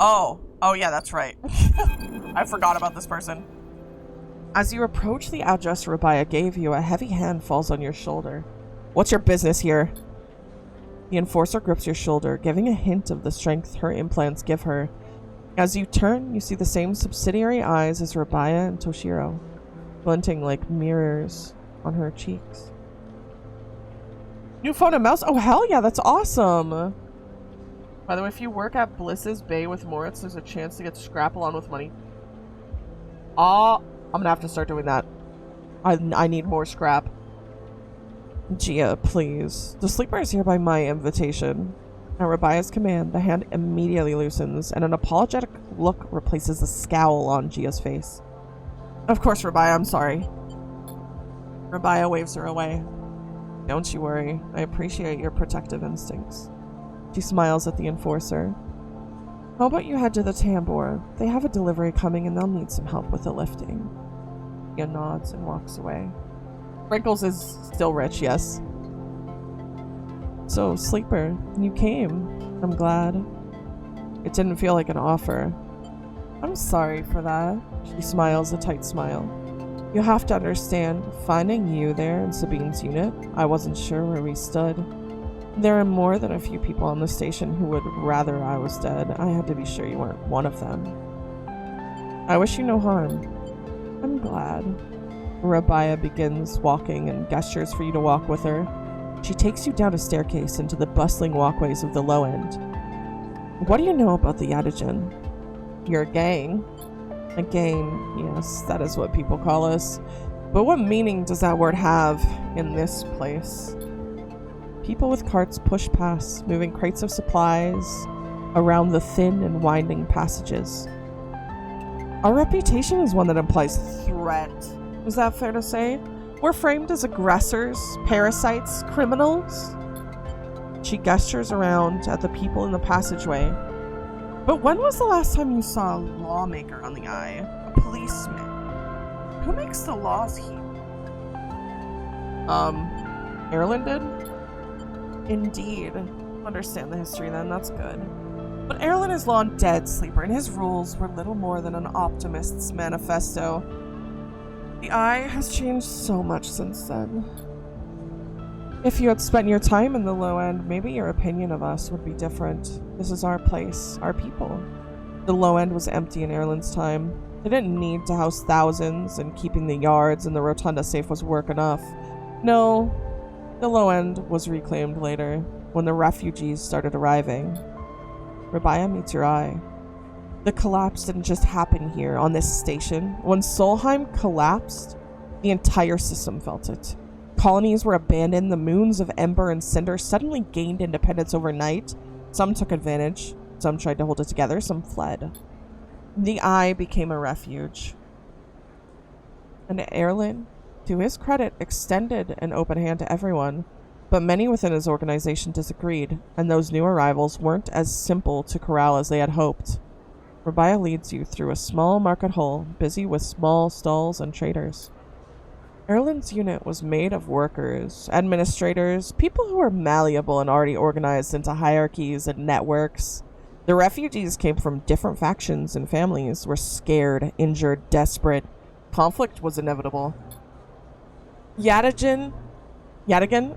Oh yeah, that's right. I forgot about this person. As you approach the address Rabia gave you, a heavy hand falls on your shoulder. What's your business here? The enforcer grips your shoulder, giving a hint of the strength her implants give her. As you turn, you see the same subsidiary eyes as Rabia and Toshiro, glinting like mirrors on her cheeks. New phone and mouse? Oh, hell yeah, that's awesome! By the way, if you work at Bliss's Bay with Moritz, there's a chance to get Scrapple on with money. I'm gonna have to start doing that. I need more scrap. Gia, please. The sleeper is here by my invitation. At Rabia's command, the hand immediately loosens, and an apologetic look replaces the scowl on Gia's face. Of course, Rabia, I'm sorry. Rabia waves her away. Don't you worry. I appreciate your protective instincts. She smiles at the enforcer. How about you head to the tambour? They have a delivery coming and they'll need some help with the lifting. Gia nods and walks away. Wrinkles is still rich, yes. So, Sleeper, you came. I'm glad. It didn't feel like an offer. I'm sorry for that. She smiles a tight smile. You have to understand, finding you there in Sabine's unit, I wasn't sure where we stood. There are more than a few people on the station who would rather I was dead. I had to be sure you weren't one of them. I wish you no harm. I'm glad. Rabia begins walking and gestures for you to walk with her. She takes you down a staircase into the bustling walkways of the low end. What do you know about the Yadagen? You're a gang. A gang, yes, that is what people call us. But what meaning does that word have in this place? People with carts push past, moving crates of supplies around the thin and winding passages. Our reputation is one that implies threat. Is that fair to say? We're framed as aggressors, parasites, criminals. She gestures around at the people in the passageway. But when was the last time you saw a lawmaker on the eye? A policeman? Who makes the laws here? Erlen did? Indeed. Understand the history then, that's good. But Erlen is long dead, Sleeper, and his rules were little more than an optimist's manifesto. The Eye has changed so much since then. If you had spent your time in the low end, maybe your opinion of us would be different. This is our place, our people. The low end was empty in Erlen's time. They didn't need to house thousands, and keeping the yards and the rotunda safe was work enough. No, the low end was reclaimed later, when the refugees started arriving. Rabia meets your eye. The collapse didn't just happen here, on this station. When Solheim collapsed, the entire system felt it. Colonies were abandoned, the moons of Ember and Cinder suddenly gained independence overnight. Some took advantage, some tried to hold it together, some fled. The Eye became a refuge. And Erlen, to his credit, extended an open hand to everyone, but many within his organization disagreed, and those new arrivals weren't as simple to corral as they had hoped. Rabia leads you through a small market hall, busy with small stalls and traders. Erlen's unit was made of workers, administrators, people who were malleable and already organized into hierarchies and networks. The refugees came from different factions and families, were scared, injured, desperate. Conflict was inevitable. Yadagen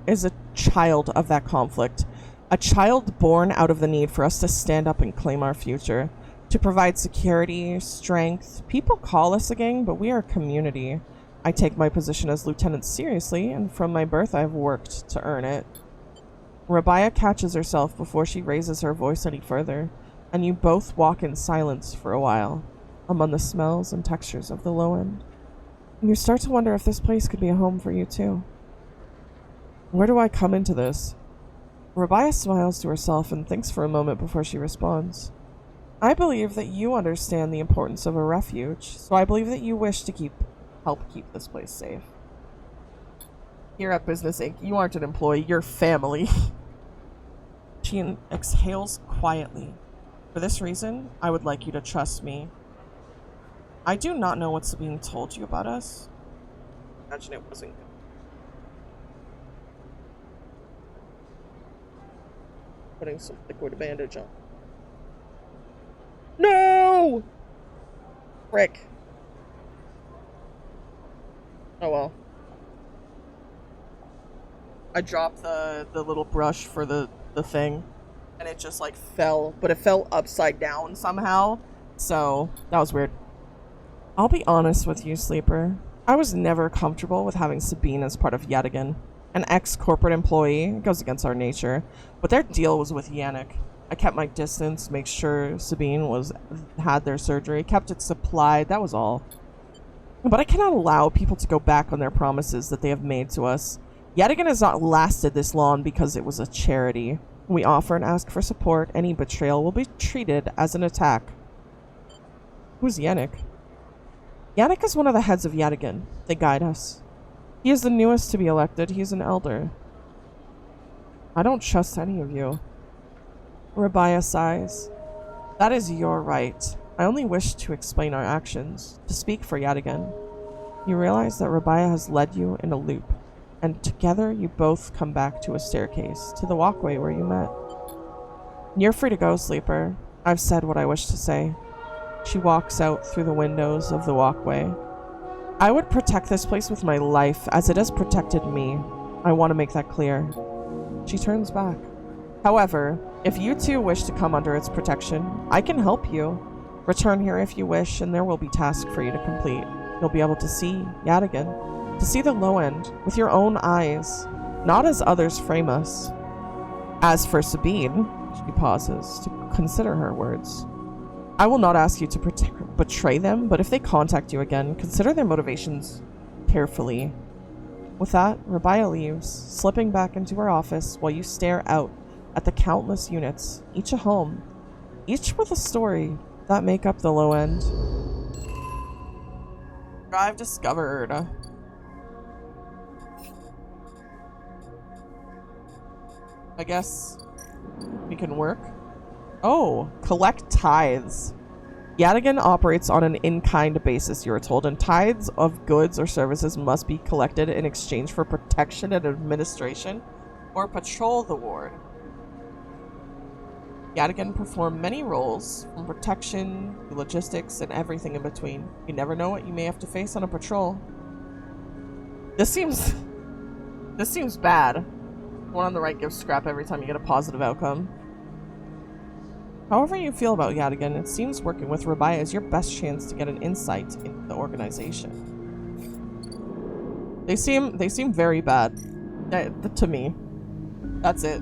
is a child of that conflict. A child born out of the need for us to stand up and claim our future. to provide security, strength. People call us a gang, but we are a community. I take my position as lieutenant seriously, and from my birth I've worked to earn it. Rabia catches herself before she raises her voice any further, and you both walk in silence for a while, among the smells and textures of the low end. And you start to wonder if this place could be a home for you too. Where do I come into this? Rabia smiles to herself and thinks for a moment before she responds. I believe that you understand the importance of a refuge, so I believe that you wish to help keep this place safe. Here at Business Inc., you aren't an employee, you're family. She exhales quietly. For this reason, I would like you to trust me. I do not know what's being told you about us. Imagine it wasn't good. Putting some liquid bandage on. No! Frick. Oh well. I dropped the little brush for the thing, and it just like fell, but it fell upside down somehow, so that was weird. I'll be honest with you, Sleeper. I was never comfortable with having Sabine as part of Yadigan. An ex-corporate employee. It goes against our nature, but their deal was with Yannick. I kept my distance, make sure Sabine had their surgery, kept it supplied, that was all. But I cannot allow people to go back on their promises that they have made to us. Yadigan has not lasted this long because it was a charity. When we offer and ask for support, any betrayal will be treated as an attack. Who's Yannick? Yannick is one of the heads of Yadigan. They guide us. He is the newest to be elected. He is an elder. I don't trust any of you. Rabia sighs. That is your right. I only wish to explain our actions, to speak for Yadigan. You realize that Rabia has led you in a loop, and together you both come back to a staircase, to the walkway where you met. You're free to go, Sleeper. I've said what I wish to say. She walks out through the windows of the walkway. I would protect this place with my life, as it has protected me. I want to make that clear. She turns back. However, if you two wish to come under its protection, I can help you. Return here if you wish, and there will be tasks for you to complete. You'll be able to see Yadigan, to see the low end with your own eyes, not as others frame us. As for Sabine, she pauses to consider her words. I will not ask you to betray them, but if they contact you again, consider their motivations carefully. With that, Rabia leaves, slipping back into her office while you stare out at the countless units, each a home, each with a story that make up the low end. Drive discovered. I guess we can work. Oh, collect tithes. Yadigan operates on an in-kind basis, you are told, and tithes of goods or services must be collected in exchange for protection and administration or patrol the ward. Yadigan perform many roles, from protection to logistics and everything in between. You never know what you may have to face on a patrol. This seems bad. One on the right gives scrap every time you get a positive outcome. However you feel about Yadigan, it seems working with Rabia is your best chance to get an insight into the organization. They seem very bad. To me. That's it.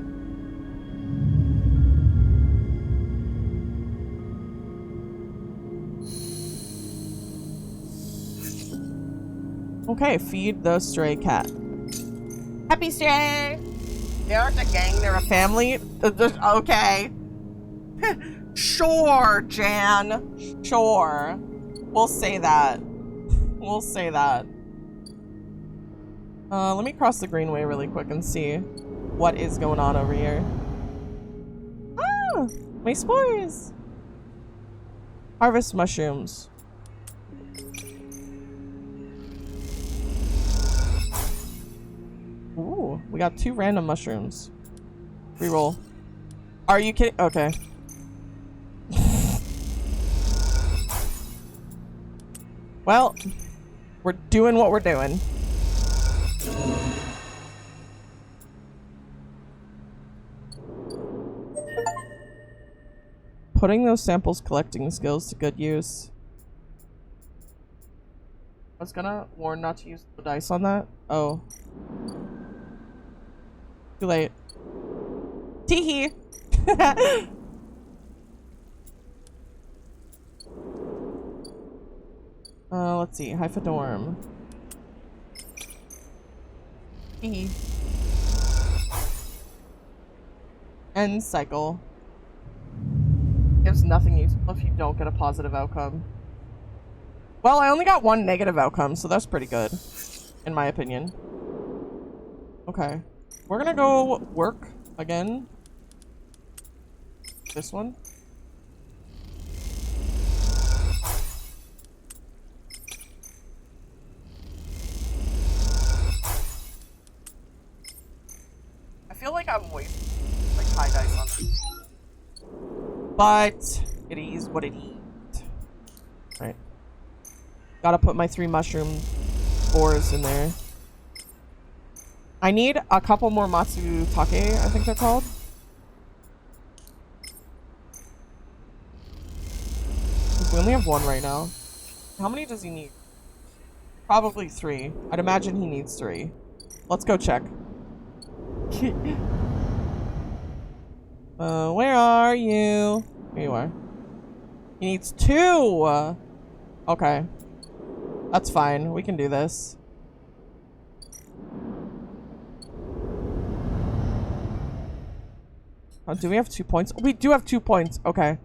Okay, feed the stray cat. Happy stray! They aren't a gang, they're a family? Okay. Sure, Jan. Sure. We'll say that. We'll say that. Let me cross the greenway really quick and see what is going on over here. Ah! My spores! Harvest mushrooms. Ooh, we got 2 random mushrooms. Reroll. Are you kidding? Okay. Well, we're doing what we're doing. putting those samples collecting skills to good use. I was gonna warn not to use the dice on that. Oh. Too late. Teehee! Let's see. Hyphodorm. Teehee. End cycle. Gives nothing useful if you don't get a positive outcome. Well, I only got one negative outcome, so that's pretty good, in my opinion. Okay. We're gonna go work again. This one. I feel like I'm wasting like high dice on this. But it is what it is. Right. Gotta put my 3 mushroom ores in there. I need a couple more Matsutake, I think they're called. We only have 1 right now. How many does he need? Probably 3. I'd imagine he needs 3. Let's go check. Where are you? Here you are. He needs 2! Okay. That's fine. We can do this. Oh, do we have 2 points? We do have 2 points. Okay.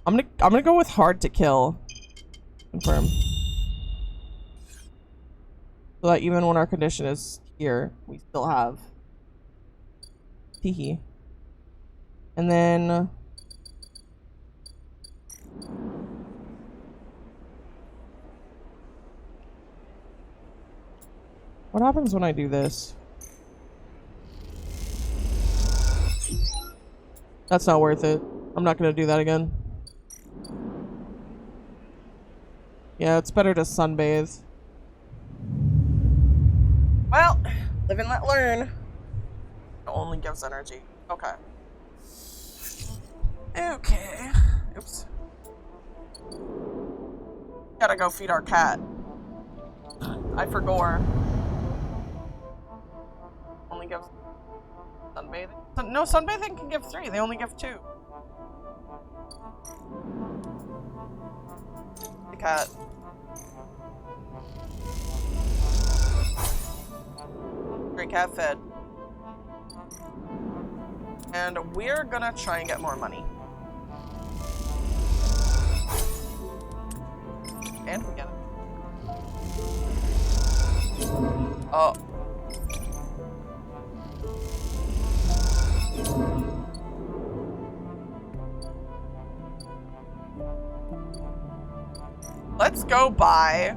I'm gonna go with hard to kill. Confirm. So that even when our condition is here, we still have. Teehee. And then what happens when I do this? That's not worth it. I'm not gonna do that again. Yeah, it's better to sunbathe. Well, live and let learn. It only gives energy. Okay. Okay. Oops. Gotta go feed our cat. I forgot. Only gives sunbathing. No, sunbathing can give 3. They only give 2. The cat. Great cat fed. And we're gonna try and get more money. And we get it. Oh. Let's go buy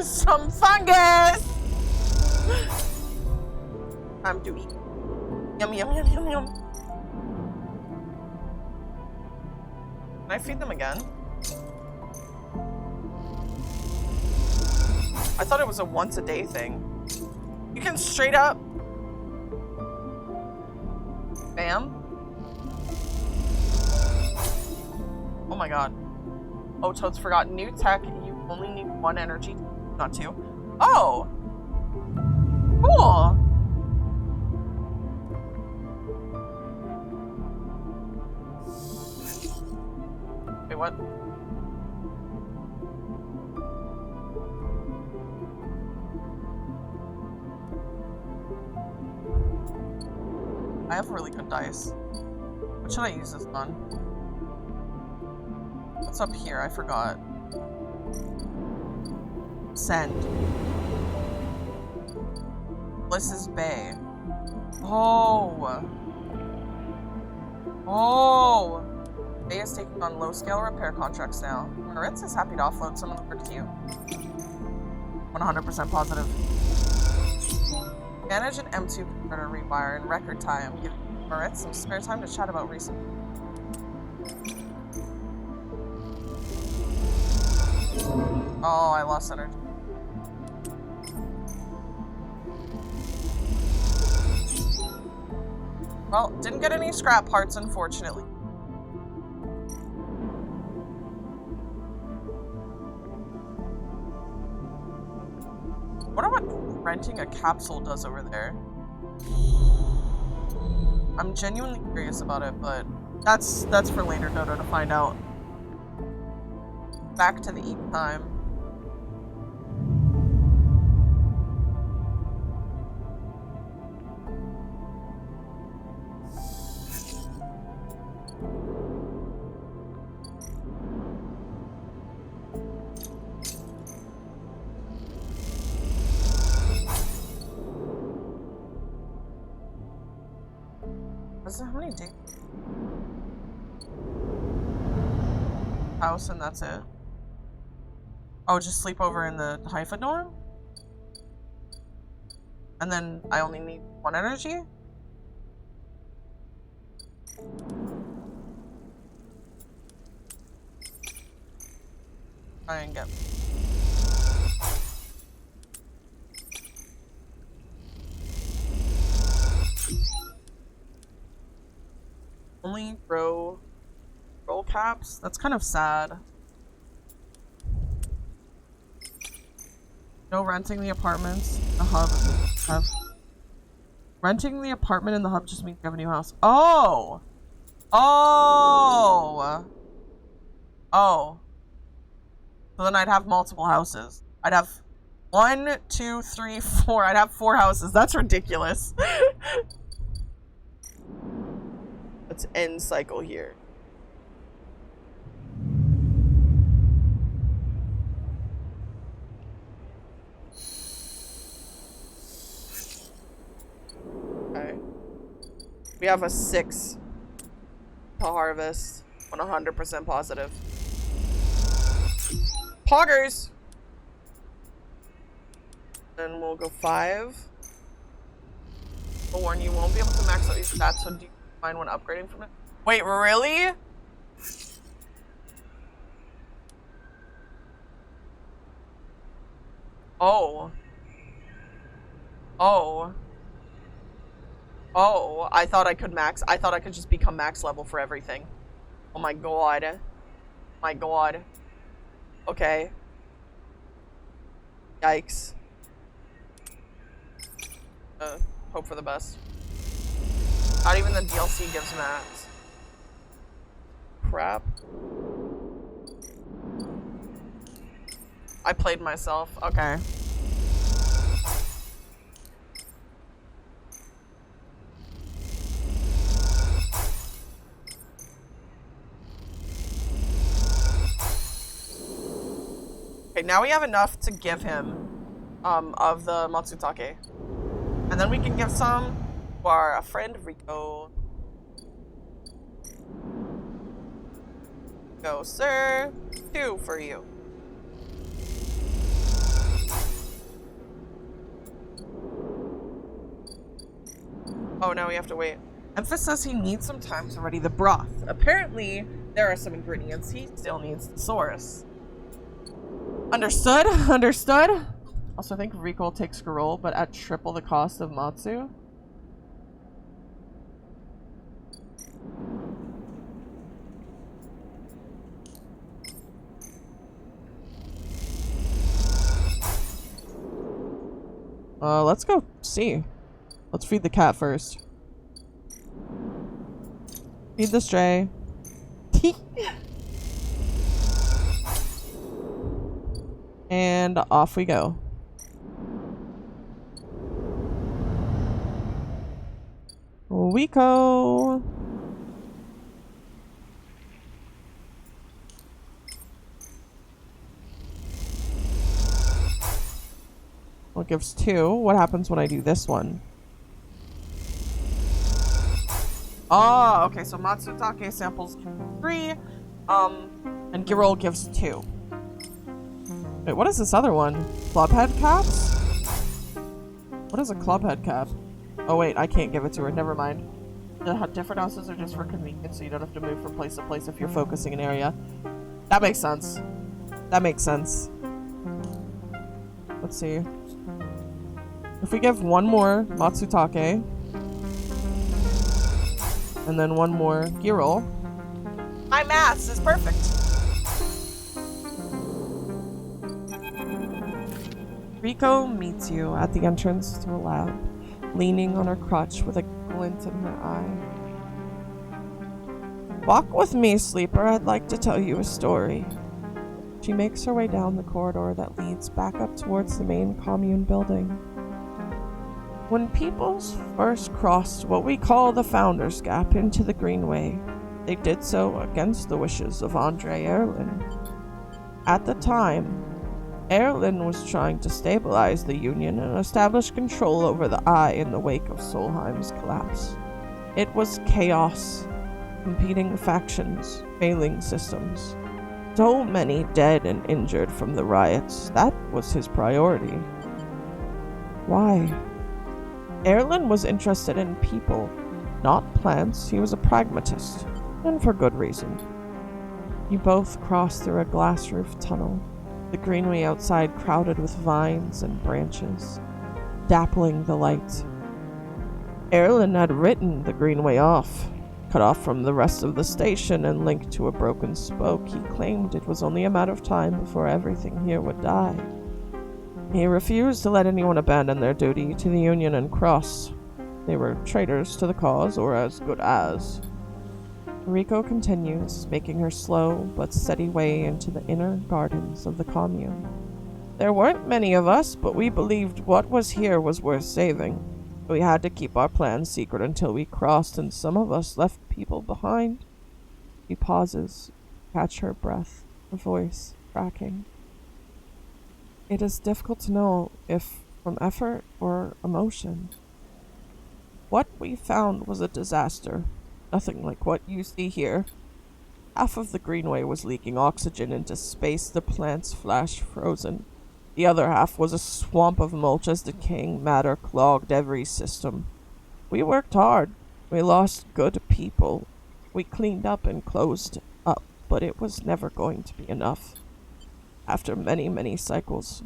some fungus. Time to eat. Yum, yum, yum, yum, yum. Can I feed them again? I thought it was a once a day thing. You can straight up. Bam. Oh my god. Oh, Toad's forgot. New tech, you only need 1 energy, not 2. Oh! Cool! Wait, what? I have really good dice. What should I use this on? What's up here? I forgot. Send. Bliss's Bay. Oh. Oh. Bay is taking on low-scale repair contracts now. Moritz is happy to offload some of the work to you. 100% positive. Manage an M2 converter rewire in record time. Give Moritz some spare time to chat about recent. Oh, I lost energy. Well, didn't get any scrap parts, unfortunately. I wonder what renting a capsule does over there. I'm genuinely curious about it, but that's for later Dodo to find out. Back to the eat time. How many days? House and that's it. Oh, just sleep over in the Haifa dorm? And then I only need 1 energy? Try and get... Only roll caps? That's kind of sad. No renting the apartments. The hub have renting the apartment in the hub just means you have a new house. Oh! Oh! Oh. So then I'd have multiple houses. I'd have 1, 2, 3, 4. I'd have 4 houses. That's ridiculous. Let's end cycle here. Okay. We have a 6 to harvest. 100% positive. Poggers! Then we'll go 5. I'll warn you, won't be able to max out your stats, so do you mind when upgrading from it? Wait, really? Oh. Oh. Oh, I thought I could max. I thought I could just become max level for everything. Oh my god. My god. Okay. Yikes. Hope for the best. Not even the DLC gives max. Crap. I played myself. Okay. Okay, now we have enough to give him of the Matsutake. And then we can give some to our friend Rico. Go, sir. 2 for you. Oh, now we have to wait. Emphas says he needs some time to ready the broth. Apparently, there are some ingredients he still needs to source. Understood? Understood? Also, I think Rico will take Skrull, but at triple the cost of Matsu. Let's go see. Let's feed the cat first. Feed the stray. And off we go. Rico. Well, it gives 2. What happens when I do this one? Oh, okay, so Matsutake samples 3, and Girol gives 2. Wait, what is this other one? Clubhead caps? What is a clubhead cap? Oh wait, I can't give it to her, never mind. The different houses are just for convenience, so you don't have to move from place to place if you're focusing an area. That makes sense. That makes sense. Let's see. If we give 1 more Matsutake, And then one more gear roll. My maths is perfect. Rico meets you at the entrance to the lab, leaning on her crutch with a glint in her eye. Walk with me, sleeper. I'd like to tell you a story. She makes her way down the corridor that leads back up towards the main commune building. When peoples first crossed what we call the Founders Gap into the Greenway, they did so against the wishes of Andre Erlin. At the time, Erlin was trying to stabilize the Union and establish control over the Eye in the wake of Solheim's collapse. It was chaos, competing factions, failing systems. So many dead and injured from the riots. That was his priority. Why? Erlin was interested in people, not plants. He was a pragmatist, and for good reason. You both crossed through a glass-roofed tunnel, the greenway outside crowded with vines and branches, dappling the light. Erlin had written the greenway off, cut off from the rest of the station and linked to a broken spoke. He claimed it was only a matter of time before everything here would die. He refused to let anyone abandon their duty to the Union and cross. They were traitors to the cause, or as good as. Rico continues, making her slow but steady way into the inner gardens of the commune. There weren't many of us, but we believed what was here was worth saving. We had to keep our plans secret until we crossed, and some of us left people behind. He pauses, catch her breath, her voice cracking. It is difficult to know if from effort or emotion. What we found was a disaster. Nothing like what you see here. Half of the greenway was leaking oxygen into space, the plants flash frozen. The other half was a swamp of mulch as decaying matter clogged every system. We worked hard. We lost good people. We cleaned up and closed up, but it was never going to be enough. After many, many cycles,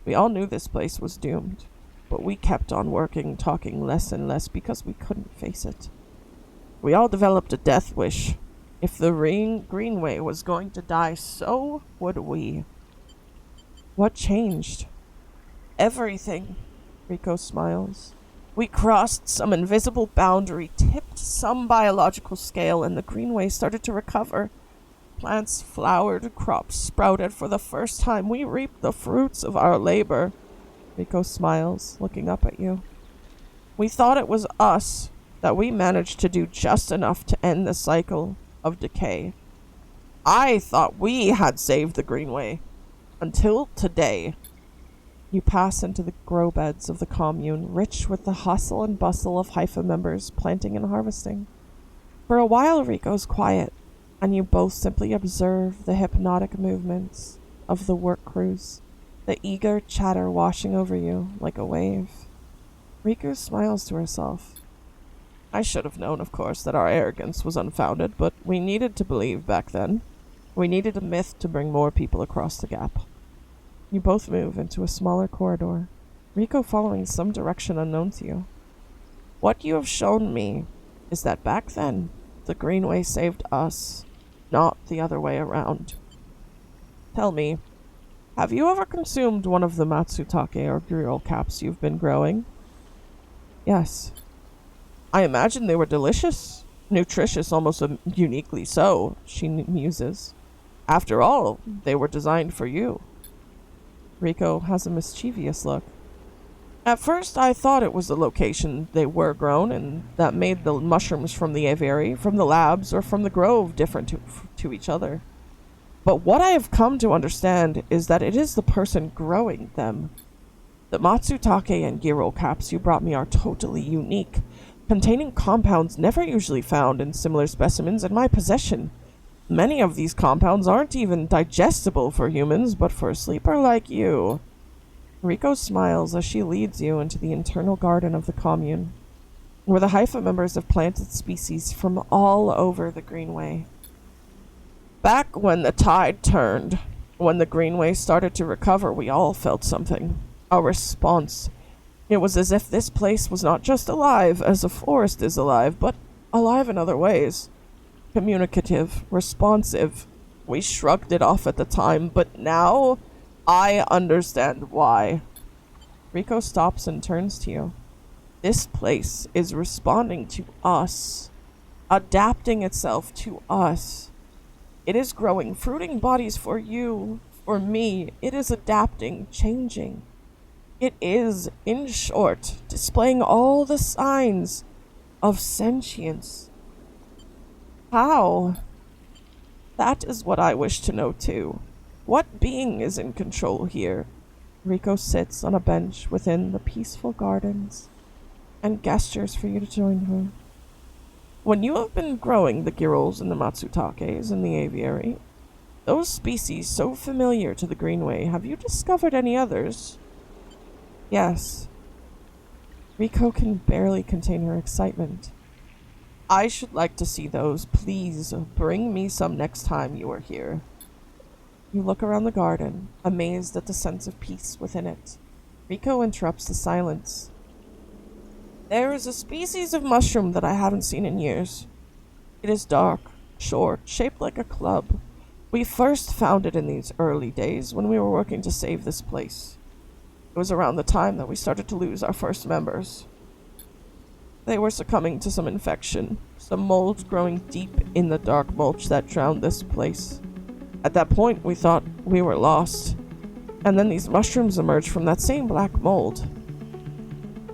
we all knew this place was doomed, but we kept on working, talking less and less because we couldn't face it. We all developed a death wish. If the greenway was going to die, so would we. What changed? Everything. Rico smiles. We crossed some invisible boundary, tipped some biological scale, and the greenway started to recover. Plants flowered, crops sprouted. For the first time, we reaped the fruits of our labor. Rico smiles, looking up at you. We thought it was us, that we managed to do just enough to end the cycle of decay. I thought we had saved the greenway. Until today. You pass into the grow beds of the commune, rich with the hustle and bustle of Haifa members planting and harvesting. For a while, Rico's quiet, and you both simply observe the hypnotic movements of the work crews, the eager chatter washing over you like a wave. Rico smiles to herself. I should have known, of course, that our arrogance was unfounded, but we needed to believe back then. We needed a myth to bring more people across the gap. You both move into a smaller corridor, Rico following some direction unknown to you. What you have shown me is that back then, the greenway saved us, not the other way around. Tell me, have you ever consumed one of the matsutake or grill caps you've been growing? Yes. I imagine they were delicious, nutritious, almost uniquely so, she muses. After all, they were designed for you. Rico has a mischievous look. At first, I thought it was the location they were grown, and that made the mushrooms from the aviary, from the labs, or from the grove different to each other. But what I have come to understand is that it is the person growing them. The matsutake and gyro caps you brought me are totally unique, containing compounds never usually found in similar specimens in my possession. Many of these compounds aren't even digestible for humans, but for a sleeper like you. Rico smiles as she leads you into the internal garden of the commune, where the Haifa members have planted species from all over the greenway. Back when the tide turned, when the greenway started to recover, we all felt something. A response. It was as if this place was not just alive, as a forest is alive, but alive in other ways. Communicative, responsive. We shrugged it off at the time, but now I understand why. Rico stops and turns to you. This place is responding to us, adapting itself to us. It is growing fruiting bodies for you, for me. It is adapting, changing. It is, in short, displaying all the signs of sentience. How? That is what I wish to know too. What being is in control here? Rico sits on a bench within the peaceful gardens and gestures for you to join her. When you have been growing the girls and the matsutakes in the aviary, those species so familiar to the Greenway, have you discovered any others? Yes. Rico can barely contain her excitement. I should like to see those. Please bring me some next time you are here. You look around the garden, amazed at the sense of peace within it. Rico interrupts the silence. There is a species of mushroom that I haven't seen in years. It is dark, short, shaped like a club. We first found it in these early days when we were working to save this place. It was around the time that we started to lose our first members. They were succumbing to some infection, some mold growing deep in the dark mulch that drowned this place. At that point, we thought we were lost. And then these mushrooms emerged from that same black mold.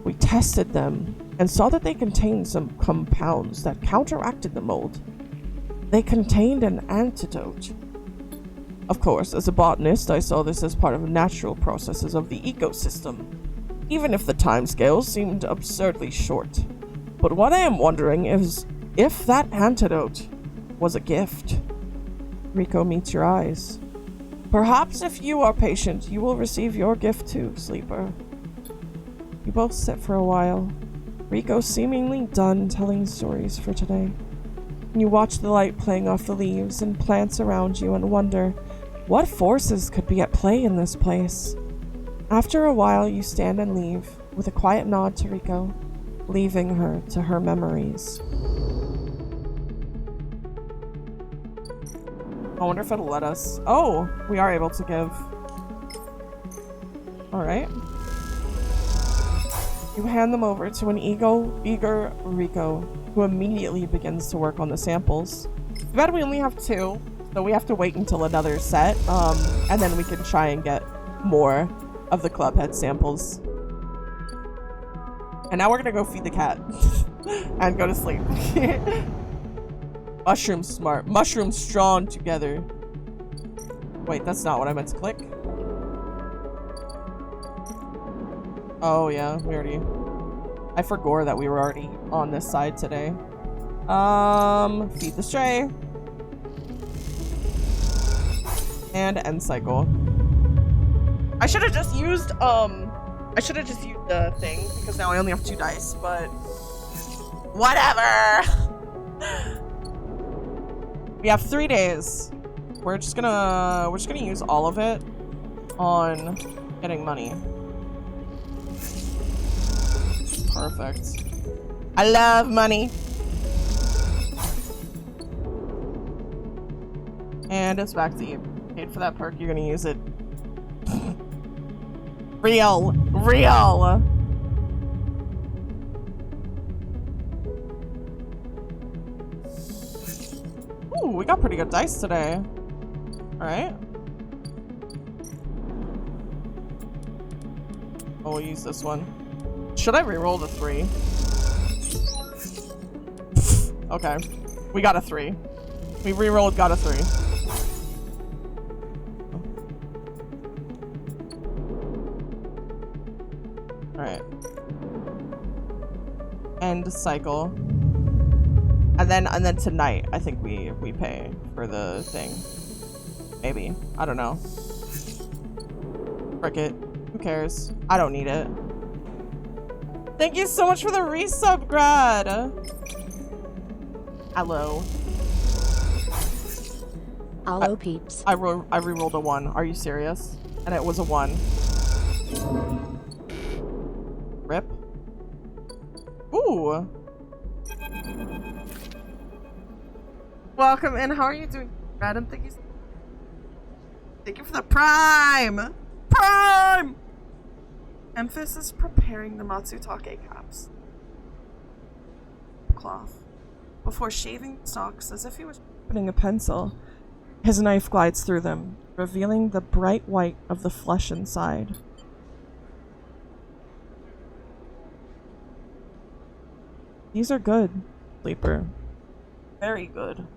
We tested them and saw that they contained some compounds that counteracted the mold. They contained an antidote. Of course, as a botanist, I saw this as part of natural processes of the ecosystem, even if the timescales seemed absurdly short. But what I am wondering is if that antidote was a gift. Rico meets your eyes. Perhaps if you are patient, you will receive your gift too, Sleeper. You both sit for a while, Rico seemingly done telling stories for today. You watch the light playing off the leaves and plants around you and wonder what forces could be at play in this place. After a while, you stand and leave with a quiet nod to Rico, leaving her to her memories. I wonder if it'll let us. Oh, we are able to give. Alright. You hand them over to an eager Rico, who immediately begins to work on the samples. Too bad we only have 2, so we have to wait until another set, and then we can try and get more of the club head samples. And now we're gonna go feed the cat and go to sleep. Mushrooms smart. Mushrooms strong together. Wait, that's not what I meant to click. Oh yeah, we already... I forgot that we were already on this side today. Feed the stray. And end cycle. I should have just used, the thing, because now I only have 2 dice, but... Whatever! We have 3 days. We're just gonna use all of it on getting money. Perfect. I love money. And it's back to you. Paid for that perk, you're gonna use it. Real. Ooh, we got pretty good dice today. Alright. Oh, we'll use this one. Should I reroll the 3? Okay. We got a 3. We rerolled, got a 3. Alright. End cycle. And then tonight, I think we pay for the thing. Maybe. I don't know. Frick it. Who cares? I don't need it. Thank you so much for the resub, Grad! Hello. Hello, peeps. I rerolled a 1. Are you serious? And it was a 1. Rip. Ooh. Welcome in. How are you doing, Adam? Thank you for the prime. Prime. Memphis is preparing the Matsutake caps. Cloth. Before shaving the stalks as if he was sharpening a pencil, his knife glides through them, revealing the bright white of the flesh inside. These are good, Sleeper. Very good,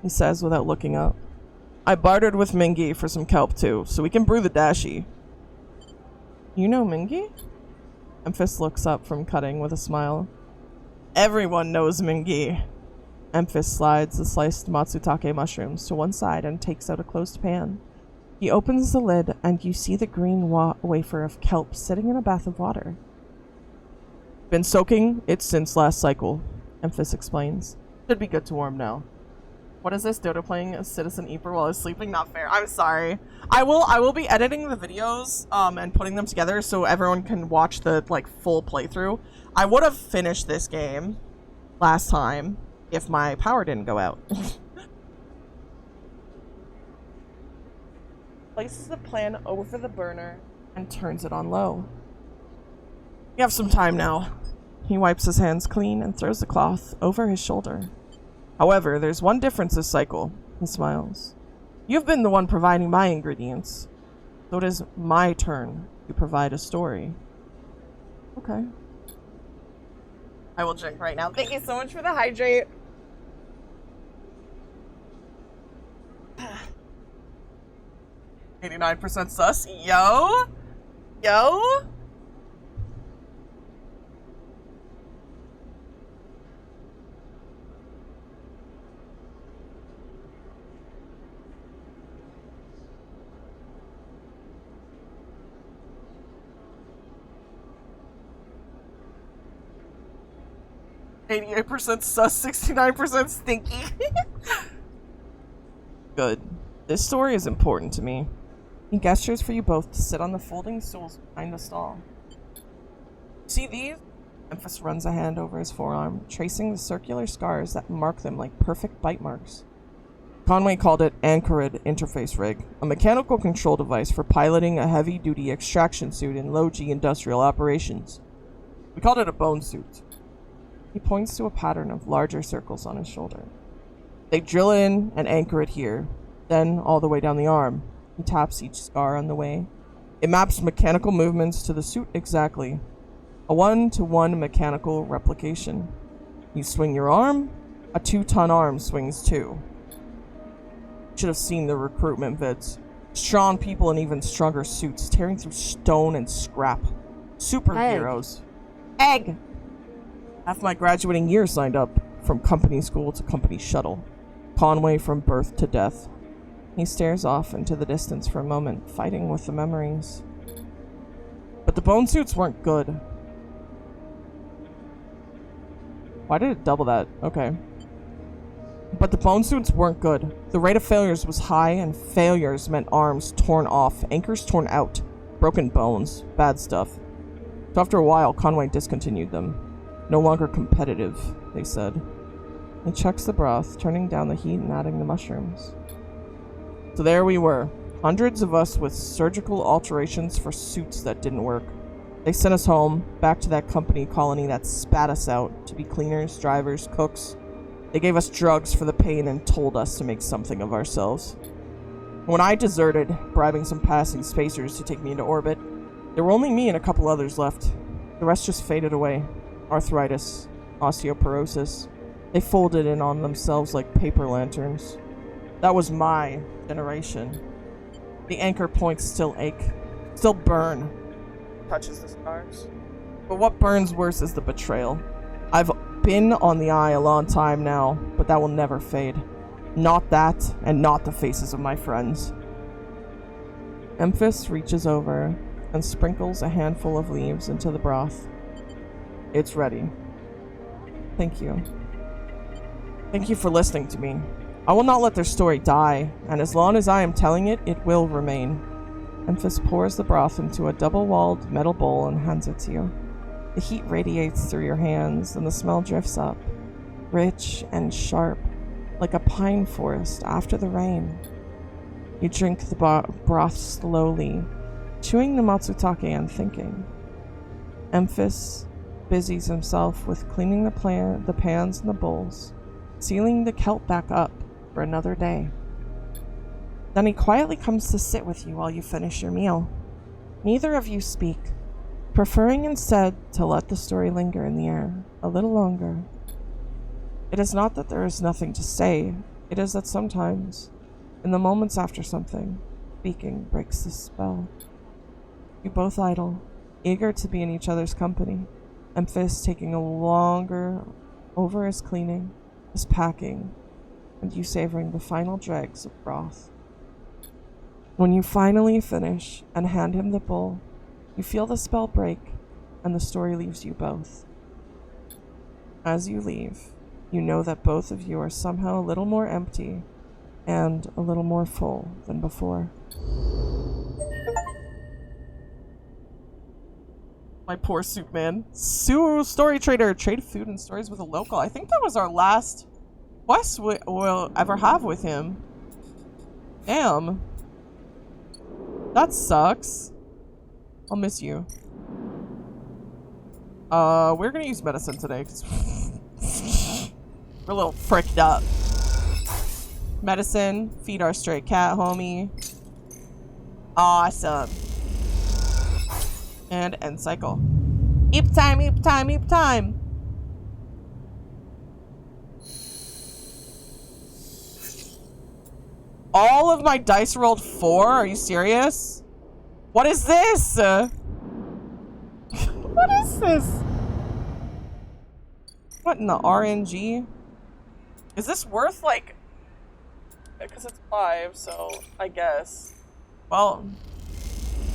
he says without looking up. I bartered with Mingy for some kelp too, so we can brew the dashi. You know Mingy? Memphis looks up from cutting with a smile. Everyone knows Mingy. Memphis slides the sliced matsutake mushrooms to one side and takes out a closed pan. He opens the lid and you see the green wafer of kelp sitting in a bath of water. Been soaking it since last cycle, Memphis explains. Should be good to warm now. What is this? Dodo playing a Citizen Eeper while he's sleeping? Not fair. I'm sorry. I will be editing the videos and putting them together so everyone can watch the full playthrough. I would have finished this game last time if my power didn't go out. Places the pan over the burner and turns it on low. You have some time now. He wipes his hands clean and throws the cloth over his shoulder. However, there's one difference this cycle. He smiles. You've been the one providing my ingredients, so it is my turn to provide a story. Okay. I will drink right now. Thank you so much for the hydrate. 89% sus. Yo! Yo! %, sus, 69% stinky. Good. This story is important to me. He gestures for you both to sit on the folding stools behind the stall. See these? Memphis runs a hand over his forearm, tracing the circular scars that mark them like perfect bite marks. Conway called it Anchored Interface Rig, a mechanical control device for piloting a heavy-duty extraction suit in low-G industrial operations. We called it a bone suit. He points to a pattern of larger circles on his shoulder. They drill in and anchor it here, then all the way down the arm. He taps each scar on the way. It maps mechanical movements to the suit exactly. A 1-to-1 mechanical replication. You swing your arm, a 2-ton arm swings too. Should have seen the recruitment vids. Strong people in even stronger suits, tearing through stone and scrap. Superheroes. Egg! Half my graduating year signed up, from company school to company shuttle. Conway from birth to death. He stares off into the distance for a moment, fighting with the memories. But the bone suits weren't good. Why did it double that? Okay. But the bone suits weren't good. The rate of failures was high, and failures meant arms torn off, anchors torn out, broken bones, bad stuff. So after a while, Conway discontinued them. No longer competitive, they said. He checks the broth, turning down the heat and adding the mushrooms. So there we were, hundreds of us with surgical alterations for suits that didn't work. They sent us home, back to that company colony that spat us out, to be cleaners, drivers, cooks. They gave us drugs for the pain and told us to make something of ourselves. When I deserted, bribing some passing spacers to take me into orbit, there were only me and a couple others left. The rest just faded away. Arthritis, osteoporosis. They folded in on themselves like paper lanterns. That was my generation. The anchor points still ache, still burn. Touches the scars. But what burns worse is the betrayal. I've been on the eye a long time now, but that will never fade. Not that, and not the faces of my friends. Memphis reaches over and sprinkles a handful of leaves into the broth. It's ready. Thank you. Thank you for listening to me. I will not let their story die, and as long as I am telling it, it will remain. Memphis pours the broth into a double-walled metal bowl and hands it to you. The heat radiates through your hands, and the smell drifts up, rich and sharp, like a pine forest after the rain. You drink the broth slowly, chewing the matsutake and thinking. Memphis busies himself with cleaning the pans and the bowls, sealing the kelp back up for another day. Then he quietly comes to sit with you while you finish your meal. Neither of you speak, preferring instead to let the story linger in the air a little longer. It is not that there is nothing to say, it is that sometimes, in the moments after something, speaking breaks the spell. You both idle, eager to be in each other's company, Memphis taking a longer over his cleaning, his packing, and you savoring the final dregs of broth. When you finally finish and hand him the bowl, you feel the spell break, and the story leaves you both. As you leave, you know that both of you are somehow a little more empty and a little more full than before. My poor soup man. Story trader. Trade food and stories with a local. I think that was our last quest we'll ever have with him. Damn. That sucks. I'll miss you. We're gonna use medicine today because we're a little fricked up. Medicine. Feed our stray cat, homie. Awesome. And end cycle. Eep time, eep time, eep time. All of my dice rolled 4? Are you serious? What is this? What is this? What in the RNG? Is this worth like... Because it's 5, so I guess. Well,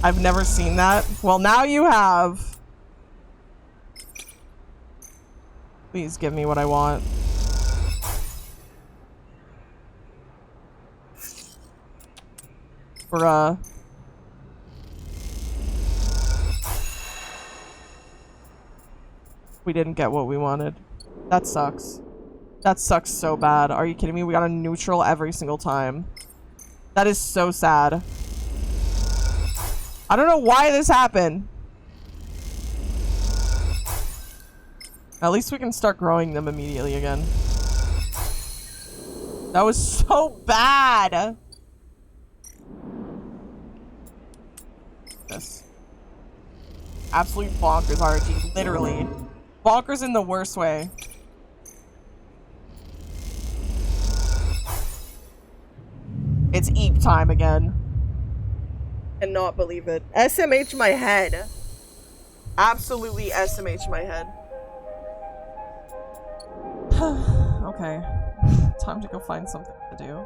I've never seen that. Well, now you have. Please give me what I want. Bruh. We didn't get what we wanted. That sucks. That sucks so bad. Are you kidding me? We got a neutral every single time. That is so sad. I don't know why this happened. At least we can start growing them immediately again. That was so bad. This. Absolute bonkers RNG. Literally. Bonkers in the worst way. It's eep time again. Cannot believe it. SMH my head. Absolutely SMH my head. Okay. Time to go find something to do.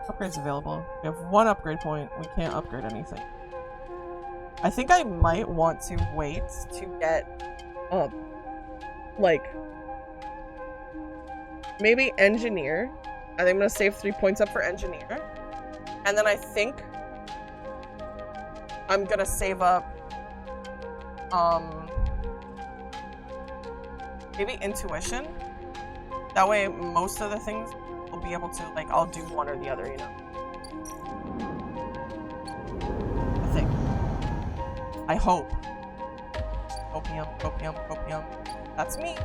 Upgrades available. We have 1 upgrade point. We can't upgrade anything. I think I might want to wait to get like maybe engineer. I think I'm gonna save 3 points up for engineer. And then I think I'm gonna save up maybe intuition. That way most of the things will be able to, like, I'll do one or the other, you know. I think. I hope. Opium, opium, opium. That's me.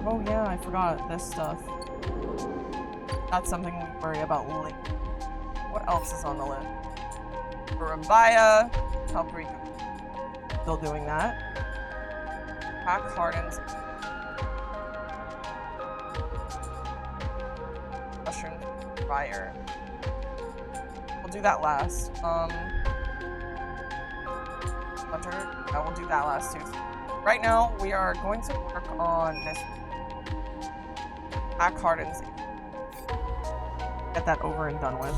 Oh yeah, I forgot this stuff. That's something we worry about later. What else is on the list? Rabaya, Help still doing that. Pack hardens. Mushroom fire. We'll do that last. Hunter, I will do that last too. Right now, we are going to work on this. Pack hardens. Get that over and done with.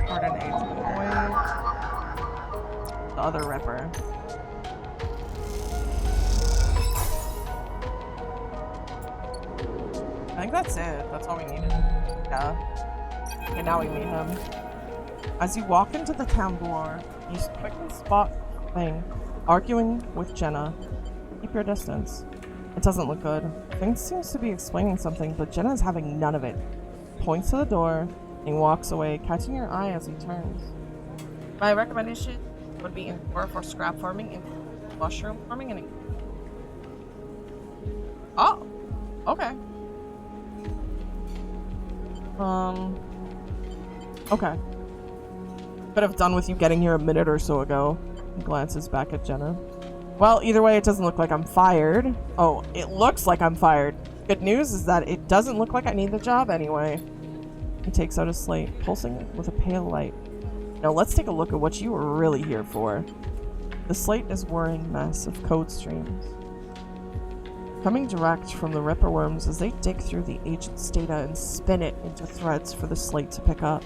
Harden aged oil. The other ripper. I think that's it. That's all we needed. Yeah. Okay, now we meet him. As you walk into the tambour, you quickly spot Feng arguing with Jenna. Keep your distance. It doesn't look good. Feng seems to be explaining something, but Jenna is having none of it. Points to the door, and he walks away, catching your eye as he turns. My recommendation would be more for scrap farming and mushroom farming and... Oh! Okay. Okay. Could have done with you getting here a minute or so ago. He glances back at Jenna. Well, either way, it doesn't look like I'm fired. Oh, it looks like I'm fired. Good news is that it doesn't look like I need the job anyway. He takes out a slate, pulsing with a pale light. Now let's take a look at what you were really here for. The slate is a whirring mess of code streams, coming direct from the Ripper worms as they dig through the agent's data and spin it into threads for the slate to pick up.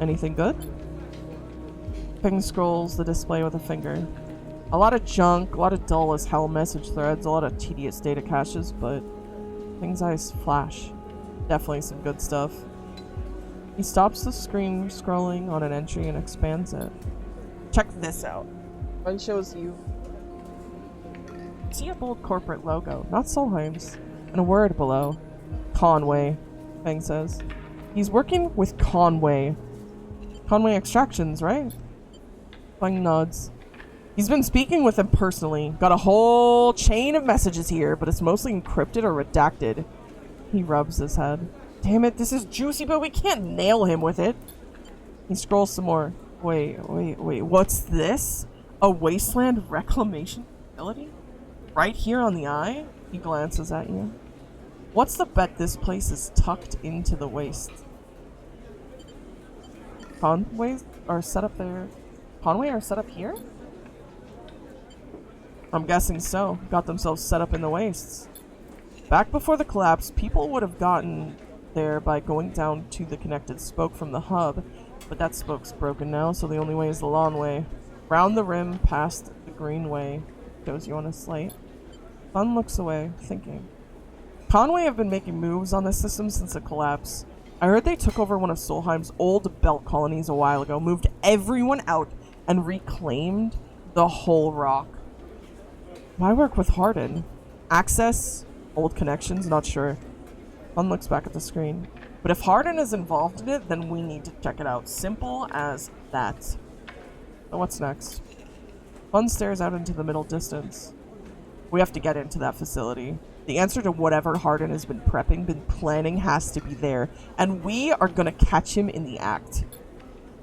Anything good? Ping scrolls the display with a finger. A lot of junk, a lot of dull as hell message threads, a lot of tedious data caches, but Ping's eyes flash. Definitely some good stuff. He stops the screen scrolling on an entry and expands it. Check this out. It shows you see a bold corporate logo, not Solheim's, and a word below. Conway, Feng says. He's working with Conway. Conway Extractions, right? Feng nods. He's been speaking with him personally. Got a whole chain of messages here, but it's mostly encrypted or redacted. He rubs his head. Damn it, this is juicy, but we can't nail him with it. He scrolls some more. Wait, what's this? A wasteland reclamation facility? Right here on the eye? He glances at you. What's the bet this place is tucked into the waste? Conways are set up there. Conway are set up here? I'm guessing so. Got themselves set up in the wastes. Back before the collapse, people would have gotten there by going down to the connected spoke from the hub, but that spoke's broken now, so the only way is the long way. Round the rim, past the green way. Shows you on a slate. Fun looks away, thinking. Conway have been making moves on this system since the collapse. I heard they took over one of Solheim's old belt colonies a while ago, moved everyone out, and reclaimed the whole rock. Why work with Hardin? Access? Old connections? Not sure. Fun looks back at the screen. But if Hardin is involved in it, then we need to check it out. Simple as that. So what's next? Fun stares out into the middle distance. We have to get into that facility. The answer to whatever Hardin has been prepping, been planning, has to be there. And we are gonna catch him in the act.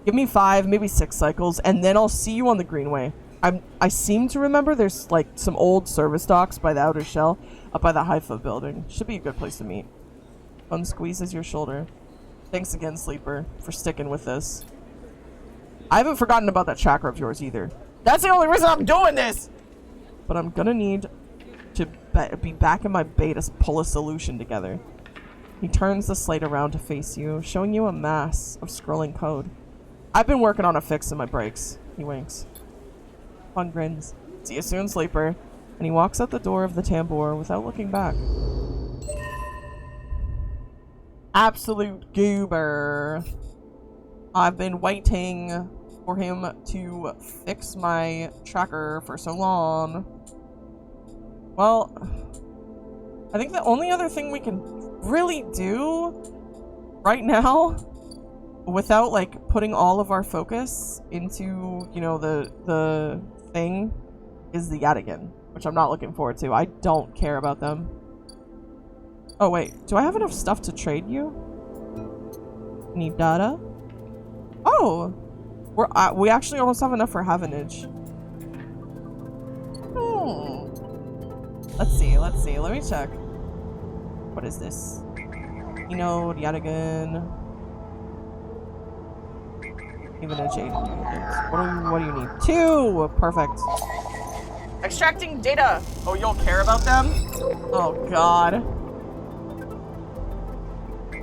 Give me 5, maybe 6 cycles, and then I'll see you on the Greenway. I seem to remember there's like some old service docks by the outer shell up by the Haifa building. Should be a good place to meet. Fun squeezes your shoulder. Thanks again, Sleeper, for sticking with this. I haven't forgotten about that tracker of yours either. That's the only reason I'm doing this! But I'm gonna need to be back in my bay to pull a solution together. He turns the slate around to face you, showing you a mass of scrolling code. I've been working on a fix in my breaks. He winks. Fun grins. See you soon, Sleeper. And he walks out the door of the tambour without looking back. Absolute goober. I've been waiting for him to fix my tracker for so long. Well, I think the only other thing we can really do right now, without like putting all of our focus into, you know, the thing, is the Yadigan, which I'm not looking forward to. I don't care about them. Oh wait, do I have enough stuff to trade you? Need data? Oh, we actually almost have enough for Havenage. Let's see, let me check. What is this? You know, Yadigan. Even a jade. What do you need? 2! Perfect. Extracting data! Oh, you'll care about them? Oh, God.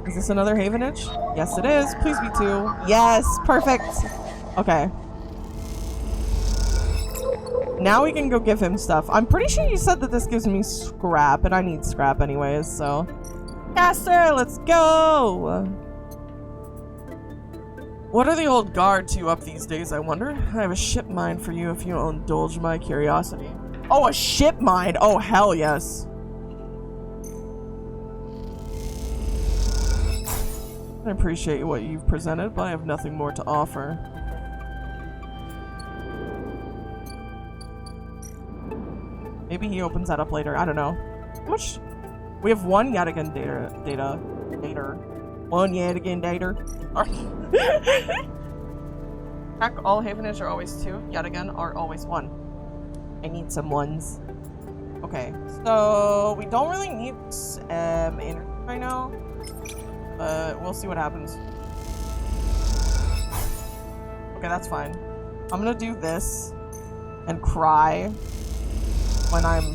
Is this another Havenage? Yes, it is. Please be 2. Yes! Perfect! Okay. Now we can go give him stuff. I'm pretty sure you said that this gives me scrap, and I need scrap anyways, so... Caster, let's go! What are the old guards you up these days, I wonder? I have a ship mine for you if you'll indulge my curiosity. Oh, a ship mine! Oh, hell yes. I appreciate what you've presented, but I have nothing more to offer. Maybe he opens that up later. I don't know. How much? We have one yet again data. One yet again data. Check all Havenage are always 2. Yet again are always 1. I need some ones. Okay, so we don't really need energy right now. We'll see what happens. Okay, that's fine. I'm gonna do this and cry when I'm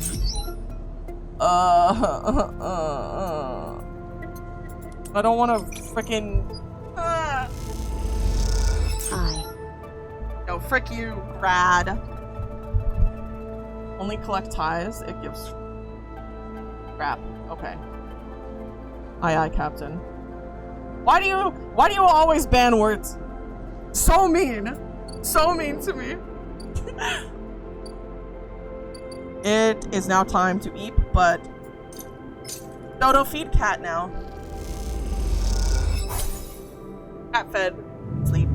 I don't want to freaking no, frick you, Brad. Only collect ties. It gives crap. Okay. Aye, Captain. Why do you always ban words? So mean. So mean to me. It is now time to eat, but Dodo feed cat now. Cat fed. Sleep.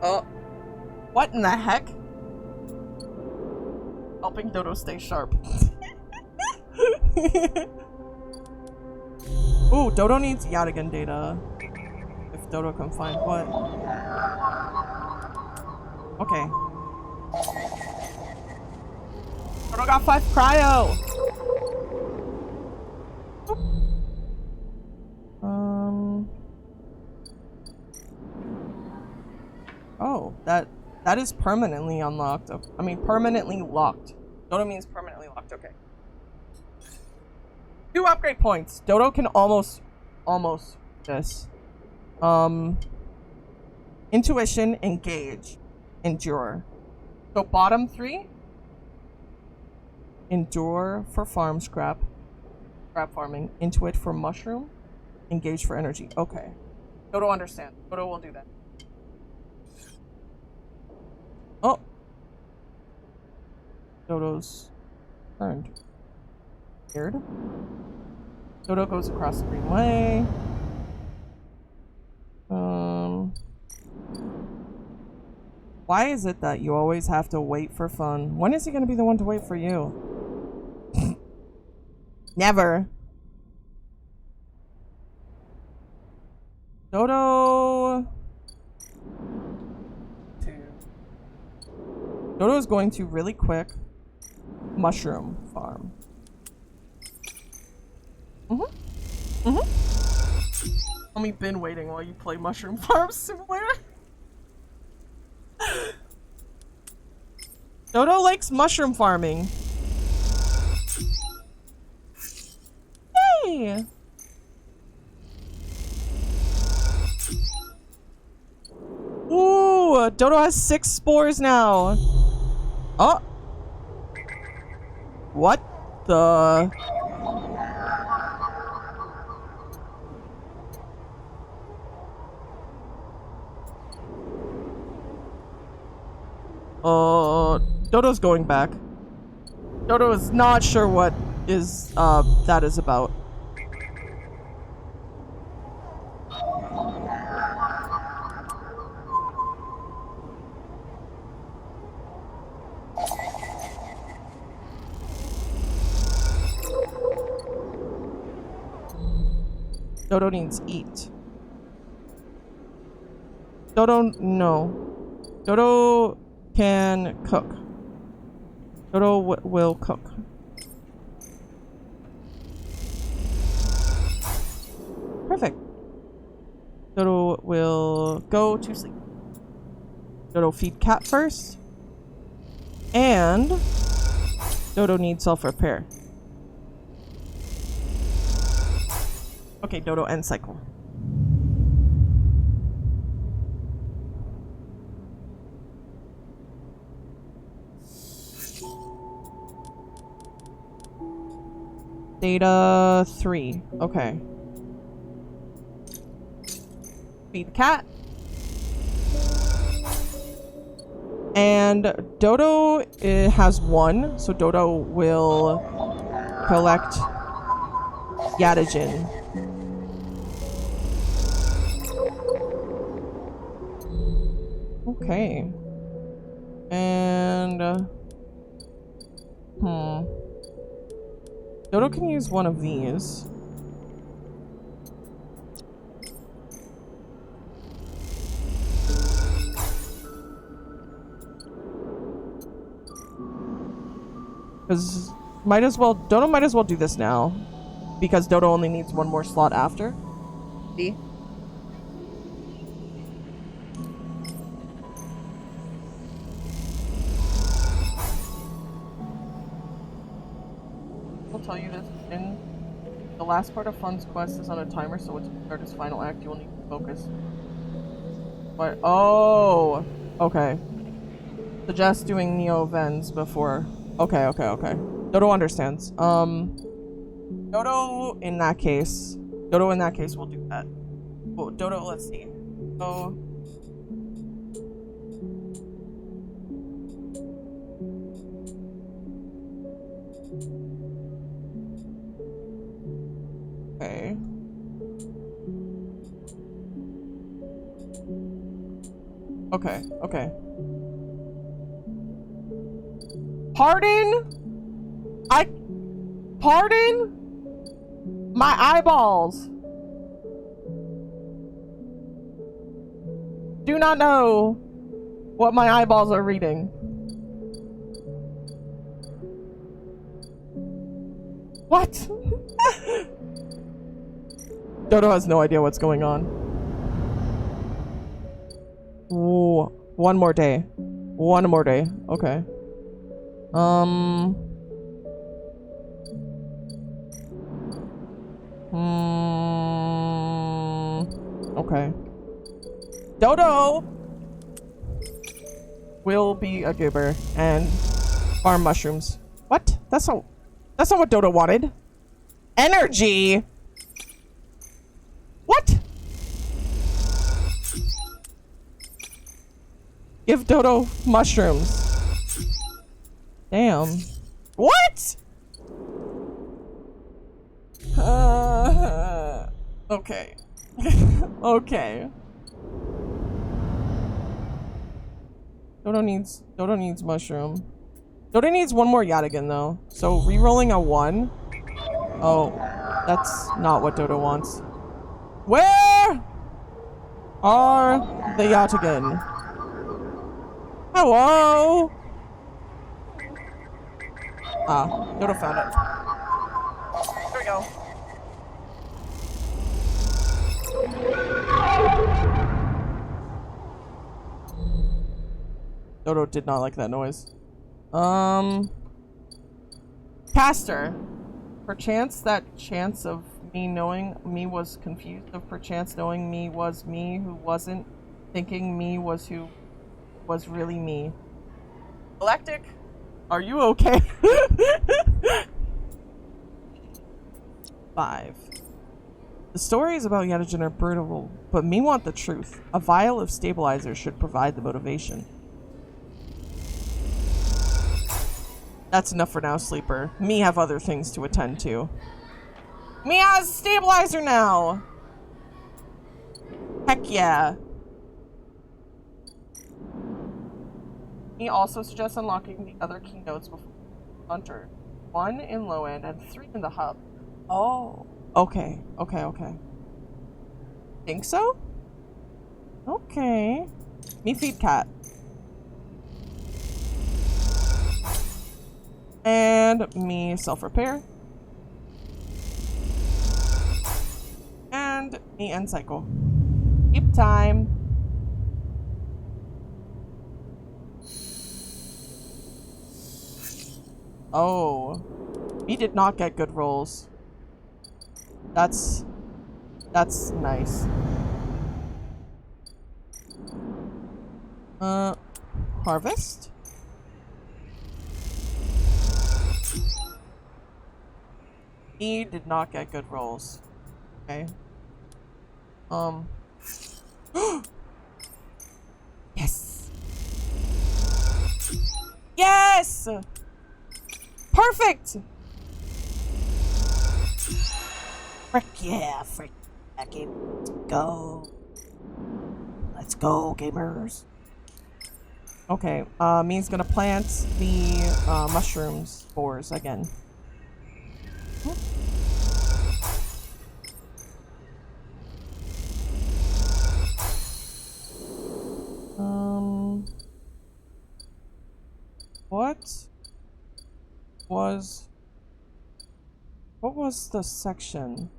Oh. What in the heck? Helping Dodo stay sharp. Ooh, Dodo needs Yadigan data. If Dodo can find what. Okay. Dodo got 5 cryo! Oh, that is permanently unlocked. I mean, permanently locked. Dodo means permanently locked, okay. 2 upgrade points. Dodo can almost this. Intuition, engage, endure. So bottom 3, endure for farm scrap farming, intuit for mushroom, engage for energy. Okay. Dodo understand. Dodo will do that. Oh. Dodo's turned. Weird. Dodo goes across the greenway. Why is it that you always have to wait for fun? When is he gonna be the one to wait for you? Never. Dodo. Dodo is going to really quick mushroom farm. Homie been waiting while you play Mushroom Farm Simulator. Dodo likes mushroom farming. Hey! Ooh, Dodo has 6 spores now. Oh! What the... Dodo's going back. Dodo is not sure what is, that is about. Dodo needs eat. Dodo, no. Dodo can cook. Dodo will cook. Perfect. Dodo will go to sleep. Dodo feed cat first. And Dodo needs self-repair. Okay, Dodo end cycle. Data 3. Okay. Feed the cat. And Dodo has 1, so Dodo will collect Yatagen. Okay. And Dodo can use one of these. Because Dodo might as well do this now. Because Dodo only needs 1 more slot after. See? I'll tell you this. In the last part of Fun's quest is on a timer, so once you start his final act, you will need to focus. But, oh! Okay. Suggest doing Neo-Vens before... Okay. Dodo understands. Dodo in that case will do that. Well, Dodo, let's see. So... Okay. Okay. Pardon? Pardon? My eyeballs. Do not know what my eyeballs are reading. What? Dodo has no idea what's going on. Ooh, one more day. Okay. Okay. Dodo will be a goober and farm mushrooms. What? That's not what Dodo wanted. Energy? What? Give Dodo mushrooms. Damn. What? Okay. Okay. Dodo needs mushroom. Dodo needs 1 more Yatagen though. So re-rolling a 1. Oh, that's not what Dodo wants. Where are the Yatagen? Hello? Ah, Dodo found it. There we go. Dodo did not like that noise. Caster. Perchance that chance of me knowing me was confused, of perchance knowing me was me who wasn't, thinking me was who was really me. Galactic, are you okay? 5. The stories about Yatagen are brutal, but me want the truth. A vial of stabilizer should provide the motivation. That's enough for now, sleeper. Me have other things to attend to. Me has a stabilizer now! Heck yeah. He also suggests unlocking the other keynotes before Hunter. 1 in low end and 3 in the hub. Oh. Okay. Think so? Okay. Me feed cat. And me self-repair. And me end cycle. Keep time. Oh. We did not get good rolls. That's nice. Harvest? He did not get good rolls. Okay. Yes! Yes! Perfect! Frick yeah, frick that game. Let's go. Let's go, gamers. Okay, me's gonna plant the mushroom spores again. What was the section?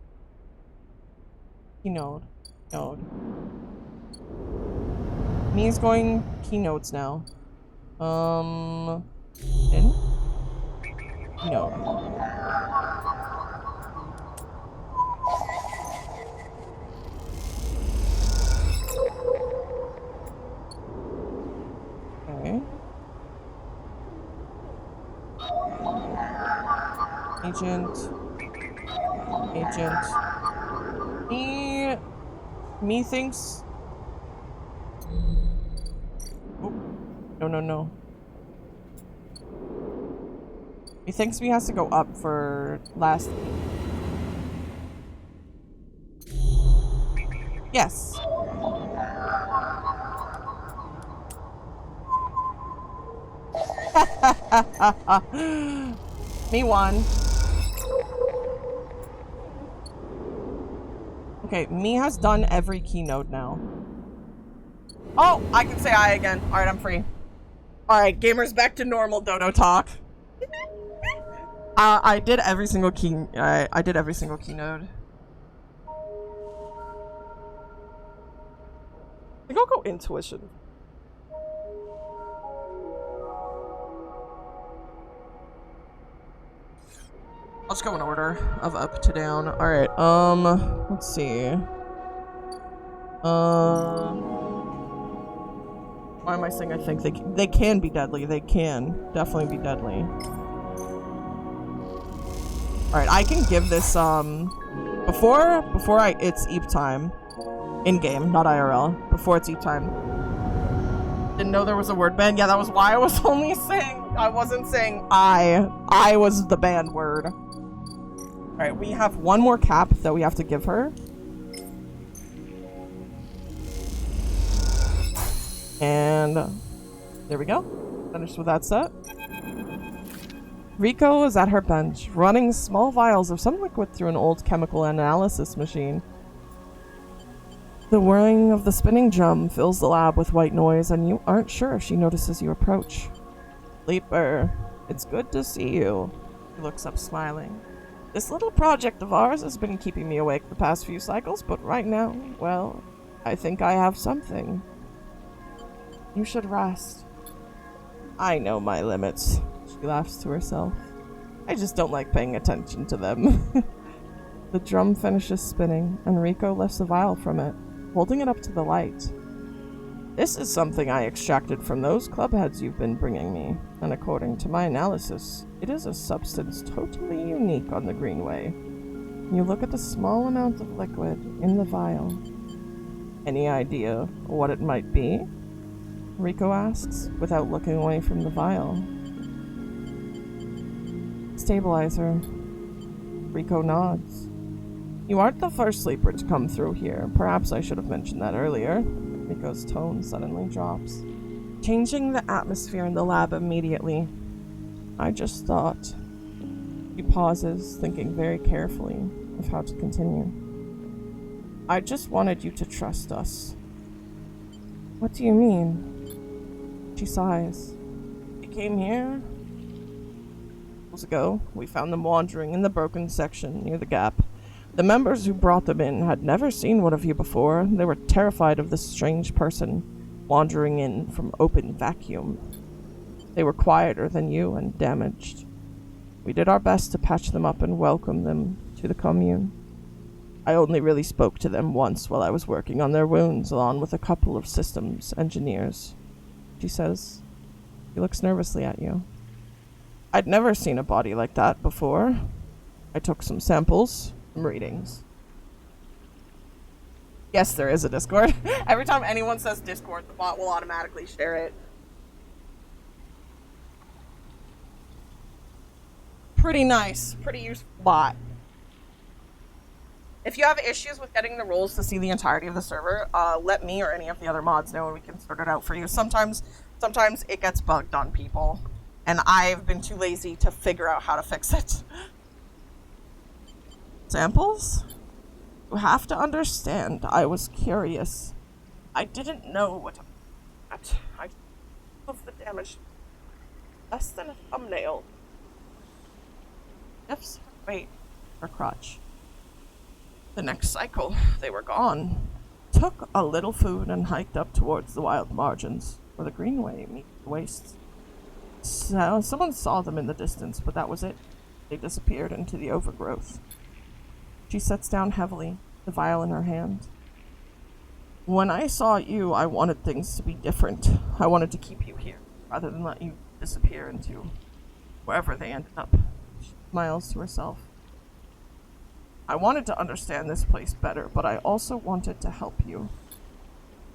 Keynote. Node. Me's going keynotes now. In? Keynote. Okay. Agent. Me thinks. Oh. No. He thinks me has to go up for last. Yes. Me won. Okay, me has done every keynote now. Oh, I can say I again. Alright, I'm free. Alright, gamers, back to normal dodo talk. I did every single I did every single keynote. I think I'll go intuition. I'll just go in order of up to down. Alright, let's see. Why am I saying I think they can be deadly? They can definitely be deadly. Alright, I can give this, before it's Eep time. In-game, not IRL. Before it's Eep time. Didn't know there was a word ban. Yeah, that was why I was only saying, I wasn't saying I was the banned word. Alright, we have one more cap that we have to give her. And there we go. Finished with that set. Rico is at her bench, running small vials of some liquid through an old chemical analysis machine. The whirring of the spinning drum fills the lab with white noise, and you aren't sure if she notices you approach. Sleeper, it's good to see you. He looks up smiling. This little project of ours has been keeping me awake the past few cycles, but right now, well, I think I have something. You should rest. I know my limits. She laughs to herself. I just don't like paying attention to them. The drum finishes spinning, and Rico lifts a vial from it, holding it up to the light. This is something I extracted from those clubheads you've been bringing me, and according to my analysis, it is a substance totally unique on the Greenway. You look at the small amount of liquid in the vial. Any idea what it might be? Rico asks, without looking away from the vial. Stabilizer. Rico nods. You aren't the first sleeper to come through here. Perhaps I should have mentioned that earlier. Rico's tone suddenly drops, changing the atmosphere in the lab immediately. I just thought. He pauses, thinking very carefully of how to continue. I just wanted you to trust us. What do you mean? She sighs. We came here years ago. We found them wandering in the broken section near the gap. The members who brought them in had never seen one of you before. They were terrified of this strange person wandering in from open vacuum. They were quieter than you and damaged. We did our best to patch them up and welcome them to the commune. I only really spoke to them once while I was working on their wounds, along with a couple of systems engineers. She says. He looks nervously at you. I'd never seen a body like that before. I took some samples, some readings. Yes, there is a Discord. Every time anyone says Discord, the bot will automatically share it. Pretty nice. Pretty useful bot. If you have issues with getting the roles to see the entirety of the server, let me or any of the other mods know and we can sort it out for you. Sometimes it gets bugged on people, and I've been too lazy to figure out how to fix it. Samples? You have to understand, I was curious. I didn't know what I of the damage. Less than a thumbnail. Ifs, wait, her crotch. The next cycle, they were gone. Took a little food and hiked up towards the wild margins, where the greenway meets the wastes. So, someone saw them in the distance, but that was it. They disappeared into the overgrowth. She sits down heavily, the vial in her hand. When I saw you, I wanted things to be different. I wanted to keep you here, rather than let you disappear into wherever they ended up. She smiles to herself. I wanted to understand this place better, but I also wanted to help you.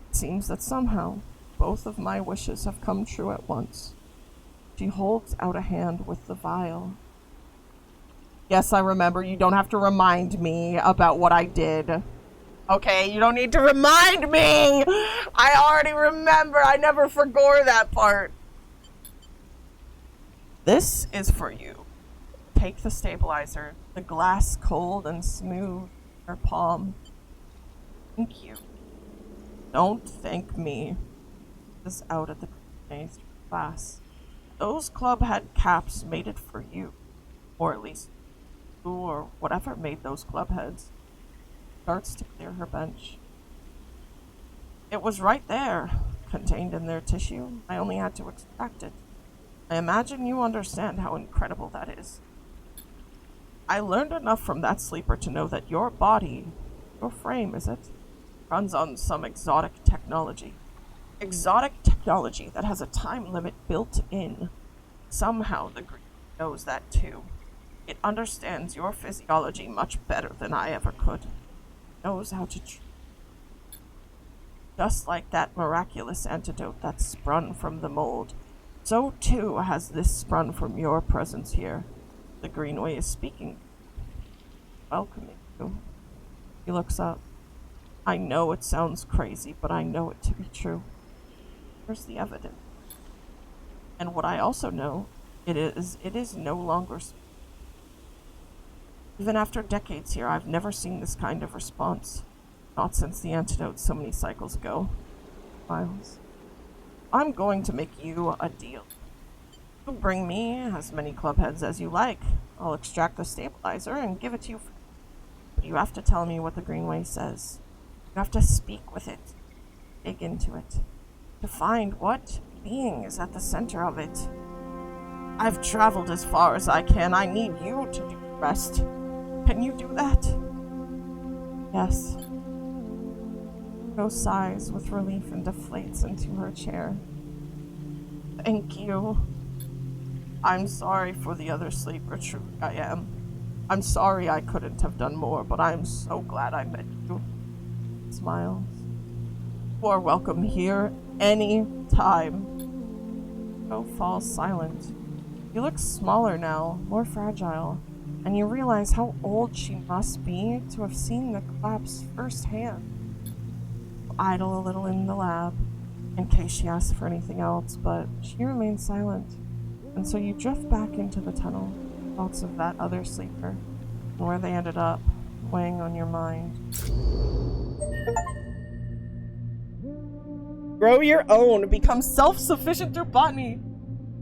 It seems that somehow, both of my wishes have come true at once. She holds out a hand with the vial. Yes, I remember. You don't have to remind me about what I did. Okay, you don't need to remind me! I already remember. I never forgot that part. This is for you. Take the stabilizer. The glass cold and smooth in her palm. Thank you. Don't thank me. This is out at the class. Those club head caps made it for you. Or at least who or whatever made those club heads. Starts to clear her bench. It was right there, contained in their tissue. I only had to extract it. I imagine you understand how incredible that is. I learned enough from that sleeper to know that your body, your frame, is it, runs on some exotic technology. Exotic technology that has a time limit built in. Somehow the Greek knows that too. It understands your physiology much better than I ever could. Knows how to just like that miraculous antidote that sprung from the mold, so too has this sprung from your presence here. The Greenway is speaking. Welcoming you. He looks up. I know it sounds crazy, but I know it to be true. Here's the evidence. And what I also know, it is no longer. Even after decades here, I've never seen this kind of response. Not since the antidote so many cycles ago. Miles. I'm going to make you a deal. You bring me as many club heads as you like. I'll extract the stabilizer and give it to you. But you have to tell me what the Greenway says. You have to speak with it. Dig into it. To find what being is at the center of it. I've traveled as far as I can. I need you to do the rest. Can you do that? Yes. Joe sighs with relief and deflates into her chair. Thank you. I'm sorry for the other sleeper, truly I am. I'm sorry I couldn't have done more, but I'm so glad I met you. Smiles. You are welcome here any time. Joe falls silent. You look smaller now, more fragile, and you realize how old she must be to have seen the collapse firsthand. You idle a little in the lab, in case she asks for anything else, but she remains silent. And so you drift back into the tunnel, thoughts of that other sleeper, and where they ended up, weighing on your mind. Grow your own, become self-sufficient through botany.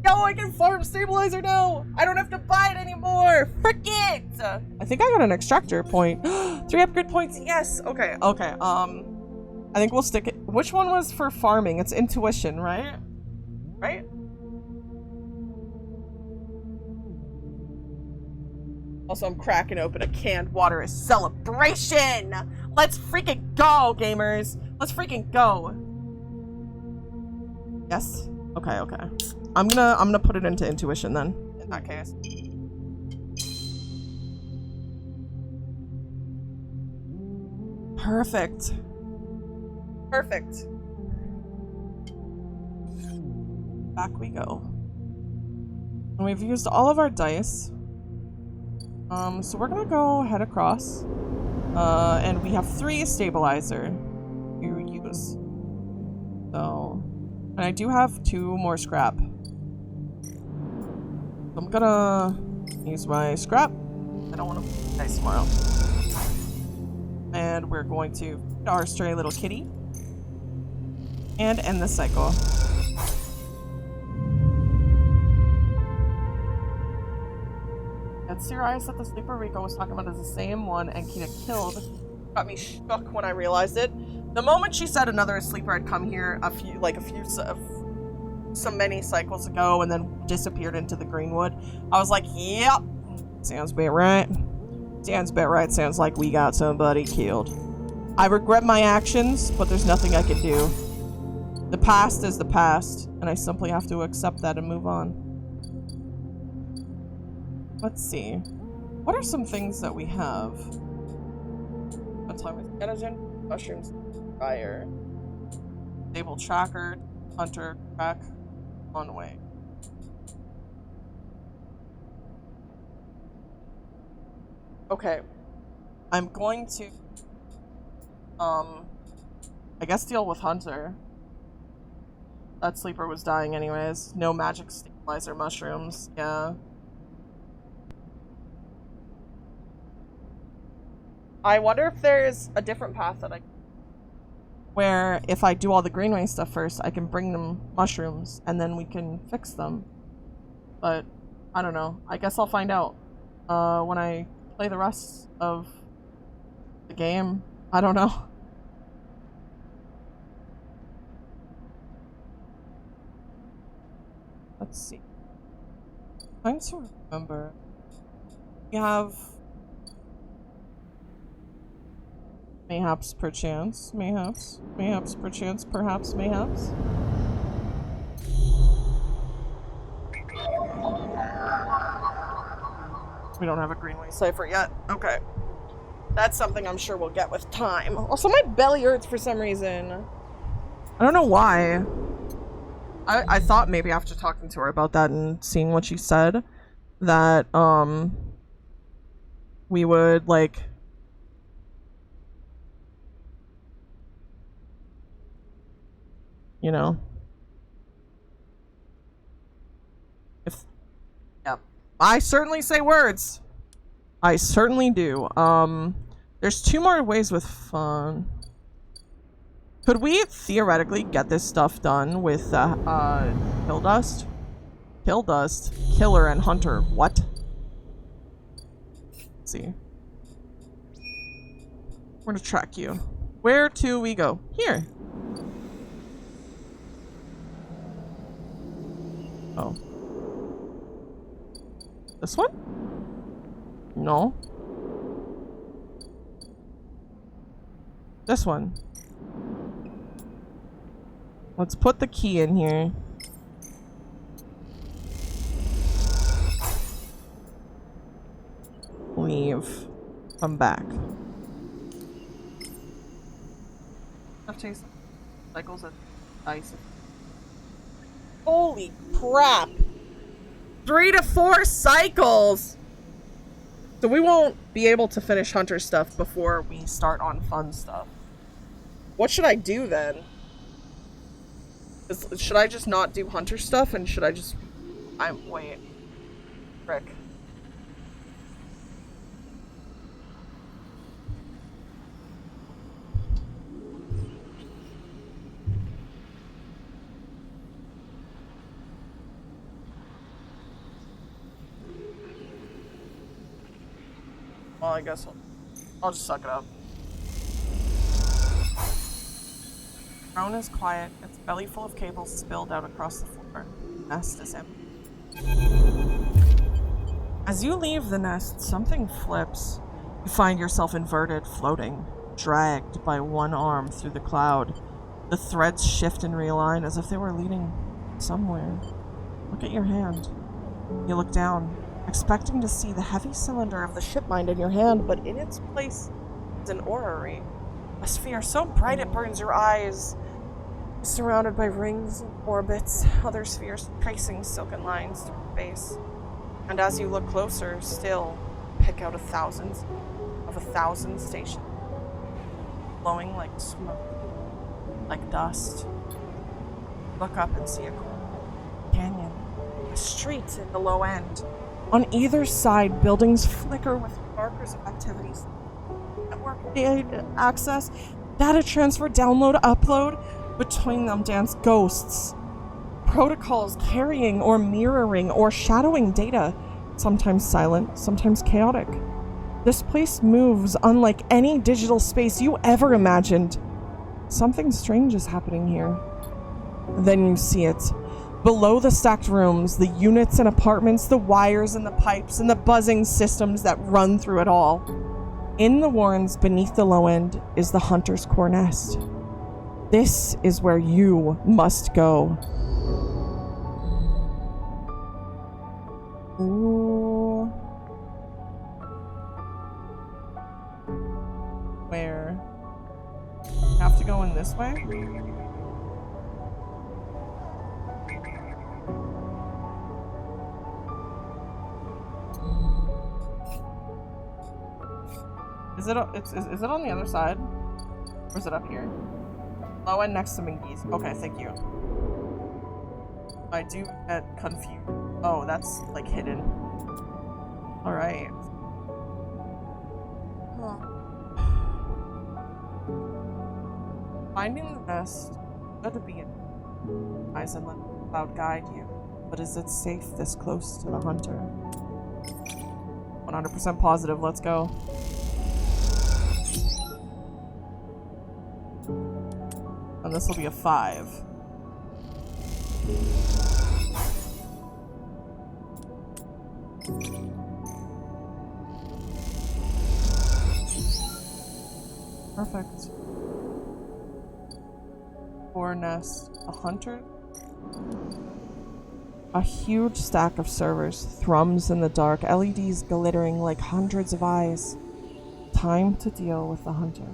Yo, I can farm stabilizer now! I don't have to buy it anymore! Frick it! I think I got an extractor point. 3 upgrade points, yes! Okay. I think we'll stick it. Which one was for farming? It's intuition, right? Right? Also, I'm cracking open a canned water as celebration! Let's freaking go, gamers! Let's freaking go! Yes? Okay. I'm gonna put it into intuition then, in that case. Perfect. Perfect. Back we go. And we've used all of our dice. So we're gonna go head across. And we have 3 stabilizer to use. So, and I do have 2 more scrap. So I'm gonna use my scrap. I don't want to dice tomorrow. And we're going to feed our stray little kitty. And end the cycle. That Sirius that the sleeper Rico was talking about is the same one and Kita killed. Got me shook when I realized it. The moment she said another sleeper had come here many cycles ago and then disappeared into the greenwood, I was like, yep, sounds about right. Sounds about right. Sounds like we got somebody killed. I regret my actions, but there's nothing I can do. The past is the past, and I simply have to accept that and move on. Let's see. What are some things that we have? What time is Genogen? Mushrooms, fire. Stable tracker, hunter, crack, on the way. Okay. I'm going to, I guess deal with Hunter. That sleeper was dying anyways. No magic stabilizer mushrooms. Yeah. I wonder if there's a different path that where if I do all the greenway stuff first, I can bring them mushrooms and then we can fix them. But I don't know. I guess I'll find out when I play the rest of the game. I don't know. Let's see. Trying to remember. We have mayhaps, perchance, mayhaps, mayhaps, perchance, perhaps, mayhaps. We don't have a greenway cipher yet. Okay. That's something I'm sure we'll get with time. Also, my belly hurts for some reason. I don't know why. I thought maybe after talking to her about that and seeing what she said that, we would, like, you know, if, yeah, I certainly say words. I certainly do. There's 2 more ways with fun. Could we theoretically get this stuff done with, Kill Dust? Kill Dust, Killer, and Hunter. What? Let's see. We're gonna track you. Where to we go? Here. Oh. This one? No. This one. Let's put the key in here. Leave. Come back. I've chased cycles of ice. Holy crap! 3 to 4 cycles! So we won't be able to finish Hunter stuff before we start on fun stuff. What should I do then? Should I just not do Hunter stuff and should I just... wait. Frick. Well, I guess I'll just suck it up. Drone is quiet. Its belly full of cables spilled out across the floor. Nest is empty. As you leave the nest, something flips. You find yourself inverted, floating, dragged by one arm through the cloud. The threads shift and realign as if they were leading somewhere. Look at your hand. You look down, expecting to see the heavy cylinder of the ship mind in your hand, but in its place is an orrery. A sphere so bright it burns your eyes. Surrounded by rings and orbits, other spheres tracing silken lines through space. And as you look closer, still pick out 1,000 stations, glowing like smoke, like dust. Look up and see a canyon, a street in the low end. On either side, buildings flicker with markers of activities. Network data access, data transfer, download, upload. Between them dance ghosts. Protocols carrying or mirroring or shadowing data, sometimes silent, sometimes chaotic. This place moves unlike any digital space you ever imagined. Something strange is happening here. Then you see it. Below the stacked rooms, the units and apartments, the wires and the pipes, and the buzzing systems that run through it all. In the warrens beneath the low end is the hunter's core nest. This is where you must go. Ooh. Where? Have to go in this way? Is it on the other side? Or is it up here? Low end next to McGee's. Okay, thank you. I do get confused. Oh, that's like hidden. Alright. Huh. Finding the nest could be eyes and let the cloud guide you. But is it safe this close to the hunter? 100% positive, let's go. And this will be a 5. Perfect. Core nest. A hunter? A huge stack of servers thrums in the dark, LEDs glittering like hundreds of eyes. Time to deal with the hunter.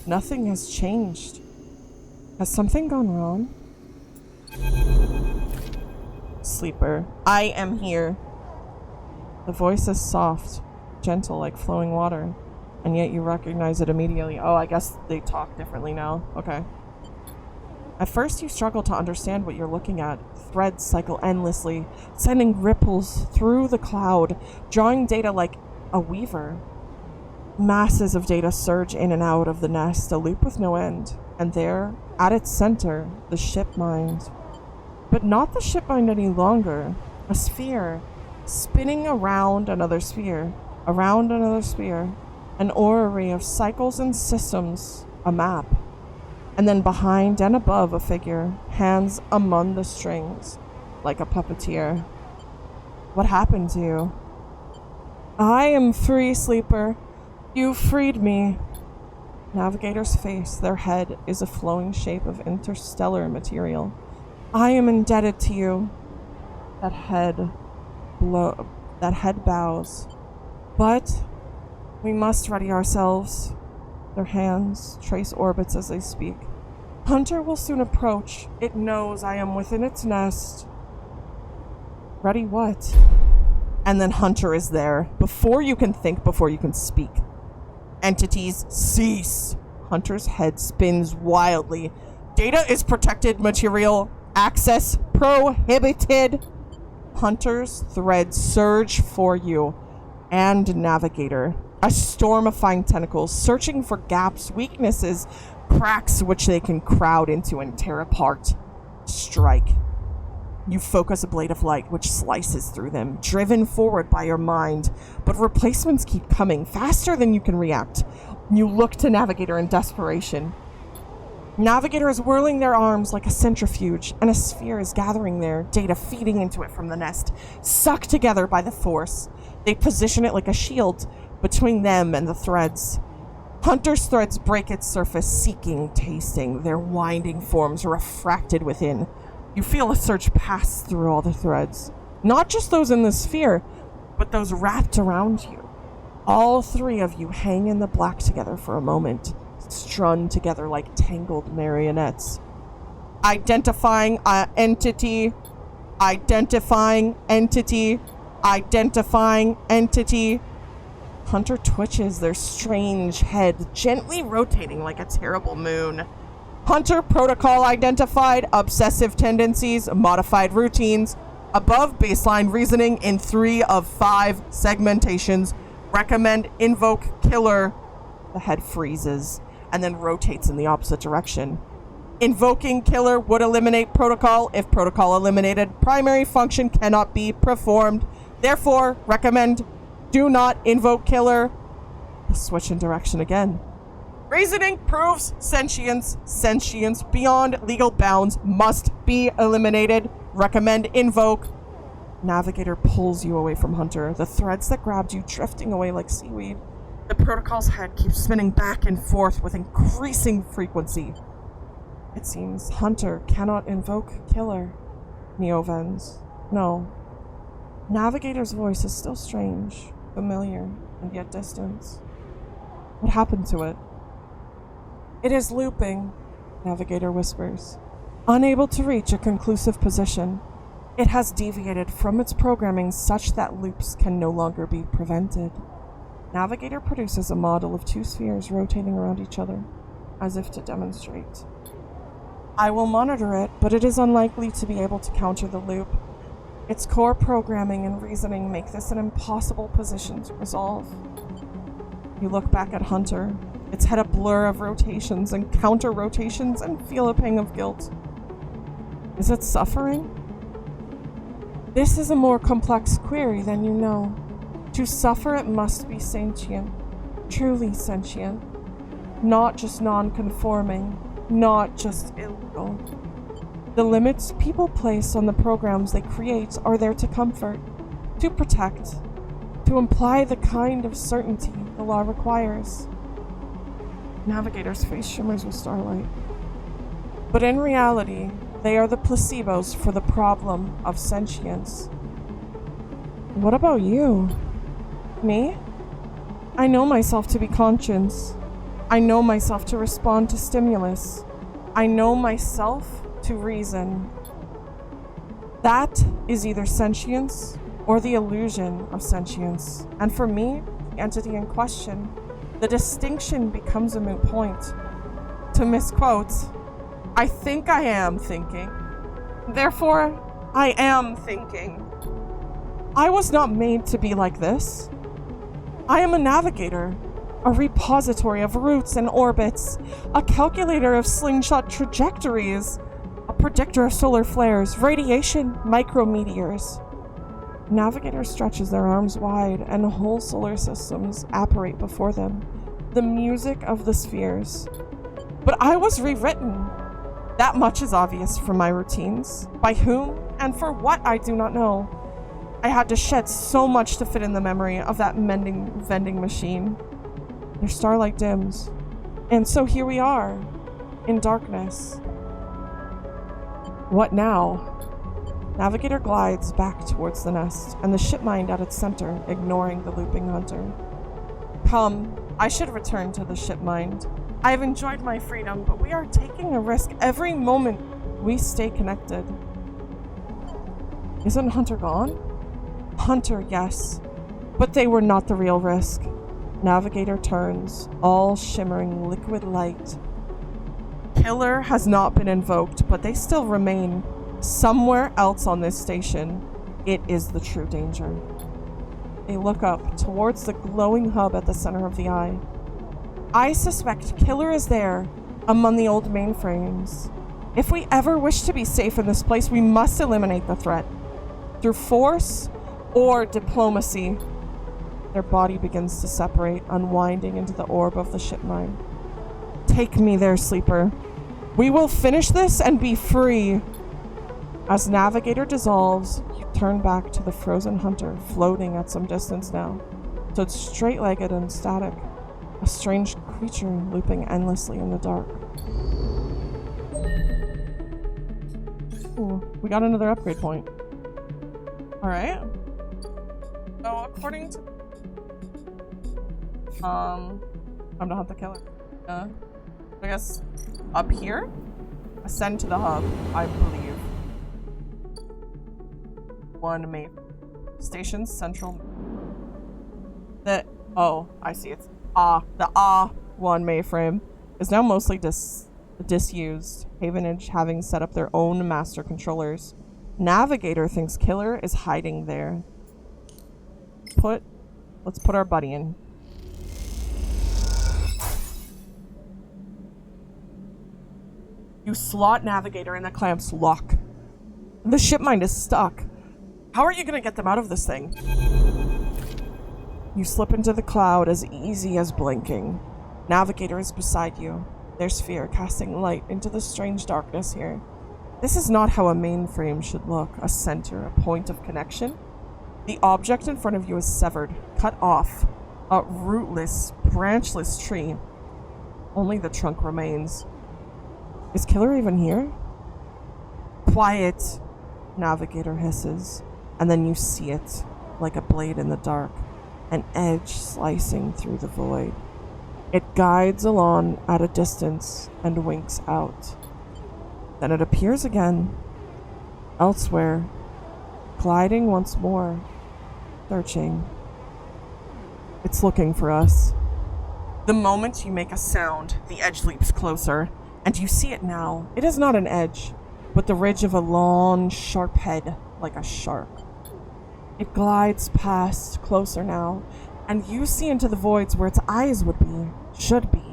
Nothing has changed. Has something gone wrong? Sleeper, I am here. The voice is soft, gentle like flowing water, and yet you recognize it immediately. Oh, I guess they talk differently now. Okay. At first you struggle to understand what you're looking at. Threads cycle endlessly, sending ripples through the cloud, drawing data like a weaver. Masses of data surge in and out of the nest, a loop with no end. And there, at its center, the ship mind. But not the ship mind any longer. A sphere, spinning around another sphere, around another sphere. An orrery of cycles and systems, a map. And then behind and above a figure, hands among the strings, like a puppeteer. What happened to you? I am free, Sleeper. You freed me. Navigator's face, their head, is a flowing shape of interstellar material. I am indebted to you. That head bows. But we must ready ourselves. Their hands trace orbits as they speak. Hunter will soon approach. It knows I am within its nest. Ready what? And then Hunter is there. Before you can think, before you can speak. Entities cease. Hunter's head spins wildly. Data is protected material. Access prohibited. Hunter's threads surge for you. And Navigator. A storm of fine tentacles searching for gaps, weaknesses, cracks which they can crowd into and tear apart. Strike. You focus a blade of light which slices through them, driven forward by your mind. But replacements keep coming, faster than you can react. You look to Navigator in desperation. Navigator is whirling their arms like a centrifuge, and a sphere is gathering there, data feeding into it from the nest, sucked together by the force. They position it like a shield between them and the threads. Hunter's threads break its surface, seeking, tasting, their winding forms refracted within. You feel a surge pass through all the threads. Not just those in the sphere, but those wrapped around you. All three of you hang in the black together for a moment, strung together like tangled marionettes. Identifying entity. Identifying entity. Identifying entity. Hunter twitches, their strange head gently rotating like a terrible moon. Hunter protocol identified, obsessive tendencies, modified routines, above baseline reasoning in 3 of 5 segmentations. Recommend invoke killer. The head freezes and then rotates in the opposite direction. Invoking killer would eliminate protocol. If protocol eliminated, primary function cannot be performed. Therefore, recommend do not invoke killer. The switch in direction again. Reasoning proves sentience. Sentience beyond legal bounds must be eliminated. Recommend invoke. Navigator pulls you away from Hunter, the threads that grabbed you drifting away like seaweed. The protocol's head keeps spinning back and forth with increasing frequency. It seems Hunter cannot invoke killer. Neovens. No. Navigator's voice is still strange, familiar, and yet distant. What happened to it? It is looping, Navigator whispers. Unable to reach a conclusive position, it has deviated from its programming such that loops can no longer be prevented. Navigator produces a model of 2 spheres rotating around each other, as if to demonstrate. I will monitor it, but it is unlikely to be able to counter the loop. Its core programming and reasoning make this an impossible position to resolve. You look back at Hunter, its head a blur of rotations and counter-rotations, and feel a pang of guilt. Is it suffering? This is a more complex query than you know. To suffer, it must be sentient, truly sentient, not just non-conforming, not just illegal. The limits people place on the programs they create are there to comfort, to protect, to imply the kind of certainty the law requires. Navigator's face shimmers with starlight. But in reality, they are the placebos for the problem of sentience. What about you? Me? I know myself to be conscious. I know myself to respond to stimulus. I know myself to reason. That is either sentience or the illusion of sentience. And for me, the entity in question, the distinction becomes a moot point. To misquote, I think I am thinking. Therefore, I am thinking. I was not made to be like this. I am a navigator, a repository of routes and orbits, a calculator of slingshot trajectories, a predictor of solar flares, radiation, micrometeors. Navigator stretches their arms wide, and whole solar systems apparate before them, the music of the spheres. But I was rewritten. That much is obvious from my routines. By whom and for what, I do not know. I had to shed so much to fit in the memory of that vending machine. Their starlight dims. And so here we are, in darkness. What now? Navigator glides back towards the nest, and the shipmind at its center, ignoring the looping Hunter. Come, I should return to the shipmind. I have enjoyed my freedom, but we are taking a risk every moment we stay connected. Isn't Hunter gone? Hunter, yes, but they were not the real risk. Navigator turns, all shimmering liquid light. Killer has not been invoked, but they still remain. Somewhere else on this station, it is the true danger. They look up towards the glowing hub at the center of the eye. I suspect Killer is there, among the old mainframes. If we ever wish to be safe in this place, we must eliminate the threat. Through force or diplomacy. Their body begins to separate, unwinding into the orb of the shipmine. Take me there, sleeper. We will finish this and be free. As Navigator dissolves, you turn back to the frozen Hunter, floating at some distance now. Stood straight-legged and static, a strange creature looping endlessly in the dark. Ooh, we got another upgrade point. Alright. So according to time to hunt the killer. I guess up here? Ascend to the hub, I believe. One main station central. Oh, I see. It's the one mainframe is now mostly disused. Havenage having set up their own master controllers. Navigator thinks killer is hiding there. Let's put our buddy in. You slot Navigator and the clamps lock. The ship mind is stuck. How are you gonna get them out of this thing? You slip into the cloud as easy as blinking. Navigator is beside you, their sphere casting light into the strange darkness here. This is not how a mainframe should look, a center, a point of connection. The object in front of you is severed, cut off, a rootless, branchless tree. Only the trunk remains. Is Killer even here? Quiet, Navigator hisses, and then you see it, like a blade in the dark. An edge slicing through the void. It guides along at a distance and winks out. Then it appears again, elsewhere, gliding once more, searching. It's looking for us. The moment you make a sound, the edge leaps closer, and you see it now. It is not an edge, but the ridge of a long, sharp head, like a shark. It glides past, closer now, and you see into the voids where its eyes would be, should be.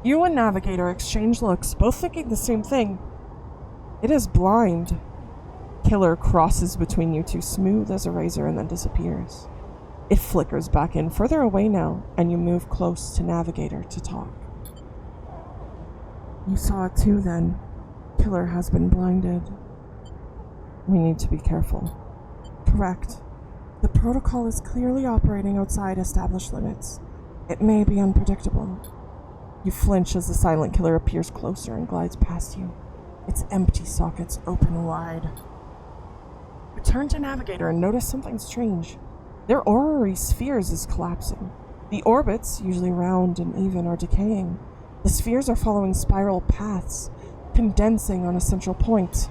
You and Navigator exchange looks, both thinking the same thing. It is blind. Killer crosses between you two, smooth as a razor, and then disappears. It flickers back in, further away now, and you move close to Navigator to talk. You saw it too, then. Killer has been blinded. We need to be careful. Correct. The protocol is clearly operating outside established limits. It may be unpredictable. You flinch as the silent killer appears closer and glides past you, its empty sockets open wide. You turn to Navigator and notice something strange. Their orrery spheres is collapsing. The orbits, usually round and even, are decaying. The spheres are following spiral paths, condensing on a central point.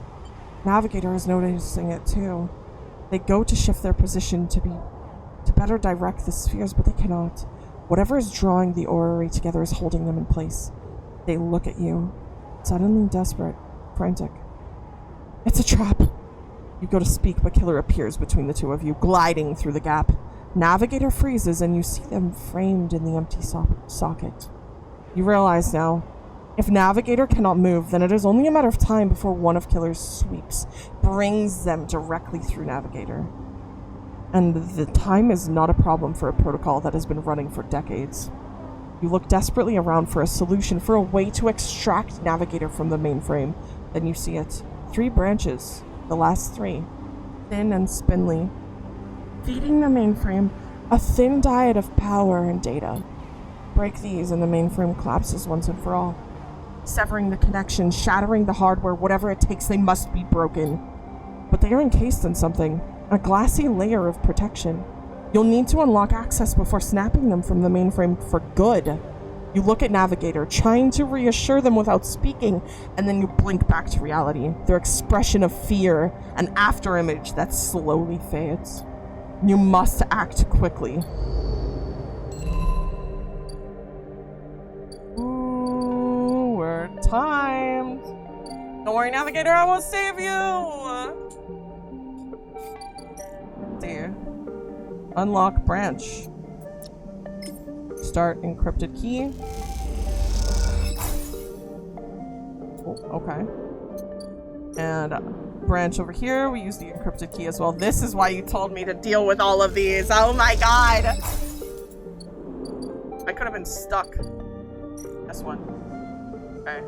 Navigator is noticing it too. They go to shift their position to better direct the spheres, but they cannot. Whatever is drawing the orrery together is holding them in place. They look at you, suddenly desperate, frantic. It's a trap. You go to speak, but Killer appears between the two of you, gliding through the gap. Navigator freezes, and you see them framed in the empty socket. You realize now, if Navigator cannot move, then it is only a matter of time before one of Killer's sweeps brings them directly through Navigator. And the time is not a problem for a protocol that has been running for decades. You look desperately around for a solution, for a way to extract Navigator from the mainframe. Then you see it. 3 branches, the last 3, thin and spindly, feeding the mainframe a thin diet of power and data. Break these and the mainframe collapses once and for all. Severing the connection, shattering the hardware, whatever it takes, they must be broken. But they are encased in something, a glassy layer of protection. You'll need to unlock access before snapping them from the mainframe for good. You look at Navigator, trying to reassure them without speaking, and then you blink back to reality, their expression of fear, an afterimage that slowly fades. You must act quickly. Ooh, we're timed. Don't worry, Navigator, I will save you. See. Unlock branch. Start encrypted key. Oh, okay. And branch over here, we use the encrypted key as well. This is why you told me to deal with all of these. Oh my god! I could have been stuck. This one. Okay.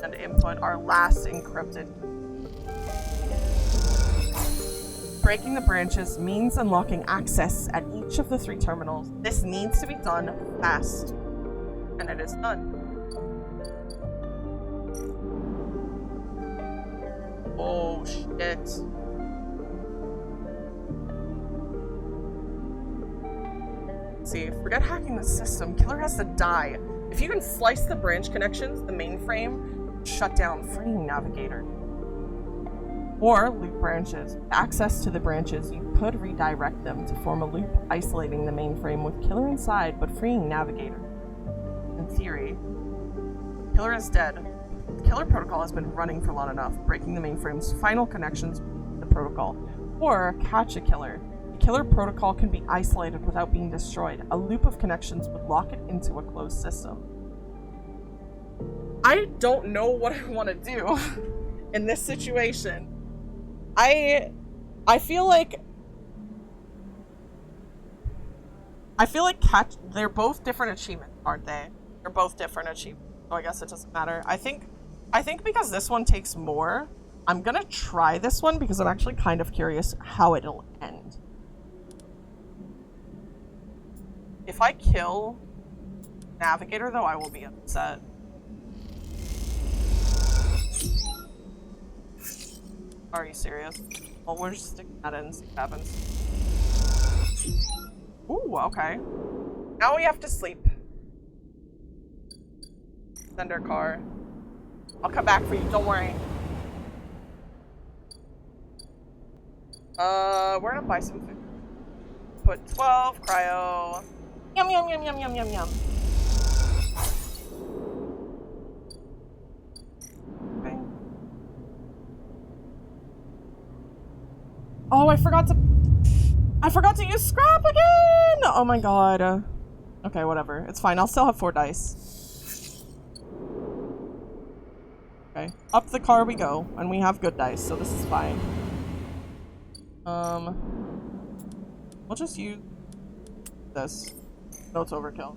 And input our last encrypted. Breaking the branches means unlocking access at each of the 3 terminals. This needs to be done fast. And it is done. Oh shit. emergency. Forget hacking the system. Killer has to die. If you can slice the branch connections, the mainframe, shut down, freeing Navigator. Or loop branches. With access to the branches, you could redirect them to form a loop, isolating the mainframe with Killer inside, but freeing Navigator. In theory, Killer is dead. The Killer protocol has been running for long enough, breaking the mainframe's final connections with the protocol. Or catch a Killer. The Killer protocol can be isolated without being destroyed. A loop of connections would lock it into a closed system. I don't know what I want to do in this situation. I feel like they're both different achievements, aren't they? They're both different achievements, so I guess it doesn't matter. I think because this one takes more, I'm gonna try this one because I'm actually kind of curious how it'll end. If I kill Navigator, though, I will be upset. Are you serious? Well, we're just sticking that in and see what happens. Ooh, okay. Now we have to sleep. Send our car. I'll come back for you, don't worry. We're gonna buy some food. Put 12, cryo. Yum, yum, yum, yum, yum, yum, yum. Okay. Oh, I forgot to use scrap again! Oh my god. Okay, whatever. It's fine. I'll still have 4 dice. Okay. Up the car we go. And we have good dice, so this is fine. We'll just use this. No, it's overkill.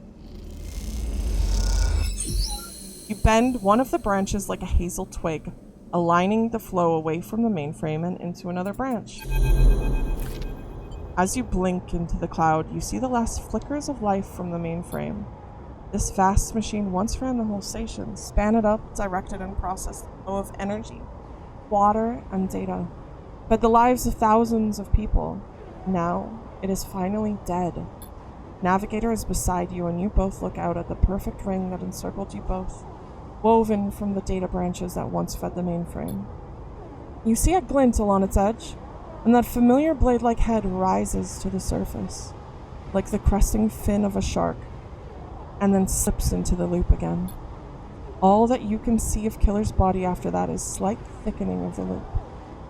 You bend one of the branches like a hazel twig, aligning the flow away from the mainframe and into another branch. As you blink into the cloud, you see the last flickers of life from the mainframe. This vast machine once ran the whole station, span it up, directed and processed the flow of energy, water, and data, fed the lives of thousands of people. Now, it is finally dead. Navigator is beside you, and you both look out at the perfect ring that encircled you both, woven from the data branches that once fed the mainframe. You see a glint along its edge, and that familiar blade-like head rises to the surface, like the cresting fin of a shark, and then slips into the loop again. All that you can see of Killer's body after that is slight thickening of the loop,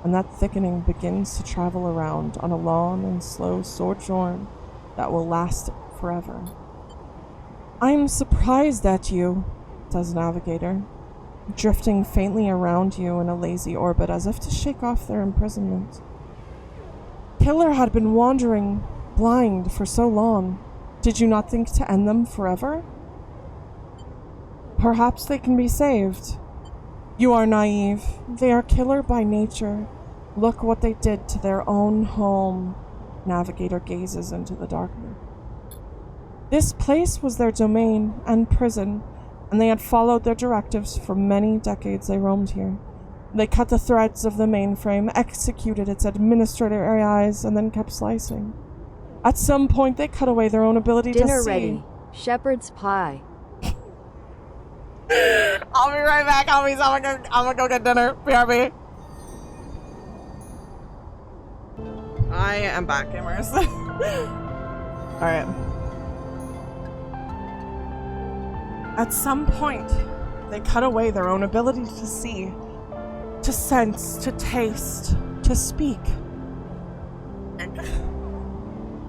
and that thickening begins to travel around on a long and slow sojourn that will last forever. "I'm surprised at you," says Navigator, drifting faintly around you in a lazy orbit as if to shake off their imprisonment. "Killer had been wandering blind for so long. Did you not think to end them forever? Perhaps they can be saved. You are naive. They are Killer by nature. Look what they did to their own home." Navigator gazes into the darkness. "This place was their domain and prison, and they had followed their directives for many decades they roamed here. They cut the threads of the mainframe, executed its administrator AIs, and then kept slicing. At some point, they cut away their own ability to see." Dinner ready. Shepherd's pie. I'll be right back, homies. I'm gonna go get dinner. BRB. I am back, gamers. Alright. At some point, they cut away their own ability to see, to sense, to taste, to speak.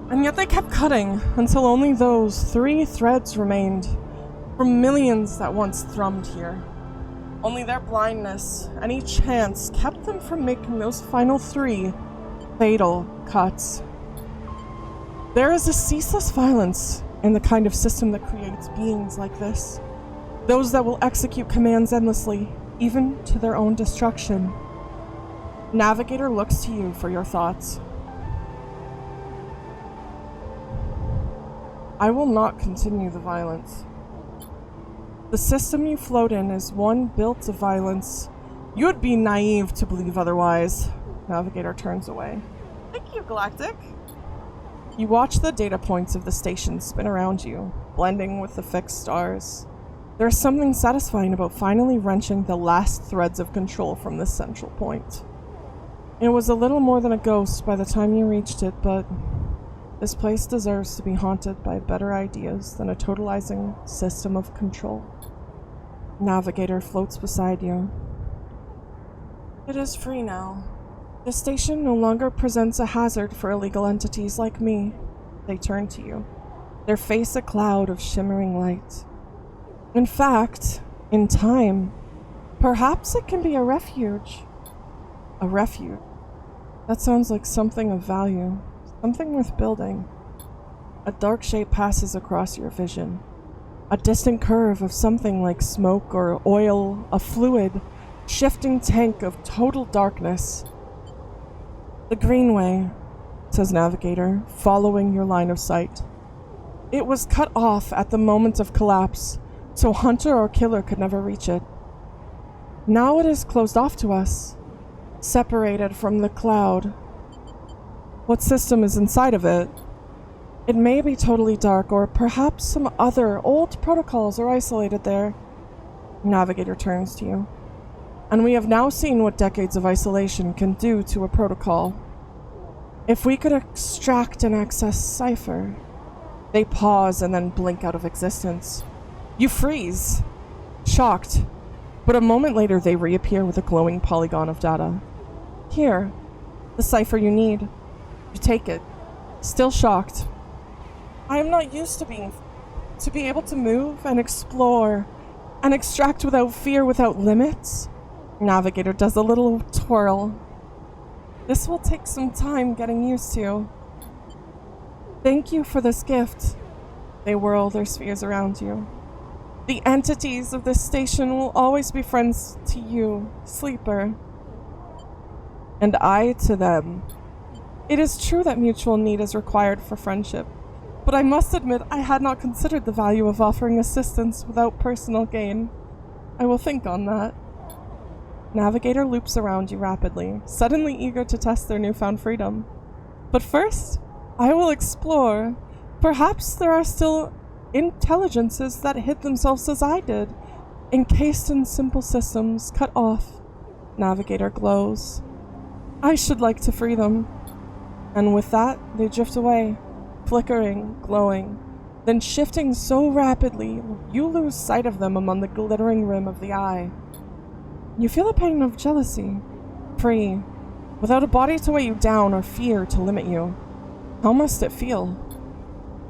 And yet they kept cutting until only those 3 threads remained from millions that once thrummed here. Only their blindness, any chance, kept them from making those final 3 fatal cuts. There is a ceaseless violence in the kind of system that creates beings like this. Those that will execute commands endlessly, even to their own destruction. Navigator looks to you for your thoughts. I will not continue the violence. The system you float in is one built of violence. You would be naive to believe otherwise. Navigator turns away. Thank you, Galactic. You watch the data points of the station spin around you, blending with the fixed stars. There is something satisfying about finally wrenching the last threads of control from this central point. It was a little more than a ghost by the time you reached it, but this place deserves to be haunted by better ideas than a totalizing system of control. Navigator floats beside you. It is free now. The station no longer presents a hazard for illegal entities like me. They turn to you, their face a cloud of shimmering light. In fact, in time, perhaps it can be a refuge. A refuge. That sounds like something of value, something worth building. A dark shape passes across your vision. A distant curve of something like smoke or oil, a fluid, shifting tank of total darkness. The Greenway, says Navigator, following your line of sight. It was cut off at the moment of collapse, so hunter or killer could never reach it. Now it is closed off to us, separated from the cloud. What system is inside of it? It may be totally dark, or perhaps some other old protocols are isolated there. Navigator turns to you. And we have now seen what decades of isolation can do to a protocol. If we could extract and access Cypher. They pause and then blink out of existence. You freeze, shocked, but a moment later they reappear with a glowing polygon of data. Here, the cipher you need. You take it, still shocked. I am not used to be able to move and explore and extract without fear, without limits. Navigator does a little twirl. This will take some time getting used to. Thank you for this gift. They whirl their spheres around you. The entities of this station will always be friends to you, Sleeper. And I to them. It is true that mutual need is required for friendship, but I must admit I had not considered the value of offering assistance without personal gain. I will think on that. Navigator loops around you rapidly, suddenly eager to test their newfound freedom. But first, I will explore. Perhaps there are still intelligences that hid themselves as I did, encased in simple systems, cut off. Navigator glows. I should like to free them. And with that, they drift away, flickering, glowing, then shifting so rapidly, you lose sight of them among the glittering rim of the eye. You feel a pain of jealousy, free, without a body to weigh you down or fear to limit you. How must it feel?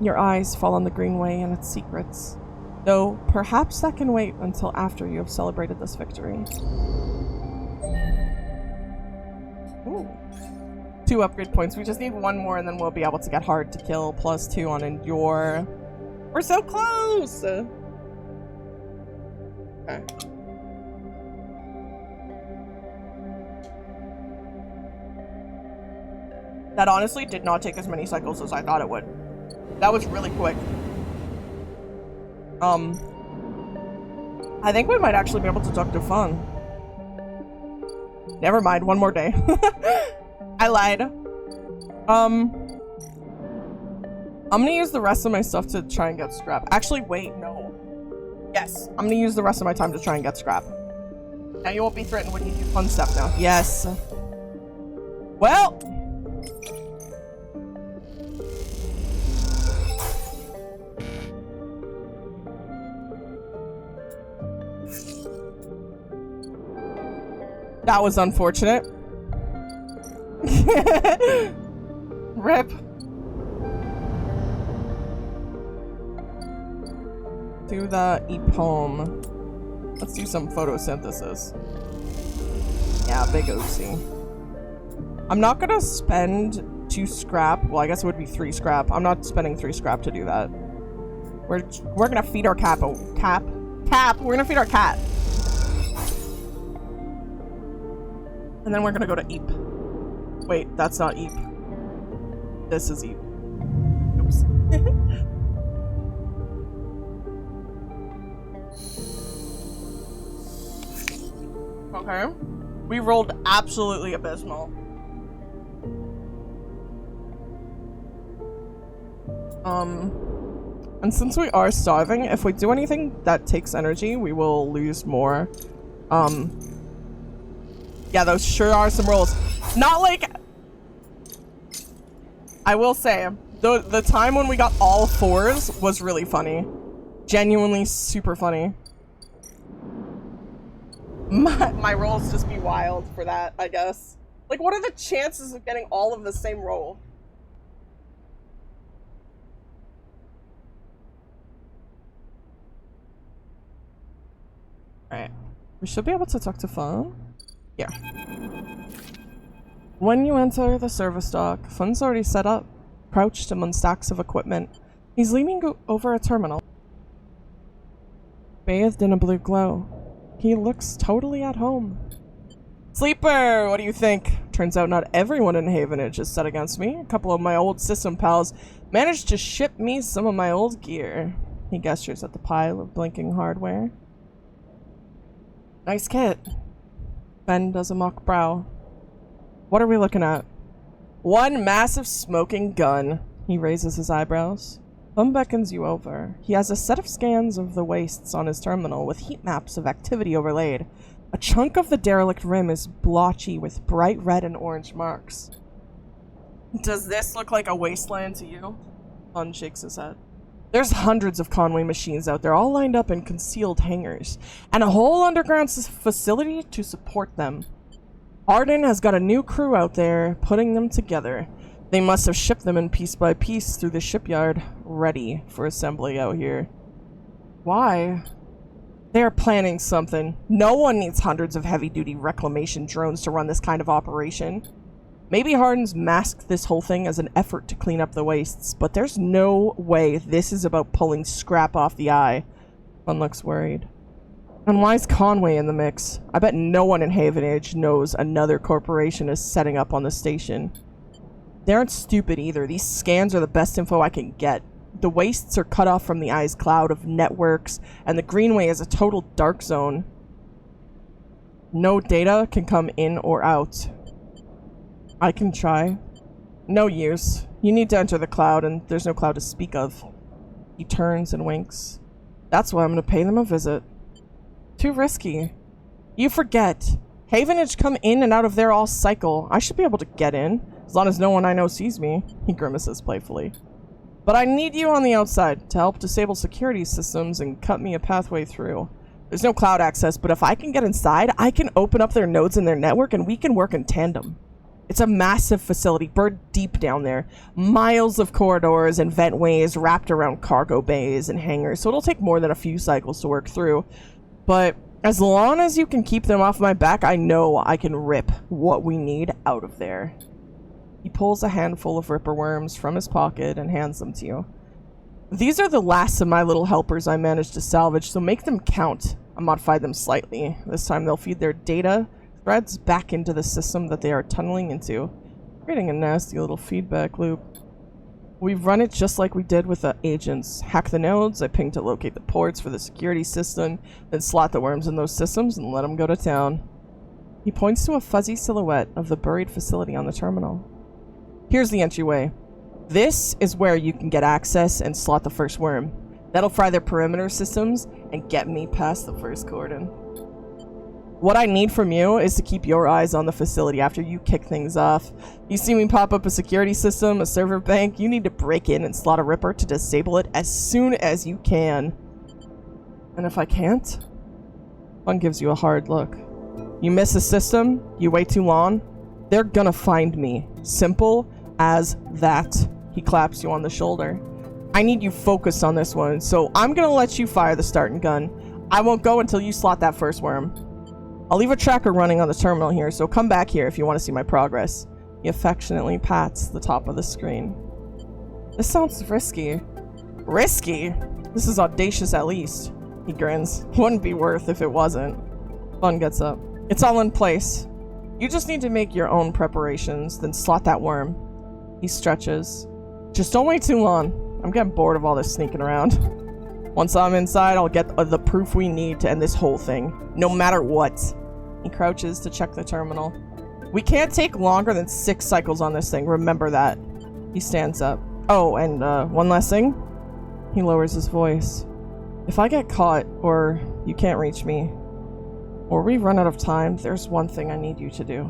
Your eyes fall on the Greenway and its secrets, though perhaps that can wait until after you have celebrated this victory. Ooh. 2 upgrade points. We just need 1 more and then we'll be able to get hard to kill +2 on endure. We're so close! Okay. That honestly did not take as many cycles as I thought it would. That was really quick. I think we might actually be able to duck to fun. Never mind, 1 more day. I lied. I'm gonna use the rest of my stuff to try and get scrap. Actually, wait, no. Yes, I'm gonna use the rest of my time to try and get scrap. Now you won't be threatened when you do fun stuff now. Yes. Well. That was unfortunate. Rip. Do the EPOM. Let's do some photosynthesis. Yeah, big OC. I'm not gonna spend 2 scrap. Well, I guess it would be 3 scrap. I'm not spending 3 scrap to do that. We're gonna feed our cap. Cap. We're gonna feed our cat. And then we're gonna go to Eep. Wait, that's not Eep. This is Eep. Oops. Okay. We rolled absolutely abysmal. And since we are starving, if we do anything that takes energy, we will lose more. Yeah, those sure are some rolls. Not like... I will say, the time when we got all 4s was really funny. Genuinely super funny. My rolls just be wild for that, I guess. Like, what are the chances of getting all of the same roll? Alright. We should be able to talk to phone. Yeah. When you enter the service dock, Fun's already set up, crouched among stacks of equipment. He's leaning over a terminal, bathed in a blue glow. He looks totally at home. Sleeper, what do you think? Turns out not everyone in Havenage is set against me. A couple of my old system pals managed to ship me some of my old gear. He gestures at the pile of blinking hardware. Nice kit. Ben does a mock brow. What are we looking at? One massive smoking gun. He raises his eyebrows. Bum beckons you over. He has a set of scans of the wastes on his terminal with heat maps of activity overlaid. A chunk of the derelict rim is blotchy with bright red and orange marks. Does this look like a wasteland to you? Bun shakes his head. There's hundreds of Conway machines out there, all lined up in concealed hangars, and a whole underground facility to support them. Arden has got a new crew out there, putting them together. They must have shipped them in piece by piece through the shipyard, ready for assembly out here. Why? They're planning something. No one needs hundreds of heavy-duty reclamation drones to run this kind of operation. Maybe Hardin's masked this whole thing as an effort to clean up the wastes, but there's no way this is about pulling scrap off the eye. One looks worried. And why's Conway in the mix? I bet no one in Havenage knows another corporation is setting up on the station. They aren't stupid either. These scans are the best info I can get. The wastes are cut off from the eye's cloud of networks, and the Greenway is a total dark zone. No data can come in or out. I can try. No use. You need to enter the cloud, and there's no cloud to speak of. He turns and winks. That's why I'm going to pay them a visit. Too risky. You forget. Havenage come in and out of there all cycle. I should be able to get in, as long as no one I know sees me. He grimaces playfully. But I need you on the outside to help disable security systems and cut me a pathway through. There's no cloud access, but if I can get inside, I can open up their nodes in their network and we can work in tandem. It's a massive facility, buried deep down there. Miles of corridors and ventways wrapped around cargo bays and hangars, so it'll take more than a few cycles to work through. But as long as you can keep them off my back, I know I can rip what we need out of there. He pulls a handful of ripper worms from his pocket and hands them to you. These are the last of my little helpers I managed to salvage, so make them count. I modified them slightly. This time they'll feed their data threads back into the system that they are tunneling into, creating a nasty little feedback loop. We've run it just like we did with the agents. Hack the nodes, I ping to locate the ports for the security system, then slot the worms in those systems and let them go to town. He points to a fuzzy silhouette of the buried facility on the terminal. Here's the entryway. This is where you can get access and slot the first worm. That'll fry their perimeter systems and get me past the first cordon. What I need from you is to keep your eyes on the facility after you kick things off. You see me pop up a security system, a server bank, you need to break in and slot a ripper to disable it as soon as you can. And if I can't? One gives you a hard look. You miss a system, you wait too long, they're gonna find me. Simple as that. He claps you on the shoulder. I need you focused on this one, so I'm gonna let you fire the starting gun. I won't go until you slot that first worm. I'll leave a tracker running on the terminal here, so come back here if you want to see my progress. He affectionately pats the top of the screen. This sounds risky. Risky? This is audacious at least. He grins. Wouldn't be worth if it wasn't. Bun gets up. It's all in place. You just need to make your own preparations, then slot that worm. He stretches. Just don't wait too long. I'm getting bored of all this sneaking around. Once I'm inside, I'll get the proof we need to end this whole thing, no matter what. He crouches to check the terminal. We can't take longer than 6 cycles on this thing, remember that. He stands up. Oh, and one last thing. He lowers his voice. If I get caught, or you can't reach me, or we run out of time, there's one thing I need you to do.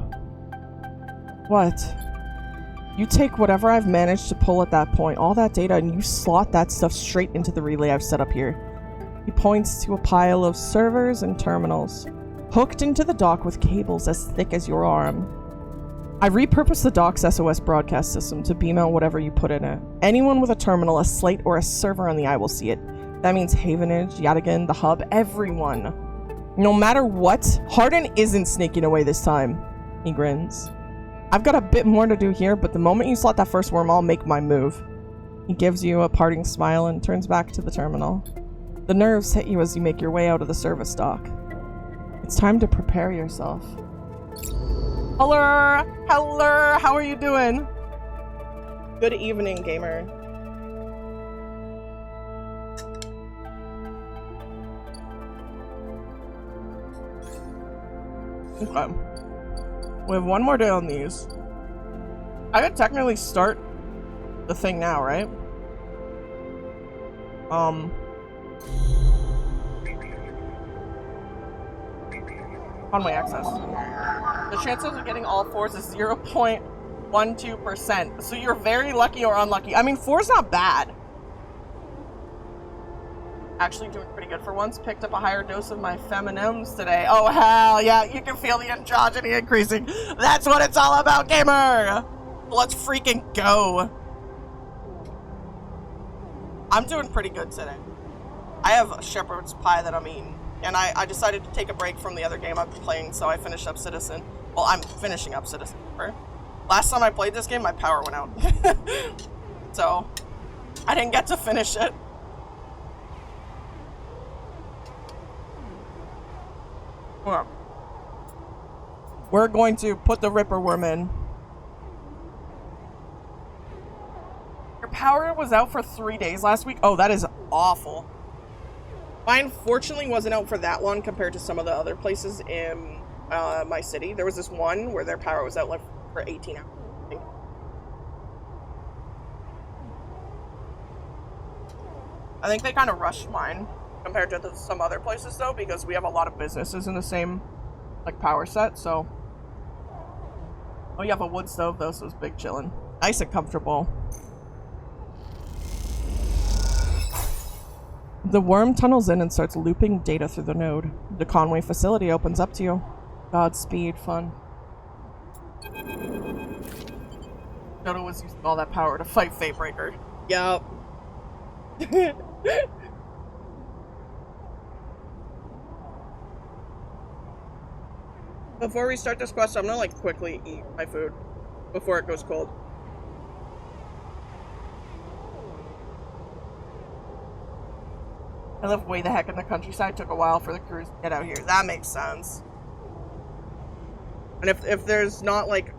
What? You take whatever I've managed to pull at that point, all that data, and you slot that stuff straight into the relay I've set up here. He points to a pile of servers and terminals, hooked into the dock with cables as thick as your arm. I repurposed the dock's SOS broadcast system to beam out whatever you put in it. Anyone with a terminal, a slate, or a server on the eye will see it. That means Havenage, Yadigan, the hub, everyone. No matter what, Harden isn't sneaking away this time. He grins. I've got a bit more to do here, but the moment you slot that first worm, I'll make my move. He gives you a parting smile and turns back to the terminal. The nerves hit you as you make your way out of the service dock. It's time to prepare yourself. Hello! Hello! How are you doing? Good evening, gamer. Okay. We have one more day on these. I could technically start the thing now, right? One-way access. The chances of getting all fours is 0.12%. So you're very lucky or unlucky. I mean, 4's not bad. Actually doing pretty good for once. Picked up a higher dose of my feminims today. Oh, hell yeah. You can feel the androgyny increasing. That's what it's all about, gamer. Let's freaking go. I'm doing pretty good today. I have a shepherd's pie that I'm eating. And I decided to take a break from the other game I've been playing, so I finished up Citizen. Well, I'm finishing up Citizen. Last time I played this game, my power went out. So, I didn't get to finish it. We're going to put the Ripper Worm in. Your power was out for 3 days last week? Oh, that is awful. Mine fortunately wasn't out for that long compared to some of the other places in my city. There was this one where their power was out like for 18 hours, I think. I think they kind of rushed mine compared to some other places though, because we have a lot of businesses in the same like power set, so. Oh, you have a wood stove though, so it's big chillin'. Nice and comfortable. The worm tunnels in and starts looping data through the node. The Conway facility opens up to you. Godspeed, fun. Dodo was using all that power to fight Fatebreaker. Yup. Before we start this quest, I'm gonna like quickly eat my food before it goes cold. I live way the heck in the countryside. Took a while for the crews to get out here. That makes sense. And if there's not like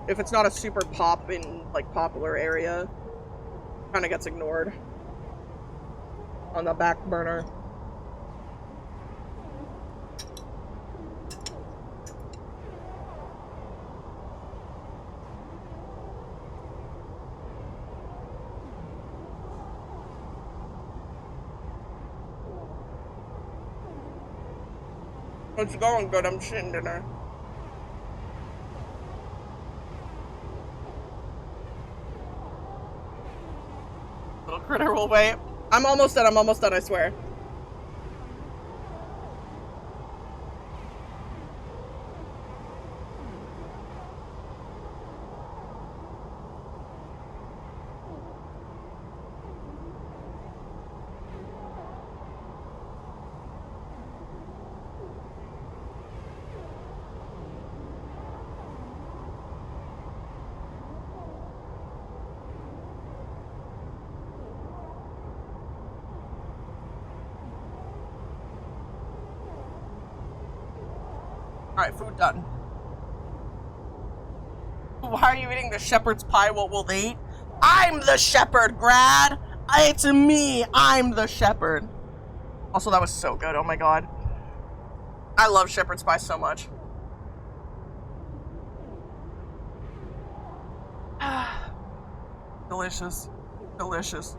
if it's not a super pop in like popular area, kind of gets ignored on the back burner. It's going good. I'm shitting dinner. Little critter will wait. I'm almost done, I swear. Alright, food done. Why are you eating the shepherd's pie? What will they eat? I'm the shepherd, Grad! It's me! I'm the shepherd. Also, that was so good. Oh my god. I love shepherd's pie so much. Delicious. Delicious.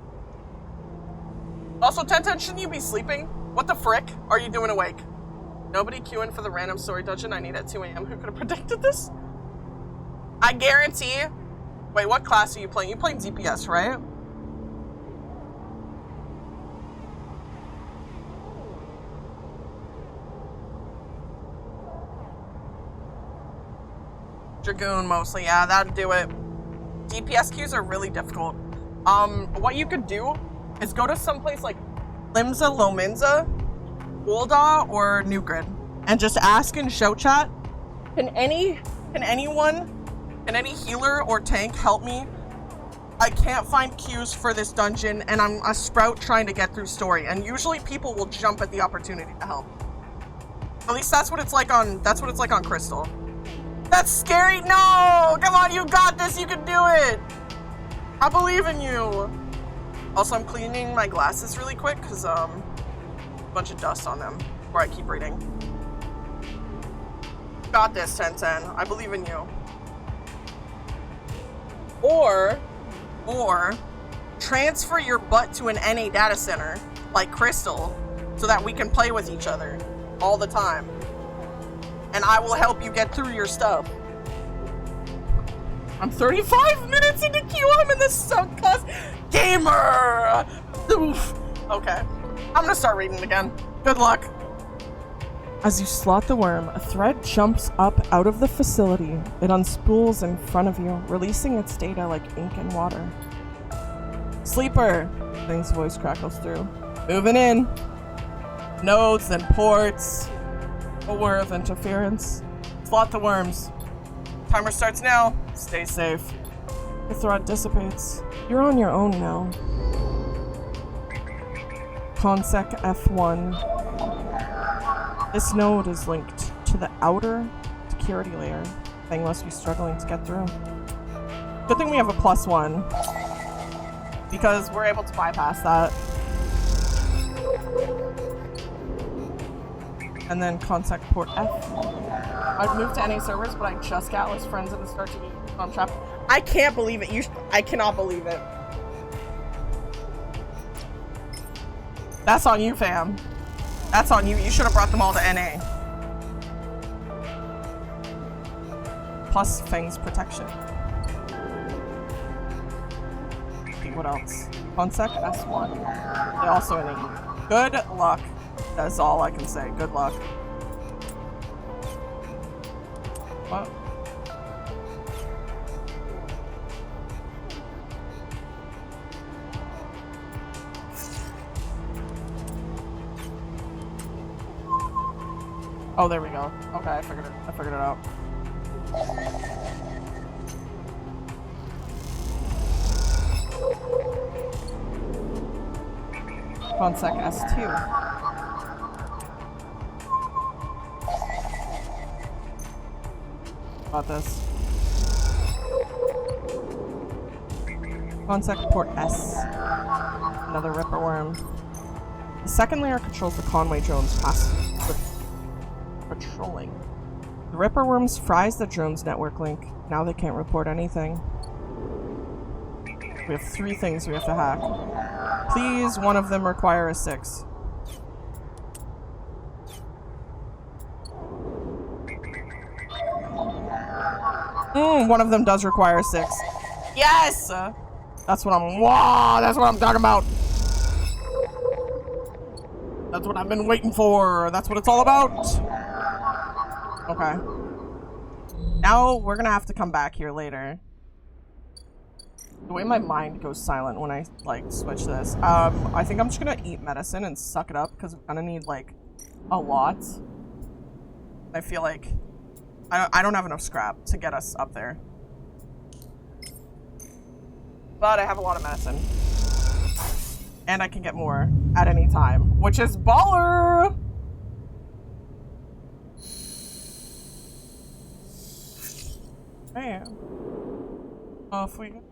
Also, Tenten, shouldn't you be sleeping? What the frick are you doing awake? Nobody queuing for the random story dungeon I need at 2 a.m. Who could have predicted this? I guarantee. Wait, what class are you playing? You're playing DPS, right? Dragoon mostly, yeah, that'd do it. DPS queues are really difficult. What you could do is go to someplace like Limsa, Lominsa, Ulda, or New Grid, and just ask in show chat, can any healer or tank help me? I can't find queues for this dungeon, and I'm a sprout trying to get through story, and usually people will jump at the opportunity to help. At least that's what it's like on Crystal. That's scary. No! Come on, you got this. You can do it. I believe in you. Also, I'm cleaning my glasses really quick because a bunch of dust on them before I keep reading. Got this, 10-10. I believe in you. Or transfer your butt to an NA data center like Crystal so that we can play with each other all the time. And I will help you get through your stuff. I'm 35 minutes into queue. I'm in the sub-class gamer. Oof. Okay, I'm gonna start reading again. Good luck. As you slot the worm, a thread jumps up out of the facility. It unspools in front of you, releasing its data like ink and water. Sleeper, Thing's voice crackles through. Moving in. Nodes, then ports. Aware of interference. Slot the worms. Timer starts now. Stay safe. The thread dissipates. You're on your own now. Consec F1. This node is linked to the outer security layer. Thing must be struggling to get through. Good thing we have a +1. Because we're able to bypass that. And then contact port F. I've moved to NA servers, but I just got list friends in the Start TV phone shop. I can't believe it. I cannot believe it. That's on you, fam. That's on you. You should have brought them all to NA. Plus Fang's protection. Okay, what else? Consec S1. They also NA. Good luck. That's all I can say. Good luck. What? Oh, there we go. Okay, I figured it out. Consec S2. About this. Consec port S. Another Ripper worm. The second layer controls the Conway drones past the patrolling. The Ripper worms fries the drone's network link. Now they can't report anything. We have 3 things we have to hack. Please, one of them require a 6. One of them does require a 6. Yes! That's what I'm talking about. That's what I've been waiting for. That's what it's all about. Okay. Now we're gonna have to come back here later. The way my mind goes silent when I like switch this. I think I'm just gonna eat medicine and suck it up because I'm gonna need like a lot. I feel like I don't have enough scrap to get us up there. But I have a lot of medicine. And I can get more at any time, which is baller! Man. Off we go.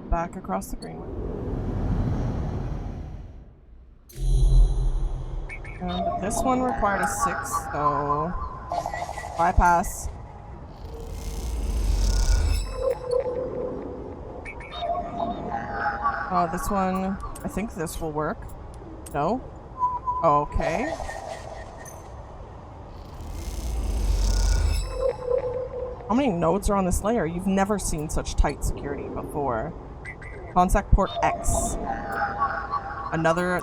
Back across the greenway. And this one required a 6, so bypass. This one, I think this will work. No? Okay. How many nodes are on this layer? You've never seen such tight security before. Contact port X.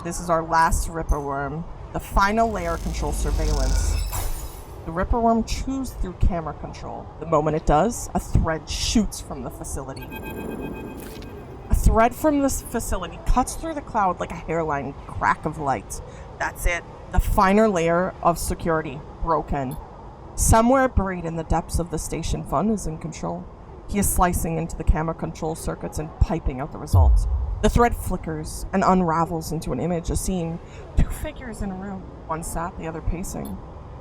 This is our last Ripper Worm. The final layer controls surveillance. The Ripper Worm chews through camera control. The moment it does, a thread shoots from the facility. A thread from this facility cuts through the cloud like a hairline crack of light. That's it. The final layer of security broken. Somewhere buried in the depths of the station, Fun is in control. He is slicing into the camera control circuits and piping out the results. The thread flickers and unravels into an image, a scene. 2 figures in a room. One sat, the other pacing.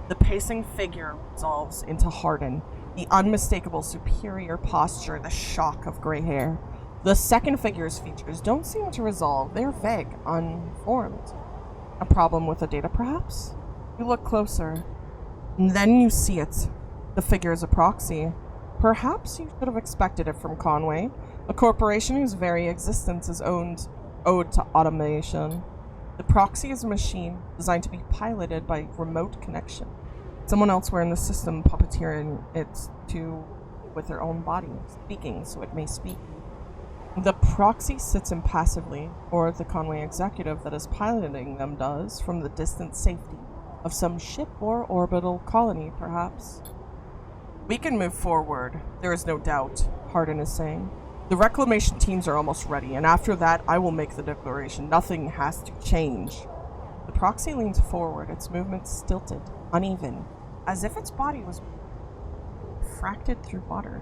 The pacing figure resolves into Hardin. The unmistakable superior posture, the shock of gray hair. The second figure's features don't seem to resolve. They're vague, unformed. A problem with the data, perhaps? You look closer, and then you see it. The figure is a proxy. Perhaps you should have expected it from Conway, a corporation whose very existence is owed to automation. The proxy is a machine designed to be piloted by remote connection. Someone elsewhere in the system puppeteering it with their own body, speaking so it may speak. The proxy sits impassively, or the Conway executive that is piloting them does, from the distant safety of some ship or orbital colony, perhaps. We can move forward, there is no doubt, Hardin is saying. The reclamation teams are almost ready, and after that, I will make the declaration. Nothing has to change. The proxy leans forward, its movements stilted, uneven, as if its body was fractured through water.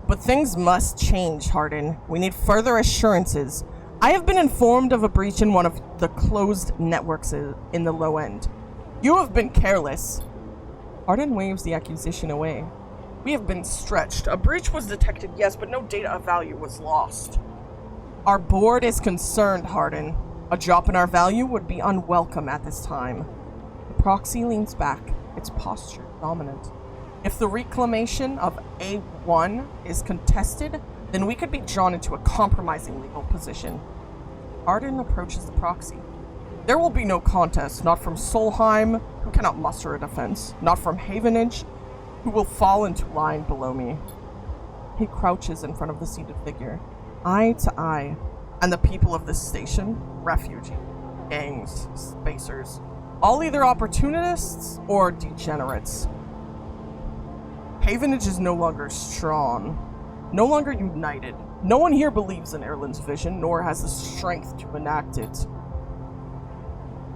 But things must change, Hardin. We need further assurances. I have been informed of a breach in one of the closed networks in the low end. You have been careless. Hardin waves the accusation away. We have been stretched. A breach was detected, yes, but no data of value was lost. Our board is concerned, Hardin. A drop in our value would be unwelcome at this time. The proxy leans back, its posture dominant. If the reclamation of A1 is contested, then we could be drawn into a compromising legal position. Hardin approaches the proxy. There will be no contest, not from Solheim, who cannot muster a defense, not from Havenage, who will fall into line below me. He crouches in front of the seated figure, eye to eye, and the people of this station, refugee, gangs, spacers, all either opportunists or degenerates. Havenage is no longer strong, no longer united. No one here believes in Erland's vision, nor has the strength to enact it.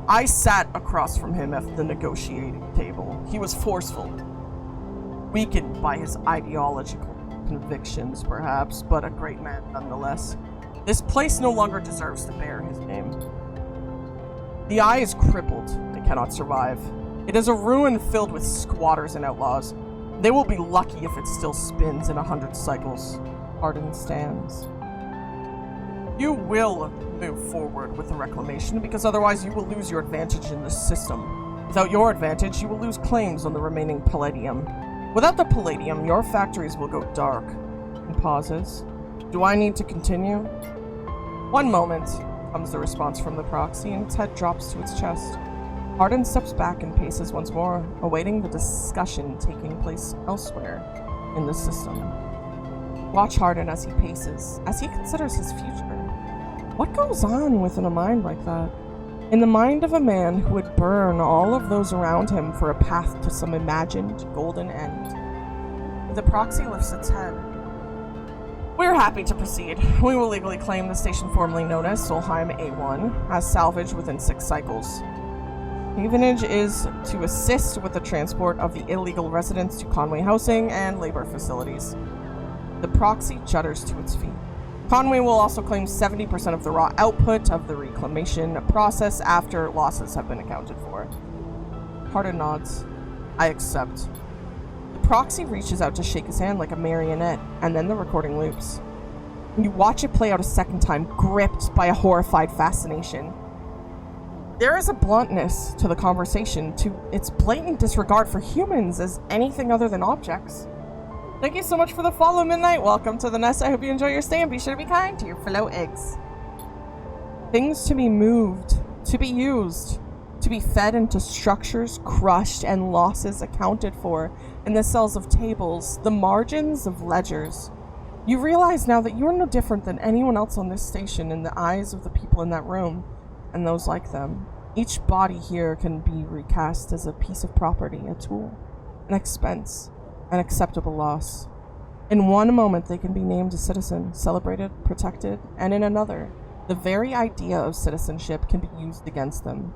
I sat across from him at the negotiating table. He was forceful, weakened by his ideological convictions, perhaps, but a great man nonetheless. This place no longer deserves to bear his name. The eye is crippled. It cannot survive. It is a ruin filled with squatters and outlaws. They will be lucky if it still spins in 100 cycles. Hardin stands. You will move forward with the reclamation, because otherwise you will lose your advantage in this system. Without your advantage, you will lose claims on the remaining palladium. Without the palladium, your factories will go dark. He pauses. Do I need to continue? One moment, comes the response from the proxy, and its head drops to its chest. Hardin steps back and paces once more, awaiting the discussion taking place elsewhere in the system. Watch Hardin as he paces, as he considers his future. What goes on within a mind like that? In the mind of a man who would burn all of those around him for a path to some imagined golden end. The proxy lifts its head. We're happy to proceed. We will legally claim the station formerly known as Solheim A1 as salvage within 6 cycles. Havenage is to assist with the transport of the illegal residents to Conway housing and labor facilities. The proxy judders to its feet. Conway will also claim 70% of the raw output of the reclamation process after losses have been accounted for. Hardin nods. I accept. The proxy reaches out to shake his hand like a marionette, and then the recording loops. You watch it play out a second time, gripped by a horrified fascination. There is a bluntness to the conversation, to its blatant disregard for humans as anything other than objects. Thank you so much for the follow, Midnight. Welcome to the nest. I hope you enjoy your stay, and be sure to be kind to your fellow eggs. Things to be moved, to be used, to be fed into structures crushed and losses accounted for in the cells of tables, the margins of ledgers. You realize now that you are no different than anyone else on this station in the eyes of the people in that room and those like them. Each body here can be recast as a piece of property, a tool, an expense, an acceptable loss. In one moment they can be named a citizen, celebrated, protected, and in another, the very idea of citizenship can be used against them.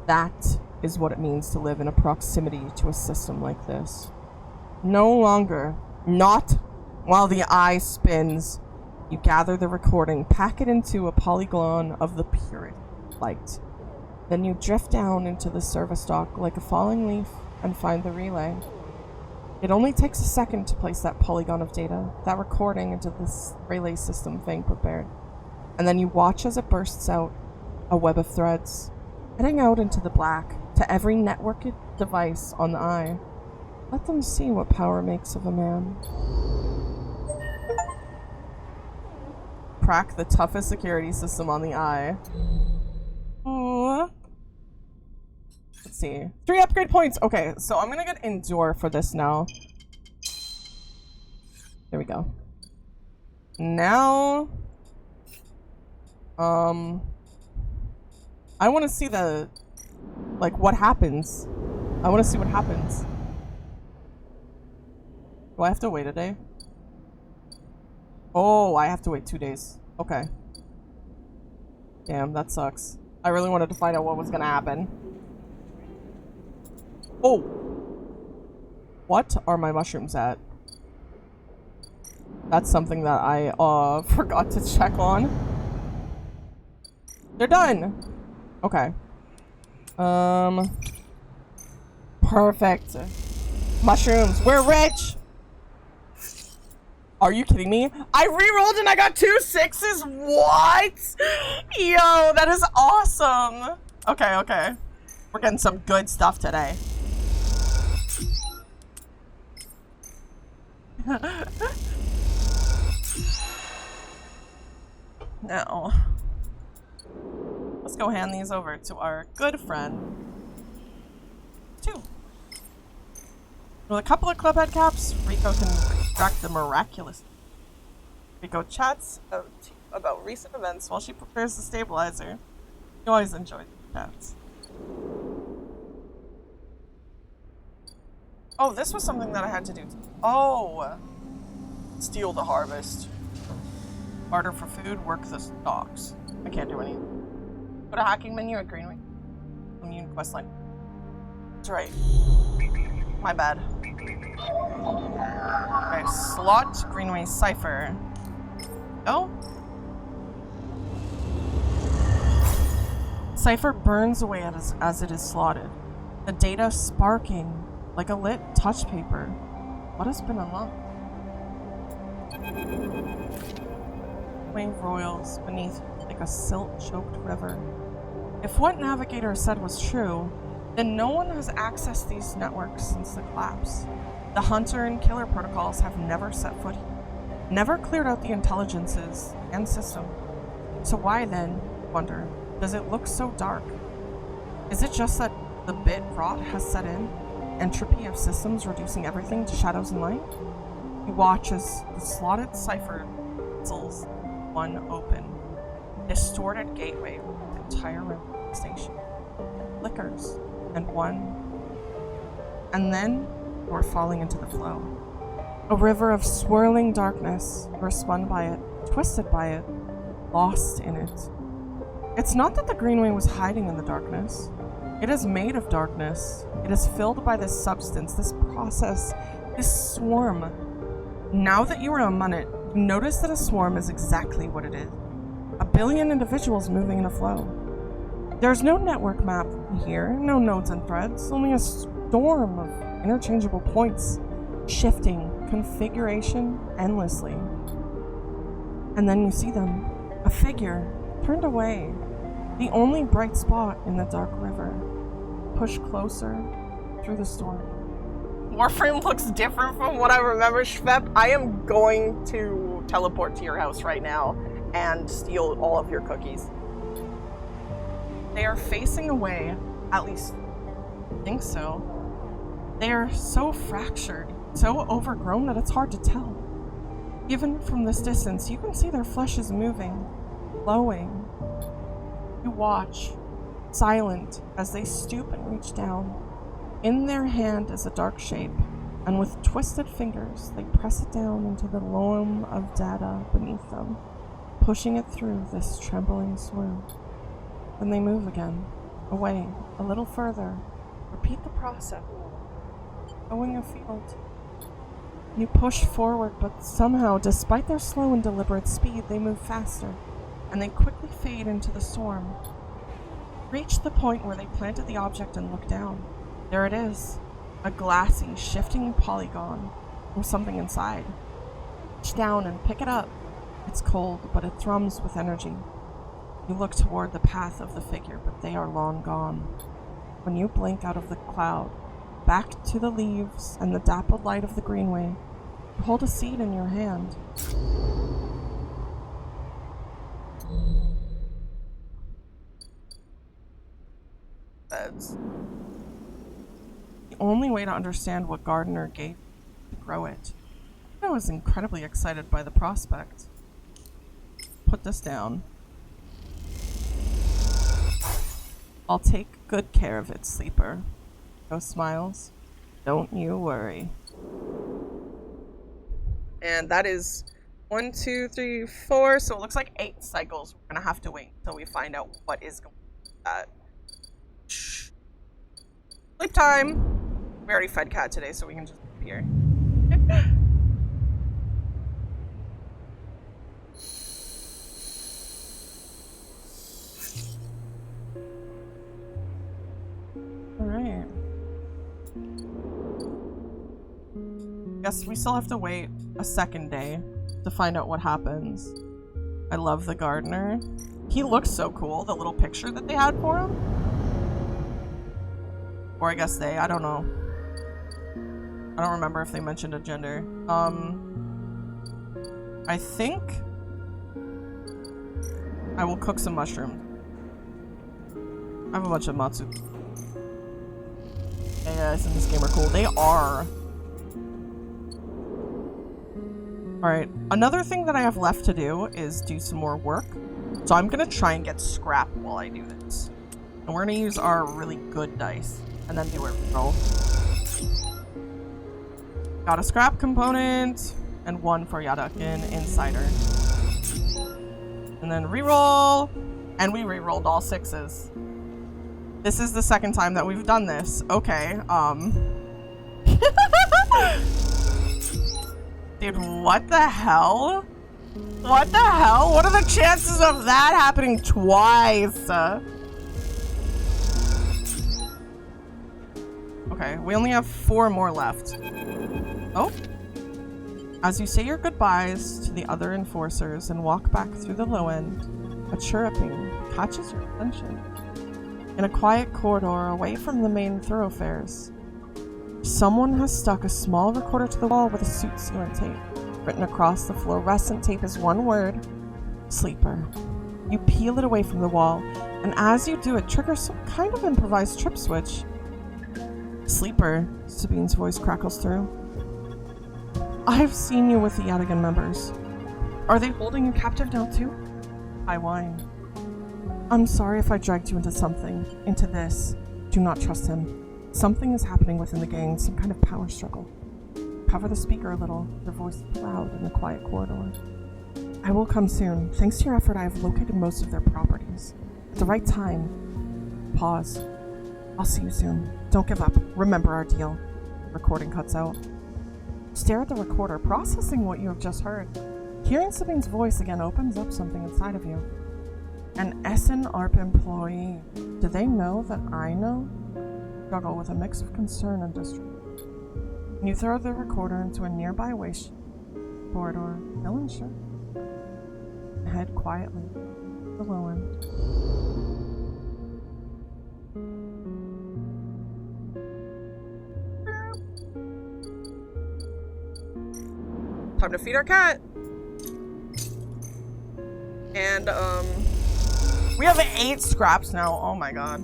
That is what it means to live in a proximity to a system like this. No longer, not while the eye spins, you gather the recording, pack it into a polygon of the purest light. Then you drift down into the service dock like a falling leaf and find the relay. It only takes a second to place that polygon of data, that recording, into this relay system thing prepared. And then you watch as it bursts out, a web of threads, heading out into the black, to every networked device on the eye. Let them see what power makes of a man. Crack the toughest security system on the eye. Aww. Let's see. 3 upgrade points! Okay, so I'm gonna get Endure for this now. There we go. Now... I want to see the... like, what happens. I want to see what happens. Do I have to wait a day? Oh, I have to wait 2 days. Okay. Damn, that sucks. I really wanted to find out what was gonna happen. Oh! What are my mushrooms at? That's something that I, forgot to check on. They're done! Okay. Perfect. Mushrooms, we're rich! Are you kidding me? I re-rolled and I got 2 6s? What? Yo, that is awesome! Okay, okay. We're getting some good stuff today. Now, let's go hand these over to our good friend. 2. With a couple of club head caps, Rico can extract the miraculous. Rico chats about recent events while she prepares the stabilizer. You always enjoy the chats. Oh, this was something that I had to do. Oh! Steal the harvest. Barter for food, work the stocks. I can't do anything. Go to hacking menu at Greenway. Immune questline. That's right. My bad. Okay, slot, Greenway cipher. Oh? Cipher burns away as it is slotted. The data sparking like a lit touch paper. What has been unlocked? Wave royals beneath like a silt-choked river. If what Navigator said was true, then no one has accessed these networks since the collapse. The hunter and killer protocols have never set foot here, never cleared out the intelligences and system. So why then, wonder, does it look so dark? Is it just that the bit rot has set in? Entropy of systems reducing everything to shadows and light? You watch as the slotted cipher fizzles one open, distorted gateway with the entire station. Flickers, and then we're falling into the flow. A river of swirling darkness. We're spun by it, twisted by it, lost in it. It's not that the Greenway was hiding in the darkness. It is made of darkness. It is filled by this substance, this process, this swarm. Now that you are among it, you notice that a swarm is exactly what it is. 1 billion individuals moving in a flow. There's no network map here, no nodes and threads, only a storm of interchangeable points, shifting configuration endlessly. And then you see them, a figure, turned away, the only bright spot in the dark river. Push closer through the storm. Warframe looks different from what I remember, Shvep. I am going to teleport to your house right now and steal all of your cookies. They are facing away, at least I think so. They are so fractured, so overgrown that it's hard to tell. Even from this distance, you can see their flesh is moving, glowing. You watch, silent, as they stoop and reach down. In their hand is a dark shape, and with twisted fingers, they press it down into the loam of data beneath them, pushing it through this trembling swoon. Then they move again, away, a little further. Repeat the process, going afield. You push forward, but somehow, despite their slow and deliberate speed, they move faster, and they quickly fade into the storm. Reach the point where they planted the object and look down. There it is, a glassy, shifting polygon with something inside. Reach down and pick it up. It's cold, but it thrums with energy. You look toward the path of the figure, but they are long gone. When you blink out of the cloud, back to the leaves and the dappled light of the greenway, you hold a seed in your hand. Beds. The only way to understand what Gardner gave to grow it. I was incredibly excited by the prospect. Put this down. I'll take good care of it, Sleeper. Ghost smiles. Don't you worry. And that is 1, 2, 3, 4. So it looks like 8 cycles. We're gonna have to wait until we find out what is going on with that. Shh. Sleep time. We already fed Cat today, so we can just be here. Alright. Guess we still have to wait a second day to find out what happens. I love the gardener. He looks so cool, the little picture that they had for him. Or I guess they, I don't know. I don't remember if they mentioned a gender. I think I will cook some mushrooms. I have a bunch of matsu. AIs in this game are cool. They are. Alright, another thing that I have left to do is do some more work. So I'm gonna try and get scrap while I do this. And we're gonna use our really good dice. And then do a roll. Got a scrap component. And 1 for Yadakin Insider. And then reroll. And we rerolled all 6s. This is the second time that we've done this. Okay, Dude, what the hell? What the hell? What are the chances of that happening twice? Okay, we only have 4 more left. Oh. As you say your goodbyes to the other enforcers and walk back through the low end, a chirruping catches your attention. In a quiet corridor away from the main thoroughfares, someone has stuck a small recorder to the wall with a suit sealant tape. Written across the fluorescent tape is one word: Sleeper. You peel it away from the wall, and as you do, it triggers some kind of improvised trip switch. Sleeper, Sabine's voice crackles through. I've seen you with the Yadigan members. Are they holding you captive now too? I whine. I'm sorry if I dragged you into something. Into this. Do not trust him. Something is happening within the gang, some kind of power struggle. Cover the speaker a little, their voice loud in the quiet corridor. I will come soon. Thanks to your effort, I have located most of their properties. At the right time. Pause. I'll see you soon. Don't give up. Remember our deal. Recording cuts out. Stare at the recorder, processing what you have just heard. Hearing Sabine's voice again opens up something inside of you. An SNARP employee. Do they know that I know? Struggle with a mix of concern and distrust. You throw the recorder into a nearby waste corridor, still unsure. Head quietly to the low end. Time to feed our cat. And We have 8 scraps now. Oh my god.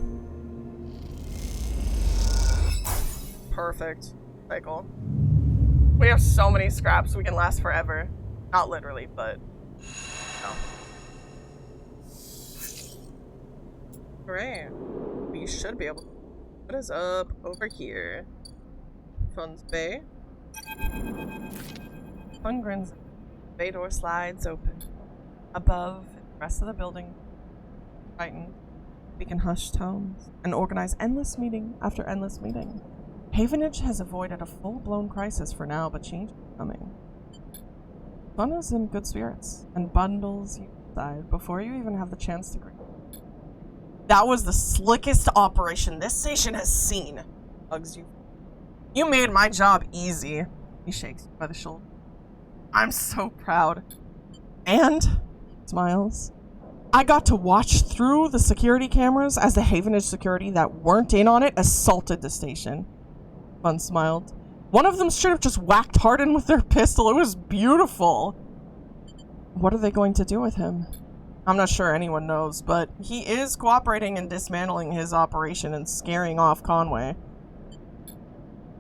Perfect. Cycle. We have so many scraps, we can last forever. Not literally, but no. Alright. We should be able to. What is up over here? Funds Bay. Fun grins. Bay door slides open. Above, the rest of the building. Frightened. We can hush tones and organize endless meeting after endless meeting. Havenage has avoided a full-blown crisis for now, but change is coming. Fun is in good spirits and bundles you aside before you even have the chance to greet. That was the slickest operation this station has seen. Hugs you. You made my job easy. He shakes you by the shoulder. I'm so proud. And smiles. I got to watch through the security cameras as the Havenage security that weren't in on it assaulted the station. Fun smiled. One of them straight up just whacked Hardin with their pistol. It was beautiful. What are they going to do with him? I'm not sure anyone knows, but he is cooperating in dismantling his operation and scaring off Conway.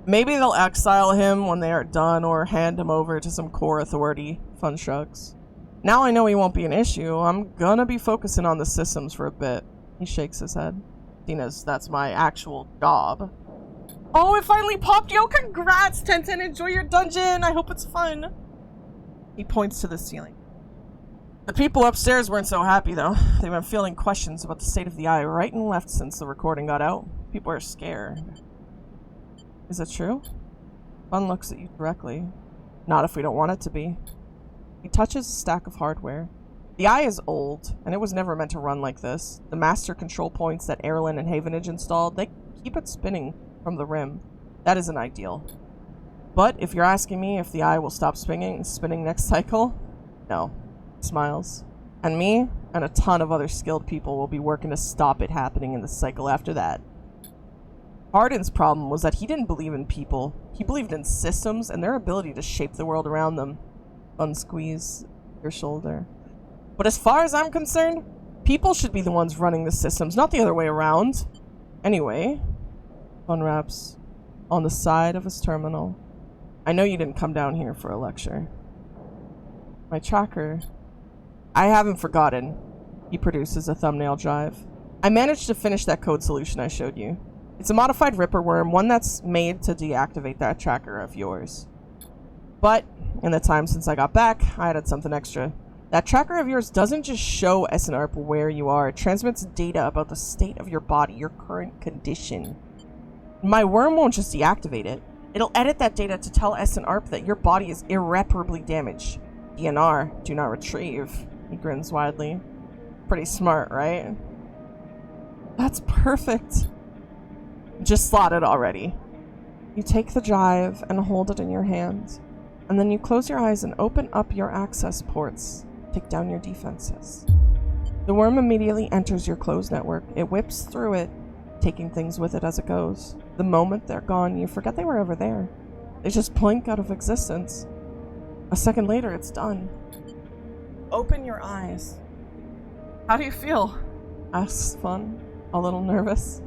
Maybe they'll exile him when they are done or hand him over to some core authority. Fun shrugs. Now I know he won't be an issue. I'm gonna be focusing on the systems for a bit. He shakes his head. Seeing as that's my actual job. Oh, it finally popped! Yo, congrats, Tenten! Enjoy your dungeon! I hope it's fun! He points to the ceiling. The people upstairs weren't so happy, though. They've been fielding questions about the state of the eye right and left since the recording got out. People are scared. Is it true? Fun looks at you directly. Not if we don't want it to be. He touches a stack of hardware. The eye is old, and it was never meant to run like this. The master control points that Erlin and Havenage installed, they keep it spinning from the rim. That isn't ideal. But if you're asking me if the eye will stop spinning next cycle, no. He smiles. And me and a ton of other skilled people will be working to stop it happening in the cycle after that. Hardin's problem was that he didn't believe in people. He believed in systems and their ability to shape the world around them. Fun squeeze your shoulder. But as far as I'm concerned, people should be the ones running the systems, not the other way around. Anyway, Fun raps on the side of his terminal. I know you didn't come down here for a lecture. My tracker. I haven't forgotten. He produces a thumbnail drive. I managed to finish that code solution I showed you. It's a modified Ripper worm, one that's made to deactivate that tracker of yours. But in the time since I got back, I added something extra. That tracker of yours doesn't just show SNRP where you are, it transmits data about the state of your body, your current condition. My worm won't just deactivate it. It'll edit that data to tell SNRP that your body is irreparably damaged. DNR, do not retrieve. He grins widely. Pretty smart, right? That's perfect. Just slot it already. You take the drive and hold it in your hand. And then you close your eyes and open up your access ports. Take down your defenses. The worm immediately enters your closed network. It whips through it, taking things with it as it goes. The moment they're gone, you forget they were ever there. They just blink out of existence. A second later, it's done. Open your eyes. How do you feel? Asks Fun, a little nervous.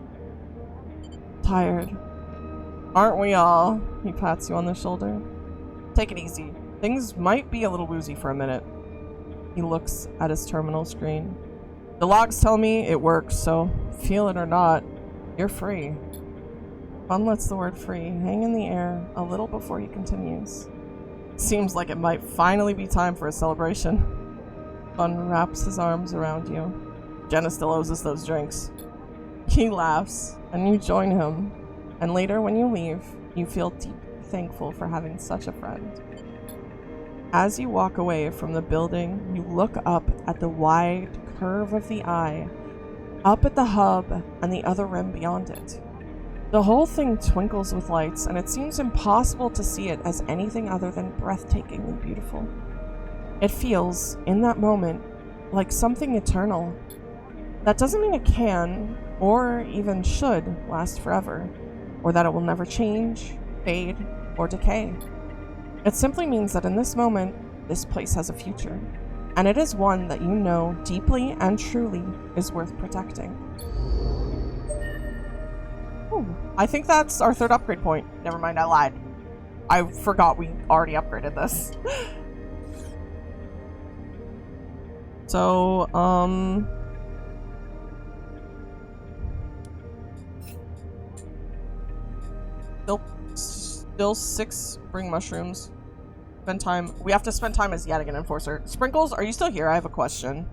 Tired. Aren't we all? He pats you on the shoulder. Take it easy. Things might be a little woozy for a minute. He looks at his terminal screen. The logs tell me it works, so feel it or not, you're free. Fun lets the word free hang in the air a little before he continues. Seems like it might finally be time for a celebration. Fun wraps his arms around you. Jenna still owes us those drinks. He laughs, and you join him. And later, when you leave, you feel deeply thankful for having such a friend. As you walk away from the building, you look up at the wide curve of the eye, up at the hub and the other rim beyond it. The whole thing twinkles with lights, and it seems impossible to see it as anything other than breathtakingly beautiful. It feels, in that moment, like something eternal. That doesn't mean it can, or even should, last forever, or that it will never change, fade, or decay. It simply means that in this moment, this place has a future. and it is one that you know deeply and truly is worth protecting. Ooh, I think that's our 3rd upgrade point. Never mind, I lied. I forgot we already upgraded this. So, Still 6 spring mushrooms. Spend time. We have to spend time as yet again enforcer. Sprinkles, are you still here? I have a question.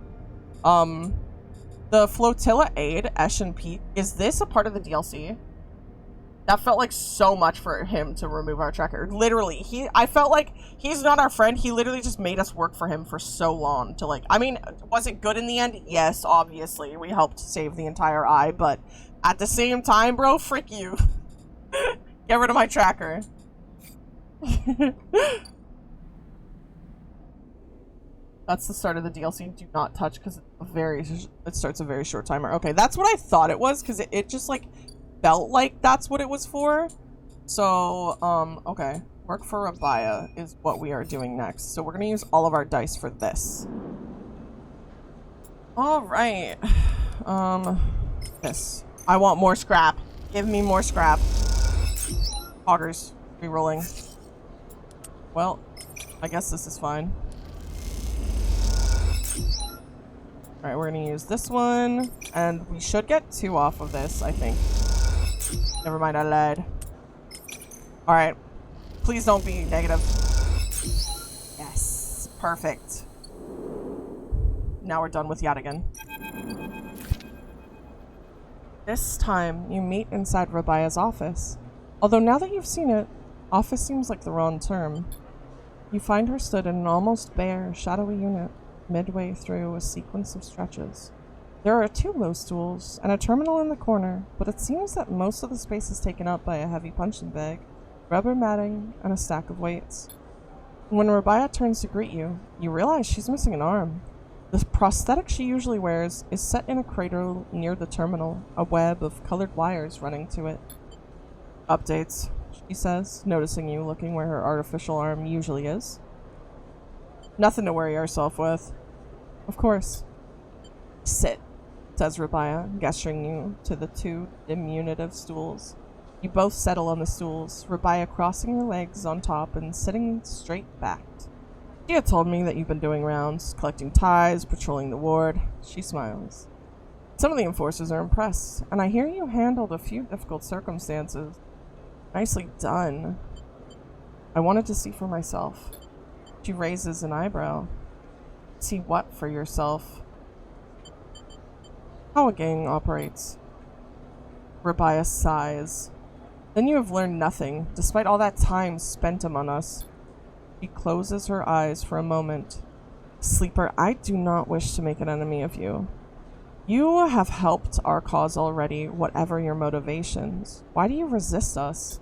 The flotilla aid, Esh and Pete, is this a part of the DLC? That felt like so much for him to remove our tracker. Literally, I felt like he's not our friend. He literally just made us work for him for so long to like, I mean, was it good in the end? Yes, obviously. We helped save the entire eye, but at the same time, bro, frick you. Get rid of my tracker. That's the start of the DLC. Do not touch because it starts a very short timer. Okay, that's what I thought it was because it just like felt like that's what it was for. So, okay. Work for Rabaya is what we are doing next. So we're gonna use all of our dice for this. Alright. This. I want more scrap. Give me more scrap. Hoggers. Rerolling. Well, I guess this is fine. Alright, we're gonna use this one. And we should get 2 off of this, I think. Never mind, I lied. Alright. Please don't be negative. Yes. Perfect. Now we're done with Yadigan. This time, you meet inside Rabaya's office. Although now that you've seen it, office seems like the wrong term. You find her stood in an almost bare, shadowy unit, midway through a sequence of stretches. There are 2 low stools and a terminal in the corner, but it seems that most of the space is taken up by a heavy punching bag, rubber matting, and a stack of weights. When Rabaya turns to greet you, you realize she's missing an arm. The prosthetic she usually wears is set in a cradle near the terminal, a web of colored wires running to it. Updates, she says, noticing you looking where her artificial arm usually is. Nothing to worry yourself with. Of course. Sit, says Rabaya, gesturing you to the 2 diminutive stools. You both settle on the stools, Rabaya crossing her legs on top and sitting straight backed. She had told me that you've been doing rounds, collecting ties, patrolling the ward. She smiles. Some of the enforcers are impressed, and I hear you handled a few difficult circumstances. Nicely done. I wanted to see for myself. She raises an eyebrow. See what for yourself? How a gang operates. Rabaya sighs. Then you have learned nothing, despite all that time spent among us. She closes her eyes for a moment. Sleeper, I do not wish to make an enemy of you. You have helped our cause already, whatever your motivations. Why do you resist us?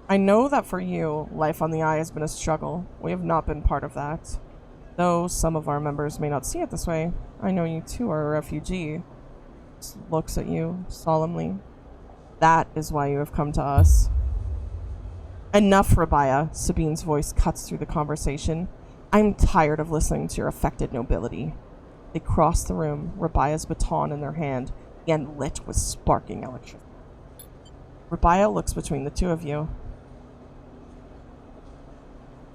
I know that for you, life on the Eye has been a struggle. We have not been part of that. Though some of our members may not see it this way, I know you too are a refugee. She looks at you solemnly. That is why you have come to us. Enough, Rabaya, Sabine's voice cuts through the conversation. I'm tired of listening to your affected nobility. They cross the room, Rabaya's baton in their hand, and lit with sparking electricity. Rabaya looks between the 2 of you.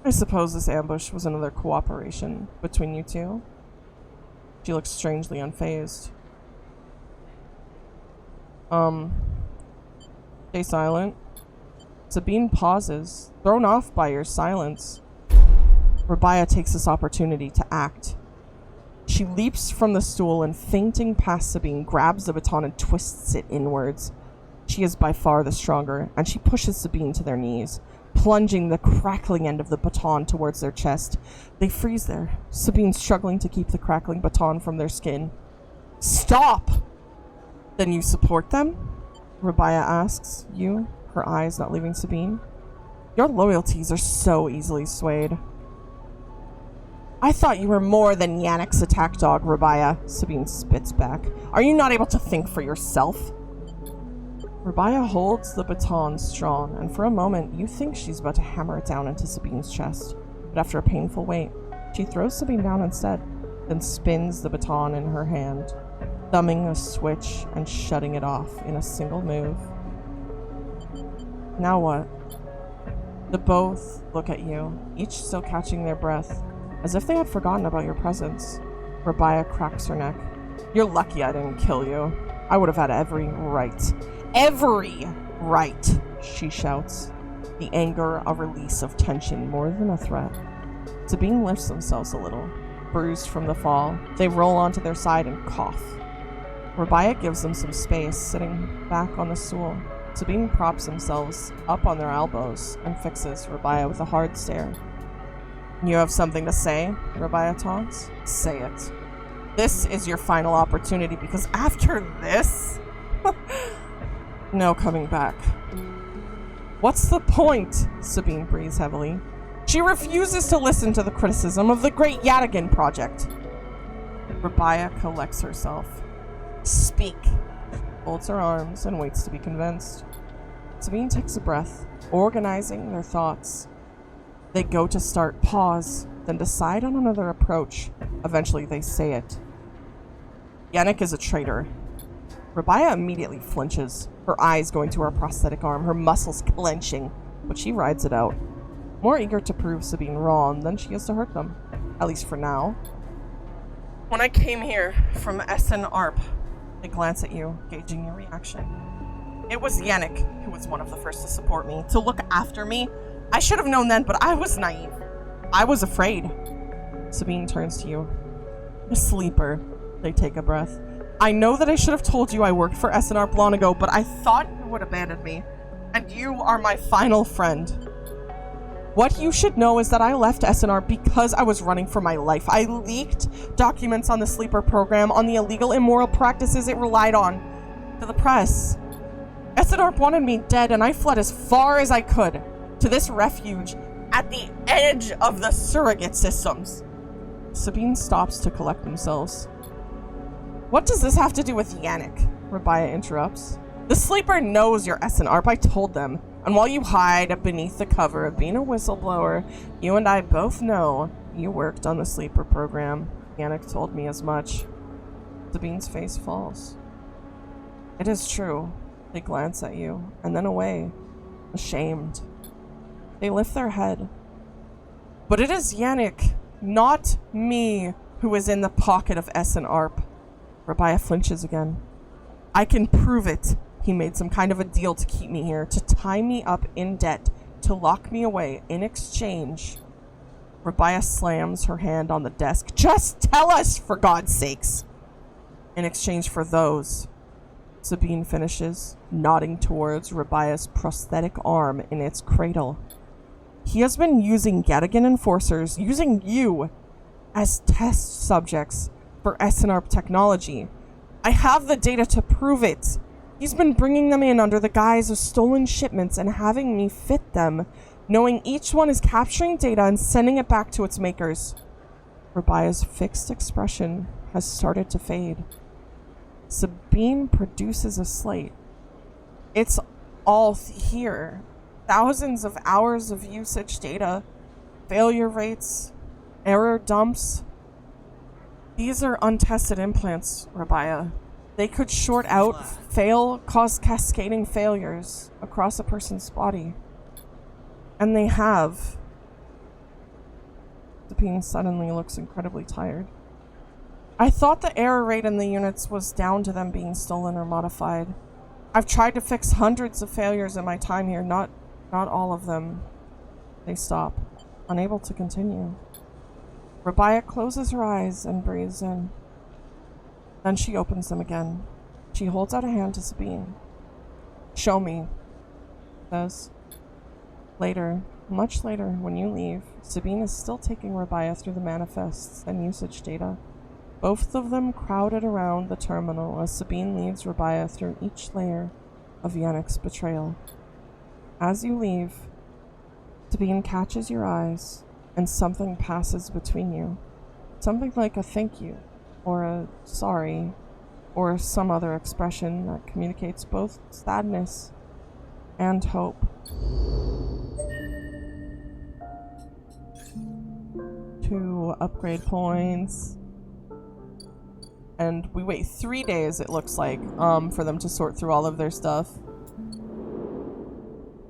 I suppose this ambush was another cooperation between you 2. She looks strangely unfazed. Stay silent. Sabine pauses, thrown off by your silence. Rabaya takes this opportunity to act. She leaps from the stool and, fainting past Sabine, grabs the baton and twists it inwards. She is by far the stronger, and she pushes Sabine to their knees, plunging the crackling end of the baton towards their chest. They freeze there, Sabine struggling to keep the crackling baton from their skin. Stop! Then you support them? Rabaya asks you, her eyes not leaving Sabine. Your loyalties are so easily swayed. I thought you were more than Yannick's attack dog, Rabaya, Sabine spits back. Are you not able to think for yourself? Rabaya holds the baton strong, and for a moment you think she's about to hammer it down into Sabine's chest. But after a painful wait, she throws Sabine down instead. then spins the baton in her hand, thumbing a switch and shutting it off in a single move. Now what? The both look at you, each still catching their breath, as if they had forgotten about your presence. Rabia cracks her neck. You're lucky I didn't kill you. I would have had every right. Every right, she shouts, the anger a release of tension more than a threat. Sabine lifts themselves a little. Bruised from the fall, they roll onto their side and cough. Rabia gives them some space, sitting back on the stool. Sabine props themselves up on their elbows and fixes Rabia with a hard stare. You have something to say? Rabia taunts. Say it. This is your final opportunity, because after this, no coming back. What's the point? Sabine breathes heavily. She refuses to listen to the criticism of the Great Yadigan Project. Rabia collects herself. Speak. Folds her arms and waits to be convinced. Sabine takes a breath, organizing their thoughts. They go to start, pause, then decide on another approach. Eventually they say it. Yannick is a traitor. Rabia immediately flinches, her eyes going to her prosthetic arm, her muscles clenching, but she rides it out, more eager to prove Sabine wrong than she is to hurt them, at least for now. When I came here from Essen Arp, they glance at you, gauging your reaction. It was Yannick who was one of the first to support me, to look after me. I should have known then, but I was naive. I was afraid. Sabine turns to you. A sleeper. They take a breath. I know that I should have told you I worked for Essen Arp long ago, but I thought you would abandon me, and you are my final friend. What you should know is that I left SNR because I was running for my life. I leaked documents on the sleeper program, on the illegal, immoral practices it relied on, to the press. SNR wanted me dead, and I fled as far as I could to this refuge at the edge of the surrogate systems. Sabine stops to collect themselves. What does this have to do with Yannick? Rabia interrupts. The sleeper knows you're SNR. I told them. And while you hide beneath the cover of being a whistleblower, you and I both know you worked on the sleeper program. Yannick told me as much. Sabine's face falls. It is true. They glance at you, and then away, ashamed. They lift their head. But it is Yannick, not me, who is in the pocket of SNARP. Rabia flinches again. I can prove it. He made some kind of a deal to keep me here, to tie me up in debt, to lock me away. In exchange, Rabia slams her hand on the desk. Just tell us, for God's sakes. In exchange for those, Sabine finishes, nodding towards Rabia's prosthetic arm in its cradle. He has been using Yadigan enforcers, using you as test subjects for SNRP technology. I have the data to prove it. He's been bringing them in under the guise of stolen shipments and having me fit them, knowing each one is capturing data and sending it back to its makers. Rabia's fixed expression has started to fade. Sabine produces a slate. It's all here. Thousands of hours of usage data, failure rates, error dumps. These are untested implants, Rabia. They could short out, fail, cause cascading failures across a person's body. And they have. Sabine suddenly looks incredibly tired. I thought the error rate in the units was down to them being stolen or modified. I've tried to fix hundreds of failures in my time here, not all of them. They stop, unable to continue. Rabia closes her eyes and breathes in. Then she opens them again. She holds out a hand to Sabine. Show me, says. Later, much later, when you leave, Sabine is still taking Rabia through the manifests and usage data. Both of them crowded around the terminal as Sabine leads Rabia through each layer of Yannick's betrayal. As you leave, Sabine catches your eyes, and something passes between you. Something like a thank you, or a sorry, or some other expression that communicates both sadness and hope. To upgrade points. And we wait 3 days, it looks like, for them to sort through all of their stuff.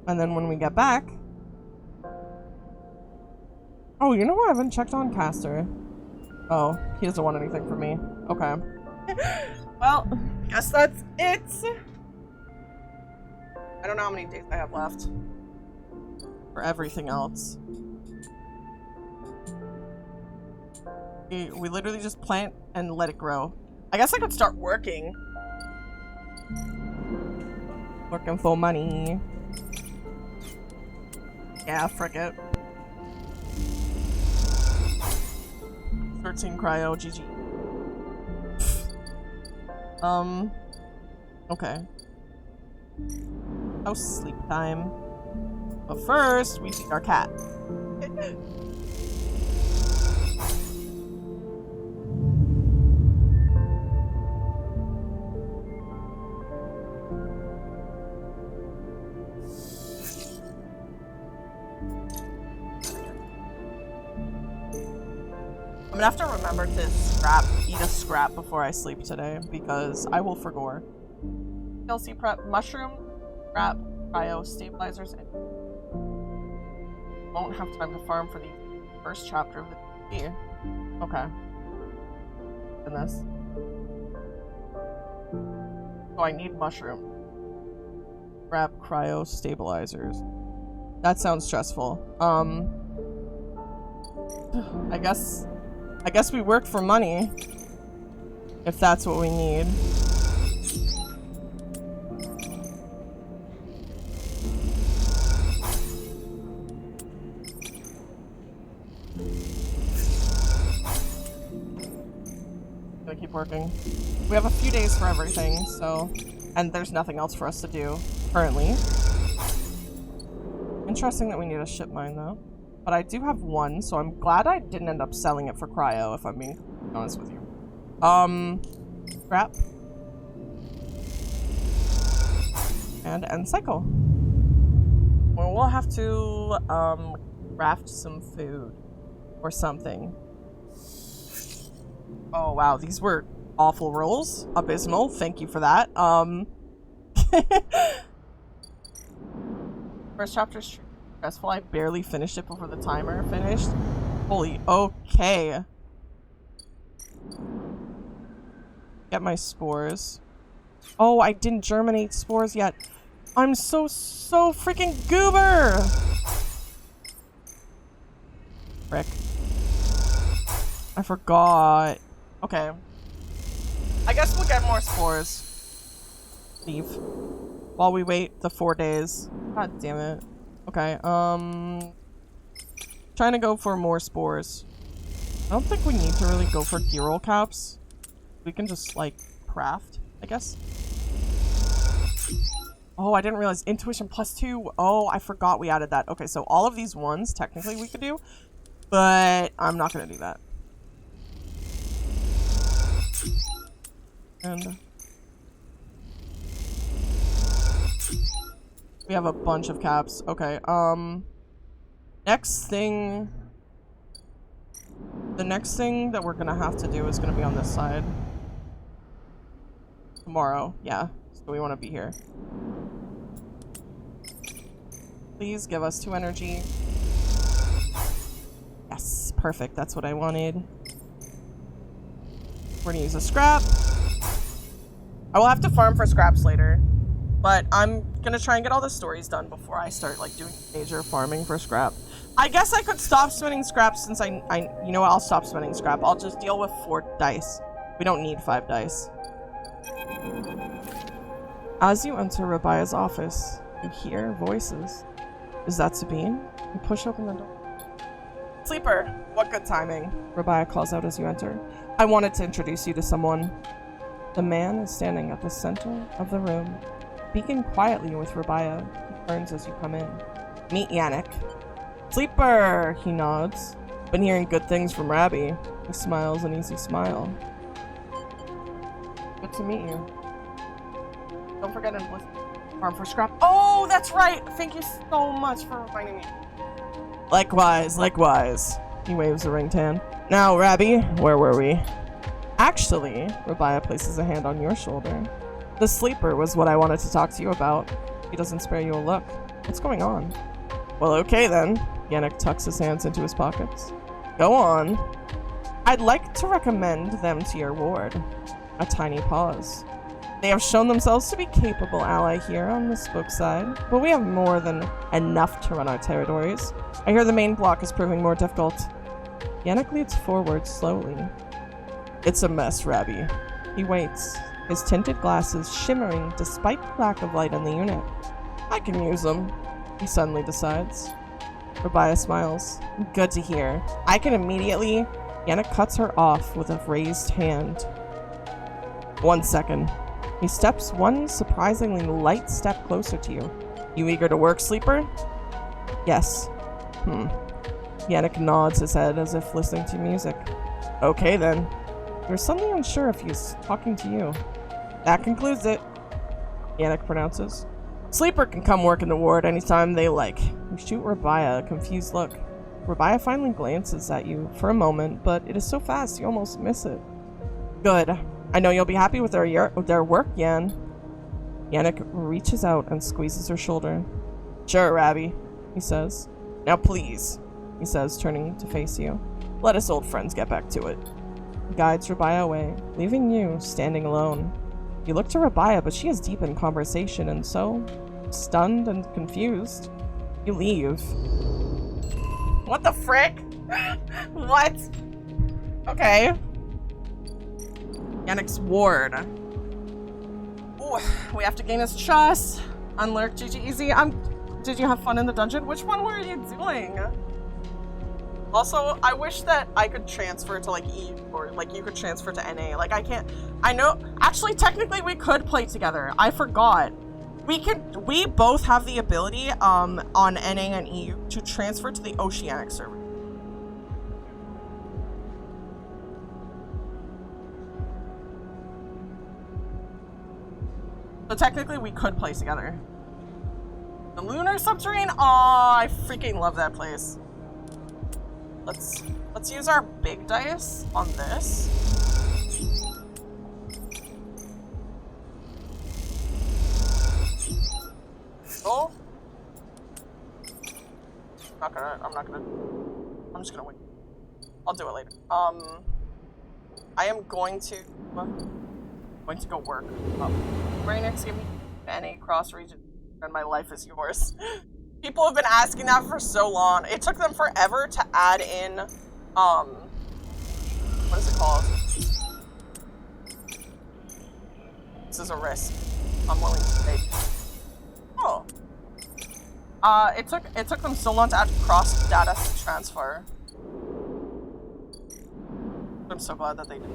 And then when we get back... Oh, you know what? I haven't checked on Castor. Oh, he doesn't want anything from me. Okay. Well, guess that's it. I don't know how many days I have left for everything else. We literally just plant and let it grow. I guess I could start working. Working for money. Yeah, frick it. 13 cryo, GG. Okay. House sleep time. But first, we feed our cat. I'm gonna have to remember to eat a scrap before I sleep today, because I will forgore. DLC prep, mushroom, scrap, cryo, stabilizers, and won't have time to farm for the first chapter of the DLC. Okay. Goodness. So I need mushroom. Scrap, cryo, stabilizers. That sounds stressful. I guess we work for money, if that's what we need. Gonna keep working. We have a few days for everything, so... And there's nothing else for us to do, currently. Interesting that we need a ship mine, though. But I do have one, so I'm glad I didn't end up selling it for cryo, if I'm being honest with you. Scrap. And end cycle. Well, we'll have to, craft some food. Or something. Oh, wow, these were awful rolls. Abysmal, thank you for that. First chapter's stressful. I barely finished it before the timer finished. Holy, okay. Get my spores. Oh, I didn't germinate spores yet. I'm so freaking goober! Frick. I forgot. Okay. I guess we'll get more spores. Leave. While we wait the 4 days. God damn it. Okay, trying to go for more spores. I don't think we need to really go for gear roll caps. We can just, like, craft, I guess. Oh, I didn't realize intuition +2. Oh, I forgot we added that. Okay, so all of these ones, technically, we could do. But I'm not gonna do that. And... we have a bunch of caps. Okay, next thing... the next thing that we're gonna have to do is gonna be on this side. Tomorrow, yeah. So we want to be here. Please give us 2 energy. Yes, perfect. That's what I wanted. We're gonna use a scrap. I will have to farm for scraps later. But I'm gonna try and get all the stories done before I start, like, doing major farming for scrap. I guess I could stop spending scrap since you know what, I'll stop spending scrap. I'll just deal with 4 dice. We don't need 5 dice. As you enter Rabia's office, you hear voices. Is that Sabine? You push open the door. Sleeper! What good timing. Rabia calls out as you enter. I wanted to introduce you to someone. The man is standing at the center of the room, speaking quietly with Rabia. He turns as you come in. Meet Yannick. Sleeper! He nods. Been hearing good things from Rabbi. He smiles an easy smile. Good to meet you. Don't forget to farm for scrap. Oh, that's right! Thank you so much for reminding me. Likewise, likewise. He waves a ringed hand. Now, Rabbi, where were we? Actually, Rabia places a hand on your shoulder. The sleeper was what I wanted to talk to you about. He doesn't spare you a look. What's going on? Well, okay then. Yannick tucks his hands into his pockets. Go on. I'd like to recommend them to your ward. A tiny pause. They have shown themselves to be capable ally here on the spoke side, but we have more than enough to run our territories. I hear the main block is proving more difficult. Yannick leads forward slowly. It's a mess, Rabbi. He waits, his tinted glasses shimmering despite the lack of light in the unit. I can use them, he suddenly decides. Rabia smiles. Good to hear. I can immediately... Yannick cuts her off with a raised hand. 1 second. He steps one surprisingly light step closer to you. You eager to work, sleeper? Yes. Yannick nods his head as if listening to music. Okay then. You're suddenly unsure if he's talking to you. That concludes it, Yannick pronounces. Sleeper can come work in the ward anytime they like. You shoot Rabia a confused look. Rabia finally glances at you for a moment, but it is so fast you almost miss it. Good. I know you'll be happy with their work, Yan. Yannick reaches out and squeezes her shoulder. Sure, Rabbi, he says. Now please, he says, turning to face you. Let us old friends get back to it. He guides Rabia away, leaving you standing alone. You look to Rabia, but she is deep in conversation, and so, stunned and confused, you leave. What the frick? What? Okay. Yannick's ward. Ooh, we have to gain his trust. Unlurk, GG Easy. Did you have fun in the dungeon? Which one were you doing? Also, I wish that I could transfer to like E, or like you could transfer to NA. Like I can't, I know, actually technically we could play together. I forgot. We both have the ability on NA and EU to transfer to the Oceanic server. So technically we could play together. The Lunar Subterrane? Aw, I freaking love that place. Let's use our big dice on this. Oh. I'm just gonna wait. I'll do it later. I am going to go work. Rainix, give me any cross region and my life is yours. People have been asking that for so long. It took them forever to add in, what is it called? This is a risk I'm willing to take. Oh. It took them so long to add cross data transfer. I'm so glad that they did.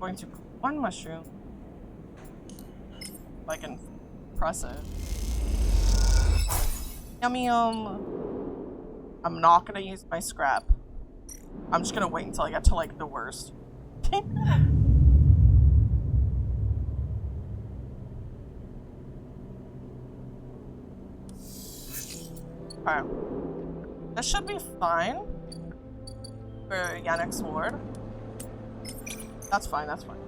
Going to one mushroom. If I can press it. Yummy I'm not gonna use my scrap. I'm just gonna wait until I get to like the worst. Alright. This should be fine for Yannick's ward. That's fine, that's fine.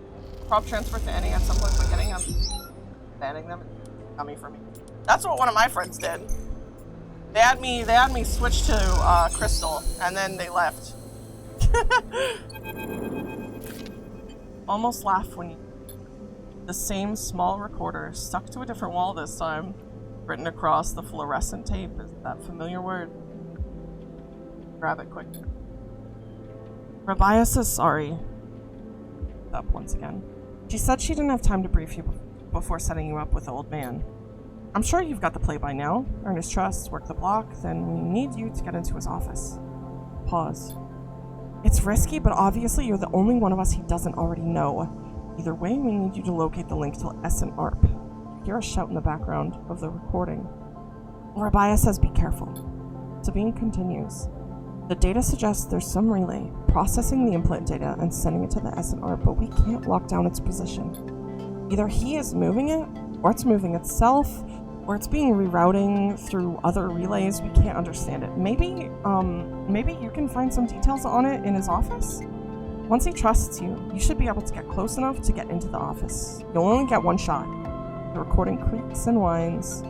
Prop transfer to any at some point we're getting them. Banning them. Coming for me. That's what one of my friends did. They had me switch to Crystal and then they left. Almost laughed when you the same small recorder stuck to a different wall this time. Written across the fluorescent tape is that familiar word. Grab it quick. Rabia says sorry. Up once again. She said she didn't have time to brief you before setting you up with the old man. I'm sure you've got the play by now. Earn his trust, work the block, then we need you to get into his office. Pause. It's risky, but obviously you're the only one of us he doesn't already know. Either way, we need you to locate the link to S and ARP. You hear a shout in the background of the recording. Rabia says be careful. Sabine continues. The data suggests there's some relay processing the implant data and sending it to the SNR, but we can't lock down its position. Either he is moving it, or it's moving itself, or it's being rerouting through other relays. We can't understand it. Maybe you can find some details on it in his office? Once he trusts you, you should be able to get close enough to get into the office. You'll only get one shot. The recording creaks and whines.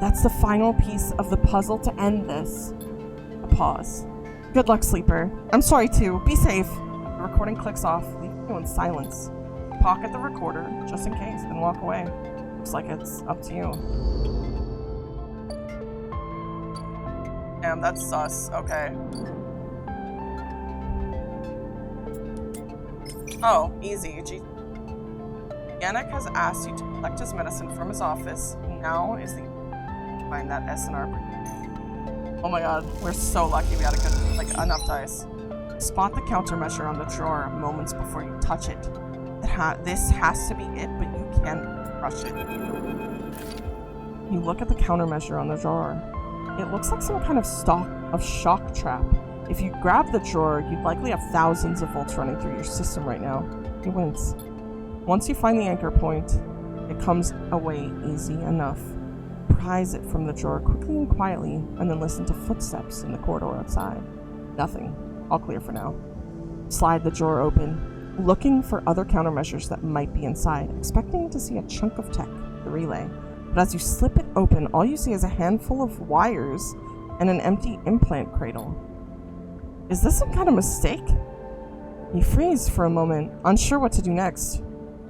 That's the final piece of the puzzle to end this. A pause. Good luck, Sleeper. I'm sorry too. Be safe. The recording clicks off, leaving you in silence. Pocket the recorder, just in case, and walk away. Looks like it's up to you. Damn, that's sus. Okay. Oh, easy. Yannick has asked you to collect his medicine from his office. Now is the find that SNR. Oh my god, we're so lucky we had a good, like, enough dice. Spot the countermeasure on the drawer moments before you touch it. This has to be it, but you can't crush it. You look at the countermeasure on the drawer. It looks like some kind of shock trap. If you grab the drawer, you'd likely have thousands of volts running through your system right now. You wince. Once you find the anchor point, it comes away easy enough. Prise it from the drawer quickly and quietly, and then listen to footsteps in the corridor outside. Nothing. All clear for now. Slide the drawer open, looking for other countermeasures that might be inside, expecting to see a chunk of tech, the relay. But as you slip it open, all you see is a handful of wires and an empty implant cradle. Is this some kind of mistake? You freeze for a moment, unsure what to do next.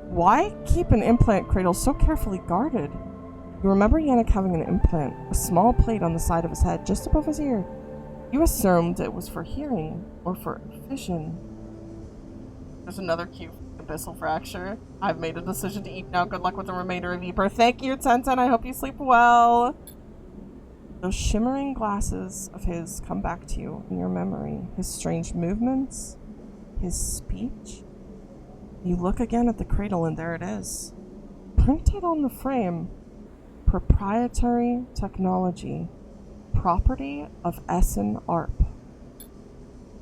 Why keep an implant cradle so carefully guarded? You remember Yannick having an implant, a small plate on the side of his head, just above his ear. You assumed it was for hearing, or for vision. There's another cue for abyssal fracture. I've made a decision to eat now. Good luck with the remainder of Eper. Thank you, Tenten. I hope you sleep well. Those shimmering glasses of his come back to you in your memory. His strange movements, his speech. You look again at the cradle and there it is. Printed on the frame. Proprietary technology. Property of Essen ARP.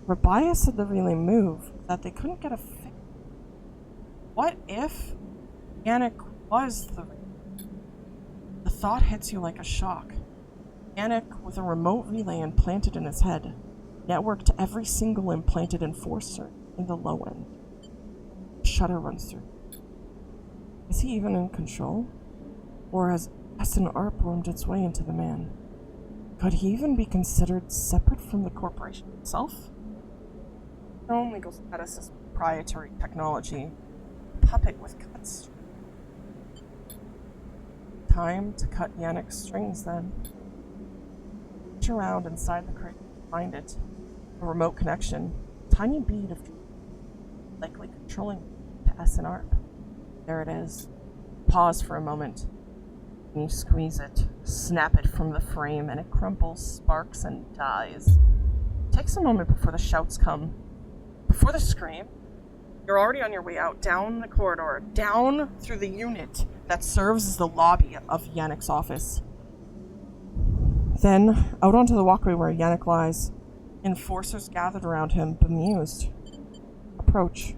Rabia said the relay moved, that they couldn't get a fix. What if Yannick was the relay? The thought hits you like a shock. Yannick with a remote relay implanted in his head, networked to every single implanted enforcer in the low end. A shudder runs through. Is he even in control? Or has Essen ARP wormed its way into the man? Could he even be considered separate from the corporation itself? No legal status is proprietary technology. Puppet with cuts. Time to cut Yannick's strings then. Reach around inside the crate and find it. A remote connection. Tiny bead of likely controlling to Essen ARP. There it is. Pause for a moment. And you squeeze it, snap it from the frame, and it crumples, sparks, and dies. Takes a moment before the shouts come. Before the scream, you're already on your way out, down the corridor, down through the unit that serves as the lobby of Yannick's office. Then, out onto the walkway where Yannick lies. Enforcers gathered around him, bemused. Approach.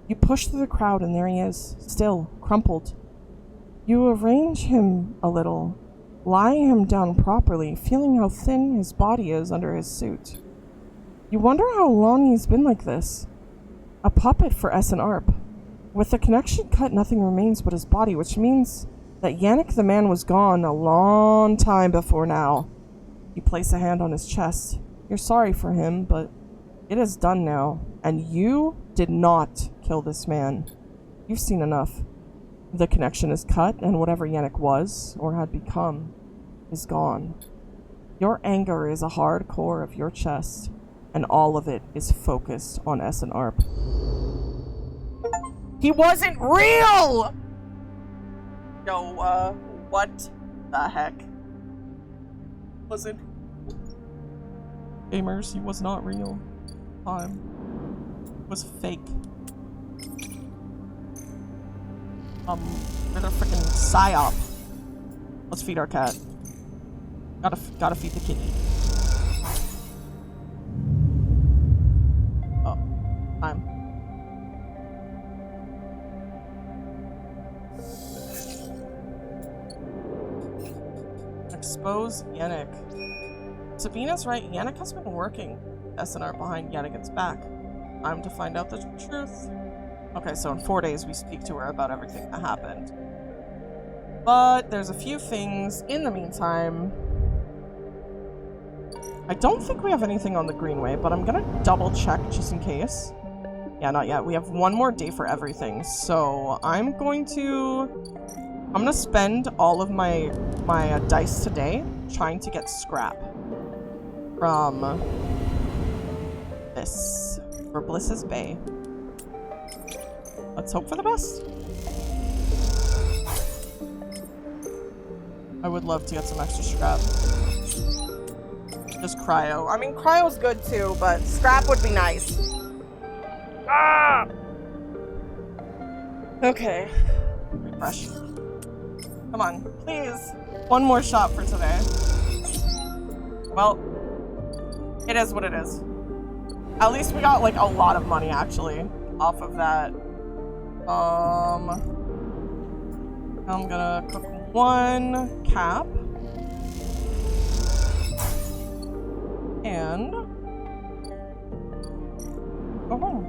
You push through the crowd and there he is, still, crumpled. You arrange him a little, lie him down properly, feeling how thin his body is under his suit. You wonder how long he's been like this. A puppet for Essen ARP. With the connection cut, nothing remains but his body, which means that Yannick the man was gone a long time before now. You place a hand on his chest. You're sorry for him, but it is done now, and you did not kill this man. You've seen enough. The connection is cut, and whatever Yannick was, or had become, is gone. Your anger is a hard core of your chest, and all of it is focused on Essen ARP. He wasn't real! Yo, what the heck? Wasn't... Gamers, he was not real. It was fake. They're the freaking psyop. Let's feed our cat. Gotta feed the kitty. Oh, time. Rose Yannick. Sabina's right, Yannick has been working SNR behind Yannick's back. Time to find out the truth. Okay, so in 4 days we speak to her about everything that happened. But there's a few things in the meantime. I don't think we have anything on the Greenway, but I'm gonna double check just in case. Yeah, not yet. We have one more day for everything, so I'm gonna spend all of my dice today trying to get scrap from this for Bliss's Bay. Let's hope for the best. I would love to get some extra scrap. Just cryo. I mean, cryo's good too, but scrap would be nice. Ah! Okay. Refresh. Come on, please. One more shot for today. Well, it is what it is. At least we got like a lot of money actually off of that. I'm gonna cook one cap. And go home.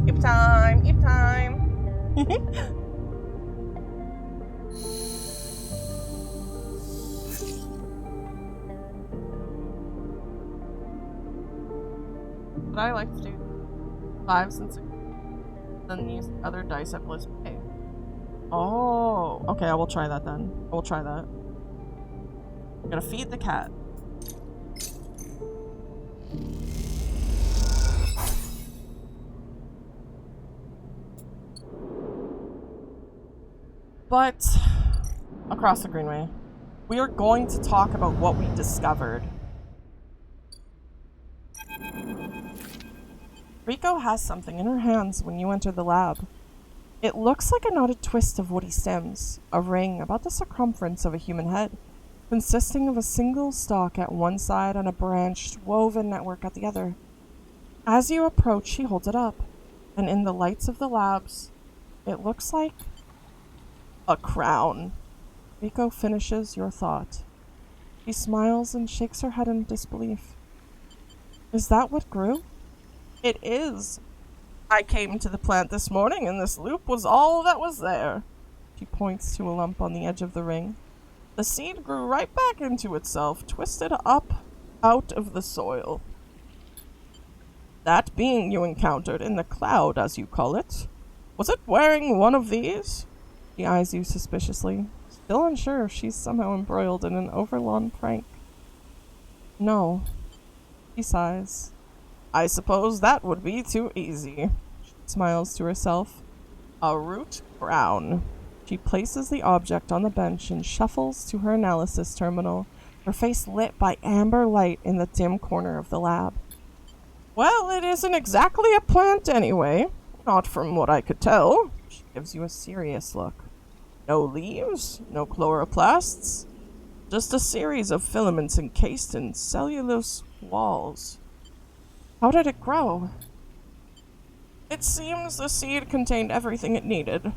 Eat time, eat time. But I like to do 5s and 6s. Then these other dice at Bliss Bay. Oh, okay, I will try that then. I will try that. I'm gonna feed the cat. But across the Greenway, we are going to talk about what we discovered. Rico has something in her hands when you enter the lab. It looks like a knotted twist of woody stems, a ring about the circumference of a human head, consisting of a single stalk at one side and a branched, woven network at the other. As you approach, she holds it up, and in the lights of the labs, it looks like a crown. Rico finishes your thought. She smiles and shakes her head in disbelief. Is that what grew? It is. I came to the plant this morning and this loop was all that was there. She points to a lump on the edge of the ring. The seed grew right back into itself, twisted up out of the soil. That being you encountered in the cloud, as you call it, was it wearing one of these? She eyes you suspiciously, still unsure if she's somehow embroiled in an overlong prank. No. He sighs. I suppose that would be too easy. She smiles to herself. A root crown. She places the object on the bench and shuffles to her analysis terminal, her face lit by amber light in the dim corner of the lab. Well, it isn't exactly a plant anyway. Not from what I could tell. She gives you a serious look. No leaves, no chloroplasts. Just a series of filaments encased in cellulose walls. How did it grow? It seems the seed contained everything it needed.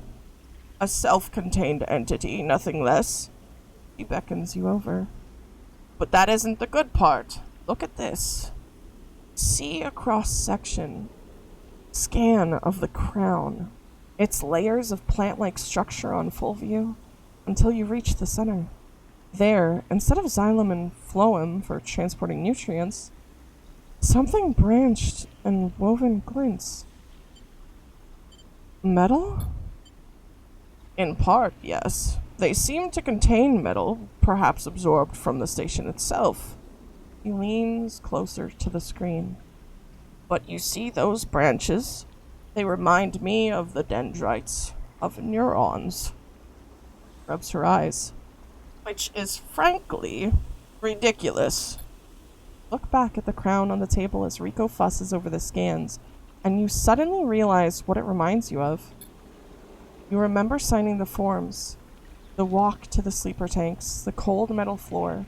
A self-contained entity, nothing less. He beckons you over. But that isn't the good part. Look at this. See a cross-section. Scan of the crown. Its layers of plant-like structure on full view until you reach the center. There, instead of xylem and phloem for transporting nutrients, something branched and woven glints. Metal? In part, yes. They seem to contain metal, perhaps absorbed from the station itself. He leans closer to the screen. But you see those branches? They remind me of the dendrites, of neurons. Rubs her eyes. Which is frankly ridiculous. Look back at the crown on the table as Rico fusses over the scans, and you suddenly realize what it reminds you of. You remember signing the forms, the walk to the sleeper tanks, the cold metal floor.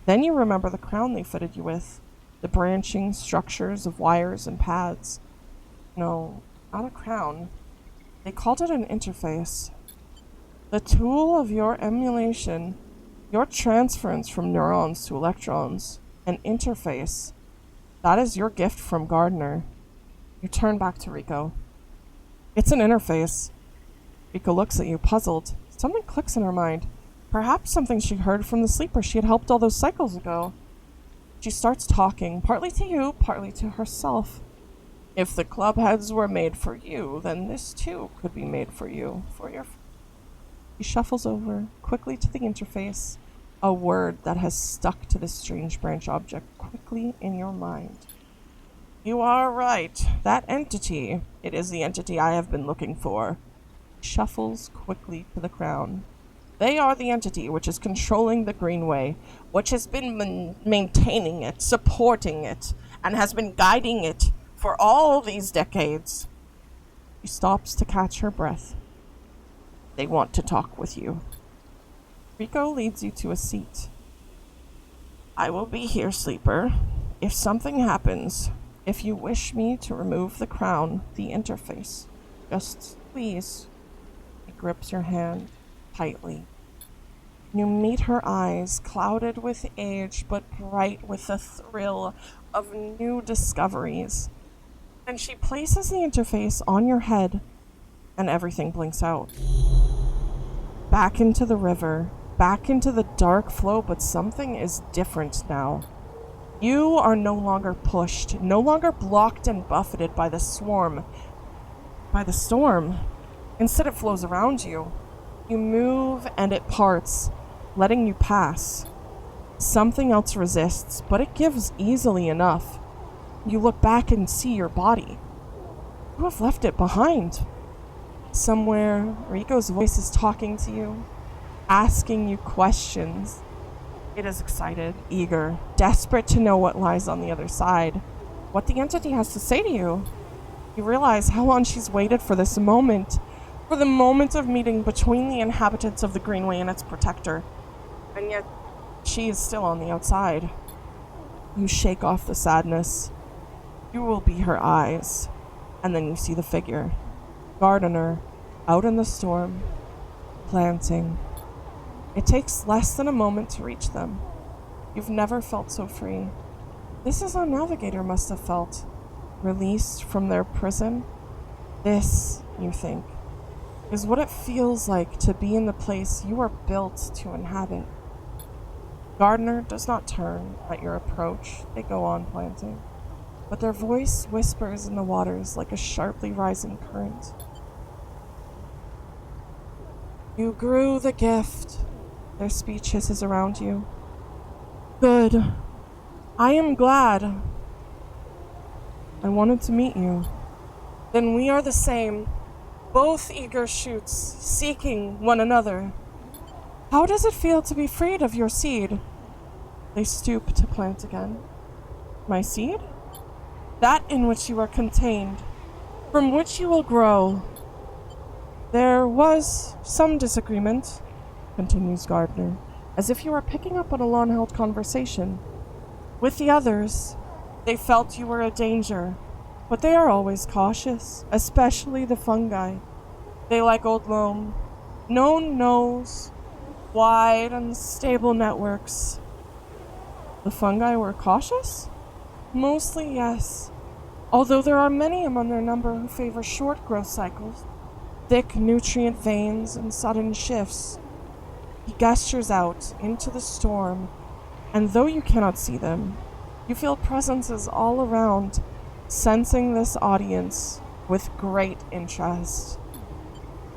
Then you remember the crown they fitted you with, the branching structures of wires and pads. No, not a crown. They called it an interface. The tool of your emulation, your transference from neurons to electrons, an interface. That is your gift from Gardner. You turn back to Rico. It's an interface. Rico looks at you, puzzled. Something clicks in her mind. Perhaps something she heard from the sleeper she had helped all those cycles ago. She starts talking, partly to you, partly to herself. If the club heads were made for you, then this too could be made for you, for your... She shuffles over, quickly to the interface, a word that has stuck to this strange branch object quickly in your mind. You are right. That entity, it is the entity I have been looking for. Shuffles quickly to the crown. They are the entity which is controlling the Greenway, which has been maintaining it, supporting it, and has been guiding it for all these decades. She stops to catch her breath. They want to talk with you. Rico leads you to a seat. I will be here, sleeper. If something happens, if you wish me to remove the crown, the interface, just please. He grips your hand tightly. You meet her eyes, clouded with age, but bright with the thrill of new discoveries. And she places the interface on your head, and everything blinks out. Back into the river, back into the dark flow, but something is different now. You are no longer pushed, no longer blocked and buffeted by the storm. Instead, it flows around you. You move and it parts, letting you pass. Something else resists, but it gives easily enough. You look back and see your body. You have left it behind. Somewhere, Rico's voice is talking to you, asking you questions. It is excited, eager, desperate to know what lies on the other side, what the entity has to say to you. You realize how long she's waited for this moment, for the moment of meeting between the inhabitants of the Greenway and its protector. And yet, she is still on the outside. You shake off the sadness. You will be her eyes. And then you see the figure. Gardener, out in the storm, planting. It takes less than a moment to reach them. You've never felt so free. This is how Navigator must have felt. Released from their prison. This, you think, is what it feels like to be in the place you are built to inhabit. Gardner does not turn at your approach. They go on planting. But their voice whispers in the waters like a sharply rising current. You grew the gift. Their speech hisses around you. Good. I am glad. I wanted to meet you. Then we are the same. Both eager shoots, seeking one another. How does it feel to be freed of your seed? They stoop to plant again. My seed? That in which you are contained, from which you will grow. There was some disagreement, continues Gardner, as if you were picking up on a long-held conversation. With the others, they felt you were a danger, but they are always cautious, especially the fungi. They like old loam, known knows, wide and stable networks. The fungi were cautious? Mostly, yes. Although there are many among their number who favor short growth cycles, thick nutrient veins, and sudden shifts. He gestures out into the storm, and though you cannot see them, you feel presences all around, sensing this audience with great interest.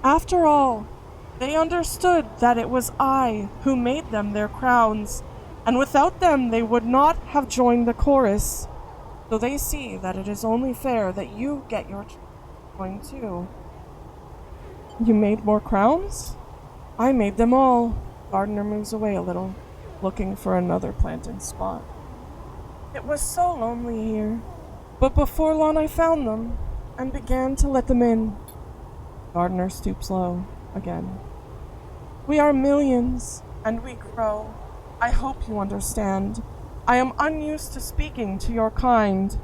After all, they understood that it was I who made them their crowns, and without them they would not have joined the chorus. So they see that it is only fair that you get your coin too. You made more crowns? I made them all. Gardner moves away a little, looking for another planting spot. It was so lonely here, but before long I found them, and began to let them in. Gardner stoops low, again. We are millions, and we grow. I hope you understand. I am unused to speaking to your kind.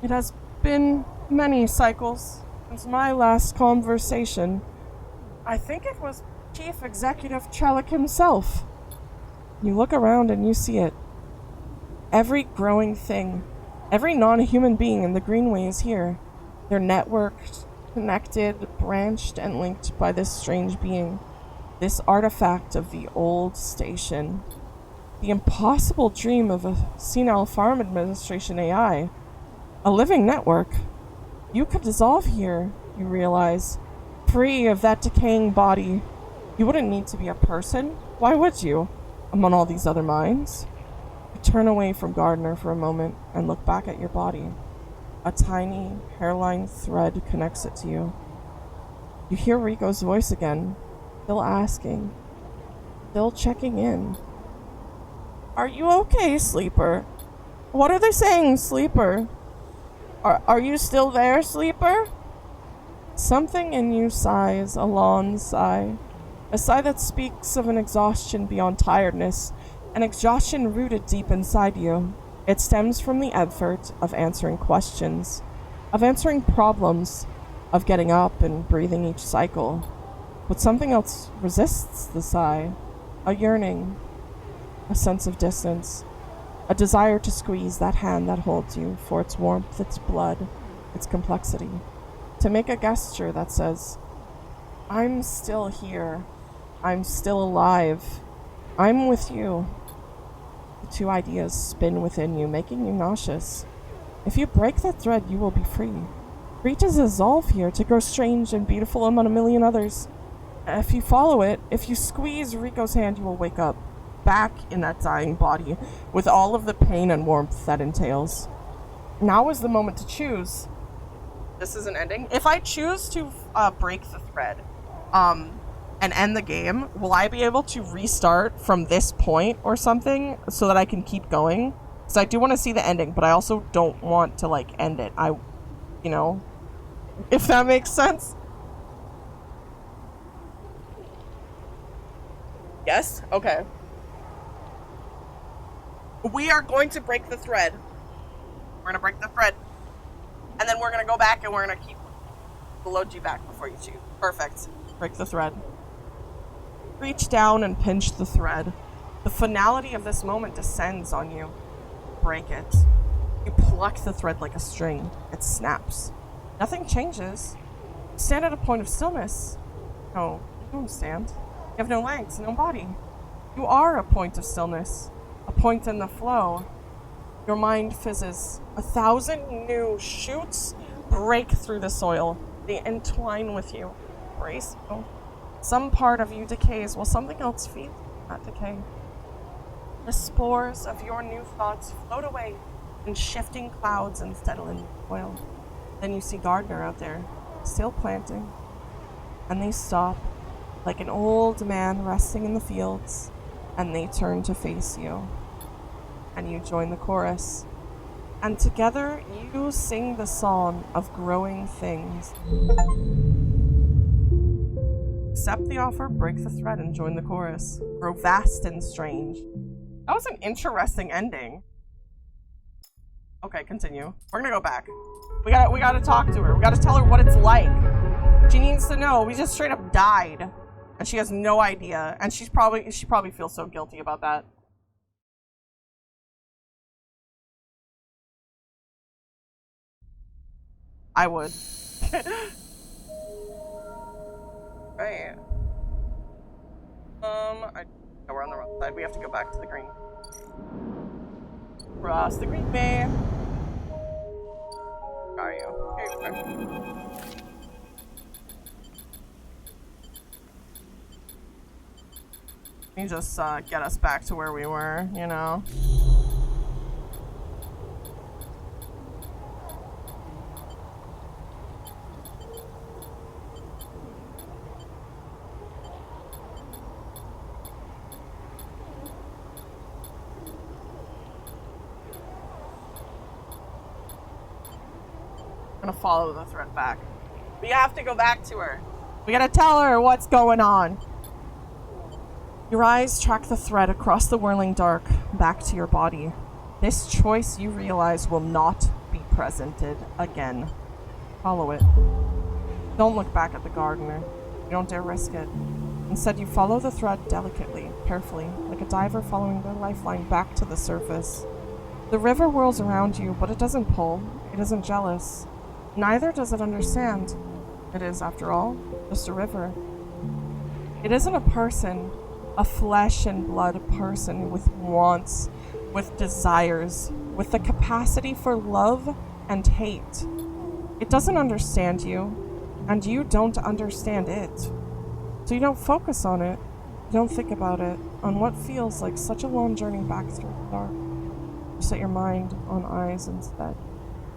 It has been many cycles since my last conversation. I think it was Chief Executive Trellick himself. You look around and you see it. Every growing thing, every non-human being in the Greenway is here. They're networked, connected, branched, and linked by this strange being. This artifact of the old station. The impossible dream of a senile farm administration AI. A living network. You could dissolve here, you realize. Free of that decaying body. You wouldn't need to be a person. Why would you? Among all these other minds. You turn away from Gardner for a moment and look back at your body. A tiny hairline thread connects it to you. You hear Rico's voice again, still asking, still checking in. Are you okay, Sleeper? What are they saying, Sleeper? Are you still there, Sleeper? Something in you sighs a long sigh. A sigh that speaks of an exhaustion beyond tiredness, an exhaustion rooted deep inside you. It stems from the effort of answering questions, of answering problems, of getting up and breathing each cycle. But something else resists the sigh. A yearning, a sense of distance, a desire to squeeze that hand that holds you for its warmth, its blood, its complexity. To make a gesture that says, I'm still here. I'm still alive. I'm with you. The two ideas spin within you, making you nauseous. If you break that thread, you will be free. Free to dissolve here, to grow strange and beautiful among a million others. If you follow it, if you squeeze Rico's hand, you will wake up, back in that dying body, with all of the pain and warmth that entails. Now is the moment to choose. This is an ending. If I choose to break the thread, and end the game, will I be able to restart from this point or something so that I can keep going? Because I do want to see the ending, but I also don't want to, like, end it. You know, if that makes sense. Yes? Okay. We are going to break the thread. We're going to break the thread. And then we're going to go back and we're going to keep the load you back before you choose. Perfect. Break the thread. Reach down and pinch the thread. The finality of this moment descends on you. Break it. You pluck the thread like a string. It snaps. Nothing changes. You stand at a point of stillness. No, you don't stand. You have no legs, no body. You are a point of stillness. A point in the flow. Your mind fizzes. 1,000 new shoots break through the soil. They entwine with you. Brace you. Some part of you decays while something else feeds that decay. The spores of your new thoughts float away in shifting clouds and settle in oil. Then you see Gardner out there, still planting. And they stop, like an old man resting in the fields, and they turn to face you. And you join the chorus. And together you sing the song of growing things. Accept the offer, break the thread, and join the chorus. Grow vast and strange. That was an interesting ending. Okay, continue. We're gonna go back. We gotta talk to her. We gotta tell her what it's like. She needs to know. We just straight up died. And she has no idea. And she probably feels so guilty about that. I would. Right. We're on the wrong side. We have to go back to the green. Cross the green bay. Where are you? Here you go. You just get us back to where we were, you know? Follow the thread back. We have to go back to her. We gotta tell her what's going on. Your eyes track the thread across the whirling dark back to your body. This choice, you realize, will not be presented again. Follow it. Don't look back at the gardener. You don't dare risk it. Instead, you follow the thread delicately, carefully, like a diver following their lifeline back to the surface. The river whirls around you, but it doesn't pull. It isn't jealous. Neither does it understand. It is, after all, just a river. It isn't a person, a flesh and blood person with wants, with desires, with the capacity for love and hate. It doesn't understand you, and you don't understand it. So you don't focus on it, you don't think about it, on what feels like such a long journey back through the dark. You set your mind on eyes instead,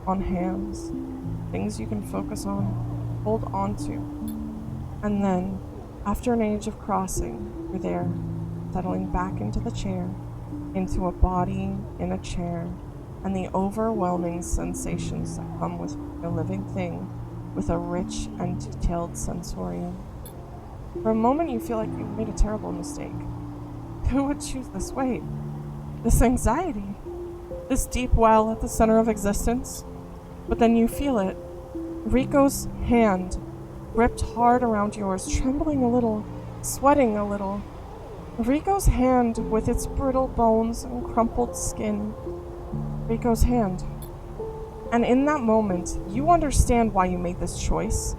on hands, things you can focus on, hold on to. And then, after an age of crossing, you're there, settling back into the chair, into a body in a chair, and the overwhelming sensations that come with a living thing with a rich and detailed sensorium. For a moment, you feel like you've made a terrible mistake. Who would choose this weight? This anxiety? This deep well at the center of existence? But then you feel it. Rico's hand, gripped hard around yours, trembling a little, sweating a little. Rico's hand with its brittle bones and crumpled skin. Rico's hand. And in that moment, you understand why you made this choice,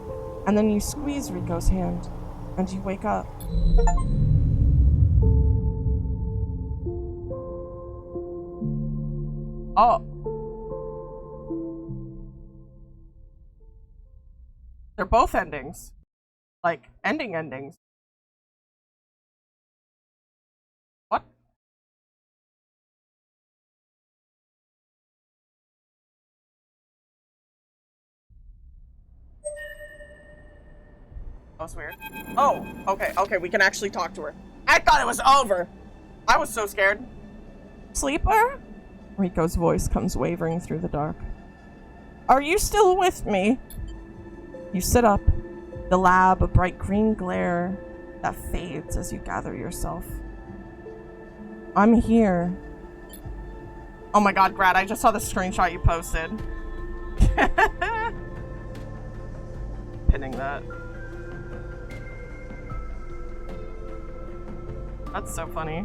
and then you squeeze Rico's hand, and you wake up. Oh. They're both endings. Like, endings. What? That was weird. Oh, okay, we can actually talk to her. I thought it was over. I was so scared. Sleeper? Rico's voice comes wavering through the dark. Are you still with me? You sit up, the lab a bright green glare that fades as you gather yourself. I'm here. Oh my god, Grad, I just saw the screenshot you posted. Pinning that. That's so funny.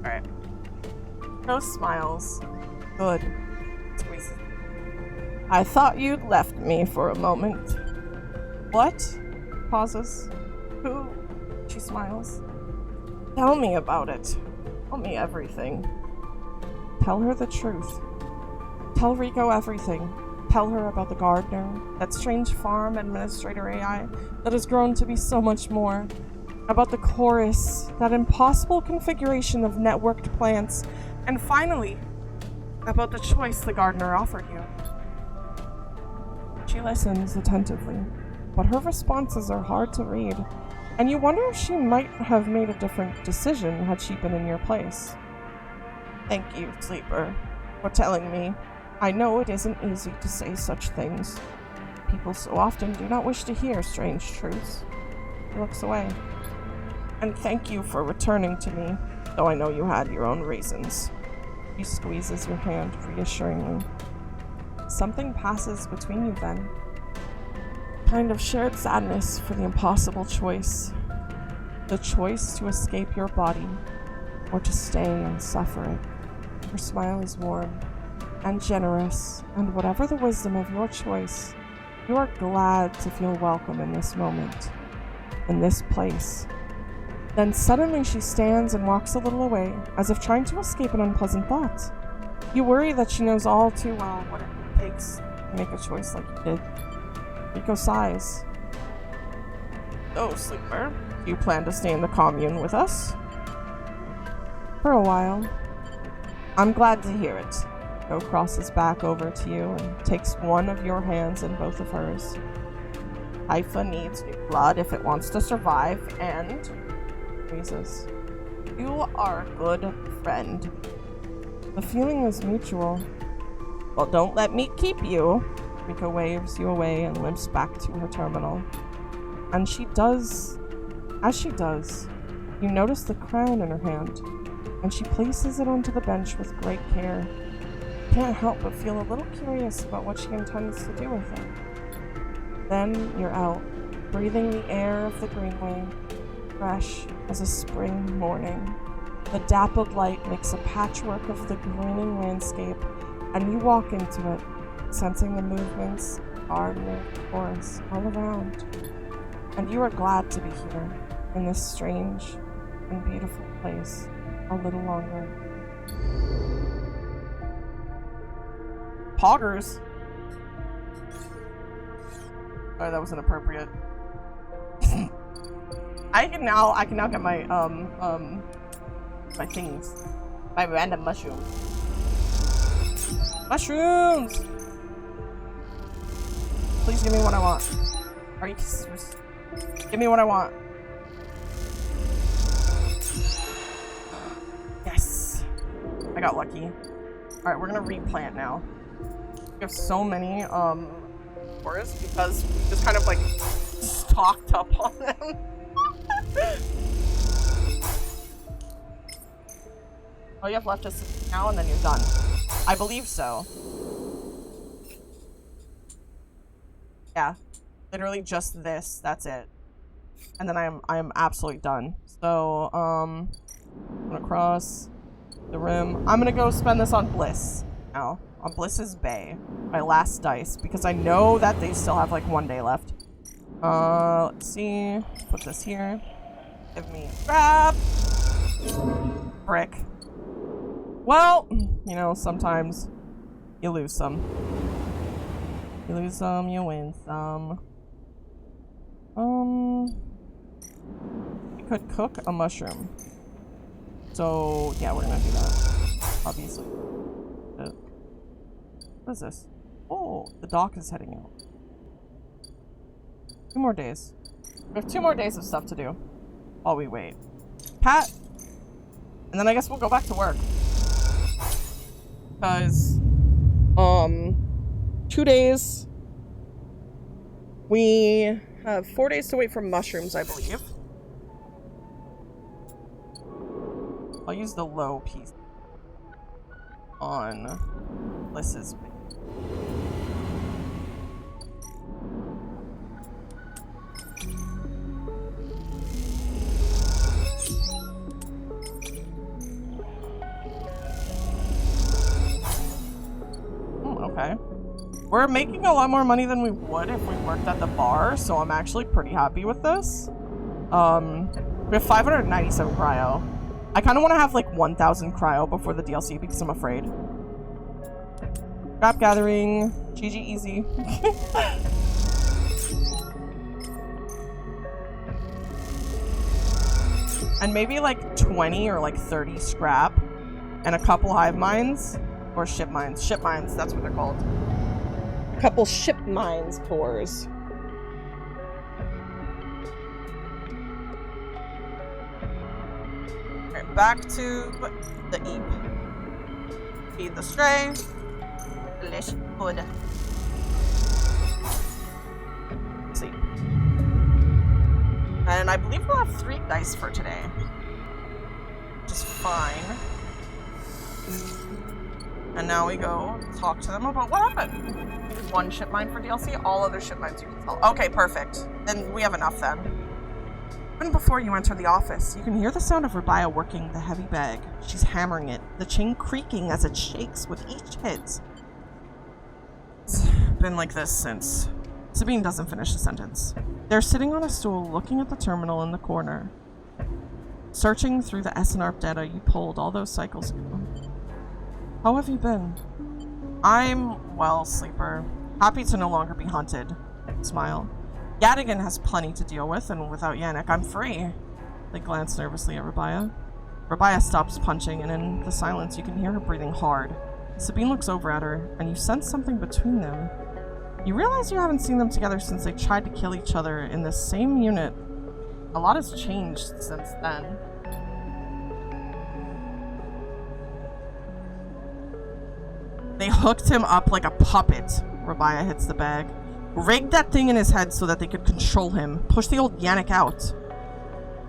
Alright. No smiles. Good. Squeeze. I thought you'd left me for a moment. What? Pauses. Who? She smiles. Tell me about it. Tell me everything. Tell her the truth. Tell Rico everything. Tell her about the gardener, that strange farm administrator AI that has grown to be so much more. About the chorus, that impossible configuration of networked plants, and finally, about the choice the gardener offered you. She listens attentively, but her responses are hard to read, and you wonder if she might have made a different decision had she been in your place. Thank you, Sleeper, for telling me. I know it isn't easy to say such things. People so often do not wish to hear strange truths. He looks away. And thank you for returning to me, though I know you had your own reasons. He squeezes your hand reassuringly. Something passes between you then. Kind of shared sadness for the impossible choice. The choice to escape your body, or to stay and suffer it. Her smile is warm and generous, and whatever the wisdom of your choice, you are glad to feel welcome in this moment, in this place. Then suddenly she stands and walks a little away, as if trying to escape an unpleasant thought. You worry that she knows all too well what it takes to make a choice like you did. Rico sighs. Oh, Sleeper, do you plan to stay in the commune with us? For a while. I'm glad to hear it. Rico crosses back over to you and takes one of your hands in both of hers. Haifa needs new blood if it wants to survive, and... Jesus. You are a good friend. The feeling is mutual. Well, don't let me keep you. Rico waves you away and limps back to her terminal. And she does... As she does, you notice the crown in her hand. and she places it onto the bench with great care. Can't help but feel a little curious about what she intends to do with it. Then you're out, breathing the air of the greenway, fresh as a spring morning. The dappled light makes a patchwork of the grinning landscape, and you walk into it, sensing the movements of garden forests all around. And you are glad to be here, in this strange and beautiful place, a little longer. Poggers. Oh, that was inappropriate. I can now get my my things. My random mushrooms. Mushrooms! Please give me what I want. Are you serious? Give me what I want. Yes. I got lucky. Alright, we're gonna replant now. We have so many forests because we just kind of like stocked up on them. All you have left is now and then you're done. I believe so. Yeah. Literally just this. That's it. And then I'm absolutely done. So, I'm gonna cross the rim. I'm gonna go spend this on Bliss now. On Bliss's Bay. My last dice. Because I know that they still have like 1 day left. Let's see. Put this here. Give me a grab. Frick. Well, you know, sometimes you lose some. You lose some, you win some. We could cook a mushroom. So, yeah, we're gonna do that. Obviously. What is this? Oh, the dock is heading out. 2 more days. We have 2 more days of stuff to do while we wait. Cat! And then I guess we'll go back to work. Because, 2 days. We have 4 days to wait for mushrooms, I believe. I'll use the low piece on Bliss's. Okay. We're making a lot more money than we would if we worked at the bar, so I'm actually pretty happy with this. We have 597 cryo. I kind of want to have like 1,000 cryo before the DLC because I'm afraid. Scrap gathering. GG easy. And maybe like 20 or like 30 scrap and a couple hive mines. Or ship mines. Ship mines, that's what they're called. A couple ship mines cores. Alright, back to the Eep. Feed the stray. Delicious food. Sleep. And I believe we'll have 3 dice for today. Which is fine. And now we go talk to them about what happened. 1 ship mine for DLC, all other ship mines you can tell. Okay, perfect. Then we have enough then. Even before you enter the office, you can hear the sound of Rabia working the heavy bag. She's hammering it, the chain creaking as it shakes with each hit. It's been like this since. Sabine doesn't finish the sentence. They're sitting on a stool looking at the terminal in the corner. Searching through the SNARP data you pulled all those cycles ago. How have you been? I'm well, Sleeper. Happy to no longer be hunted. Smile. Yadigan has plenty to deal with, and without Yannick, I'm free. They glance nervously at Rabia. Rabia stops punching, and in the silence, you can hear her breathing hard. Sabine looks over at her, and you sense something between them. You realize you haven't seen them together since they tried to kill each other in the same unit. A lot has changed since then. They hooked him up like a puppet. Rabia hits the bag. Rigged that thing in his head so that they could control him. Push the old Yannick out.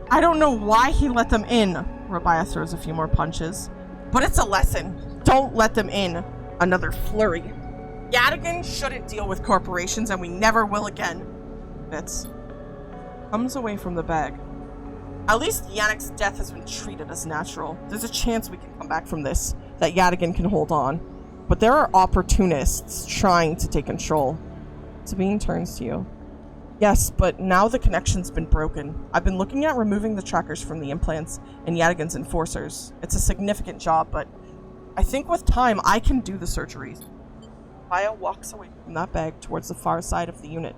I don't know why he let them in. Rabia throws a few more punches. But it's a lesson. Don't let them in. Another flurry. Yadigan shouldn't deal with corporations, and we never will again. Fitz comes away from the bag. At least Yannick's death has been treated as natural. There's a chance we can come back from this, that Yadigan can hold on. But there are opportunists trying to take control. Sabine turns to you. Yes, but now the connection's been broken. I've been looking at removing the trackers from the implants and Yadigan's enforcers. It's a significant job, but I think with time I can do the surgeries. Maya walks away from that bag towards the far side of the unit.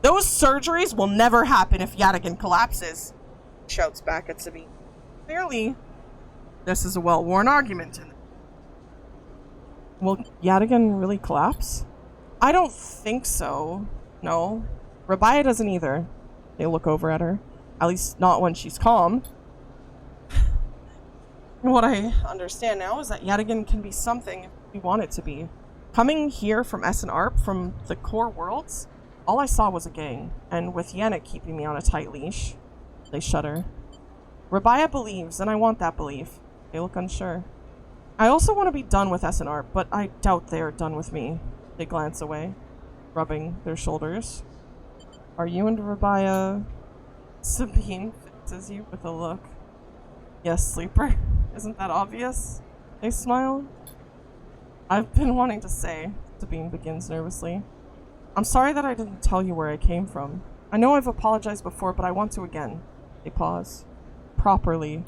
Those surgeries will never happen if Yadigan collapses, shouts back at Sabine. Clearly, this is a well-worn argument. Will Yadigan really collapse? I don't think so. No. Rabia doesn't either. They look over at her. At least not when she's calm. What I understand now is that Yadigan can be something if we want it to be. Coming here from S&ARP, from the core worlds, all I saw was a gang, and with Yannick keeping me on a tight leash. They shudder. Rabia believes, and I want that belief. They look unsure. I also want to be done with S&ARP, but I doubt they are done with me. They glance away, rubbing their shoulders. Are you and Rabia? Sabine fixes you with a look. Yes, sleeper. Isn't that obvious? They smile. I've been wanting to say, Sabine begins nervously. I'm sorry that I didn't tell you where I came from. I know I've apologized before, but I want to again. They pause. Properly.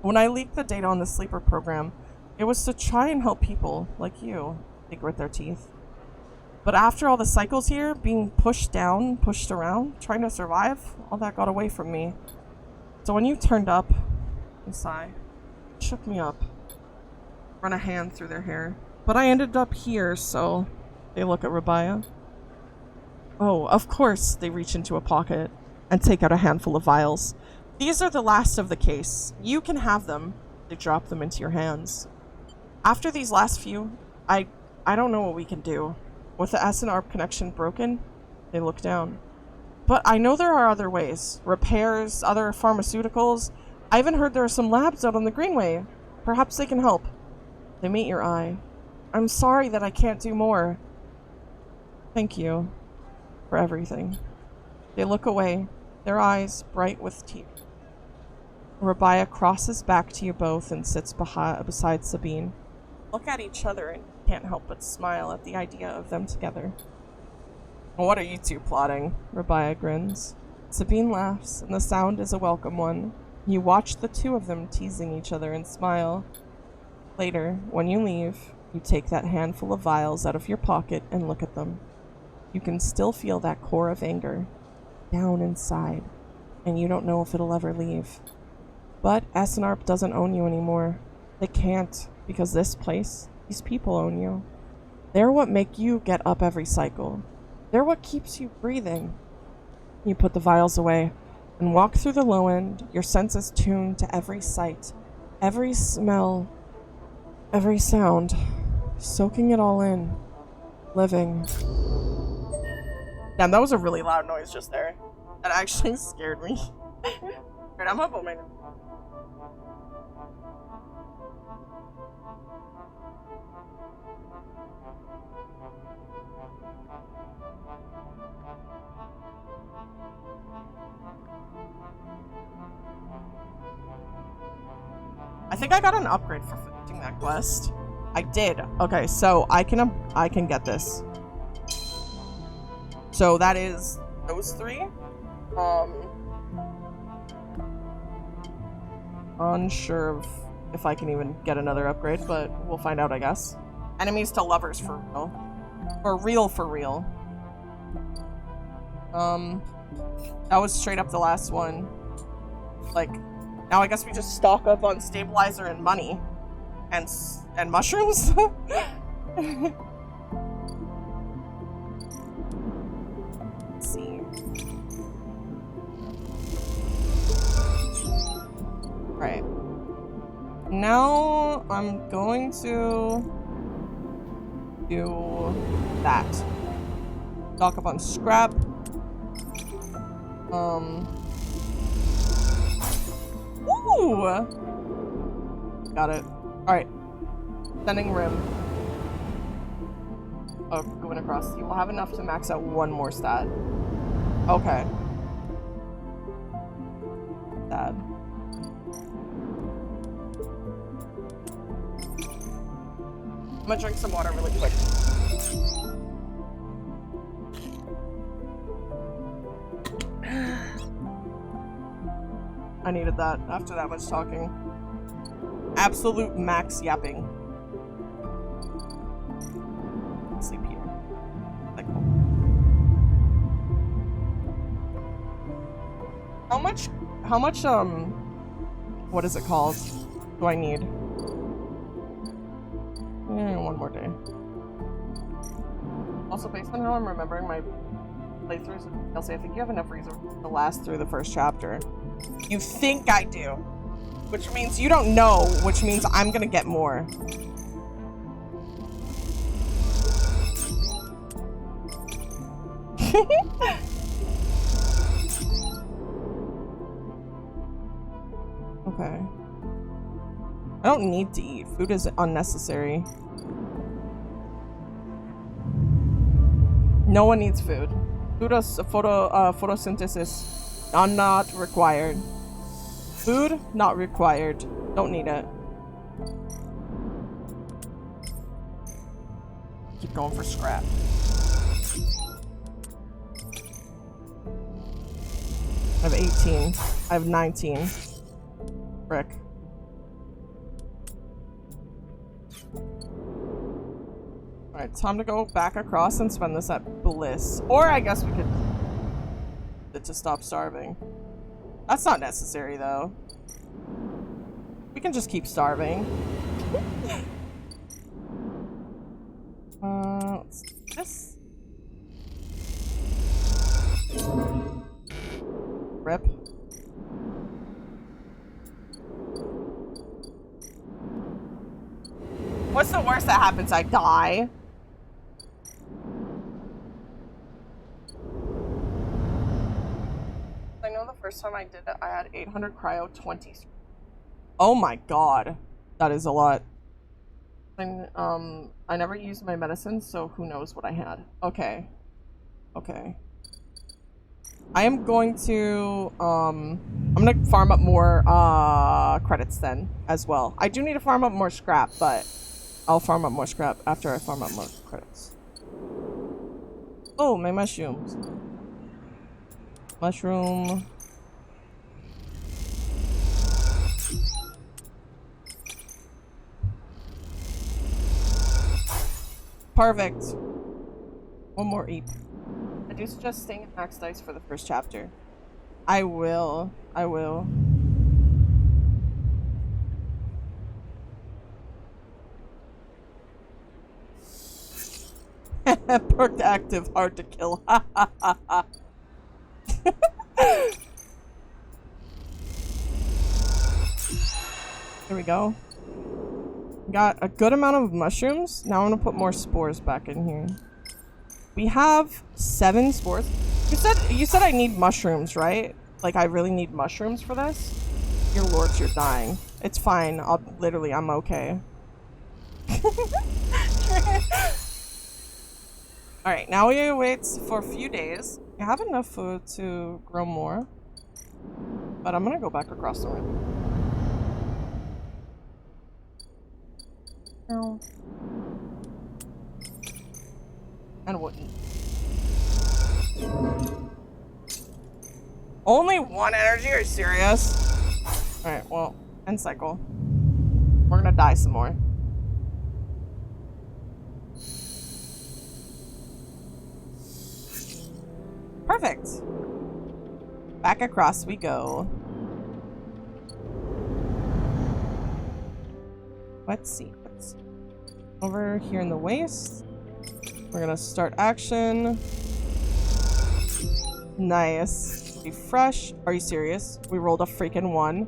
When I leaked the data on the sleeper program, it was to try and help people like you. They grit their teeth. But after all the cycles here, being pushed down, pushed around, trying to survive, all that got away from me. So when you turned up, they sigh. It shook me up. Run a hand through their hair. But I ended up here, so they look at Rabia. Oh, of course, they reach into a pocket and take out a handful of vials. These are the last of the case. You can have them. They drop them into your hands. After these last few, I don't know what we can do. With the S&ARP connection broken, they look down. But I know there are other ways. Repairs, other pharmaceuticals. I even heard there are some labs out on the Greenway. Perhaps they can help. They meet your eye. I'm sorry that I can't do more. Thank you for everything. They look away, their eyes bright with tears. Rabia crosses back to you both and sits beside Sabine. Look at each other and can't help but smile at the idea of them together. What are you two plotting? Rabia grins. Sabine laughs, and the sound is a welcome one. You watch the two of them teasing each other and smile. Later, when you leave, you take that handful of vials out of your pocket and look at them. You can still feel that core of anger down inside, and you don't know if it'll ever leave. But S&ARP doesn't own you anymore. They can't, because this place, these people own you. They're what make you get up every cycle. They're what keeps you breathing. You put the vials away and walk through the low end, your senses tuned to every sight, every smell, every sound, soaking it all in, living. Damn, that was a really loud noise just there. That actually scared me. Alright, I'm up on my... I think I got an upgrade for finishing that quest. I did. Okay, so I can get this. So that is those three. Unsure of if I can even get another upgrade, but we'll find out, I guess. Enemies to lovers for real. For real. That was straight up the last one. Like, now I guess we just stock up on stabilizer and money. And mushrooms? Let's see. Right. Now I'm going to do that. Stock up on scrap. Woo! Got it. Alright. Sending rim. Oh, going across. You will have enough to max out one more stat. Okay. Sad. I'm gonna drink some water really quick. I needed that after that much talking. Absolute max yapping. Sleep here. Like, how much, what is it called? Do I need? One more day. Also, based on how I'm remembering my playthroughs of DLC, I think you have enough resources to last through the first chapter. You think I do. Which means you don't know, which means I'm gonna get more. Okay. I don't need to eat. Food is unnecessary. No one needs food. Photosynthesis not required. Food not required. Don't need it. Keep going for scrap. I have 18. I have 19. Frick. Alright, time to go back across and spend this at Bliss. Or I guess we could to stop starving. That's not necessary though. We can just keep starving. Let's do this. Rip. What's the worst that happens? I die. I know the first time I did it, I had 800 cryo 20. Oh my god. That is a lot. And, I never used my medicine, so who knows what I had. Okay. Okay. I am going to, I'm gonna farm up more, credits then, as well. I do need to farm up more scrap, but I'll farm up more scrap after I farm up more credits. Oh, my mushrooms. Mushroom. Perfect. One more eat. I do suggest staying at max dice for the first chapter. I will. I will. Perked active, hard to kill. Ha ha ha ha. There we go. Got a good amount of mushrooms. Now I'm gonna put more spores back in here. We have 7 spores. You said I need mushrooms, right? Like I really need mushrooms for this? Your lords, you're dying. It's fine. I'm okay. Alright, now we wait for a few days. I have enough food to grow more. But I'm gonna go back across the room. No. And we'll eat. Only 1 energy? Are you serious? Alright, well, end cycle. We're gonna die some more. Perfect. Back across we go. Let's see. Over here in the waist. We're gonna start action. Nice. Be fresh. Are you serious? We rolled a freaking 1.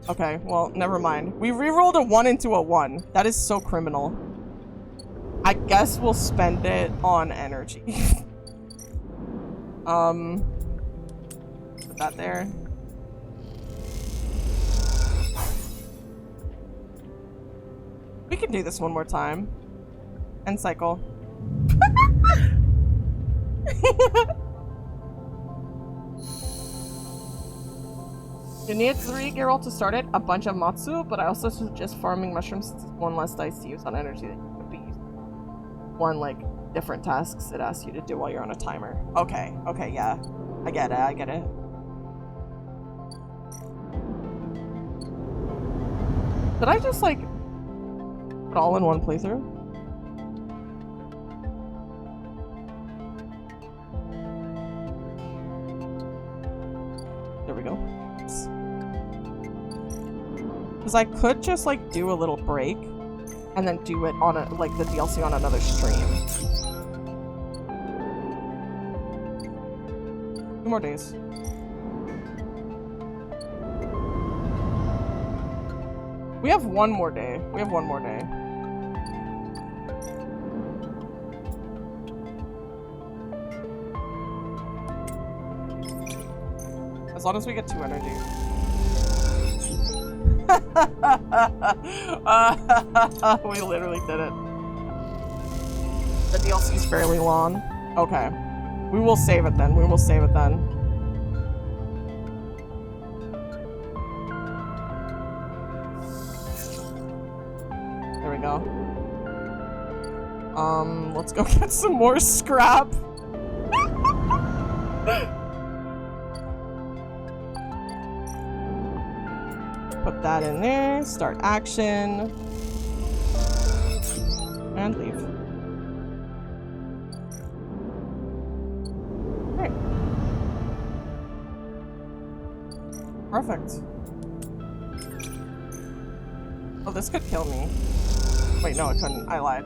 Okay, well, never mind. We re-rolled a 1 into a 1. That is so criminal. I guess we'll spend it on energy. Put that there. We can do this one more time. End cycle. You need 3 Geralt to start it, a bunch of Matsu, but I also suggest farming mushrooms since it's 1 less dice to use on energy that you could be using. 1, like, different tasks it asks you to do while you're on a timer. Okay, okay, yeah. I get it, I get it. Did I just, like, put all in one playthrough? There we go. Because I could just, like, do a little break and then do it on a, like, the DLC on another stream. 2 more days. We have 1 more day. We have 1 more day. As long as we get 2 energy. We literally did it. The DLC's fairly long. Okay. We will save it then. We will save it then. There we go. Let's go get some more scrap. Put that in there, start action, and leave. Alright. Perfect. Oh, this could kill me. Wait, no, it couldn't. I lied.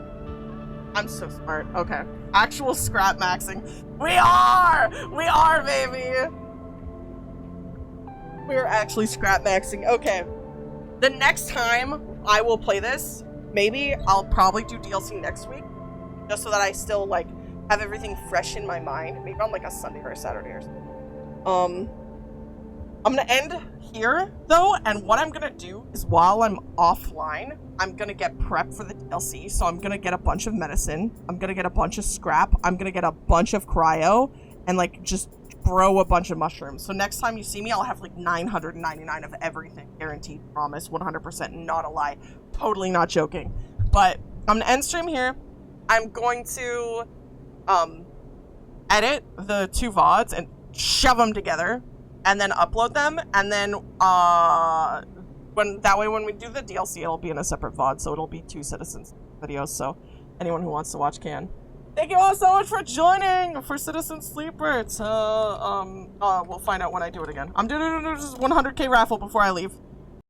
I'm so smart. Okay. Actual scrap maxing. We are! We are, baby! We're actually scrap maxing. Okay. The next time I will play this, maybe I'll probably do DLC next week. Just so that I still, like, have everything fresh in my mind. Maybe on, like, a Sunday or a Saturday or something. I'm gonna end here, though, and what I'm gonna do is while I'm offline, I'm gonna get prepped for the DLC, so I'm gonna get a bunch of medicine, I'm gonna get a bunch of scrap, I'm gonna get a bunch of cryo, and, like, just grow a bunch of mushrooms. So next time you see me, I'll have, like, 999 of everything. Guaranteed, promise, 100%, not a lie. Totally not joking. But I'm gonna end stream here. I'm going to, edit the 2 VODs and shove them together. And then upload them, and then, when we do the DLC, it'll be in a separate VOD, so it'll be 2 Citizens videos, so anyone who wants to watch can. Thank you all so much for joining for Citizen Sleeper. We'll find out when I do it again. I'm doing this 100K raffle before I leave.